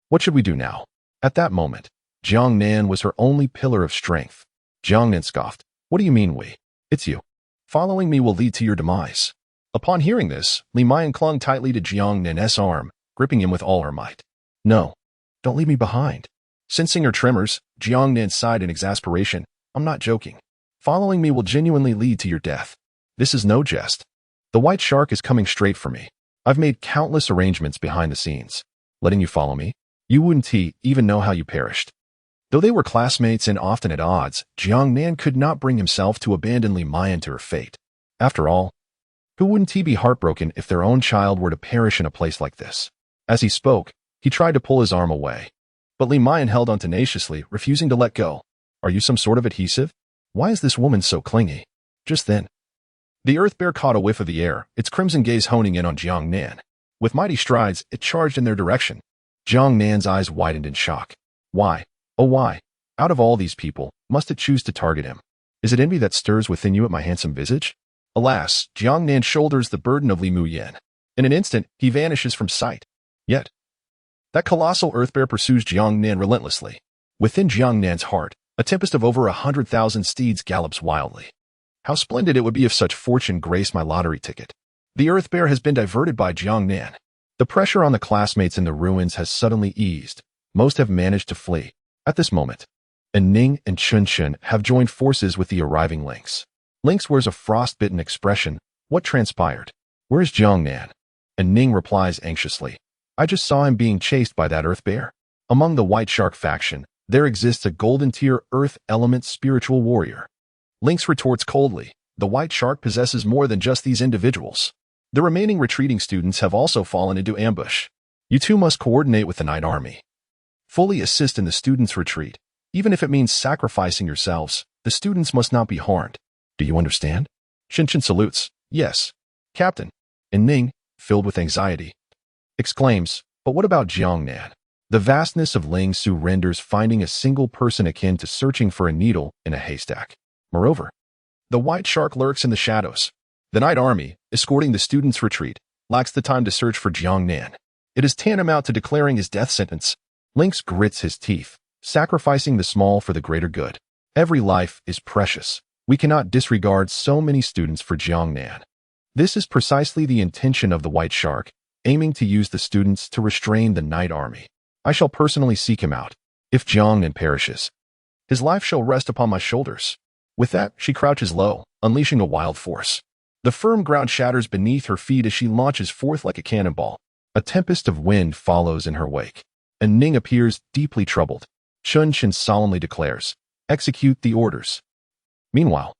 What should we do now? At that moment, Jiang Nan was her only pillar of strength. Jiang Nan scoffed. What do you mean we? It's you. Following me will lead to your demise. Upon hearing this, Li Mian clung tightly to Jiang Nan's arm, gripping him with all her might. No, don't leave me behind. Sensing her tremors, Jiang Nan sighed in exasperation. I'm not joking. Following me will genuinely lead to your death. This is no jest. The white shark is coming straight for me. I've made countless arrangements behind the scenes. Letting you follow me? You wouldn't even know how you perished. Though they were classmates and often at odds, Jiang Nan could not bring himself to abandon Li Mian to her fate. After all, who wouldn't be heartbroken if their own child were to perish in a place like this? As he spoke, he tried to pull his arm away. But Li Mian held on tenaciously, refusing to let go. Are you some sort of adhesive? Why is this woman so clingy? Just then, the earth bear caught a whiff of the air, its crimson gaze honing in on Jiang Nan. With mighty strides, it charged in their direction. Jiang Nan's eyes widened in shock. Why? Oh why? Out of all these people, must it choose to target him? Is it envy that stirs within you at my handsome visage? Alas, Jiang Nan shoulders the burden of Li Muyan. In an instant, he vanishes from sight. Yet, that colossal earth bear pursues Jiang Nan relentlessly. Within Jiang Nan's heart, a tempest of over 100,000 steeds gallops wildly. How splendid it would be if such fortune graced my lottery ticket. The earth bear has been diverted by Jiang Nan. The pressure on the classmates in the ruins has suddenly eased. Most have managed to flee. At this moment, Ning and Chun have joined forces with the arriving Lynx. Lynx wears a frostbitten expression. What transpired? Where's Jiang Nan? Ning replies anxiously. I just saw him being chased by that earth bear. Among the White Shark faction, there exists a golden tier earth element spiritual warrior. Lynx retorts coldly. The White Shark possesses more than just these individuals. The remaining retreating students have also fallen into ambush. You two must coordinate with the Night Army. Fully assist in the students' retreat. Even if it means sacrificing yourselves, the students must not be harmed. Do you understand? Shin salutes. Yes, Captain. And Ning, filled with anxiety, exclaims, but what about Jiang Nan? The vastness of Ling Su renders finding a single person akin to searching for a needle in a haystack. Moreover, the White Shark lurks in the shadows. The Night Army, escorting the students' retreat, lacks the time to search for Jiang Nan. It is tantamount to declaring his death sentence. Lynx grits his teeth, sacrificing the small for the greater good. Every life is precious. We cannot disregard so many students for Jiang Nan. This is precisely the intention of the White Shark, aiming to use the students to restrain the Night Army. I shall personally seek him out. If Jiang Nan perishes, his life shall rest upon my shoulders. With that, she crouches low, unleashing a wild force. The firm ground shatters beneath her feet as she launches forth like a cannonball. A tempest of wind follows in her wake. And Ning appears deeply troubled. Chun solemnly declares, execute the orders. Meanwhile,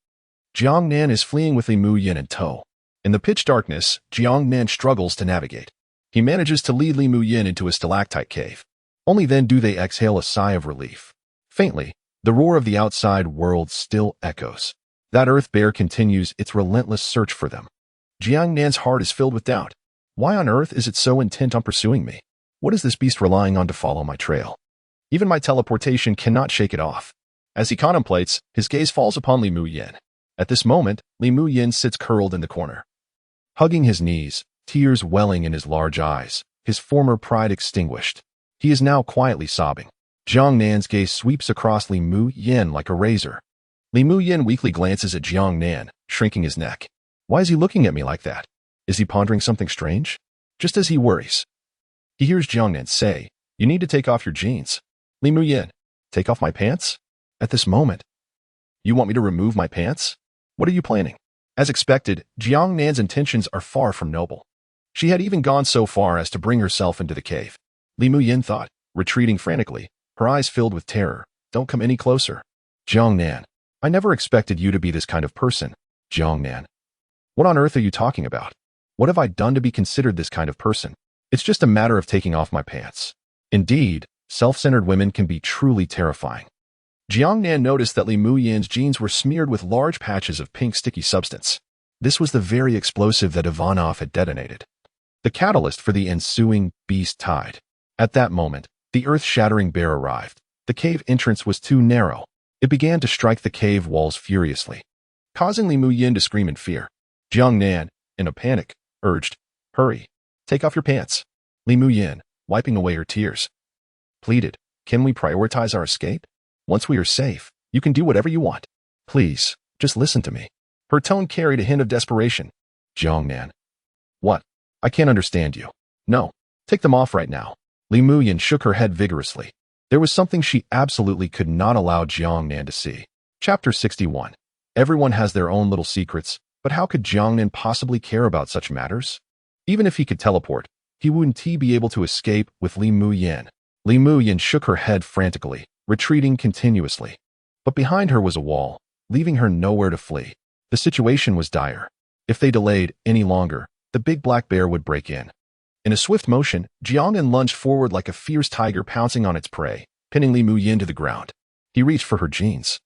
Jiang Nan is fleeing with Li Muyan in tow. In the pitch darkness, Jiang Nan struggles to navigate. He manages to lead Li Muyan into a stalactite cave. Only then do they exhale a sigh of relief. Faintly, the roar of the outside world still echoes. That earth bear continues its relentless search for them. Jiang Nan's heart is filled with doubt. Why on earth is it so intent on pursuing me? What is this beast relying on to follow my trail? Even my teleportation cannot shake it off. As he contemplates, his gaze falls upon Li Muyan. At this moment, Li Muyan sits curled in the corner, hugging his knees, tears welling in his large eyes, his former pride extinguished. He is now quietly sobbing. Jiang Nan's gaze sweeps across Li Mu Yin like a razor. Li Mu Yin weakly glances at Jiang Nan, shrinking his neck. Why is he looking at me like that? Is he pondering something strange? Just as he worries, he hears Jiang Nan say, "You need to take off your jeans." Li Mu Yin, take off my pants? At this moment, you want me to remove my pants? What are you planning? As expected, Jiang Nan's intentions are far from noble. She had even gone so far as to bring herself into the cave. Li Mu Yin thought, retreating frantically, her eyes filled with terror. Don't come any closer. Jiang Nan, I never expected you to be this kind of person. Jiang Nan, what on earth are you talking about? What have I done to be considered this kind of person? It's just a matter of taking off my pants. Indeed, self-centered women can be truly terrifying. Jiang Nan noticed that Li Mu Yin's jeans were smeared with large patches of pink sticky substance. This was the very explosive that Ivanov had detonated, the catalyst for the ensuing beast tide. At that moment, the earth-shattering bear arrived. The cave entrance was too narrow. It began to strike the cave walls furiously, causing Li Mu Yin to scream in fear. Jiang Nan, in a panic, urged, "Hurry, take off your pants." Li Mu Yin, wiping away her tears, pleaded, "Can we prioritize our escape? Once we are safe, you can do whatever you want. Please, just listen to me." Her tone carried a hint of desperation. Jiang Nan, what? I can't understand you. No, take them off right now. Li Mu Yin shook her head vigorously. There was something she absolutely could not allow Jiang Nan to see. Chapter 61. Everyone has their own little secrets, but how could Jiang Nan possibly care about such matters? Even if he could teleport, he wouldn't be able to escape with Li Mu Yin. Li Mu Yin shook her head frantically, retreating continuously. But behind her was a wall, leaving her nowhere to flee. The situation was dire. If they delayed any longer, the big black bear would break in. In a swift motion, Jiang Nan lunged forward like a fierce tiger pouncing on its prey, pinning Li Mu Yin to the ground. He reached for her jeans,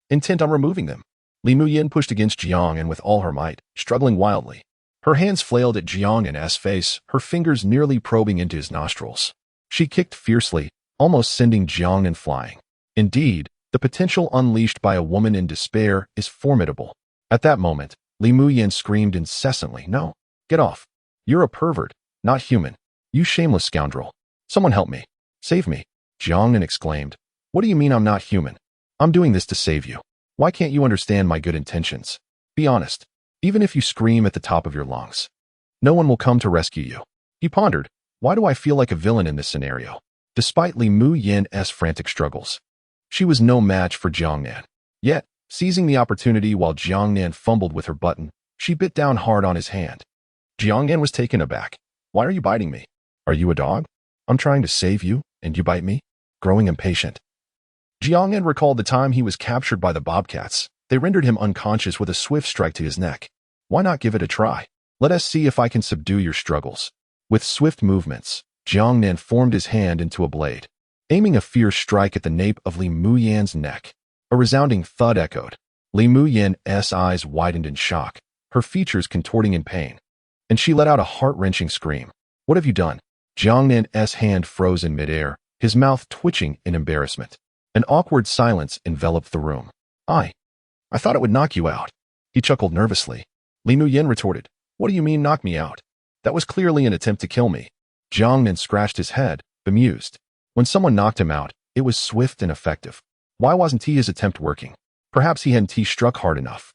intent on removing them. Li Mu Yin pushed against Jiang Nan with all her might, struggling wildly. Her hands flailed at Jiang Nan's face, her fingers nearly probing into his nostrils. She kicked fiercely, almost sending Jiang Nan flying. Indeed, the potential unleashed by a woman in despair is formidable. At that moment, Li Mu Yin screamed incessantly, "No, get off. You're a pervert, not human. You shameless scoundrel. Someone help me. Save me." Jiang Nan exclaimed, "What do you mean I'm not human? I'm doing this to save you. Why can't you understand my good intentions? Be honest. Even if you scream at the top of your lungs, no one will come to rescue you." He pondered, why do I feel like a villain in this scenario? Despite Li Mu Yin's frantic struggles, she was no match for Jiang Nan. Yet, seizing the opportunity while Jiang Nan fumbled with her button, she bit down hard on his hand. Jiang Nan was taken aback. "Why are you biting me? Are you a dog? I'm trying to save you, and you bite me?" Growing impatient, Jiang Nan recalled the time he was captured by the bobcats. They rendered him unconscious with a swift strike to his neck. Why not give it a try? Let us see if I can subdue your struggles. With swift movements, Jiang Nan formed his hand into a blade, aiming a fierce strike at the nape of Li Mu Yin's neck. A resounding thud echoed. Li Mu Yin's eyes widened in shock, her features contorting in pain, and she let out a heart-wrenching scream. "What have you done?" Jiang Nan's hand froze in midair, his mouth twitching in embarrassment. An awkward silence enveloped the room. I thought it would knock you out." He chuckled nervously. Li Mu Yin retorted, "What do you mean knock me out? That was clearly an attempt to kill me." Jiang Nan scratched his head, bemused. When someone knocked him out, it was swift and effective. Why wasn't his attempt working? Perhaps he hadn't struck hard enough.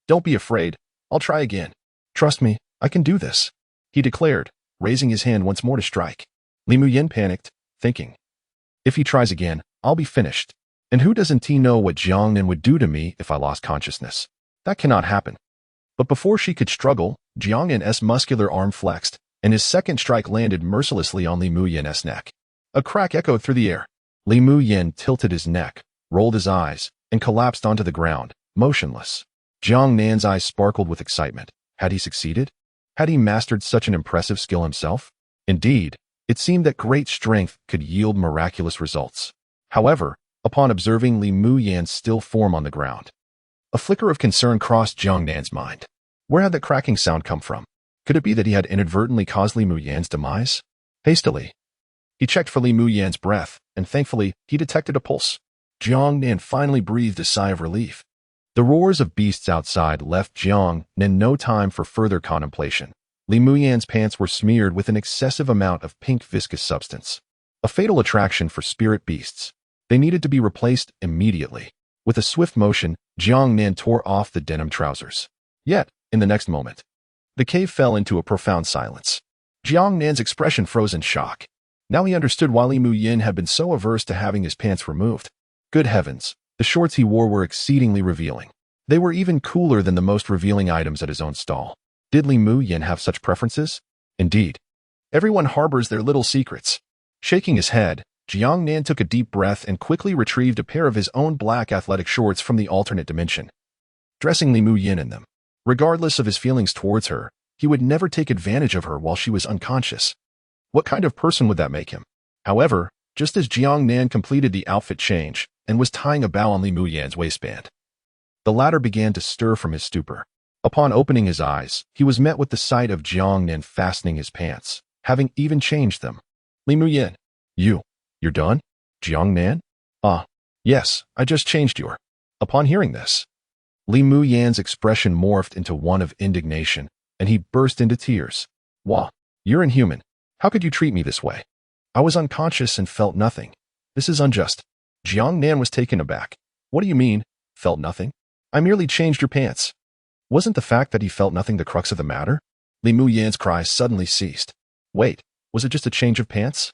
"Don't be afraid. I'll try again. Trust me, I can do this," he declared, raising his hand once more to strike. Li Mu Yin panicked, thinking, if he tries again, I'll be finished. And who doesn't know what Jiang Nan would do to me if I lost consciousness? That cannot happen. But before she could struggle, Jiang Nan's muscular arm flexed, and his second strike landed mercilessly on Li Mu Yin's neck. A crack echoed through the air. Li Mu Yin tilted his neck, rolled his eyes, and collapsed onto the ground, motionless. Jiang Nan's eyes sparkled with excitement. Had he succeeded? Had he mastered such an impressive skill himself? Indeed, it seemed that great strength could yield miraculous results. However, upon observing Li Mu Yin's still form on the ground, a flicker of concern crossed Jiang Nan's mind. Where had that cracking sound come from? Could it be that he had inadvertently caused Li Mu Yin's demise? Hastily, he checked for Li Mu Yin's breath, and thankfully, he detected a pulse. Jiang Nan finally breathed a sigh of relief. The roars of beasts outside left Jiang Nan no time for further contemplation. Li Mu Yin's pants were smeared with an excessive amount of pink viscous substance. A fatal attraction for spirit beasts. They needed to be replaced immediately. With a swift motion, Jiang Nan tore off the denim trousers. Yet, in the next moment, the cave fell into a profound silence. Jiang Nan's expression froze in shock. Now he understood why Li Muyin had been so averse to having his pants removed. Good heavens, the shorts he wore were exceedingly revealing. They were even cooler than the most revealing items at his own stall. Did Li Muyin have such preferences? Indeed. Everyone harbors their little secrets. Shaking his head, Jiang Nan took a deep breath and quickly retrieved a pair of his own black athletic shorts from the alternate dimension, dressing Li Muyin in them. Regardless of his feelings towards her, he would never take advantage of her while she was unconscious. What kind of person would that make him? However, just as Jiang Nan completed the outfit change and was tying a bow on Li Muyin's waistband, the latter began to stir from his stupor. Upon opening his eyes, he was met with the sight of Jiang Nan fastening his pants, having even changed them. Li Muyin, you're done? Jiang Nan? Yes, I just changed your. Upon hearing this, Li Muyin's expression morphed into one of indignation, and he burst into tears. Wah, you're inhuman. How could you treat me this way? I was unconscious and felt nothing. This is unjust. Jiang Nan was taken aback. What do you mean, felt nothing? I merely changed your pants. Wasn't the fact that he felt nothing the crux of the matter? Li Muyin's cries suddenly ceased. Wait, was it just a change of pants?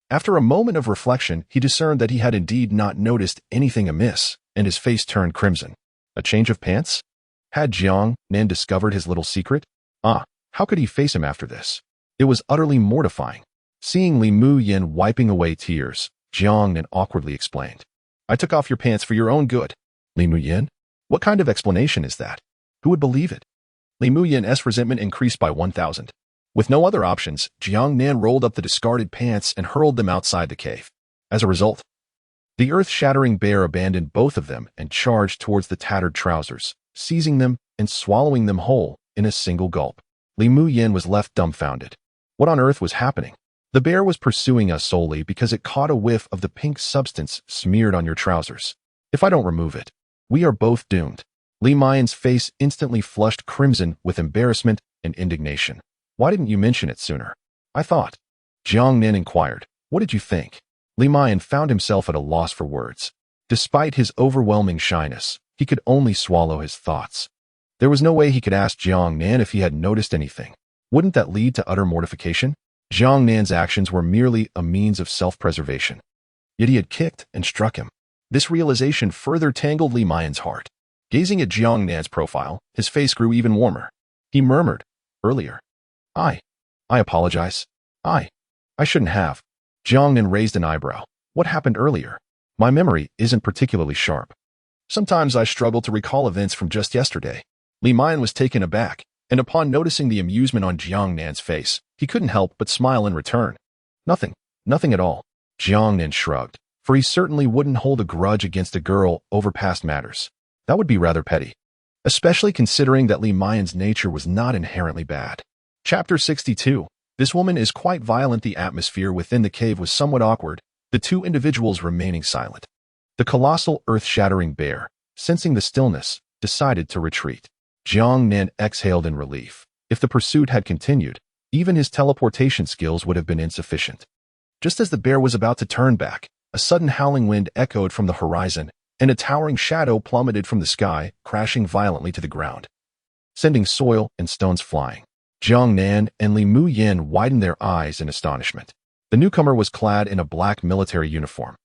After a moment of reflection, he discerned that he had indeed not noticed anything amiss, and his face turned crimson. A change of pants? Had Jiang Nan discovered his little secret? How could he face him after this? It was utterly mortifying. Seeing Li Muyin wiping away tears, Jiang Nan awkwardly explained. I took off your pants for your own good. Li Muyin? What kind of explanation is that? Who would believe it? Li Muyin's resentment increased by 1,000. With no other options, Jiang Nan rolled up the discarded pants and hurled them outside the cave. As a result, the earth-shattering bear abandoned both of them and charged towards the tattered trousers, seizing them and swallowing them whole in a single gulp. Li Muyin was left dumbfounded. What on earth was happening? The bear was pursuing us solely because it caught a whiff of the pink substance smeared on your trousers. If I don't remove it, we are both doomed. Li Muyin's face instantly flushed crimson with embarrassment and indignation. Why didn't you mention it sooner? I thought. Jiang Nan inquired. What did you think? Li Muyin found himself at a loss for words. Despite his overwhelming shyness, he could only swallow his thoughts. There was no way he could ask Jiang Nan if he had noticed anything. Wouldn't that lead to utter mortification? Jiang Nan's actions were merely a means of self-preservation. Yet he had kicked and struck him. This realization further tangled Li Muyin's heart. Gazing at Jiang Nan's profile, his face grew even warmer. He murmured, earlier. I apologize. I shouldn't have. Jiang Nan raised an eyebrow. What happened earlier? My memory isn't particularly sharp. Sometimes I struggle to recall events from just yesterday. Li Muyin was taken aback, and upon noticing the amusement on Jiang Nan's face, he couldn't help but smile in return. Nothing at all. Jiang Nan shrugged, for he certainly wouldn't hold a grudge against a girl over past matters. That would be rather petty, especially considering that Li Muyin's nature was not inherently bad. Chapter 62. This woman is quite violent. The atmosphere within the cave was somewhat awkward, the two individuals remaining silent. The colossal earth-shattering bear, sensing the stillness, decided to retreat. Jiang Nan exhaled in relief. If the pursuit had continued, even his teleportation skills would have been insufficient. Just as the bear was about to turn back, a sudden howling wind echoed from the horizon, and a towering shadow plummeted from the sky, crashing violently to the ground, sending soil and stones flying. Jiang Nan and Li Muyin widened their eyes in astonishment. The newcomer was clad in a black military uniform,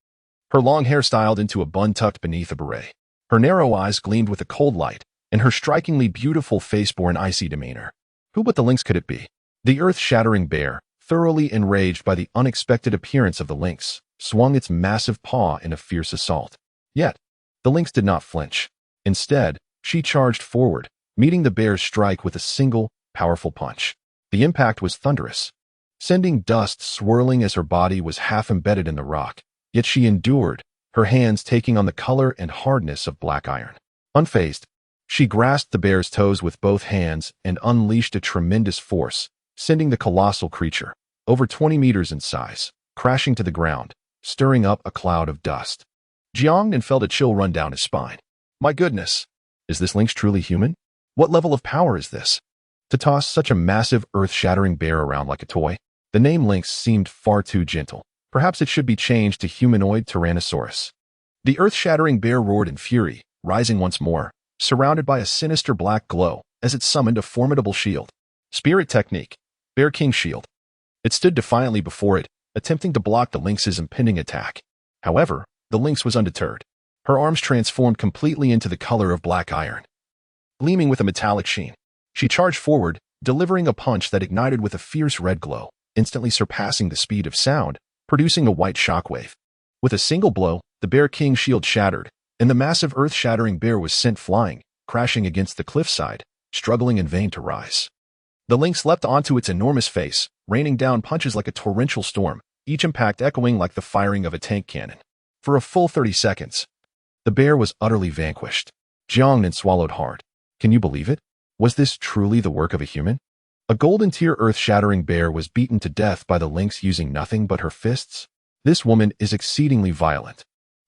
her long hair styled into a bun tucked beneath a beret. Her narrow eyes gleamed with a cold light, and her strikingly beautiful face bore an icy demeanor. Who but the lynx could it be? The earth-shattering bear, thoroughly enraged by the unexpected appearance of the lynx, swung its massive paw in a fierce assault. Yet, the lynx did not flinch. Instead, she charged forward, meeting the bear's strike with a single, powerful punch. The impact was thunderous, sending dust swirling as her body was half embedded in the rock. Yet she endured, her hands taking on the color and hardness of black iron. Unfazed, she grasped the bear's toes with both hands and unleashed a tremendous force, sending the colossal creature, over 20 meters in size, crashing to the ground, stirring up a cloud of dust. Jiang Nan felt a chill run down his spine. My goodness, is this lynx truly human? What level of power is this? To toss such a massive earth-shattering bear around like a toy? The name lynx seemed far too gentle. Perhaps it should be changed to humanoid Tyrannosaurus. The earth-shattering bear roared in fury, rising once more, surrounded by a sinister black glow as it summoned a formidable shield. Spirit technique. Bear King Shield. It stood defiantly before it, attempting to block the lynx's impending attack. However, the lynx was undeterred. Her arms transformed completely into the color of black iron, gleaming with a metallic sheen. She charged forward, delivering a punch that ignited with a fierce red glow, instantly surpassing the speed of sound, producing a white shockwave. With a single blow, the Bear King shield shattered, and the massive earth-shattering bear was sent flying, crashing against the cliffside, struggling in vain to rise. The lynx leapt onto its enormous face, raining down punches like a torrential storm, each impact echoing like the firing of a tank cannon. For a full 30 seconds, the bear was utterly vanquished. Jiangnan swallowed hard. Can you believe it? Was this truly the work of a human? A golden-tier earth-shattering bear was beaten to death by the lynx using nothing but her fists? This woman is exceedingly violent.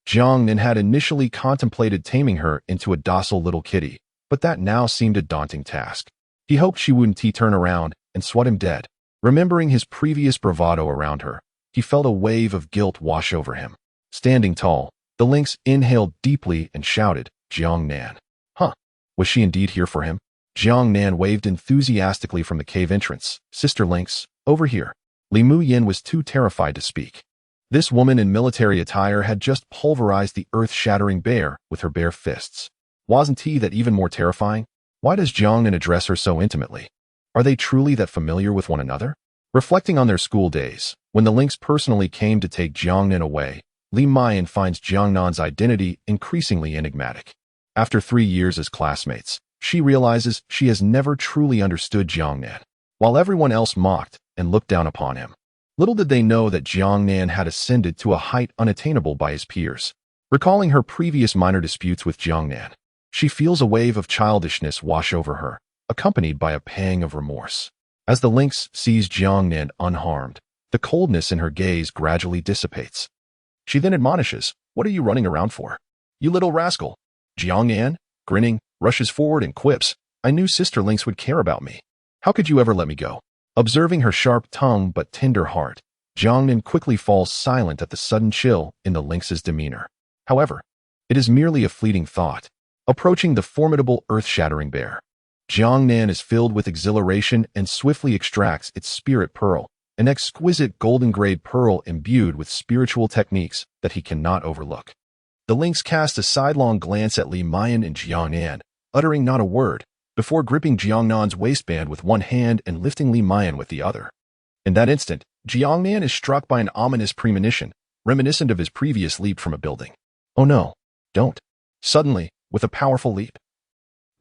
Jiangnan had initially contemplated taming her into a docile little kitty, but that now seemed a daunting task. He hoped she wouldn't turn around and swat him dead. Remembering his previous bravado around her, he felt a wave of guilt wash over him. Standing tall, the lynx inhaled deeply and shouted, Jiangnan. Huh, was she indeed here for him? Jiangnan waved enthusiastically from the cave entrance. Sister Lynx, over here. Li Muyin was too terrified to speak. This woman in military attire had just pulverized the earth-shattering bear with her bare fists. Wasn't he that even more terrifying? Why does Jiangnan address her so intimately? Are they truly that familiar with one another? Reflecting on their school days, when the lynx personally came to take Jiangnan away, Li Muyin finds Jiangnan's identity increasingly enigmatic. After 3 years as classmates, she realizes she has never truly understood Jiangnan, while everyone else mocked and looked down upon him. Little did they know that Jiangnan had ascended to a height unattainable by his peers. Recalling her previous minor disputes with Jiangnan, she feels a wave of childishness wash over her, accompanied by a pang of remorse. As the lynx sees Jiangnan unharmed, the coldness in her gaze gradually dissipates. She then admonishes, "What are you running around for? You little rascal." Jiangnan, grinning, rushes forward and quips, "I knew Sister Lynx would care about me. How could you ever let me go?" Observing her sharp tongue but tender heart, Jiangnan quickly falls silent at the sudden chill in the lynx's demeanor. However, it is merely a fleeting thought. Approaching the formidable earth-shattering bear, Jiangnan is filled with exhilaration and swiftly extracts its spirit pearl, an exquisite golden-grade pearl imbued with spiritual techniques that he cannot overlook. The lynx cast a sidelong glance at Li Muyin and Jiangnan, uttering not a word, before gripping Jiangnan's waistband with one hand and lifting Li Muyin with the other. In that instant, Jiangnan is struck by an ominous premonition, reminiscent of his previous leap from a building. Oh no, don't. Suddenly, with a powerful leap,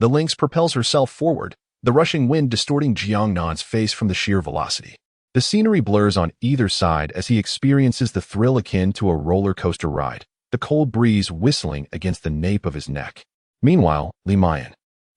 the lynx propels herself forward, the rushing wind distorting Jiangnan's face from the sheer velocity. The scenery blurs on either side as he experiences the thrill akin to a roller coaster ride, the cold breeze whistling against the nape of his neck. Meanwhile, Li Muyin,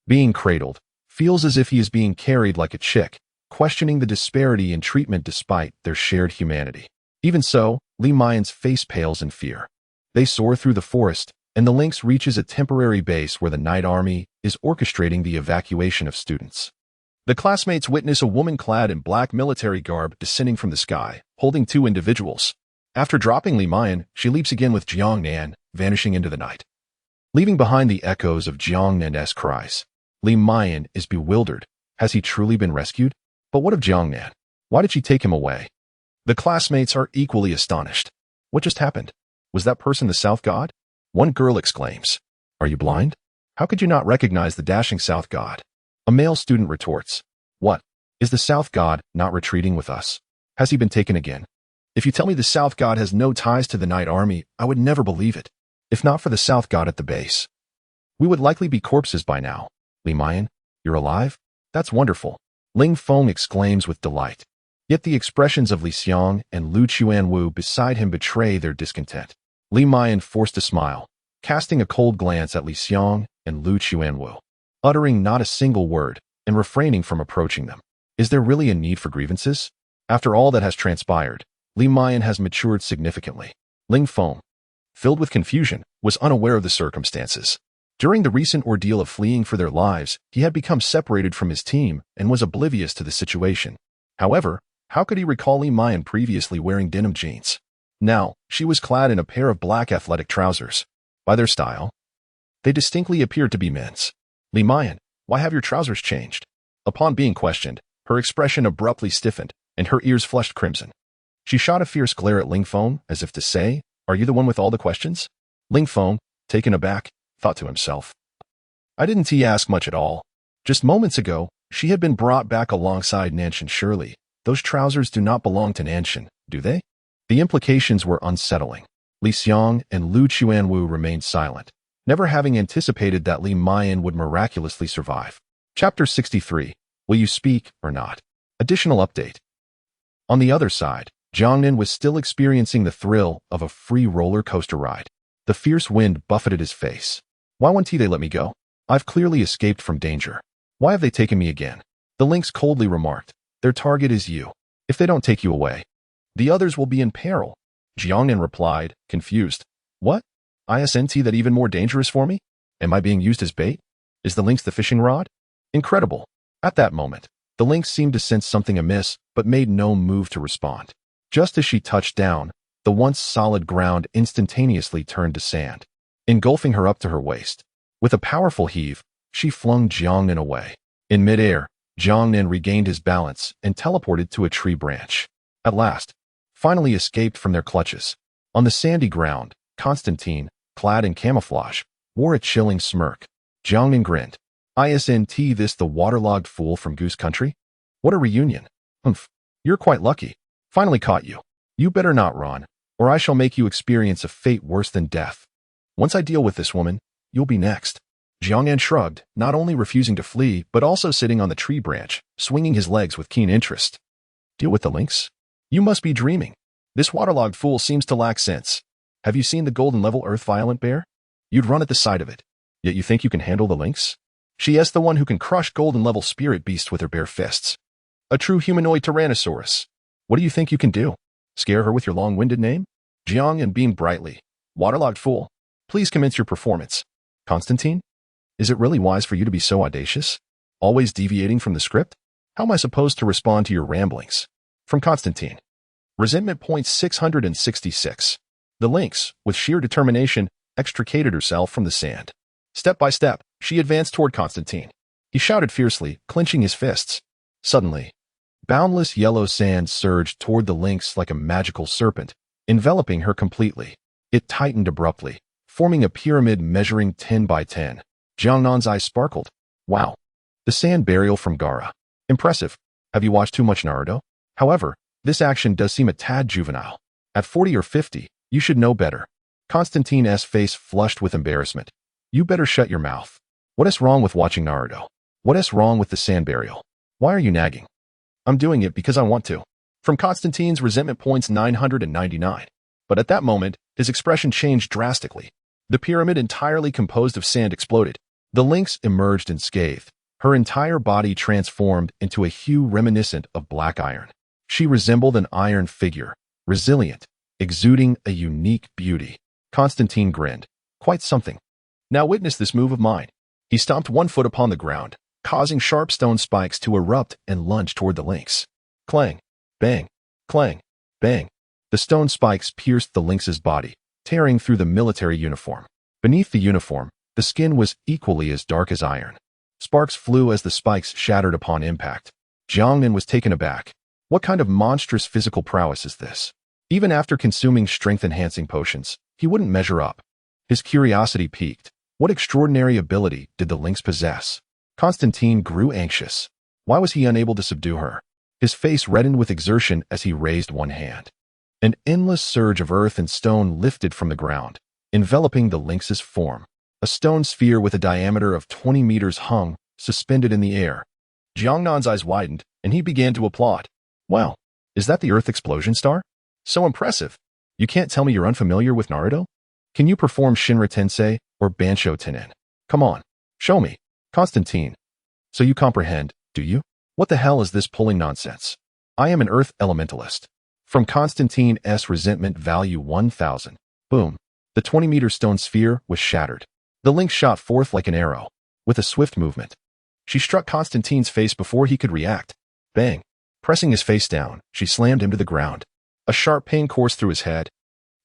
being cradled, feels as if he is being carried like a chick, questioning the disparity in treatment despite their shared humanity. Even so, Li Muyin's face pales in fear. They soar through the forest, and the lynx reaches a temporary base where the Night Army is orchestrating the evacuation of students. The classmates witness a woman clad in black military garb descending from the sky, holding 2 individuals. After dropping Li Muyin, she leaps again with Jiangnan, vanishing into the night. Leaving behind the echoes of Jiangnan's cries, Li Muyin is bewildered. Has he truly been rescued? But what of Jiangnan? Why did she take him away? The classmates are equally astonished. What just happened? Was that person the South God? One girl exclaims, "Are you blind? How could you not recognize the dashing South God?" A male student retorts, "What? Is the South God not retreating with us? Has he been taken again? If you tell me the South God has no ties to the Night Army, I would never believe it. If not for the South God at the base, we would likely be corpses by now." Li Muyin, you're alive? That's wonderful. Ling Feng exclaims with delight. Yet the expressions of Li Xiang and Lu Chuanwu beside him betray their discontent. Li Muyin forced a smile, casting a cold glance at Li Xiang and Lu Chuanwu, uttering not a single word and refraining from approaching them. Is there really a need for grievances? After all that has transpired, Li Muyin has matured significantly. Ling Feng, filled with confusion, was unaware of the circumstances. During the recent ordeal of fleeing for their lives, he had become separated from his team and was oblivious to the situation. However, how could he recall Li Muyin previously wearing denim jeans? Now, she was clad in a pair of black athletic trousers. By their style, they distinctly appeared to be men's. Li Mian, why have your trousers changed? Upon being questioned, her expression abruptly stiffened, and her ears flushed crimson. She shot a fierce glare at Ling Feng, as if to say, "Are you the one with all the questions?" Ling Feng, taken aback, thought to himself, "I didn't ask much at all. Just moments ago, she had been brought back alongside Nanshan Shirley. Those trousers do not belong to Nanshan, do they?" The implications were unsettling. Li Xiang and Lu Chuanwu remained silent, never having anticipated that Li Mian would miraculously survive. Chapter 63. Will you speak or not? Additional update. On the other side, Jiangnan was still experiencing the thrill of a free roller coaster ride. The fierce wind buffeted his face. Why won't they let me go? I've clearly escaped from danger. Why have they taken me again? The lynx coldly remarked, their target is you. If they don't take you away, the others will be in peril. Jiangnan replied, confused. What? Isn't that even more dangerous for me? Am I being used as bait? Is the lynx the fishing rod? Incredible. At that moment, the lynx seemed to sense something amiss, but made no move to respond. Just as she touched down, the once solid ground instantaneously turned to sand, engulfing her up to her waist. With a powerful heave, she flung Jiangnan away. In midair, Jiangnan regained his balance and teleported to a tree branch. At last, finally escaped from their clutches. On the sandy ground, Constantine, clad in camouflage, wore a chilling smirk. Jiangnan grinned. Isn't this the waterlogged fool from Goose Country? What a reunion. Humph, you're quite lucky. Finally caught you. You better not run, or I shall make you experience a fate worse than death. Once I deal with this woman, you'll be next. Jiangnan shrugged, not only refusing to flee, but also sitting on the tree branch, swinging his legs with keen interest. Deal with the lynx? You must be dreaming. This waterlogged fool seems to lack sense. Have you seen the golden level earth violent bear? You'd run at the sight of it. Yet you think you can handle the lynx? She is the one who can crush golden level spirit beasts with her bare fists. A true humanoid tyrannosaurus. What do you think you can do? Scare her with your long-winded name? Jiangnan beamed brightly. Waterlogged fool, please commence your performance. Constantine? Is it really wise for you to be so audacious? Always deviating from the script? How am I supposed to respond to your ramblings? From Constantine. Resentment point 666. The lynx, with sheer determination, extricated herself from the sand. Step by step, she advanced toward Constantine. He shouted fiercely, clenching his fists. Suddenly, boundless yellow sand surged toward the lynx like a magical serpent, enveloping her completely. It tightened abruptly, forming a pyramid measuring 10 by 10. Jiangnan's eyes sparkled. Wow. The sand burial from Gaara. Impressive. Have you watched too much Naruto? However, this action does seem a tad juvenile. At 40 or 50, you should know better. Constantine's face flushed with embarrassment. You better shut your mouth. What is wrong with watching Naruto? What is wrong with the sand burial? Why are you nagging? I'm doing it because I want to. From Constantine's resentment points 999. But at that moment, his expression changed drastically. The pyramid entirely composed of sand exploded. The lynx emerged unscathed. Her entire body transformed into a hue reminiscent of black iron. She resembled an iron figure, resilient, exuding a unique beauty. Constantine grinned. Quite something. Now witness this move of mine. He stomped one foot upon the ground, causing sharp stone spikes to erupt and lunge toward the lynx. Clang, bang, clang, bang. The stone spikes pierced the lynx's body, tearing through the military uniform. Beneath the uniform, the skin was equally as dark as iron. Sparks flew as the spikes shattered upon impact. Jiangnan was taken aback. What kind of monstrous physical prowess is this? Even after consuming strength-enhancing potions, he wouldn't measure up. His curiosity piqued. What extraordinary ability did the lynx possess? Constantine grew anxious. Why was he unable to subdue her? His face reddened with exertion as he raised one hand. An endless surge of earth and stone lifted from the ground, enveloping the lynx's form. A stone sphere with a diameter of 20 meters hung, suspended in the air. Jiangnan's eyes widened, and he began to applaud. Wow, is that the Earth Explosion Star? So impressive. You can't tell me you're unfamiliar with Naruto? Can you perform Shinra Tensei or Bansho Tenin? Come on, show me. Constantine. So you comprehend, do you? What the hell is this pulling nonsense? I am an Earth Elementalist. From Constantine's resentment value 1000. Boom. The 20-meter stone sphere was shattered. The lynx shot forth like an arrow. With a swift movement, she struck Constantine's face before he could react. Bang. Pressing his face down, she slammed him to the ground. A sharp pain coursed through his head.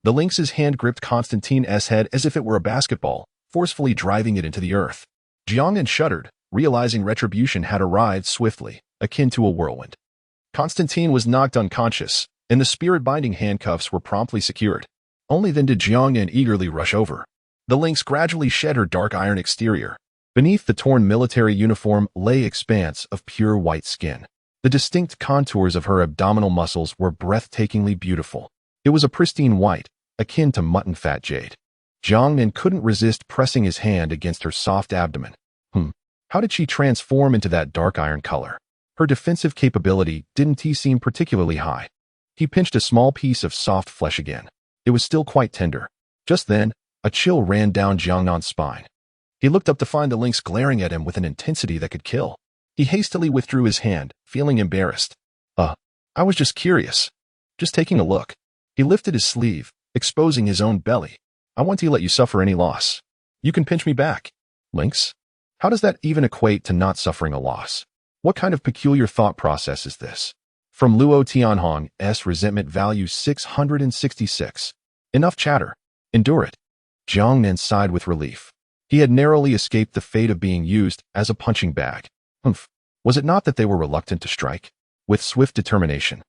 The lynx's hand gripped Constantine's head as if it were a basketball, forcefully driving it into the earth. Jiangnan shuddered, realizing retribution had arrived swiftly, akin to a whirlwind. Constantine was knocked unconscious, and the spirit-binding handcuffs were promptly secured. Only then did Jiangnan eagerly rush over. The lynx gradually shed her dark iron exterior. Beneath the torn military uniform lay expanse of pure white skin. The distinct contours of her abdominal muscles were breathtakingly beautiful. It was a pristine white, akin to mutton fat jade. Jiangnan couldn't resist pressing his hand against her soft abdomen. How did she transform into that dark iron color? Her defensive capability didn't seem particularly high. He pinched a small piece of soft flesh again. It was still quite tender. Just then, a chill ran down Jiangnan's spine. He looked up to find the lynx glaring at him with an intensity that could kill. He hastily withdrew his hand, feeling embarrassed. I was just curious. Just taking a look. He lifted his sleeve, exposing his own belly. I want to let you suffer any loss. You can pinch me back. Lynx? How does that even equate to not suffering a loss? What kind of peculiar thought process is this? From Luo Tianhong's resentment value 666. Enough chatter. Endure it. Jiangnan sighed with relief. He had narrowly escaped the fate of being used as a punching bag. Was it not that they were reluctant to strike? With swift determination,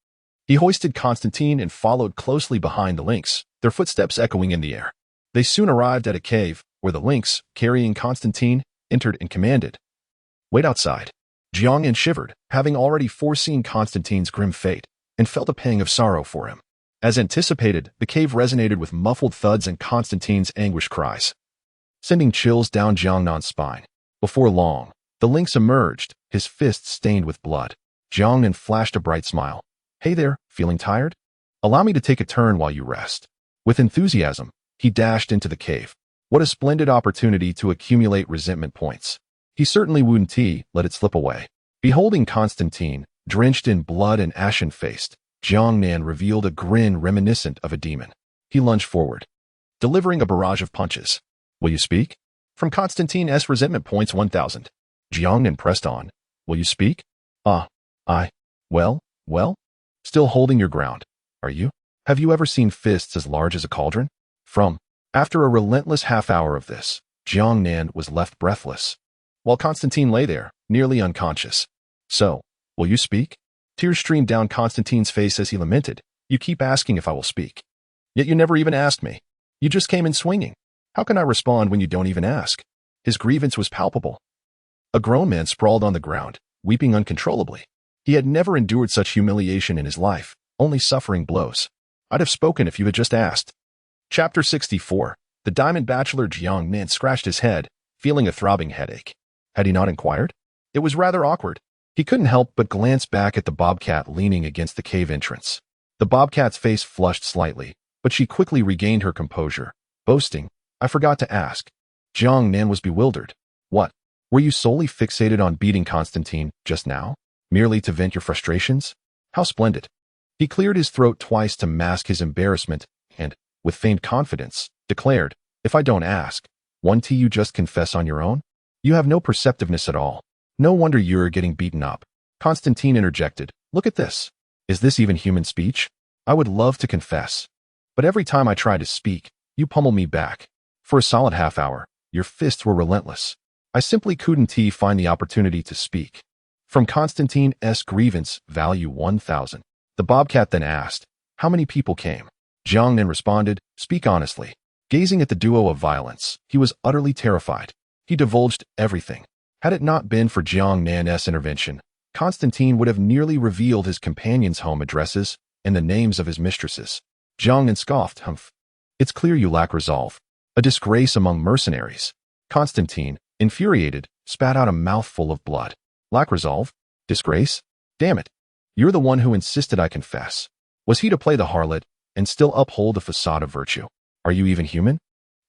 he hoisted Constantine and followed closely behind the lynx, their footsteps echoing in the air. They soon arrived at a cave, where the lynx, carrying Constantine, entered and commanded, "Wait outside." Jiangnan shivered, having already foreseen Constantine's grim fate, and felt a pang of sorrow for him. As anticipated, the cave resonated with muffled thuds and Constantine's anguished cries, sending chills down Jiangnan's spine. Before long, the lynx emerged, his fists stained with blood. Jiangnan flashed a bright smile. "Hey there, feeling tired? Allow me to take a turn while you rest." With enthusiasm, he dashed into the cave. What a splendid opportunity to accumulate resentment points. He certainly wouldn't let it slip away. Beholding Constantine, drenched in blood and ashen-faced, Jiangnan revealed a grin reminiscent of a demon. He lunged forward, delivering a barrage of punches. "Will you speak?" From Constantine's resentment points 1,000. Jiangnan pressed on. "Will you speak?" Well? Still holding your ground, are you? Have you ever seen fists as large as a cauldron? After a relentless half-hour of this, Jiangnan was left breathless, while Constantine lay there, nearly unconscious. "So, will you speak?" Tears streamed down Constantine's face as he lamented. "You keep asking if I will speak. Yet you never even asked me. You just came in swinging. How can I respond when you don't even ask?" His grievance was palpable. A grown man sprawled on the ground, weeping uncontrollably. He had never endured such humiliation in his life, only suffering blows. "I'd have spoken if you had just asked." Chapter 64. The Diamond Bachelor. Jiangnan scratched his head, feeling a throbbing headache. Had he not inquired? It was rather awkward. He couldn't help but glance back at the bobcat leaning against the cave entrance. The bobcat's face flushed slightly, but she quickly regained her composure, boasting, "I forgot to ask." Jiangnan was bewildered. "What? Were you solely fixated on beating Constantine just now? Merely to vent your frustrations? How splendid." He cleared his throat twice to mask his embarrassment and, with feigned confidence, declared, "If I don't ask, won't you just confess on your own? You have no perceptiveness at all. No wonder you're getting beaten up." Constantine interjected, "Look at this. Is this even human speech? I would love to confess. But every time I try to speak, you pummel me back. For a solid half hour, your fists were relentless. I simply couldn't find the opportunity to speak." From Constantine's grievance value 1,000. The bobcat then asked, "How many people came?" Jiangnan responded, "Speak honestly." Gazing at the duo of violence, he was utterly terrified. He divulged everything. Had it not been for Jiangnan's intervention, Constantine would have nearly revealed his companion's home addresses and the names of his mistresses. Jiangnan scoffed, "It's clear you lack resolve. A disgrace among mercenaries." Constantine, infuriated, spat out a mouthful of blood. "Lack resolve? Disgrace? Damn it. You're the one who insisted I confess. Was he to play the harlot and still uphold the facade of virtue? Are you even human?"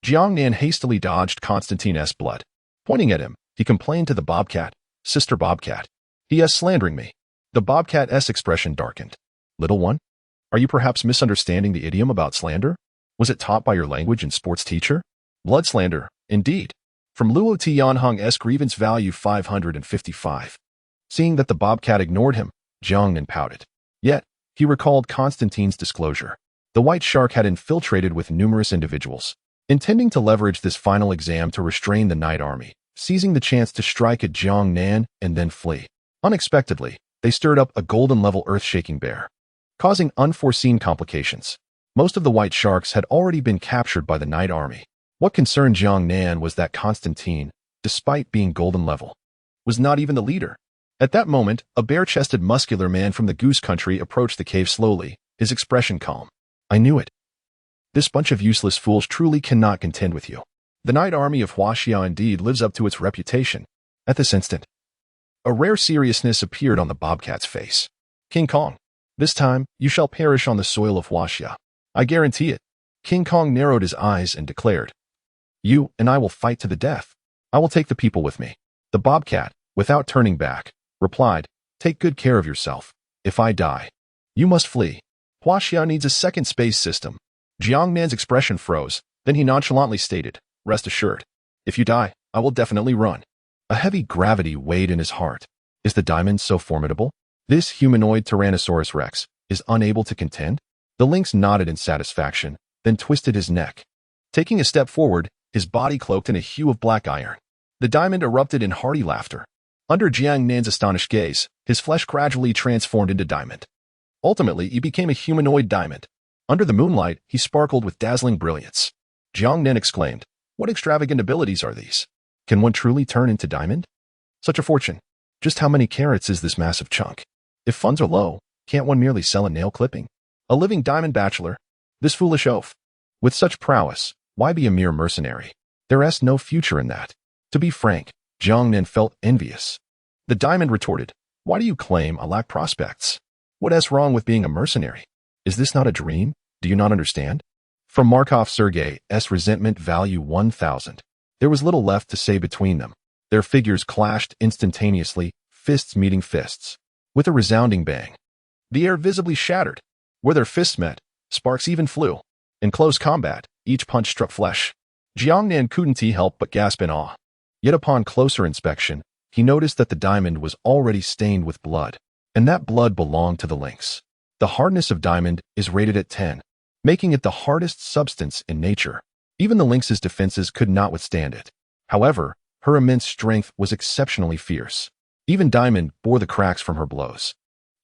Jiangnan hastily dodged Constantine's blood. Pointing at him, he complained to the bobcat, "Sister Bobcat, he is slandering me." The bobcat's expression darkened. "Little one, are you perhaps misunderstanding the idiom about slander? Was it taught by your language and sports teacher? Blood slander, indeed." From Luo Tianhong's grievance value 555. Seeing that the bobcat ignored him, Jiangnan pouted. Yet, he recalled Constantine's disclosure. The white shark had infiltrated with numerous individuals, intending to leverage this final exam to restrain the night army, seizing the chance to strike at Jiang Nan and then flee. Unexpectedly, they stirred up a golden-level earth-shaking bear, causing unforeseen complications. Most of the white sharks had already been captured by the night army. What concerned Jiang Nan was that Constantine, despite being golden level, was not even the leader. At that moment, a bare-chested muscular man from the Goose Country approached the cave slowly, his expression calm. I knew it. This bunch of useless fools truly cannot contend with you. The night army of Huaxia indeed lives up to its reputation. At this instant, a rare seriousness appeared on the bobcat's face. King Kong, this time you shall perish on the soil of Huaxia. I guarantee it. King Kong narrowed his eyes and declared, You and I will fight to the death. I will take the people with me. The bobcat, without turning back, replied, Take good care of yourself. If I die, you must flee. Huaxia needs a second space system. Jiang Nan's expression froze, then he nonchalantly stated, Rest assured. If you die, I will definitely run. A heavy gravity weighed in his heart. Is the diamond so formidable? This humanoid Tyrannosaurus Rex is unable to contend? The lynx nodded in satisfaction, then twisted his neck. Taking a step forward, his body cloaked in a hue of black iron. The diamond erupted in hearty laughter. Under Jiang Nan's astonished gaze, his flesh gradually transformed into diamond. Ultimately, he became a humanoid diamond. Under the moonlight, he sparkled with dazzling brilliance. Jiang Nan exclaimed, What extravagant abilities are these? Can one truly turn into diamond? Such a fortune. Just how many carats is this massive chunk? If funds are low, can't one merely sell a nail clipping? A living diamond bachelor? This foolish oaf. With such prowess, why be a mere mercenary? There is no future in that. To be frank, Jiang Nan felt envious. The diamond retorted, Why do you claim I lack prospects? What is wrong with being a mercenary? Is this not a dream? Do you not understand? From Markov Sergei's resentment value 1,000. There was little left to say between them. Their figures clashed instantaneously, fists meeting fists. With a resounding bang. The air visibly shattered. Where their fists met, sparks even flew. In close combat, each punch struck flesh. Jiang Nan couldn't help but gasp in awe. Yet upon closer inspection, he noticed that the diamond was already stained with blood, and that blood belonged to the lynx. The hardness of diamond is rated at 10, making it the hardest substance in nature. Even the lynx's defenses could not withstand it. However, her immense strength was exceptionally fierce. Even diamond bore the cracks from her blows.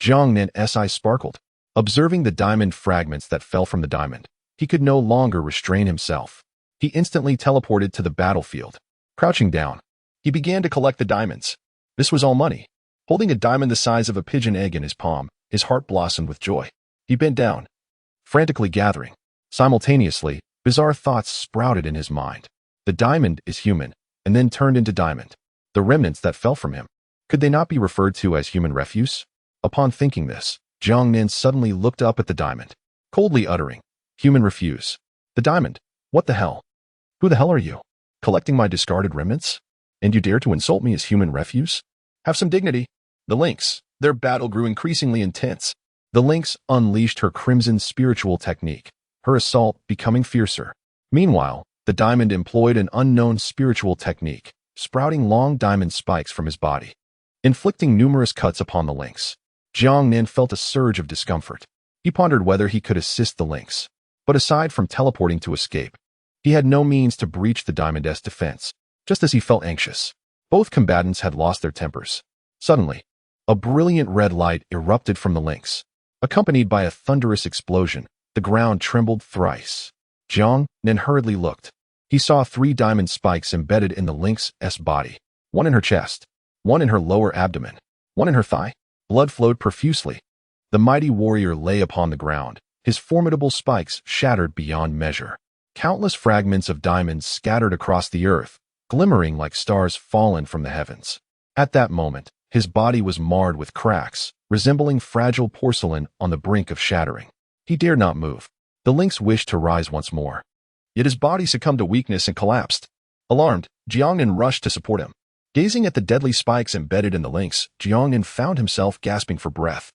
Jiang Nan's eyes sparkled. Observing the diamond fragments that fell from the diamond, he could no longer restrain himself. He instantly teleported to the battlefield. Crouching down, he began to collect the diamonds. This was all money. Holding a diamond the size of a pigeon egg in his palm, his heart blossomed with joy. He bent down, frantically gathering. Simultaneously, bizarre thoughts sprouted in his mind. The diamond is human, and then turned into diamond. The remnants that fell from him, could they not be referred to as human refuse? Upon thinking this, Jiang Nan suddenly looked up at the diamond, coldly uttering, Human refuse. The diamond. What the hell? Who the hell are you? Collecting my discarded remnants? And you dare to insult me as human refuse? Have some dignity. The lynx. Their battle grew increasingly intense. The lynx unleashed her crimson spiritual technique, her assault becoming fiercer. Meanwhile, the diamond employed an unknown spiritual technique, sprouting long diamond spikes from his body, inflicting numerous cuts upon the lynx. Jiang Nan felt a surge of discomfort. He pondered whether he could assist the lynx, but aside from teleporting to escape, he had no means to breach the diamond's defense. Just as he felt anxious, both combatants had lost their tempers. Suddenly, a brilliant red light erupted from the lynx. Accompanied by a thunderous explosion, the ground trembled thrice. Jiang Nan hurriedly looked. He saw 3 diamond spikes embedded in the lynx's body, one in her chest, one in her lower abdomen, one in her thigh. Blood flowed profusely. The mighty warrior lay upon the ground, his formidable spikes shattered beyond measure. Countless fragments of diamonds scattered across the earth, glimmering like stars fallen from the heavens. At that moment, his body was marred with cracks, resembling fragile porcelain on the brink of shattering. He dared not move. The lynx wished to rise once more. Yet his body succumbed to weakness and collapsed. Alarmed, Jiang Nan rushed to support him. Gazing at the deadly spikes embedded in the lynx, Jiang Nan found himself gasping for breath.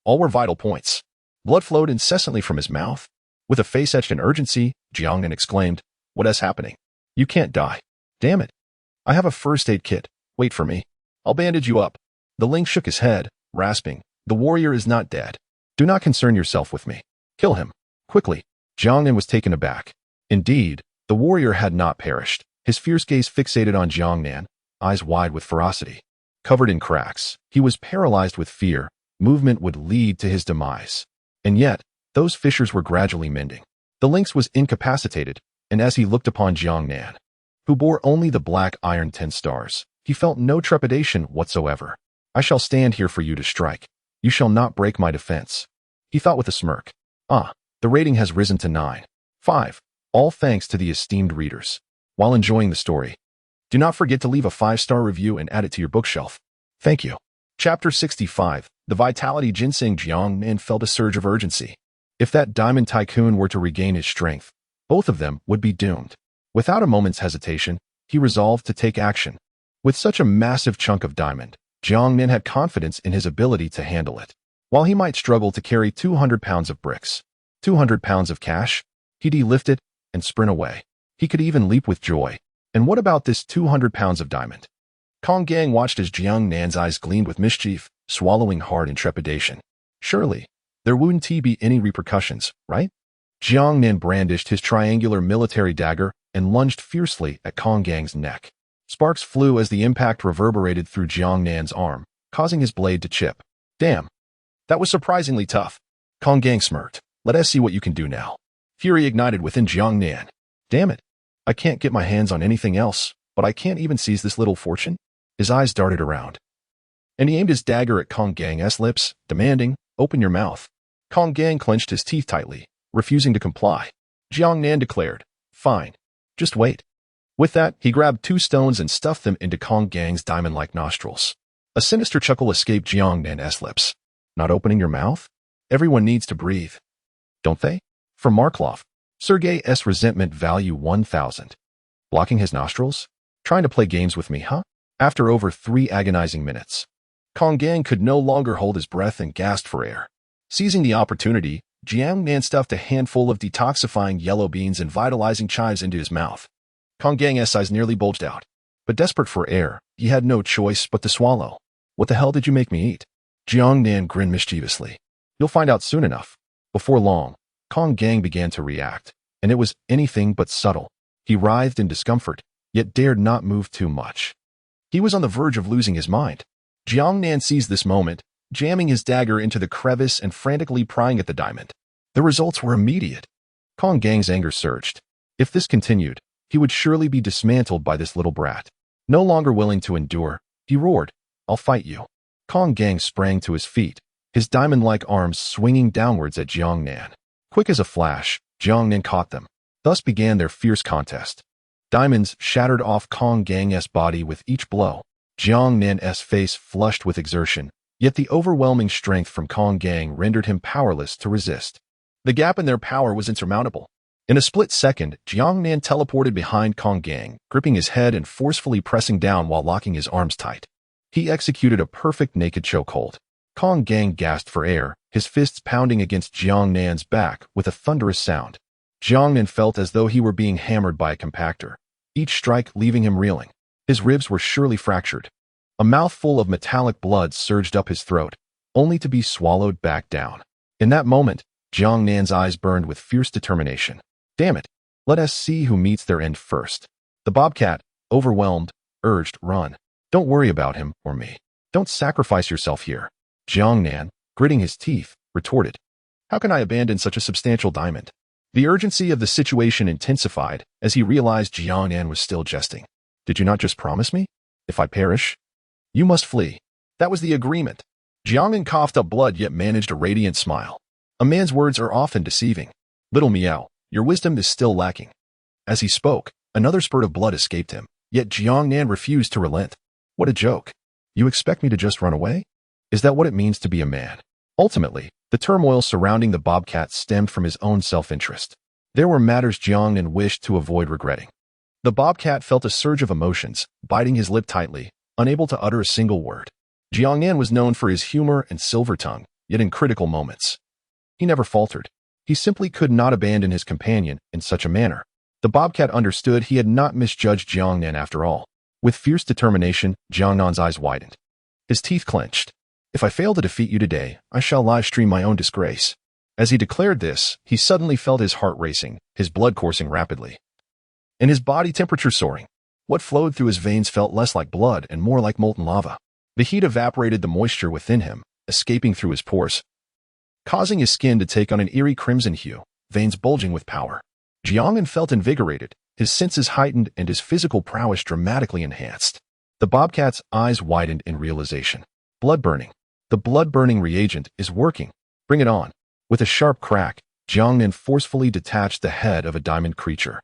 All were vital points. Blood flowed incessantly from his mouth. With a face etched in urgency, Jiang Nan exclaimed, What is happening? You can't die. Damn it. I have a first aid kit. Wait for me. I'll bandage you up. The lynx shook his head, rasping, The warrior is not dead. Do not concern yourself with me. Kill him. Quickly, Jiang Nan was taken aback. Indeed, the warrior had not perished. His fierce gaze fixated on Jiang Nan, eyes wide with ferocity. Covered in cracks, he was paralyzed with fear. Movement would lead to his demise. And yet, those fissures were gradually mending. The lynx was incapacitated, and as he looked upon Jiang Nan, who bore only the black iron 10 stars, he felt no trepidation whatsoever. I shall stand here for you to strike. You shall not break my defense. He thought with a smirk. Ah, the rating has risen to 9.5. All thanks to the esteemed readers. While enjoying the story, do not forget to leave a 5-star review and add it to your bookshelf. Thank you. Chapter 65. The Vitality Ginseng. Jiang Nan felt a surge of urgency. If that diamond tycoon were to regain his strength, both of them would be doomed. Without a moment's hesitation, he resolved to take action. With such a massive chunk of diamond, Jiang Nan had confidence in his ability to handle it. While he might struggle to carry 200 pounds of bricks, 200 pounds of cash, he'd lift it and sprint away. He could even leap with joy. And what about this 200 pounds of diamond? Kong Gang watched as Jiang Nan's eyes gleamed with mischief, swallowing hard in trepidation. Surely, there wouldn't be any repercussions, right? Jiang Nan brandished his triangular military dagger and lunged fiercely at Kong Gang's neck. Sparks flew as the impact reverberated through Jiang Nan's arm, causing his blade to chip. Damn, that was surprisingly tough. Kong Gang smirked. Let us see what you can do now. Fury ignited within Jiang Nan. Damn it. I can't get my hands on anything else, but I can't even seize this little fortune. His eyes darted around, and he aimed his dagger at Kong Gang's lips, demanding, open your mouth. Kong Gang clenched his teeth tightly, refusing to comply. Jiang Nan declared, fine, just wait. With that, he grabbed 2 stones and stuffed them into Kong Gang's diamond-like nostrils. A sinister chuckle escaped Jiang Nan's lips. Not opening your mouth? Everyone needs to breathe. Don't they? From Marklov. Sergei's resentment value 1,000. Blocking his nostrils? Trying to play games with me, huh? After over 3 agonizing minutes, Kong Gang could no longer hold his breath and gasped for air. Seizing the opportunity, Jiang Nan stuffed a handful of detoxifying yellow beans and vitalizing chives into his mouth. Kong Gang's eyes nearly bulged out. But desperate for air, he had no choice but to swallow. What the hell did you make me eat? Jiang Nan grinned mischievously. You'll find out soon enough. Before long, Kong Gang began to react, and it was anything but subtle. He writhed in discomfort, yet dared not move too much. He was on the verge of losing his mind. Jiang Nan seized this moment, jamming his dagger into the crevice and frantically prying at the diamond. The results were immediate. Kong Gang's anger surged. If this continued, he would surely be dismantled by this little brat. No longer willing to endure, he roared, I'll fight you. Kong Gang sprang to his feet, his diamond-like arms swinging downwards at Jiang Nan. Quick as a flash, Jiang Nan caught them. Thus began their fierce contest. Diamonds shattered off Kong Gang's body with each blow. Jiang Nan's face flushed with exertion, yet the overwhelming strength from Kong Gang rendered him powerless to resist. The gap in their power was insurmountable. In a split second, Jiang Nan teleported behind Kong Gang, gripping his head and forcefully pressing down while locking his arms tight. He executed a perfect naked chokehold. Kong Gang gasped for air, his fists pounding against Jiang Nan's back with a thunderous sound. Jiang Nan felt as though he were being hammered by a compactor, each strike leaving him reeling. His ribs were surely fractured. A mouthful of metallic blood surged up his throat, only to be swallowed back down. In that moment, Jiang Nan's eyes burned with fierce determination. Damn it, let us see who meets their end first. The bobcat, overwhelmed, urged, run. Don't worry about him or me. Don't sacrifice yourself here. Jiang Nan, gritting his teeth, retorted. How can I abandon such a substantial diamond? The urgency of the situation intensified as he realized Jiang Nan was still jesting. Did you not just promise me? If I perish, you must flee. That was the agreement. Jiang Nan coughed up blood yet managed a radiant smile. A man's words are often deceiving. Little Miao, your wisdom is still lacking. As he spoke, another spurt of blood escaped him, yet Jiang Nan refused to relent. What a joke. You expect me to just run away? Is that what it means to be a man? Ultimately, the turmoil surrounding the bobcat stemmed from his own self-interest. There were matters Jiang Nan wished to avoid regretting. The bobcat felt a surge of emotions, biting his lip tightly, unable to utter a single word. Jiang Nan was known for his humor and silver tongue, yet in critical moments, he never faltered. He simply could not abandon his companion in such a manner. The bobcat understood he had not misjudged Jiang Nan after all. With fierce determination, Jiang Nan's eyes widened. His teeth clenched. If I fail to defeat you today, I shall live stream my own disgrace. As he declared this, he suddenly felt his heart racing, his blood coursing rapidly, and his body temperature soaring. What flowed through his veins felt less like blood and more like molten lava. The heat evaporated the moisture within him, escaping through his pores, causing his skin to take on an eerie crimson hue, veins bulging with power. Jiangnan felt invigorated, his senses heightened and his physical prowess dramatically enhanced. The bobcat's eyes widened in realization. Blood burning. The blood-burning reagent is working. Bring it on. With a sharp crack, Jiangnan forcefully detached the head of a diamond creature.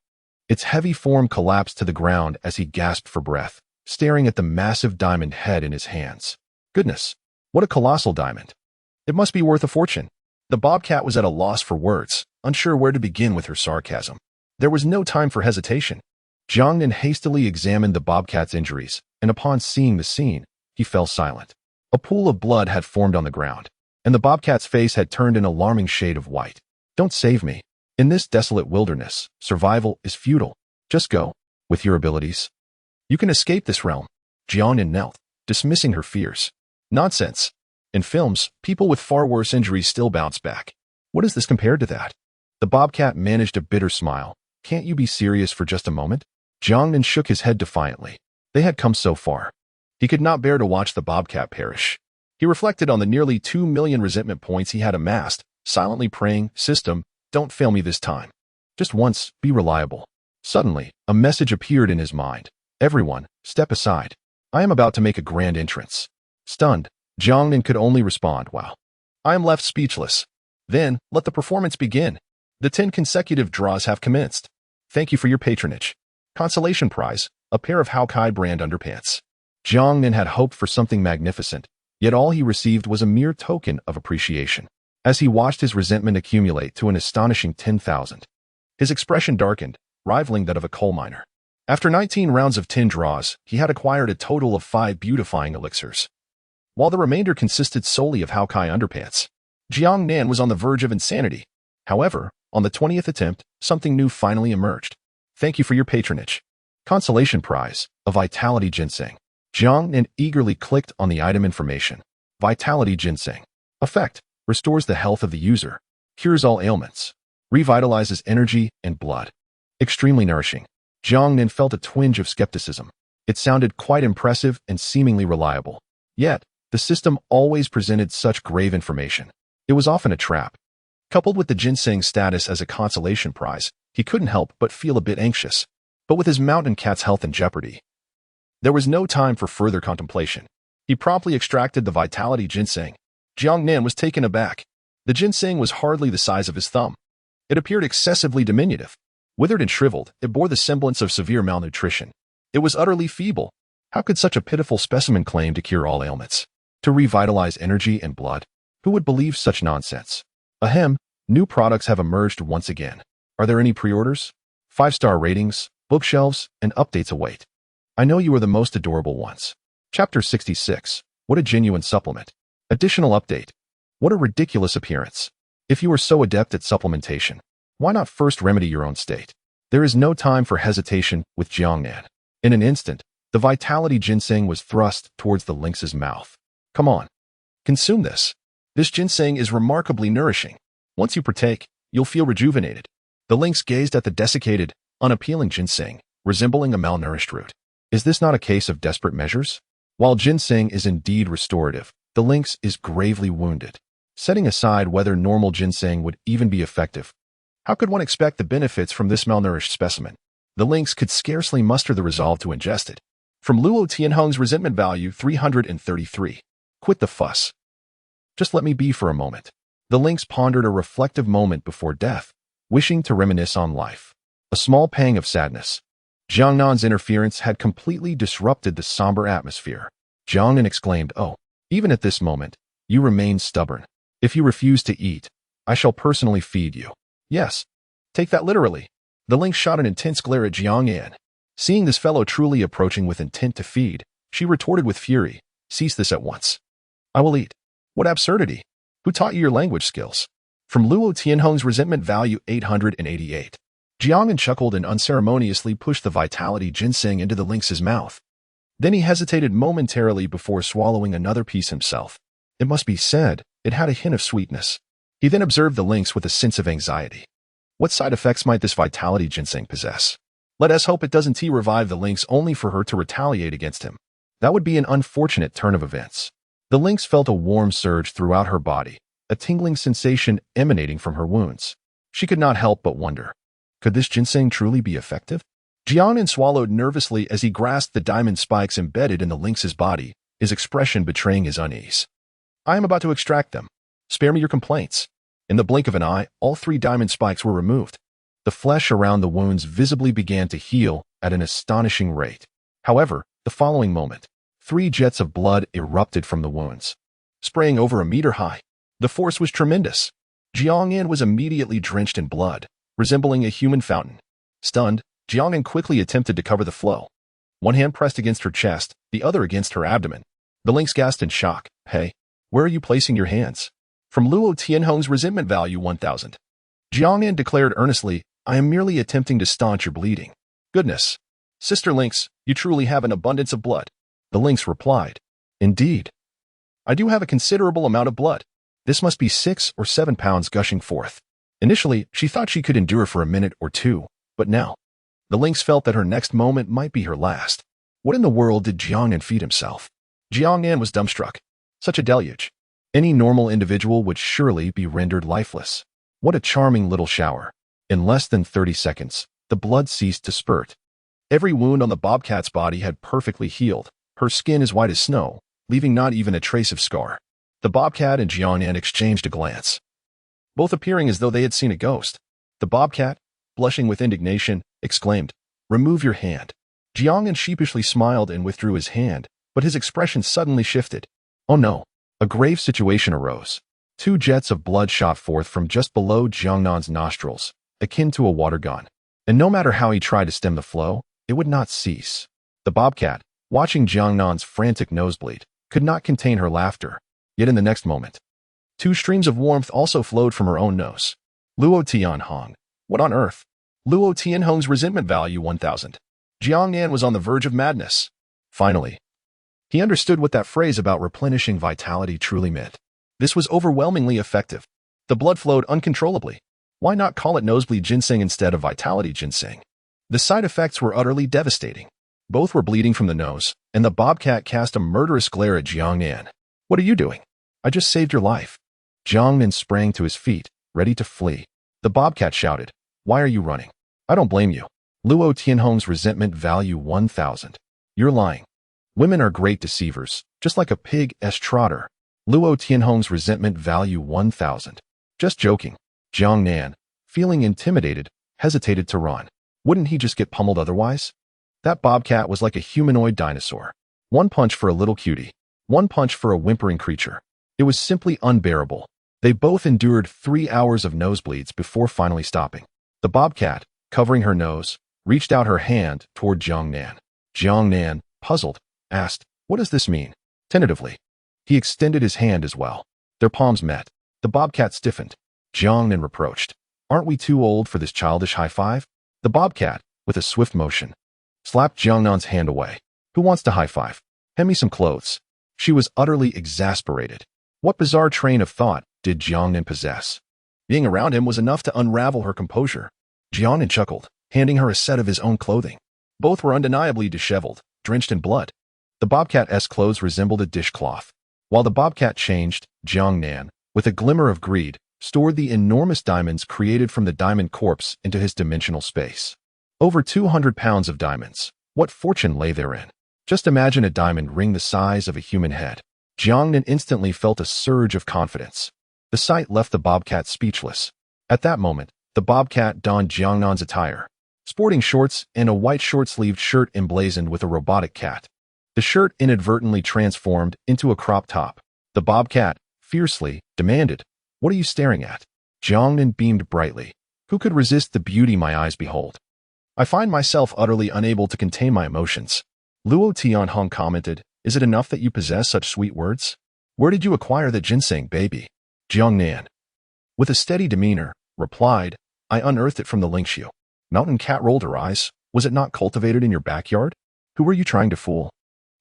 Its heavy form collapsed to the ground as he gasped for breath, staring at the massive diamond head in his hands. Goodness, what a colossal diamond. It must be worth a fortune. The bobcat was at a loss for words, unsure where to begin with her sarcasm. There was no time for hesitation. Jiangnan hastily examined the bobcat's injuries, and upon seeing the scene, he fell silent. A pool of blood had formed on the ground, and the bobcat's face had turned an alarming shade of white. Don't save me. In this desolate wilderness, survival is futile. Just go, with your abilities. You can escape this realm. Jiangnan knelt, dismissing her fears. Nonsense. In films, people with far worse injuries still bounce back. What is this compared to that? The bobcat managed a bitter smile. Can't you be serious for just a moment? Jiangnan shook his head defiantly. They had come so far. He could not bear to watch the bobcat perish. He reflected on the nearly 2 million resentment points he had amassed, silently praying, "System, don't fail me this time. Just once, be reliable." Suddenly, a message appeared in his mind. Everyone, step aside. I am about to make a grand entrance. Stunned, Jiangnan could only respond, wow. I am left speechless. Then, let the performance begin. The 10 consecutive draws have commenced. Thank you for your patronage. Consolation prize, a pair of Hawkeye brand underpants. Jiangnan had hoped for something magnificent, yet all he received was a mere token of appreciation. As he watched his resentment accumulate to an astonishing 10,000, his expression darkened, rivaling that of a coal miner. After 19 rounds of 10 draws, he had acquired a total of 5 beautifying elixirs, while the remainder consisted solely of Hawkeye underpants. Jiangnan was on the verge of insanity. However, on the 20th attempt, something new finally emerged. Thank you for your patronage. Consolation prize, a Vitality Ginseng. Jiangnan eagerly clicked on the item information. Vitality Ginseng. Effect: restores the health of the user, cures all ailments, revitalizes energy and blood. Extremely nourishing. Jiangnan felt a twinge of skepticism. It sounded quite impressive and seemingly reliable. Yet, the system always presented such grave information. It was often a trap. Coupled with the ginseng status as a consolation prize, he couldn't help but feel a bit anxious. But with his mountain cat's health in jeopardy, there was no time for further contemplation. He promptly extracted the Vitality Ginseng. Jiangnan was taken aback. The ginseng was hardly the size of his thumb. It appeared excessively diminutive. Withered and shriveled, it bore the semblance of severe malnutrition. It was utterly feeble. How could such a pitiful specimen claim to cure all ailments? To revitalize energy and blood? Who would believe such nonsense? Ahem, new products have emerged once again. Are there any pre-orders? 5-star ratings, bookshelves, and updates await. I know you are the most adorable ones. Chapter 66. What a genuine supplement. Additional update. What a ridiculous appearance. If you are so adept at supplementation, why not first remedy your own state? There is no time for hesitation with Jiangnan. In an instant, the Vitality Ginseng was thrust towards the lynx's mouth. Come on. Consume this. This ginseng is remarkably nourishing. Once you partake, you'll feel rejuvenated. The lynx gazed at the desiccated, unappealing ginseng, resembling a malnourished root. Is this not a case of desperate measures? While ginseng is indeed restorative, the lynx is gravely wounded. Setting aside whether normal ginseng would even be effective, how could one expect the benefits from this malnourished specimen? The lynx could scarcely muster the resolve to ingest it. From Luo Tianheng's resentment value 333. Quit the fuss. Just let me be for a moment. The lynx pondered a reflective moment before death, wishing to reminisce on life. A small pang of sadness. Jiangnan's interference had completely disrupted the somber atmosphere. Jiangnan exclaimed, "Oh, even at this moment, you remain stubborn. If you refuse to eat, I shall personally feed you." Yes, take that literally. The lynx shot an intense glare at Jiangnan. Seeing this fellow truly approaching with intent to feed, she retorted with fury, "Cease this at once. I will eat." What absurdity! Who taught you your language skills? From Luo Tianheng's resentment value 888. Jiangnan chuckled and unceremoniously pushed the Vitality Ginseng into the lynx's mouth. Then he hesitated momentarily before swallowing another piece himself. It must be said, it had a hint of sweetness. He then observed the lynx with a sense of anxiety. What side effects might this vitality ginseng possess? Let us hope it doesn't revive the lynx only for her to retaliate against him. That would be an unfortunate turn of events. The lynx felt a warm surge throughout her body, a tingling sensation emanating from her wounds. She could not help but wonder, could this ginseng truly be effective? Jiangnan swallowed nervously as he grasped the diamond spikes embedded in the lynx's body, his expression betraying his unease. I am about to extract them. Spare me your complaints. In the blink of an eye, all 3 diamond spikes were removed. The flesh around the wounds visibly began to heal at an astonishing rate. However, the following moment, 3 jets of blood erupted from the wounds, spraying over a meter high. The force was tremendous. Jiangnan was immediately drenched in blood, resembling a human fountain. Stunned, Jiangnan quickly attempted to cover the flow. One hand pressed against her chest, the other against her abdomen. The lynx gasped in shock. Hey, where are you placing your hands? From Luo Tianhong's resentment value 1000. Jiangnan declared earnestly, I am merely attempting to staunch your bleeding. Goodness. Sister Lynx, you truly have an abundance of blood. The lynx replied. Indeed. I do have a considerable amount of blood. This must be 6 or 7 pounds gushing forth. Initially, she thought she could endure for a minute or two, but now, the lynx felt that her next moment might be her last. What in the world did Jiangnan feed himself? Jiangnan was dumbstruck. Such a deluge. Any normal individual would surely be rendered lifeless. What a charming little shower. In less than 30 seconds, the blood ceased to spurt. Every wound on the bobcat's body had perfectly healed, her skin as white as snow, leaving not even a trace of scar. The bobcat and Jiangnan exchanged a glance, both appearing as though they had seen a ghost. The bobcat, blushing with indignation, exclaimed, Remove your hand. Jiangnan sheepishly smiled and withdrew his hand, but his expression suddenly shifted. Oh no, a grave situation arose. 2 jets of blood shot forth from just below Jiangnan's nostrils, akin to a water gun. And no matter how he tried to stem the flow, it would not cease. The bobcat, watching Jiangnan's frantic nosebleed, could not contain her laughter. Yet in the next moment, 2 streams of warmth also flowed from her own nose. Luo Tianhong. What on earth? Luo Tianhong's resentment value 1000. Jiangnan was on the verge of madness. Finally, he understood what that phrase about replenishing vitality truly meant. This was overwhelmingly effective. The blood flowed uncontrollably. Why not call it nosebleed ginseng instead of vitality ginseng? The side effects were utterly devastating. Both were bleeding from the nose, and the bobcat cast a murderous glare at Jiangnan. What are you doing? I just saved your life. Jiangnan sprang to his feet, ready to flee. The bobcat shouted, Why are you running? I don't blame you. Luo Tianhong's resentment value 1000. You're lying. Women are great deceivers, just like a pig-s trotter. Luo Tianhong's resentment value 1000. Just joking. Jiangnan, feeling intimidated, hesitated to run. Wouldn't he just get pummeled otherwise? That bobcat was like a humanoid dinosaur. 1 punch for a little cutie. 1 punch for a whimpering creature. It was simply unbearable. They both endured 3 hours of nosebleeds before finally stopping. The bobcat, covering her nose, reached out her hand toward Jiangnan. Jiangnan, puzzled, asked, What does this mean? Tentatively, he extended his hand as well. Their palms met. The bobcat stiffened. Jiangnan reproached, Aren't we too old for this childish high five? The bobcat, with a swift motion, slapped Jiangnan's hand away. Who wants to high five? Hand me some clothes. She was utterly exasperated. What bizarre train of thought did Jiangnan possess? Being around him was enough to unravel her composure. Jiangnan chuckled, handing her a set of his own clothing. Both were undeniably disheveled, drenched in blood. The bobcat's clothes resembled a dishcloth. While the bobcat changed, Jiangnan, with a glimmer of greed, stored the enormous diamonds created from the diamond corpse into his dimensional space. Over 200 pounds of diamonds. What fortune lay therein? Just imagine a diamond ring the size of a human head. Jiangnan instantly felt a surge of confidence. The sight left the bobcat speechless. At that moment, the bobcat donned Jiangnan's attire, sporting shorts and a white short-sleeved shirt emblazoned with a robotic cat. The shirt inadvertently transformed into a crop top. The bobcat, fiercely, demanded, What are you staring at? Jiangnan beamed brightly. Who could resist the beauty my eyes behold? I find myself utterly unable to contain my emotions. Luo Tianhong commented, Is it enough that you possess such sweet words? Where did you acquire the ginseng, baby? Jiangnan, with a steady demeanor, replied, I unearthed it from the Lingxiu. Mountain Cat rolled her eyes. Was it not cultivated in your backyard? Who were you trying to fool?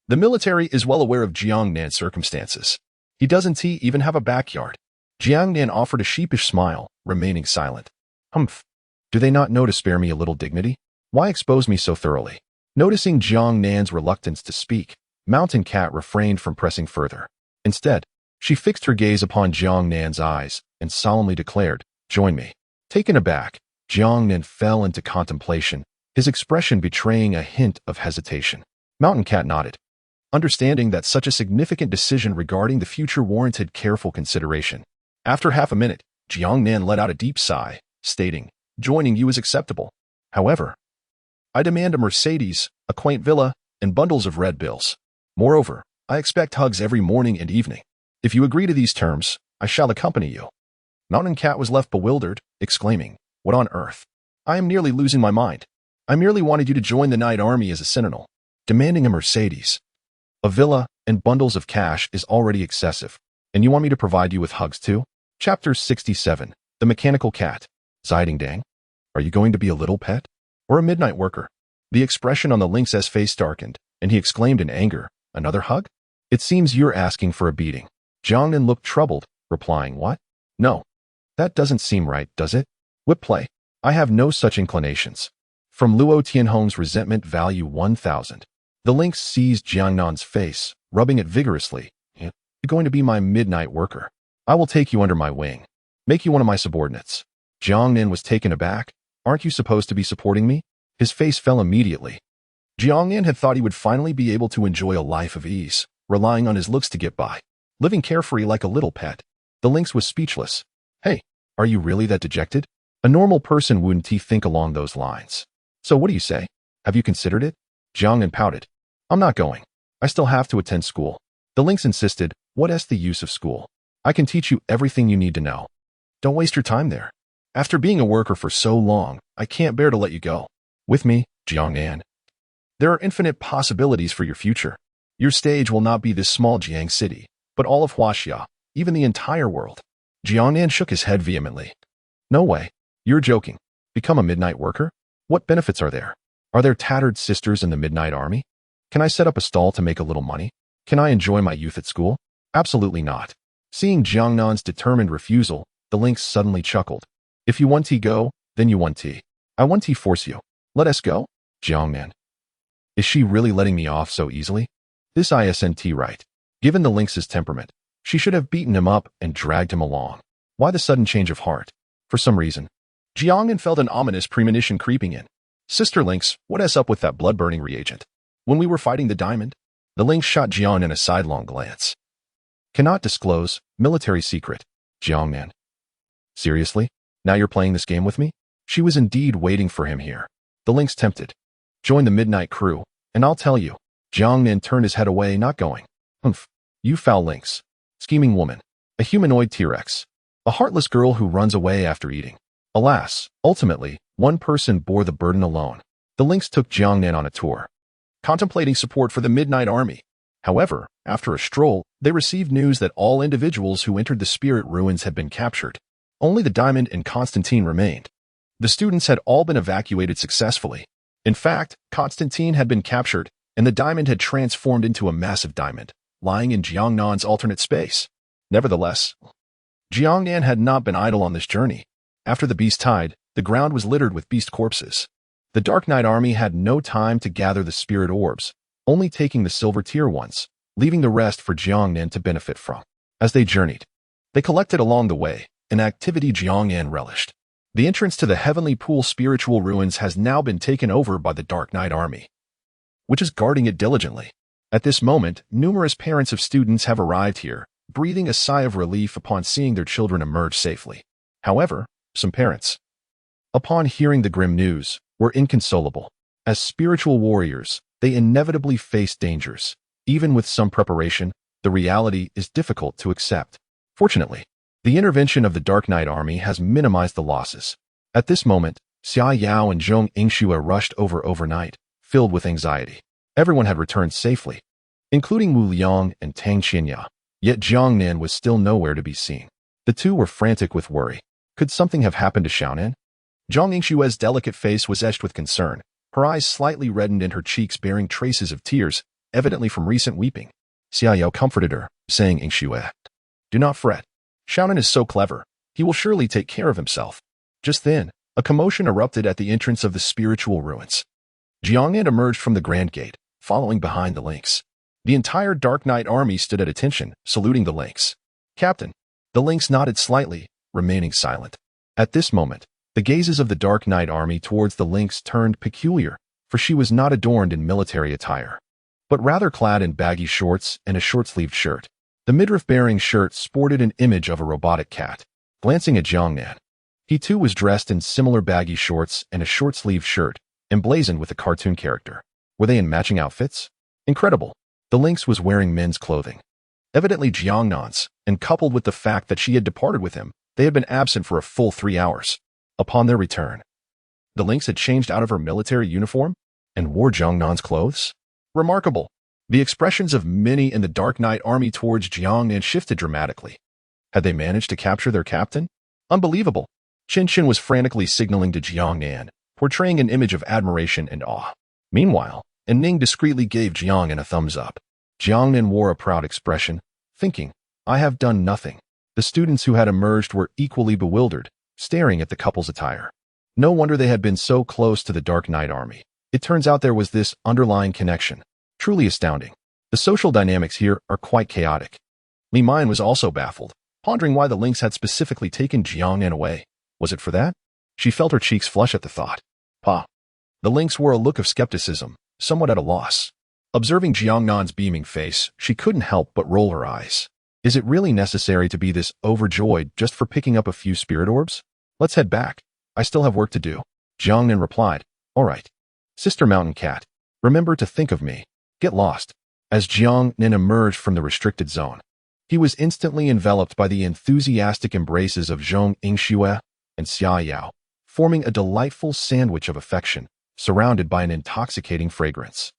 The military is well aware of Jiangnan's circumstances. He doesn't even have a backyard. Jiang Nan offered a sheepish smile, remaining silent. Humph. Do they not know to spare me a little dignity? Why expose me so thoroughly? Noticing Jiang Nan's reluctance to speak, Mountain Cat refrained from pressing further. Instead, she fixed her gaze upon Jiang Nan's eyes and solemnly declared, "Join me." Taken aback, Jiang Nan fell into contemplation, his expression betraying a hint of hesitation. Mountain Cat nodded, understanding that such a significant decision regarding the future warranted careful consideration. After half a minute, Jiang Nan let out a deep sigh, stating, "Joining you is acceptable. However, I demand a Mercedes, a quaint villa, and bundles of red bills. Moreover, I expect hugs every morning and evening. If you agree to these terms, I shall accompany you." Mountain Cat was left bewildered, exclaiming, "What on earth? I am nearly losing my mind. I merely wanted you to join the Night Army as a sentinel. Demanding a Mercedes, a villa, and bundles of cash is already excessive, and you want me to provide you with hugs too?" Chapter 67. The Mechanical Cat. Ziding Dang, are you going to be a little pet? Or a midnight worker? The expression on the lynx's face darkened, and he exclaimed in anger, "Another hug? It seems you're asking for a beating." Jiang Nan looked troubled, replying, "What? No. That doesn't seem right, does it? Whip play. I have no such inclinations." From Luo Tianhong's resentment value 1,000. The lynx seized Jiang Nan's face, rubbing it vigorously. "You're going to be my midnight worker. I will take you under my wing. Make you one of my subordinates." Jiang Nan was taken aback. "Aren't you supposed to be supporting me?" His face fell immediately. Jiang Nan had thought he would finally be able to enjoy a life of ease, relying on his looks to get by, living carefree like a little pet. The lynx was speechless. "Hey, are you really that dejected? A normal person wouldn't think along those lines. So what do you say? Have you considered it?" Jiang Nan pouted. "I'm not going. I still have to attend school." The lynx insisted, "What's the use of school? I can teach you everything you need to know. Don't waste your time there. After being a worker for so long, I can't bear to let you go. With me, Jiang Nan. There are infinite possibilities for your future. Your stage will not be this small Jiang city, but all of Huaxia, even the entire world." Jiang Nan shook his head vehemently. "No way. You're joking. Become a midnight worker? What benefits are there? Are there tattered sisters in the Midnight Army? Can I set up a stall to make a little money? Can I enjoy my youth at school? Absolutely not." Seeing Jiang Nan's determined refusal, the lynx suddenly chuckled. "If you want to go, then you want to. I want to force you. Let us go?" Jiang Nan. Is she really letting me off so easily? This isn't right. Given the lynx's temperament, she should have beaten him up and dragged him along. Why the sudden change of heart? For some reason, Jiang Nan felt an ominous premonition creeping in. "Sister Lynx, what's up with that blood-burning reagent? When we were fighting the diamond?" The lynx shot Jiang Nan a sidelong glance. "Cannot disclose, military secret." Jiang Nan. "Seriously? Now you're playing this game with me?" She was indeed waiting for him here. The lynx tempted. "Join the midnight crew, and I'll tell you." Jiang Nan turned his head away, not going. "Humph. You foul lynx. Scheming woman. A humanoid T-Rex. A heartless girl who runs away after eating." Alas, ultimately, one person bore the burden alone. The lynx took Jiang Nan on a tour, contemplating support for the Midnight Army. However, after a stroll, they received news that all individuals who entered the spirit ruins had been captured. Only the diamond and Constantine remained. The students had all been evacuated successfully. In fact, Constantine had been captured, and the diamond had transformed into a massive diamond, lying in Jiang Nan's alternate space. Nevertheless, Jiang Nan had not been idle on this journey. After the beast tide, the ground was littered with beast corpses. The Dark Knight Army had no time to gather the spirit orbs, only taking the silver tier ones, leaving the rest for Jiang Nan to benefit from. As they journeyed, they collected along the way, an activity Jiang Nan relished. The entrance to the Heavenly Pool spiritual ruins has now been taken over by the Dark Knight Army, which is guarding it diligently. At this moment, numerous parents of students have arrived here, breathing a sigh of relief upon seeing their children emerge safely. However, some parents, upon hearing the grim news, were inconsolable. As spiritual warriors, they inevitably face dangers. Even with some preparation, the reality is difficult to accept. Fortunately, the intervention of the Dark Knight Army has minimized the losses. At this moment, Xia Yao and Zhong Yingxue rushed over overnight, filled with anxiety. Everyone had returned safely, including Wu Liang and Tang Qianya. Yet Jiang Nan was still nowhere to be seen. The two were frantic with worry. Could something have happened to Xiaonan? Zhong Yingshue's delicate face was etched with concern, her eyes slightly reddened and her cheeks bearing traces of tears, evidently from recent weeping. Xia Yao comforted her, saying, "Yingxue, do not fret. Xiaonan is so clever. He will surely take care of himself. Just then, a commotion erupted at the entrance of the spiritual ruins. Jiangnan emerged from the Grand Gate, following behind the lynx. The entire Dark Knight army stood at attention, saluting the lynx. Captain. The lynx nodded slightly, remaining silent. At this moment, the gazes of the Dark Knight army towards the lynx turned peculiar, for she was not adorned in military attire, but rather clad in baggy shorts and a short-sleeved shirt. The midriff-bearing shirt sported an image of a robotic cat. Glancing at Jiangnan, he too was dressed in similar baggy shorts and a short-sleeved shirt, emblazoned with a cartoon character. Were they in matching outfits? Incredible. The lynx was wearing men's clothing. Evidently Jiangnan's, and coupled with the fact that she had departed with him, they had been absent for a full 3 hours. Upon their return, the lynx had changed out of her military uniform and wore Jiangnan's clothes. Remarkable. The expressions of many in the Dark Knight army towards Jiangnan shifted dramatically. Had they managed to capture their captain? Unbelievable. Qinshin was frantically signaling to Jiangnan, portraying an image of admiration and awe. Meanwhile, Ning discreetly gave Jiangnan a thumbs up. Jiangnan wore a proud expression, thinking, I have done nothing. The students who had emerged were equally bewildered, staring at the couple's attire. No wonder they had been so close to the Dark Knight army. It turns out there was this underlying connection. Truly astounding. The social dynamics here are quite chaotic. Li Min was also baffled, pondering why the lynx had specifically taken Jiangnan away. Was it for that? She felt her cheeks flush at the thought. Pa. The lynx wore a look of skepticism, somewhat at a loss. Observing Jiangnan's beaming face, she couldn't help but roll her eyes. Is it really necessary to be this overjoyed just for picking up a few spirit orbs? Let's head back. I still have work to do. Jiangnan replied. All right. Sister Mountain Cat, remember to think of me. Get lost. As Jiangnan emerged from the restricted zone, he was instantly enveloped by the enthusiastic embraces of Zhong Yingxue and Xia Yao, forming a delightful sandwich of affection, surrounded by an intoxicating fragrance.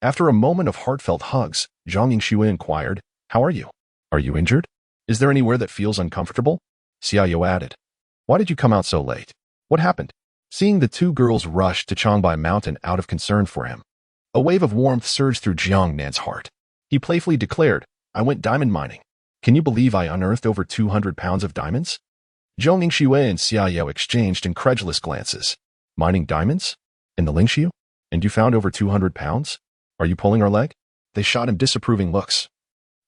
After a moment of heartfelt hugs, Zhong Yingxue inquired, How are you? Are you injured? Is there anywhere that feels uncomfortable? Xia Yao added, Why did you come out so late? What happened? Seeing the two girls rush to Changbai Mountain out of concern for him, a wave of warmth surged through Jiangnan's heart. He playfully declared, I went diamond mining. Can you believe I unearthed over 200 pounds of diamonds? Zhong Yingxue and Xia Yao exchanged incredulous glances. Mining diamonds? In the Lingxiu? And you found over 200 pounds? Are you pulling our leg? They shot him disapproving looks,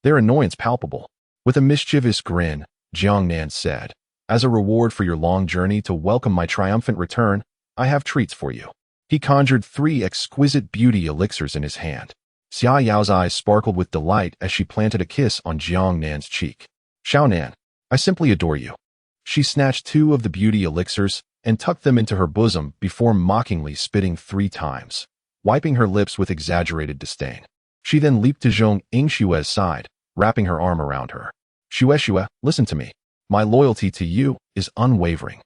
their annoyance palpable. With a mischievous grin, Jiangnan said, As a reward for your long journey to welcome my triumphant return, I have treats for you. He conjured 3 exquisite beauty elixirs in his hand. Xia Yao's eyes sparkled with delight as she planted a kiss on Jiangnan's cheek. Xiaonan, I simply adore you. She snatched 2 of the beauty elixirs and tucked them into her bosom before mockingly spitting 3 times, wiping her lips with exaggerated disdain. She then leaped to Zhong Yingxue's side, wrapping her arm around her. Xue, listen to me. My loyalty to you is unwavering.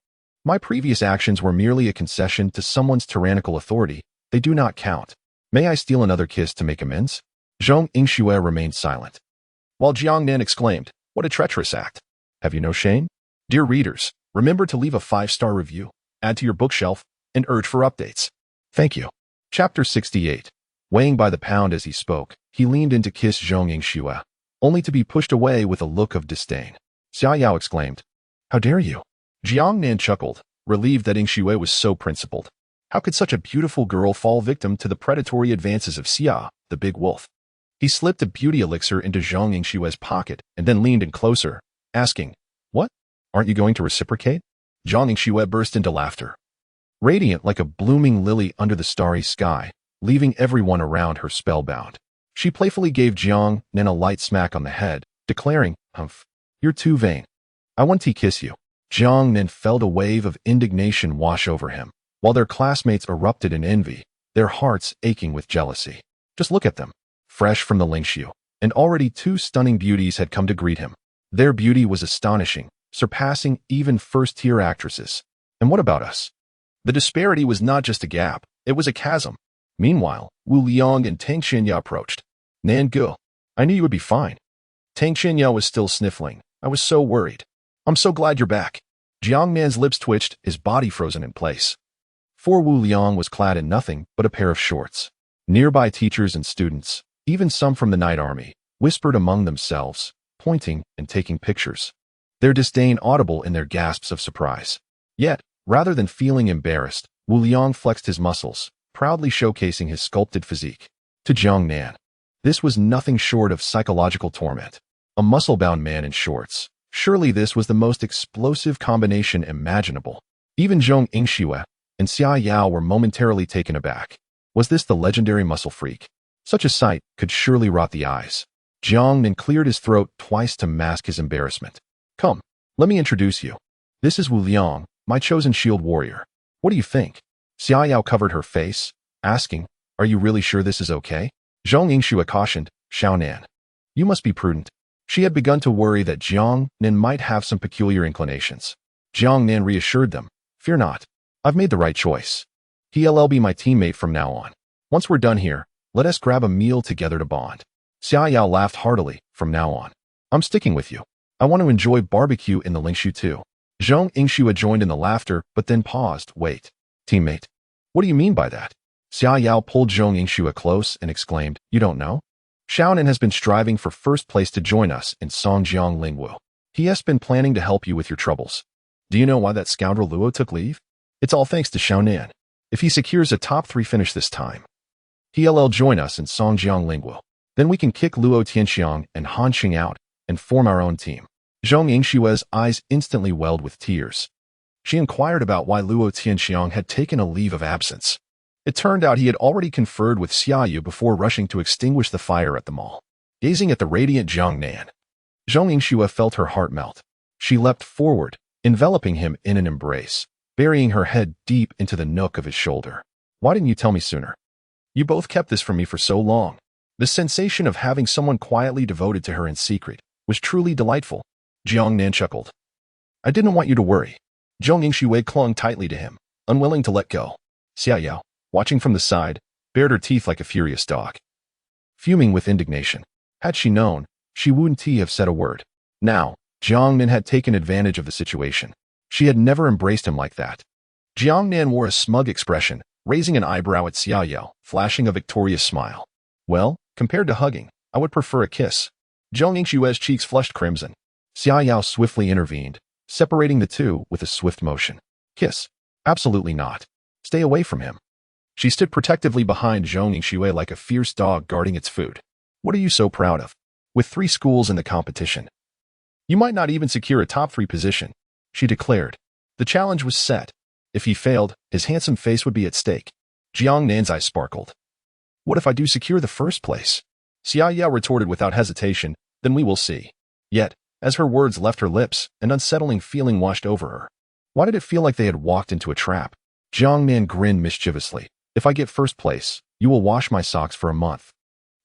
My previous actions were merely a concession to someone's tyrannical authority. They do not count. May I steal another kiss to make amends? Zhong Yingxue remained silent, while Jiangnan exclaimed, What a treacherous act. Have you no shame? Dear readers, remember to leave a 5-star review, add to your bookshelf, and urge for updates. Thank you. Chapter 68. Weighing by the pound as he spoke, he leaned in to kiss Zhong Yingxue, only to be pushed away with a look of disdain. Xia Yao exclaimed, How dare you? Jiangnan chuckled, relieved that Yingxue was so principled. How could such a beautiful girl fall victim to the predatory advances of Xia, the big wolf? He slipped a beauty elixir into Zhong Yingxue's pocket and then leaned in closer, asking, What? Aren't you going to reciprocate? Zhong Yingxue burst into laughter, radiant like a blooming lily under the starry sky, leaving everyone around her spellbound. She playfully gave Jiangnan a light smack on the head, declaring, Humph, you're too vain. I want to kiss you. Jiangnan felt a wave of indignation wash over him, while their classmates erupted in envy, their hearts aching with jealousy. Just look at them, fresh from the Lingxiu, and already 2 stunning beauties had come to greet him. Their beauty was astonishing, surpassing even first-tier actresses. And what about us? The disparity was not just a gap, it was a chasm. Meanwhile, Wu Liang and Tang Xinya approached. Nan Gu, I knew you would be fine. Tang Xinya was still sniffling. I was so worried. I'm so glad you're back. Jiangnan's lips twitched, his body frozen in place. For Wu Liang was clad in nothing but a pair of shorts. Nearby teachers and students, even some from the Night Army, whispered among themselves, pointing and taking pictures. their disdain audible in their gasps of surprise. Yet, rather than feeling embarrassed, Wu Liang flexed his muscles, proudly showcasing his sculpted physique. To Jiang Nan, this was nothing short of psychological torment. A muscle-bound man in shorts. Surely this was the most explosive combination imaginable. Even Zhong Yingxue and Xia Yao were momentarily taken aback. Was this the legendary muscle freak? Such a sight could surely rot the eyes. Jiang Nan cleared his throat twice to mask his embarrassment. Come, let me introduce you. This is Wu Liang, my chosen shield warrior. What do you think? Xia Yao covered her face, asking, are you really sure this is okay? Zhong Yingxue cautioned, Xiao Nan. You must be prudent. She had begun to worry that Jiang Nan might have some peculiar inclinations. Jiang Nan reassured them, fear not. I've made the right choice. He'll be my teammate from now on. Once we're done here, let us grab a meal together to bond. Xia Yao laughed heartily, from now on. I'm sticking with you. I want to enjoy barbecue in the Lingshu too. Zhong Yingxue joined in the laughter, but then paused. Wait, teammate. What do you mean by that? Xia Yao pulled Zhong Yingxue close and exclaimed, you don't know? Xiao Nan has been striving for first place to join us in Songjiang Lingwu. He has been planning to help you with your troubles. Do you know why that scoundrel Luo took leave? It's all thanks to Xiao Nan. If he secures a top 3 finish this time, he'll join us in Songjiang Lingwu. Then we can kick Luo Tianxiang and Han Xing out and form our own team. Zhong Yingxue's eyes instantly welled with tears. She inquired about why Luo Tianxiang had taken a leave of absence. It turned out he had already conferred with Xia Yu before rushing to extinguish the fire at the mall. Gazing at the radiant Jiang Nan, Zhong Yingxue felt her heart melt. She leapt forward, enveloping him in an embrace, burying her head deep into the nook of his shoulder. Why didn't you tell me sooner? You both kept this from me for so long. The sensation of having someone quietly devoted to her in secret was truly delightful. Jiang Nan chuckled. I didn't want you to worry. Zhong Yingxue clung tightly to him, unwilling to let go. Xia Yao, watching from the side, bared her teeth like a furious dog. Fuming with indignation. Had she known, she wouldn't have said a word. Now, Jiang Nan had taken advantage of the situation. She had never embraced him like that. Jiang Nan wore a smug expression, raising an eyebrow at Xia Yao, flashing a victorious smile. Well, compared to hugging, I would prefer a kiss. Zhong Yingxue's cheeks flushed crimson. Xia Yao swiftly intervened, separating the two with a swift motion. Kiss? Absolutely not. Stay away from him. She stood protectively behind Zhong Yingxue like a fierce dog guarding its food. What are you so proud of? With 3 schools in the competition, you might not even secure a top 3 position, she declared. The challenge was set. If he failed, his handsome face would be at stake. Jiang Nan's eyes sparkled. What if I do secure the first place? Xia Yao retorted without hesitation, then we will see. Yet, as her words left her lips, an unsettling feeling washed over her. Why did it feel like they had walked into a trap? Jiang Nan grinned mischievously. If I get first place, you will wash my socks for a month.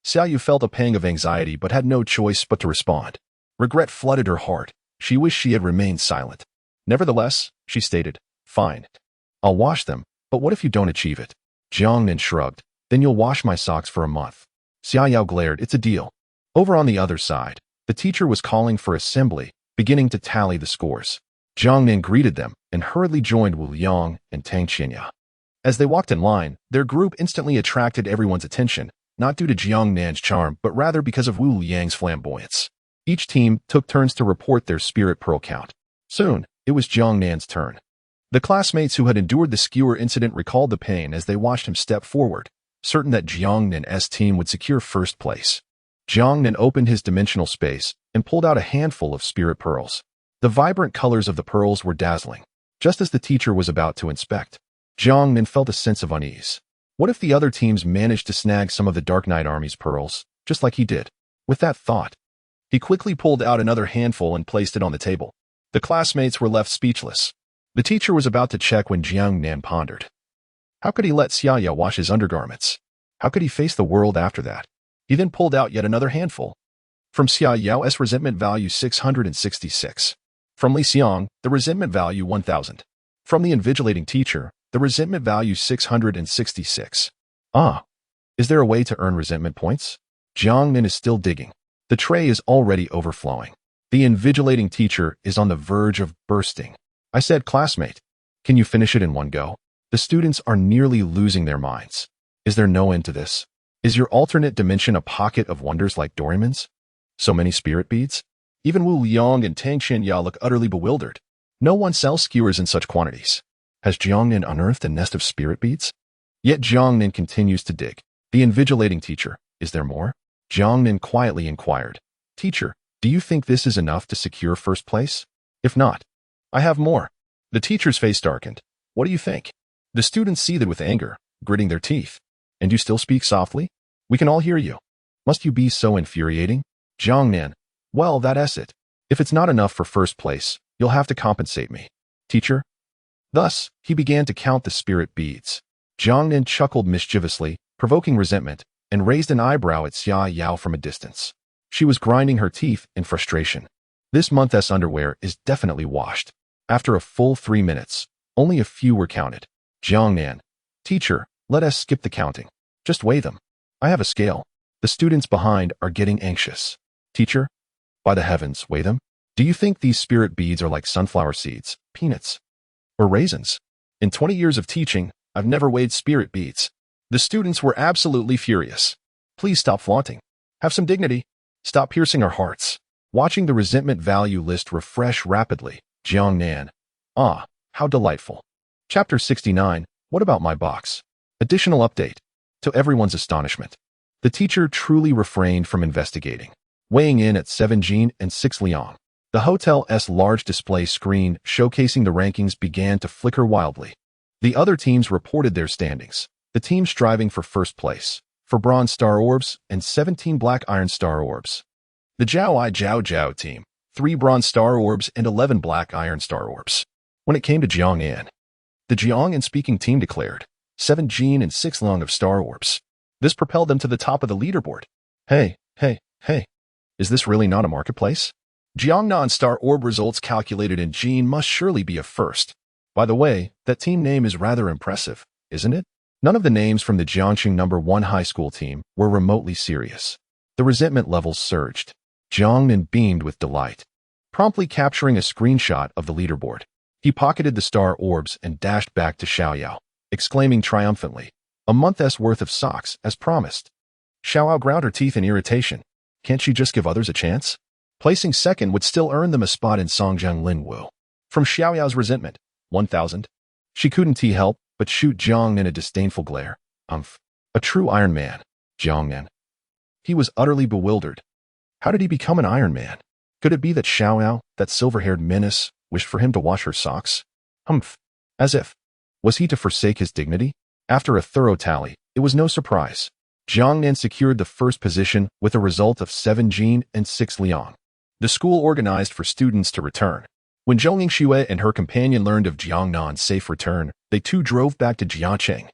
Xia Yu felt a pang of anxiety but had no choice but to respond. Regret flooded her heart. She wished she had remained silent. Nevertheless, she stated, fine. I'll wash them, but what if you don't achieve it? Jiang Nan shrugged. Then you'll wash my socks for a month. Xia Yao glared. It's a deal. Over on the other side, the teacher was calling for assembly, beginning to tally the scores. Jiang Nan greeted them and hurriedly joined Wu Liang and Tang Qinya. As they walked in line, their group instantly attracted everyone's attention, not due to Jiang Nan's charm, but rather because of Wu Liang's flamboyance. Each team took turns to report their spirit pearl count. Soon, it was Jiang Nan's turn. The classmates who had endured the skewer incident recalled the pain as they watched him step forward, certain that Jiang Nan's team would secure first place. Jiang Nan opened his dimensional space and pulled out a handful of spirit pearls. The vibrant colors of the pearls were dazzling. Just as the teacher was about to inspect, Jiang Nan felt a sense of unease. What if the other teams managed to snag some of the Dark Knight Army's pearls, just like he did? With that thought, he quickly pulled out another handful and placed it on the table. The classmates were left speechless. The teacher was about to check when Jiang Nan pondered. How could he let Xia Yao wash his undergarments? How could he face the world after that? He then pulled out yet another handful. From Xia Yao's resentment value 666. From Li Xiang, the resentment value 1000. From the invigilating teacher, the resentment value 666. Ah, is there a way to earn resentment points? Jiang Nan is still digging. The tray is already overflowing. The invigilating teacher is on the verge of bursting. I said, classmate, can you finish it in one go? The students are nearly losing their minds. Is there no end to this? Is your alternate dimension a pocket of wonders like Doraemon's? So many spirit beads? Even Wu Liang and Tang Qinya look utterly bewildered. No one sells skewers in such quantities. Has Jiangnan unearthed a nest of spirit beads? Yet Jiangnan continues to dig. The invigilating teacher, is there more? Jiangnan quietly inquired. Teacher, do you think this is enough to secure first place? If not, I have more. The teacher's face darkened. What do you think? The students seethed with anger, gritting their teeth. And you still speak softly? We can all hear you. Must you be so infuriating? Jiangnan, well, that's it. If it's not enough for first place, you'll have to compensate me. Teacher? Thus, he began to count the spirit beads. Jiangnan chuckled mischievously, provoking resentment, and raised an eyebrow at Xia Yao from a distance. She was grinding her teeth in frustration. This month's underwear is definitely washed. After a full 3 minutes, only a few were counted. Jiangnan, teacher, let us skip the counting. Just weigh them. I have a scale. The students behind are getting anxious. Teacher, by the heavens, weigh them. Do you think these spirit beads are like sunflower seeds, peanuts, or raisins? In 20 years of teaching, I've never weighed spirit beads. The students were absolutely furious. Please stop flaunting. Have some dignity. Stop piercing our hearts. Watching the resentment value list refresh rapidly, Jiangnan. Ah, how delightful. Chapter 69, What about my box? Additional update. To everyone's astonishment, the teacher truly refrained from investigating. Weighing in at 7 Jin and 6 Liang. The hotel's large display screen showcasing the rankings began to flicker wildly. The other teams reported their standings. The team striving for first place, for bronze star orbs and 17 black iron star orbs. The Zhao Jiao team, 3 bronze star orbs and 11 black iron star orbs. When it came to Jiangnan, the Jiangnan speaking team declared 7 Jin and 6 Liang of star orbs. This propelled them to the top of the leaderboard. Hey. Is this really not a marketplace? Jiangnan star orb results calculated in Jin must surely be a first. By the way, that team name is rather impressive, isn't it? None of the names from the Jiangqing No. 1 high school team were remotely serious. The resentment levels surged. Jiangnan beamed with delight. Promptly capturing a screenshot of the leaderboard, he pocketed the star orbs and dashed back to Xiaoyao, exclaiming triumphantly, a month's worth of socks, as promised. Xiaoyao ground her teeth in irritation. Can't she just give others a chance? Placing second would still earn them a spot in Songjiang Linwu. From Xiaoyao's resentment, 1,000. She couldn't help but shoot Jiangnan a disdainful glare. A true Iron Man, Jiangnan. He was utterly bewildered. How did he become an Iron Man? Could it be that Xiaoyao, that silver-haired menace, wished for him to wash her socks? As if. Was he to forsake his dignity? After a thorough tally, it was no surprise. Jiangnan secured the first position with a result of 7 Jin and 6 Liang. The school organized for students to return. When Zhou Yingxue and her companion learned of Jiangnan's safe return, they too drove back to Jiacheng.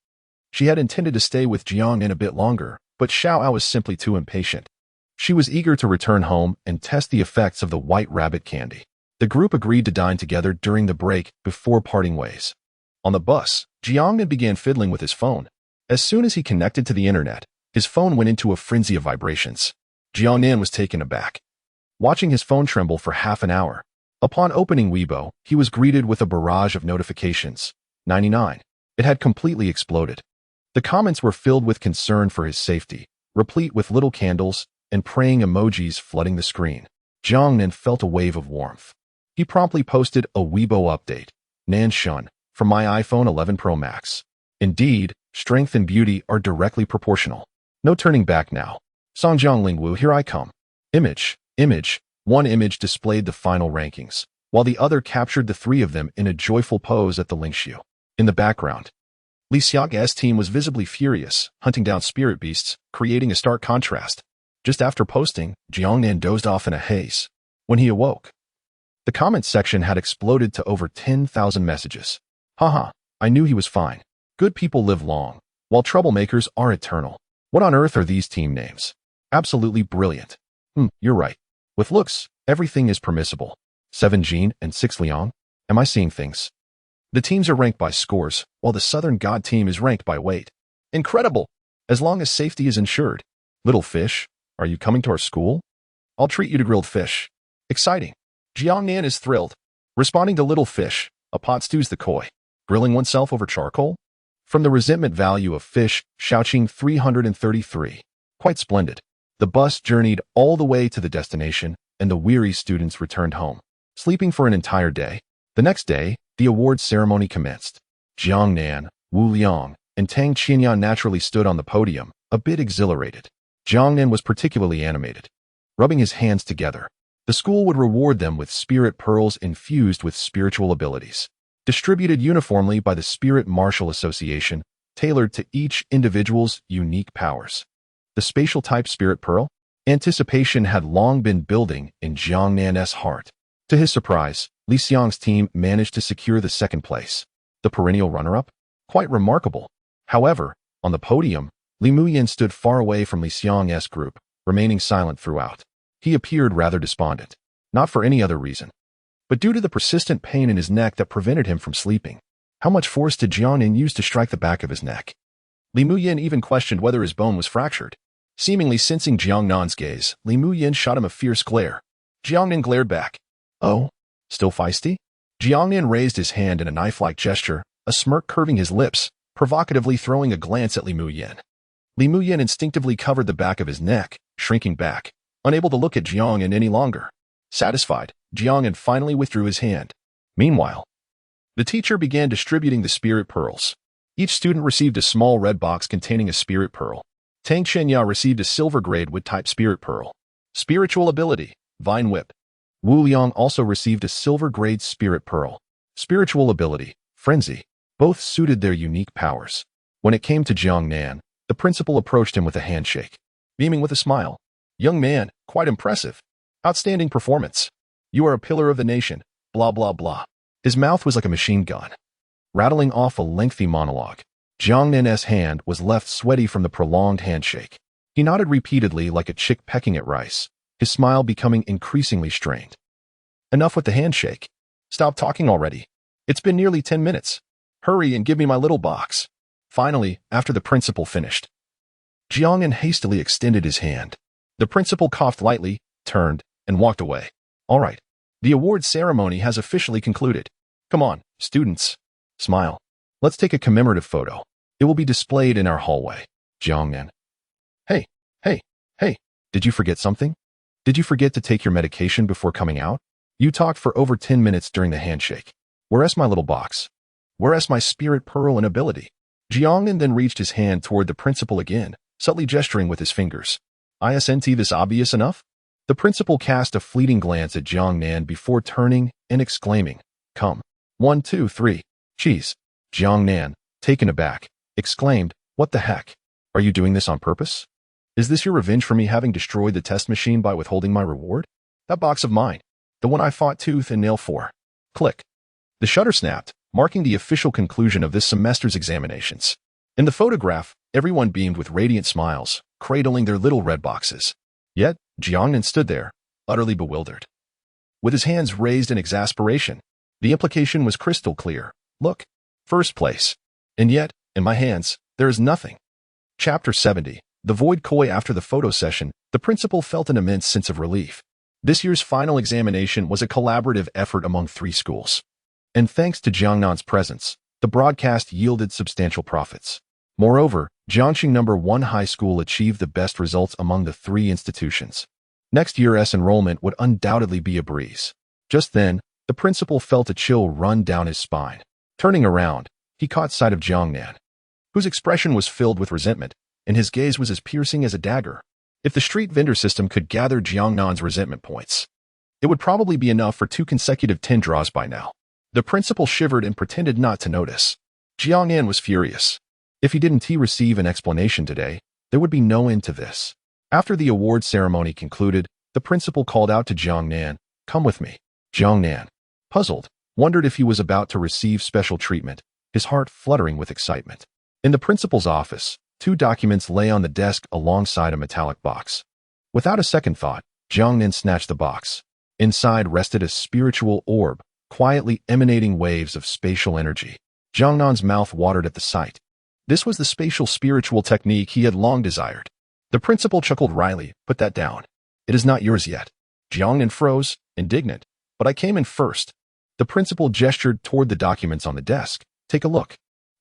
She had intended to stay with Jiangnan a bit longer, but Xiaoyao was simply too impatient. She was eager to return home and test the effects of the white rabbit candy. The group agreed to dine together during the break before parting ways. On the bus, Jiangnan began fiddling with his phone. As soon as he connected to the internet, his phone went into a frenzy of vibrations. Jiangnan was taken aback. Watching his phone tremble for half an hour. Upon opening Weibo, he was greeted with a barrage of notifications. 99. It had completely exploded. The comments were filled with concern for his safety, replete with little candles and praying emojis flooding the screen. Jiangnan felt a wave of warmth. He promptly posted a Weibo update. Nan Shun, from my iPhone 11 Pro Max. Indeed, strength and beauty are directly proportional. No turning back now. Songjiang Linwu, here I come. Image. One image displayed the final rankings, while the other captured the 3 of them in a joyful pose at the Lingxiu. In the background, Li Xiaoge's team was visibly furious, hunting down spirit beasts, creating a stark contrast. Just after posting, Jiangnan dozed off in a haze. When he awoke, the comments section had exploded to over 10,000 messages. Haha, I knew he was fine. Good people live long, while troublemakers are eternal. What on earth are these team names? Absolutely brilliant. You're right. With looks, everything is permissible. 7 Jin and 6 Liang? Am I seeing things? The teams are ranked by scores, while the Southern God team is ranked by weight. Incredible! As long as safety is ensured. Little fish, are you coming to our school? I'll treat you to grilled fish. Exciting. Jiangnan is thrilled. Responding to little fish, a pot stews the koi. Grilling oneself over charcoal? From the resentment value of fish, Shaoqing 333. Quite splendid. The bus journeyed all the way to the destination, and the weary students returned home, sleeping for an entire day. The next day, the awards ceremony commenced. Jiang Nan, Wu Liang, and Tang Qinyan naturally stood on the podium, a bit exhilarated. Jiang Nan was particularly animated, rubbing his hands together. The school would reward them with spirit pearls infused with spiritual abilities, distributed uniformly by the Spirit Martial Association, tailored to each individual's unique powers. The spatial type spirit pearl? Anticipation had long been building in Jiang Nan's heart. To his surprise, Li Xiang's team managed to secure the second place, the perennial runner-up. Quite remarkable. However, on the podium, Li Muyin stood far away from Li Xiang's group, remaining silent throughout. He appeared rather despondent, not for any other reason, but due to the persistent pain in his neck that prevented him from sleeping. How much force did Jiang Nan use to strike the back of his neck? Li Muyin even questioned whether his bone was fractured. Seemingly sensing Jiang Nan's gaze, Li Muyin shot him a fierce glare. Jiang Nan glared back. Oh? Still feisty? Jiang Nan raised his hand in a knife-like gesture, a smirk curving his lips, provocatively throwing a glance at Li Muyin. Li Muyin instinctively covered the back of his neck, shrinking back, unable to look at Jiang Nan any longer. Satisfied, Jiang Nan finally withdrew his hand. Meanwhile, the teacher began distributing the spirit pearls. Each student received a small red box containing a spirit pearl. Tang Qinya received a silver grade with type spirit pearl. Spiritual ability, Vine Whip. Wu Liang also received a silver grade spirit pearl. Spiritual ability, Frenzy. Both suited their unique powers. When it came to Jiang Nan, the principal approached him with a handshake, beaming with a smile. Young man, quite impressive. Outstanding performance. You are a pillar of the nation, blah blah blah. His mouth was like a machine gun, rattling off a lengthy monologue. Jiang Nan's hand was left sweaty from the prolonged handshake. He nodded repeatedly like a chick pecking at rice, his smile becoming increasingly strained. Enough with the handshake. Stop talking already. It's been nearly 10 minutes. Hurry and give me my little box. Finally, after the principal finished, Jiang Nan hastily extended his hand. The principal coughed lightly, turned, and walked away. All right. The award ceremony has officially concluded. Come on, students. Smile. Let's take a commemorative photo. It will be displayed in our hallway. Jiang Nan. Hey, did you forget something? Did you forget to take your medication before coming out? You talked for over 10 minutes during the handshake. Where's my little box? Where's my spirit pearl and ability? Jiang Nan then reached his hand toward the principal again, subtly gesturing with his fingers. Isn't this obvious enough? The principal cast a fleeting glance at Jiang Nan before turning and exclaiming, Come. 1, 2, 3. Cheese. Jiang Nan, taken aback, exclaimed, What the heck? Are you doing this on purpose? Is this your revenge for me having destroyed the test machine by withholding my reward? That box of mine. The one I fought tooth and nail for. Click. The shutter snapped, marking the official conclusion of this semester's examinations. In the photograph, everyone beamed with radiant smiles, cradling their little red boxes. Yet, Jiang Nan stood there, utterly bewildered. With his hands raised in exasperation, the implication was crystal clear. Look, first place. And yet, in my hands, there is nothing. Chapter 70. The Void Koi. After the photo session, the principal felt an immense sense of relief. This year's final examination was a collaborative effort among 3 schools. And thanks to Jiang Nan's presence, the broadcast yielded substantial profits. Moreover, Jiangxing No. 1 High School achieved the best results among the 3 institutions. Next year's enrollment would undoubtedly be a breeze. Just then, the principal felt a chill run down his spine. Turning around, he caught sight of Jiang Nan, whose expression was filled with resentment, and his gaze was as piercing as a dagger. If the street vendor system could gather Jiang Nan's resentment points, it would probably be enough for 2 consecutive 10 draws by now. The principal shivered and pretended not to notice. Jiang Nan was furious. If he didn't receive an explanation today, there would be no end to this. After the award ceremony concluded, the principal called out to Jiang Nan, Come with me. Jiang Nan, puzzled, wondered if he was about to receive special treatment, his heart fluttering with excitement. In the principal's office, 2 documents lay on the desk alongside a metallic box. Without a second thought, Jiang Nan snatched the box. Inside rested a spiritual orb, quietly emanating waves of spatial energy. Jiang Nan's mouth watered at the sight. This was the spatial spiritual technique he had long desired. The principal chuckled wryly, Put that down. It is not yours yet. Jiang Nan froze, indignant. But I came in first. The principal gestured toward the documents on the desk. Take a look.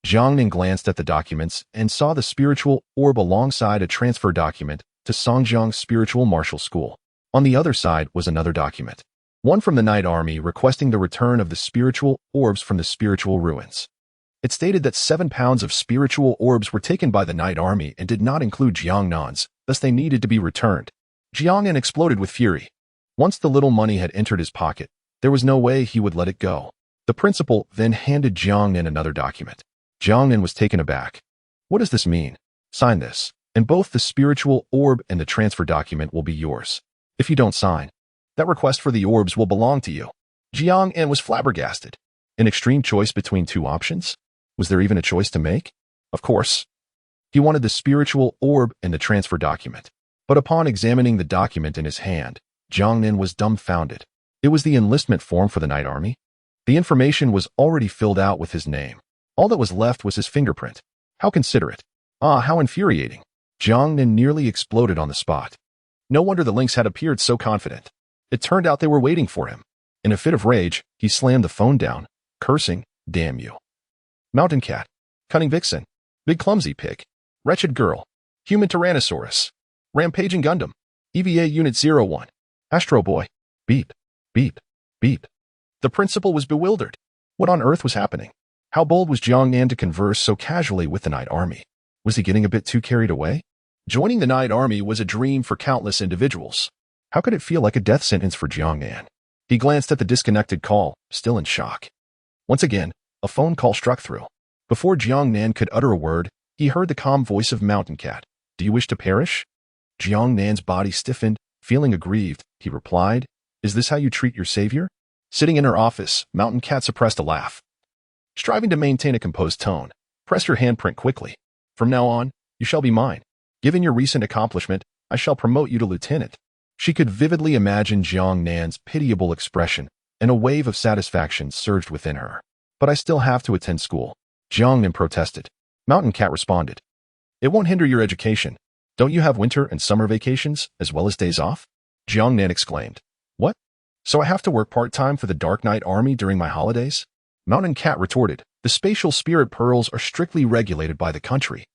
Jiang Nan glanced at the documents and saw the spiritual orb alongside a transfer document to Songjiang Spiritual Martial School. On the other side was another document, one from the Night Army requesting the return of the spiritual orbs from the spiritual ruins. It stated that 7 pounds of spiritual orbs were taken by the Night Army and did not include Jiang Nan's, thus they needed to be returned. Jiang Nan exploded with fury. Once the little money had entered his pocket, there was no way he would let it go. The principal then handed Jiang Nan another document. Jiang Nan was taken aback. What does this mean? Sign this, and both the spiritual orb and the transfer document will be yours. If you don't sign, that request for the orbs will belong to you. Jiang Nan was flabbergasted. An extreme choice between 2 options? Was there even a choice to make? Of course. He wanted the spiritual orb and the transfer document. But upon examining the document in his hand, Jiang Nan was dumbfounded. It was the enlistment form for the Night Army. The information was already filled out with his name. All that was left was his fingerprint. How considerate. Ah, how infuriating. Jiang Nan nearly exploded on the spot. No wonder the Lynx had appeared so confident. It turned out they were waiting for him. In a fit of rage, he slammed the phone down, cursing, "Damn you. Mountain Cat, Cunning Vixen, Big Clumsy Pig, Wretched Girl, Human Tyrannosaurus, Rampaging Gundam, EVA Unit 01, Astro Boy, beep, beep, beep." The principal was bewildered. What on earth was happening? How bold was Jiang Nan to converse so casually with the Night Army? Was he getting a bit too carried away? Joining the Night Army was a dream for countless individuals. How could it feel like a death sentence for Jiang Nan? He glanced at the disconnected call, still in shock. Once again, a phone call struck through. Before Jiang Nan could utter a word, he heard the calm voice of Mountain Cat. "Do you wish to perish?" Jiang Nan's body stiffened, feeling aggrieved. He replied, "Is this how you treat your savior?" Sitting in her office, Mountain Cat suppressed a laugh. Striving to maintain a composed tone, pressed her handprint quickly. "From now on, you shall be mine. Given your recent accomplishment, I shall promote you to lieutenant." She could vividly imagine Jiang Nan's pitiable expression, and a wave of satisfaction surged within her. "But I still have to attend school," Jiang Nan protested. Mountain Cat responded, "It won't hinder your education. Don't you have winter and summer vacations, as well as days off?" Jiang Nan exclaimed, "What? So I have to work part-time for the Dark Knight Army during my holidays?" Mountain Cat retorted, "The spatial spirit pearls are strictly regulated by the country.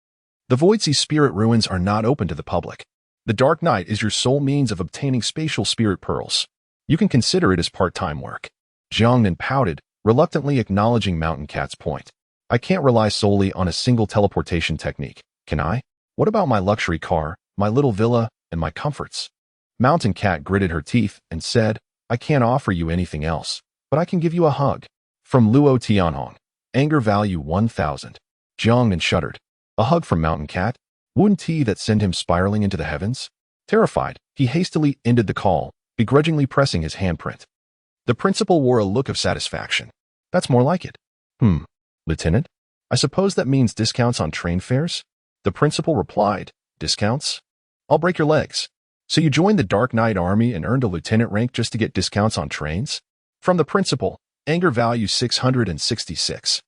The Voidsea spirit ruins are not open to the public. The Dark Knight is your sole means of obtaining spatial spirit pearls. You can consider it as part-time work." Jiang Nan pouted, reluctantly acknowledging Mountain Cat's point. "I can't rely solely on a single teleportation technique, can I? What about my luxury car, my little villa, and my comforts?" Mountain Cat gritted her teeth and said, "I can't offer you anything else, but I can give you a hug." From Luo Tianhong, anger value 1,000. Jiang Nan shuddered. A hug from Mountain Cat? Wouldn't he that send him spiraling into the heavens? Terrified, he hastily ended the call, begrudgingly pressing his handprint. The principal wore a look of satisfaction. "That's more like it." Lieutenant? I suppose that means discounts on train fares?" The principal replied, "Discounts? I'll break your legs. So you joined the Dark Knight Army and earned a lieutenant rank just to get discounts on trains?" From the principal, anger value 666.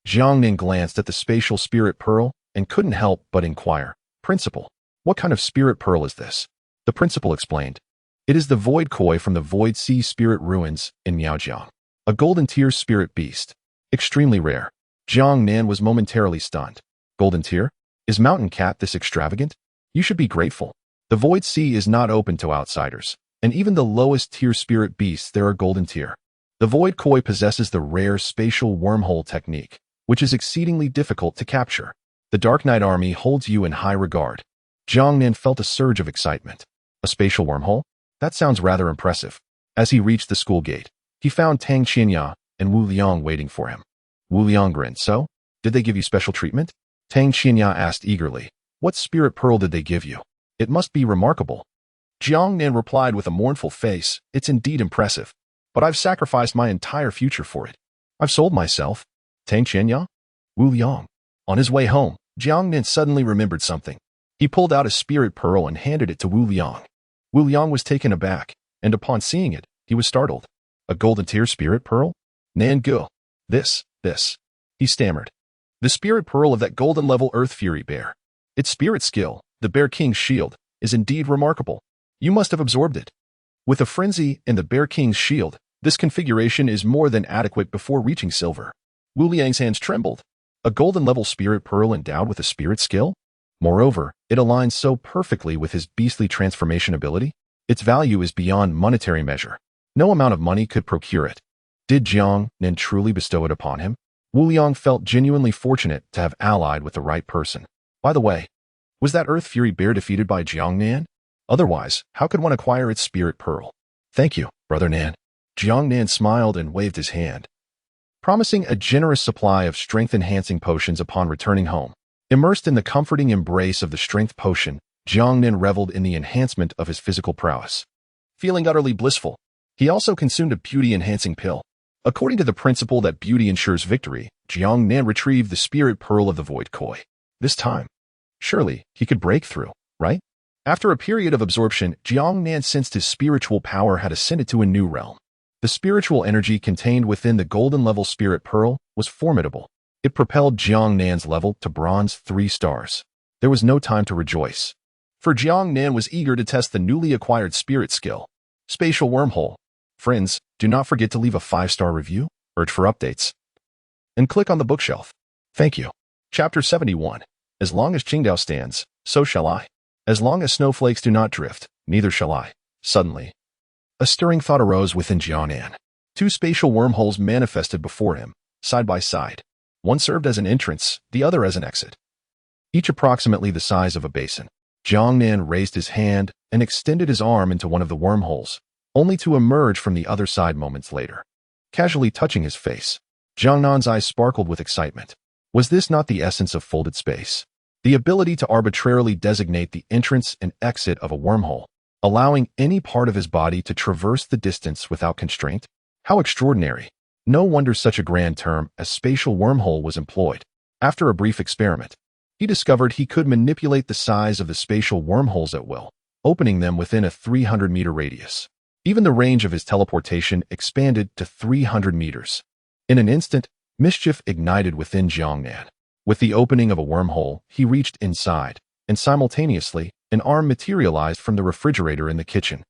Jiang Nan glanced at the spatial spirit pearl and couldn't help but inquire, "Principal, what kind of spirit pearl is this?" The principal explained, "It is the Void Koi from the Voidsea spirit ruins in Miaojiang, a golden tier spirit beast. Extremely rare." Jiang Nan was momentarily stunned. "Golden tier? Is Mountain Cat this extravagant? You should be grateful. The Voidsea is not open to outsiders, and even the lowest tier spirit beasts there are golden tier. The Void Koi possesses the rare spatial wormhole technique, which is exceedingly difficult to capture. The Dark Knight Army holds you in high regard." Jiang Nan felt a surge of excitement. A spatial wormhole? That sounds rather impressive. As he reached the school gate, he found Tang Qianya and Wu Liang waiting for him. Wu Liang grinned. "So, did they give you special treatment?" Tang Qianya asked eagerly. "What spirit pearl did they give you? It must be remarkable." Jiang Nan replied with a mournful face, "It's indeed impressive, but I've sacrificed my entire future for it. I've sold myself." Tang Qianya? Wu Liang. On his way home, Jiang Nan suddenly remembered something. He pulled out a spirit pearl and handed it to Wu Liang. Wu Liang was taken aback, and upon seeing it, he was startled. "A golden tier spirit pearl? Nan Gu. This. He stammered. "The spirit pearl of that golden level Earth Fury bear. Its spirit skill, the Bear King's shield, is indeed remarkable. You must have absorbed it. With a frenzy and the Bear King's shield, this configuration is more than adequate before reaching silver." Wu Liang's hands trembled. A golden level spirit pearl endowed with a spirit skill? Moreover, it aligns so perfectly with his beastly transformation ability. Its value is beyond monetary measure. No amount of money could procure it. Did Jiang Nan truly bestow it upon him? Wu Liang felt genuinely fortunate to have allied with the right person. By the way, was that Earth Fury bear defeated by Jiang Nan? Otherwise, how could one acquire its spirit pearl? Thank you, Brother Nan. Jiang Nan smiled and waved his hand, promising a generous supply of strength-enhancing potions upon returning home. Immersed in the comforting embrace of the strength potion, Jiang Nan reveled in the enhancement of his physical prowess. Feeling utterly blissful, he also consumed a beauty-enhancing pill. According to the principle that beauty ensures victory, Jiang Nan retrieved the spirit pearl of the Void Koi. This time, surely he could break through, right? After a period of absorption, Jiang Nan sensed his spiritual power had ascended to a new realm. The spiritual energy contained within the golden-level spirit pearl was formidable. It propelled Jiang Nan's level to bronze 3 stars. There was no time to rejoice, for Jiang Nan was eager to test the newly acquired spirit skill, Spatial Wormhole. Friends, do not forget to leave a 5-star review, urge for updates, and click on the bookshelf. Thank you. Chapter 71. As long as Qingdao stands, so shall I. As long as snowflakes do not drift, neither shall I. Suddenly, a stirring thought arose within Jiang Nan. 2 spatial wormholes manifested before him, side by side. One served as an entrance, the other as an exit, each approximately the size of a basin. Jiang Nan raised his hand and extended his arm into one of the wormholes, only to emerge from the other side moments later. Casually touching his face, Jiang Nan's eyes sparkled with excitement. Was this not the essence of folded space? The ability to arbitrarily designate the entrance and exit of a wormhole, allowing any part of his body to traverse the distance without constraint? How extraordinary! No wonder such a grand term as spatial wormhole was employed. After a brief experiment, he discovered he could manipulate the size of the spatial wormholes at will, opening them within a 300-meter radius. Even the range of his teleportation expanded to 300 meters. In an instant, mischief ignited within Jiang Nan. With the opening of a wormhole, he reached inside, and simultaneously, an arm materialized from the refrigerator in the kitchen.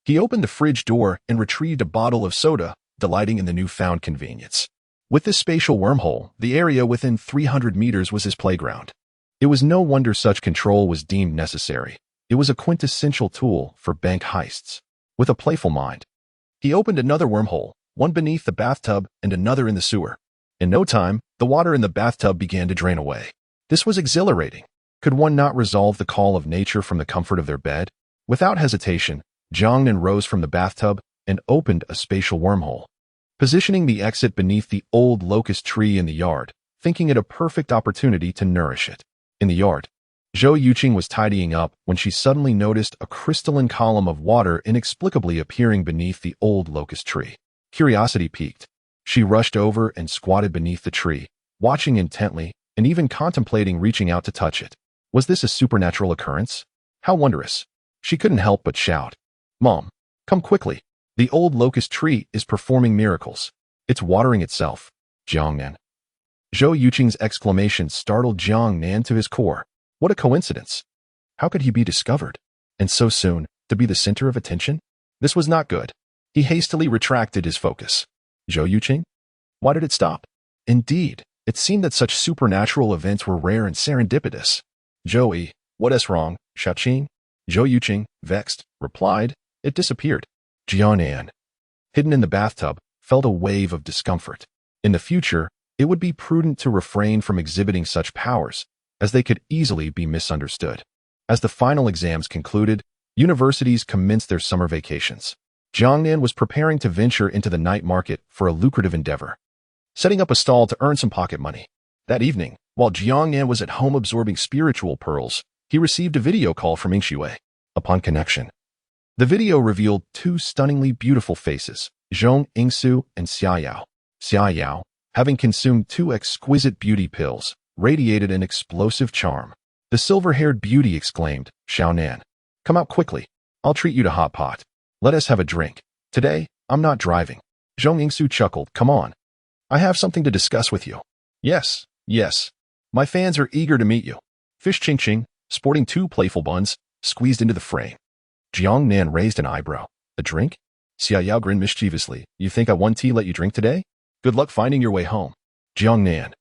He opened the fridge door and retrieved a bottle of soda, delighting in the newfound convenience. With this spatial wormhole, the area within 300 meters was his playground. It was no wonder such control was deemed necessary. It was a quintessential tool for bank heists. With a playful mind, he opened another wormhole, one beneath the bathtub and another in the sewer. In no time, the water in the bathtub began to drain away. This was exhilarating. Could one not resolve the call of nature from the comfort of their bed? Without hesitation, Jiang Nan rose from the bathtub and opened a spatial wormhole, positioning the exit beneath the old locust tree in the yard, thinking it a perfect opportunity to nourish it. In the yard, Zhou Yuqing was tidying up when she suddenly noticed a crystalline column of water inexplicably appearing beneath the old locust tree. Curiosity piqued. She rushed over and squatted beneath the tree, watching intently and even contemplating reaching out to touch it. Was this a supernatural occurrence? How wondrous! She couldn't help but shout, "Mom, come quickly! The old locust tree is performing miracles. It's watering itself." Jiang Nan. Zhou Yuqing's exclamation startled Jiang Nan to his core. What a coincidence! How could he be discovered? And so soon, to be the center of attention? This was not good. He hastily retracted his focus. Zhou Yuqing? Why did it stop? Indeed, it seemed that such supernatural events were rare and serendipitous. Zhou, what is wrong, Xiaoqing? Zhou Yuqing, vexed, replied. It disappeared. Jiang Nan, hidden in the bathtub, felt a wave of discomfort. In the future, it would be prudent to refrain from exhibiting such powers, as they could easily be misunderstood. As the final exams concluded, universities commenced their summer vacations. Jiang Nan was preparing to venture into the night market for a lucrative endeavor, setting up a stall to earn some pocket money. That evening, while Jiang Nan was at home absorbing spiritual pearls, he received a video call from Yingxue. Upon connection, the video revealed 2 stunningly beautiful faces, Zhong Yingsu and Xia Yao. Xia Yao, having consumed 2 exquisite beauty pills, radiated an explosive charm. The silver-haired beauty exclaimed, "Xiao Nan, come out quickly. I'll treat you to hot pot. Let us have a drink. Today, I'm not driving." Zhong Yingsu chuckled, "Come on. I have something to discuss with you." Yes. My fans are eager to meet you." Fish Ching Ching, sporting 2 playful buns, squeezed into the frame. Jiang Nan raised an eyebrow. "A drink?" Xia Yao grinned mischievously. "You think I won't let you drink today? Good luck finding your way home." Jiang Nan,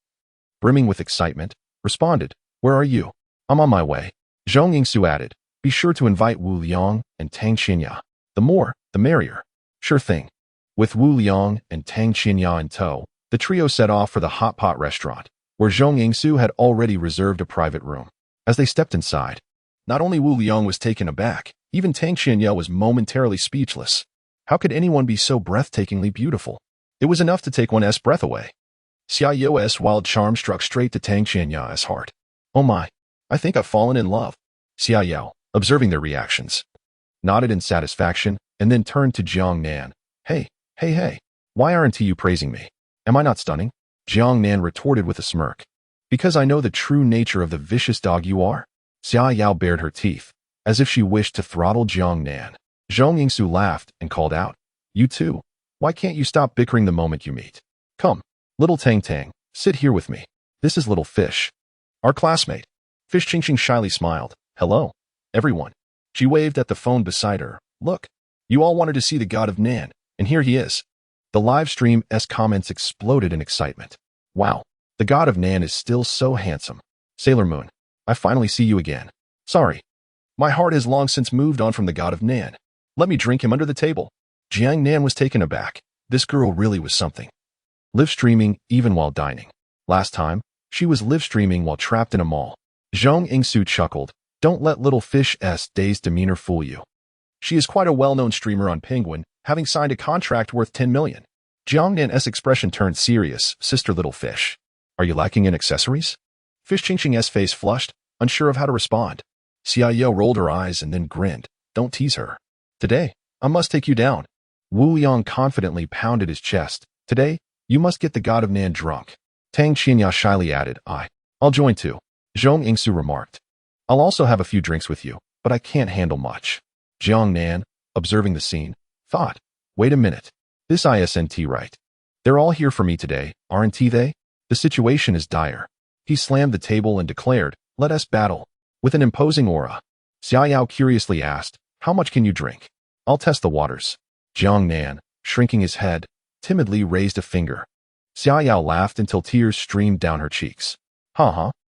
brimming with excitement, responded, "Where are you?" "I'm on my way." Zhong Yingsu added, "Be sure to invite Wu Liang and Tang Xinya." The more, the merrier. Sure thing. With Wu Liang and Tang Qinya in tow, the trio set off for the hot pot restaurant, where Zhong Yingsu had already reserved a private room. As they stepped inside, not only Wu Liang was taken aback, even Tang Qinya was momentarily speechless. How could anyone be so breathtakingly beautiful? It was enough to take one's breath away. Xia You's wild charm struck straight to Tang Qianya's heart. Oh my, I think I've fallen in love. Xia Yao, observing their reactions, nodded in satisfaction and then turned to Jiang Nan. Hey, why aren't you praising me? Am I not stunning? Jiang Nan retorted with a smirk. Because I know the true nature of the vicious dog you are? Xia Yao bared her teeth, as if she wished to throttle Jiang Nan. Zhong Yingsu laughed and called out, You too. Why can't you stop bickering the moment you meet? Come, little Tang Tang, sit here with me. This is little Fish, our classmate. Fish Qingqing shyly smiled. Hello, everyone. She waved at the phone beside her. Look, you all wanted to see the god of Nan, and here he is. The live stream's comments exploded in excitement. Wow, the god of Nan is still so handsome. Sailor Moon, I finally see you again. Sorry, my heart has long since moved on from the god of Nan. Let me drink him under the table. Jiang Nan was taken aback. This girl really was something. Live streaming even while dining. Last time, she was live streaming while trapped in a mall. Zhong Yingsu chuckled. Don't let little Fish's dazed demeanor fool you. She is quite a well-known streamer on Penguin, having signed a contract worth 10 million. Jiang Nan's expression turned serious. Sister Little Fish, are you lacking in accessories? Fish Qingqing's face flushed, unsure of how to respond. Xia Yao rolled her eyes and then grinned. Don't tease her. Today, I must take you down. Wu Liang confidently pounded his chest. Today, you must get the god of Nan drunk. Tang Qinya shyly added, I'll join too. Zhong Yingsu remarked. I'll also have a few drinks with you, but I can't handle much. Jiang Nan, observing the scene, thought, wait a minute. This isn't right. They're all here for me today, aren't they? The situation is dire. He slammed the table and declared, let us battle. With an imposing aura, Xia Yao curiously asked, how much can you drink? I'll test the waters. Jiang Nan, shrinking his head, timidly raised a finger. Xia Yao laughed until tears streamed down her cheeks.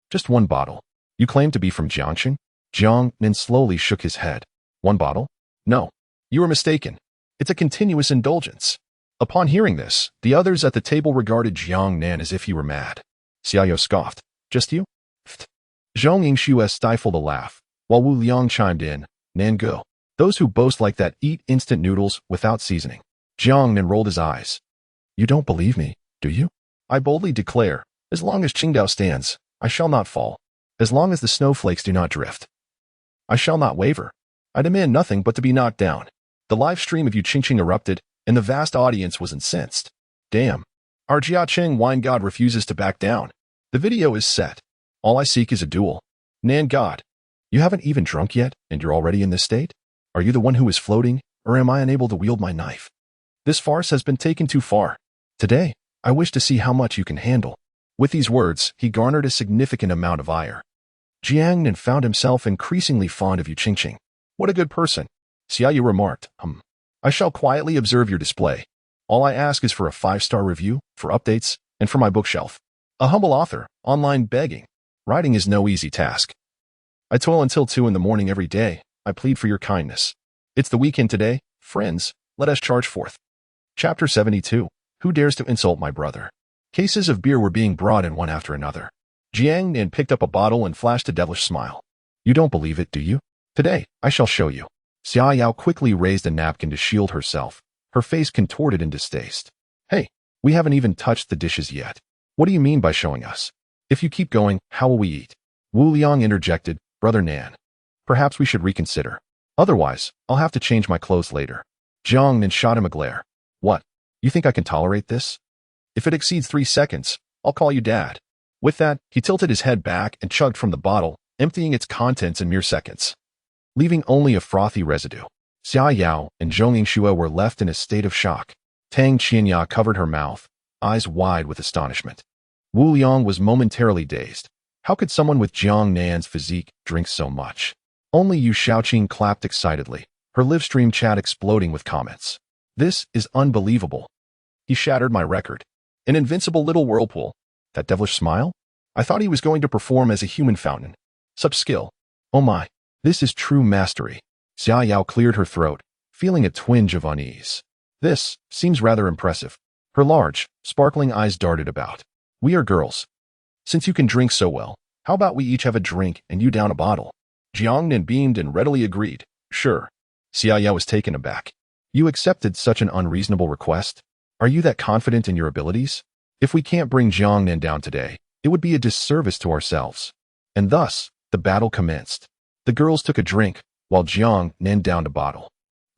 Just one bottle. You claim to be from Jiangxing? Jiang Nan slowly shook his head. One bottle? No. You are mistaken. It's a continuous indulgence. Upon hearing this, the others at the table regarded Jiang Nan as if he were mad. Xia Yao scoffed. Just you? Pfft. Zhong Yingxu stifled a laugh, while Wu Liang chimed in. Nan go. Those who boast like that eat instant noodles without seasoning. Jiang Nan rolled his eyes. You don't believe me, do you? I boldly declare, as long as Qingdao stands, I shall not fall. As long as the snowflakes do not drift, I shall not waver. I demand nothing but to be knocked down. The live stream of Yu Qingqing erupted, and the vast audience was incensed. Damn. Our Jiaqing wine god refuses to back down. The video is set. All I seek is a duel. Nan god, you haven't even drunk yet, and you're already in this state? Are you the one who is floating, or am I unable to wield my knife? This farce has been taken too far. Today, I wish to see how much you can handle. With these words, he garnered a significant amount of ire. Jiang Nan found himself increasingly fond of Yu Qingqing. What a good person. Xia Yu remarked, I shall quietly observe your display. All I ask is for a 5-star review, for updates, and for my bookshelf. A humble author, online begging. Writing is no easy task. I toil until 2 in the morning every day. I plead for your kindness. It's the weekend today. Friends, let us charge forth. Chapter 72. Who dares to insult my brother? Cases of beer were being brought in one after another. Jiang Nan picked up a bottle and flashed a devilish smile. You don't believe it, do you? Today, I shall show you. Xia Yao quickly raised a napkin to shield herself, her face contorted in distaste. Hey, we haven't even touched the dishes yet. What do you mean by showing us? If you keep going, how will we eat? Wu Liang interjected, Brother Nan. Perhaps we should reconsider. Otherwise, I'll have to change my clothes later. Jiang Nan shot him a glare. What? You think I can tolerate this? If it exceeds 3 seconds, I'll call you Dad. With that, he tilted his head back and chugged from the bottle, emptying its contents in mere seconds, leaving only a frothy residue. Xia Yao and Zhong Yingxu were left in a state of shock. Tang Qinya covered her mouth, eyes wide with astonishment. Wu Liang was momentarily dazed. How could someone with Jiang Nan's physique drink so much? Only Yu Shaoqing clapped excitedly, her live stream chat exploding with comments. This is unbelievable. He shattered my record. An invincible little whirlpool. That devilish smile? I thought he was going to perform as a human fountain. Such skill. Oh my, this is true mastery. Xia Yao cleared her throat, feeling a twinge of unease. This seems rather impressive. Her large, sparkling eyes darted about. We are girls. Since you can drink so well, how about we each have a drink and you down a bottle? Jiangnan beamed and readily agreed. Sure. Xiaoyao was taken aback. You accepted such an unreasonable request? Are you that confident in your abilities? If we can't bring Jiangnan down today, it would be a disservice to ourselves. And thus, the battle commenced. The girls took a drink, while Jiangnan downed a bottle.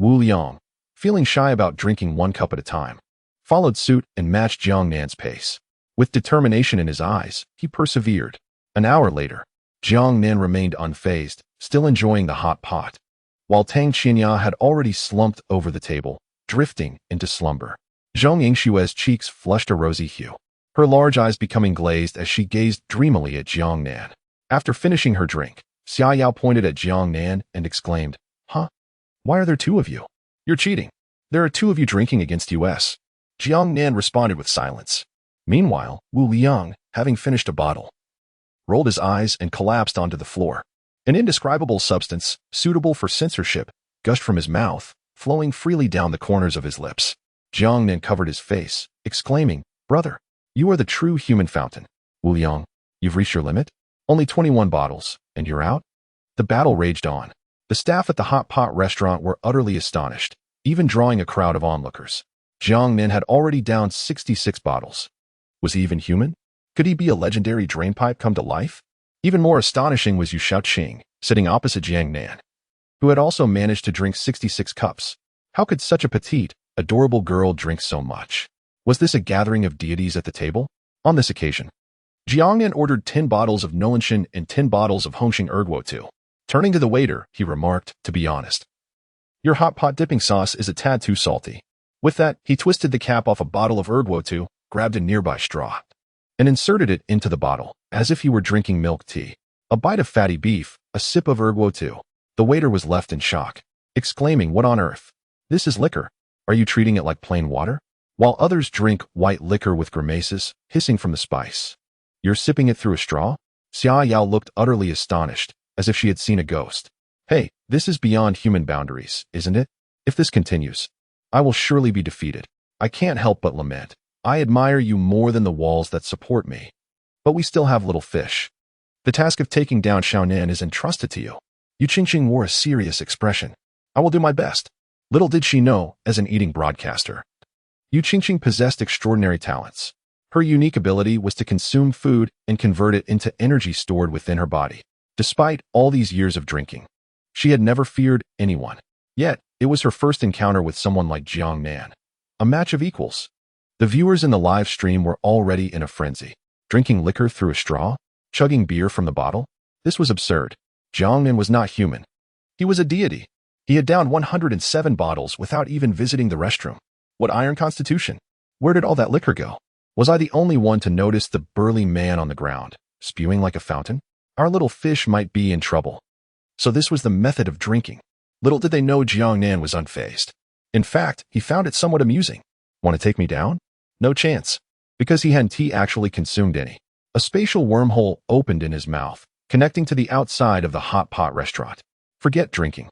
Wu Liang, feeling shy about drinking one cup at a time, followed suit and matched Jiangnan's pace. With determination in his eyes, he persevered. An hour later, Jiangnan remained unfazed, still enjoying the hot pot, while Tang Qinya had already slumped over the table, drifting into slumber. Zhong Yingshue's cheeks flushed a rosy hue, her large eyes becoming glazed as she gazed dreamily at Jiangnan. After finishing her drink, Xiaoyao pointed at Jiangnan and exclaimed, Huh? Why are there two of you? You're cheating. There are two of you drinking against us. Jiangnan responded with silence. Meanwhile, Wu Liang, having finished a bottle, rolled his eyes and collapsed onto the floor. An indescribable substance, suitable for censorship, gushed from his mouth, flowing freely down the corners of his lips. Jiangnan covered his face, exclaiming, Brother, you are the true human fountain. Wu Liang, you've reached your limit? Only 21 bottles, and you're out? The battle raged on. The staff at the hot pot restaurant were utterly astonished, even drawing a crowd of onlookers. Jiangnan had already downed 66 bottles. Was he even human? Could he be a legendary drainpipe come to life? Even more astonishing was Yu Shaoqing, sitting opposite Jiangnan, who had also managed to drink 66 cups. How could such a petite, adorable girl drink so much? Was this a gathering of deities at the table? On this occasion, Jiangnan ordered 10 bottles of Nolenshin and 10 bottles of Hongxing Erguo. Turning to the waiter, he remarked, to be honest, your hot pot dipping sauce is a tad too salty. With that, he twisted the cap off a bottle of Erguo, grabbed a nearby straw, and inserted it into the bottle, as if he were drinking milk tea. A bite of fatty beef, a sip of Erguo. The waiter was left in shock, exclaiming, What on earth? This is liquor. Are you treating it like plain water? While others drink white liquor with grimaces, hissing from the spice. You're sipping it through a straw? Xiaoyao looked utterly astonished, as if she had seen a ghost. Hey, this is beyond human boundaries, isn't it? If this continues, I will surely be defeated. I can't help but lament. I admire you more than the walls that support me. But we still have little fish. The task of taking down Xiaonan is entrusted to you. Yu Qingqing wore a serious expression. I will do my best. Little did she know, as an eating broadcaster, Yu Qingqing possessed extraordinary talents. Her unique ability was to consume food and convert it into energy stored within her body. Despite all these years of drinking, she had never feared anyone. Yet, it was her first encounter with someone like Jiangnan. A match of equals. The viewers in the live stream were already in a frenzy. Drinking liquor through a straw? Chugging beer from the bottle? This was absurd. Jiangnan was not human. He was a deity. He had downed 107 bottles without even visiting the restroom. What iron constitution? Where did all that liquor go? Was I the only one to notice the burly man on the ground, spewing like a fountain? Our little fish might be in trouble. So this was the method of drinking. Little did they know Jiangnan was unfazed. In fact, he found it somewhat amusing. Want to take me down? No chance. Because he hadn't actually consumed any. A spatial wormhole opened in his mouth, connecting to the outside of the hot pot restaurant. Forget drinking.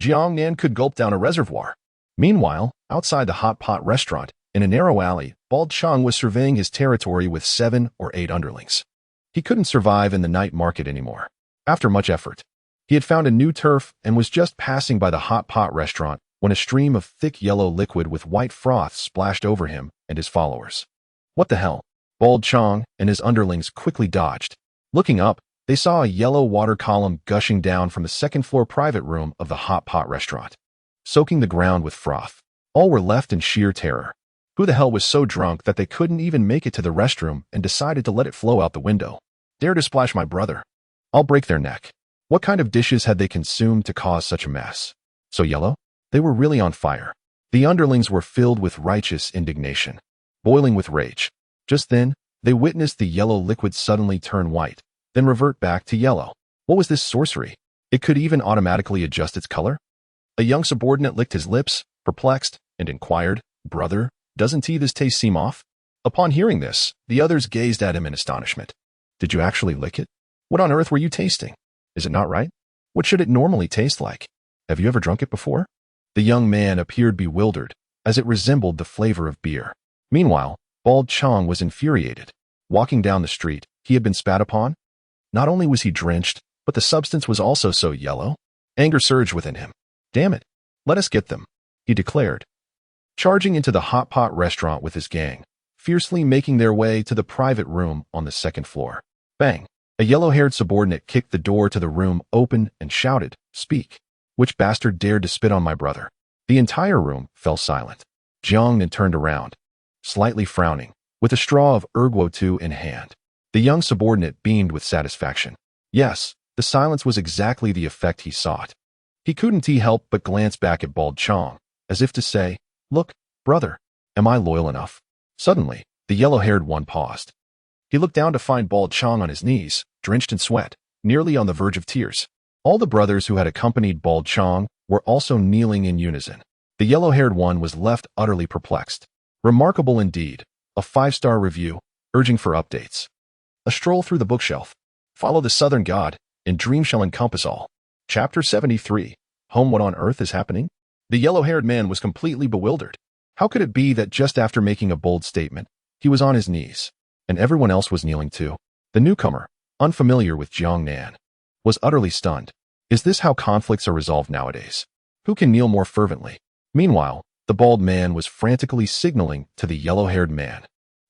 Jiangnan could gulp down a reservoir. Meanwhile, outside the hot pot restaurant, in a narrow alley, Bald Cheng was surveying his territory with 7 or 8 underlings. He couldn't survive in the night market anymore. After much effort, he had found a new turf and was just passing by the hot pot restaurant when a stream of thick yellow liquid with white froth splashed over him and his followers. What the hell? Bald Cheng and his underlings quickly dodged. Looking up, they saw a yellow water column gushing down from the second-floor private room of the hot pot restaurant, soaking the ground with froth. All were left in sheer terror. Who the hell was so drunk that they couldn't even make it to the restroom and decided to let it flow out the window? Dare to splash my brother. I'll break their neck. What kind of dishes had they consumed to cause such a mess? So yellow? They were really on fire. The underlings were filled with righteous indignation, boiling with rage. Just then, they witnessed the yellow liquid suddenly turn white, then revert back to yellow. What was this sorcery? It could even automatically adjust its color? A young subordinate licked his lips, perplexed, and inquired, Brother, doesn't this taste seem off? Upon hearing this, the others gazed at him in astonishment. Did you actually lick it? What on earth were you tasting? Is it not right? What should it normally taste like? Have you ever drunk it before? The young man appeared bewildered, as it resembled the flavor of beer. Meanwhile, Bald Chong was infuriated. Walking down the street, he had been spat upon. Not only was he drenched, but the substance was also so yellow. Anger surged within him. Damn it, let us get them, he declared, charging into the hot pot restaurant with his gang, fiercely making their way to the private room on the second floor. Bang! A yellow-haired subordinate kicked the door to the room open and shouted, "Speak! Which bastard dared to spit on my brother?" The entire room fell silent. Jiang then turned around, slightly frowning, with a straw of Erguo 2 in hand. The young subordinate beamed with satisfaction. Yes, the silence was exactly the effect he sought. He couldn't help but glance back at Bald Chong, as if to say, "Look, brother, am I loyal enough?" Suddenly, the yellow-haired one paused. He looked down to find Bald Chong on his knees, drenched in sweat, nearly on the verge of tears. All the brothers who had accompanied Bald Chong were also kneeling in unison. The yellow-haired one was left utterly perplexed. Remarkable indeed. A 5-star review, urging for updates. A stroll through the bookshelf. Follow the Southern God, and dream shall encompass all. Chapter 73. Home, what on earth is happening? The yellow-haired man was completely bewildered. How could it be that just after making a bold statement, he was on his knees, and everyone else was kneeling too? The newcomer, unfamiliar with Jiang Nan, was utterly stunned. Is this how conflicts are resolved nowadays? Who can kneel more fervently? Meanwhile, the bald man was frantically signaling to the yellow-haired man.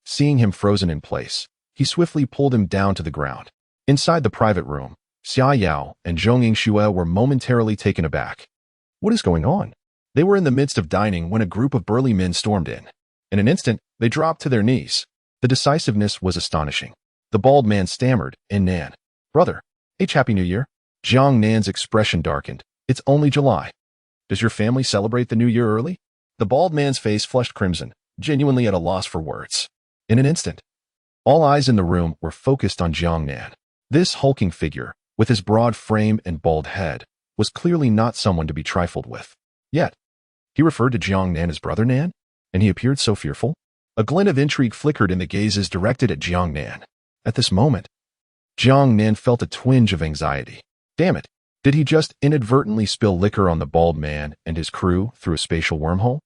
Seeing him frozen in place, he swiftly pulled him down to the ground. Inside the private room, Xia Yao and Zhong Yingxue were momentarily taken aback. What is going on? They were in the midst of dining when a group of burly men stormed in. In an instant, they dropped to their knees. The decisiveness was astonishing. The bald man stammered, "In Nan. Brother, Happy New Year." Jiang Nan's expression darkened. "It's only July. Does your family celebrate the New Year early?" The bald man's face flushed crimson, genuinely at a loss for words. In an instant, all eyes in the room were focused on Jiang Nan. This hulking figure, with his broad frame and bald head, was clearly not someone to be trifled with. Yet, he referred to Jiang Nan as Brother Nan, and he appeared so fearful. A glint of intrigue flickered in the gazes directed at Jiang Nan. At this moment, Jiang Nan felt a twinge of anxiety. Damn it, did he just inadvertently spill liquor on the bald man and his crew through a spatial wormhole?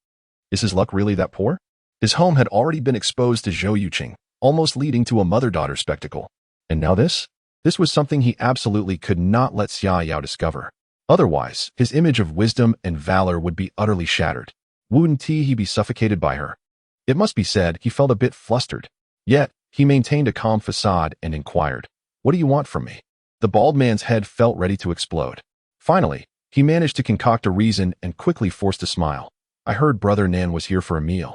Is his luck really that poor? His home had already been exposed to Zhou Yuqing, almost leading to a mother-daughter spectacle. And now this? This was something he absolutely could not let Xia Yao discover. Otherwise, his image of wisdom and valor would be utterly shattered. Wouldn't he be suffocated by her? It must be said he felt a bit flustered. Yet, he maintained a calm facade and inquired, "What do you want from me?" The bald man's head felt ready to explode. Finally, he managed to concoct a reason and quickly forced a smile. "I heard Brother Nan was here for a meal.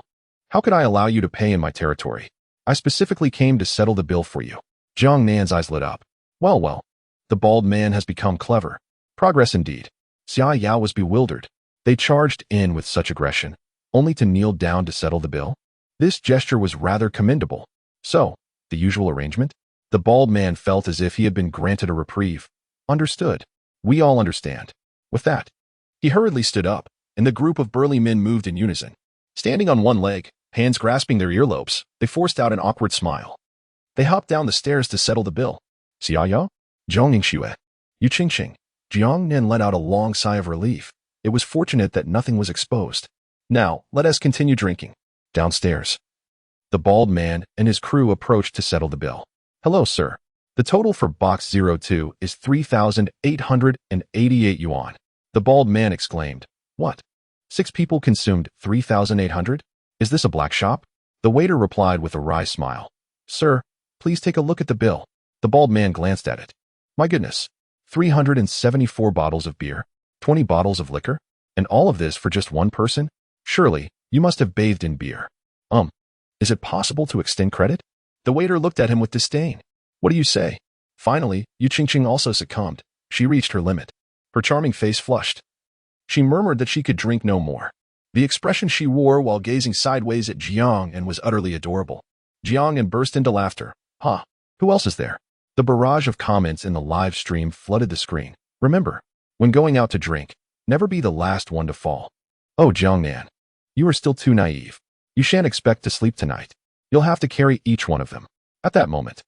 How could I allow you to pay in my territory? I specifically came to settle the bill for you." Jiang Nan's eyes lit up. Well, the bald man has become clever. Progress indeed. Xia Yao was bewildered. They charged in with such aggression, only to kneel down to settle the bill? This gesture was rather commendable. So, the usual arrangement? The bald man felt as if he had been granted a reprieve. Understood. We all understand. With that, he hurriedly stood up, and the group of burly men moved in unison. Standing on one leg, hands grasping their earlobes, they forced out an awkward smile. They hopped down the stairs to settle the bill. Xia Yao? Zhong Yingxue? Yu Qingqing? Jiang Nan let out a long sigh of relief. It was fortunate that nothing was exposed. Now, let us continue drinking. Downstairs. The bald man and his crew approached to settle the bill. "Hello, sir. The total for box 02 is 3,888 yuan. The bald man exclaimed. "What? 6 people consumed 3,800? Is this a black shop?" The waiter replied with a wry smile. "Sir, please take a look at the bill." The bald man glanced at it. "My goodness. 374 bottles of beer, 20 bottles of liquor, and all of this for just one person? Surely, you must have bathed in beer. Is it possible to extend credit?" The waiter looked at him with disdain. "What do you say?" Finally, Yu Qingqing also succumbed. She reached her limit. Her charming face flushed. She murmured that she could drink no more. The expression she wore while gazing sideways at Jiang Nan was utterly adorable. Jiang Nan burst into laughter. "Ha! Who else is there?" The barrage of comments in the live stream flooded the screen. Remember, when going out to drink, never be the last one to fall. "Oh, Jiang Nan, you are still too naive. You shan't expect to sleep tonight. You'll have to carry each one of them." At that moment,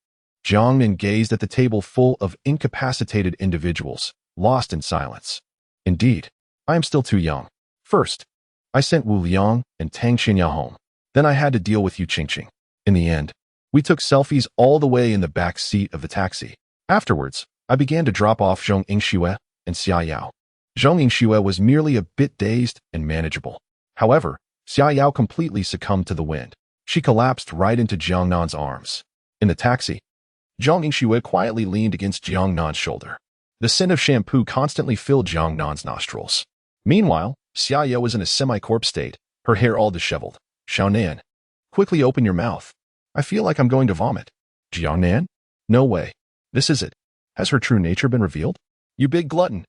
Jiang Nan gazed at the table full of incapacitated individuals, lost in silence. "Indeed, I am still too young. First, I sent Wu Liang and Tang Qinya home. Then I had to deal with Yu Qingqing. In the end, we took selfies all the way in the back seat of the taxi. Afterwards, I began to drop off Zhong Yingxue and Xia Yao. Zhong Yingxue was merely a bit dazed and manageable. However, Xia Yao completely succumbed to the wind. She collapsed right into Jiang Nan's arms. In the taxi, Zhong Yingxue quietly leaned against Jiang Nan's shoulder. The scent of shampoo constantly filled Jiang Nan's nostrils. Meanwhile, Xia Yao was in a semi-corpse state, her hair all disheveled. Xiao Nan, quickly open your mouth. I feel like I'm going to vomit. Jiang Nan? No way. This is it. Has her true nature been revealed? You big glutton.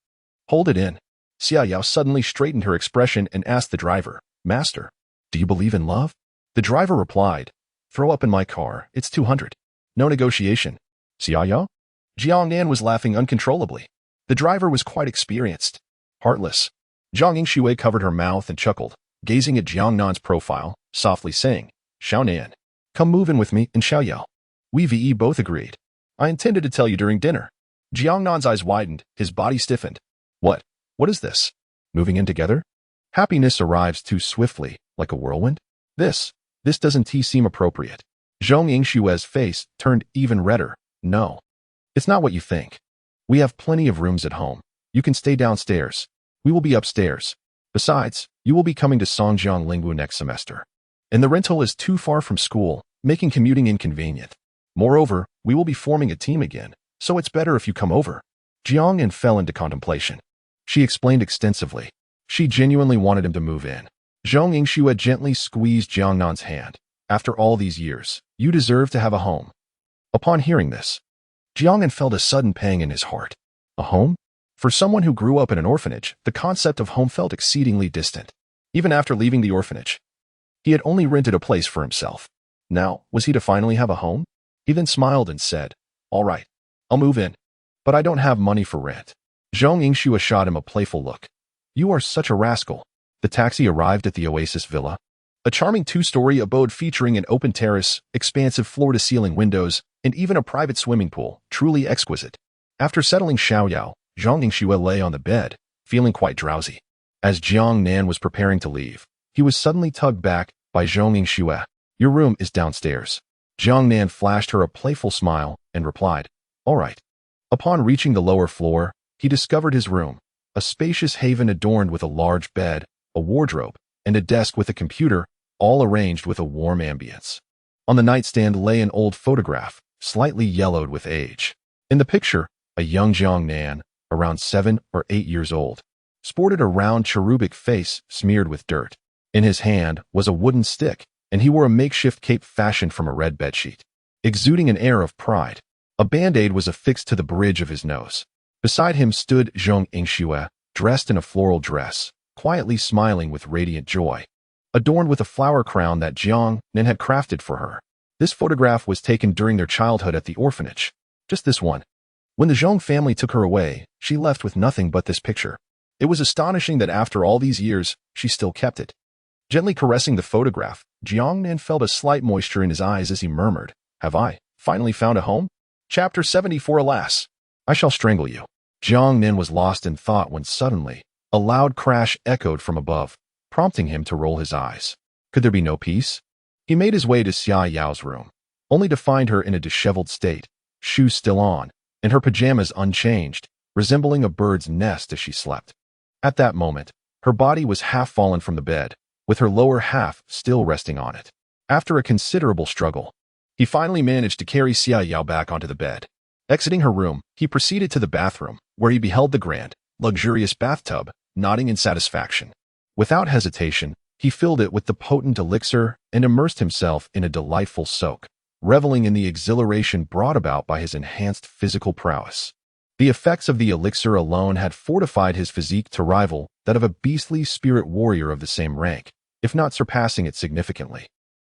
Hold it in. Xia Yao suddenly straightened her expression and asked the driver, Master, do you believe in love? The driver replied, Throw up in my car, it's 200. No negotiation. Xia Yao? Jiang Nan was laughing uncontrollably. The driver was quite experienced. Heartless. Zhong Yingxue covered her mouth and chuckled, gazing at Jiang Nan's profile, softly saying, Xiao Nan, come move in with me and Xiao Yao. We both agreed. I intended to tell you during dinner. Jiang Nan's eyes widened, his body stiffened. What? What is this? Moving in together? Happiness arrives too swiftly, like a whirlwind? This doesn't seem appropriate. Zhong Yingshue's face turned even redder. No. It's not what you think. We have plenty of rooms at home. You can stay downstairs. We will be upstairs. Besides, you will be coming to Songjiang Lingwu next semester. And the rental is too far from school, making commuting inconvenient. Moreover, we will be forming a team again, so it's better if you come over. Jiang Nan fell into contemplation. She explained extensively. She genuinely wanted him to move in. Zhong Yingxue gently squeezed Jiang Nan's hand. After all these years, you deserve to have a home. Upon hearing this, Jiang Nan felt a sudden pang in his heart. A home? For someone who grew up in an orphanage, the concept of home felt exceedingly distant. Even after leaving the orphanage, he had only rented a place for himself. Now, was he to finally have a home? He then smiled and said, All right, I'll move in. But I don't have money for rent. Zhong Yingxue shot him a playful look. You are such a rascal. The taxi arrived at the Oasis Villa, a charming two-story abode featuring an open terrace, expansive floor-to-ceiling windows, and even a private swimming pool, truly exquisite. After settling Xiao Yao, Zhong Yingxue lay on the bed, feeling quite drowsy. As Jiang Nan was preparing to leave, he was suddenly tugged back by Zhong Yingxue. Your room is downstairs. Jiang Nan flashed her a playful smile and replied, All right. Upon reaching the lower floor, he discovered his room, a spacious haven adorned with a large bed, a wardrobe, and a desk with a computer, all arranged with a warm ambience. On the nightstand lay an old photograph, slightly yellowed with age. In the picture, a young Jiang Nan, around 7 or 8 years old, sported a round cherubic face smeared with dirt. In his hand was a wooden stick, and he wore a makeshift cape fashioned from a red bedsheet. Exuding an air of pride, a band-aid was affixed to the bridge of his nose. Beside him stood Zhong Yingxue, dressed in a floral dress, quietly smiling with radiant joy, adorned with a flower crown that Jiang Nan had crafted for her. This photograph was taken during their childhood at the orphanage. Just this one. When the Zhong family took her away, she left with nothing but this picture. It was astonishing that after all these years, she still kept it. Gently caressing the photograph, Jiang Nan felt a slight moisture in his eyes as he murmured, Have I finally found a home? Chapter 74. Alas, I shall strangle you. Jiang Nan was lost in thought when suddenly, a loud crash echoed from above, prompting him to roll his eyes. Could there be no peace? He made his way to Xia Yao's room, only to find her in a disheveled state, shoes still on, and her pajamas unchanged, resembling a bird's nest as she slept. At that moment, her body was half fallen from the bed, with her lower half still resting on it. After a considerable struggle, he finally managed to carry Xia Yao back onto the bed. Exiting her room, he proceeded to the bathroom, where he beheld the grand, luxurious bathtub, nodding in satisfaction. Without hesitation, he filled it with the potent elixir and immersed himself in a delightful soak, reveling in the exhilaration brought about by his enhanced physical prowess. The effects of the elixir alone had fortified his physique to rival that of a beastly spirit warrior of the same rank, if not surpassing it significantly,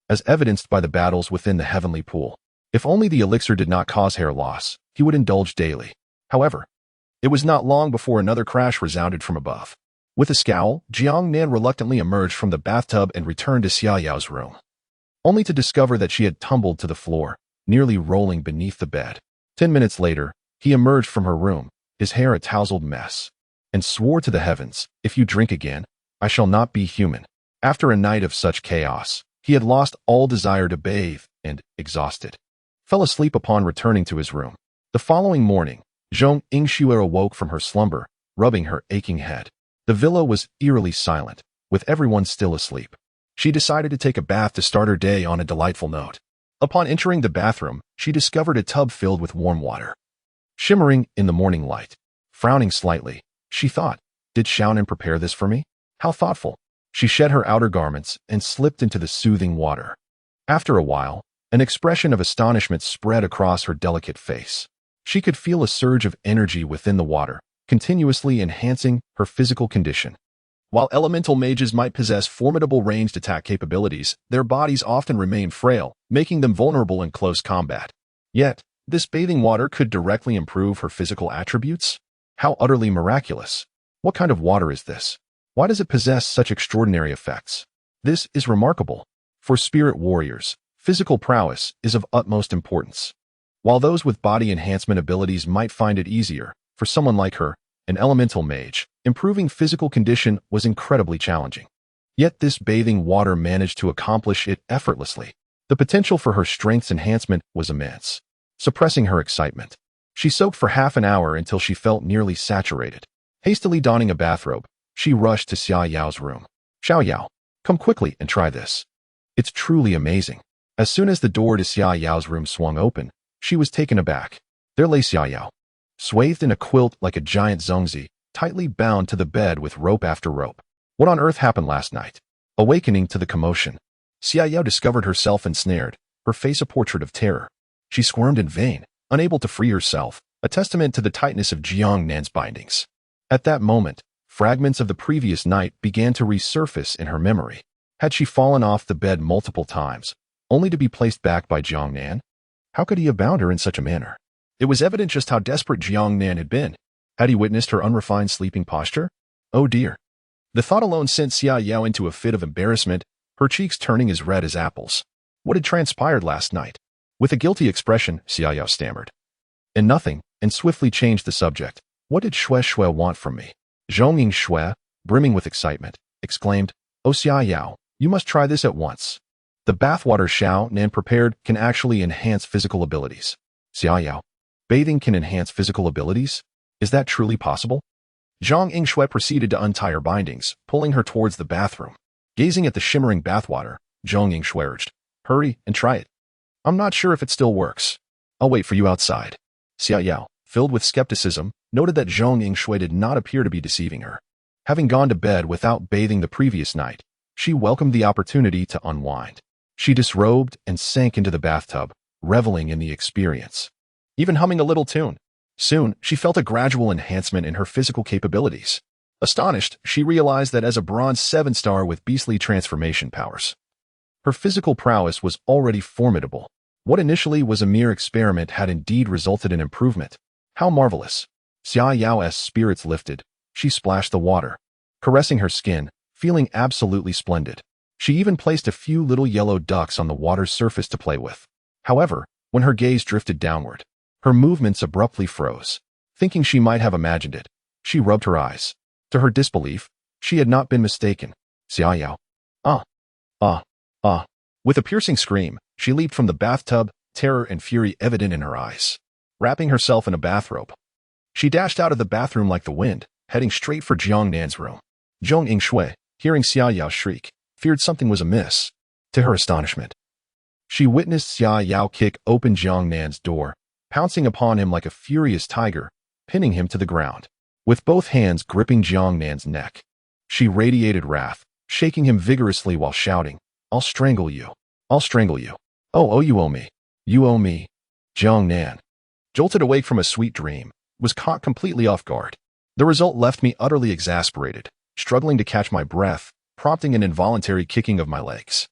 as evidenced by the battles within the heavenly pool. If only the elixir did not cause hair loss, he would indulge daily. However, it was not long before another crash resounded from above. With a scowl, Jiang Nan reluctantly emerged from the bathtub and returned to Xia Yao's room, only to discover that she had tumbled to the floor, nearly rolling beneath the bed. 10 minutes later, he emerged from her room, his hair a tousled mess, and swore to the heavens, If you drink again, I shall not be human. After a night of such chaos, he had lost all desire to bathe and, exhausted, fell asleep upon returning to his room. The following morning, Zhong Yingxue awoke from her slumber, rubbing her aching head. The villa was eerily silent, with everyone still asleep. She decided to take a bath to start her day on a delightful note. Upon entering the bathroom, she discovered a tub filled with warm water, shimmering in the morning light. Frowning slightly, she thought, did Xiaonan prepare this for me? How thoughtful. She shed her outer garments and slipped into the soothing water. After a while, an expression of astonishment spread across her delicate face. She could feel a surge of energy within the water, continuously enhancing her physical condition. While elemental mages might possess formidable ranged attack capabilities, their bodies often remain frail, making them vulnerable in close combat. Yet, this bathing water could directly improve her physical attributes? How utterly miraculous. What kind of water is this? Why does it possess such extraordinary effects? This is remarkable. For spirit warriors, physical prowess is of utmost importance. While those with body enhancement abilities might find it easier, for someone like her, an elemental mage, improving physical condition was incredibly challenging. Yet this bathing water managed to accomplish it effortlessly. The potential for her strength's enhancement was immense. Suppressing her excitement, she soaked for half an hour until she felt nearly saturated. Hastily donning a bathrobe, she rushed to Xia Yao's room. Xiao Yao, come quickly and try this. It's truly amazing. As soon as the door to Xia Yao's room swung open, she was taken aback. There lay Xia Yao, swathed in a quilt like a giant zongzi, tightly bound to the bed with rope after rope. What on earth happened last night? Awakening to the commotion, Xia Yao discovered herself ensnared, her face a portrait of terror. She squirmed in vain, unable to free herself, a testament to the tightness of Jiang Nan's bindings. At that moment, fragments of the previous night began to resurface in her memory. Had she fallen off the bed multiple times, only to be placed back by Jiang Nan? How could he have bound her in such a manner? It was evident just how desperate Jiang Nan had been. Had he witnessed her unrefined sleeping posture? Oh dear. The thought alone sent Xia Yao into a fit of embarrassment, her cheeks turning as red as apples. What had transpired last night? With a guilty expression, Xia Yao stammered. And nothing, and swiftly changed the subject. What did Shui want from me? Zhong Yingxue, brimming with excitement, exclaimed, Oh Xia Yao, you must try this at once. The bathwater Xiao Nan prepared can actually enhance physical abilities. Xia Yao, bathing can enhance physical abilities? Is that truly possible? Zhong Yingxue proceeded to untie her bindings, pulling her towards the bathroom. Gazing at the shimmering bathwater, Zhong Yingxue urged, Hurry and try it. I'm not sure if it still works. I'll wait for you outside. Xia Yao, filled with skepticism, noted that Zhong Yingxue did not appear to be deceiving her. Having gone to bed without bathing the previous night, she welcomed the opportunity to unwind. She disrobed and sank into the bathtub, reveling in the experience, even humming a little tune. Soon, she felt a gradual enhancement in her physical capabilities. Astonished, she realized that as a bronze 7-star with beastly transformation powers, her physical prowess was already formidable. What initially was a mere experiment had indeed resulted in improvement. How marvelous. Xia Yao's spirits lifted. She splashed the water, caressing her skin, feeling absolutely splendid. She even placed a few little yellow ducks on the water's surface to play with. However, when her gaze drifted downward, her movements abruptly froze. Thinking she might have imagined it, she rubbed her eyes. To her disbelief, she had not been mistaken. Xia Yao. With a piercing scream, she leaped from the bathtub, terror and fury evident in her eyes. Wrapping herself in a bathrobe, she dashed out of the bathroom like the wind, heading straight for Jiang Nan's room. Zhong Yingxue, hearing Xia Yao shriek, feared something was amiss. To her astonishment, she witnessed Xia Yao kick open Jiang Nan's door, pouncing upon him like a furious tiger, pinning him to the ground. With both hands gripping Jiang Nan's neck, she radiated wrath, shaking him vigorously while shouting, I'll strangle you. I'll strangle you. Oh, you owe me. You owe me. Jiang Nan, jolted awake from a sweet dream, was caught completely off guard. The result left me utterly exasperated, struggling to catch my breath, prompting an involuntary kicking of my legs.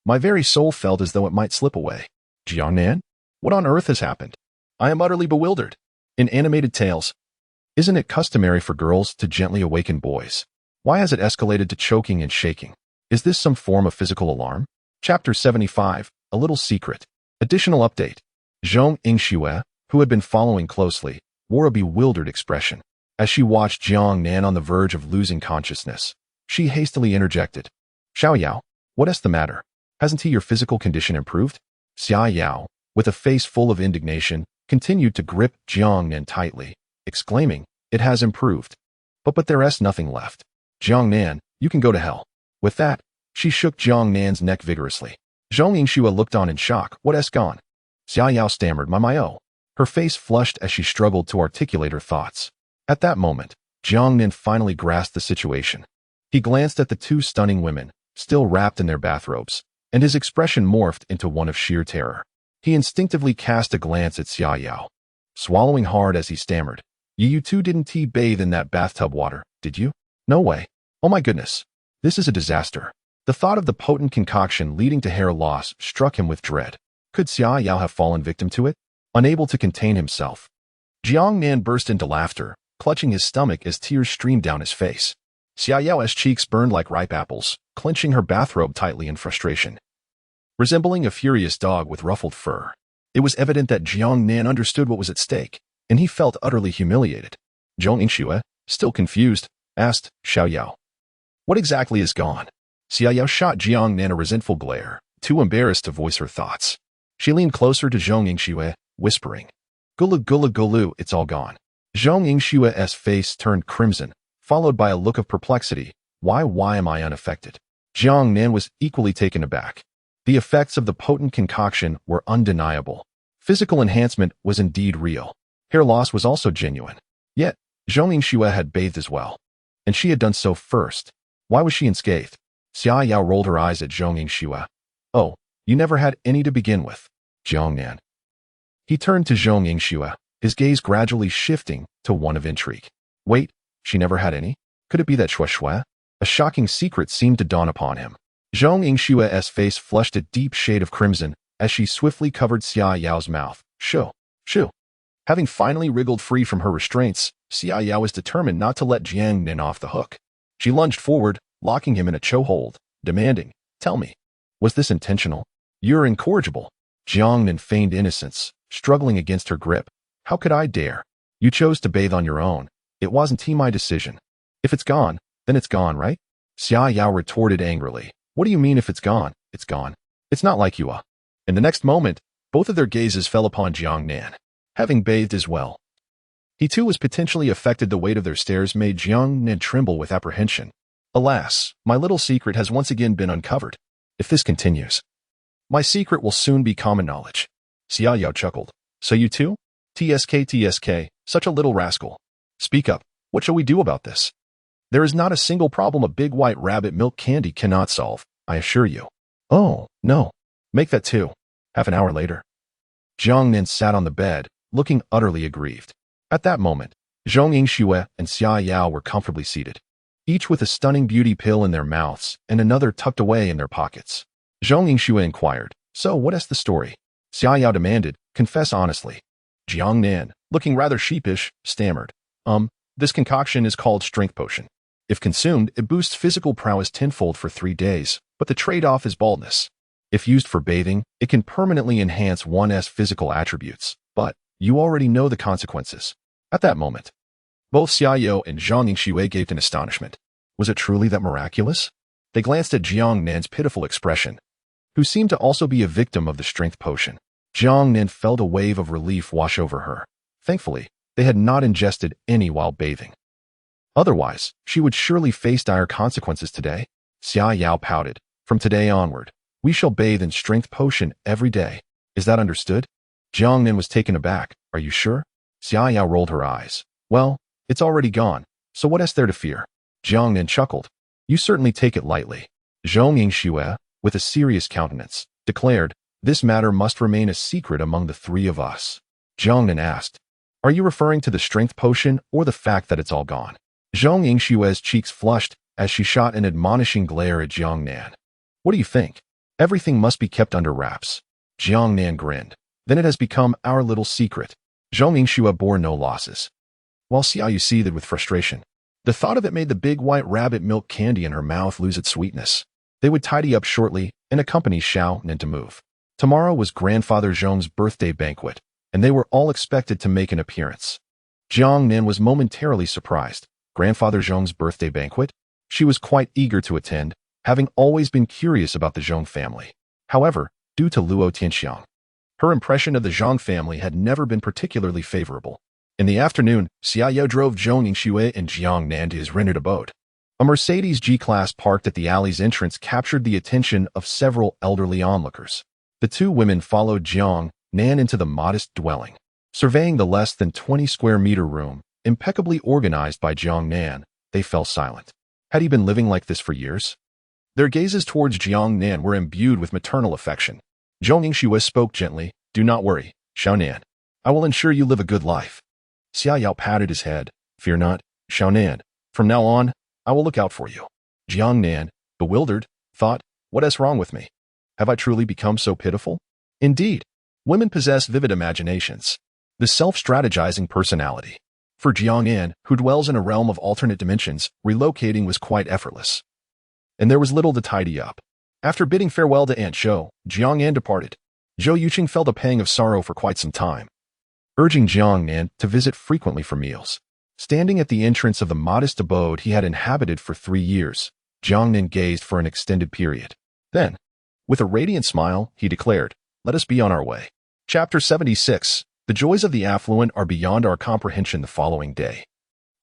My very soul felt as though it might slip away. Jiang Nan? What on earth has happened? I am utterly bewildered. In animated tales, isn't it customary for girls to gently awaken boys? Why has it escalated to choking and shaking? Is this some form of physical alarm? Chapter 75, A Little Secret. Additional update. Zhong Yingxue, who had been following closely, wore a bewildered expression. As she watched Jiang Nan on the verge of losing consciousness, She hastily interjected. Xiao Yao, what's the matter? Hasn't your physical condition improved? Xiao Yao, with a face full of indignation, continued to grip Jiang Nan tightly, exclaiming, it has improved. But there's nothing left. Jiang Nan, you can go to hell. With that, she shook Jiang Nan's neck vigorously. Zhong Yingxue looked on in shock. What's gone? Xiao Yao stammered, my. Her face flushed as she struggled to articulate her thoughts. At that moment, Jiang Nan finally grasped the situation. He glanced at the two stunning women, still wrapped in their bathrobes, and his expression morphed into one of sheer terror. He instinctively cast a glance at Xiao Yao, swallowing hard as he stammered. You two didn't bathe in that bathtub water, did you? No way. Oh my goodness. This is a disaster. The thought of the potent concoction leading to hair loss struck him with dread. Could Xiao Yao have fallen victim to it? Unable to contain himself, Jiang Nan burst into laughter, clutching his stomach as tears streamed down his face. Xiao Yao's cheeks burned like ripe apples, clenching her bathrobe tightly in frustration. Resembling a furious dog with ruffled fur, it was evident that Jiang Nan understood what was at stake, and he felt utterly humiliated. Zhong Yingxue, still confused, asked Xiao Yao, what exactly is gone? Xiao Yao shot Jiang Nan a resentful glare, too embarrassed to voice her thoughts. She leaned closer to Zhong Yingxue, whispering, Gulu, it's all gone. Zhong Yingxue's face turned crimson, followed by a look of perplexity. Why am I unaffected? Jiang Nan was equally taken aback. The effects of the potent concoction were undeniable. Physical enhancement was indeed real. Hair loss was also genuine. Yet, Zhong Yingxue had bathed as well. And she had done so first. Why was she unscathed? Xiao Yao rolled her eyes at Zhong Yingxue. Oh, you never had any to begin with, Jiang Nan. He turned to Zhong Yingxue, his gaze gradually shifting to one of intrigue. Wait, she never had any? Could it be that Shui? A shocking secret seemed to dawn upon him. Zhong Yingxue's face flushed a deep shade of crimson as she swiftly covered Xiao Yao's mouth. Shoo. Having finally wriggled free from her restraints, Xiao Yao was determined not to let Jiang Nan off the hook. She lunged forward, locking him in a chokehold, demanding, tell me, was this intentional? You're incorrigible. Jiang Nan feigned innocence, struggling against her grip. How could I dare? You chose to bathe on your own. It wasn't my decision. If it's gone, then it's gone, right? Xiao Yao retorted angrily. What do you mean if it's gone? It's gone. It's not like you. In the next moment, both of their gazes fell upon Jiang Nan, having bathed as well. He too was potentially affected. The weight of their stares made Jiang Nan tremble with apprehension. Alas, my little secret has once again been uncovered. If this continues, my secret will soon be common knowledge. Xiao Yao chuckled. So you too? TSK, such a little rascal. Speak up. What shall we do about this? There is not a single problem a big white rabbit milk candy cannot solve, I assure you. Oh, no. Make that two. Half an hour later. Jiang Nan sat on the bed, looking utterly aggrieved. At that moment, Zhong Yingxue and Xiao Yao were comfortably seated, each with a stunning beauty pill in their mouths and another tucked away in their pockets. Zhong Yingxue inquired, so what's the story? Xiao Yao demanded, confess honestly. Jiang Nan, looking rather sheepish, stammered, this concoction is called Strength Potion. If consumed, it boosts physical prowess tenfold for 3 days, but the trade-off is baldness. If used for bathing, it can permanently enhance one's physical attributes, but you already know the consequences. At that moment, both Xiao Yao and Zhong Yingxue gaped in astonishment. Was it truly that miraculous? They glanced at Jiang Nan's pitiful expression, who seemed to also be a victim of the strength potion. Jiang Nan felt a wave of relief wash over her. Thankfully, they had not ingested any while bathing. Otherwise, she would surely face dire consequences today. Xiao Yao pouted. From today onward, we shall bathe in strength potion every day. Is that understood? Jiang Nan was taken aback. Are you sure? Xiao Yao rolled her eyes. Well, it's already gone, so what is there to fear? Jiang Nan chuckled. You certainly take it lightly. Zhong Yingxue, with a serious countenance, declared, this matter must remain a secret among the three of us. Jiang Nan asked, are you referring to the strength potion or the fact that it's all gone? Zhong Yingxue's cheeks flushed as she shot an admonishing glare at Jiang Nan. What do you think? Everything must be kept under wraps. Jiang Nan grinned. Then it has become our little secret. Zhong Yingxue bore no losses, while Xiao Yu seethed with frustration. The thought of it made the big white rabbit milk candy in her mouth lose its sweetness. They would tidy up shortly and accompany Xiao Nan to move. Tomorrow was Grandfather Zhong's birthday banquet, and they were all expected to make an appearance. Jiang Nan was momentarily surprised. Grandfather Zhong's birthday banquet? She was quite eager to attend, having always been curious about the Zhong family. However, due to Luo Tianxiang, her impression of the Zhang family had never been particularly favorable. In the afternoon, Xia Yao drove Zhong Yingxue and Jiang Nan to his rented abode. A Mercedes G-Class parked at the alley's entrance captured the attention of several elderly onlookers. The two women followed Jiang Nan into the modest dwelling. Surveying the less than 20-square-meter room, impeccably organized by Jiang Nan, they fell silent. Had he been living like this for years? Their gazes towards Jiang Nan were imbued with maternal affection. Zhong Yingxue spoke gently, "Do not worry, Xiao Nan. I will ensure you live a good life." Xia Yao patted his head. "Fear not, Xiao Nan. From now on, I will look out for you." Jiang Nan, bewildered, thought, "What is wrong with me? Have I truly become so pitiful?" Indeed, women possess vivid imaginations, the self-strategizing personality. For Jiang Nan, who dwells in a realm of alternate dimensions, relocating was quite effortless. And there was little to tidy up. After bidding farewell to Aunt Zhou, Jiang Nan departed. Zhou Yuqing felt a pang of sorrow for quite some time, urging Jiang Nan to visit frequently for meals. Standing at the entrance of the modest abode he had inhabited for 3 years, Jiang Nan gazed for an extended period. Then, with a radiant smile, he declared, "Let us be on our way." Chapter 76. The joys of the affluent are beyond our comprehension. The following day,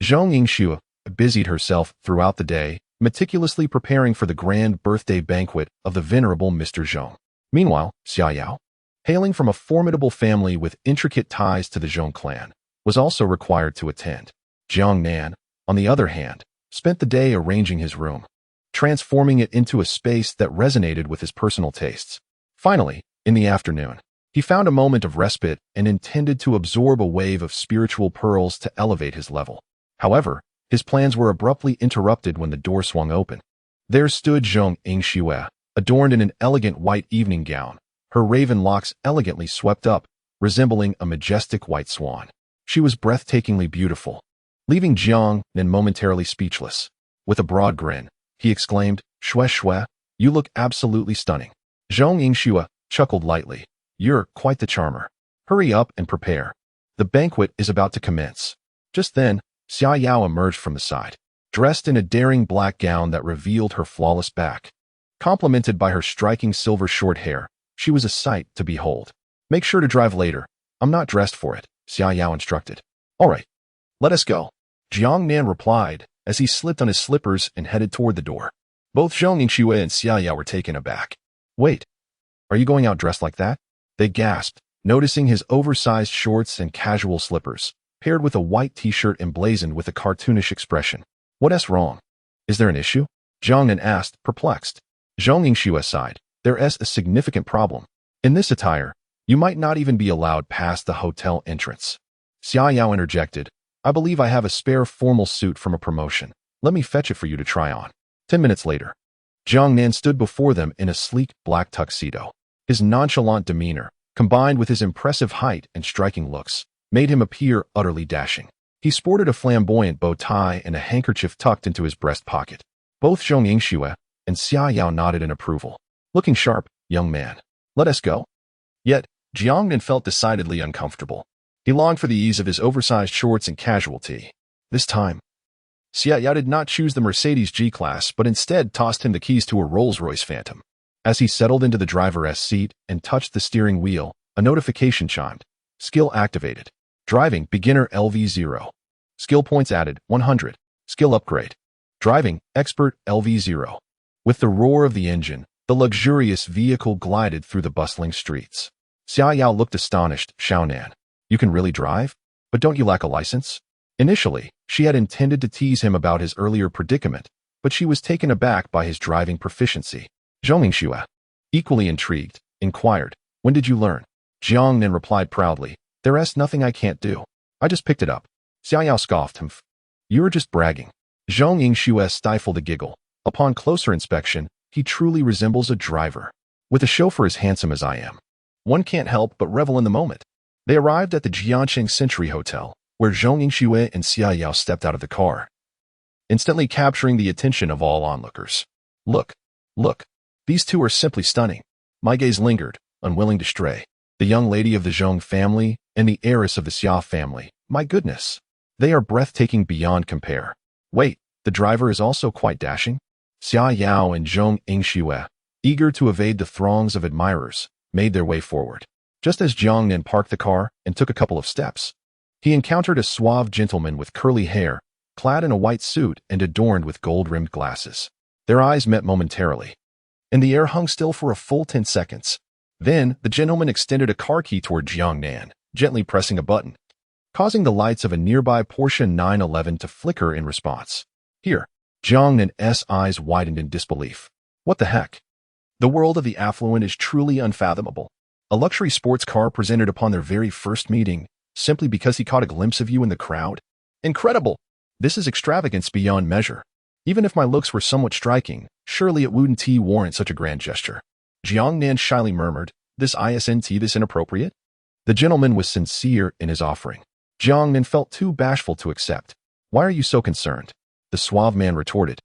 Zhong Yingxue busied herself throughout the day, meticulously preparing for the grand birthday banquet of the venerable Mr. Zhong. Meanwhile, Xia Yao, hailing from a formidable family with intricate ties to the Zhong clan, was also required to attend. Jiang Nan, on the other hand, spent the day arranging his room, transforming it into a space that resonated with his personal tastes. Finally, in the afternoon, he found a moment of respite and intended to absorb a wave of spiritual pearls to elevate his level. However, his plans were abruptly interrupted when the door swung open. There stood Zhong Yingxue, adorned in an elegant white evening gown, her raven locks elegantly swept up, resembling a majestic white swan. She was breathtakingly beautiful, leaving Jiang Nan momentarily speechless. With a broad grin, he exclaimed, "Shue Shue, you look absolutely stunning." Zhong Yingxue chuckled lightly. "You're quite the charmer. Hurry up and prepare. The banquet is about to commence." Just then, Xia Yao emerged from the side, dressed in a daring black gown that revealed her flawless back. Complemented by her striking silver short hair, she was a sight to behold. "Make sure to drive later. I'm not dressed for it," Xia Yao instructed. "All right, let us go," Jiang Nan replied as he slipped on his slippers and headed toward the door. Both Zhong Yingxue and Xia Yao were taken aback. "Wait, are you going out dressed like that?" they gasped, noticing his oversized shorts and casual slippers, paired with a white t-shirt emblazoned with a cartoonish expression. "What's wrong? Is there an issue?" Jiang Nan asked, perplexed. Zhong Yingxue sighed. "There's a significant problem. In this attire, you might not even be allowed past the hotel entrance." Xia Yao interjected, "I believe I have a spare formal suit from a promotion. Let me fetch it for you to try on." 10 minutes later, Jiang Nan stood before them in a sleek black tuxedo. His nonchalant demeanor, combined with his impressive height and striking looks, made him appear utterly dashing. He sported a flamboyant bow tie and a handkerchief tucked into his breast pocket. Both Zhong Yingxue and Xia Yao nodded in approval. "Looking sharp, young man. Let us go." Yet, Jiang Nan felt decidedly uncomfortable. He longed for the ease of his oversized shorts and casual tee. This time, Xia Yao did not choose the Mercedes G-Class, but instead tossed him the keys to a Rolls-Royce Phantom. As he settled into the driver's seat and touched the steering wheel, a notification chimed. Skill activated. Driving beginner LV0. Skill points added 100. Skill upgrade. Driving expert LV0. With the roar of the engine, the luxurious vehicle glided through the bustling streets. Xia Yao looked astonished. "Xiao Nan, you can really drive? But don't you lack a license?" Initially, she had intended to tease him about his earlier predicament, but she was taken aback by his driving proficiency. Zhong Yingxue, equally intrigued, inquired, "When did you learn?" Jiang Nan replied proudly, "There's nothing I can't do. I just picked it up." Xia Yao scoffed him. "You're just bragging." Zhong Yingxue stifled a giggle. Upon closer inspection, he truly resembles a driver. With a chauffeur as handsome as I am, one can't help but revel in the moment. They arrived at the Jianqing Century Hotel, where Zhong Yingxue and Xia Yao stepped out of the car, instantly capturing the attention of all onlookers. Look. These two are simply stunning." My gaze lingered, unwilling to stray. The young lady of the Zhong family and the heiress of the Xia family. My goodness. They are breathtaking beyond compare. "Wait, The driver is also quite dashing. Xia Yao and Zhong Yingxue, eager to evade the throngs of admirers, made their way forward. Just as Jiang Nan parked the car and took a couple of steps, he encountered a suave gentleman with curly hair, clad in a white suit and adorned with gold-rimmed glasses. Their eyes met momentarily, and the air hung still for a full 10 seconds. Then, the gentleman extended a car key toward Jiang Nan, gently pressing a button, causing the lights of a nearby Porsche 911 to flicker in response. Here, Jiang Nan's eyes widened in disbelief. What the heck? The world of the affluent is truly unfathomable. A luxury sports car presented upon their very first meeting, simply because he caught a glimpse of you in the crowd? Incredible! This is extravagance beyond measure. Even if my looks were somewhat striking, surely it wouldn't warrant such a grand gesture. Jiang Nan shyly murmured, Isn't this inappropriate? The gentleman was sincere in his offering. Jiang Nan felt too bashful to accept. Why are you so concerned? The suave man retorted,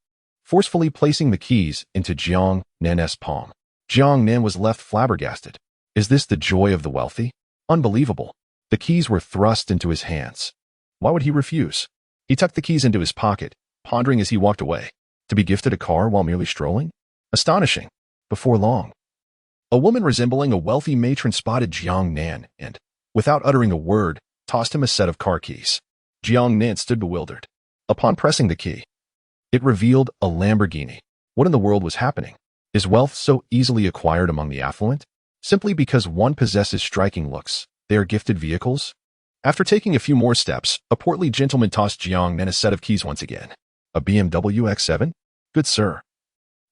forcefully placing the keys into Jiang Nan's palm. Jiang Nan was left flabbergasted. Is this the joy of the wealthy? Unbelievable. The keys were thrust into his hands. Why would he refuse? He tucked the keys into his pocket, pondering as he walked away. To be gifted a car while merely strolling? Astonishing. Before long, a woman resembling a wealthy matron spotted Jiang Nan and, without uttering a word, tossed him a set of car keys. Jiang Nan stood bewildered. Upon pressing the key, it revealed a Lamborghini. What in the world was happening? Is wealth so easily acquired among the affluent? Simply because one possesses striking looks, they are gifted vehicles? After taking a few more steps, a portly gentleman tossed Jiang Nan a set of keys once again. A BMW X7? Good sir.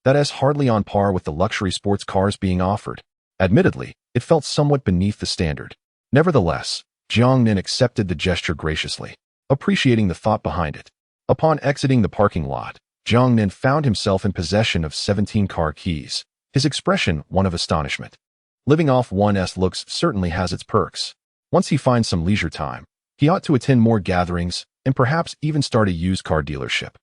That is hardly on par with the luxury sports cars being offered. Admittedly, it felt somewhat beneath the standard. Nevertheless, Jiang Nan accepted the gesture graciously, appreciating the thought behind it. Upon exiting the parking lot, Jiang Nan found himself in possession of 17 car keys, his expression one of astonishment. Living off one's looks certainly has its perks. Once he finds some leisure time, he ought to attend more gatherings and perhaps even start a used car dealership.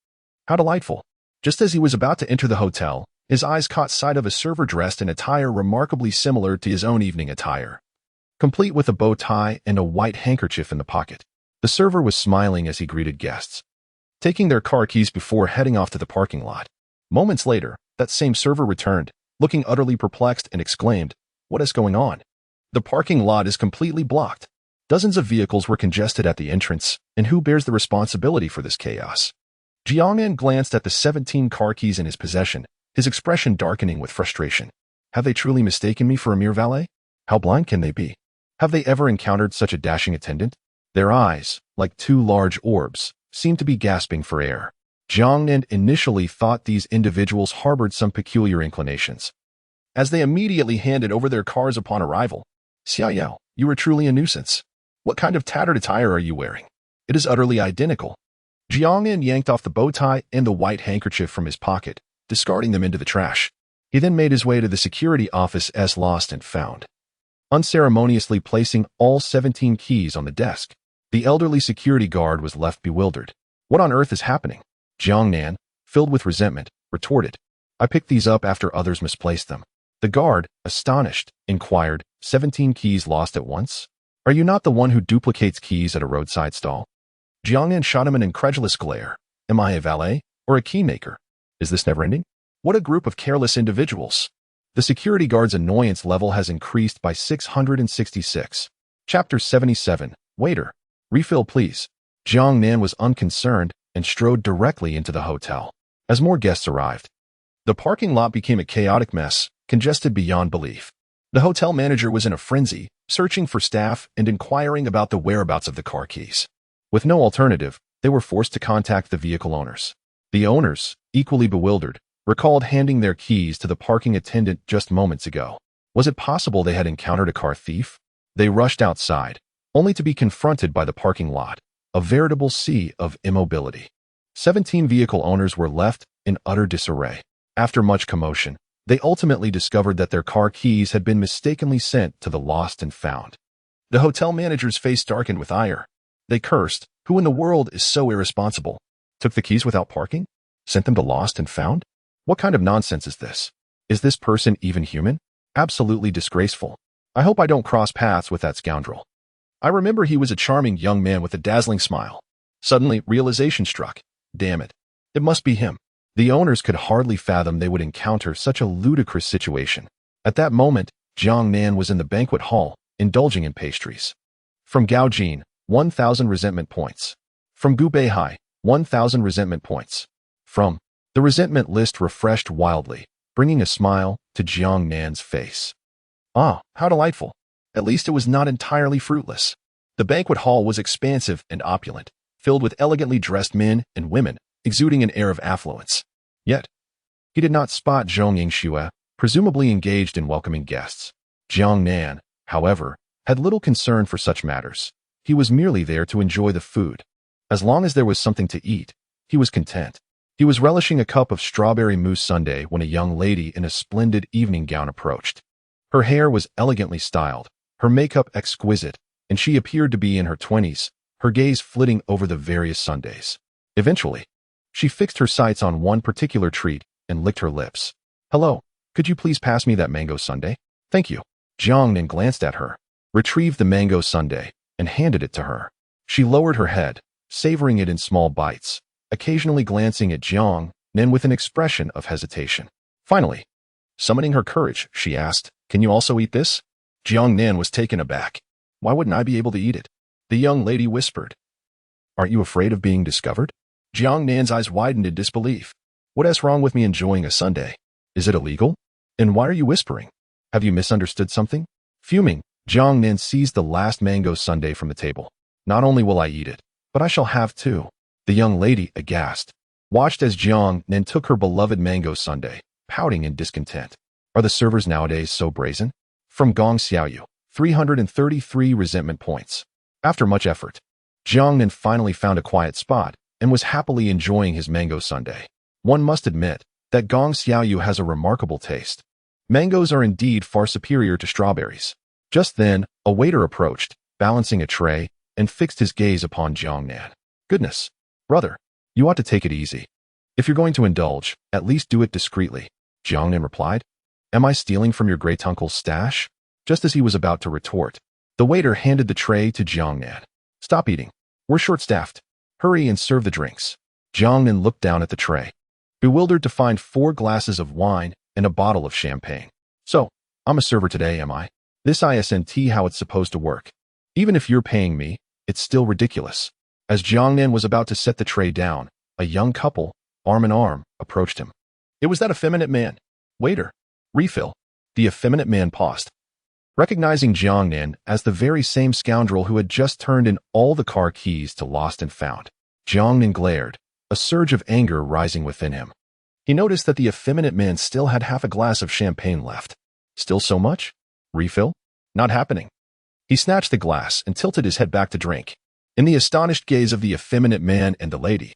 How delightful. Just as he was about to enter the hotel, his eyes caught sight of a server dressed in attire remarkably similar to his own evening attire, complete with a bow tie and a white handkerchief in the pocket. The server was smiling as he greeted guests, taking their car keys before heading off to the parking lot. Moments later, that same server returned, looking utterly perplexed, and exclaimed, "What is going on? The parking lot is completely blocked. Dozens of vehicles were congested at the entrance, and who bears the responsibility for this chaos?" Jiang Nan glanced at the 17 car keys in his possession, his expression darkening with frustration. Have they truly mistaken me for a mere valet? How blind can they be? Have they ever encountered such a dashing attendant? Their eyes, like two large orbs, seemed to be gasping for air. Jiang Nan initially thought these individuals harbored some peculiar inclinations, as they immediately handed over their cars upon arrival. Xia Yao, you are truly a nuisance. What kind of tattered attire are you wearing? It is utterly identical. Jiang Nan yanked off the bow tie and the white handkerchief from his pocket, discarding them into the trash. He then made his way to the security office as lost and found, unceremoniously placing all 17 keys on the desk. The elderly security guard was left bewildered. What on earth is happening? Jiang Nan, filled with resentment, retorted, I picked these up after others misplaced them. The guard, astonished, inquired, 17 keys lost at once? Are you not the one who duplicates keys at a roadside stall? Jiang Nan shot him an incredulous glare. Am I a valet or a keymaker? Is this never ending? What a group of careless individuals. The security guard's annoyance level has increased by 666. Chapter 77. Waiter. Refill, please. Jiang Nan was unconcerned and strode directly into the hotel. As more guests arrived, the parking lot became a chaotic mess, congested beyond belief. The hotel manager was in a frenzy, searching for staff and inquiring about the whereabouts of the car keys. With no alternative, they were forced to contact the vehicle owners. The owners, equally bewildered, recalled handing their keys to the parking attendant just moments ago. Was it possible they had encountered a car thief? They rushed outside, only to be confronted by the parking lot, a veritable sea of immobility. 17 vehicle owners were left in utter disarray. After much commotion, they ultimately discovered that their car keys had been mistakenly sent to the lost and found. The hotel manager's face darkened with ire. They cursed, who in the world is so irresponsible? Took the keys without parking? Sent them to lost and found? What kind of nonsense is this? Is this person even human? Absolutely disgraceful. I hope I don't cross paths with that scoundrel. I remember he was a charming young man with a dazzling smile. Suddenly, realization struck. Damn it. It must be him. The owners could hardly fathom they would encounter such a ludicrous situation. At that moment, Jiang Nan was in the banquet hall, indulging in pastries. From Gao Jin, 1,000 resentment points. From Gu Beihai, 1,000 resentment points. From the resentment list refreshed wildly, bringing a smile to Jiang Nan's face. Ah, how delightful. At least it was not entirely fruitless. The banquet hall was expansive and opulent, filled with elegantly dressed men and women, exuding an air of affluence. Yet, he did not spot Zhong Yingxue, presumably engaged in welcoming guests. Jiang Nan, however, had little concern for such matters. He was merely there to enjoy the food. As long as there was something to eat, he was content. He was relishing a cup of strawberry mousse sundae when a young lady in a splendid evening gown approached. Her hair was elegantly styled, her makeup exquisite, and she appeared to be in her 20s, her gaze flitting over the various sundaes. Eventually, she fixed her sights on one particular treat and licked her lips. "Hello, could you please pass me that mango sundae?" "Thank you." Jiang Nan glanced at her, retrieved the mango sundae, and handed it to her. She lowered her head, savoring it in small bites, occasionally glancing at Jiang Nan with an expression of hesitation. Finally, summoning her courage, she asked, "Can you also eat this?" Jiang Nan was taken aback. "Why wouldn't I be able to eat it?" The young lady whispered. "Aren't you afraid of being discovered?" Jiang Nan's eyes widened in disbelief. "What's wrong with me enjoying a sundae? Is it illegal? And why are you whispering? Have you misunderstood something?" Fuming, Jiang Nan seized the last mango sundae from the table. "Not only will I eat it, but I shall have two." The young lady, aghast, watched as Jiang Nan took her beloved mango sundae, pouting in discontent. Are the servers nowadays so brazen? From Gong Xiaoyu, 333 resentment points. After much effort, Jiang Nan finally found a quiet spot and was happily enjoying his mango sundae. One must admit that Gong Xiaoyu has a remarkable taste. Mangoes are indeed far superior to strawberries. Just then, a waiter approached, balancing a tray, and fixed his gaze upon Jiang Nan. "Goodness, brother, you ought to take it easy. If you're going to indulge, at least do it discreetly," Jiang Nan replied. "Am I stealing from your great-uncle's stash?" Just as he was about to retort, the waiter handed the tray to Jiang Nan. "Stop eating. We're short-staffed. Hurry and serve the drinks." Jiang Nan looked down at the tray, bewildered to find 4 glasses of wine and a bottle of champagne. "So, I'm a server today, am I? This isn't how it's supposed to work. Even if you're paying me, it's still ridiculous." As Jiang Nan was about to set the tray down, a young couple, arm in arm, approached him. It was that effeminate man. "Waiter, refill." The effeminate man paused. Recognizing Jiang Nan as the very same scoundrel who had just turned in all the car keys to Lost and Found, Jiang Nan glared, a surge of anger rising within him. He noticed that the effeminate man still had half a glass of champagne left. Still so much? Refill? Not happening. He snatched the glass and tilted his head back to drink. In the astonished gaze of the effeminate man and the lady,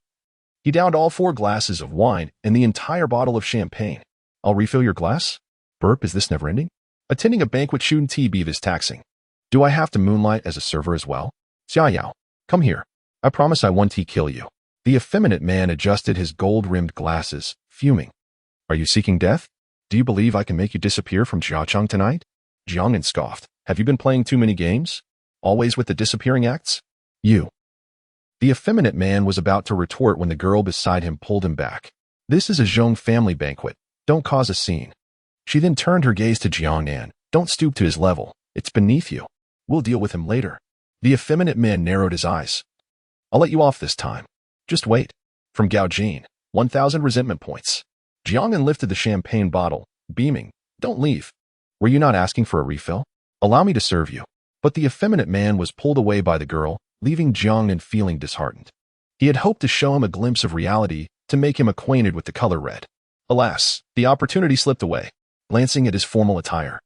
he downed all 4 glasses of wine and the entire bottle of champagne. "I'll refill your glass?" Burp, is this never ending? Attending a banquet shouldn't be this taxing. Do I have to moonlight as a server as well? Xiaoyao, come here. I promise I won't kill you. The effeminate man adjusted his gold-rimmed glasses, fuming. Are you seeking death? Do you believe I can make you disappear from Jiacheng tonight? Jiang Nan scoffed. Have you been playing too many games? Always with the disappearing acts? You. The effeminate man was about to retort when the girl beside him pulled him back. This is a Zhong family banquet. Don't cause a scene. She then turned her gaze to Jiang Nan. Don't stoop to his level. It's beneath you. We'll deal with him later. The effeminate man narrowed his eyes. I'll let you off this time. Just wait. From Gao Jin, 1,000 resentment points. Jiang Nan lifted the champagne bottle, beaming. Don't leave. Were you not asking for a refill? Allow me to serve you. But the effeminate man was pulled away by the girl, leaving Jiang Nan feeling disheartened. He had hoped to show him a glimpse of reality to make him acquainted with the color red. Alas, the opportunity slipped away. Glancing at his formal attire,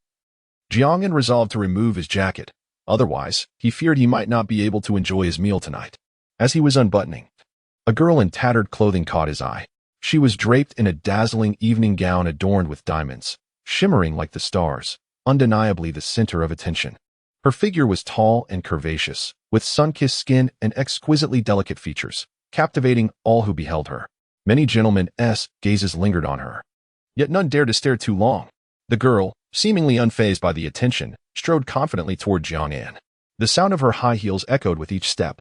Jiang Nan resolved to remove his jacket. Otherwise, he feared he might not be able to enjoy his meal tonight. As he was unbuttoning, a girl in tattered clothing caught his eye. She was draped in a dazzling evening gown adorned with diamonds, shimmering like the stars, undeniably the center of attention. Her figure was tall and curvaceous, with sun-kissed skin and exquisitely delicate features, captivating all who beheld her. Many gentlemen's gazes lingered on her. Yet none dared to stare too long. The girl, seemingly unfazed by the attention, strode confidently toward Jiang Nan. The sound of her high heels echoed with each step.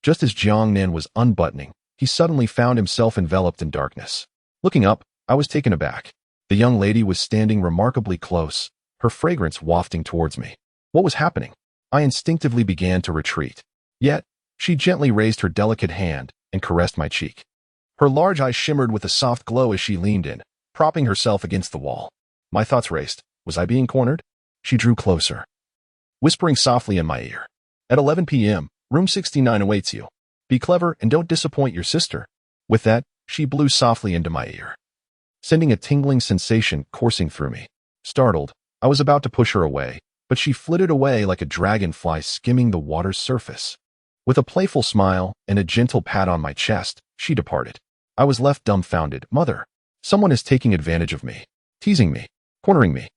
Just as Jiang Nan was unbuttoning, he suddenly found himself enveloped in darkness. Looking up, I was taken aback. The young lady was standing remarkably close, her fragrance wafting towards me. What was happening? I instinctively began to retreat. Yet, she gently raised her delicate hand and caressed my cheek. Her large eyes shimmered with a soft glow as she leaned in, propping herself against the wall. My thoughts raced. Was I being cornered? She drew closer, whispering softly in my ear. At 11 p.m., room 69 awaits you. Be clever and don't disappoint your sister. With that, she blew softly into my ear, sending a tingling sensation coursing through me. Startled, I was about to push her away, but she flitted away like a dragonfly skimming the water's surface. With a playful smile and a gentle pat on my chest, she departed. I was left dumbfounded. Mother, someone is taking advantage of me, teasing me, cornering me,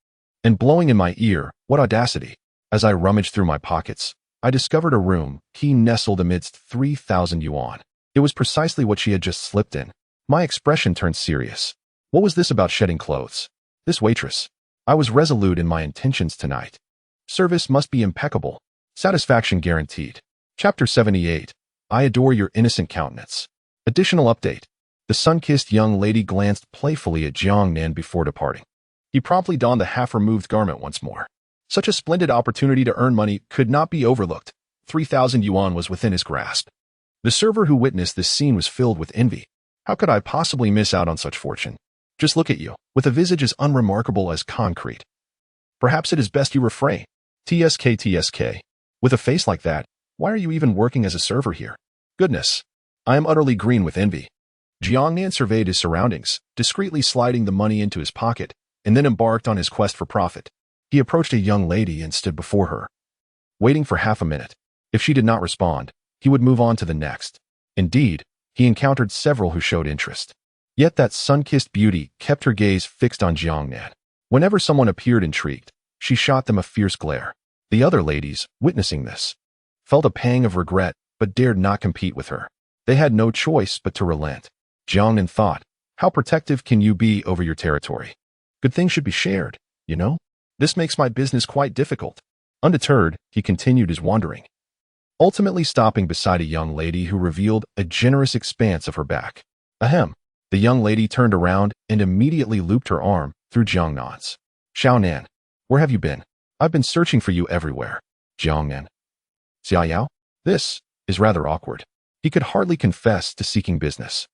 and blowing in my ear. What audacity! As I rummaged through my pockets, I discovered a room key nestled amidst 3,000 yuan. It was precisely what she had just slipped in. My expression turned serious. What was this about shedding clothes? This waitress. I was resolute in my intentions tonight. Service must be impeccable. Satisfaction guaranteed. Chapter 78. I adore your innocent countenance. Additional update. The sun-kissed young lady glanced playfully at Jiang Nan before departing. He promptly donned the half-removed garment once more. Such a splendid opportunity to earn money could not be overlooked. 3,000 yuan was within his grasp. The server who witnessed this scene was filled with envy. How could I possibly miss out on such fortune? Just look at you, with a visage as unremarkable as concrete. Perhaps it is best you refrain. TSK. With a face like that, why are you even working as a server here? Goodness, I am utterly green with envy. Jiang Nan surveyed his surroundings, discreetly sliding the money into his pocket, and then embarked on his quest for profit. He approached a young lady and stood before her, waiting for half a minute. If she did not respond, he would move on to the next. Indeed, he encountered several who showed interest. Yet that sun-kissed beauty kept her gaze fixed on Jiang Nan. Whenever someone appeared intrigued, she shot them a fierce glare. The other ladies, witnessing this, felt a pang of regret but dared not compete with her. They had no choice but to relent. Jiang Nan thought, how protective can you be over your territory? Good things should be shared, you know? This makes my business quite difficult. Undeterred, he continued his wandering, ultimately stopping beside a young lady who revealed a generous expanse of her back. Ahem. The young lady turned around and immediately looped her arm through Jiang Nan's. Xiao Nan, where have you been? I've been searching for you everywhere. Jiang Nan. Xia Yao? This is rather awkward. He could hardly confess to seeking business.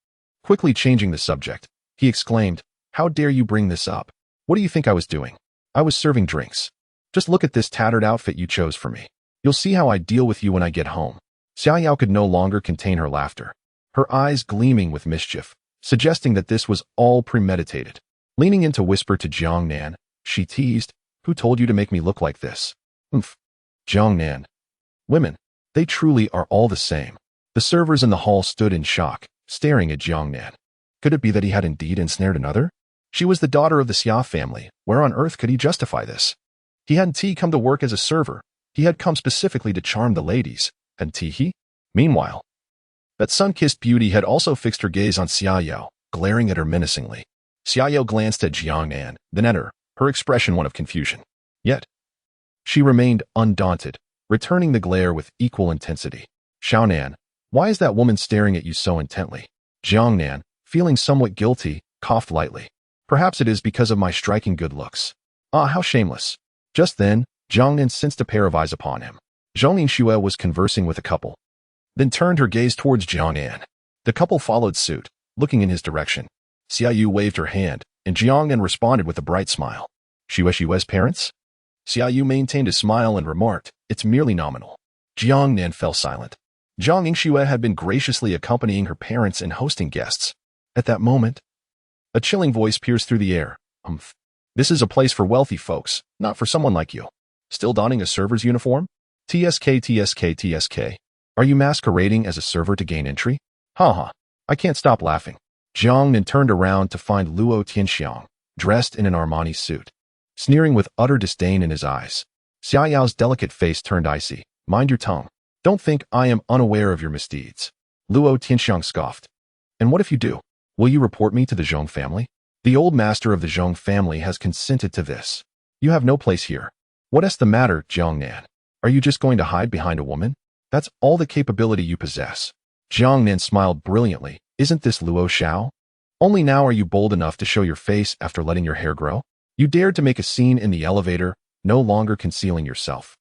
Quickly changing the subject, he exclaimed, how dare you bring this up? What do you think I was doing? I was serving drinks. Just look at this tattered outfit you chose for me. You'll see how I deal with you when I get home. Xia Yao could no longer contain her laughter, her eyes gleaming with mischief, suggesting that this was all premeditated. Leaning in to whisper to Jiang Nan, she teased, who told you to make me look like this? Oomph. Jiang Nan. Women, they truly are all the same. The servers in the hall stood in shock, staring at Jiang Nan. Could it be that he had indeed ensnared another? She was the daughter of the Xia family. Where on earth could he justify this? He hadn't come to work as a server. He had come specifically to charm the ladies, hadn't he? Meanwhile, that sun-kissed beauty had also fixed her gaze on Xia Yao, glaring at her menacingly. Xia Yao glanced at Jiang Nan, then at her expression one of confusion. Yet, she remained undaunted, returning the glare with equal intensity. Xiao Nan, why is that woman staring at you so intently? Jiang Nan, feeling somewhat guilty, coughed lightly. Perhaps it is because of my striking good looks. Ah, how shameless. Just then, Jiang Nan sensed a pair of eyes upon him. Zhonglin Xue was conversing with a couple, then turned her gaze towards Jiang Nan. The couple followed suit, looking in his direction. Xia Yu waved her hand, and Jiang Nan responded with a bright smile. Xue's parents? Xia Yu maintained a smile and remarked, it's merely nominal. Jiang Nan fell silent. Zhang Yingxue had been graciously accompanying her parents and hosting guests. At that moment, a chilling voice pierced through the air. This is a place for wealthy folks, not for someone like you. Still donning a server's uniform? TSK. Are you masquerading as a server to gain entry? Ha. I can't stop laughing. Jiang Nan turned around to find Luo Tianxiang, dressed in an Armani suit, sneering with utter disdain in his eyes. Xia Yao's delicate face turned icy. Mind your tongue. Don't think I am unaware of your misdeeds. Luo Tianxiang scoffed. And what if you do? Will you report me to the Zhong family? The old master of the Zhong family has consented to this. You have no place here. What's the matter, Jiang Nan? Are you just going to hide behind a woman? That's all the capability you possess. Jiang Nan smiled brilliantly, Isn't this Luo Xiao? Only now are you bold enough to show your face after letting your hair grow? You dared to make a scene in the elevator, no longer concealing yourself.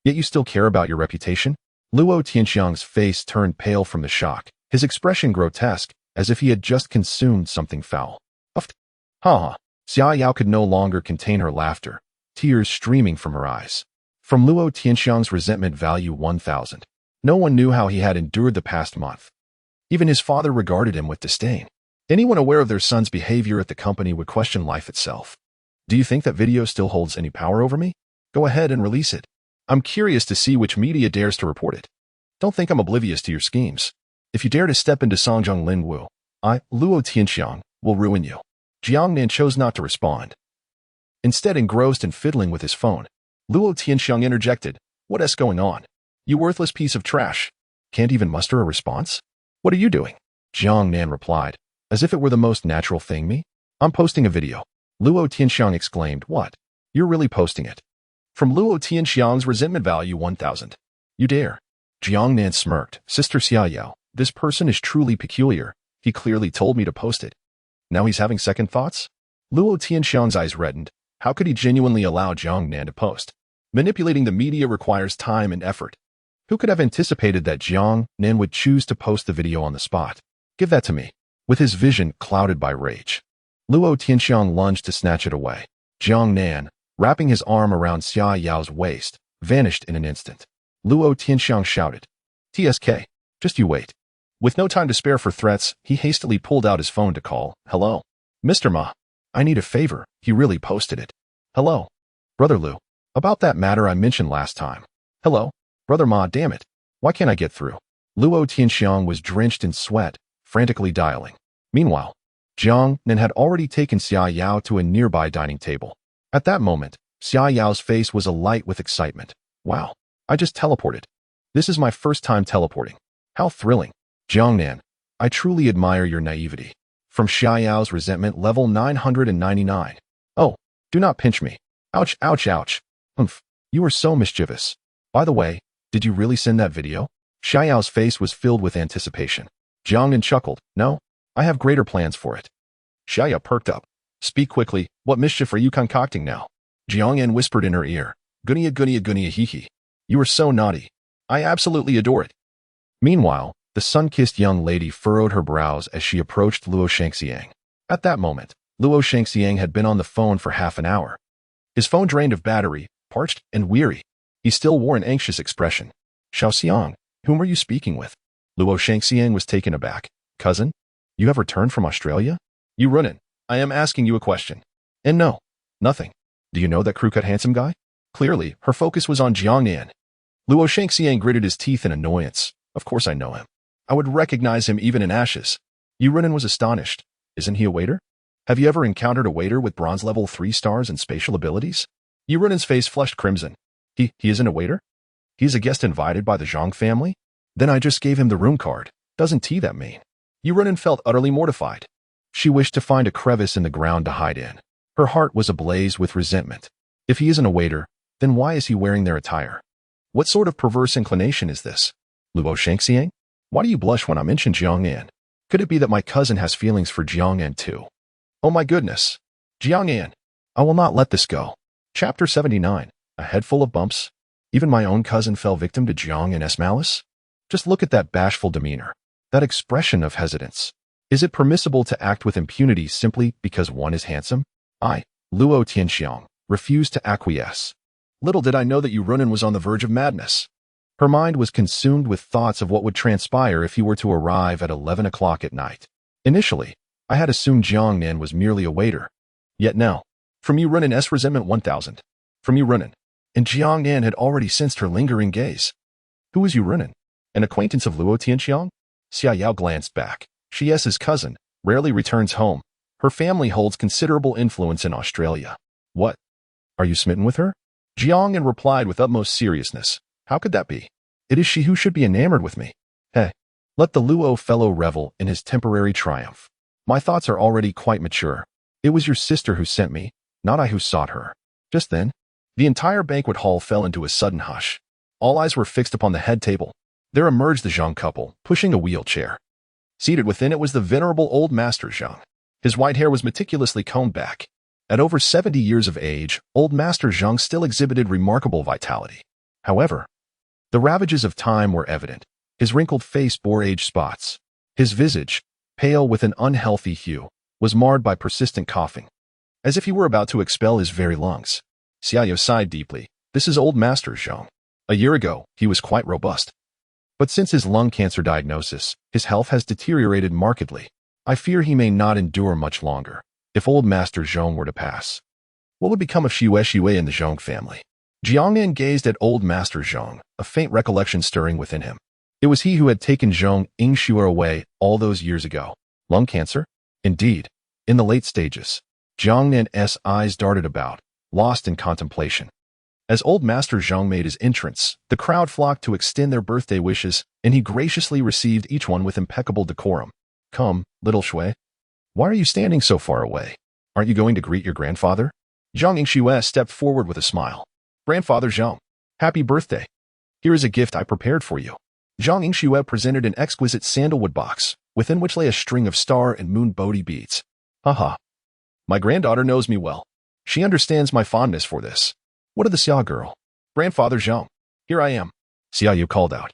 Yet you still care about your reputation? Luo Tianxiang's face turned pale from the shock, his expression grotesque, as if he had just consumed something foul. Uffed. Ha! Xia Yao could no longer contain her laughter, tears streaming from her eyes. From Luo Tianxiang's resentment value 1,000. No one knew how he had endured the past month. Even his father regarded him with disdain. Anyone aware of their son's behavior at the company would question life itself. Do you think that video still holds any power over me? Go ahead and release it. I'm curious to see which media dares to report it. Don't think I'm oblivious to your schemes. If you dare to step into Songjiang Linwu, I, Luo Tianxiang, will ruin you. Jiang Nan chose not to respond. Instead, engrossed in fiddling with his phone, Luo Tianxiang interjected, "What's going on? You worthless piece of trash. Can't even muster a response? What are you doing?" Jiang Nan replied, as if it were the most natural thing. Me? I'm posting a video. Luo Tianxiang exclaimed, "What? You're really posting it?" From Luo Tianxiang's resentment value 1,000. You dare. Jiang Nan smirked. Sister Xia Yao, this person is truly peculiar. He clearly told me to post it. Now he's having second thoughts? Luo Tianxiang's eyes reddened. How could he genuinely allow Jiang Nan to post? Manipulating the media requires time and effort. Who could have anticipated that Jiang Nan would choose to post the video on the spot? Give that to me. With his vision clouded by rage, Luo Tianxiang lunged to snatch it away. Jiang Nan, wrapping his arm around Xia Yao's waist, vanished in an instant. Luo Tianxiang shouted, "TSK, just you wait." With no time to spare for threats, he hastily pulled out his phone to call. "Hello? Mr. Ma. I need a favor. He really posted it." "Hello? Brother Lu. About that matter I mentioned last time." "Hello? Brother Ma, damn it. Why can't I get through?" Luo Tianxiang was drenched in sweat, frantically dialing. Meanwhile, Jiang Nan had already taken Xia Yao to a nearby dining table. At that moment, Xia Yao's face was alight with excitement. "Wow, I just teleported. This is my first time teleporting. How thrilling." "Jiang Nan, I truly admire your naivety." From Xia Yao's resentment level 999. "Oh, do not pinch me. Ouch, ouch, ouch. Humph, you are so mischievous. By the way, did you really send that video?" Xia Yao's face was filled with anticipation. Jiang Nan chuckled. "No, I have greater plans for it." Xia Yao perked up. "Speak quickly. What mischief are you concocting now?" Jiang Nan whispered in her ear. "Gunia gunia gunia hee hee. You are so naughty. I absolutely adore it." Meanwhile, the sun-kissed young lady furrowed her brows as she approached Luo Shangxiang. At that moment, Luo Shangxiang had been on the phone for half an hour. His phone drained of battery, parched and weary. He still wore an anxious expression. "Xiaoxiang, whom are you speaking with?" Luo Shangxiang was taken aback. "Cousin? You have returned from Australia?" "You Runin, I am asking you a question." "And no, nothing. Do you know that crew-cut handsome guy?" Clearly, her focus was on Jiang Nan. Luo Shangxiang gritted his teeth in annoyance. "Of course I know him. I would recognize him even in ashes." Yu Runin was astonished. "Isn't he a waiter? Have you ever encountered a waiter with bronze level 3 stars and spatial abilities?" Yu Runin's face flushed crimson. He isn't a waiter? He's a guest invited by the Zhang family? Then I just gave him the room card. Doesn't that mean?" Yu Runin felt utterly mortified. She wished to find a crevice in the ground to hide in. Her heart was ablaze with resentment. If he isn't a waiter, then why is he wearing their attire? What sort of perverse inclination is this? "Luo Shangxiang? Why do you blush when I mention Jiang Nan? Could it be that my cousin has feelings for Jiang Nan too?" "Oh my goodness. Jiang Nan. I will not let this go." Chapter 79. A head full of bumps. Even my own cousin fell victim to Jiang Nan's malice? Just look at that bashful demeanor. That expression of hesitance. Is it permissible to act with impunity simply because one is handsome? I, Luo Tianxiang, refused to acquiesce. Little did I know that Yu Runin was on the verge of madness. Her mind was consumed with thoughts of what would transpire if he were to arrive at 11 o'clock at night. Initially, I had assumed Jiang Nan was merely a waiter. Yet now, from Yu Runin's resentment 1,000. From Yu Runin. And Jiang Nan had already sensed her lingering gaze. Who is Yu Runin? An acquaintance of Luo Tianxiang? Xia Yao glanced back. She is his cousin, rarely returns home. Her family holds considerable influence in Australia. What? Are you smitten with her? Jiang Nan replied with utmost seriousness. How could that be? It is she who should be enamored with me. Hey, let the Luo fellow revel in his temporary triumph. My thoughts are already quite mature. It was your sister who sent me, not I who sought her. Just then, the entire banquet hall fell into a sudden hush. All eyes were fixed upon the head table. There emerged the Zhang couple, pushing a wheelchair. Seated within it was the venerable old Master Zhang. His white hair was meticulously combed back. At over 70 years of age, old Master Zhang still exhibited remarkable vitality. However, the ravages of time were evident. His wrinkled face bore age spots. His visage, pale with an unhealthy hue, was marred by persistent coughing, as if he were about to expel his very lungs. Xiaoyu sighed deeply. This is old Master Zhang. A year ago, he was quite robust. But since his lung cancer diagnosis, his health has deteriorated markedly. I fear he may not endure much longer. If old Master Zhang were to pass, what would become of Xue and the Zhang family? Jiangnan gazed at old Master Zhang, a faint recollection stirring within him. It was he who had taken Zhang Yingxue away all those years ago. Lung cancer? Indeed. In the late stages. Jiangnan's eyes darted about, lost in contemplation. As old Master Zhang made his entrance, the crowd flocked to extend their birthday wishes, and he graciously received each one with impeccable decorum. Come, little Shui. Why are you standing so far away? Aren't you going to greet your grandfather? Zhang Yingxue stepped forward with a smile. Grandfather Zhang, happy birthday. Here is a gift I prepared for you. Zhang Yingxue presented an exquisite sandalwood box, within which lay a string of star and moon Bodhi beads. Haha. My granddaughter knows me well. She understands my fondness for this. What of the Xia girl? Grandfather Zhang, here I am, Xiaoyu called out,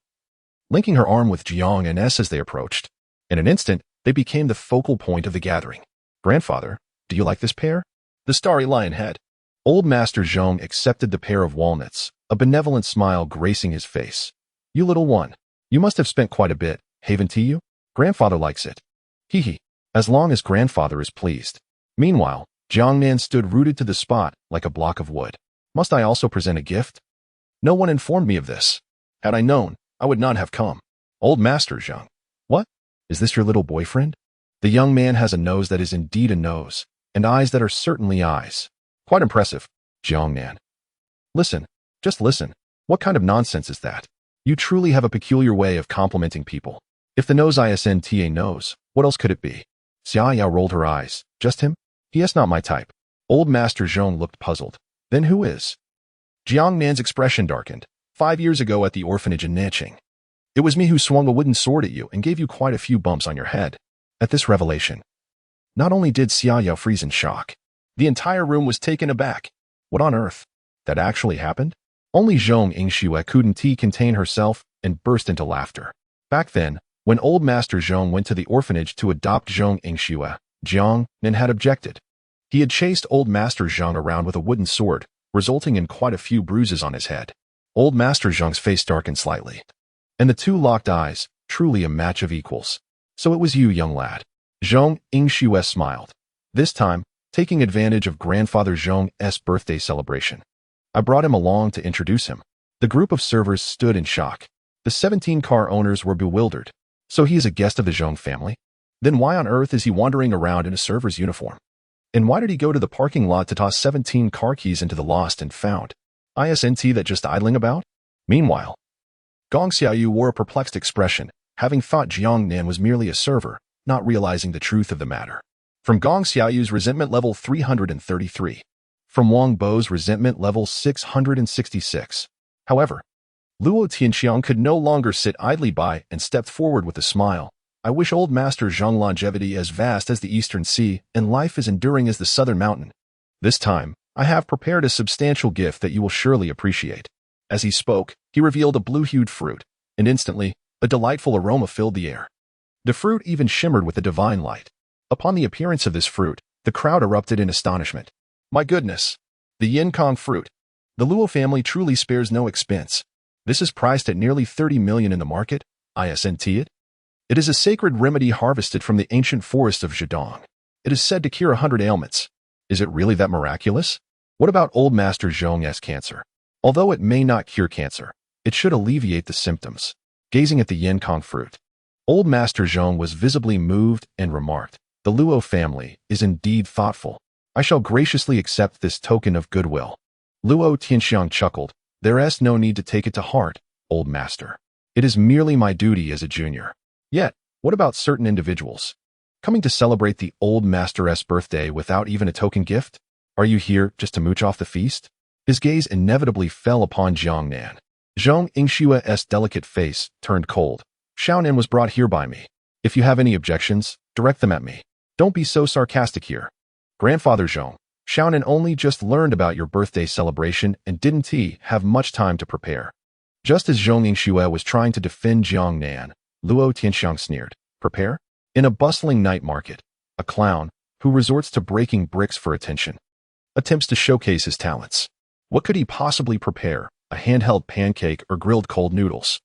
linking her arm with Jiang and S as they approached. In an instant, they became the focal point of the gathering. Grandfather, do you like this pear? The starry lion head. Old Master Zhang accepted the pair of walnuts, a benevolent smile gracing his face. You little one, you must have spent quite a bit, haven't you? Grandfather likes it. Hee hee, as long as grandfather is pleased. Meanwhile, Jiangnan stood rooted to the spot like a block of wood. Must I also present a gift? No one informed me of this. Had I known, I would not have come. Old Master Zhang. What? Is this your little boyfriend? The young man has a nose that is indeed a nose, and eyes that are certainly eyes. Quite impressive, Jiangnan. Listen, just listen. What kind of nonsense is that? You truly have a peculiar way of complimenting people. If the nose isn't a nose, what else could it be? Xiaoyu rolled her eyes. Just him? He is not my type. Old Master Zhang looked puzzled. Then who is? Jiangnan's expression darkened. 5 years ago at the orphanage in Nanqing. It was me who swung a wooden sword at you and gave you quite a few bumps on your head. At this revelation, not only did Xiaoyu freeze in shock, the entire room was taken aback. What on earth? That actually happened? Only Zhang Yingxue couldn't contain herself and burst into laughter. Back then, when old Master Zhang went to the orphanage to adopt Zhang Yingxue, Jiang Nan had objected. He had chased old Master Zhang around with a wooden sword, resulting in quite a few bruises on his head. Old Master Zhang's face darkened slightly, and the two locked eyes, truly a match of equals. So it was you, young lad. Zhang Yingxue smiled. This time, taking advantage of grandfather Zhang's birthday celebration. I brought him along to introduce him. The group of servers stood in shock. The 17 car owners were bewildered. So he is a guest of the Zhang family? Then why on earth is he wandering around in a server's uniform? And why did he go to the parking lot to toss 17 car keys into the lost and found? Isn't that just idling about? Meanwhile, Gong Xiaoyu wore a perplexed expression, having thought Jiangnan was merely a server, not realizing the truth of the matter. From Gong Xiaoyu's resentment level 333. From Wang Bo's resentment level 666. However, Luo Tianxiang could no longer sit idly by and stepped forward with a smile. I wish old Master Zhang longevity as vast as the eastern sea and life as enduring as the southern mountain. This time, I have prepared a substantial gift that you will surely appreciate. As he spoke, he revealed a blue-hued fruit, and instantly, a delightful aroma filled the air. The fruit even shimmered with a divine light. Upon the appearance of this fruit, the crowd erupted in astonishment. My goodness! The Yinkong fruit. The Luo family truly spares no expense. This is priced at nearly 30 million in the market, isn't it? It is a sacred remedy harvested from the ancient forest of Zhejiang. It is said to cure 100 ailments. Is it really that miraculous? What about old Master Zhang's cancer? Although it may not cure cancer, it should alleviate the symptoms. Gazing at the Yinkong fruit, old Master Zhang was visibly moved and remarked, the Luo family is indeed thoughtful. I shall graciously accept this token of goodwill. Luo Tianxiang chuckled. There is no need to take it to heart, old master. It is merely my duty as a junior. Yet, what about certain individuals? Coming to celebrate the old master's birthday without even a token gift? Are you here just to mooch off the feast? His gaze inevitably fell upon Jiangnan. Zhang Yingxue's delicate face turned cold. Xiaonan was brought here by me. If you have any objections, direct them at me. Don't be so sarcastic here. Grandfather Zhong, Xiaonan only just learned about your birthday celebration and didn't he have much time to prepare. Just as Zhong Yingxue was trying to defend Jiang Nan, Luo Tianxiang sneered. Prepare? In a bustling night market, a clown, who resorts to breaking bricks for attention, attempts to showcase his talents. What could he possibly prepare? A handheld pancake or grilled cold noodles?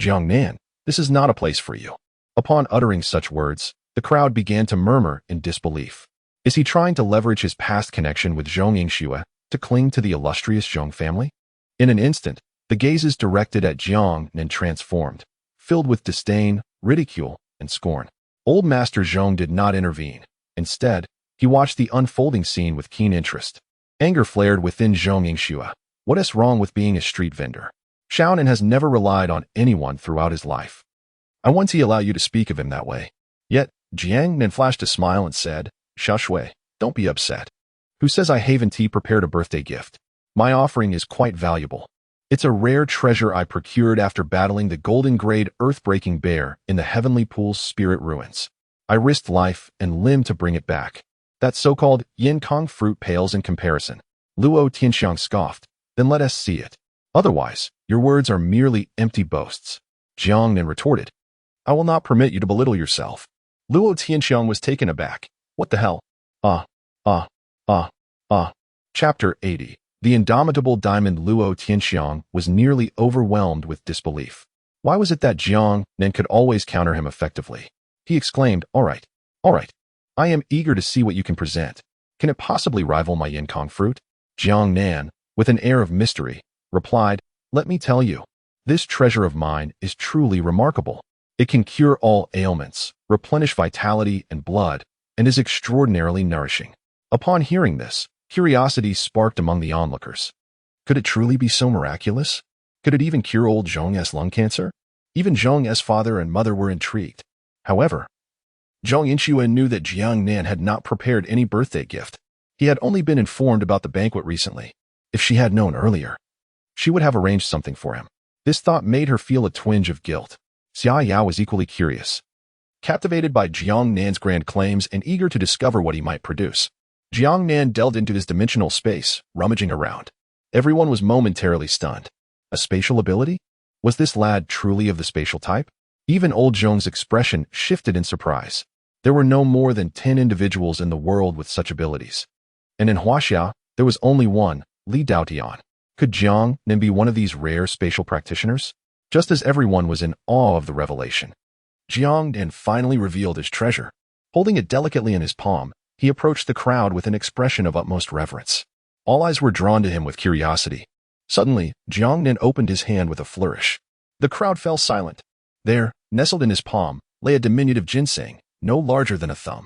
Jiang Nan, this is not a place for you. Upon uttering such words, the crowd began to murmur in disbelief. Is he trying to leverage his past connection with Zhong Yingxue to cling to the illustrious Zhong family? In an instant, the gazes directed at Jiang Nan transformed, filled with disdain, ridicule, and scorn. Old Master Zhong did not intervene. Instead, he watched the unfolding scene with keen interest. Anger flared within Zhong Yingxue. What is wrong with being a street vendor? Xiaonan has never relied on anyone throughout his life. I want to allow you to speak of him that way. Yet, Jiang Nan flashed a smile and said, Xiao Shui, don't be upset. Who says I haven't prepared a birthday gift? My offering is quite valuable. It's a rare treasure I procured after battling the golden-grade earth-breaking bear in the Heavenly Pool's spirit ruins. I risked life and limb to bring it back. That so-called Yin Kong fruit pales in comparison. Luo Tianxiang scoffed. Then let us see it. Otherwise, your words are merely empty boasts. Jiang Nan retorted. I will not permit you to belittle yourself. Luo Tianxiang was taken aback. What the hell? Chapter 80. The indomitable diamond Luo Tianxiang was nearly overwhelmed with disbelief. Why was it that Jiang Nan could always counter him effectively? He exclaimed, all right. I am eager to see what you can present. Can it possibly rival my Yin Kong fruit? Jiang Nan, with an air of mystery, replied, let me tell you, this treasure of mine is truly remarkable. It can cure all ailments, replenish vitality and blood, and is extraordinarily nourishing. Upon hearing this, curiosity sparked among the onlookers. Could it truly be so miraculous? Could it even cure old Zhong's lung cancer? Even Zhong's father and mother were intrigued. However, Zhong Yingxue knew that Jiang Nan had not prepared any birthday gift. He had only been informed about the banquet recently. If she had known earlier, she would have arranged something for him. This thought made her feel a twinge of guilt. Xia Yao was equally curious. Captivated by Jiang Nan's grand claims and eager to discover what he might produce, Jiang Nan delved into his dimensional space, rummaging around. Everyone was momentarily stunned. A spatial ability? Was this lad truly of the spatial type? Even old Zhong's expression shifted in surprise. There were no more than 10 individuals in the world with such abilities. And in Huaxia, there was only one, Li Daotian. Could Jiang Nan be one of these rare spatial practitioners? Just as everyone was in awe of the revelation, Jiang Nan finally revealed his treasure. Holding it delicately in his palm, he approached the crowd with an expression of utmost reverence. All eyes were drawn to him with curiosity. Suddenly, Jiang Nan opened his hand with a flourish. The crowd fell silent. There, nestled in his palm, lay a diminutive ginseng, no larger than a thumb.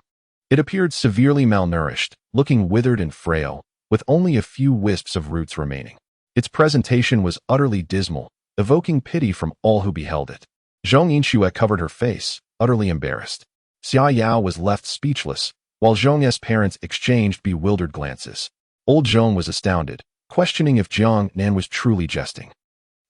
It appeared severely malnourished, looking withered and frail, with only a few wisps of roots remaining. Its presentation was utterly dismal, evoking pity from all who beheld it. Zhong Yingxue covered her face, utterly embarrassed. Xia Yao was left speechless, while Zhong's parents exchanged bewildered glances. Old Zhong was astounded, questioning if Jiang Nan was truly jesting.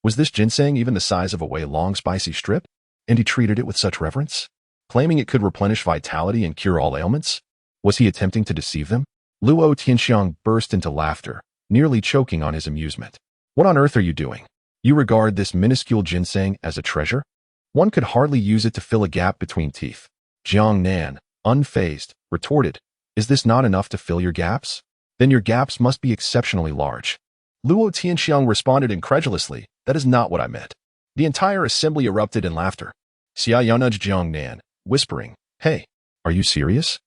Was this ginseng even the size of a way-long spicy strip? And he treated it with such reverence? Claiming it could replenish vitality and cure all ailments? Was he attempting to deceive them? Luo Tianxiang burst into laughter, nearly choking on his amusement. What on earth are you doing? You regard this minuscule ginseng as a treasure? One could hardly use it to fill a gap between teeth. Jiang Nan, unfazed, retorted, is this not enough to fill your gaps? Then your gaps must be exceptionally large. Luo Tianxiang responded incredulously, that is not what I meant. The entire assembly erupted in laughter. Xia Yao nudged Jiang Nan, whispering, hey, are you serious?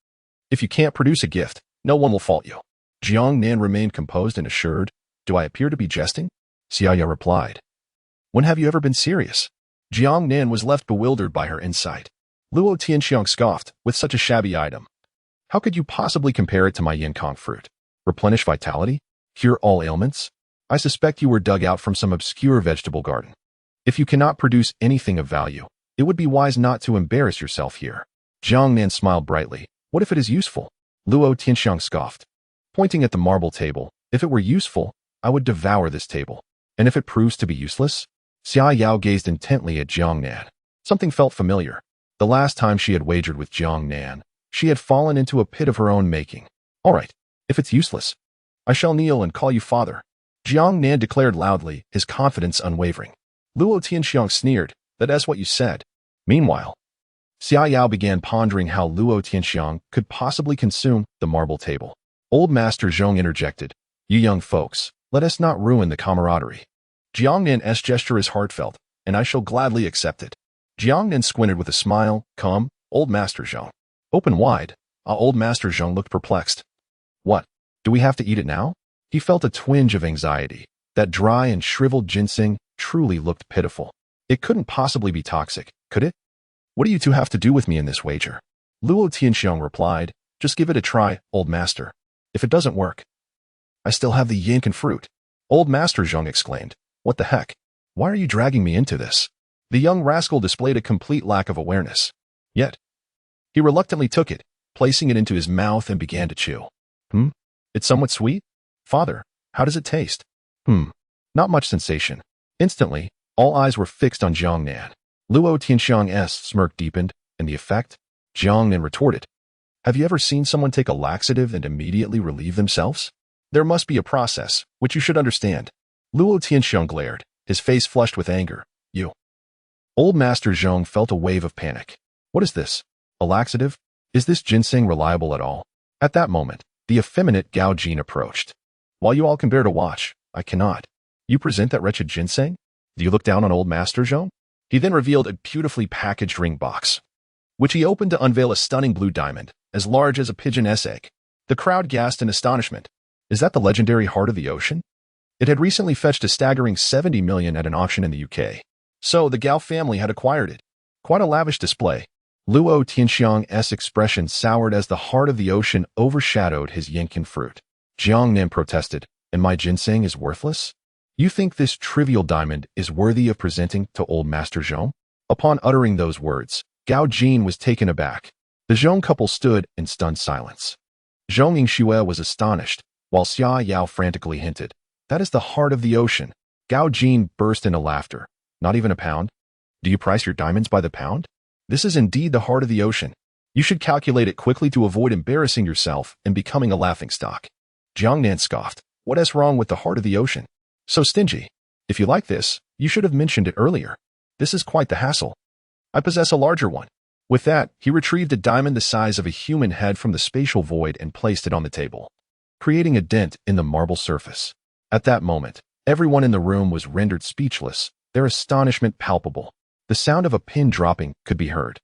If you can't produce a gift, no one will fault you. Jiang Nan remained composed and assured, do I appear to be jesting? Xia Yao replied, when have you ever been serious? Jiang Nan was left bewildered by her insight. Luo Tianxiang scoffed, with such a shabby item. How could you possibly compare it to my Yin Kong fruit? Replenish vitality? Cure all ailments? I suspect you were dug out from some obscure vegetable garden. If you cannot produce anything of value, it would be wise not to embarrass yourself here. Jiang Nan smiled brightly. What if it is useful? Luo Tianxiang scoffed, pointing at the marble table. If it were useful, I would devour this table. And if it proves to be useless? Xia Yao gazed intently at Jiang Nan. Something felt familiar. The last time she had wagered with Jiang Nan, she had fallen into a pit of her own making. All right, if it's useless, I shall kneel and call you father, Jiang Nan declared loudly, his confidence unwavering. Luo Tianxiang sneered, that's what you said. Meanwhile, Xia Yao began pondering how Luo Tianxiang could possibly consume the marble table. Old Master Zhong interjected, you young folks, let us not ruin the camaraderie. Jiang Nan's gesture is heartfelt, and I shall gladly accept it. Jiang Nan squinted with a smile. Come, Old Master Zhong. Open wide. Old Master Zhong looked perplexed. What? Do we have to eat it now? He felt a twinge of anxiety. That dry and shriveled ginseng truly looked pitiful. It couldn't possibly be toxic, could it? What do you two have to do with me in this wager? Luo Tianxiang replied, just give it a try, Old Master. If it doesn't work, I still have the Yankin fruit. Old Master Zhong exclaimed, what the heck? Why are you dragging me into this? The young rascal displayed a complete lack of awareness. Yet, he reluctantly took it, placing it into his mouth and began to chew. It's somewhat sweet? Father, how does it taste? Not much sensation. Instantly, all eyes were fixed on Jiang Nan. Luo Tianxiang's smirk deepened, and the effect? Jiang Nan retorted, have you ever seen someone take a laxative and immediately relieve themselves? There must be a process, which you should understand. Luo Tianxiang glared, his face flushed with anger. You. Old Master Zhong felt a wave of panic. What is this? A laxative? Is this ginseng reliable at all? At that moment, the effeminate Gao Jin approached. While you all can bear to watch, I cannot. You present that wretched ginseng? Do you look down on Old Master Zhong? He then revealed a beautifully packaged ring box, which he opened to unveil a stunning blue diamond, as large as a pigeon's egg. The crowd gasped in astonishment. Is that the legendary Heart of the Ocean? It had recently fetched a staggering 70 million at an auction in the UK. So the Gao family had acquired it. Quite a lavish display. Luo Tianxiang's expression soured as the Heart of the Ocean overshadowed his Yankin fruit. Jiang Nan protested, and my ginseng is worthless? You think this trivial diamond is worthy of presenting to Old Master Zhong? Upon uttering those words, Gao Jin was taken aback. The Zhong couple stood in stunned silence. Zhong Yingxue was astonished, while Xia Yao frantically hinted, that is the Heart of the Ocean. Gao Jin burst into laughter. Not even a pound? Do you price your diamonds by the pound? This is indeed the Heart of the Ocean. You should calculate it quickly to avoid embarrassing yourself and becoming a laughingstock. Jiang Nan scoffed. What is wrong with the Heart of the Ocean? So stingy. If you like this, you should have mentioned it earlier. This is quite the hassle. I possess a larger one. With that, he retrieved a diamond the size of a human head from the spatial void and placed it on the table, creating a dent in the marble surface. At that moment, everyone in the room was rendered speechless, their astonishment palpable. The sound of a pin dropping could be heard.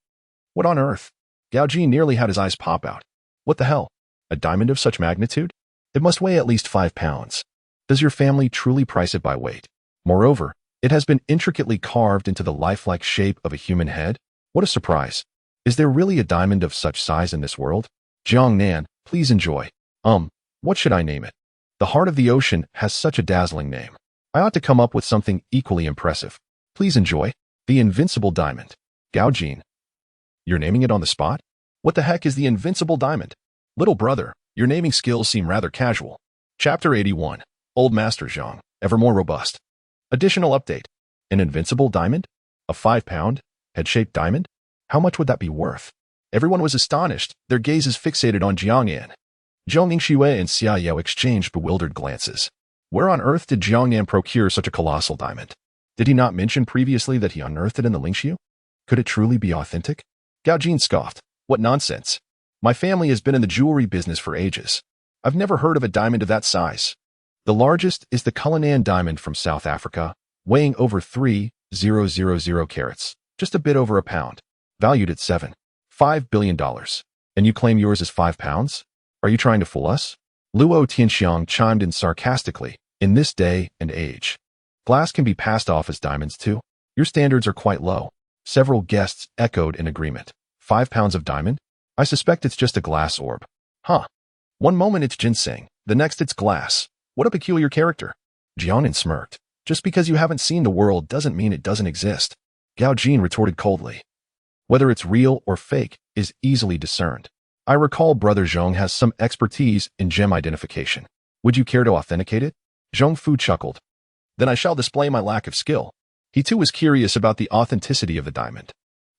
What on earth? Gao Jin nearly had his eyes pop out. What the hell? A diamond of such magnitude? It must weigh at least 5 pounds. Does your family truly price it by weight? Moreover, it has been intricately carved into the lifelike shape of a human head? What a surprise. Is there really a diamond of such size in this world? Jiang Nan, please enjoy. What should I name it? The Heart of the Ocean has such a dazzling name. I ought to come up with something equally impressive. Please enjoy. The Invincible Diamond. Gao Jin. You're naming it on the spot? What the heck is the Invincible Diamond? Little brother, your naming skills seem rather casual. Chapter 81. Old Master Zhong, ever more robust. Additional update. An invincible diamond? A 5-pound, head-shaped diamond? How much would that be worth? Everyone was astonished, their gazes fixated on Jiang Nan. Zhong Yingxue and Xia Yao exchanged bewildered glances. Where on earth did Jiang Nan procure such a colossal diamond? Did he not mention previously that he unearthed it in the Lingxiu? Could it truly be authentic? Gao Jin scoffed. What nonsense. My family has been in the jewelry business for ages. I've never heard of a diamond of that size. The largest is the Cullinan diamond from South Africa, weighing over 3,000 carats, just a bit over a pound, valued at $7.5 billion. And you claim yours is 5 pounds? Are you trying to fool us? Luo Tianxiang chimed in sarcastically, in this day and age. Glass can be passed off as diamonds too. Your standards are quite low. Several guests echoed in agreement. 5 pounds of diamond? I suspect it's just a glass orb. Huh. One moment it's ginseng, the next it's glass. What a peculiar character. Jiang Nan smirked. Just because you haven't seen the world doesn't mean it doesn't exist. Gao Jin retorted coldly. Whether it's real or fake is easily discerned. I recall Brother Zhong has some expertise in gem identification. Would you care to authenticate it? Zhong Fu chuckled. Then I shall display my lack of skill. He too was curious about the authenticity of the diamond.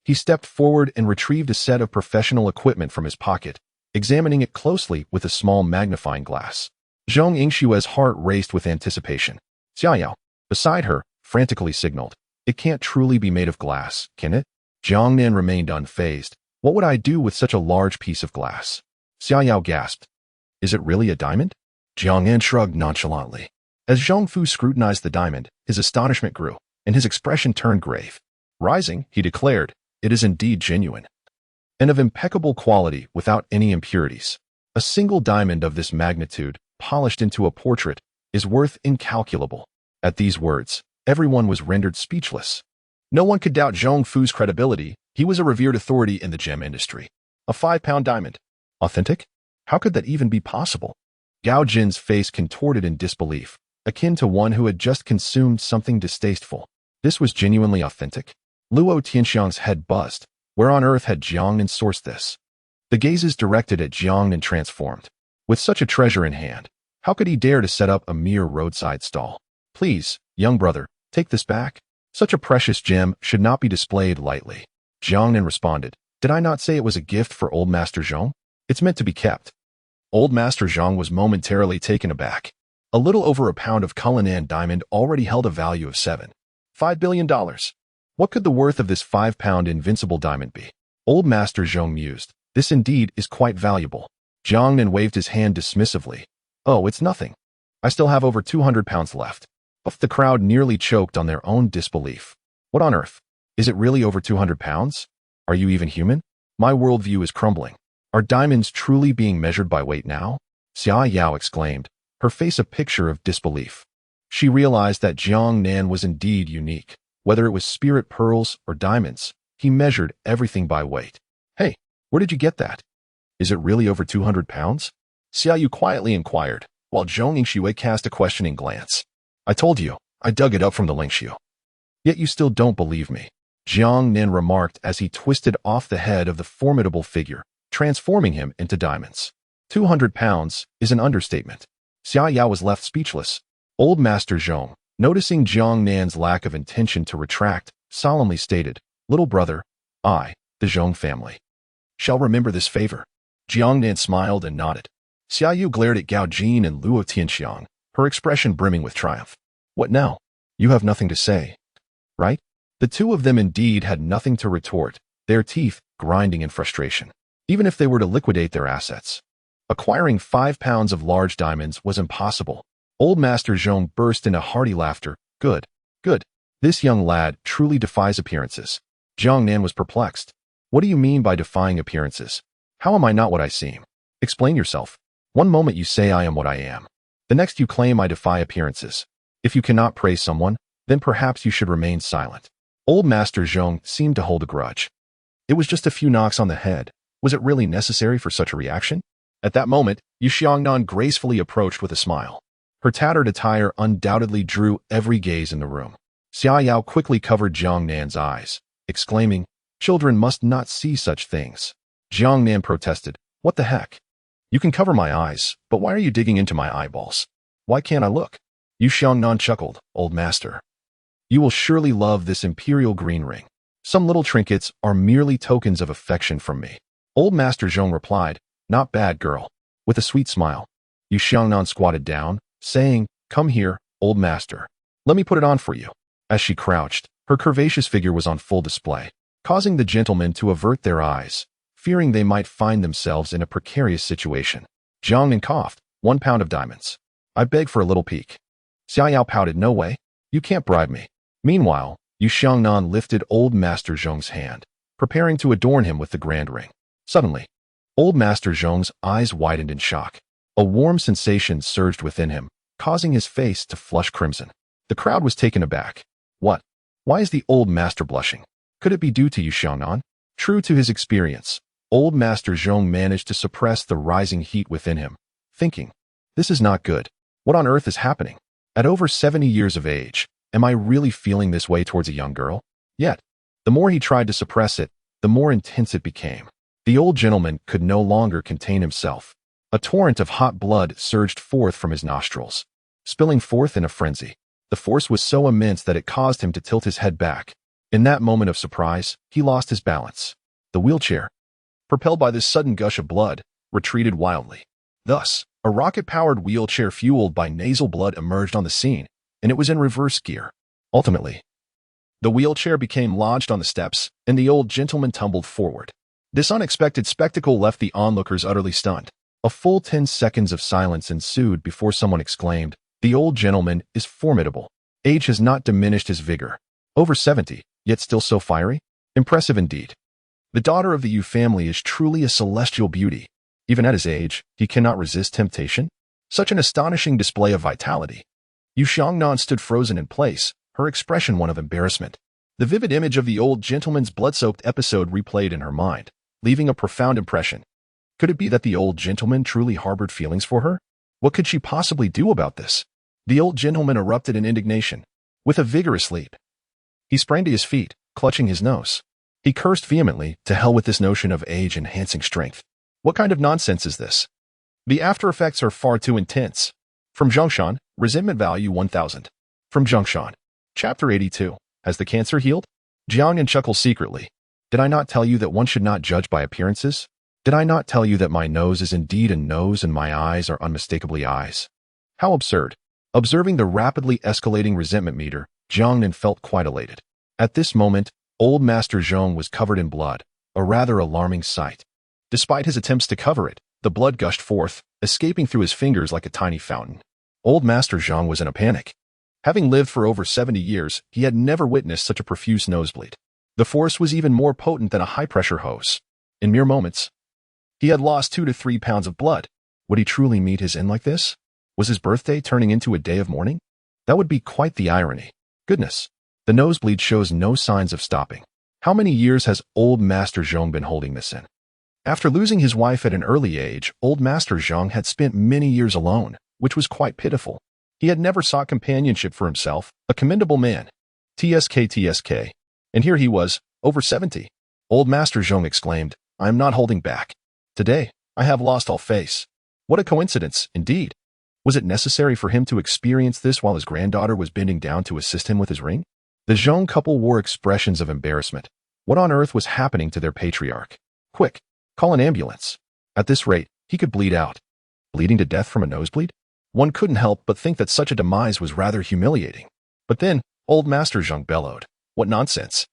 He stepped forward and retrieved a set of professional equipment from his pocket, examining it closely with a small magnifying glass. Zhong Yingshue's heart raced with anticipation. Xiaoyao, beside her, frantically signaled. It can't truly be made of glass, can it? Jiangnan remained unfazed. What would I do with such a large piece of glass? Xiaoyao gasped. Is it really a diamond? Jiangnan shrugged nonchalantly. As Zhongfu scrutinized the diamond, his astonishment grew, and his expression turned grave. Rising, he declared, it is indeed genuine, and of impeccable quality without any impurities. A single diamond of this magnitude, polished into a portrait, is worth incalculable. At these words, everyone was rendered speechless. No one could doubt Zhongfu's credibility. He was a revered authority in the gem industry. A 5-pound diamond. Authentic? How could that even be possible? Gao Jin's face contorted in disbelief, akin to one who had just consumed something distasteful. This was genuinely authentic? Luo Tianxiang's head buzzed. Where on earth had Jiangnan sourced this? The gazes directed at Jiangnan transformed. With such a treasure in hand, how could he dare to set up a mere roadside stall? Please, young brother, take this back. Such a precious gem should not be displayed lightly. Jiangnan responded, did I not say it was a gift for old Master Zhong? It's meant to be kept. Old Master Zhong was momentarily taken aback. A little over a pound of Cullinan diamond already held a value of $7.5 billion. What could the worth of this 5-pound invincible diamond be? Old Master Zhong mused. This indeed is quite valuable. Jiangnan waved his hand dismissively. Oh, it's nothing. I still have over 200 pounds left. The crowd nearly choked on their own disbelief. What on earth? Is it really over 200 pounds? Are you even human? My worldview is crumbling. Are diamonds truly being measured by weight now? Xia Yao exclaimed, her face a picture of disbelief. She realized that Jiangnan was indeed unique. Whether it was spirit pearls or diamonds, he measured everything by weight. Hey, where did you get that? Is it really over 200 pounds? Xia Yu quietly inquired, while Zhong Yingxue cast a questioning glance. I told you, I dug it up from the Lingxiu. Yet you still don't believe me, Jiangnan remarked as he twisted off the head of the formidable figure, transforming him into diamonds. 200 pounds is an understatement. Xia Yao was left speechless. Old Master Zhong, noticing Jiangnan's lack of intention to retract, solemnly stated, little brother, I, the Zhong family, shall remember this favor. Jiangnan smiled and nodded. Xia Yu glared at Gao Jin and Luo Tianxiang, her expression brimming with triumph. What now? You have nothing to say, right? The two of them indeed had nothing to retort, their teeth grinding in frustration. Even if they were to liquidate their assets, acquiring 5 pounds of large diamonds was impossible. Old Master Zhong burst into hearty laughter. Good, good. This young lad truly defies appearances. Jiangnan was perplexed. What do you mean by defying appearances? How am I not what I seem? Explain yourself. One moment you say I am what I am. The next you claim I defy appearances. If you cannot praise someone, then perhaps you should remain silent. Old Master Zhong seemed to hold a grudge. It was just a few knocks on the head. Was it really necessary for such a reaction? At that moment, Yu Xiangnan gracefully approached with a smile. Her tattered attire undoubtedly drew every gaze in the room. Xia Yao quickly covered Jiangnan's eyes, exclaiming, children must not see such things. Jiangnan protested, what the heck? You can cover my eyes, but why are you digging into my eyeballs? Why can't I look? Yu Xiangnan chuckled, old master. You will surely love this imperial green ring. Some little trinkets are merely tokens of affection from me. Old Master Zhong replied, not bad, girl. With a sweet smile. Yu Xiangnan squatted down, saying, come here, old master. Let me put it on for you. As she crouched, her curvaceous figure was on full display, causing the gentlemen to avert their eyes, fearing they might find themselves in a precarious situation. Jiangnan coughed, 1 pound of diamonds. I beg for a little peek. Xia Yao pouted, no way. You can't bribe me. Meanwhile, Yu Xiangnan lifted old Master Zhong's hand, preparing to adorn him with the grand ring. Suddenly, old Master Zhong's eyes widened in shock. A warm sensation surged within him, causing his face to flush crimson. The crowd was taken aback. What? Why is the old master blushing? Could it be due to Yu Xiangnan? True to his experience, old Master Zhong managed to suppress the rising heat within him, thinking, this is not good. What on earth is happening? At over 70 years of age, am I really feeling this way towards a young girl? Yet, the more he tried to suppress it, the more intense it became. The old gentleman could no longer contain himself. A torrent of hot blood surged forth from his nostrils, spilling forth in a frenzy. The force was so immense that it caused him to tilt his head back. In that moment of surprise, he lost his balance. The wheelchair, propelled by this sudden gush of blood, retreated wildly. Thus, a rocket-powered wheelchair fueled by nasal blood emerged on the scene, and it was in reverse gear. Ultimately, the wheelchair became lodged on the steps, and the old gentleman tumbled forward. This unexpected spectacle left the onlookers utterly stunned. A full 10 seconds of silence ensued before someone exclaimed, "The old gentleman is formidable. Age has not diminished his vigor. Over 70, yet still so fiery? Impressive indeed. The daughter of the Yu family is truly a celestial beauty. Even at his age, he cannot resist temptation? Such an astonishing display of vitality." Yu Xiangnan stood frozen in place, her expression one of embarrassment. The vivid image of the old gentleman's blood-soaked episode replayed in her mind, leaving a profound impression. Could it be that the old gentleman truly harbored feelings for her? What could she possibly do about this? The old gentleman erupted in indignation. With a vigorous leap, he sprang to his feet, clutching his nose. He cursed vehemently, to hell with this notion of age-enhancing strength. What kind of nonsense is this? The after effects are far too intense. From Zhongshan, Resentment Value 1000. From Zhongshan. Chapter 82. Has the cancer healed? Jiangnan chuckles secretly. Did I not tell you that one should not judge by appearances? Did I not tell you that my nose is indeed a nose and my eyes are unmistakably eyes? How absurd. Observing the rapidly escalating resentment meter, Jiangnan felt quite elated. At this moment, old Master Zhong was covered in blood, a rather alarming sight. Despite his attempts to cover it, the blood gushed forth, escaping through his fingers like a tiny fountain. Old Master Zhong was in a panic. Having lived for over 70 years, he had never witnessed such a profuse nosebleed. The force was even more potent than a high-pressure hose. In mere moments, he had lost 2 to 3 pounds of blood. Would he truly meet his end like this? Was his birthday turning into a day of mourning? That would be quite the irony. Goodness, the nosebleed shows no signs of stopping. How many years has old Master Zhong been holding this in? After losing his wife at an early age, old Master Zhong had spent many years alone, which was quite pitiful. He had never sought companionship for himself, a commendable man. TSK. And here he was, over 70. Old Master Zhong exclaimed, "I am not holding back. Today, I have lost all face." What a coincidence, indeed. Was it necessary for him to experience this while his granddaughter was bending down to assist him with his ring? The Zhong couple wore expressions of embarrassment. What on earth was happening to their patriarch? Quick, call an ambulance. At this rate, he could bleed out. Bleeding to death from a nosebleed? One couldn't help but think that such a demise was rather humiliating. But then, old Master Zhong bellowed, "What nonsense!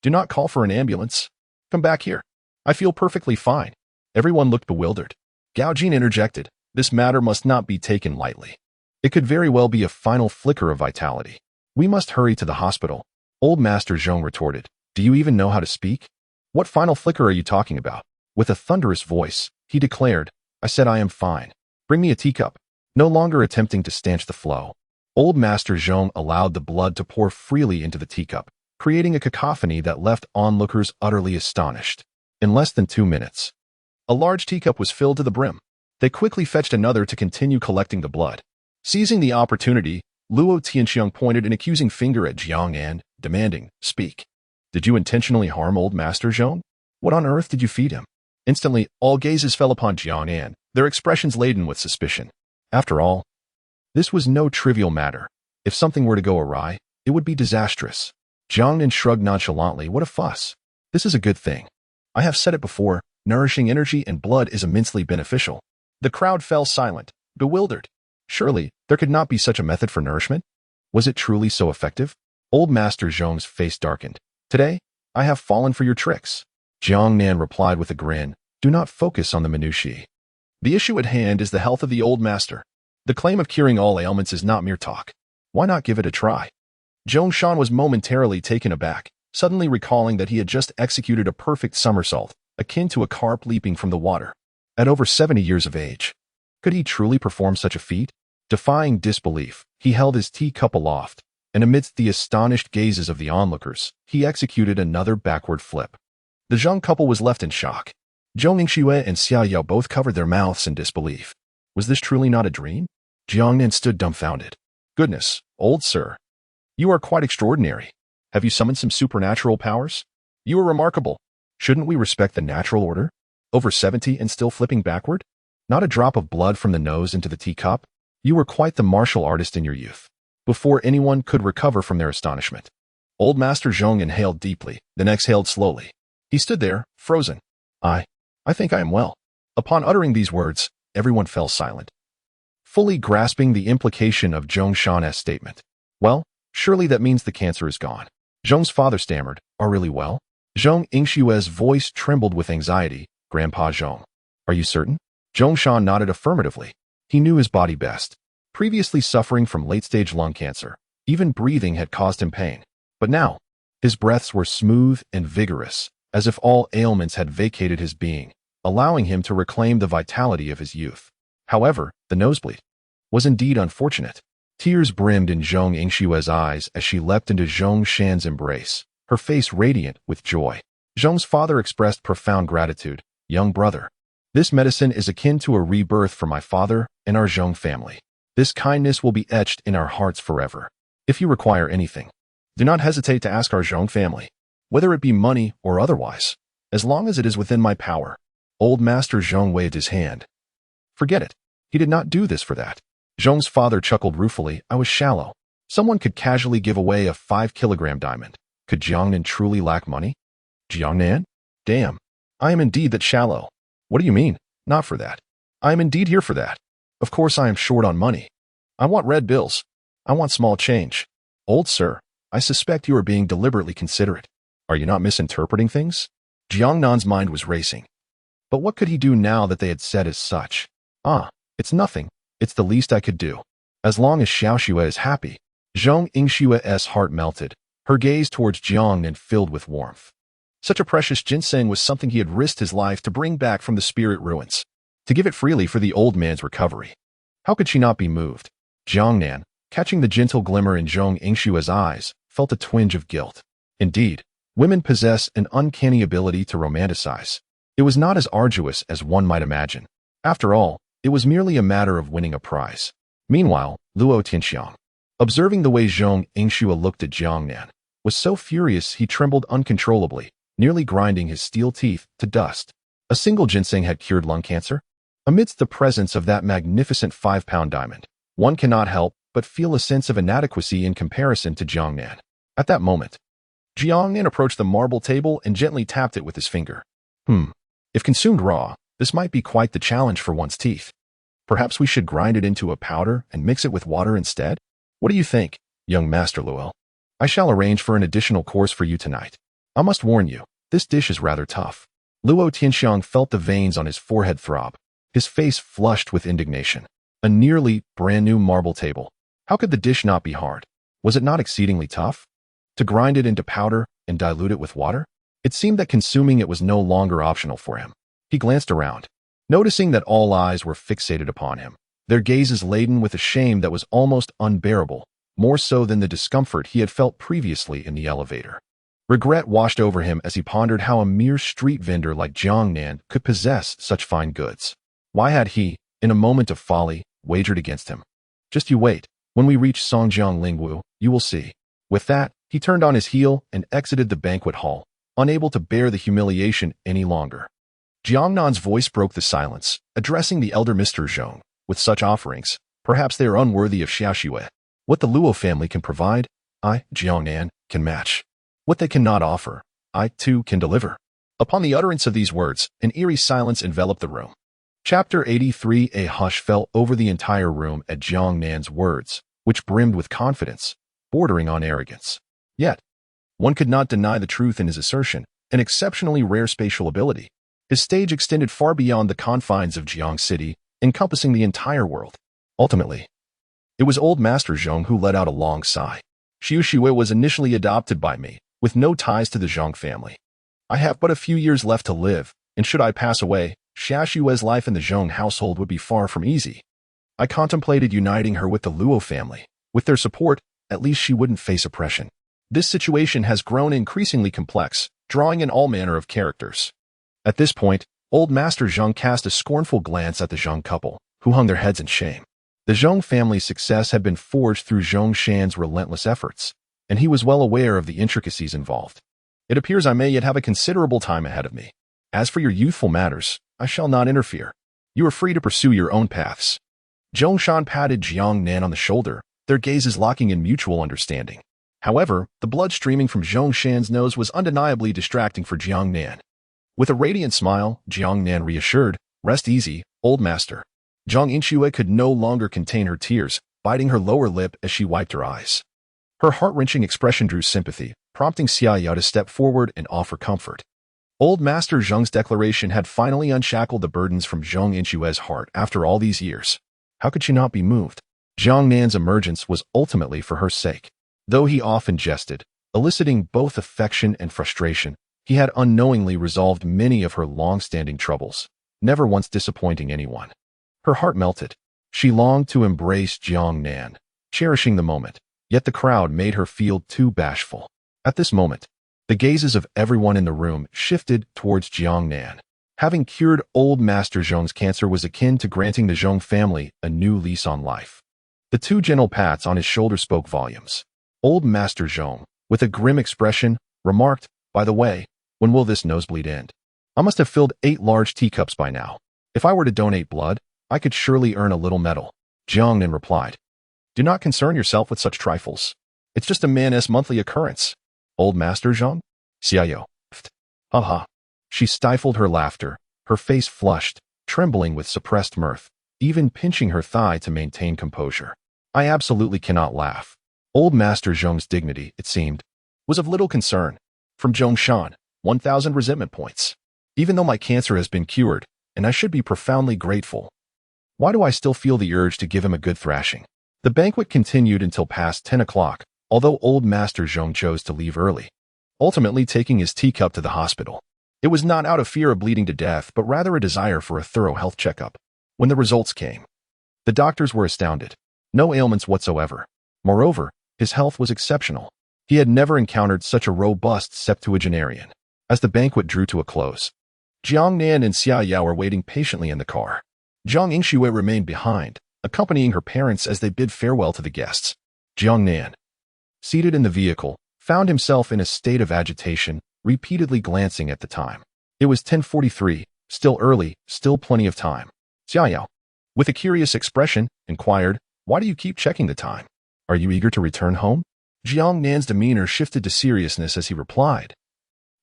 Do not call for an ambulance. Come back here. I feel perfectly fine." Everyone looked bewildered. Gao Jin interjected, "This matter must not be taken lightly. It could very well be a final flicker of vitality. We must hurry to the hospital." Old Master Zhong retorted, "Do you even know how to speak? What final flicker are you talking about?" With a thunderous voice, he declared, "I said I am fine. Bring me a teacup." No longer attempting to stanch the flow, old Master Zhong allowed the blood to pour freely into the teacup, creating a cacophony that left onlookers utterly astonished. In less than 2 minutes, a large teacup was filled to the brim. They quickly fetched another to continue collecting the blood. Seizing the opportunity, Luo Tianxiang pointed an accusing finger at Jiangnan, demanding, "Speak. Did you intentionally harm old Master Zhong? What on earth did you feed him?" Instantly, all gazes fell upon Jiangnan, their expressions laden with suspicion. After all, this was no trivial matter. If something were to go awry, it would be disastrous. Jiangnan shrugged nonchalantly. What a fuss. This is a good thing. I have said it before, nourishing energy and blood is immensely beneficial. The crowd fell silent, bewildered. Surely, there could not be such a method for nourishment? Was it truly so effective? Old Master Zhong's face darkened. "Today, I have fallen for your tricks." Jiangnan replied with a grin, "Do not focus on the minutiae. The issue at hand is the health of the old master. The claim of curing all ailments is not mere talk. Why not give it a try?" Zhongshan was momentarily taken aback, suddenly recalling that he had just executed a perfect somersault, akin to a carp leaping from the water. At over 70 years of age, could he truly perform such a feat? Defying disbelief, he held his teacup aloft, and amidst the astonished gazes of the onlookers, he executed another backward flip. The Zhong couple was left in shock. Zhong Yingxue and Xia Yao both covered their mouths in disbelief. Was this truly not a dream? Jiangnan stood dumbfounded. "Goodness, old sir. You are quite extraordinary. Have you summoned some supernatural powers? You are remarkable. Shouldn't we respect the natural order? Over 70 and still flipping backward? Not a drop of blood from the nose into the teacup? You were quite the martial artist in your youth." Before anyone could recover from their astonishment, Old Master Zhong inhaled deeply, then exhaled slowly. He stood there, frozen. I think I am well. Upon uttering these words, everyone fell silent, fully grasping the implication of Zhong Shan's statement. Well, surely that means the cancer is gone. Zhong's father stammered, Are really well? Zhong Yingshue's voice trembled with anxiety. Grandpa Zhong. Are you certain? Zhong Shan nodded affirmatively. He knew his body best. Previously suffering from late-stage lung cancer, even breathing had caused him pain. But now, his breaths were smooth and vigorous, as if all ailments had vacated his being, allowing him to reclaim the vitality of his youth. However, the nosebleed was indeed unfortunate. Tears brimmed in Zhong Yingshue's eyes as she leapt into Zhong Shan's embrace, her face radiant with joy. Zhong's father expressed profound gratitude. Young brother, this medicine is akin to a rebirth for my father and our Zhong family. This kindness will be etched in our hearts forever. If you require anything, do not hesitate to ask our Zhong family, whether it be money or otherwise, as long as it is within my power. Old Master Zhong waved his hand. Forget it. He did not do this for that. Zhong's father chuckled ruefully. I was shallow. Someone could casually give away a 5-kilogram diamond. Could Jiangnan truly lack money? Jiangnan? Damn. I am indeed that shallow. What do you mean? Not for that. I am indeed here for that. Of course I am short on money. I want red bills. I want small change. Old sir, I suspect you are being deliberately considerate. Are you not misinterpreting things? Jiangnan's mind was racing. But what could he do now that they had said as such? It's nothing. It's the least I could do. As long as Xiaoxue is happy. Zhong Yingshue's heart melted, her gaze towards Jiangnan filled with warmth. Such a precious ginseng was something he had risked his life to bring back from the spirit ruins, to give it freely for the old man's recovery. How could she not be moved? Jiangnan, catching the gentle glimmer in Zhong Yingshue's eyes, felt a twinge of guilt. Indeed, women possess an uncanny ability to romanticize. It was not as arduous as one might imagine. After all, it was merely a matter of winning a prize. Meanwhile, Luo Tianxiang, observing the way Zhong Yingxue looked at Jiangnan, was so furious he trembled uncontrollably, nearly grinding his steel teeth to dust. A single ginseng had cured lung cancer? Amidst the presence of that magnificent 5-pound diamond, one cannot help but feel a sense of inadequacy in comparison to Jiangnan. At that moment, Jiangnan approached the marble table and gently tapped it with his finger. If consumed raw, this might be quite the challenge for one's teeth. Perhaps we should grind it into a powder and mix it with water instead? What do you think, young Master Luo? I shall arrange for an additional course for you tonight. I must warn you, this dish is rather tough. Luo Tianxiang felt the veins on his forehead throb. His face flushed with indignation. A nearly brand-new marble table. How could the dish not be hard? Was it not exceedingly tough? To grind it into powder and dilute it with water? It seemed that consuming it was no longer optional for him. He glanced around, noticing that all eyes were fixated upon him, their gazes laden with a shame that was almost unbearable, more so than the discomfort he had felt previously in the elevator. Regret washed over him as he pondered how a mere street vendor like Jiangnan could possess such fine goods. Why had he, in a moment of folly, wagered against him? Just you wait. When we reach Songjiang Lingwu, you will see. With that, he turned on his heel and exited the banquet hall, unable to bear the humiliation any longer. Jiangnan's voice broke the silence, addressing the elder Mr. Zhong. With such offerings, perhaps they are unworthy of Xiaoxue. What the Luo family can provide, I, Jiangnan, can match. What they cannot offer, I, too, can deliver. Upon the utterance of these words, an eerie silence enveloped the room. Chapter 83. A hush fell over the entire room at Jiangnan's words, which brimmed with confidence, bordering on arrogance. Yet, one could not deny the truth in his assertion, an exceptionally rare spatial ability. His stage extended far beyond the confines of Jiang City, encompassing the entire world. Ultimately, it was old Master Zhong who let out a long sigh. Xiaoxue was initially adopted by me, with no ties to the Zhong family. I have but a few years left to live, and should I pass away, Xiaoxue's life in the Zhong household would be far from easy. I contemplated uniting her with the Luo family. With their support, at least she wouldn't face oppression. This situation has grown increasingly complex, drawing in all manner of characters. At this point, old Master Zhong cast a scornful glance at the Zhong couple, who hung their heads in shame. The Zhong family's success had been forged through Zhong Shan's relentless efforts, and he was well aware of the intricacies involved. It appears I may yet have a considerable time ahead of me. As for your youthful matters, I shall not interfere. You are free to pursue your own paths. Zhong Shan patted Jiangnan on the shoulder, their gazes locking in mutual understanding. However, the blood streaming from Zhong Shan's nose was undeniably distracting for Jiang Nan. With a radiant smile, Jiang Nan reassured, "Rest easy, old master." Zhang Inxue could no longer contain her tears, biting her lower lip as she wiped her eyes. Her heart-wrenching expression drew sympathy, prompting Xia Yao to step forward and offer comfort. Old Master Zheng's declaration had finally unshackled the burdens from Zhang Inxue's heart after all these years. How could she not be moved? Jiang Nan's emergence was ultimately for her sake. Though he often jested, eliciting both affection and frustration, he had unknowingly resolved many of her long-standing troubles, never once disappointing anyone. Her heart melted. She longed to embrace Jiang Nan, cherishing the moment, yet the crowd made her feel too bashful. At this moment, the gazes of everyone in the room shifted towards Jiang Nan. Having cured old Master Zheng's cancer was akin to granting the Zheng family a new lease on life. The two gentle pats on his shoulder spoke volumes. Old Master Zheng, with a grim expression, remarked, "By the way, when will this nosebleed end? I must have filled 8 large teacups by now. If I were to donate blood, I could surely earn a little medal." Jiang Nan replied, "Do not concern yourself with such trifles. It's just a man's monthly occurrence." Old Master Zheng? Xia Yao. Ha. She stifled her laughter, her face flushed, trembling with suppressed mirth, even pinching her thigh to maintain composure. "I absolutely cannot laugh." Old Master Zheng's dignity, it seemed, was of little concern. From Zhong Shan, 1,000 resentment points. Even though my cancer has been cured, and I should be profoundly grateful, why do I still feel the urge to give him a good thrashing? The banquet continued until past 10 o'clock, although old Master Zheng chose to leave early, ultimately taking his teacup to the hospital. It was not out of fear of bleeding to death, but rather a desire for a thorough health checkup. When the results came, the doctors were astounded. No ailments whatsoever. Moreover, his health was exceptional. He had never encountered such a robust septuagenarian. As the banquet drew to a close, Jiang Nan and Xia Yao were waiting patiently in the car. Zhang Inxue remained behind, accompanying her parents as they bid farewell to the guests. Jiang Nan, seated in the vehicle, found himself in a state of agitation, repeatedly glancing at the time. It was 10:43, still early, still plenty of time. Xia Yao, with a curious expression, inquired, "Why do you keep checking the time? Are you eager to return home?" Jiang Nan's demeanor shifted to seriousness as he replied,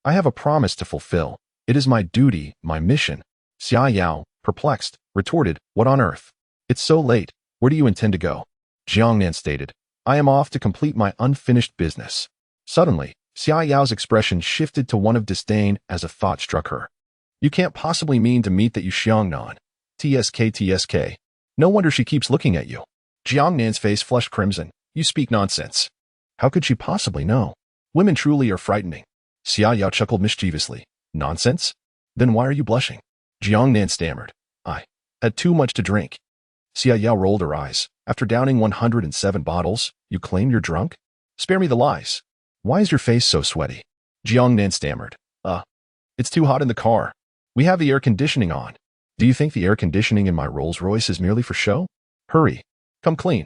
"I have a promise to fulfill. It is my duty, my mission." Xia Yao, perplexed, retorted, "What on earth? It's so late. Where do you intend to go?" Jiang Nan stated, "I am off to complete my unfinished business." Suddenly, Xia Yao's expression shifted to one of disdain as a thought struck her. "You can't possibly mean to meet that you Xiangnan. TSK. No wonder she keeps looking at you." Jiang Nan's face flushed crimson. "You speak nonsense." How could she possibly know? Women truly are frightening. Xia Yao chuckled mischievously. "Nonsense? Then why are you blushing?" Jiang Nan stammered, "I had too much to drink." Xia Yao rolled her eyes. "After downing 107 bottles, you claim you're drunk? Spare me the lies. Why is your face so sweaty?" Jiang Nan stammered, It's too hot in the car. We have the air conditioning on. Do you think the air conditioning in my Rolls-Royce is merely for show? Hurry. Come clean."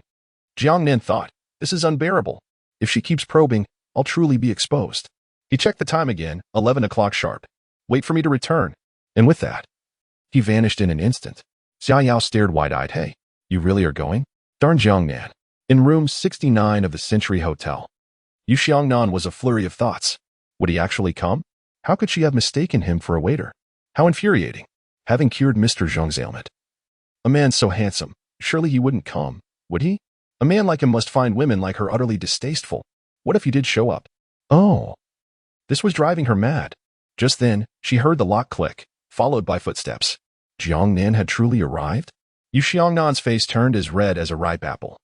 Jiang Nan thought, "This is unbearable. If she keeps probing, I'll truly be exposed." He checked the time again, 11 o'clock sharp. "Wait for me to return." And with that, he vanished in an instant. Xia Yao stared wide-eyed. "Hey, you really are going?" Darn Jiang Nan. In room 69 of the Century Hotel, Yu Xiangnan was a flurry of thoughts. Would he actually come? How could she have mistaken him for a waiter? How infuriating. Having cured Mr. Zheng's ailment. A man so handsome, surely he wouldn't come, would he? A man like him must find women like her utterly distasteful. What if he did show up? Oh. This was driving her mad. Just then, she heard the lock click, followed by footsteps. Jiang Nan had truly arrived? Yu Xiangnan's face turned as red as a ripe apple.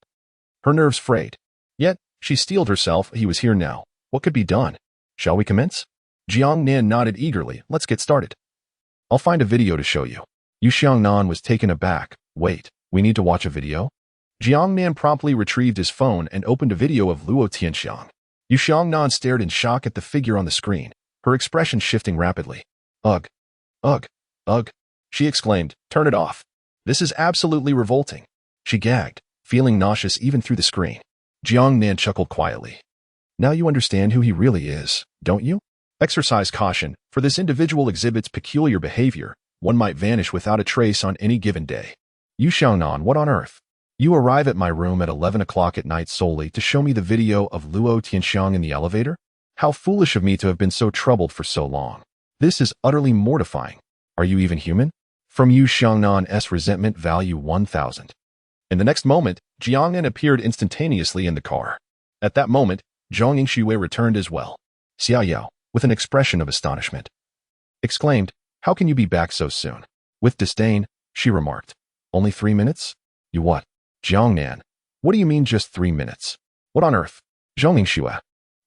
Her nerves frayed. Yet, she steeled herself. He was here now. What could be done? Shall we commence? Jiang Nan nodded eagerly. Let's get started. I'll find a video to show you. Yu Xiangnan was taken aback. Wait, we need to watch a video? Jiang Nan promptly retrieved his phone and opened a video of Luo Tianxiang. Yu Xiangnan stared in shock at the figure on the screen, her expression shifting rapidly. Ugh. Ugh. Ugh. She exclaimed, "Turn it off. This is absolutely revolting." She gagged, feeling nauseous even through the screen. Jiang Nan chuckled quietly. Now you understand who he really is, don't you? Exercise caution, for this individual exhibits peculiar behavior. One might vanish without a trace on any given day. Yu Xiangnan, what on earth? You arrive at my room at 11 o'clock at night solely to show me the video of Luo Tianxiang in the elevator? How foolish of me to have been so troubled for so long. This is utterly mortifying. Are you even human? From Yu Xiangnan's resentment value 1,000. In the next moment, Jiang Nan appeared instantaneously in the car. At that moment, Zhang Yingxue returned as well. Xia Yao, with an expression of astonishment, exclaimed, "How can you be back so soon?" With disdain, she remarked, "Only 3 minutes? You what?" Jiang Nan, "What do you mean just 3 minutes? What on earth?" Zhang Yingxue,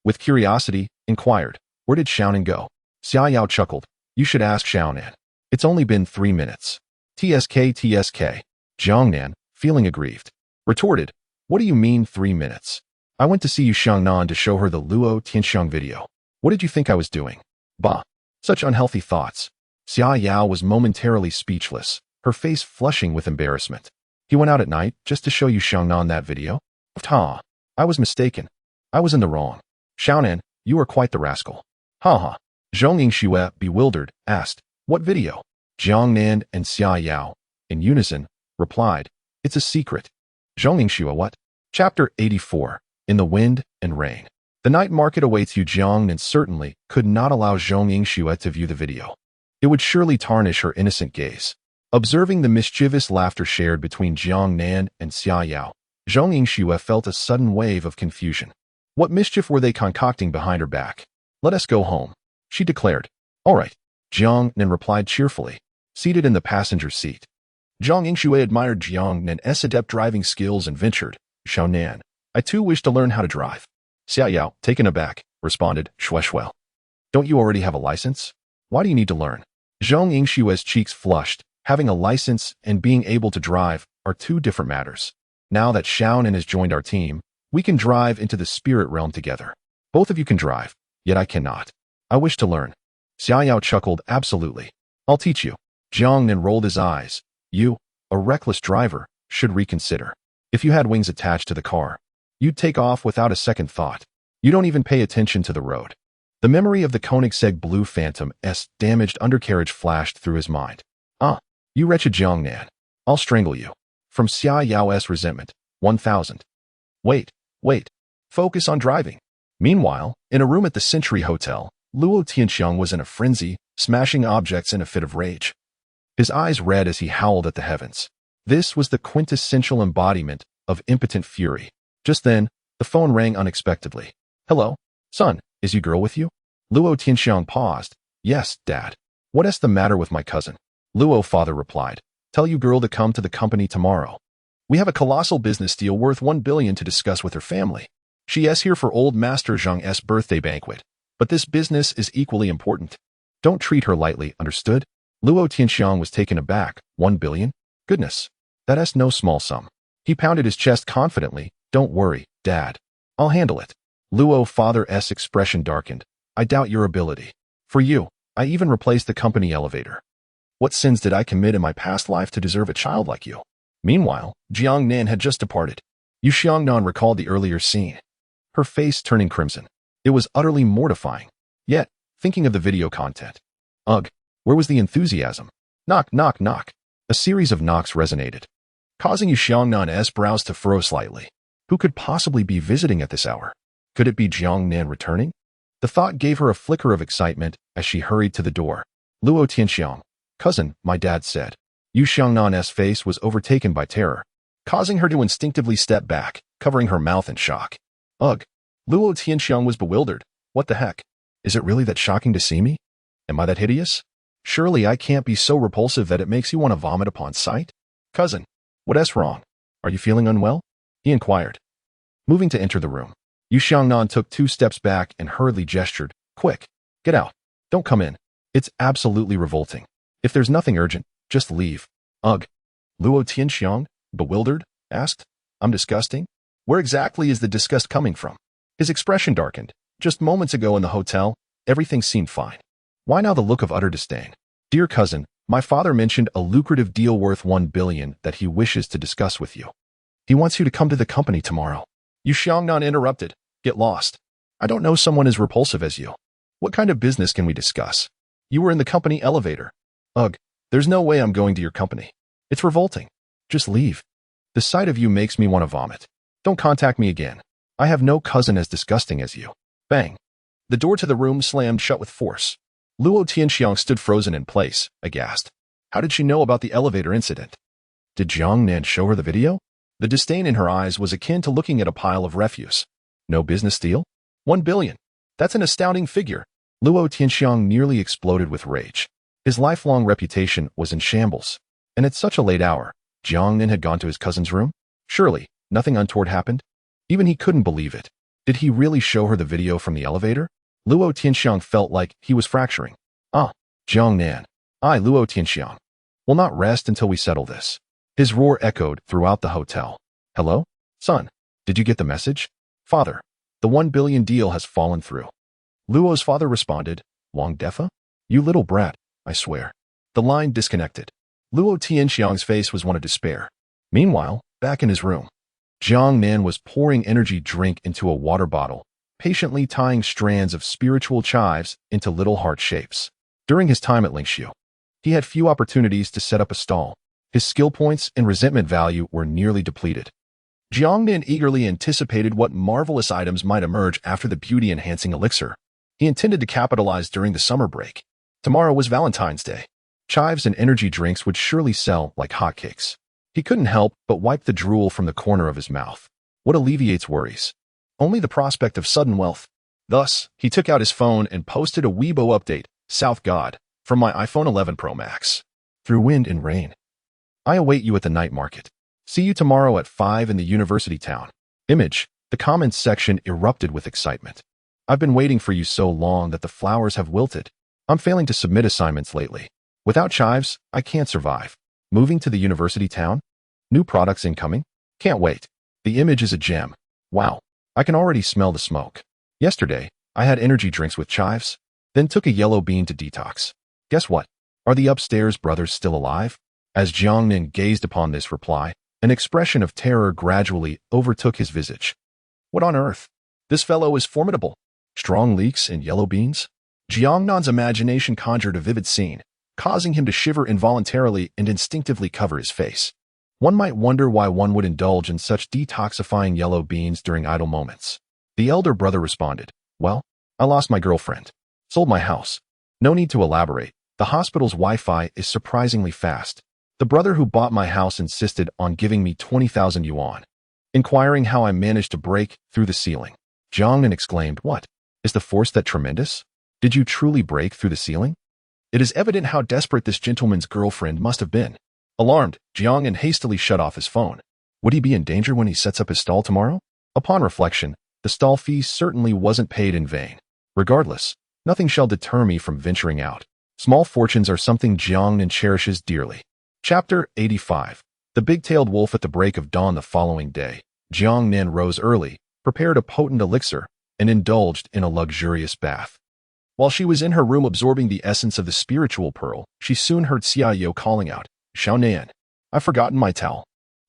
with curiosity, inquired, "Where did Xiaonan go?" Xia Yao chuckled, "You should ask Xiaonan. It's only been 3 minutes. TSK. Jiang Nan, feeling aggrieved, retorted, "What do you mean 3 minutes? I went to see Yu Xiangnan to show her the Luo Tianxiang video. What did you think I was doing? Bah, such unhealthy thoughts." Xia Yao was momentarily speechless, her face flushing with embarrassment. "He went out at night just to show Yu Xiangnan that video? Ha, I was mistaken. I was in the wrong. Xiaonan, you are quite the rascal." Ha ha. Zhang Yingxue, bewildered, asked, "What video?" Jiang Nan and Xia Yao, in unison, replied, "It's a secret." Zhang Yingxue, what? Chapter 84. In the Wind and Rain. The night market awaits you. Jiang Nan certainly could not allow Zhang Yingxue to view the video. It would surely tarnish her innocent gaze. Observing the mischievous laughter shared between Jiang Nan and Xia Yao, Zhang Yingxue felt a sudden wave of confusion. What mischief were they concocting behind her back? "Let us go home," she declared. "All right," Jiang Nan replied cheerfully, seated in the passenger seat. Zhang Yingxue admired Jiang Nan's adept driving skills and ventured, "Xiaonan, I too wish to learn how to drive." Xia Yao, taken aback, responded, "Shueshue. Don't you already have a license? Why do you need to learn?" Zhang Yingxue's cheeks flushed. Having a license and being able to drive are two different matters. Now that Xiaonan has joined our team, we can drive into the spirit realm together. Both of you can drive, yet I cannot. I wish to learn. Xia Yao chuckled, "Absolutely. I'll teach you." Jiang Nan rolled his eyes. "You, a reckless driver, should reconsider. If you had wings attached to the car, you'd take off without a second thought. You don't even pay attention to the road." The memory of the Koenigsegg Blue Phantom's damaged undercarriage flashed through his mind. "Ah, you wretched Jiang Nan. I'll strangle you." From Xia Yao's resentment, 1,000. Wait. Focus on driving. Meanwhile, in a room at the Century Hotel, Luo Tianxiang was in a frenzy, smashing objects in a fit of rage. His eyes red as he howled at the heavens. This was the quintessential embodiment of impotent fury. Just then, the phone rang unexpectedly. "Hello? Son, is your girl with you?" Luo Tianxiang paused. "Yes, Dad. What's the matter with my cousin?" Luo father replied, "Tell you girl to come to the company tomorrow. We have a colossal business deal worth 1 billion to discuss with her family. She is here for old Master Zhang's birthday banquet, but this business is equally important. Don't treat her lightly, understood?" Luo Tianxiang was taken aback. 1 billion? Goodness, that's no small sum. He pounded his chest confidently. "Don't worry, Dad. I'll handle it." Luo father's expression darkened. "I doubt your ability. For you, I even replaced the company elevator. What sins did I commit in my past life to deserve a child like you?" Meanwhile, Jiang Nan had just departed. Yu Xiangnan recalled the earlier scene, her face turning crimson. It was utterly mortifying. Yet, thinking of the video content. Ugh, where was the enthusiasm? Knock, knock, knock. A series of knocks resonated, causing Yu Xiangnan's brows to furrow slightly. Who could possibly be visiting at this hour? Could it be Jiang Nan returning? The thought gave her a flicker of excitement as she hurried to the door. "Luo Tianxiang, cousin," my dad said. Yu Xiangnan's face was overtaken by terror, causing her to instinctively step back, covering her mouth in shock. Ugh. Luo Tianxiang was bewildered. What the heck? Is it really that shocking to see me? Am I that hideous? Surely I can't be so repulsive that it makes you want to vomit upon sight? "Cousin, what's wrong? Are you feeling unwell?" he inquired. Moving to enter the room, Yu Xiangnan took 2 steps back and hurriedly gestured. "Quick, get out. Don't come in. It's absolutely revolting. If there's nothing urgent, just leave." Ugh. Luo Tianxiang, bewildered, asked, "I'm disgusting? Where exactly is the disgust coming from?" His expression darkened. Just moments ago in the hotel, everything seemed fine. Why now the look of utter disdain? "Dear cousin, my father mentioned a lucrative deal worth 1 billion that he wishes to discuss with you. He wants you to come to the company tomorrow." Yu Xiangnan interrupted. "Get lost. I don't know someone as repulsive as you. What kind of business can we discuss? You were in the company elevator." "Ugh, there's no way I'm going to your company. It's revolting. Just leave." The sight of you makes me want to vomit. Don't contact me again. I have no cousin as disgusting as you. Bang. The door to the room slammed shut with force. Luo Tianxiang stood frozen in place, aghast. How did she know about the elevator incident? Did Jiang Nan show her the video? The disdain in her eyes was akin to looking at a pile of refuse. No business deal? 1 billion. That's an astounding figure. Luo Tianxiang nearly exploded with rage. His lifelong reputation was in shambles. And at such a late hour, Jiang Nan had gone to his cousin's room? Surely, nothing untoward happened? Even he couldn't believe it. Did he really show her the video from the elevator? Luo Tianxiang felt like he was fracturing. Ah, Jiang Nan. I, Luo Tianxiang, will not rest until we settle this. His roar echoed throughout the hotel. Hello? Son, did you get the message? Father, the 1 billion deal has fallen through. Luo's father responded, Wang Defa? You little brat, I swear. The line disconnected. Luo Tianxiang's face was one of despair. Meanwhile, back in his room, Jiang Nan was pouring energy drink into a water bottle, patiently tying strands of spiritual chives into little heart shapes. During his time at Lingxiu, he had few opportunities to set up a stall. His skill points and resentment value were nearly depleted. Jiang Nan eagerly anticipated what marvelous items might emerge after the beauty-enhancing elixir. He intended to capitalize during the summer break. Tomorrow was Valentine's Day. Chives and energy drinks would surely sell like hotcakes. He couldn't help but wipe the drool from the corner of his mouth. What alleviates worries? Only the prospect of sudden wealth. Thus, he took out his phone and posted a Weibo update, South God, from my iPhone 11 Pro Max. Through wind and rain, I await you at the night market. See you tomorrow at 5 in the university town. Image. The comments section erupted with excitement. I've been waiting for you so long that the flowers have wilted. I'm failing to submit assignments lately. Without chives, I can't survive. Moving to the university town? New products incoming? Can't wait. The image is a gem. Wow. I can already smell the smoke. Yesterday, I had energy drinks with chives, then took a yellow bean to detox. Guess what? Are the upstairs brothers still alive? As Jiang Nan gazed upon this reply, an expression of terror gradually overtook his visage. What on earth? This fellow is formidable. Strong leeks and yellow beans? Jiang Nan's imagination conjured a vivid scene, causing him to shiver involuntarily and instinctively cover his face. One might wonder why one would indulge in such detoxifying yellow beans during idle moments. The elder brother responded, Well, I lost my girlfriend. Sold my house. No need to elaborate. The hospital's Wi-Fi is surprisingly fast. The brother who bought my house insisted on giving me 20,000 yuan. Inquiring how I managed to break through the ceiling, Jiang Nan exclaimed, What? Is the force that tremendous? Did you truly break through the ceiling? It is evident how desperate this gentleman's girlfriend must have been. Alarmed, Jiang Nan hastily shut off his phone. Would he be in danger when he sets up his stall tomorrow? Upon reflection, the stall fee certainly wasn't paid in vain. Regardless, nothing shall deter me from venturing out. Small fortunes are something Jiang Nan cherishes dearly. Chapter 85. The big-tailed wolf. At the break of dawn the following day, Jiang Nan rose early, prepared a potent elixir, and indulged in a luxurious bath. While she was in her room absorbing the essence of the spiritual pearl, she soon heard Xia Yao calling out, Xiao Nan, I've forgotten my towel.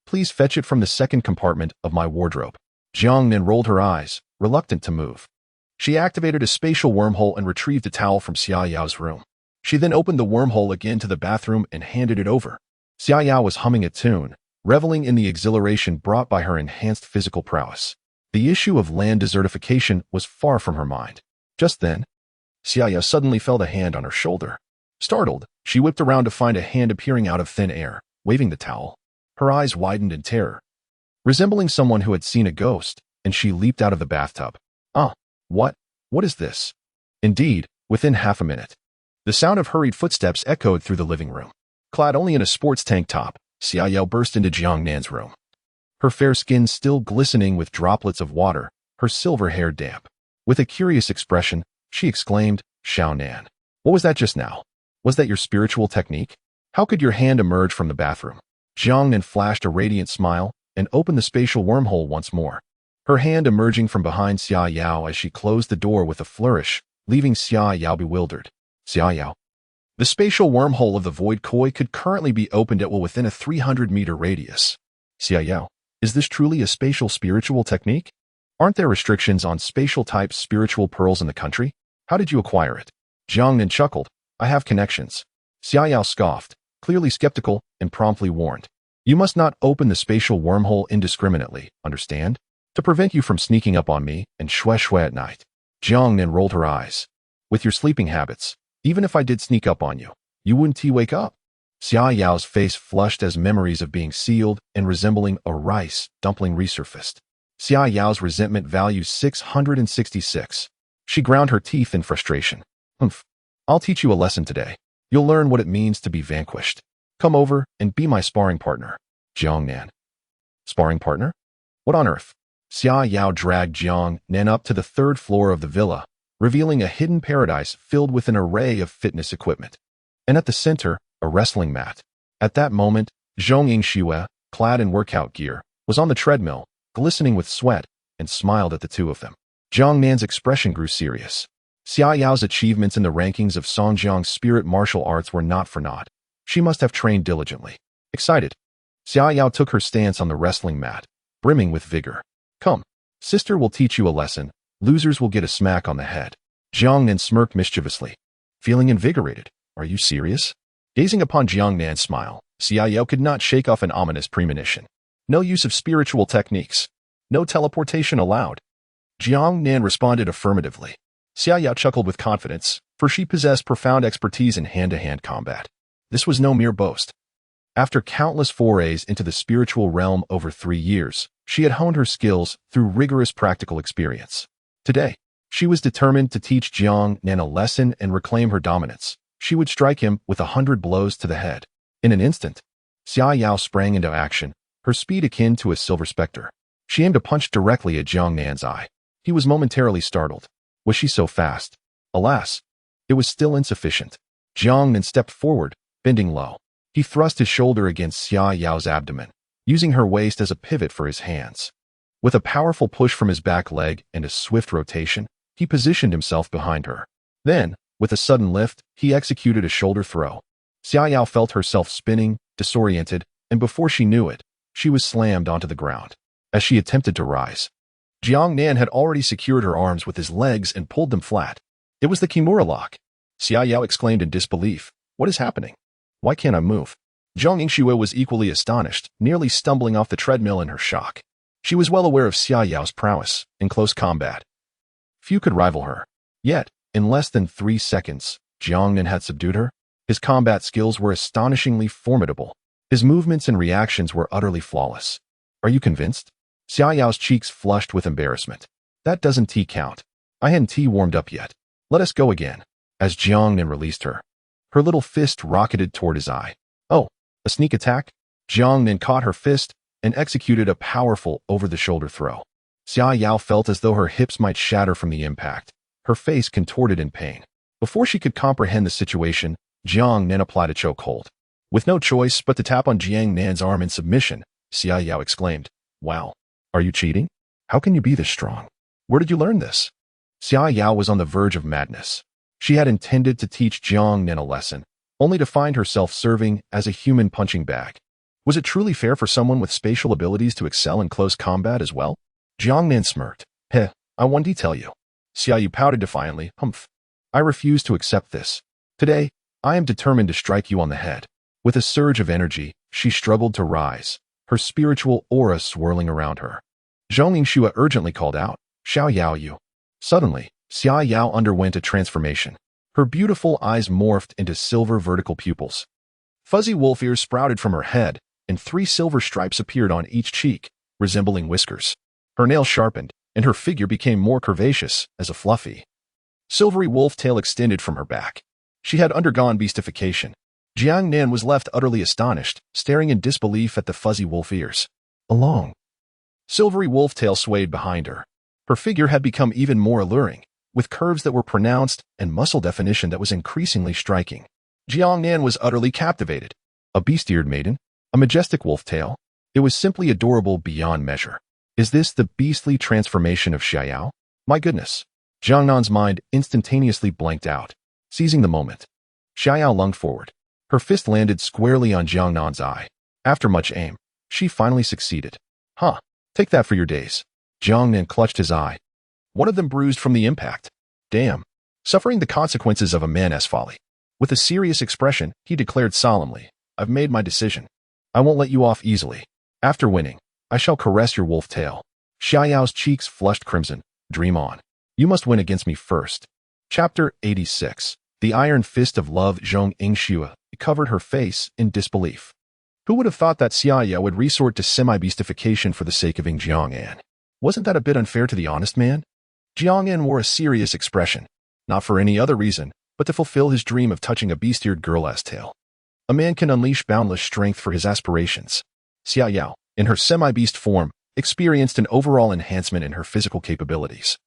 Please fetch it from the second compartment of my wardrobe. Jiang Nan rolled her eyes, reluctant to move. She activated a spatial wormhole and retrieved a towel from Xia Yao's room. She then opened the wormhole again to the bathroom and handed it over. Xia Yao was humming a tune, reveling in the exhilaration brought by her enhanced physical prowess. The issue of land desertification was far from her mind. Just then, Xia Yao suddenly felt a hand on her shoulder. Startled, she whipped around to find a hand appearing out of thin air, waving the towel. Her eyes widened in terror, resembling someone who had seen a ghost, and she leaped out of the bathtub. Ah, what? What is this? Indeed, within half a minute, the sound of hurried footsteps echoed through the living room. Clad only in a sports tank top, Xia Yao burst into Jiang Nan's room. Her fair skin still glistening with droplets of water, her silver hair damp. With a curious expression, she exclaimed, Xiao Nan, what was that just now? Was that your spiritual technique? How could your hand emerge from the bathroom? Jiang Nan flashed a radiant smile and opened the spatial wormhole once more. Her hand emerging from behind Xia Yao as she closed the door with a flourish, leaving Xia Yao bewildered. Xia Yao. The spatial wormhole of the void koi could currently be opened at will within a 300-meter radius. Xia Yao, is this truly a spatial spiritual technique? Aren't there restrictions on spatial-type spiritual pearls in the country? How did you acquire it? Jiang Nan chuckled. I have connections. Xia Yao scoffed, clearly skeptical, and promptly warned. You must not open the spatial wormhole indiscriminately, understand? To prevent you from sneaking up on me and shwe at night. Jiangnan rolled her eyes. With your sleeping habits, even if I did sneak up on you, you wouldn't wake up. Xia Yao's face flushed as memories of being sealed and resembling a rice dumpling resurfaced. Xia Yao's resentment value 666. She ground her teeth in frustration. Humph. I'll teach you a lesson today. You'll learn what it means to be vanquished. Come over and be my sparring partner. Jiangnan. Sparring partner? What on earth? Xia Yao dragged Jiangnan up to the third floor of the villa, revealing a hidden paradise filled with an array of fitness equipment. And at the center, a wrestling mat. At that moment, Zhong Yingxue, clad in workout gear, was on the treadmill, glistening with sweat, and smiled at the two of them. Jiangnan's expression grew serious. Xia Yao's achievements in the rankings of Songjiang's spirit martial arts were not for naught. She must have trained diligently. Excited, Xia Yao took her stance on the wrestling mat, brimming with vigor. Come, sister will teach you a lesson. Losers will get a smack on the head. Jiangnan smirked mischievously. Feeling invigorated. Are you serious? Gazing upon Jiangnan's smile, Xia Yao could not shake off an ominous premonition. No use of spiritual techniques. No teleportation allowed. Jiangnan responded affirmatively. Xia Yao chuckled with confidence, for she possessed profound expertise in hand-to-hand combat. This was no mere boast. After countless forays into the spiritual realm over 3 years, she had honed her skills through rigorous practical experience. Today, she was determined to teach Jiangnan a lesson and reclaim her dominance. She would strike him with 100 blows to the head. In an instant, Xia Yao sprang into action, her speed akin to a silver specter. She aimed a punch directly at Jiangnan's eye. He was momentarily startled. Was she so fast? Alas, it was still insufficient. Jiangnan stepped forward, bending low. He thrust his shoulder against Xia Yao's abdomen, using her waist as a pivot for his hands. With a powerful push from his back leg and a swift rotation, he positioned himself behind her. Then, with a sudden lift, he executed a shoulder throw. Xia Yao felt herself spinning, disoriented, and before she knew it, she was slammed onto the ground. As she attempted to rise, Jiangnan had already secured her arms with his legs and pulled them flat. It was the Kimura lock. Xia Yao exclaimed in disbelief. What is happening? Why can't I move? Zhong Yingxue was equally astonished, nearly stumbling off the treadmill in her shock. She was well aware of Xia Yao's prowess in close combat. Few could rival her. Yet, in less than 3 seconds, Jiangnan had subdued her. His combat skills were astonishingly formidable. His movements and reactions were utterly flawless. Are you convinced? Xia Yao's cheeks flushed with embarrassment. That doesn't count. I hadn't warmed up yet. Let us go again. As Jiangnan released her, her little fist rocketed toward his eye. Oh, a sneak attack? Jiangnan caught her fist and executed a powerful over-the-shoulder throw. Xia Yao felt as though her hips might shatter from the impact. Her face contorted in pain. Before she could comprehend the situation, Jiangnan applied a chokehold. With no choice but to tap on Jiangnan's arm in submission, Xia Yao exclaimed, Wow, are you cheating? How can you be this strong? Where did you learn this? Xia Yao was on the verge of madness. She had intended to teach Jiangnan a lesson, only to find herself serving as a human punching bag. Was it truly fair for someone with spatial abilities to excel in close combat as well? Jiangnan smirked. Heh, I want to tell you. Xia Yu pouted defiantly. Humph. I refuse to accept this. Today, I am determined to strike you on the head. With a surge of energy, she struggled to rise, her spiritual aura swirling around her. Zhong Yingxue urgently called out, Xiao Yao Yu. Suddenly, Xia Yao underwent a transformation. Her beautiful eyes morphed into silver vertical pupils. Fuzzy wolf ears sprouted from her head, and 3 silver stripes appeared on each cheek, resembling whiskers. Her nails sharpened, and her figure became more curvaceous as a fluffy, silvery wolf tail extended from her back. She had undergone beastification. Jiangnan was left utterly astonished, staring in disbelief at the fuzzy wolf ears. A long, silvery wolf tail swayed behind her. Her figure had become even more alluring, with curves that were pronounced and muscle definition that was increasingly striking. Jiangnan was utterly captivated. A beast-eared maiden? A majestic wolf tail? It was simply adorable beyond measure. Is this the beastly transformation of Xia Yao? My goodness. Jiangnan's mind instantaneously blanked out. Seizing the moment, Xia Yao lunged forward. Her fist landed squarely on Jiangnan's eye. After much aim, she finally succeeded. Huh, take that for your days. Jiangnan clutched his eye. One of them bruised from the impact. Damn. Suffering the consequences of a man's folly. With a serious expression, he declared solemnly, I've made my decision. I won't let you off easily. After winning, I shall caress your wolf tail. Xia Yao's cheeks flushed crimson. Dream on. You must win against me first. Chapter 86. The Iron Fist of Love. Zhong Yingxue covered her face in disbelief. Who would have thought that Xia Yao would resort to semi-beastification for the sake of Jiang'an? Wasn't that a bit unfair to the honest man? Jiang'an wore a serious expression, not for any other reason, but to fulfill his dream of touching a beast-eared girl-ass tail. A man can unleash boundless strength for his aspirations. Xia Yao, in her semi-beast form, experienced an overall enhancement in her physical capabilities.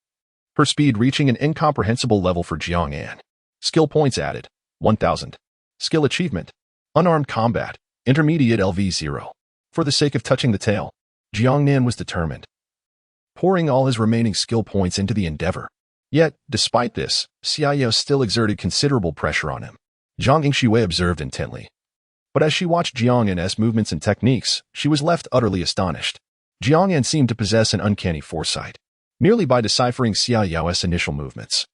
Her speed reaching an incomprehensible level for Jiang'an. Skill points added, 1,000. Skill achievement, unarmed combat, intermediate LV0. For the sake of touching the tail, Jiangnan was determined, pouring all his remaining skill points into the endeavor. Yet, despite this, Xia Yao still exerted considerable pressure on him. Zhong Yingxue observed intently. But as she watched Jiang'an's movements and techniques, she was left utterly astonished. Jiang'an seemed to possess an uncanny foresight. Merely by deciphering Xia Yao's initial movements,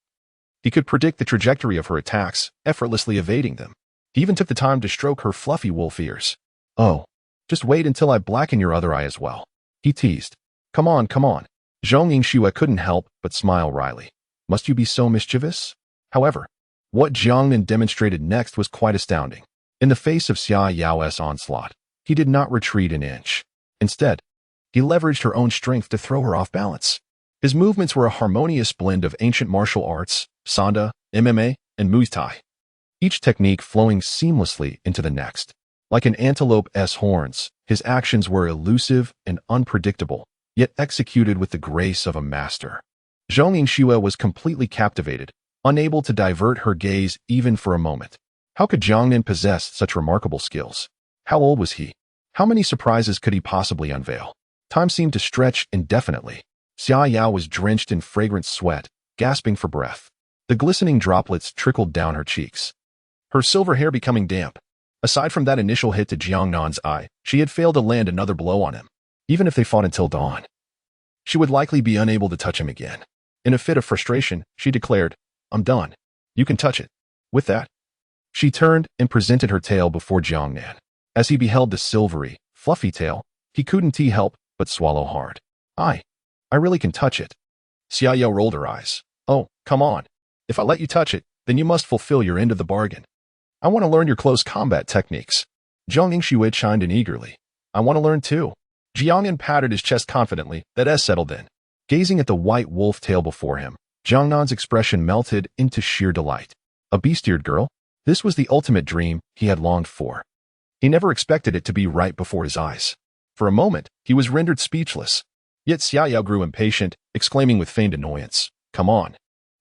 he could predict the trajectory of her attacks, effortlessly evading them. He even took the time to stroke her fluffy wolf ears. Oh, just wait until I blacken your other eye as well, he teased. Come on, come on. Zhong Yingxue couldn't help but smile wryly. Must you be so mischievous? However, what Jiangnan demonstrated next was quite astounding. In the face of Xia Yao's onslaught, he did not retreat an inch. Instead, he leveraged her own strength to throw her off balance. His movements were a harmonious blend of ancient martial arts, Sanda, MMA, and Muay Thai, each technique flowing seamlessly into the next. Like an antelope's horns, his actions were elusive and unpredictable, yet executed with the grace of a master. Zhong Yingxue was completely captivated, unable to divert her gaze even for a moment. How could Jiangnan possess such remarkable skills? How old was he? How many surprises could he possibly unveil? Time seemed to stretch indefinitely. Xia Yao was drenched in fragrant sweat, gasping for breath. The glistening droplets trickled down her cheeks, her silver hair becoming damp. Aside from that initial hit to Jiangnan's eye, she had failed to land another blow on him. Even if they fought until dawn, she would likely be unable to touch him again. In a fit of frustration, she declared, I'm done. You can touch it. With that, she turned and presented her tail before Jiangnan. As he beheld the silvery, fluffy tail, he couldn't help but swallow hard. I really can touch it. Xia Yao rolled her eyes. Oh, come on. If I let you touch it, then you must fulfill your end of the bargain. I want to learn your close combat techniques. Zhong Yingxue chimed in eagerly. I want to learn too. Jiangnan patted his chest confidently, that S settled in. Gazing at the white wolf tail before him, Jiangnan's expression melted into sheer delight. A beast-eared girl? This was the ultimate dream he had longed for. He never expected it to be right before his eyes. For a moment, he was rendered speechless. Yet Xia Yao grew impatient, exclaiming with feigned annoyance, Come on.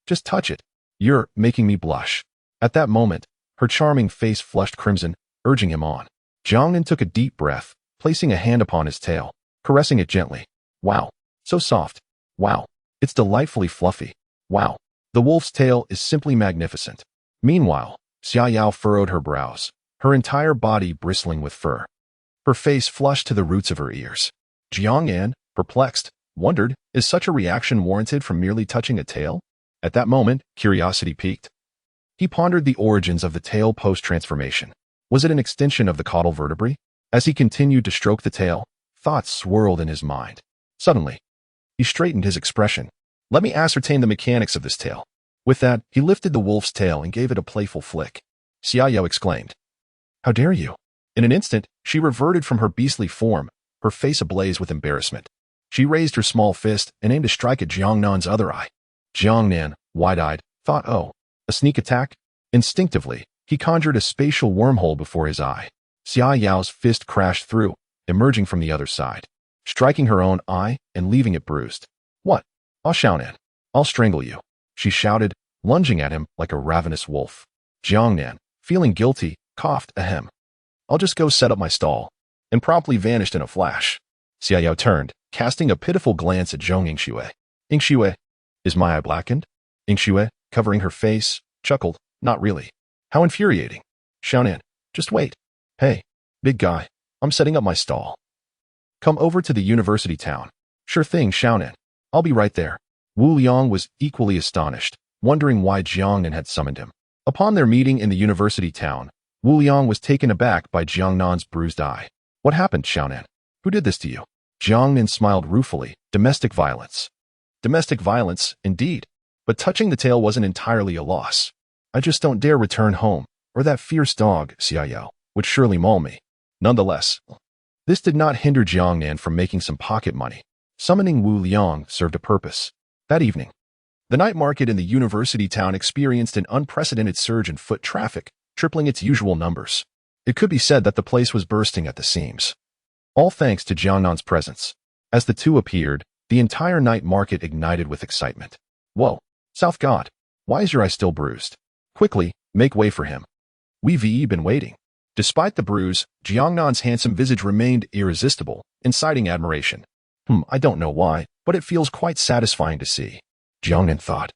Just touch it. You're making me blush. At that moment, her charming face flushed crimson, urging him on. Jiangnan took a deep breath, placing a hand upon his tail, caressing it gently. Wow. So soft. Wow. It's delightfully fluffy. Wow. The wolf's tail is simply magnificent. Meanwhile, Xia Yao furrowed her brows, her entire body bristling with fur. Her face flushed to the roots of her ears. Jiangnan, perplexed, wondered, is such a reaction warranted from merely touching a tail? At that moment, curiosity piqued. He pondered the origins of the tail post-transformation. Was it an extension of the caudal vertebrae? As he continued to stroke the tail, thoughts swirled in his mind. Suddenly, he straightened his expression. Let me ascertain the mechanics of this tail. With that, he lifted the wolf's tail and gave it a playful flick. Xia Yao exclaimed, How dare you? In an instant, she reverted from her beastly form, her face ablaze with embarrassment. She raised her small fist and aimed to strike at Jiangnan's other eye. Jiangnan, wide-eyed, thought, oh, a sneak attack? Instinctively, he conjured a spatial wormhole before his eye. Xia Yao's fist crashed through, emerging from the other side, striking her own eye and leaving it bruised. What? I'll Xiaonan. I'll strangle you, she shouted, lunging at him like a ravenous wolf. Jiangnan, feeling guilty, coughed ahem. I'll just go set up my stall, and promptly vanished in a flash. Xia Yao turned, casting a pitiful glance at Zhong Yingxue. Yingxue, is my eye blackened? Yingxue, covering her face, chuckled, not really. How infuriating. Xiaonan, just wait. Hey, big guy, I'm setting up my stall. Come over to the university town. Sure thing, Xiaonan. I'll be right there. Wu Liang was equally astonished, wondering why Jiangnan had summoned him. Upon their meeting in the university town, Wu Liang was taken aback by Jiangnan's bruised eye. What happened, Xiaonan? Who did this to you? Jiangnan smiled ruefully. Domestic violence. Domestic violence, indeed. But touching the tail wasn't entirely a loss. I just don't dare return home, or that fierce dog, Xiaoyao, would surely maul me. Nonetheless, this did not hinder Jiangnan from making some pocket money. Summoning Wu Liang served a purpose. That evening, the night market in the university town experienced an unprecedented surge in foot traffic, tripling its usual numbers. It could be said that the place was bursting at the seams. All thanks to Jiangnan's presence. As the two appeared, the entire night market ignited with excitement. Whoa, South God, why is your eye still bruised? Quickly, make way for him. We've been waiting. Despite the bruise, Jiangnan's handsome visage remained irresistible, inciting admiration. I don't know why, but it feels quite satisfying to see. Jiangnan thought.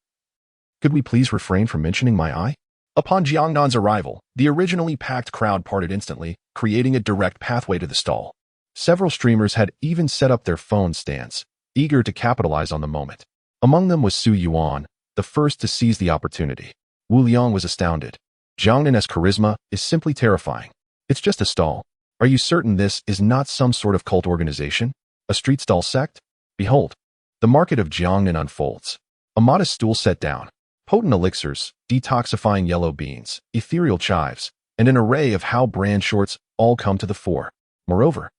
Could we please refrain from mentioning my eye? Upon Jiangnan's arrival, the originally packed crowd parted instantly, creating a direct pathway to the stall. Several streamers had even set up their phone stands, eager to capitalize on the moment. Among them was Su Yuan, the first to seize the opportunity. Wu Liang was astounded. Jiangnan's charisma is simply terrifying. It's just a stall. Are you certain this is not some sort of cult organization? A street stall sect? Behold, the market of Jiangnan unfolds. A modest stool set down, potent elixirs, detoxifying yellow beans, ethereal chives, and an array of Hao brand shorts all come to the fore. Moreover,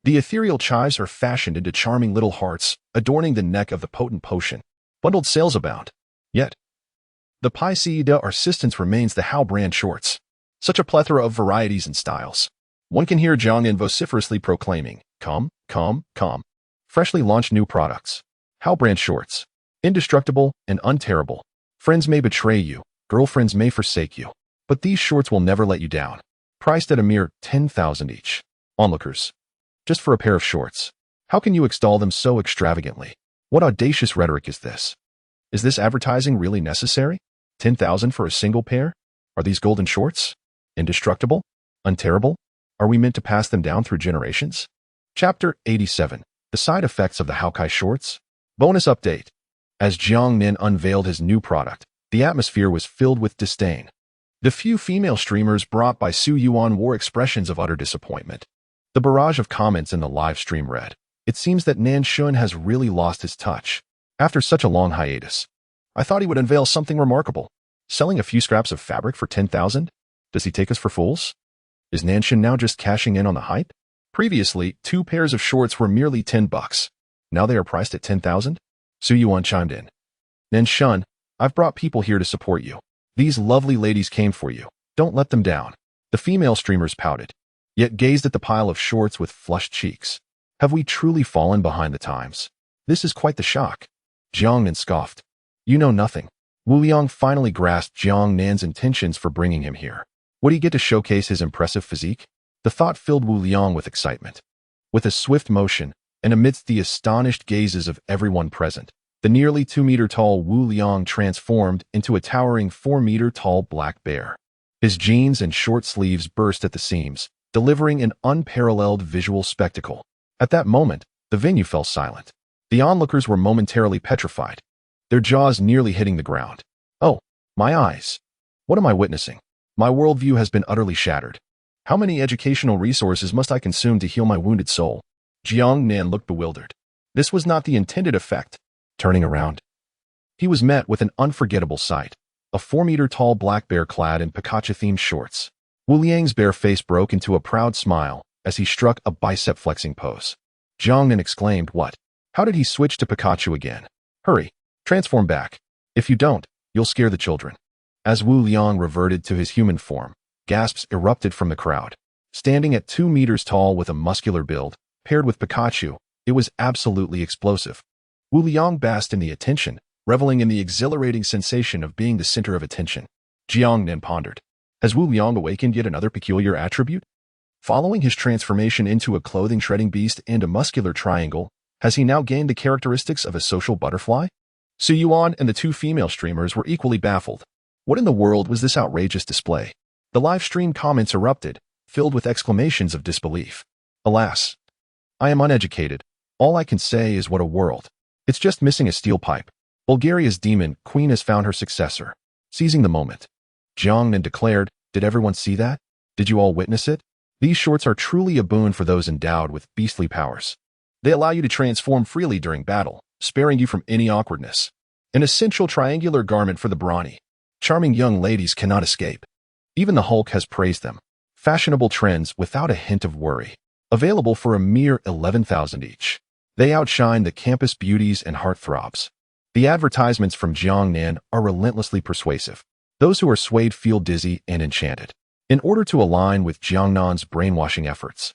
the ethereal chives are fashioned into charming little hearts, adorning the neck of the potent potion. Bundled sales abound. Yet, the piece de resistance remains the Hao brand shorts. Such a plethora of varieties and styles. One can hear Jiangnan vociferously proclaiming, come. Freshly launched new products. Hao brand shorts. Indestructible and unterrible. Friends may betray you, girlfriends may forsake you, but these shorts will never let you down. Priced at a mere 10,000 each. Onlookers. Just for a pair of shorts. How can you extol them so extravagantly? What audacious rhetoric is this? Is this advertising really necessary? 10,000 for a single pair? Are these golden shorts? Indestructible? Unterrible? Are we meant to pass them down through generations? Chapter 87. The Side Effects of the Haokai Shorts. Bonus update. As Jiangnan unveiled his new product, the atmosphere was filled with disdain. The few female streamers brought by Su Yuan wore expressions of utter disappointment. The barrage of comments in the live stream read, "It seems that Nanshun has really lost his touch. After such a long hiatus, I thought he would unveil something remarkable. Selling a few scraps of fabric for 10,000? Does he take us for fools? Is Nanshun now just cashing in on the hype? Previously, 2 pairs of shorts were merely $10. Now they are priced at 10,000? Su Yuan chimed in. Nanshun, I've brought people here to support you. These lovely ladies came for you. Don't let them down. The female streamers pouted, yet gazed at the pile of shorts with flushed cheeks. Have we truly fallen behind the times? This is quite the shock. Jiangnan scoffed. You know nothing. Wu Liang finally grasped Jiangnan's intentions for bringing him here. Would he get to showcase his impressive physique? The thought filled Wu Liang with excitement. With a swift motion, and amidst the astonished gazes of everyone present, the nearly 2-meter-tall Wu Liang transformed into a towering 4-meter-tall black bear. His jeans and short sleeves burst at the seams, delivering an unparalleled visual spectacle. At that moment, the venue fell silent. The onlookers were momentarily petrified, their jaws nearly hitting the ground. Oh, my eyes! What am I witnessing? My worldview has been utterly shattered. How many educational resources must I consume to heal my wounded soul? Jiangnan looked bewildered. This was not the intended effect. Turning around, he was met with an unforgettable sight. A 4-meter-tall black bear clad in Pikachu-themed shorts. Wu Liang's bare face broke into a proud smile as he struck a bicep-flexing pose. Jiangnan exclaimed, What? How did he switch to Pikachu again? Hurry, transform back. If you don't, you'll scare the children. As Wu Liang reverted to his human form, gasps erupted from the crowd. Standing at 2 meters tall with a muscular build, paired with Pikachu, it was absolutely explosive. Wu Liang basked in the attention, reveling in the exhilarating sensation of being the center of attention. Jiangnan pondered. Has Wu Liang awakened yet another peculiar attribute? Following his transformation into a clothing-shredding beast and a muscular triangle, has he now gained the characteristics of a social butterfly? Su Yuan and the 2 female streamers were equally baffled. What in the world was this outrageous display? The live stream comments erupted, filled with exclamations of disbelief. Alas, I am uneducated. All I can say is what a world. It's just missing a steel pipe. Bulgaria's demon queen has found her successor. Seizing the moment, Jiangnan declared, Did everyone see that? Did you all witness it? These shorts are truly a boon for those endowed with beastly powers. They allow you to transform freely during battle, sparing you from any awkwardness. An essential triangular garment for the brawny. Charming young ladies cannot escape. Even the Hulk has praised them. Fashionable trends without a hint of worry. Available for a mere 11,000 each. They outshine the campus beauties and heartthrobs. The advertisements from Jiangnan are relentlessly persuasive. Those who are swayed feel dizzy and enchanted. In order to align with Jiangnan's brainwashing efforts,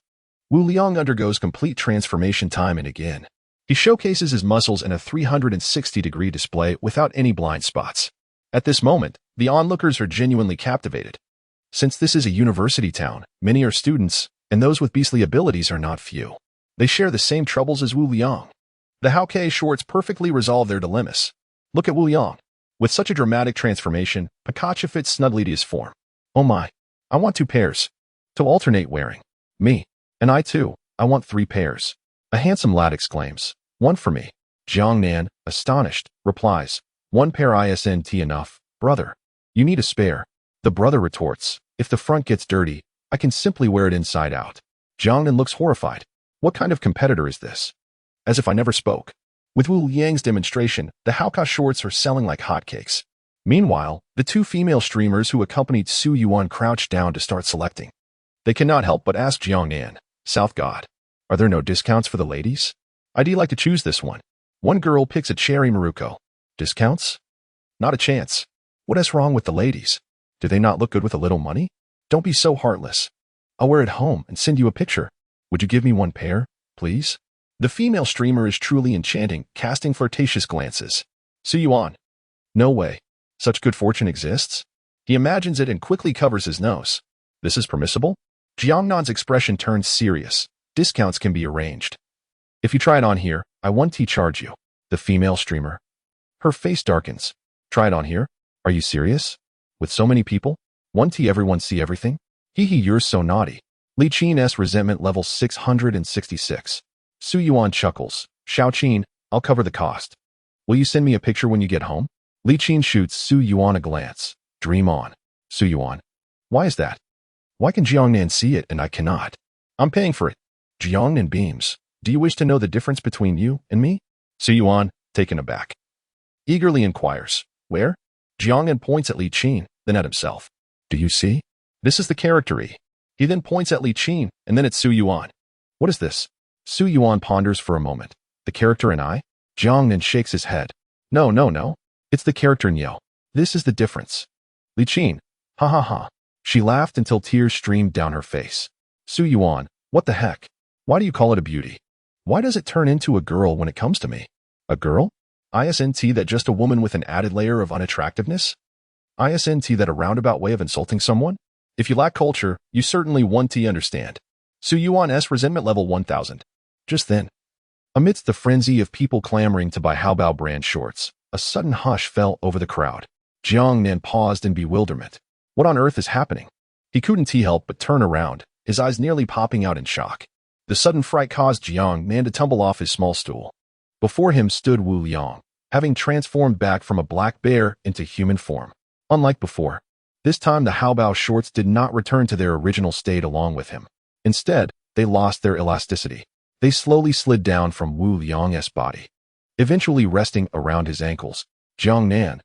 Wu Liang undergoes complete transformation time and again. He showcases his muscles in a 360-degree display without any blind spots. At this moment, the onlookers are genuinely captivated. Since this is a university town, many are students, and those with beastly abilities are not few. They share the same troubles as Wu Liang. The Hao Ke shorts perfectly resolve their dilemmas. Look at Wu Liang. With such a dramatic transformation, Pikachu fits snugly to his form. Oh my, I want 2 pairs. To alternate wearing. Me. And I too, I want 3 pairs. A handsome lad exclaims. 1 for me. Jiangnan, astonished, replies. 1 pair isn't enough, brother. You need a spare. The brother retorts. If the front gets dirty, I can simply wear it inside out. Jiangnan looks horrified. What kind of competitor is this? As if I never spoke. With Wu Liang's demonstration, the Haoka shorts are selling like hotcakes. Meanwhile, the 2 female streamers who accompanied Su Yuan crouched down to start selecting. They cannot help but ask Jiangnan, South God, are there no discounts for the ladies? I'd like to choose this one. One girl picks a cherry Maruko. Discounts? Not a chance. What is wrong with the ladies? Do they not look good with a little money? Don't be so heartless. I'll wear it home and send you a picture. Would you give me 1 pair, please? The female streamer is truly enchanting, casting flirtatious glances. Su Yuan. No way. Such good fortune exists? He imagines it and quickly covers his nose. This is permissible? Jiangnan's expression turns serious. Discounts can be arranged. If you try it on here, I 1T charge you. The female streamer. Her face darkens. Try it on here? Are you serious? With so many people? 1T everyone see everything? Hee hee, you're so naughty. Li Qin's resentment level 666. Su Yuan chuckles. Xiaoqin, I'll cover the cost. Will you send me a picture when you get home? Li Qin shoots Su Yuan a glance. Dream on. Su Yuan. Why is that? Why can Jiangnan see it and I cannot? I'm paying for it. Jiangnan beams. Do you wish to know the difference between you and me? Su Yuan, taken aback, eagerly inquires. Where? Jiangnan points at Li Qin, then at himself. Do you see? This is the character E. He then points at Li Qin and then at Su Yuan. What is this? Su Yuan ponders for a moment. The character and I? Jiangnan shakes his head. No. It's the character Niao. This is the difference. Li Qin. Ha ha ha. She laughed until tears streamed down her face. Su Yuan. What the heck? Why do you call it a beauty? Why does it turn into a girl when it comes to me? A girl? Isn't that just a woman with an added layer of unattractiveness? Isn't that a roundabout way of insulting someone? If you lack culture, you certainly 1T understand. Su Yuan's resentment level 1000. Just then, amidst the frenzy of people clamoring to buy Haobao brand shorts, a sudden hush fell over the crowd. Jiangnan paused in bewilderment. What on earth is happening? He couldn't help but turn around, his eyes nearly popping out in shock. The sudden fright caused Jiangnan to tumble off his small stool. Before him stood Wu Liang, having transformed back from a black bear into human form. Unlike before, this time the Haobao shorts did not return to their original state along with him. Instead, they lost their elasticity. They slowly slid down from Wu Liang's body, eventually resting around his ankles. Jiangnan.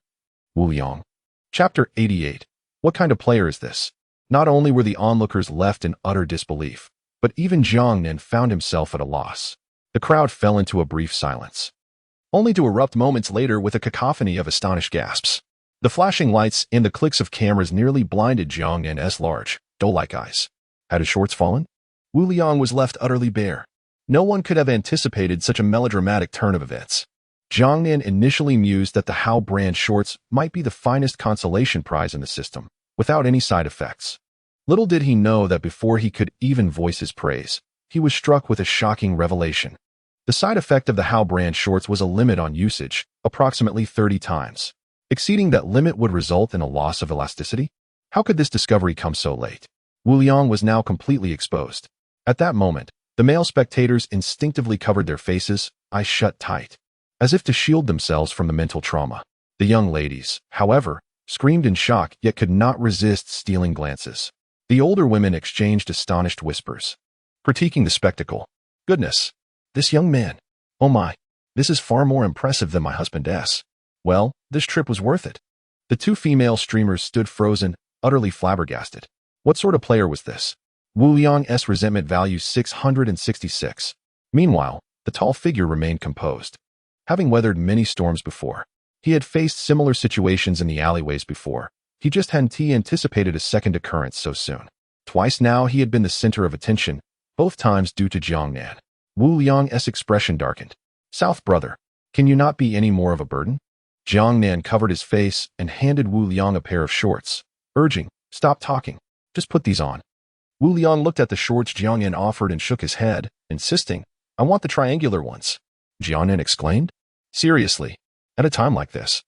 Wu Liang. Chapter 88. What kind of player is this? Not only were the onlookers left in utter disbelief, but even Jiangnan found himself at a loss. The crowd fell into a brief silence, only to erupt moments later with a cacophony of astonished gasps. The flashing lights and the clicks of cameras nearly blinded Jiangnan's large, doe-like eyes. Had his shorts fallen? Wu Liang was left utterly bare. No one could have anticipated such a melodramatic turn of events. Jiangnan initially mused that the Hao brand shorts might be the finest consolation prize in the system, without any side effects. Little did he know that before he could even voice his praise, he was struck with a shocking revelation. The side effect of the Hao brand shorts was a limit on usage, approximately 30 times. Exceeding that limit would result in a loss of elasticity? How could this discovery come so late? Wu Liang was now completely exposed. At that moment, the male spectators instinctively covered their faces, eyes shut tight, as if to shield themselves from the mental trauma. The young ladies, however, screamed in shock yet could not resist stealing glances. The older women exchanged astonished whispers, critiquing the spectacle. Goodness, this young man. Oh my, this is far more impressive than my husband S. Well, this trip was worth it. The two female streamers stood frozen, utterly flabbergasted. What sort of player was this? Wu Liang's resentment value 666. Meanwhile, the tall figure remained composed. Having weathered many storms before, he had faced similar situations in the alleyways before. He just hadn't anticipated a second occurrence so soon. Twice now he had been the center of attention, both times due to Jiang Nan. Wu Liang's expression darkened. South brother, can you not be any more of a burden? Jiang Nan covered his face and handed Wu Liang a pair of shorts, urging, stop talking. Just put these on. Wu Liang looked at the shorts Jiang Nan offered and shook his head, insisting, I want the triangular ones. Jiang Nan exclaimed. Seriously, at a time like this,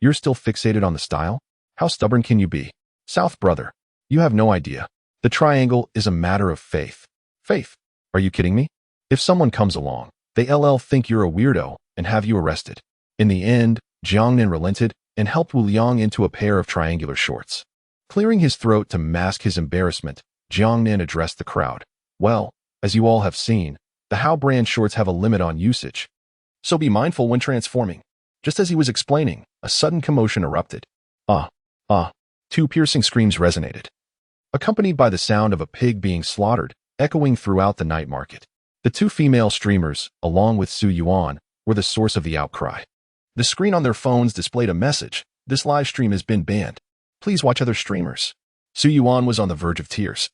you're still fixated on the style? How stubborn can you be? South brother, you have no idea. The triangle is a matter of faith. Faith? Are you kidding me? If someone comes along, they'll think you're a weirdo and have you arrested. In the end, Jiang Nan relented and helped Wu Liang into a pair of triangular shorts. Clearing his throat to mask his embarrassment, Jiang Nan addressed the crowd. Well, as you all have seen, the Hao brand shorts have a limit on usage. So be mindful when transforming. Just as he was explaining, a sudden commotion erupted. Two piercing screams resonated, accompanied by the sound of a pig being slaughtered, echoing throughout the night market. The two female streamers, along with Su Yuan, were the source of the outcry. The screen on their phones displayed a message. This live stream has been banned. Please watch other streamers. Su Yuan was on the verge of tears.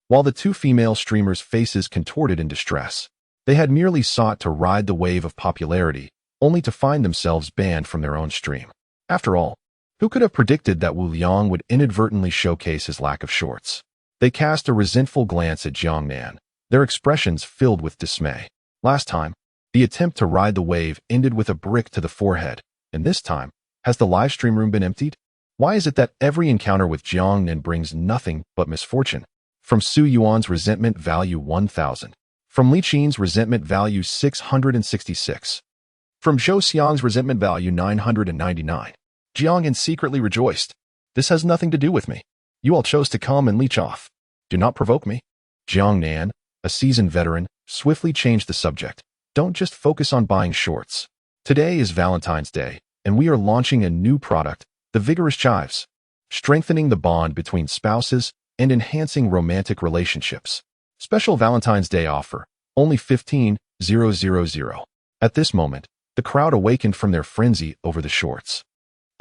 While the two female streamers' faces contorted in distress, they had merely sought to ride the wave of popularity, only to find themselves banned from their own stream. After all, who could have predicted that Wu Liang would inadvertently showcase his lack of shorts? They cast a resentful glance at Jiang Nan, their expressions filled with dismay. Last time, the attempt to ride the wave ended with a brick to the forehead, and this time, has the live stream room been emptied? Why is it that every encounter with Jiang Nan brings nothing but misfortune? From Su Yuan's resentment value 1,000. From Li Qin's resentment value 666. From Zhou Xiang's resentment value 999. Jiang Nan secretly rejoiced. This has nothing to do with me. You all chose to come and leech off. Do not provoke me. Jiang Nan, a seasoned veteran, swiftly changed the subject. Don't just focus on buying shorts. Today is Valentine's Day, and we are launching a new product, the Vigorous Chives, strengthening the bond between spouses and enhancing romantic relationships. Special Valentine's Day offer, only 15,000. At this moment, the crowd awakened from their frenzy over the shorts.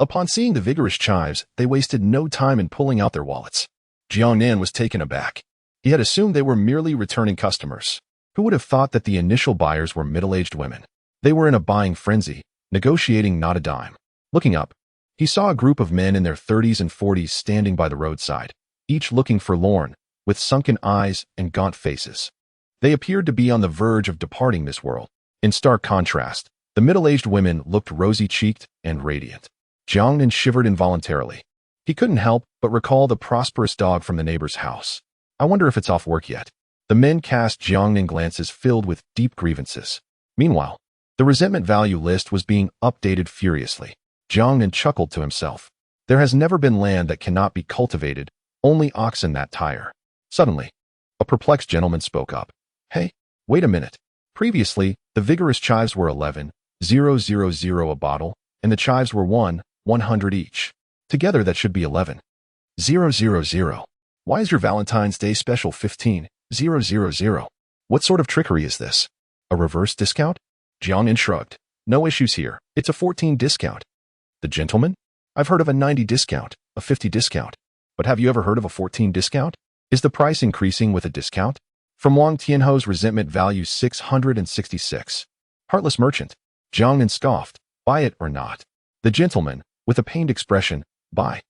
Upon seeing the Vigorous Chives, they wasted no time in pulling out their wallets. Jiang Nan was taken aback. He had assumed they were merely returning customers. Who would have thought that the initial buyers were middle-aged women? They were in a buying frenzy, negotiating not a dime. Looking up, he saw a group of men in their 30s and 40s standing by the roadside, each looking forlorn, with sunken eyes and gaunt faces. They appeared to be on the verge of departing this world. In stark contrast, the middle-aged women looked rosy-cheeked and radiant. Jiang Nan shivered involuntarily. He couldn't help but recall the prosperous dog from the neighbor's house. I wonder if it's off work yet. The men cast Jiang Nan glances filled with deep grievances. Meanwhile, the resentment value list was being updated furiously. Jiang Nan chuckled to himself. There has never been land that cannot be cultivated, only oxen that tire. Suddenly, a perplexed gentleman spoke up. Hey, wait a minute. Previously, the Vigorous Chives were 11,000 a bottle, and the chives were 100 each. Together that should be 11,000. Why is your Valentine's Day special 15,000? What sort of trickery is this? A reverse discount? Jiang Nan shrugged. No issues here. It's a 14 discount. The gentleman? I've heard of a 90 discount, a 50 discount. But have you ever heard of a 14 discount? Is the price increasing with a discount? From Wang Tianho's resentment value 666. Heartless merchant. Jiang Nan scoffed. Buy it or not. The gentleman, with a pained expression, buy.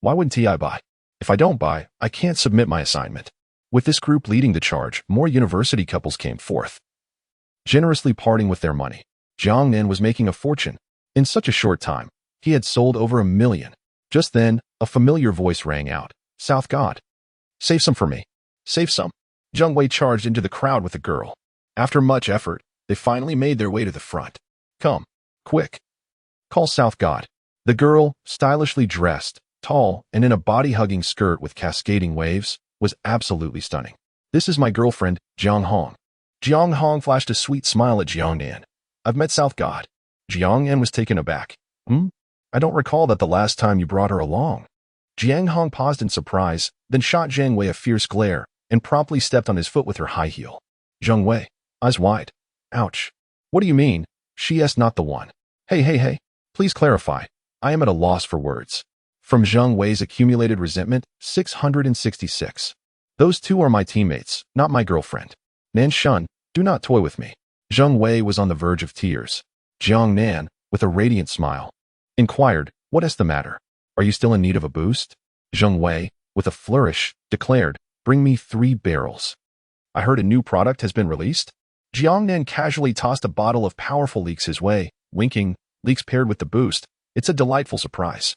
Why wouldn't I buy? If I don't buy, I can't submit my assignment. With this group leading the charge, more university couples came forth, generously parting with their money. Jiang Nan was making a fortune. In such a short time, he had sold over 1 million. Just then, a familiar voice rang out. South God. Save some for me. Save some. Zheng Wei charged into the crowd with the girl. After much effort, they finally made their way to the front. Come. Quick. Call South God. The girl, stylishly dressed, tall, and in a body-hugging skirt with cascading waves, was absolutely stunning. This is my girlfriend, Jiang Hong. Jiang Hong flashed a sweet smile at Jiang Nan. I've met South God. Jiang Nan was taken aback. I don't recall that the last time you brought her along. Jiang Hong paused in surprise, then shot Zhang Wei a fierce glare, and promptly stepped on his foot with her high heel. Zhang Wei, eyes wide. Ouch. What do you mean? She is not the one. Hey, please clarify. I am at a loss for words. From Zhang Wei's accumulated resentment, 666. Those two are my teammates, not my girlfriend. Nan Shun, do not toy with me. Zhang Wei was on the verge of tears. Jiang Nan, with a radiant smile, inquired, what is the matter? Are you still in need of a boost? Zhang Wei, with a flourish, declared, bring me 3 barrels. I heard a new product has been released? Jiang Nan casually tossed a bottle of powerful leeks his way, winking, leeks paired with the boost. It's a delightful surprise.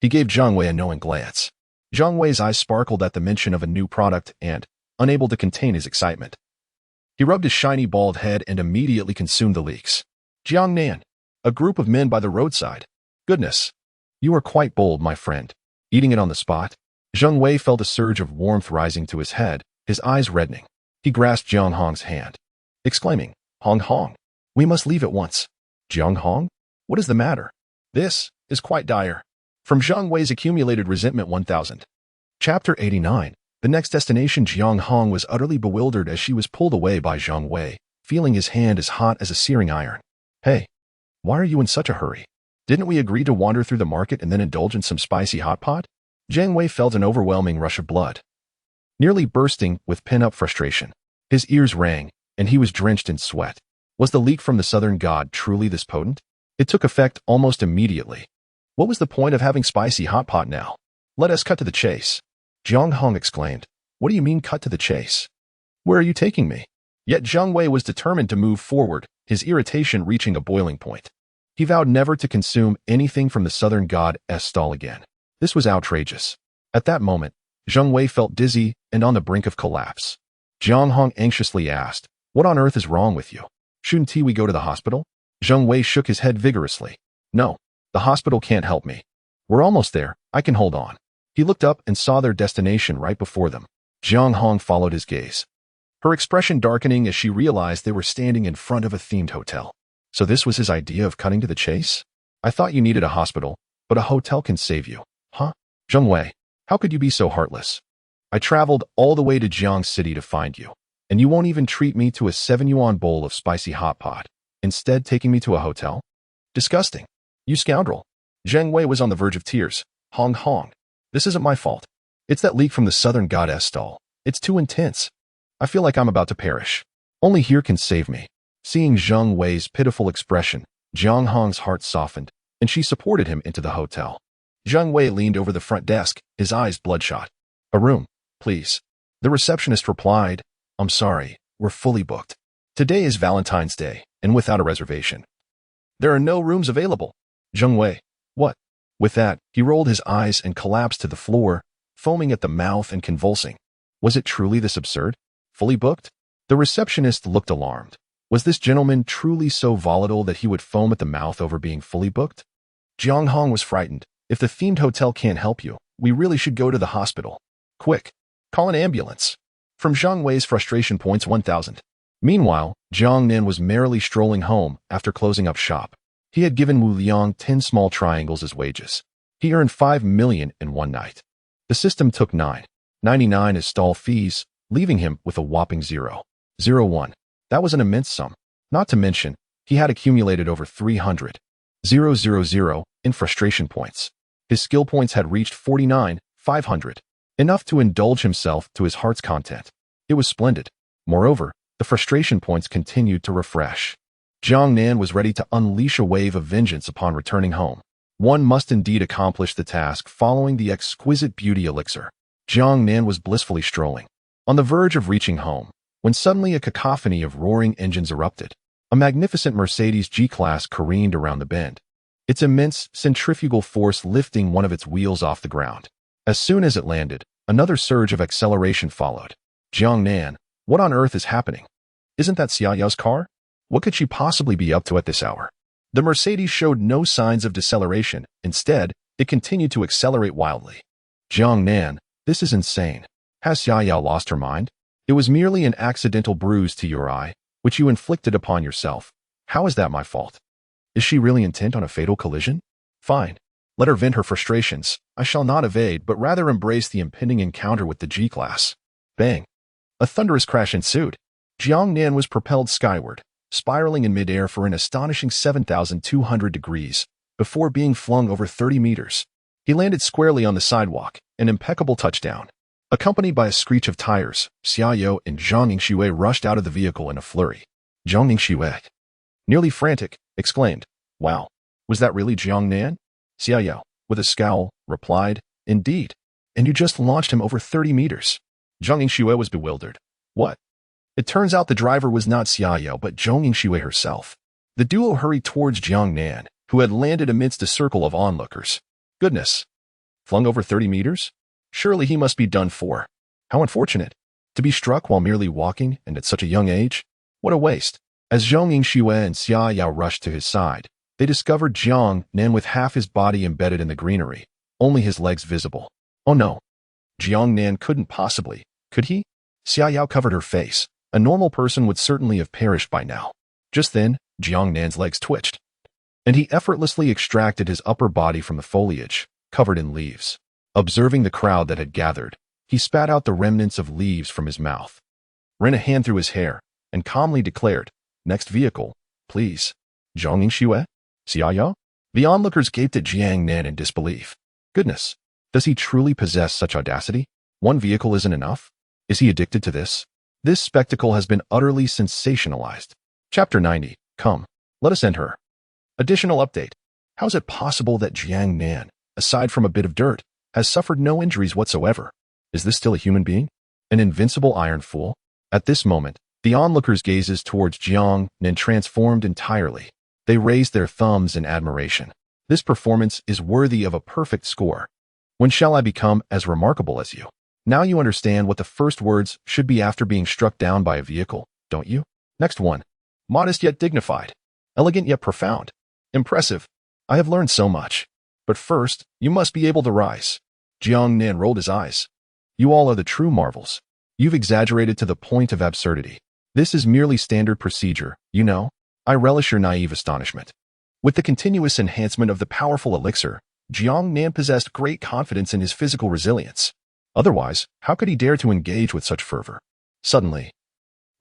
He gave Zhang Wei a knowing glance. Zhang Wei's eyes sparkled at the mention of a new product and, unable to contain his excitement, he rubbed his shiny bald head and immediately consumed the leeks. Jiang Nan, a group of men by the roadside. Goodness. You are quite bold, my friend. Eating it on the spot? Zhang Wei felt a surge of warmth rising to his head, his eyes reddening. He grasped Jiang Hong's hand, exclaiming, Hong, we must leave at once. Jiang Hong? What is the matter? This is quite dire. From Zhang Wei's accumulated resentment 1000. Chapter 89. The next destination. Jiang Hong was utterly bewildered as she was pulled away by Zhang Wei, feeling his hand as hot as a searing iron. Hey, why are you in such a hurry? Didn't we agree to wander through the market and then indulge in some spicy hot pot? Zhang Wei felt an overwhelming rush of blood, nearly bursting with pent-up frustration. His ears rang, and he was drenched in sweat. Was the leak from the southern god truly this potent? It took effect almost immediately. What was the point of having spicy hot pot now? Let us cut to the chase. Jiang Hong exclaimed. What do you mean cut to the chase? Where are you taking me? Yet Zhang Wei was determined to move forward, his irritation reaching a boiling point. He vowed never to consume anything from the southern god's stall again. This was outrageous. At that moment, Zhang Wei felt dizzy and on the brink of collapse. Jiang Hong anxiously asked, what on earth is wrong with you? Shouldn't we go to the hospital? Zhang Wei shook his head vigorously. No, the hospital can't help me. We're almost there, I can hold on. He looked up and saw their destination right before them. Jiang Hong followed his gaze, her expression darkening as she realized they were standing in front of a themed hotel. So this was his idea of cutting to the chase? I thought you needed a hospital, but a hotel can save you. Huh? Zhang Wei, how could you be so heartless? I traveled all the way to Jiang City to find you, and you won't even treat me to a 7-yuan bowl of spicy hot pot, instead taking me to a hotel? Disgusting. You scoundrel. Zhang Wei was on the verge of tears. Hong, this isn't my fault. It's that leak from the southern god's stall. It's too intense. I feel like I'm about to perish. Only here can save me. Seeing Zhang Wei's pitiful expression, Jiang Hong's heart softened, and she supported him into the hotel. Zhang Wei leaned over the front desk, his eyes bloodshot. A room, please. The receptionist replied, I'm sorry, we're fully booked. Today is Valentine's Day, and without a reservation. There are no rooms available. Zhang Wei, what? With that, he rolled his eyes and collapsed to the floor, foaming at the mouth and convulsing. Was it truly this absurd? Fully booked? The receptionist looked alarmed. Was this gentleman truly so volatile that he would foam at the mouth over being fully booked? Jiang Hong was frightened. If the themed hotel can't help you, we really should go to the hospital. Quick, call an ambulance. From Zhang Wei's frustration points 1000. Meanwhile, Jiang Nan was merrily strolling home after closing up shop. He had given Wu Liang 10 small triangles as wages. He earned 5 million in one night. The system took 9.99 as stall fees, leaving him with a whopping 0.01. That was an immense sum. Not to mention, he had accumulated over 300,000 in frustration points. His skill points had reached 49,500, enough to indulge himself to his heart's content. It was splendid. Moreover, the frustration points continued to refresh. Jiang Nan was ready to unleash a wave of vengeance upon returning home. One must indeed accomplish the task following the exquisite beauty elixir. Jiang Nan was blissfully strolling, on the verge of reaching home, when suddenly a cacophony of roaring engines erupted. A magnificent Mercedes G-Class careened around the bend, its immense centrifugal force lifting one of its wheels off the ground. As soon as it landed, another surge of acceleration followed. Jiang Nan, what on earth is happening? Isn't that Xia Yao's car? What could she possibly be up to at this hour? The Mercedes showed no signs of deceleration. Instead, it continued to accelerate wildly. Jiang Nan, this is insane. Has Xia Yao lost her mind? It was merely an accidental bruise to your eye, which you inflicted upon yourself. How is that my fault? Is she really intent on a fatal collision? Fine. Let her vent her frustrations. I shall not evade, but rather embrace the impending encounter with the G-class. Bang. A thunderous crash ensued. Jiang Nan was propelled skyward, spiraling in midair for an astonishing 7,200 degrees, before being flung over 30 meters. He landed squarely on the sidewalk, an impeccable touchdown. Accompanied by a screech of tires, Xia Yao and Zhang Yingxue rushed out of the vehicle in a flurry. Zhang Yingxue, nearly frantic, exclaimed, "Wow, was that really Jiang Nan?" Xia Yao, with a scowl, replied, "Indeed. And you just launched him over 30 meters." Zhang Yingxue was bewildered. What? It turns out the driver was not Xia Yao but Zhang Yingxue herself. The duo hurried towards Jiang Nan, who had landed amidst a circle of onlookers. Goodness. Flung over 30 meters? Surely he must be done for. How unfortunate. To be struck while merely walking and at such a young age? What a waste. As Zhang Yingxue and Xia Yao rushed to his side, they discovered Jiang Nan with half his body embedded in the greenery, only his legs visible. Oh no. Jiang Nan couldn't possibly, could he? Xia Yao covered her face. A normal person would certainly have perished by now. Just then, Jiang Nan's legs twitched, and he effortlessly extracted his upper body from the foliage, covered in leaves. Observing the crowd that had gathered, he spat out the remnants of leaves from his mouth, ran a hand through his hair, and calmly declared, "Next vehicle, please." Zhang Yingxue? Xia Yao? The onlookers gaped at Jiang Nan in disbelief. Goodness, does he truly possess such audacity? One vehicle isn't enough? Is he addicted to this? This spectacle has been utterly sensationalized. Chapter 90. Come, let us enter. Additional update. How is it possible that Jiang Nan, aside from a bit of dirt, has suffered no injuries whatsoever? Is this still a human being? An invincible iron fool? At this moment, the onlookers' gazes towards Jiang Nan transformed entirely. They raised their thumbs in admiration. This performance is worthy of a perfect score. When shall I become as remarkable as you? Now you understand what the first words should be after being struck down by a vehicle, don't you? Next one. Modest yet dignified. Elegant yet profound. Impressive. I have learned so much. But first, you must be able to rise. Jiang Nan rolled his eyes. You all are the true marvels. You've exaggerated to the point of absurdity. This is merely standard procedure, you know. I relish your naive astonishment. With the continuous enhancement of the powerful elixir, Jiang Nan possessed great confidence in his physical resilience. Otherwise, how could he dare to engage with such fervor? Suddenly,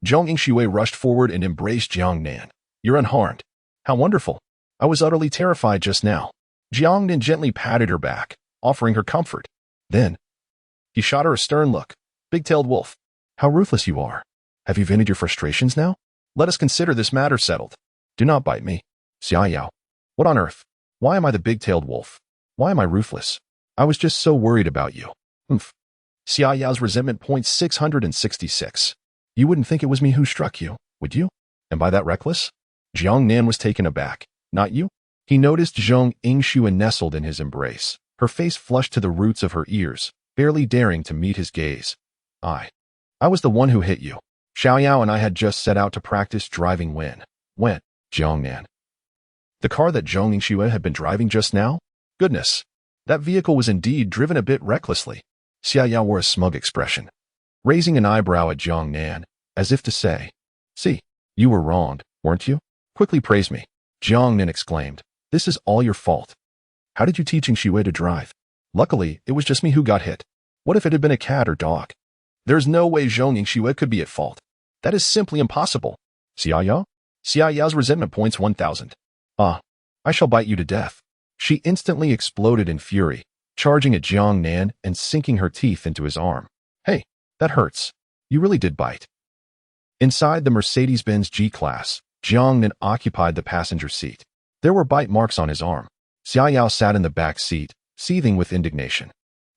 Zhang Yingxue rushed forward and embraced Jiang Nan. You're unharmed. How wonderful. I was utterly terrified just now. Jiang Nan gently patted her back, offering her comfort. Then, he shot her a stern look. Big-tailed wolf. How ruthless you are. Have you vented your frustrations now? Let us consider this matter settled. Do not bite me. Xia Yao. What on earth? Why am I the big-tailed wolf? Why am I ruthless? I was just so worried about you. Oomph. Xia Yao's resentment point 666. You wouldn't think it was me who struck you, would you? Am I that reckless? Jiang Nan was taken aback. Not you? He noticed Zhang Yingxue nestled in his embrace, her face flushed to the roots of her ears, barely daring to meet his gaze. I was the one who hit you. Xiao Yao and I had just set out to practice driving when, Jiang Nan. The car that Zhang Yingxue had been driving just now? Goodness, that vehicle was indeed driven a bit recklessly. Xia Yao wore a smug expression, raising an eyebrow at Jiang Nan, as if to say, "See, you were wronged, weren't you? Quickly praise me." Jiang Nan exclaimed, "This is all your fault. How did you teach Yingxue to drive? Luckily, it was just me who got hit. What if it had been a cat or dog? There's no way Zhang Yingxue could be at fault. That is simply impossible." Xia Yao? Xia Yao's resentment points 1,000. Ah, I shall bite you to death. She instantly exploded in fury, charging at Jiang Nan and sinking her teeth into his arm. Hey, that hurts. You really did bite. Inside the Mercedes-Benz G-Class, Jiang Nan occupied the passenger seat. There were bite marks on his arm. Xia Yao sat in the back seat, seething with indignation.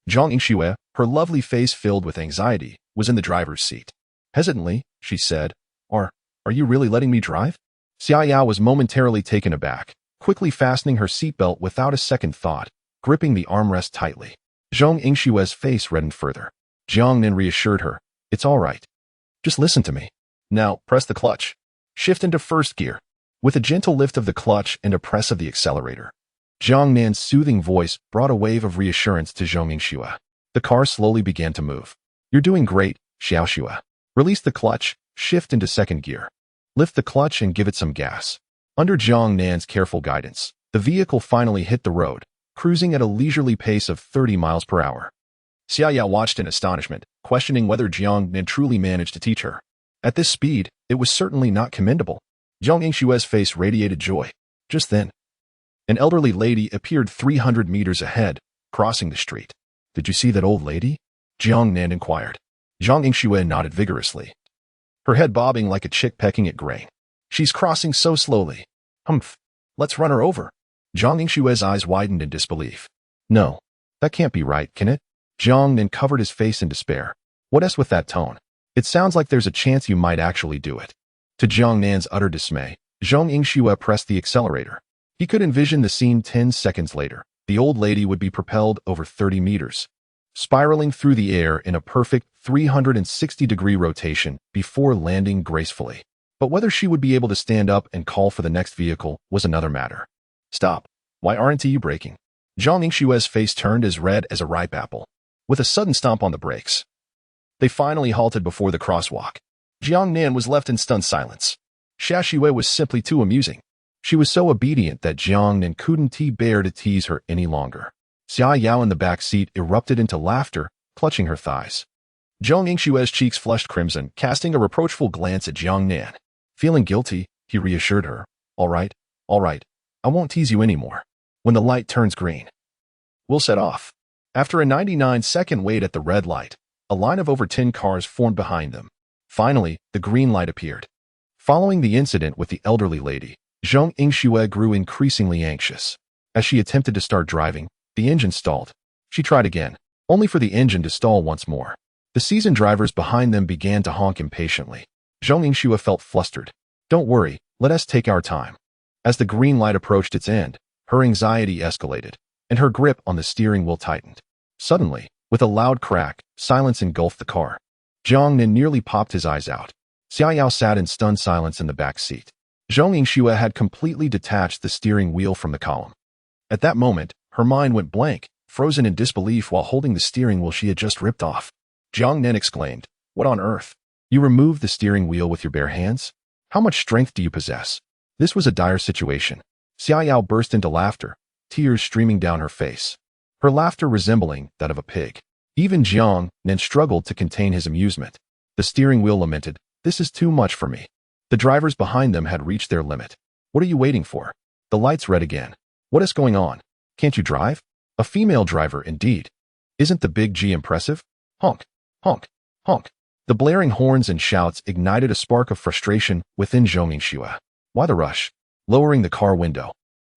Zhang Yingxue, her lovely face filled with anxiety, was in the driver's seat. Hesitantly, she said, Are you really letting me drive? Xia Yao was momentarily taken aback, quickly fastening her seatbelt without a second thought, gripping the armrest tightly. Zhang Yingxue's face reddened further. Jiang Nan reassured her, "It's all right. Just listen to me. Now, press the clutch. Shift into first gear." With a gentle lift of the clutch and a press of the accelerator, Jiang Nan's soothing voice brought a wave of reassurance to Zhang Yingxue. The car slowly began to move. You're doing great, Xiaoxue. Release the clutch, shift into second gear. Lift the clutch and give it some gas. Under Jiang Nan's careful guidance, the vehicle finally hit the road, cruising at a leisurely pace of 30 miles per hour. Xia Yao watched in astonishment, questioning whether Jiang Nan truly managed to teach her. At this speed, it was certainly not commendable. Jiang Yingshue's face radiated joy. Just then, an elderly lady appeared 300 meters ahead, crossing the street. Did you see that old lady? Jiang Nan inquired. Jiang Yingxue nodded vigorously, her head bobbing like a chick pecking at grain. She's crossing so slowly. Humph. Let's run her over. Jiang Yingshue's eyes widened in disbelief. No, that can't be right, can it? Jiang Nan covered his face in despair. What else with that tone? It sounds like there's a chance you might actually do it. To Jiang Nan's utter dismay, Jiang Yingxue pressed the accelerator. He could envision the scene 10 seconds later. The old lady would be propelled over 30 meters, spiraling through the air in a perfect 360-degree rotation before landing gracefully. But whether she would be able to stand up and call for the next vehicle was another matter. Stop. Why aren't you braking? Jiang Yingshue's face turned as red as a ripe apple. With a sudden stomp on the brakes, they finally halted before the crosswalk. Jiang Nan was left in stunned silence. Xiaoxue was simply too amusing. She was so obedient that Jiang Nan couldn't bear to tease her any longer. Xia Yao in the back seat erupted into laughter, clutching her thighs. Jiang Yingshue's cheeks flushed crimson, casting a reproachful glance at Jiang Nan. Feeling guilty, he reassured her. All right, I won't tease you anymore. When the light turns green, we'll set off. After a 99-second wait at the red light, a line of over 10 cars formed behind them. Finally, the green light appeared. Following the incident with the elderly lady, Jiang Yingxue grew increasingly anxious. As she attempted to start driving, the engine stalled. She tried again, only for the engine to stall once more. The seasoned drivers behind them began to honk impatiently. Jiang Yingxue felt flustered. Don't worry, let us take our time. As the green light approached its end, her anxiety escalated, and her grip on the steering wheel tightened. Suddenly, with a loud crack, silence engulfed the car. Jiang Nan nearly popped his eyes out. Xia Yao sat in stunned silence in the back seat. Jiang Yingxue had completely detached the steering wheel from the column. At that moment, her mind went blank, frozen in disbelief while holding the steering wheel she had just ripped off. Jiang Nan exclaimed, "What on earth? You removed the steering wheel with your bare hands? How much strength do you possess?" This was a dire situation. Xia Yao burst into laughter, tears streaming down her face, her laughter resembling that of a pig. Even Jiang Nan struggled to contain his amusement. The steering wheel lamented, "This is too much for me." The drivers behind them had reached their limit. "What are you waiting for?" The lights red again. "What is going on? Can't you drive?" A female driver, indeed. "Isn't the big G impressive?" Honk, honk, honk. The blaring horns and shouts ignited a spark of frustration within Jiang Yingxue. Why the rush? Lowering the car window,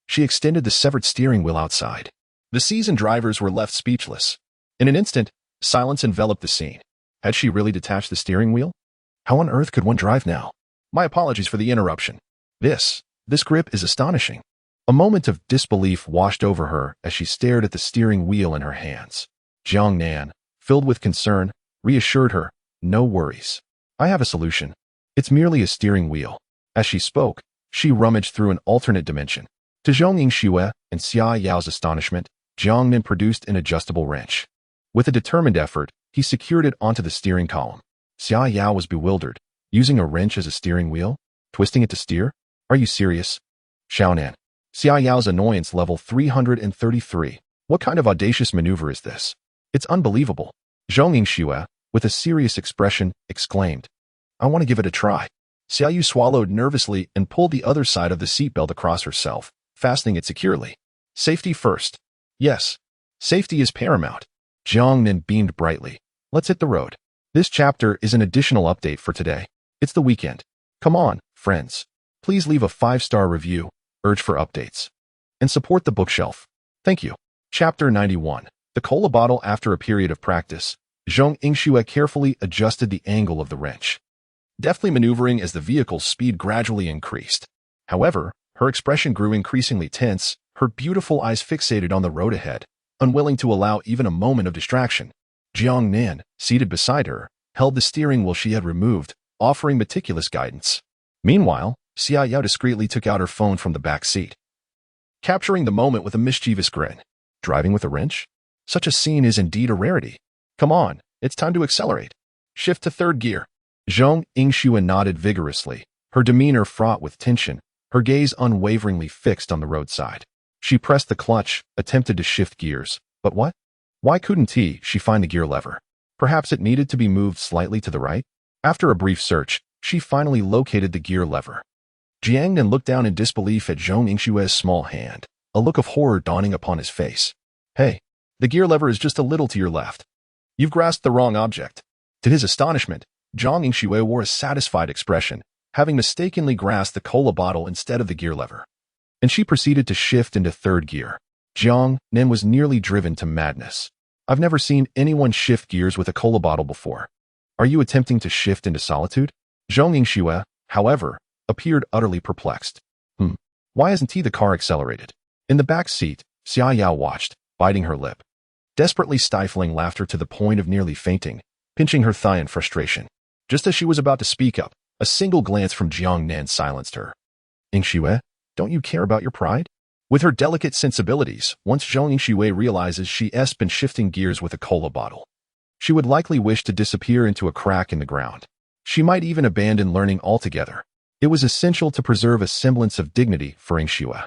she extended the severed steering wheel outside. The seasoned drivers were left speechless. In an instant, silence enveloped the scene. Had she really detached the steering wheel? How on earth could one drive now? My apologies for the interruption. This grip is astonishing. A moment of disbelief washed over her as she stared at the steering wheel in her hands. Jiang Nan, filled with concern, reassured her, "No worries. I have a solution. It's merely a steering wheel." As she spoke, she rummaged through an alternate dimension. To Jiang Yingxue and Xia Yao's astonishment, Jiang Nan produced an adjustable wrench. With a determined effort, he secured it onto the steering column. Xia Yao was bewildered. Using a wrench as a steering wheel? Twisting it to steer? Are you serious? Xiaonan. Xia Yao's annoyance level 333. What kind of audacious maneuver is this? It's unbelievable. Jiang Yingxue, with a serious expression, exclaimed, "I want to give it a try." Xia Yu swallowed nervously and pulled the other side of the seatbelt across herself, fastening it securely. Safety first. Yes, safety is paramount. Jiang Nan beamed brightly. Let's hit the road. This chapter is an additional update for today. It's the weekend. Come on, friends. Please leave a 5-star review, urge for updates, and support the bookshelf. Thank you. Chapter 91. The cola bottle. After a period of practice, Jiang Yingxue carefully adjusted the angle of the wrench, deftly maneuvering as the vehicle's speed gradually increased. However, her expression grew increasingly tense, her beautiful eyes fixated on the road ahead, unwilling to allow even a moment of distraction. Jiang Nan, seated beside her, held the steering wheel she had removed, offering meticulous guidance. Meanwhile, Xia Yao discreetly took out her phone from the back seat, capturing the moment with a mischievous grin. Driving with a wrench? Such a scene is indeed a rarity. Come on, It's time to accelerate. Shift to third gear. Zhong Yingxue nodded vigorously, her demeanor fraught with tension, her gaze unwaveringly fixed on the roadside. She pressed the clutch, attempted to shift gears. But what? Why couldn't she find the gear lever? Perhaps it needed to be moved slightly to the right? After a brief search, she finally located the gear lever. Jiang Nan looked down in disbelief at Zhong Yingshue's small hand, a look of horror dawning upon his face. Hey, the gear lever is just a little to your left. You've grasped the wrong object. To his astonishment, Zhong Yingxue wore a satisfied expression, having mistakenly grasped the cola bottle instead of the gear lever. And she proceeded to shift into third gear. Jiang Nan was nearly driven to madness. I've never seen anyone shift gears with a cola bottle before. Are you attempting to shift into solitude? Zhong Yingxue, however, appeared utterly perplexed. Why hasn't the car accelerated? In the back seat, Xia Yao watched, biting her lip, desperately stifling laughter to the point of nearly fainting, pinching her thigh in frustration. Just as she was about to speak up, a single glance from Jiang Nan silenced her. Yingxue, don't you care about your pride? With her delicate sensibilities, once Zhong Yingxue realizes she's been shifting gears with a cola bottle, she would likely wish to disappear into a crack in the ground. She might even abandon learning altogether. It was essential to preserve a semblance of dignity for Yingxue.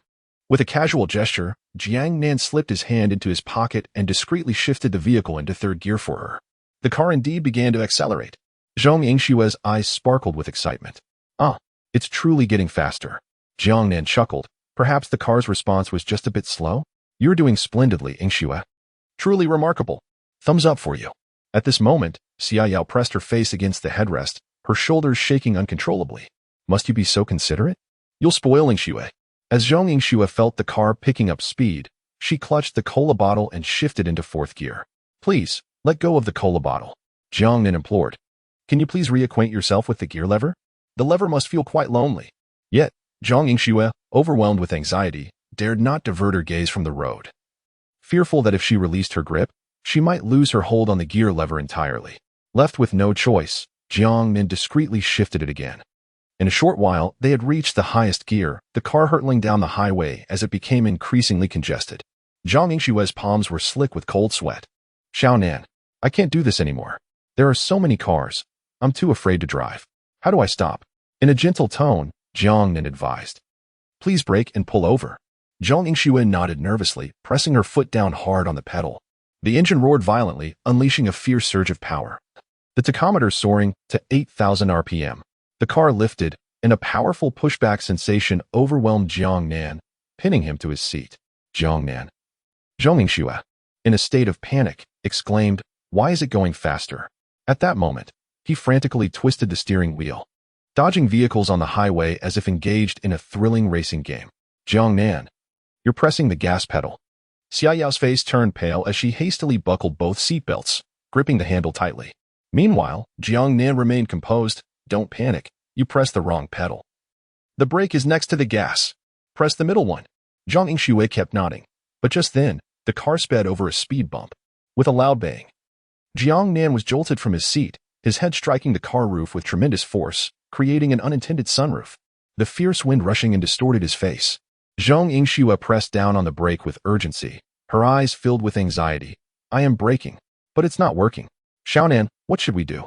With a casual gesture, Jiang Nan slipped his hand into his pocket and discreetly shifted the vehicle into third gear for her. The car indeed began to accelerate. Zhong Yingshue's eyes sparkled with excitement. It's truly getting faster. Jiang Nan chuckled. Perhaps the car's response was just a bit slow? You're doing splendidly, Yingxue. Truly remarkable. Thumbs up for you. At this moment, Xia Yao pressed her face against the headrest, her shoulders shaking uncontrollably. Must you be so considerate? You'll spoil Yingxue. As Zhong Yingxue felt the car picking up speed, she clutched the cola bottle and shifted into fourth gear. Please, let go of the cola bottle. Jiang Nan implored. Can you please reacquaint yourself with the gear lever? The lever must feel quite lonely. Yet, Zhong Yingxue, overwhelmed with anxiety, dared not divert her gaze from the road. Fearful that if she released her grip, she might lose her hold on the gear lever entirely. Left with no choice, Jiang Nan discreetly shifted it again. In a short while, they had reached the highest gear, the car hurtling down the highway as it became increasingly congested. Zhong Yingshue's palms were slick with cold sweat. Xiao Nan, I can't do this anymore. There are so many cars. I'm too afraid to drive. How do I stop? In a gentle tone, Jiang Nan advised. Please brake and pull over. Zhong Yingxue nodded nervously, pressing her foot down hard on the pedal. The engine roared violently, unleashing a fierce surge of power. The tachometer soaring to 8,000 RPM. The car lifted, and a powerful pushback sensation overwhelmed Jiang Nan, pinning him to his seat. Jiang Nan. Zhong Yingxue, in a state of panic, exclaimed, Why is it going faster? At that moment, he frantically twisted the steering wheel, dodging vehicles on the highway as if engaged in a thrilling racing game. Jiang Nan, you're pressing the gas pedal. Xia Yao's face turned pale as she hastily buckled both seatbelts, gripping the handle tightly. Meanwhile, Jiang Nan remained composed. Don't panic. You pressed the wrong pedal. The brake is next to the gas. Press the middle one. Zhong Yingxue kept nodding. But just then, the car sped over a speed bump. With a loud bang, Jiang Nan was jolted from his seat, his head striking the car roof with tremendous force, creating an unintended sunroof. The fierce wind rushing and distorted his face. Zhong Yingxue pressed down on the brake with urgency, her eyes filled with anxiety. I am braking, but it's not working. Xiao Nan, what should we do?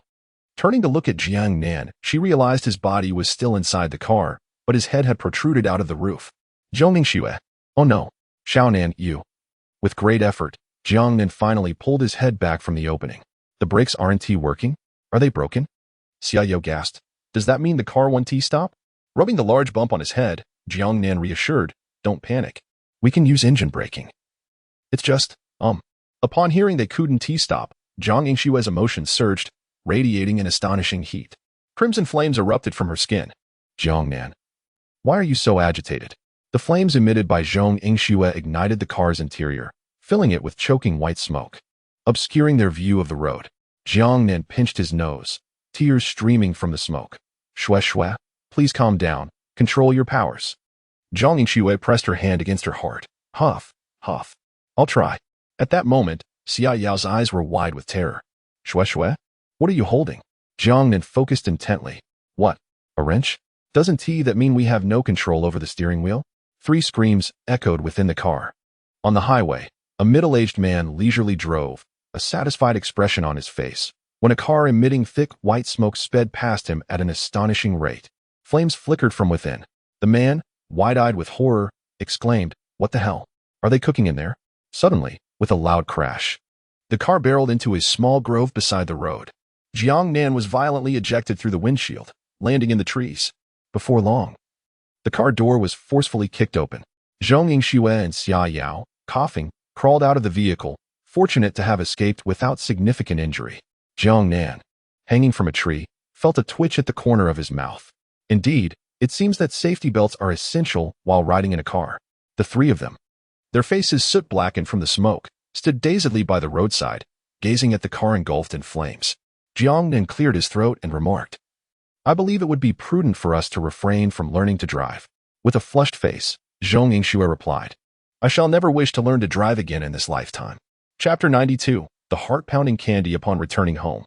Turning to look at Jiang Nan, she realized his body was still inside the car, but his head had protruded out of the roof. Zhong Yingxue. Oh no. Xiao Nan, you. With great effort, Jiang Nan finally pulled his head back from the opening. The brakes aren't working? Are they broken? Xia Yao gasped. Does that mean the car won't stop? Rubbing the large bump on his head, Jiang Nan reassured, Don't panic. We can use engine braking. It's just, Upon hearing they couldn't stop, Zhong Yingshue's emotions surged, radiating an astonishing heat. Crimson flames erupted from her skin. Jiang Nan. Why are you so agitated? The flames emitted by Zhong Yingxue ignited the car's interior, filling it with choking white smoke, obscuring their view of the road. Jiang Nan pinched his nose, tears streaming from the smoke. Shue, please calm down. Control your powers. Zhong Yingxue pressed her hand against her heart. Huff. I'll try. At that moment, Xia Yao's eyes were wide with terror. Shue, what are you holding? Jiang Nan focused intently. What? A wrench? Doesn't that mean we have no control over the steering wheel? 3 screams echoed within the car. On the highway, a middle-aged man leisurely drove, a satisfied expression on his face, when a car emitting thick white smoke sped past him at an astonishing rate. Flames flickered from within. The man, wide-eyed with horror, exclaimed, "What the hell? Are they cooking in there?" Suddenly, with a loud crash, the car barreled into a small grove beside the road. Jiang Nan was violently ejected through the windshield, landing in the trees. Before long, the car door was forcefully kicked open. Zhong Yingxue and Xia Yao, coughing, crawled out of the vehicle, fortunate to have escaped without significant injury. Jiang Nan, hanging from a tree, felt a twitch at the corner of his mouth. Indeed, it seems that safety belts are essential while riding in a car. The three of them, their faces soot-blackened from the smoke, stood dazedly by the roadside, gazing at the car engulfed in flames. Jiang Nan cleared his throat and remarked, "I believe it would be prudent for us to refrain from learning to drive." With a flushed face, Zhong Yingxue replied, "I shall never wish to learn to drive again in this lifetime." Chapter 92, The Heart-Pounding Candy Upon Returning Home.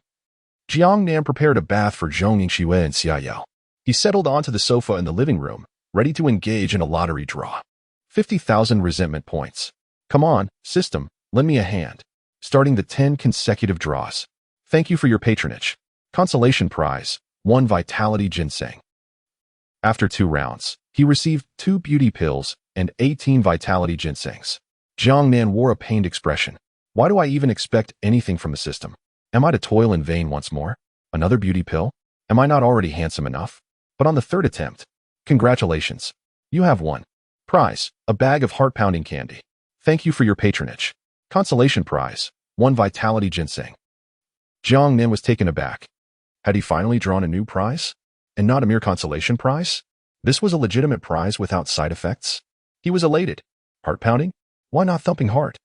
Jiang Nan prepared a bath for Zhong Yingxue and Xia Yao. He settled onto the sofa in the living room, ready to engage in a lottery draw. 50,000 resentment points. Come on, system, lend me a hand. Starting the 10 consecutive draws. Thank you for your patronage. Consolation prize, 1 Vitality Ginseng. After 2 rounds, he received 2 beauty pills and 18 Vitality Ginsengs. Jiang Nan wore a pained expression. Why do I even expect anything from the system? Am I to toil in vain once more? Another beauty pill? Am I not already handsome enough? But on the 3rd attempt, congratulations. You have won. Prize, a bag of heart-pounding candy. Thank you for your patronage. Consolation prize, 1 Vitality Ginseng. Jiang Nan was taken aback. Had he finally drawn a new prize? And not a mere consolation prize? This was a legitimate prize without side effects? He was elated. Heart-pounding? Why not thumping heart?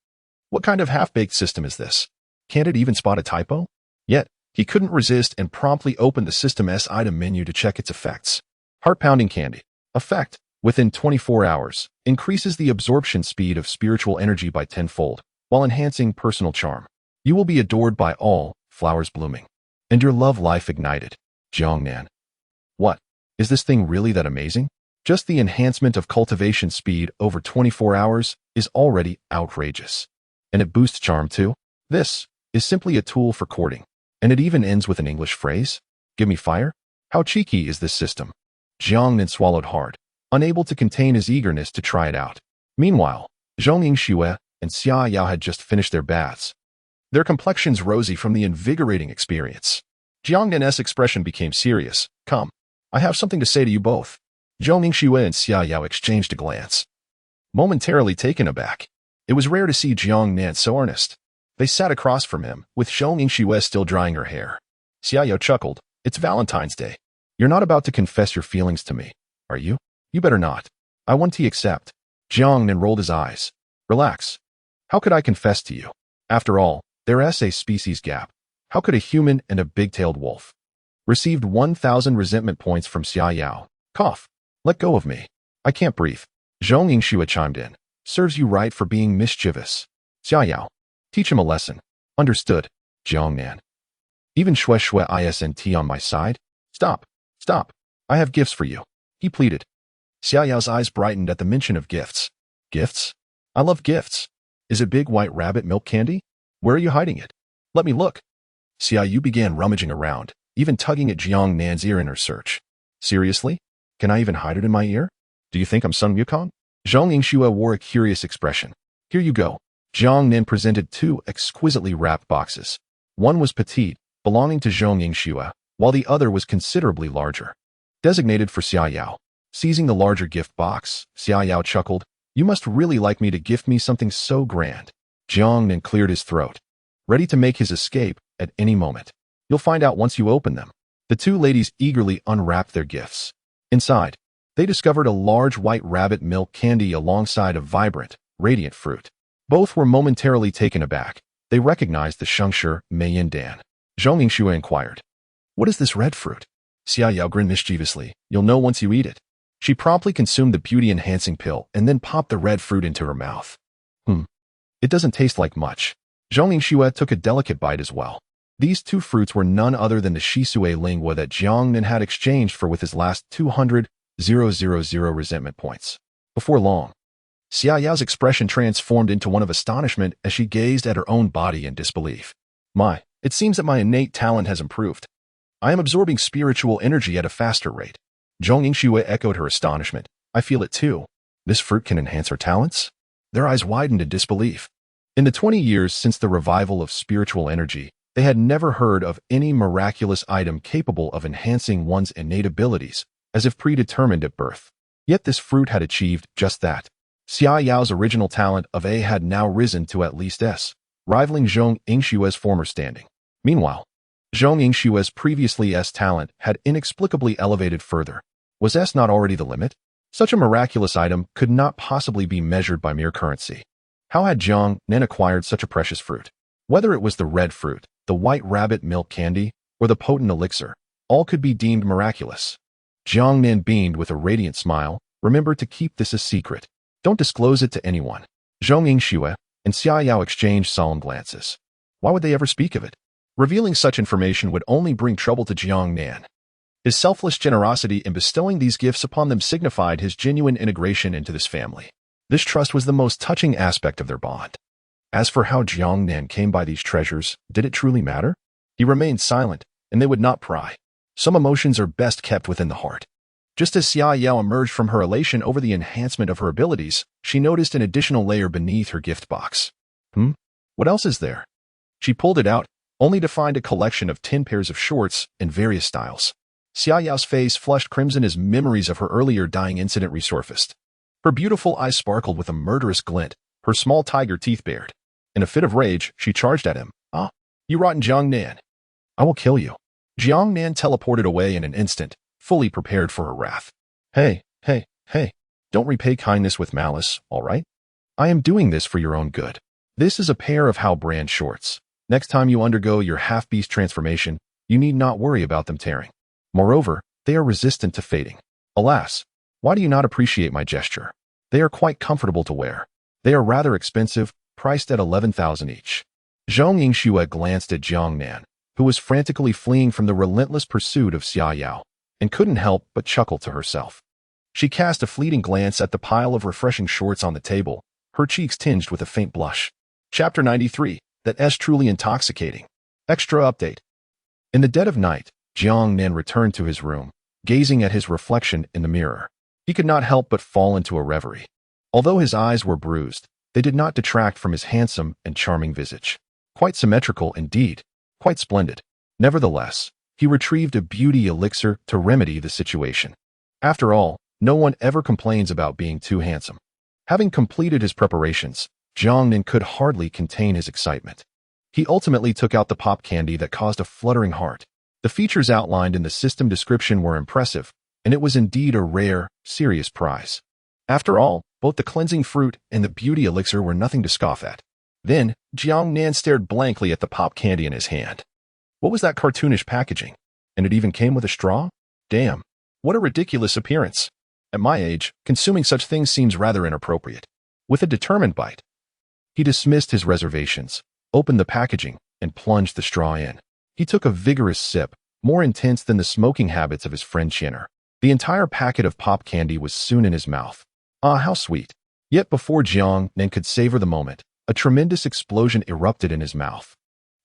What kind of half-baked system is this? Can't it even spot a typo? Yet, he couldn't resist and promptly opened the System's item menu to check its effects. Heart-pounding candy. Effect. Within 24 hours, increases the absorption speed of spiritual energy by 10-fold, while enhancing personal charm. You will be adored by all, flowers blooming. And your love life ignited. Jiang Nan. What? Is this thing really that amazing? Just the enhancement of cultivation speed over 24 hours is already outrageous. And it boosts charm too? This is simply a tool for courting. And it even ends with an English phrase? Give me fire? How cheeky is this system? Jiang Nan swallowed hard, unable to contain his eagerness to try it out. Meanwhile, Zhong Yingxue and Xia Yao had just finished their baths. Their complexions rosy from the invigorating experience. Jiang Nan's expression became serious. Come, I have something to say to you both. Zhong Yingxue and Xia Yao exchanged a glance. Momentarily taken aback, it was rare to see Jiang Nan so earnest. They sat across from him, with Zhong Yingxue still drying her hair. Xia Yao chuckled. It's Valentine's Day. You're not about to confess your feelings to me, are you? You better not. I want to accept. Jiang Nan rolled his eyes. Relax. How could I confess to you? After all, there's a species gap. How could a human and a big-tailed wolf? Received 1,000 resentment points from Xia Yao. Cough. Let go of me. I can't breathe. Zhong Yingxue chimed in. Serves you right for being mischievous. Xia Yao. Teach him a lesson. Understood. Jiang Nan. Even Shui Shui isn't on my side? Stop. Stop. I have gifts for you. He pleaded. Xia Yao's eyes brightened at the mention of gifts. Gifts? I love gifts. Is it big white rabbit milk candy? Where are you hiding it? Let me look. Xia Yu began rummaging around, even tugging at Jiang Nan's ear in her search. Seriously? Can I even hide it in my ear? Do you think I'm Sun Wukong? Zhong Yingxue wore a curious expression. Here you go. Jiang Nan presented 2 exquisitely wrapped boxes. One was petite, belonging to Zhong Yingxue, while the other was considerably larger. Designated for Xia Yao. Seizing the larger gift box, Xia Yao chuckled. You must really like me to gift me something so grand. Jiang Nan cleared his throat, ready to make his escape at any moment. You'll find out once you open them. The 2 ladies eagerly unwrapped their gifts. Inside, they discovered a large white rabbit milk candy alongside a vibrant, radiant fruit. Both were momentarily taken aback. They recognized the Shengshi Meiyan Dan. Zhong Yingxue inquired. What is this red fruit? Xia Yao grinned mischievously. You'll know once you eat it. She promptly consumed the beauty-enhancing pill and then popped the red fruit into her mouth. It doesn't taste like much. Zhong Yingxue took a delicate bite as well. These 2 fruits were none other than the Shisui lingua that Jiang Nan had exchanged for with his last 200,000 resentment points. Before long, Xia Yao's expression transformed into one of astonishment as she gazed at her own body in disbelief. It seems that my innate talent has improved. I am absorbing spiritual energy at a faster rate. Zhong Yingxue echoed her astonishment. I feel it too. This fruit can enhance her talents? Their eyes widened in disbelief. In the 20 years since the revival of spiritual energy, they had never heard of any miraculous item capable of enhancing one's innate abilities, as if predetermined at birth. Yet this fruit had achieved just that. Xia Yao's original talent of A had now risen to at least S, rivaling Zhong Yingxue's former standing. Meanwhile, Zhong Yingxue's previously S talent had inexplicably elevated further. Was S not already the limit? Such a miraculous item could not possibly be measured by mere currency. How had Jiang Nan acquired such a precious fruit? Whether it was the red fruit, the white rabbit milk candy, or the potent elixir, all could be deemed miraculous. Jiang Nan beamed with a radiant smile. Remember to keep this a secret. Don't disclose it to anyone. Zhong Yingxue and Xia Yao exchanged solemn glances. Why would they ever speak of it? Revealing such information would only bring trouble to Jiang Nan. His selfless generosity in bestowing these gifts upon them signified his genuine integration into this family. This trust was the most touching aspect of their bond. As for how Jiang Nan came by these treasures, did it truly matter? He remained silent, and they would not pry. Some emotions are best kept within the heart. Just as Xia Yao emerged from her elation over the enhancement of her abilities, she noticed an additional layer beneath her gift box. What else is there? She pulled it out, only to find a collection of 10 pairs of shorts in various styles. Xia Yao's face flushed crimson as memories of her earlier dying incident resurfaced. Her beautiful eyes sparkled with a murderous glint, her small tiger teeth bared. In a fit of rage, she charged at him. You rotten Jiang Nan. I will kill you. Jiang Nan teleported away in an instant, fully prepared for her wrath. Hey, don't repay kindness with malice, all right? I am doing this for your own good. This is a pair of Hao brand shorts. Next time you undergo your half-beast transformation, you need not worry about them tearing. Moreover, they are resistant to fading. Alas, why do you not appreciate my gesture? They are quite comfortable to wear. They are rather expensive, priced at 11,000 each. Zhong Yingxue glanced at Jiang Nan, who was frantically fleeing from the relentless pursuit of Xia Yao, and couldn't help but chuckle to herself. She cast a fleeting glance at the pile of refreshing shorts on the table, her cheeks tinged with a faint blush. Chapter 93, That S Truly Intoxicating. Extra update. In the dead of night, Jiang Nan returned to his room, gazing at his reflection in the mirror. He could not help but fall into a reverie. Although his eyes were bruised, they did not detract from his handsome and charming visage. Quite symmetrical indeed, quite splendid. Nevertheless, he retrieved a beauty elixir to remedy the situation. After all, no one ever complains about being too handsome. Having completed his preparations, Jiang Nan could hardly contain his excitement. He ultimately took out the pop candy that caused a fluttering heart. The features outlined in the system description were impressive, and it was indeed a rare, serious prize. After all, both the cleansing fruit and the beauty elixir were nothing to scoff at. Then, Jiang Nan stared blankly at the pop candy in his hand. What was that cartoonish packaging? And it even came with a straw? Damn, what a ridiculous appearance. At my age, consuming such things seems rather inappropriate. With a determined bite, he dismissed his reservations, opened the packaging, and plunged the straw in. He took a vigorous sip, more intense than the smoking habits of his friend Chinner. The entire packet of pop candy was soon in his mouth. Ah, how sweet. Yet before Jiang Nan could savor the moment, a tremendous explosion erupted in his mouth.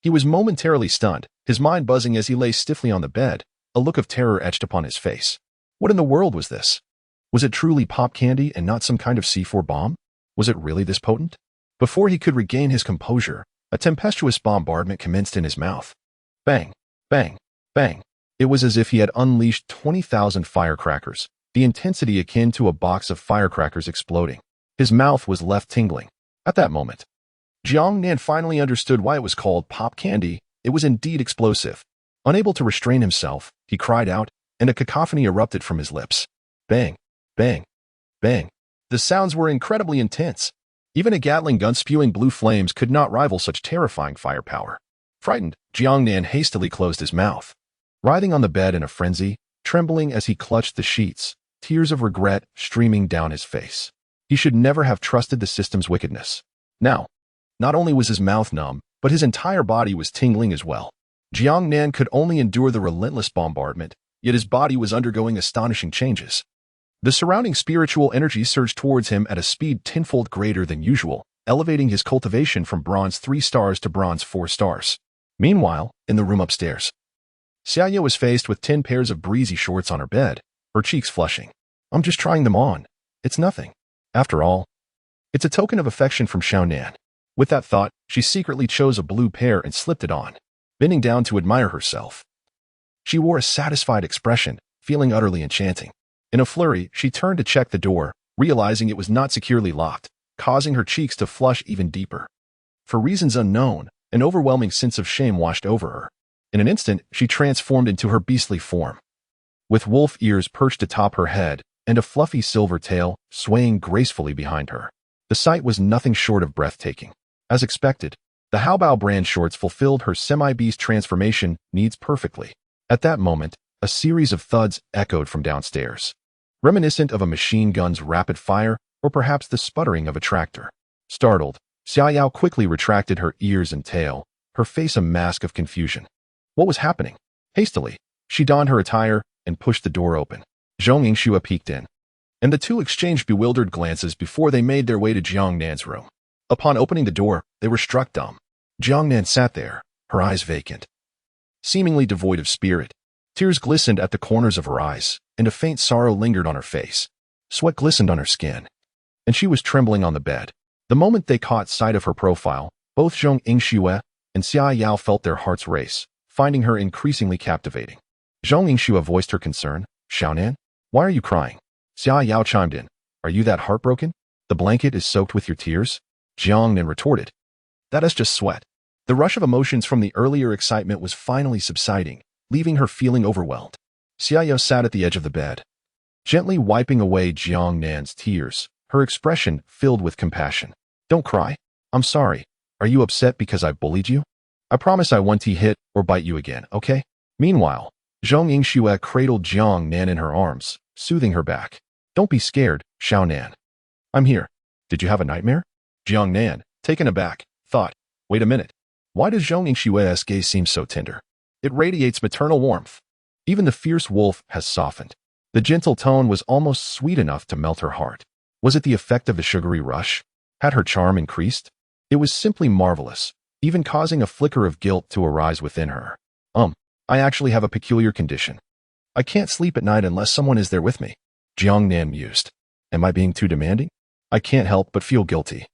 He was momentarily stunned, his mind buzzing as he lay stiffly on the bed, a look of terror etched upon his face. What in the world was this? Was it truly pop candy and not some kind of C4 bomb? Was it really this potent? Before he could regain his composure, a tempestuous bombardment commenced in his mouth. Bang, bang, bang. It was as if he had unleashed 20,000 firecrackers, the intensity akin to a box of firecrackers exploding. His mouth was left tingling. At that moment, Jiang Nan finally understood why it was called pop candy. It was indeed explosive. Unable to restrain himself, he cried out, and a cacophony erupted from his lips. Bang, bang, bang. The sounds were incredibly intense. Even a Gatling gun spewing blue flames could not rival such terrifying firepower. Frightened, Jiang Nan hastily closed his mouth. Writhing on the bed in a frenzy, trembling as he clutched the sheets, tears of regret streaming down his face. He should never have trusted the system's wickedness. Now, not only was his mouth numb, but his entire body was tingling as well. Jiang Nan could only endure the relentless bombardment, yet his body was undergoing astonishing changes. The surrounding spiritual energy surged towards him at a speed tenfold greater than usual, elevating his cultivation from bronze 3 stars to bronze 4 stars. Meanwhile, in the room upstairs, Xiaoyao was faced with 10 pairs of breezy shorts on her bed, her cheeks flushing. I'm just trying them on. It's nothing. After all, it's a token of affection from Xiaonan. With that thought, she secretly chose a blue pair and slipped it on, bending down to admire herself. She wore a satisfied expression, feeling utterly enchanting. In a flurry, she turned to check the door, realizing it was not securely locked, causing her cheeks to flush even deeper. For reasons unknown, an overwhelming sense of shame washed over her. In an instant, she transformed into her beastly form. With wolf ears perched atop her head and a fluffy silver tail swaying gracefully behind her. The sight was nothing short of breathtaking. As expected, the Haobao brand shorts fulfilled her semi-beast transformation needs perfectly. At that moment, a series of thuds echoed from downstairs, reminiscent of a machine gun's rapid fire or perhaps the sputtering of a tractor. Startled, Xiaoyao quickly retracted her ears and tail, her face a mask of confusion. What was happening? Hastily, she donned her attire and pushed the door open. Zhong Yingxue peeked in, and the two exchanged bewildered glances before they made their way to Jiang Nan's room. Upon opening the door, they were struck dumb. Jiang Nan sat there, her eyes vacant, seemingly devoid of spirit. Tears glistened at the corners of her eyes, and a faint sorrow lingered on her face. Sweat glistened on her skin, and she was trembling on the bed. The moment they caught sight of her profile, both Zhong Yingxue and Xiaoyao felt their hearts race, finding her increasingly captivating. Zhong Yingxue voiced her concern. Xiaonan, why are you crying? Xiaoyao chimed in. Are you that heartbroken? The blanket is soaked with your tears? Jiang Nan retorted. That is just sweat. The rush of emotions from the earlier excitement was finally subsiding, leaving her feeling overwhelmed. Xiaoyao sat at the edge of the bed, gently wiping away Jiang Nan's tears, her expression filled with compassion. Don't cry. I'm sorry. Are you upset because I bullied you? I promise I won't hit or bite you again, okay? Meanwhile, Zhong Yingxue cradled Jiang Nan in her arms, soothing her back. Don't be scared, Xiaonan. I'm here. Did you have a nightmare? Jiang Nan, taken aback, thought, wait a minute. Why does Zhong Yingxue's gaze seem so tender? It radiates maternal warmth. Even the fierce wolf has softened. The gentle tone was almost sweet enough to melt her heart. Was it the effect of the sugary rush? Had her charm increased? It was simply marvelous, even causing a flicker of guilt to arise within her. I actually have a peculiar condition. I can't sleep at night unless someone is there with me. Jiang Nan mused. Am I being too demanding? I can't help but feel guilty.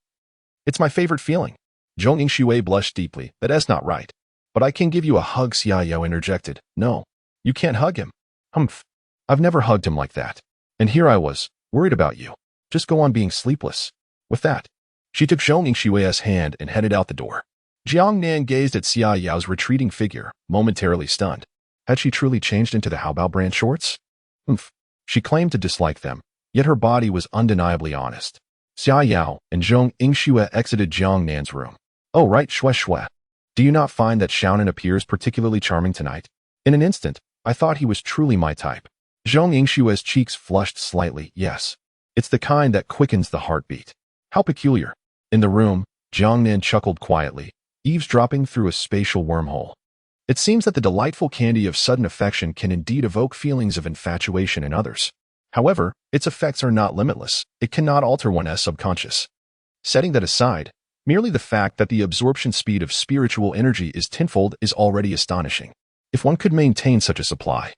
It's my favorite feeling. Zhong Yingxue blushed deeply. That's not right. But I can give you a hug, Xiaoyao interjected. No, you can't hug him. Humph. I've never hugged him like that. And here I was, worried about you. Just go on being sleepless. With that, she took Zhong Yingxue's hand and headed out the door. Jiang Nan gazed at Xiaoyao's retreating figure, momentarily stunned. Had she truly changed into the Haobao brand shorts? She claimed to dislike them, yet her body was undeniably honest. Xiaoyao and Zhong Yingxue exited Jiang Nan's room. Oh right, Shui. Do you not find that Xiaonan appears particularly charming tonight? In an instant, I thought he was truly my type. Zhong Yingxue's cheeks flushed slightly. Yes. It's the kind that quickens the heartbeat. How peculiar. In the room, Jiang Nan chuckled quietly, eavesdropping through a spatial wormhole. It seems that the delightful candy of sudden affection can indeed evoke feelings of infatuation in others. However, its effects are not limitless. It cannot alter one's subconscious. Setting that aside, merely the fact that the absorption speed of spiritual energy is tenfold is already astonishing. If one could maintain such a supply,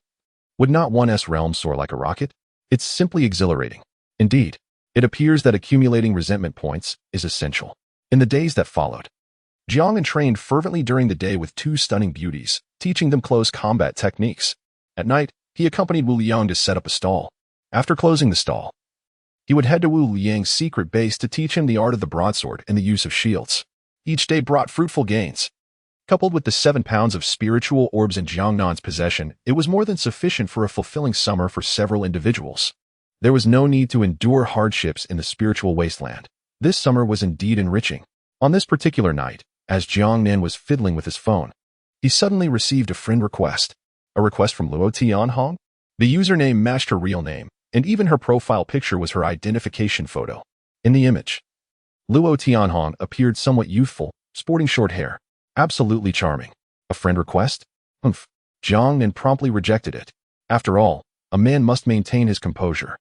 would not one's realm soar like a rocket? It's simply exhilarating. Indeed, it appears that accumulating resentment points is essential. In the days that followed, Jiang trained fervently during the day with 2 stunning beauties, teaching them close combat techniques. At night, he accompanied Wu Liang to set up a stall. After closing the stall, he would head to Wu Liang's secret base to teach him the art of the broadsword and the use of shields. Each day brought fruitful gains. Coupled with the 7 pounds of spiritual orbs in Jiang Nan's possession, it was more than sufficient for a fulfilling summer for several individuals. There was no need to endure hardships in the spiritual wasteland. This summer was indeed enriching. On this particular night, as Jiang Nan was fiddling with his phone, he suddenly received a friend request. A request from Luo Tianhong? The username matched her real name, and even her profile picture was her identification photo. In the image, Luo Tianhong appeared somewhat youthful, sporting short hair. Absolutely charming. A friend request? Jiang Nan promptly rejected it. After all, a man must maintain his composure.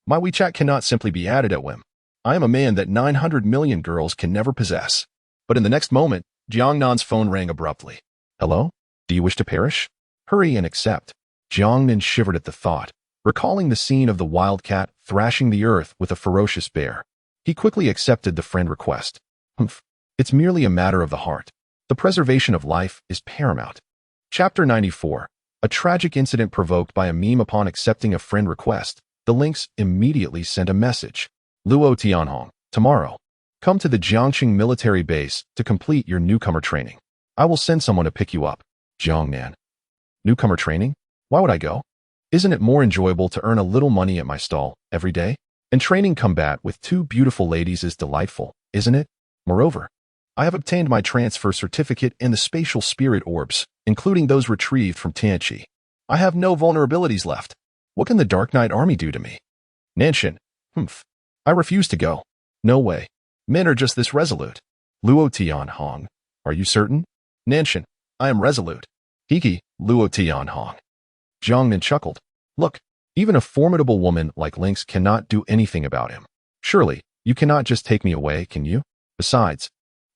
My WeChat cannot simply be added at whim. I am a man that 900 million girls can never possess. But in the next moment, Jiang Nan's phone rang abruptly. Hello? Do you wish to perish? Hurry and accept. Jiang Nan shivered at the thought, recalling the scene of the wildcat thrashing the earth with a ferocious bear. He quickly accepted the friend request. Humph. It's merely a matter of the heart. The preservation of life is paramount. Chapter 94. A tragic incident provoked by a meme. Upon accepting a friend request, the Lynx immediately sent a message. Luo Tianhong, tomorrow. Come to the Jiangqing military base to complete your newcomer training. I will send someone to pick you up. Jiang Nan. Newcomer training? Why would I go? Isn't it more enjoyable to earn a little money at my stall every day? And training combat with two beautiful ladies is delightful, isn't it? Moreover, I have obtained my transfer certificate and the spatial spirit orbs, including those retrieved from Tianqi. I have no vulnerabilities left. What can the Dark Knight Army do to me? Nanshin. Humph. I refuse to go. No way. Men are just this resolute. Luo Tianhong. Are you certain? Nanshin. I am resolute. Hiki, Luo Tianhong. Jiang Nan chuckled. Look, even a formidable woman like Lynx cannot do anything about him. Surely, you cannot just take me away, can you? Besides,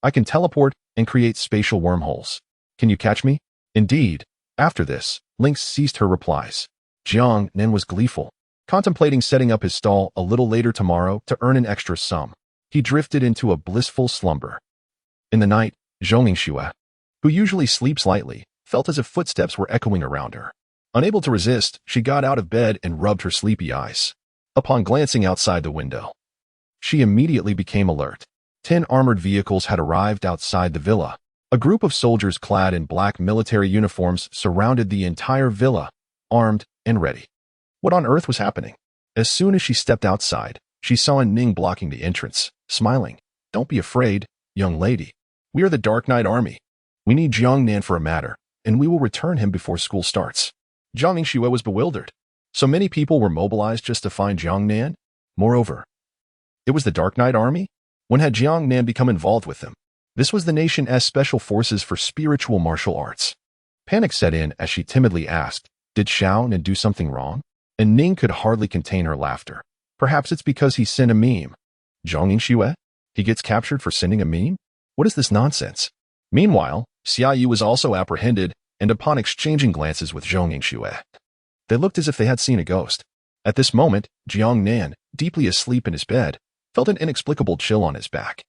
I can teleport and create spatial wormholes. Can you catch me? Indeed. After this, Lynx ceased her replies. Jiang Nan was gleeful, contemplating setting up his stall a little later tomorrow to earn an extra sum. He drifted into a blissful slumber. In the night, Zhou Yingxue, who usually sleeps lightly, felt as if footsteps were echoing around her. Unable to resist, she got out of bed and rubbed her sleepy eyes. Upon glancing outside the window, she immediately became alert. 10 armored vehicles had arrived outside the villa. A group of soldiers clad in black military uniforms surrounded the entire villa, armed and ready. What on earth was happening? As soon as she stepped outside, she saw Ning blocking the entrance, smiling. Don't be afraid, young lady. We are the Dark Knight Army. We need Jiang Nan for a matter, and we will return him before school starts. Zhang Yingxue was bewildered. So many people were mobilized just to find Jiang Nan? Moreover, it was the Dark Knight Army? When had Jiang Nan become involved with them? This was the nation's special forces for spiritual martial arts. Panic set in as she timidly asked, did Xiao Nan do something wrong? And Ning could hardly contain her laughter. Perhaps it's because he sent a meme. Zhang Yingxue? He gets captured for sending a meme? What is this nonsense? Meanwhile, Xia Yu was also apprehended, and upon exchanging glances with Zhang Yingxue, they looked as if they had seen a ghost. At this moment, Jiang Nan, deeply asleep in his bed, felt an inexplicable chill on his back.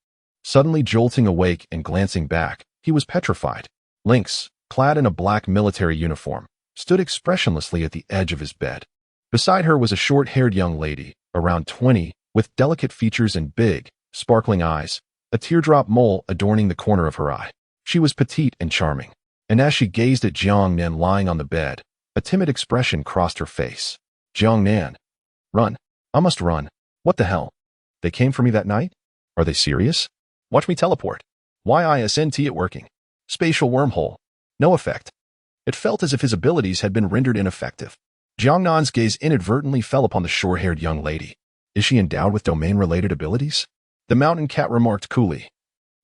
Suddenly jolting awake and glancing back, he was petrified. Lynx, clad in a black military uniform, stood expressionlessly at the edge of his bed. Beside her was a short-haired young lady, around 20, with delicate features and big, sparkling eyes, a teardrop mole adorning the corner of her eye. She was petite and charming, and as she gazed at Jiang Nan lying on the bed, a timid expression crossed her face. Jiang Nan. Run. I must run. What the hell? They came for me that night? Are they serious? Watch me teleport. YISNT it working. Spatial wormhole. No effect. It felt as if his abilities had been rendered ineffective. Jiang Nan's gaze inadvertently fell upon the short-haired young lady. Is she endowed with domain-related abilities? The mountain cat remarked coolly.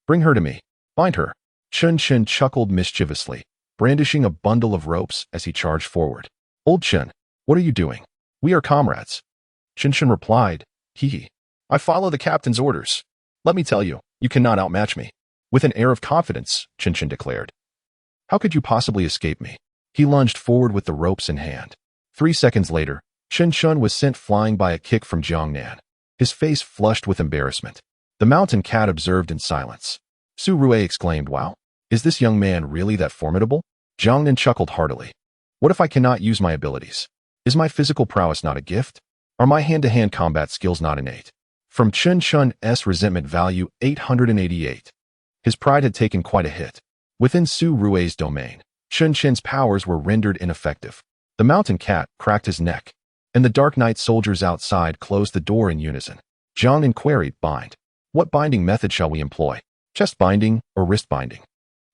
Bring her to me. Bind her. Chun Chen chuckled mischievously, brandishing a bundle of ropes as he charged forward. Old Chen, what are you doing? We are comrades. Chun Chen replied, hee. I follow the captain's orders. Let me tell you, you cannot outmatch me. With an air of confidence, Chun Chen declared. How could you possibly escape me? He lunged forward with the ropes in hand. 3 seconds later, Chun Chen was sent flying by a kick from Jiang Nan, his face flushed with embarrassment. The mountain cat observed in silence. Su Rue exclaimed, wow, is this young man really that formidable? Jiang Nan chuckled heartily. What if I cannot use my abilities? Is my physical prowess not a gift? Are my hand-to-hand combat skills not innate? From Chun Chen's resentment value 888. His pride had taken quite a hit. Within Su Rue's domain, Chun Chen's powers were rendered ineffective. The mountain cat cracked his neck, and the Dark Knight soldiers outside closed the door in unison. Jiang Nan queried, bind. What binding method shall we employ? Chest binding or wrist binding?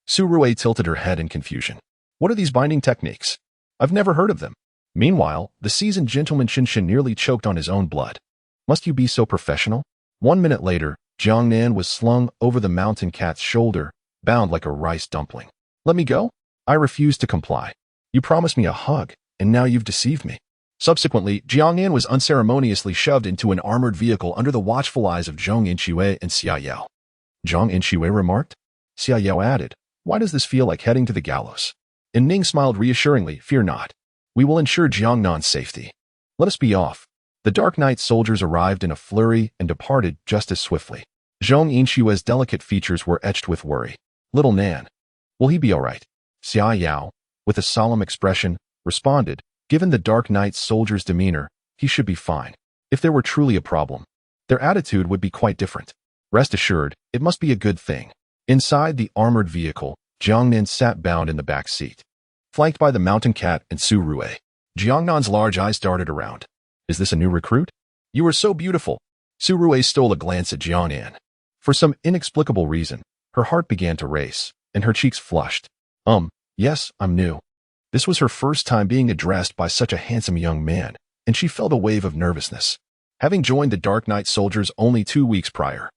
Su Rue tilted her head in confusion. What are these binding techniques? I've never heard of them. Meanwhile, the seasoned gentleman Chun Chen nearly choked on his own blood. Must you be so professional? 1 minute later, Jiang Nan was slung over the mountain cat's shoulder, bound like a rice dumpling. Let me go? I refuse to comply. You promised me a hug, and now you've deceived me. Subsequently, Jiang Nan was unceremoniously shoved into an armored vehicle under the watchful eyes of Zhong Inqiwei and Xia Yao. Zhong Inqiwei remarked. Xia Yao added, "Why does this feel like heading to the gallows?" And Ning smiled reassuringly, "Fear not. We will ensure Jiang Nan's safety. Let us be off." The Dark Knight soldiers arrived in a flurry and departed just as swiftly. Zhong Inqiwei's delicate features were etched with worry. "Little Nan, will he be all right?" Xia Yao, with a solemn expression, responded, "Given the Dark Knight soldiers' demeanor, he should be fine. If there were truly a problem, their attitude would be quite different. Rest assured, it must be a good thing." Inside the armored vehicle, Jiang Nan sat bound in the back seat, flanked by the Mountain Cat and Su Rui. Jiang Nan's large eyes darted around. "Is this a new recruit? You are so beautiful." Su Rui stole a glance at Jiang Nan. For some inexplicable reason, her heart began to race, and her cheeks flushed. Yes, I'm new." This was her first time being addressed by such a handsome young man, and she felt a wave of nervousness. Having joined the Dark Knight soldiers only 2 weeks prior,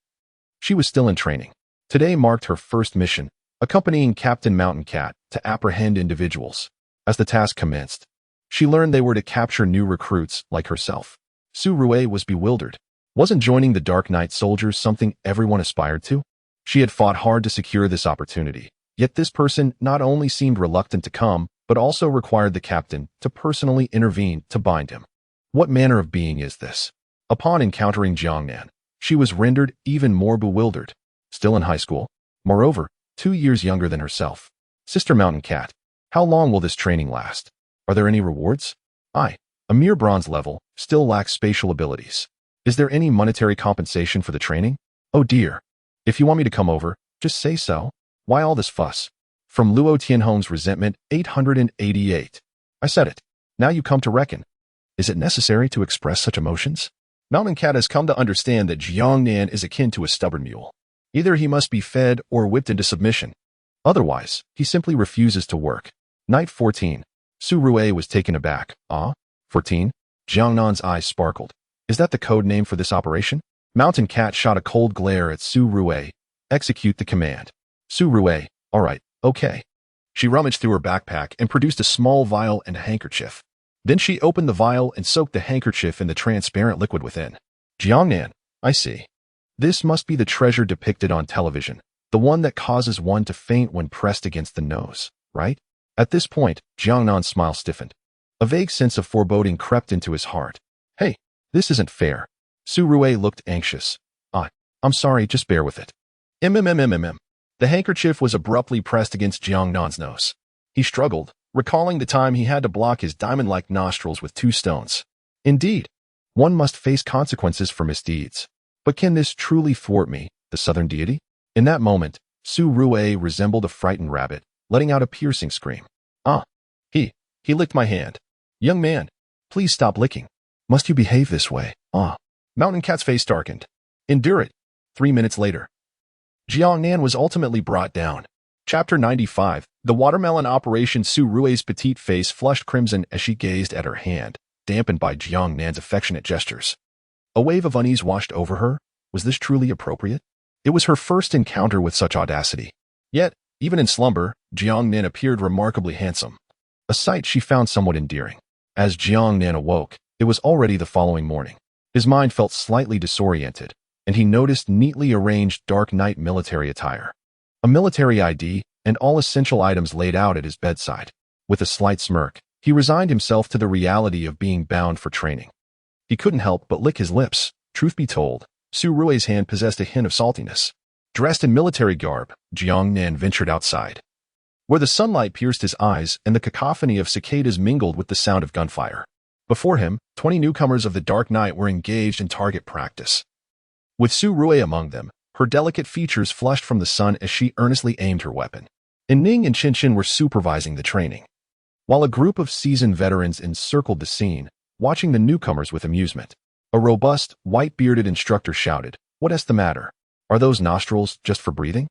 she was still in training. Today marked her first mission, accompanying Captain Mountain Cat to apprehend individuals. As the task commenced, she learned they were to capture new recruits like herself. Su Rui was bewildered. Wasn't joining the Dark Knight soldiers something everyone aspired to? She had fought hard to secure this opportunity, yet this person not only seemed reluctant to come, but also required the captain to personally intervene to bind him. What manner of being is this? Upon encountering Jiang Nan, she was rendered even more bewildered. Still in high school, moreover, 2 years younger than herself. Sister Mountain Cat, how long will this training last? Are there any rewards? A mere bronze level, still lacks spatial abilities. Is there any monetary compensation for the training? Oh dear. If you want me to come over, just say so. Why all this fuss? From Luo Tianhong's Resentment 888. I said it. Now you come to reckon. Is it necessary to express such emotions? Mountain Cat has come to understand that Jiang Nan is akin to a stubborn mule. Either he must be fed or whipped into submission. Otherwise, he simply refuses to work. Night 14. Su Rui was taken aback. 14? Jiang Nan's eyes sparkled. Is that the code name for this operation? Mountain Cat shot a cold glare at Su Rui. Execute the command. Su Rui, all right, okay. She rummaged through her backpack and produced a small vial and a handkerchief. Then she opened the vial and soaked the handkerchief in the transparent liquid within. Jiang Nan, I see. This must be the treasure depicted on television, the one that causes one to faint when pressed against the nose, right? At this point, Jiang Nan's smile stiffened. A vague sense of foreboding crept into his heart. Hey, this isn't fair. Su Rui looked anxious. I'm sorry, just bear with it. The handkerchief was abruptly pressed against Jiang Nan's nose. He struggled, recalling the time he had to block his diamond-like nostrils with 2 stones. Indeed, one must face consequences for misdeeds. But can this truly thwart me, the southern deity? In that moment, Su Rui resembled a frightened rabbit, letting out a piercing scream. He licked my hand. Young man, please stop licking. Must you behave this way? Mountain Cat's face darkened. Endure it. 3 minutes later. Jiang Nan was ultimately brought down. Chapter 95. The watermelon operation. Su Rui's petite face flushed crimson as she gazed at her hand, dampened by Jiang Nan's affectionate gestures. A wave of unease washed over her. Was this truly appropriate? It was her first encounter with such audacity. Yet, even in slumber, Jiang Nan appeared remarkably handsome, a sight she found somewhat endearing. As Jiang Nan awoke, it was already the following morning. His mind felt slightly disoriented, and he noticed neatly arranged Dark Knight military attire. A military ID, and all essential items laid out at his bedside. With a slight smirk, he resigned himself to the reality of being bound for training. He couldn't help but lick his lips. Truth be told, Su Rui's hand possessed a hint of saltiness. Dressed in military garb, Jiang Nan ventured outside, where the sunlight pierced his eyes and the cacophony of cicadas mingled with the sound of gunfire. Before him, 20 newcomers of the Dark Knight were engaged in target practice. With Su Rui among them, her delicate features flushed from the sun as she earnestly aimed her weapon. And Ning and Qinshin were supervising the training, while a group of seasoned veterans encircled the scene, watching the newcomers with amusement. A robust, white-bearded instructor shouted, "What's the matter? Are those nostrils just for breathing?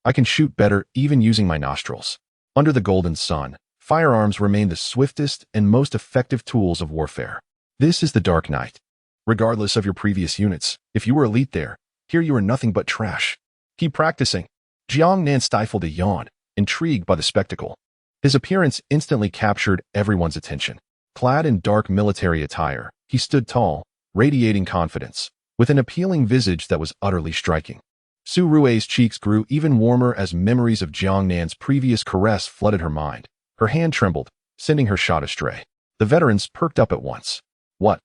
I can shoot better even using my nostrils." Under the golden sun, firearms remain the swiftest and most effective tools of warfare. This is the Dark Knight. Regardless of your previous units, if you were elite there, here you are nothing but trash. Keep practicing. Jiang Nan stifled a yawn, intrigued by the spectacle. His appearance instantly captured everyone's attention. Clad in dark military attire, he stood tall, radiating confidence, with an appealing visage that was utterly striking. Su Rui's cheeks grew even warmer as memories of Jiang Nan's previous caress flooded her mind. Her hand trembled, sending her shot astray. The veterans perked up at once. What?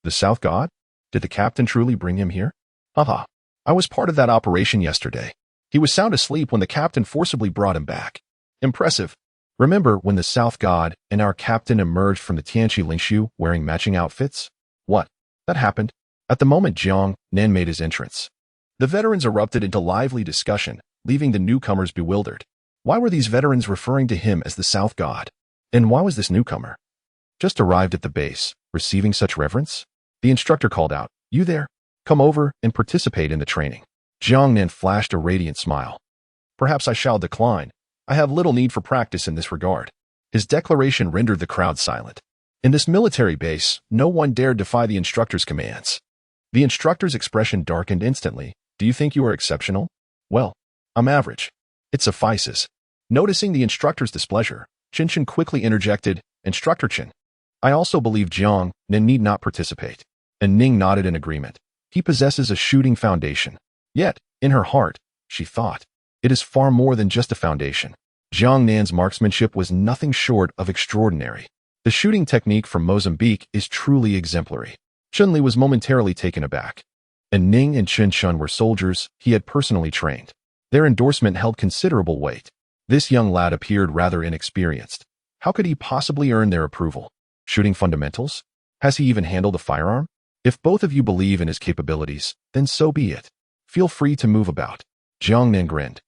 The South God? Did the captain truly bring him here? Haha. I was part of that operation yesterday. He was sound asleep when the captain forcibly brought him back. Impressive. Remember when the South God and our captain emerged from the Tianqi Lingshu wearing matching outfits? What? That happened. At the moment Jiang Nan made his entrance, the veterans erupted into lively discussion, leaving the newcomers bewildered. Why were these veterans referring to him as the South God? And why was this newcomer just arrived at the base, receiving such reverence? The instructor called out, "You there? Come over and participate in the training." Jiang Nan flashed a radiant smile. "Perhaps I shall decline. I have little need for practice in this regard." His declaration rendered the crowd silent. In this military base, no one dared defy the instructor's commands. The instructor's expression darkened instantly. "Do you think you are exceptional?" "Well, I'm average. It suffices." Noticing the instructor's displeasure, Qin Shen quickly interjected, "Instructor Qin, I also believe Jiang Nan need not participate." And Ning nodded in agreement. He possesses a shooting foundation. Yet, in her heart, she thought, it is far more than just a foundation. Jiang Nan's marksmanship was nothing short of extraordinary. The shooting technique from Mozambique is truly exemplary. Chun-Li was momentarily taken aback. And Ning and Qin Shen were soldiers he had personally trained. Their endorsement held considerable weight. This young lad appeared rather inexperienced. How could he possibly earn their approval? Shooting fundamentals? Has he even handled a firearm? If both of you believe in his capabilities, then so be it. Feel free to move about. Jiang Nan grinned,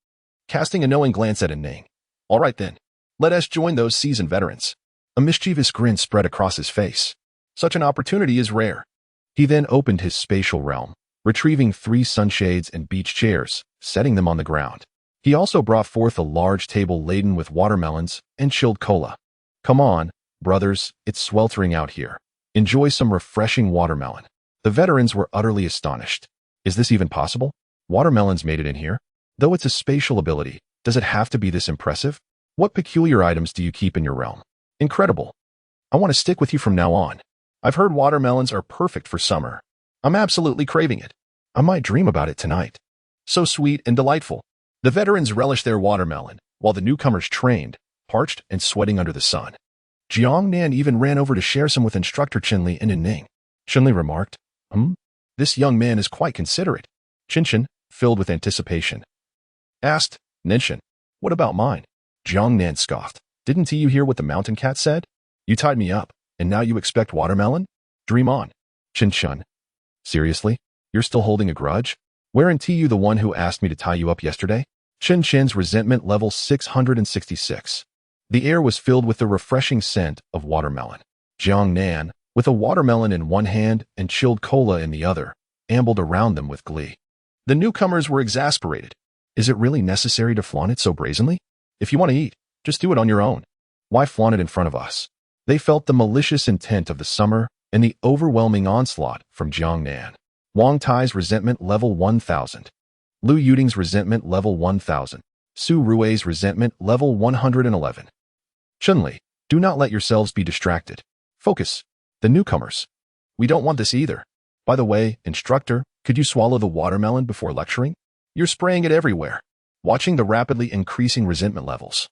casting a knowing glance at Ning. All right then, let us join those seasoned veterans. A mischievous grin spread across his face. Such an opportunity is rare. He then opened his spatial realm, retrieving 3 sunshades and beach chairs, setting them on the ground. He also brought forth a large table laden with watermelons and chilled cola. Come on, brothers, it's sweltering out here. Enjoy some refreshing watermelon. The veterans were utterly astonished. Is this even possible? Watermelons made it in here? Though it's a spatial ability, does it have to be this impressive? What peculiar items do you keep in your realm? Incredible. I want to stick with you from now on. I've heard watermelons are perfect for summer. I'm absolutely craving it. I might dream about it tonight. So sweet and delightful. The veterans relished their watermelon, while the newcomers trained, parched and sweating under the sun. Jiang Nan even ran over to share some with instructor Qin-Li and Ning. Qin-Li remarked, This young man is quite considerate. Qin Shen, filled with anticipation, asked, Ninshin, what about mine? Jiang Nan scoffed. Didn't you hear what the mountain cat said? You tied me up, and now you expect watermelon? Dream on. Qin Shen. Seriously? You're still holding a grudge? Weren't you the one who asked me to tie you up yesterday? Qin Shen's resentment level 666. The air was filled with the refreshing scent of watermelon. Jiang Nan, with a watermelon in one hand and chilled cola in the other, ambled around them with glee. The newcomers were exasperated. Is it really necessary to flaunt it so brazenly? If you want to eat, just do it on your own. Why flaunt it in front of us? They felt the malicious intent of the summer and the overwhelming onslaught from Jiang Nan. Wang Tai's resentment level 1000. Lu Yuting's resentment level 1000. Su Rui's resentment level 111. Chun-Li, do not let yourselves be distracted. Focus. The newcomers. We don't want this either. By the way, instructor, could you swallow the watermelon before lecturing? You're spraying it everywhere. Watching the rapidly increasing resentment levels.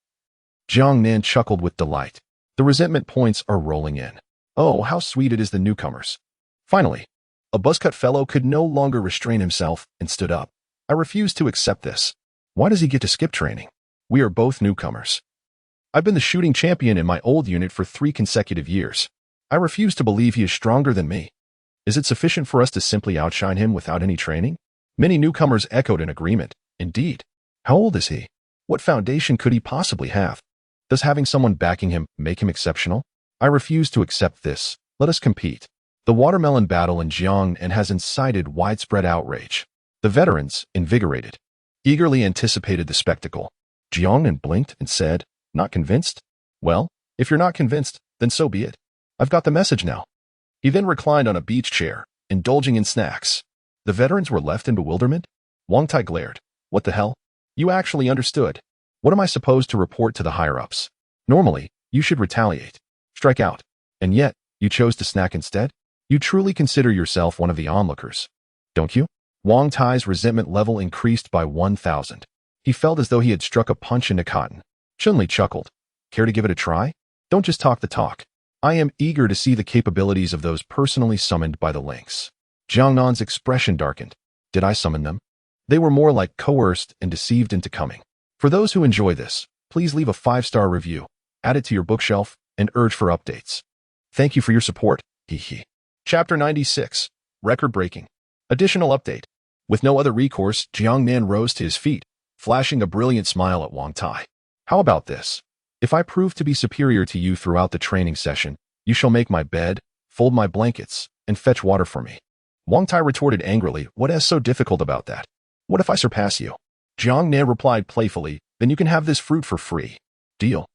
Jiang Nan chuckled with delight. The resentment points are rolling in. Oh, how sweet it is, the newcomers. Finally, a buzzcut fellow could no longer restrain himself and stood up. I refuse to accept this. Why does he get to skip training? We are both newcomers. I've been the shooting champion in my old unit for 3 consecutive years. I refuse to believe he is stronger than me. Is it sufficient for us to simply outshine him without any training? Many newcomers echoed in agreement. Indeed. How old is he? What foundation could he possibly have? Does having someone backing him make him exceptional? I refuse to accept this. Let us compete. The watermelon battle in Jiang Nan has incited widespread outrage. The veterans, invigorated, eagerly anticipated the spectacle. Jiang Nan blinked and said, Not convinced? Well, if you're not convinced, then so be it. I've got the message now. He then reclined on a beach chair, indulging in snacks. The veterans were left in bewilderment. Wang Tai glared. What the hell? You actually understood. What am I supposed to report to the higher-ups? Normally, you should retaliate. Strike out. And yet, you chose to snack instead? You truly consider yourself one of the onlookers, don't you? Wang Tai's resentment level increased by 1,000. He felt as though he had struck a punch into cotton. Chun-Li chuckled. Care to give it a try? Don't just talk the talk. I am eager to see the capabilities of those personally summoned by the lynx. Jiang Nan's expression darkened. Did I summon them? They were more like coerced and deceived into coming. For those who enjoy this, please leave a 5-star review, add it to your bookshelf, and urge for updates. Thank you for your support. Hee. Chapter 96. Record-breaking. Additional update. With no other recourse, Jiang Nan rose to his feet, flashing a brilliant smile at Wang Tai. How about this? If I prove to be superior to you throughout the training session, you shall make my bed, fold my blankets, and fetch water for me. Wang Tai retorted angrily, what is so difficult about that? What if I surpass you? Jiang Nan replied playfully, then you can have this fruit for free. Deal.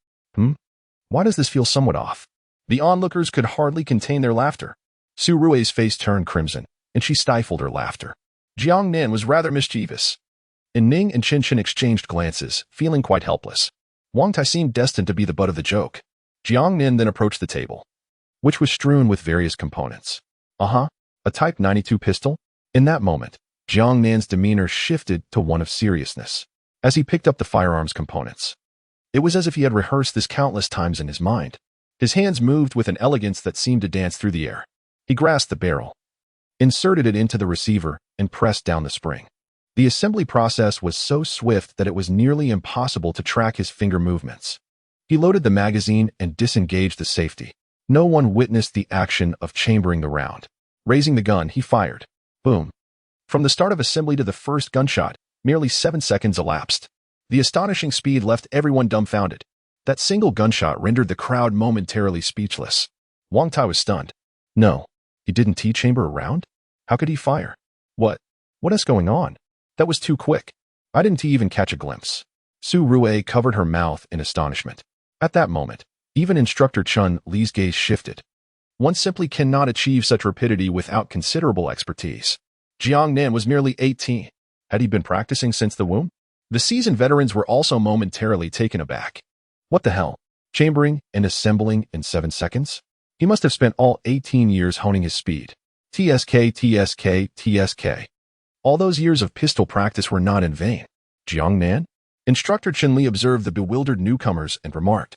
Why does this feel somewhat off? The onlookers could hardly contain their laughter. Su Rui's face turned crimson, and she stifled her laughter. Jiang Nan was rather mischievous. And Ning and Qin Qin exchanged glances, feeling quite helpless. Wang Tai seemed destined to be the butt of the joke. Jiang Nan then approached the table, which was strewn with various components. A Type 92 pistol? In that moment, Jiang Nan's demeanor shifted to one of seriousness as he picked up the firearm's components. It was as if he had rehearsed this countless times in his mind. His hands moved with an elegance that seemed to dance through the air. He grasped the barrel, inserted it into the receiver, and pressed down the spring. The assembly process was so swift that it was nearly impossible to track his finger movements. He loaded the magazine and disengaged the safety. No one witnessed the action of chambering the round. Raising the gun, he fired. Boom. From the start of assembly to the first gunshot, merely 7 seconds elapsed. The astonishing speed left everyone dumbfounded. That single gunshot rendered the crowd momentarily speechless. Wang Tai was stunned. No, he didn't T-chamber a round? How could he fire? What is going on? That was too quick. I didn't even catch a glimpse. Su Rui covered her mouth in astonishment. At that moment, even Instructor Chun-Li's gaze shifted. One simply cannot achieve such rapidity without considerable expertise. Jiang Nan was merely 18. Had he been practicing since the womb? The seasoned veterans were also momentarily taken aback. What the hell? Chambering and assembling in 7 seconds? He must have spent all 18 years honing his speed. TSK. All those years of pistol practice were not in vain. Jiang Nan? Instructor Chun-Li observed the bewildered newcomers and remarked,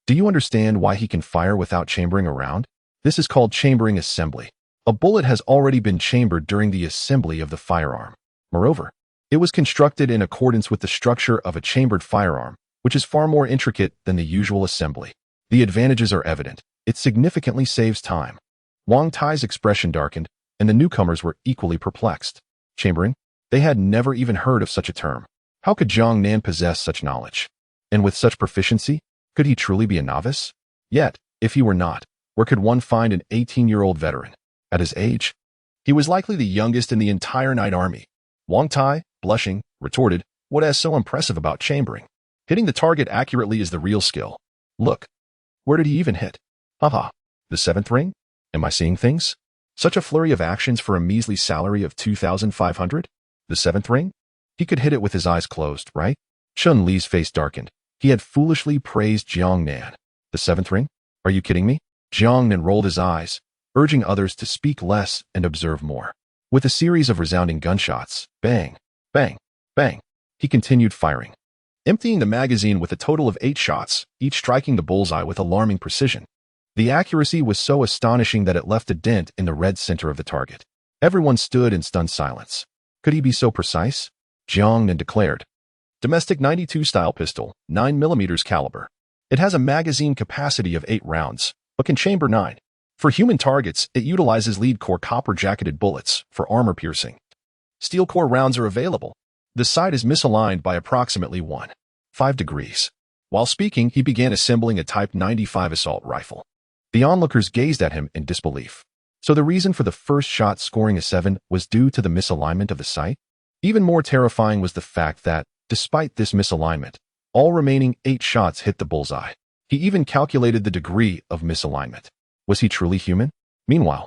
do you understand why he can fire without chambering a round? This is called chambering assembly. A bullet has already been chambered during the assembly of the firearm. Moreover, it was constructed in accordance with the structure of a chambered firearm, which is far more intricate than the usual assembly. The advantages are evident. It significantly saves time. Wang Tai's expression darkened, and the newcomers were equally perplexed. Chambering? They had never even heard of such a term. How could Jiang Nan possess such knowledge? And with such proficiency, could he truly be a novice? Yet, if he were not, where could one find an 18-year-old veteran? At his age, he was likely the youngest in the entire Night Army. Wang Tai, blushing, retorted, what is so impressive about chambering? Hitting the target accurately is the real skill. Look, where did he even hit? The 7th ring? Am I seeing things? Such a flurry of actions for a measly salary of 2,500? The 7th ring? He could hit it with his eyes closed, right? Chun-Li's face darkened. He had foolishly praised Jiang Nan. The 7th ring? Are you kidding me? Jiang Nan rolled his eyes, urging others to speak less and observe more. With a series of resounding gunshots, bang, bang, bang, he continued firing, emptying the magazine with a total of 8 shots, each striking the bullseye with alarming precision. The accuracy was so astonishing that it left a dent in the red center of the target. Everyone stood in stunned silence. Could he be so precise? Jiang Nan declared. Domestic 92 style pistol, 9mm caliber. It has a magazine capacity of 8 rounds, but can chamber 9. For human targets, it utilizes lead-core copper-jacketed bullets for armor piercing. Steel-core rounds are available. The sight is misaligned by approximately 1.5 degrees. While speaking, he began assembling a Type 95 assault rifle. The onlookers gazed at him in disbelief. So the reason for the first shot scoring a 7 was due to the misalignment of the sight? Even more terrifying was the fact that, despite this misalignment, all remaining 8 shots hit the bullseye. He even calculated the degree of misalignment. Was he truly human? Meanwhile,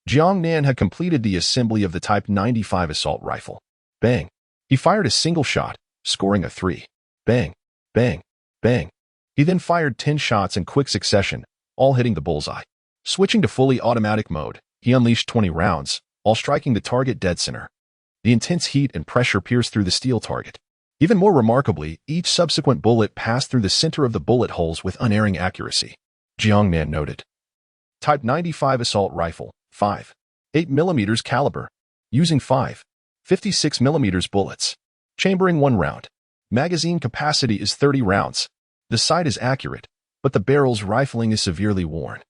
Jiang Nan had completed the assembly of the Type 95 assault rifle. Bang. He fired a single shot, scoring a 3. Bang, bang, bang. He then fired 10 shots in quick succession, all hitting the bullseye. Switching to fully automatic mode, he unleashed 20 rounds, all striking the target dead center. The intense heat and pressure pierced through the steel target. Even more remarkably, each subsequent bullet passed through the center of the bullet holes with unerring accuracy. Jiang Nan noted. Type 95 Assault Rifle, 5.8 mm caliber. Using 5.56 mm bullets. Chambering 1 round. Magazine capacity is 30 rounds. The sight is accurate, but the barrel's rifling is severely worn.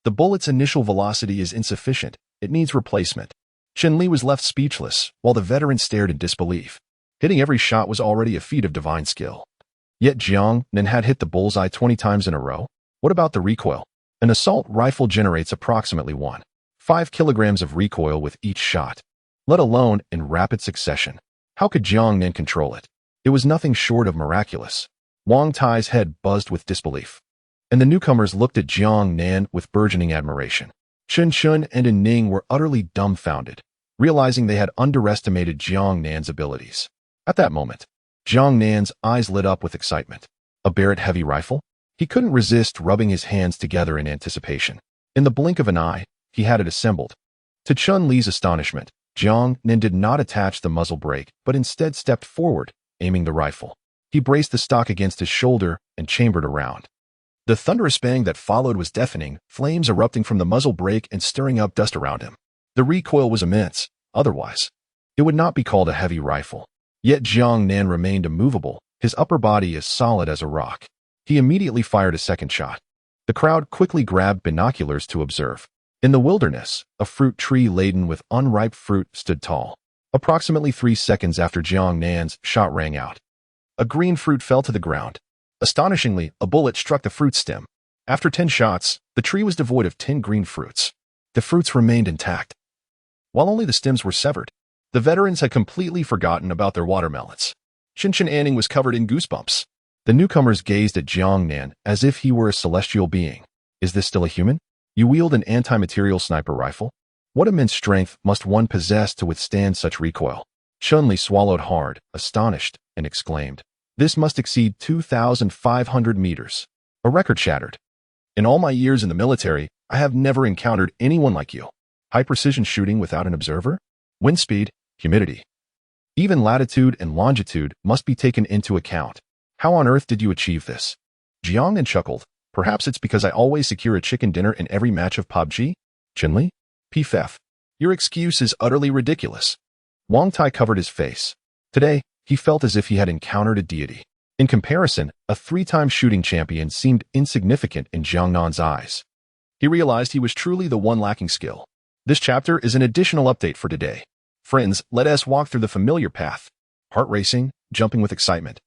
The bullet's initial velocity is insufficient. It needs replacement. Chen Li was left speechless, while the veteran stared in disbelief. Hitting every shot was already a feat of divine skill. Yet Jiang Nan had hit the bullseye 20 times in a row. What about the recoil? An assault rifle generates approximately 1.5 kilograms of recoil with each shot, let alone in rapid succession. How could Jiang Nan control it? It was nothing short of miraculous. Wang Tai's head buzzed with disbelief, and the newcomers looked at Jiang Nan with burgeoning admiration. Chen Chun and An Ning were utterly dumbfounded, realizing they had underestimated Jiang Nan's abilities. At that moment, Jiang Nan's eyes lit up with excitement. A Barrett heavy rifle? He couldn't resist rubbing his hands together in anticipation. In the blink of an eye, he had it assembled. To Chun Li's astonishment, Jiang Nan did not attach the muzzle brake, but instead stepped forward, aiming the rifle. He braced the stock against his shoulder and chambered a round. The thunderous bang that followed was deafening, flames erupting from the muzzle brake and stirring up dust around him. The recoil was immense. Otherwise, it would not be called a heavy rifle. Yet Jiang Nan remained immovable, his upper body as solid as a rock. He immediately fired a second shot. The crowd quickly grabbed binoculars to observe. In the wilderness, a fruit tree laden with unripe fruit stood tall. Approximately 3 seconds after Jiang Nan's shot rang out, a green fruit fell to the ground. Astonishingly, a bullet struck the fruit stem. After 10 shots, the tree was devoid of 10 green fruits. The fruits remained intact, while only the stems were severed. The veterans had completely forgotten about their watermelons. Chen Anning was covered in goosebumps. The newcomers gazed at Jiang Nan as if he were a celestial being. Is this still a human? You wield an anti-material sniper rifle? What immense strength must one possess to withstand such recoil? Chun Li swallowed hard, astonished, and exclaimed, "This must exceed 2,500 meters. A record shattered. In all my years in the military, I have never encountered anyone like you. High-precision shooting without an observer? Wind speed, humidity. Even latitude and longitude must be taken into account. How on earth did you achieve this?" Jiang Nan chuckled. "Perhaps it's because I always secure a chicken dinner in every match of PUBG? Chen Li? PFF. Your excuse is utterly ridiculous." Wang Tai covered his face. Today, he felt as if he had encountered a deity. In comparison, a 3-time shooting champion seemed insignificant in Jiang Nan's eyes. He realized he was truly the one lacking skill. This chapter is an additional update for today. Friends, let us walk through the familiar path. Heart racing, jumping with excitement.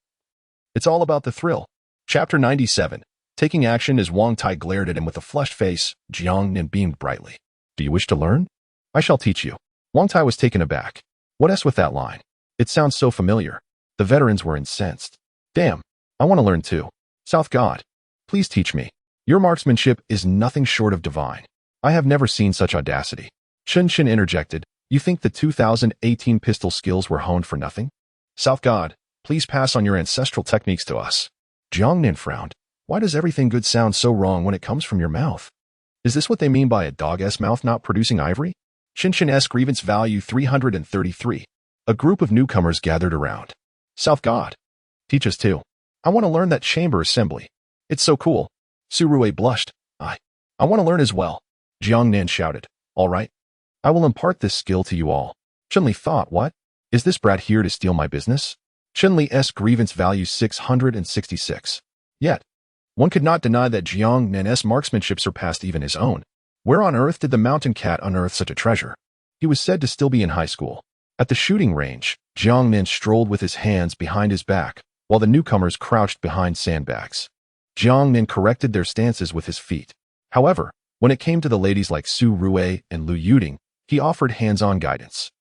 It's all about the thrill. Chapter 97. Taking action as Wang Tai glared at him with a flushed face, Jiang Nan beamed brightly. "Do you wish to learn? I shall teach you." Wang Tai was taken aback. What else with that line? It sounds so familiar. The veterans were incensed. Damn, I want to learn too. South God, please teach me. Your marksmanship is nothing short of divine. I have never seen such audacity. Chen interjected. You think the 2018 pistol skills were honed for nothing? South God, please pass on your ancestral techniques to us. Jiang Nan frowned. Why does everything good sound so wrong when it comes from your mouth? Is this what they mean by a dog's mouth not producing ivory? Chen grievance value 333. A group of newcomers gathered around. South God, teach us too. I want to learn that chamber assembly. It's so cool. Su Rui blushed. I want to learn as well. Jiang Nan shouted. All right. I will impart this skill to you all. Chen Li thought, what? Is this brat here to steal my business? Chen Li's grievance value 666. Yet, one could not deny that Jiang Nan's marksmanship surpassed even his own. Where on earth did the mountain cat unearth such a treasure? He was said to still be in high school. At the shooting range, Jiang Nan strolled with his hands behind his back, while the newcomers crouched behind sandbags. Jiang Nan corrected their stances with his feet. However, when it came to the ladies like Su Rui and Lu Yuding, he offered hands-on guidance.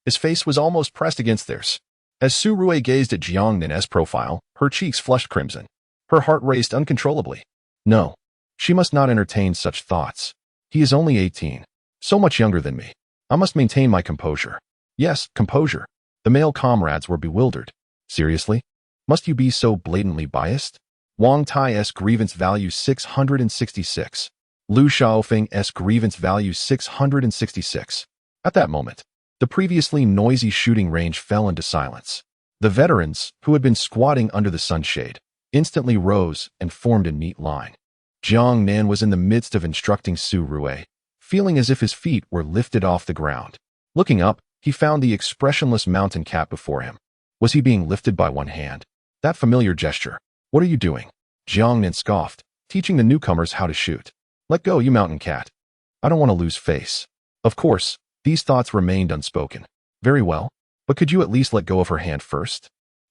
His face was almost pressed against theirs. As Su Rui gazed at Jiang Nan's profile, her cheeks flushed crimson. Her heart raced uncontrollably. No, she must not entertain such thoughts. He is only 18, so much younger than me. I must maintain my composure. Yes, composure. The male comrades were bewildered. Seriously? Must you be so blatantly biased? Wang Tai's grievance value 666. Liu Xiaofeng's grievance value 666. At that moment, the previously noisy shooting range fell into silence. The veterans, who had been squatting under the sunshade, instantly rose and formed in neat line. Jiang Nan was in the midst of instructing Su Rui, feeling as if his feet were lifted off the ground. Looking up, he found the expressionless mountain cat before him. Was he being lifted by one hand? That familiar gesture. What are you doing? Jiang Nan scoffed, teaching the newcomers how to shoot. Let go, you mountain cat. I don't want to lose face. Of course, these thoughts remained unspoken. Very well, but could you at least let go of her hand first?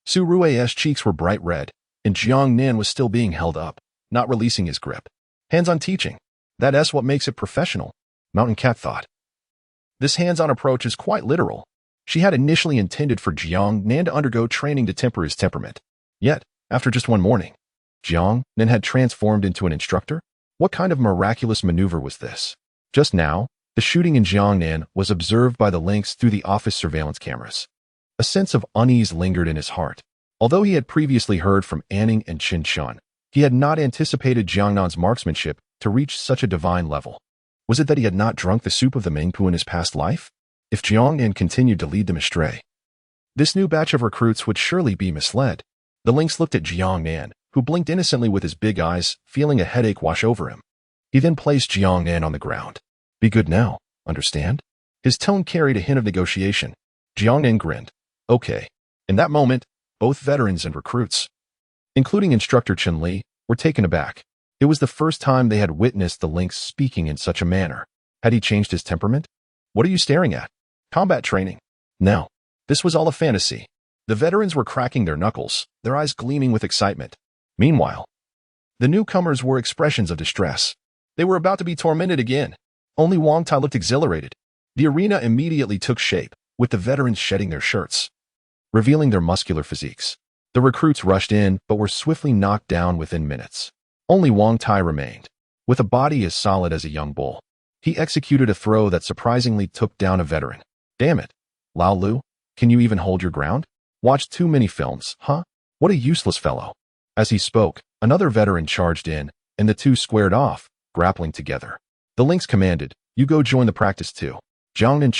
Su Rui's cheeks were bright red, and Jiang Nan was still being held up, not releasing his grip. Hands-on teaching. That's what makes it professional, Mountain Cat thought. This hands-on approach is quite literal. She had initially intended for Jiang Nan to undergo training to temper his temperament. Yet, after just one morning, Jiang Nan had transformed into an instructor? What kind of miraculous maneuver was this? Just now, the shooting in Jiang Nan was observed by the lynx through the office surveillance cameras. A sense of unease lingered in his heart. Although he had previously heard from Anning and Qin Shan, he had not anticipated Jiang Nan's marksmanship to reach such a divine level. Was it that he had not drunk the soup of the Mengpu in his past life? If Jiang Nan continued to lead them astray, this new batch of recruits would surely be misled. The lynx looked at Jiang Nan, who blinked innocently with his big eyes, feeling a headache wash over him. He then placed Jiang Nan on the ground. Be good now, understand? His tone carried a hint of negotiation. Jiang Nan grinned. Okay. In that moment, both veterans and recruits, including instructor Chen Li, were taken aback. It was the first time they had witnessed the lynx speaking in such a manner. Had he changed his temperament? What are you staring at? Combat training. No. This was all a fantasy. The veterans were cracking their knuckles, their eyes gleaming with excitement. Meanwhile, the newcomers wore expressions of distress. They were about to be tormented again. Only Wang Tai looked exhilarated. The arena immediately took shape, with the veterans shedding their shirts, revealing their muscular physiques. The recruits rushed in, but were swiftly knocked down within minutes. Only Wang Tai remained, with a body as solid as a young bull. He executed a throw that surprisingly took down a veteran. Damn it. Lao Lu, can you even hold your ground? Watched too many films, huh? What a useless fellow. As he spoke, another veteran charged in, and the two squared off, grappling together. The lynx commanded, you go join the practice too. Jiang Nan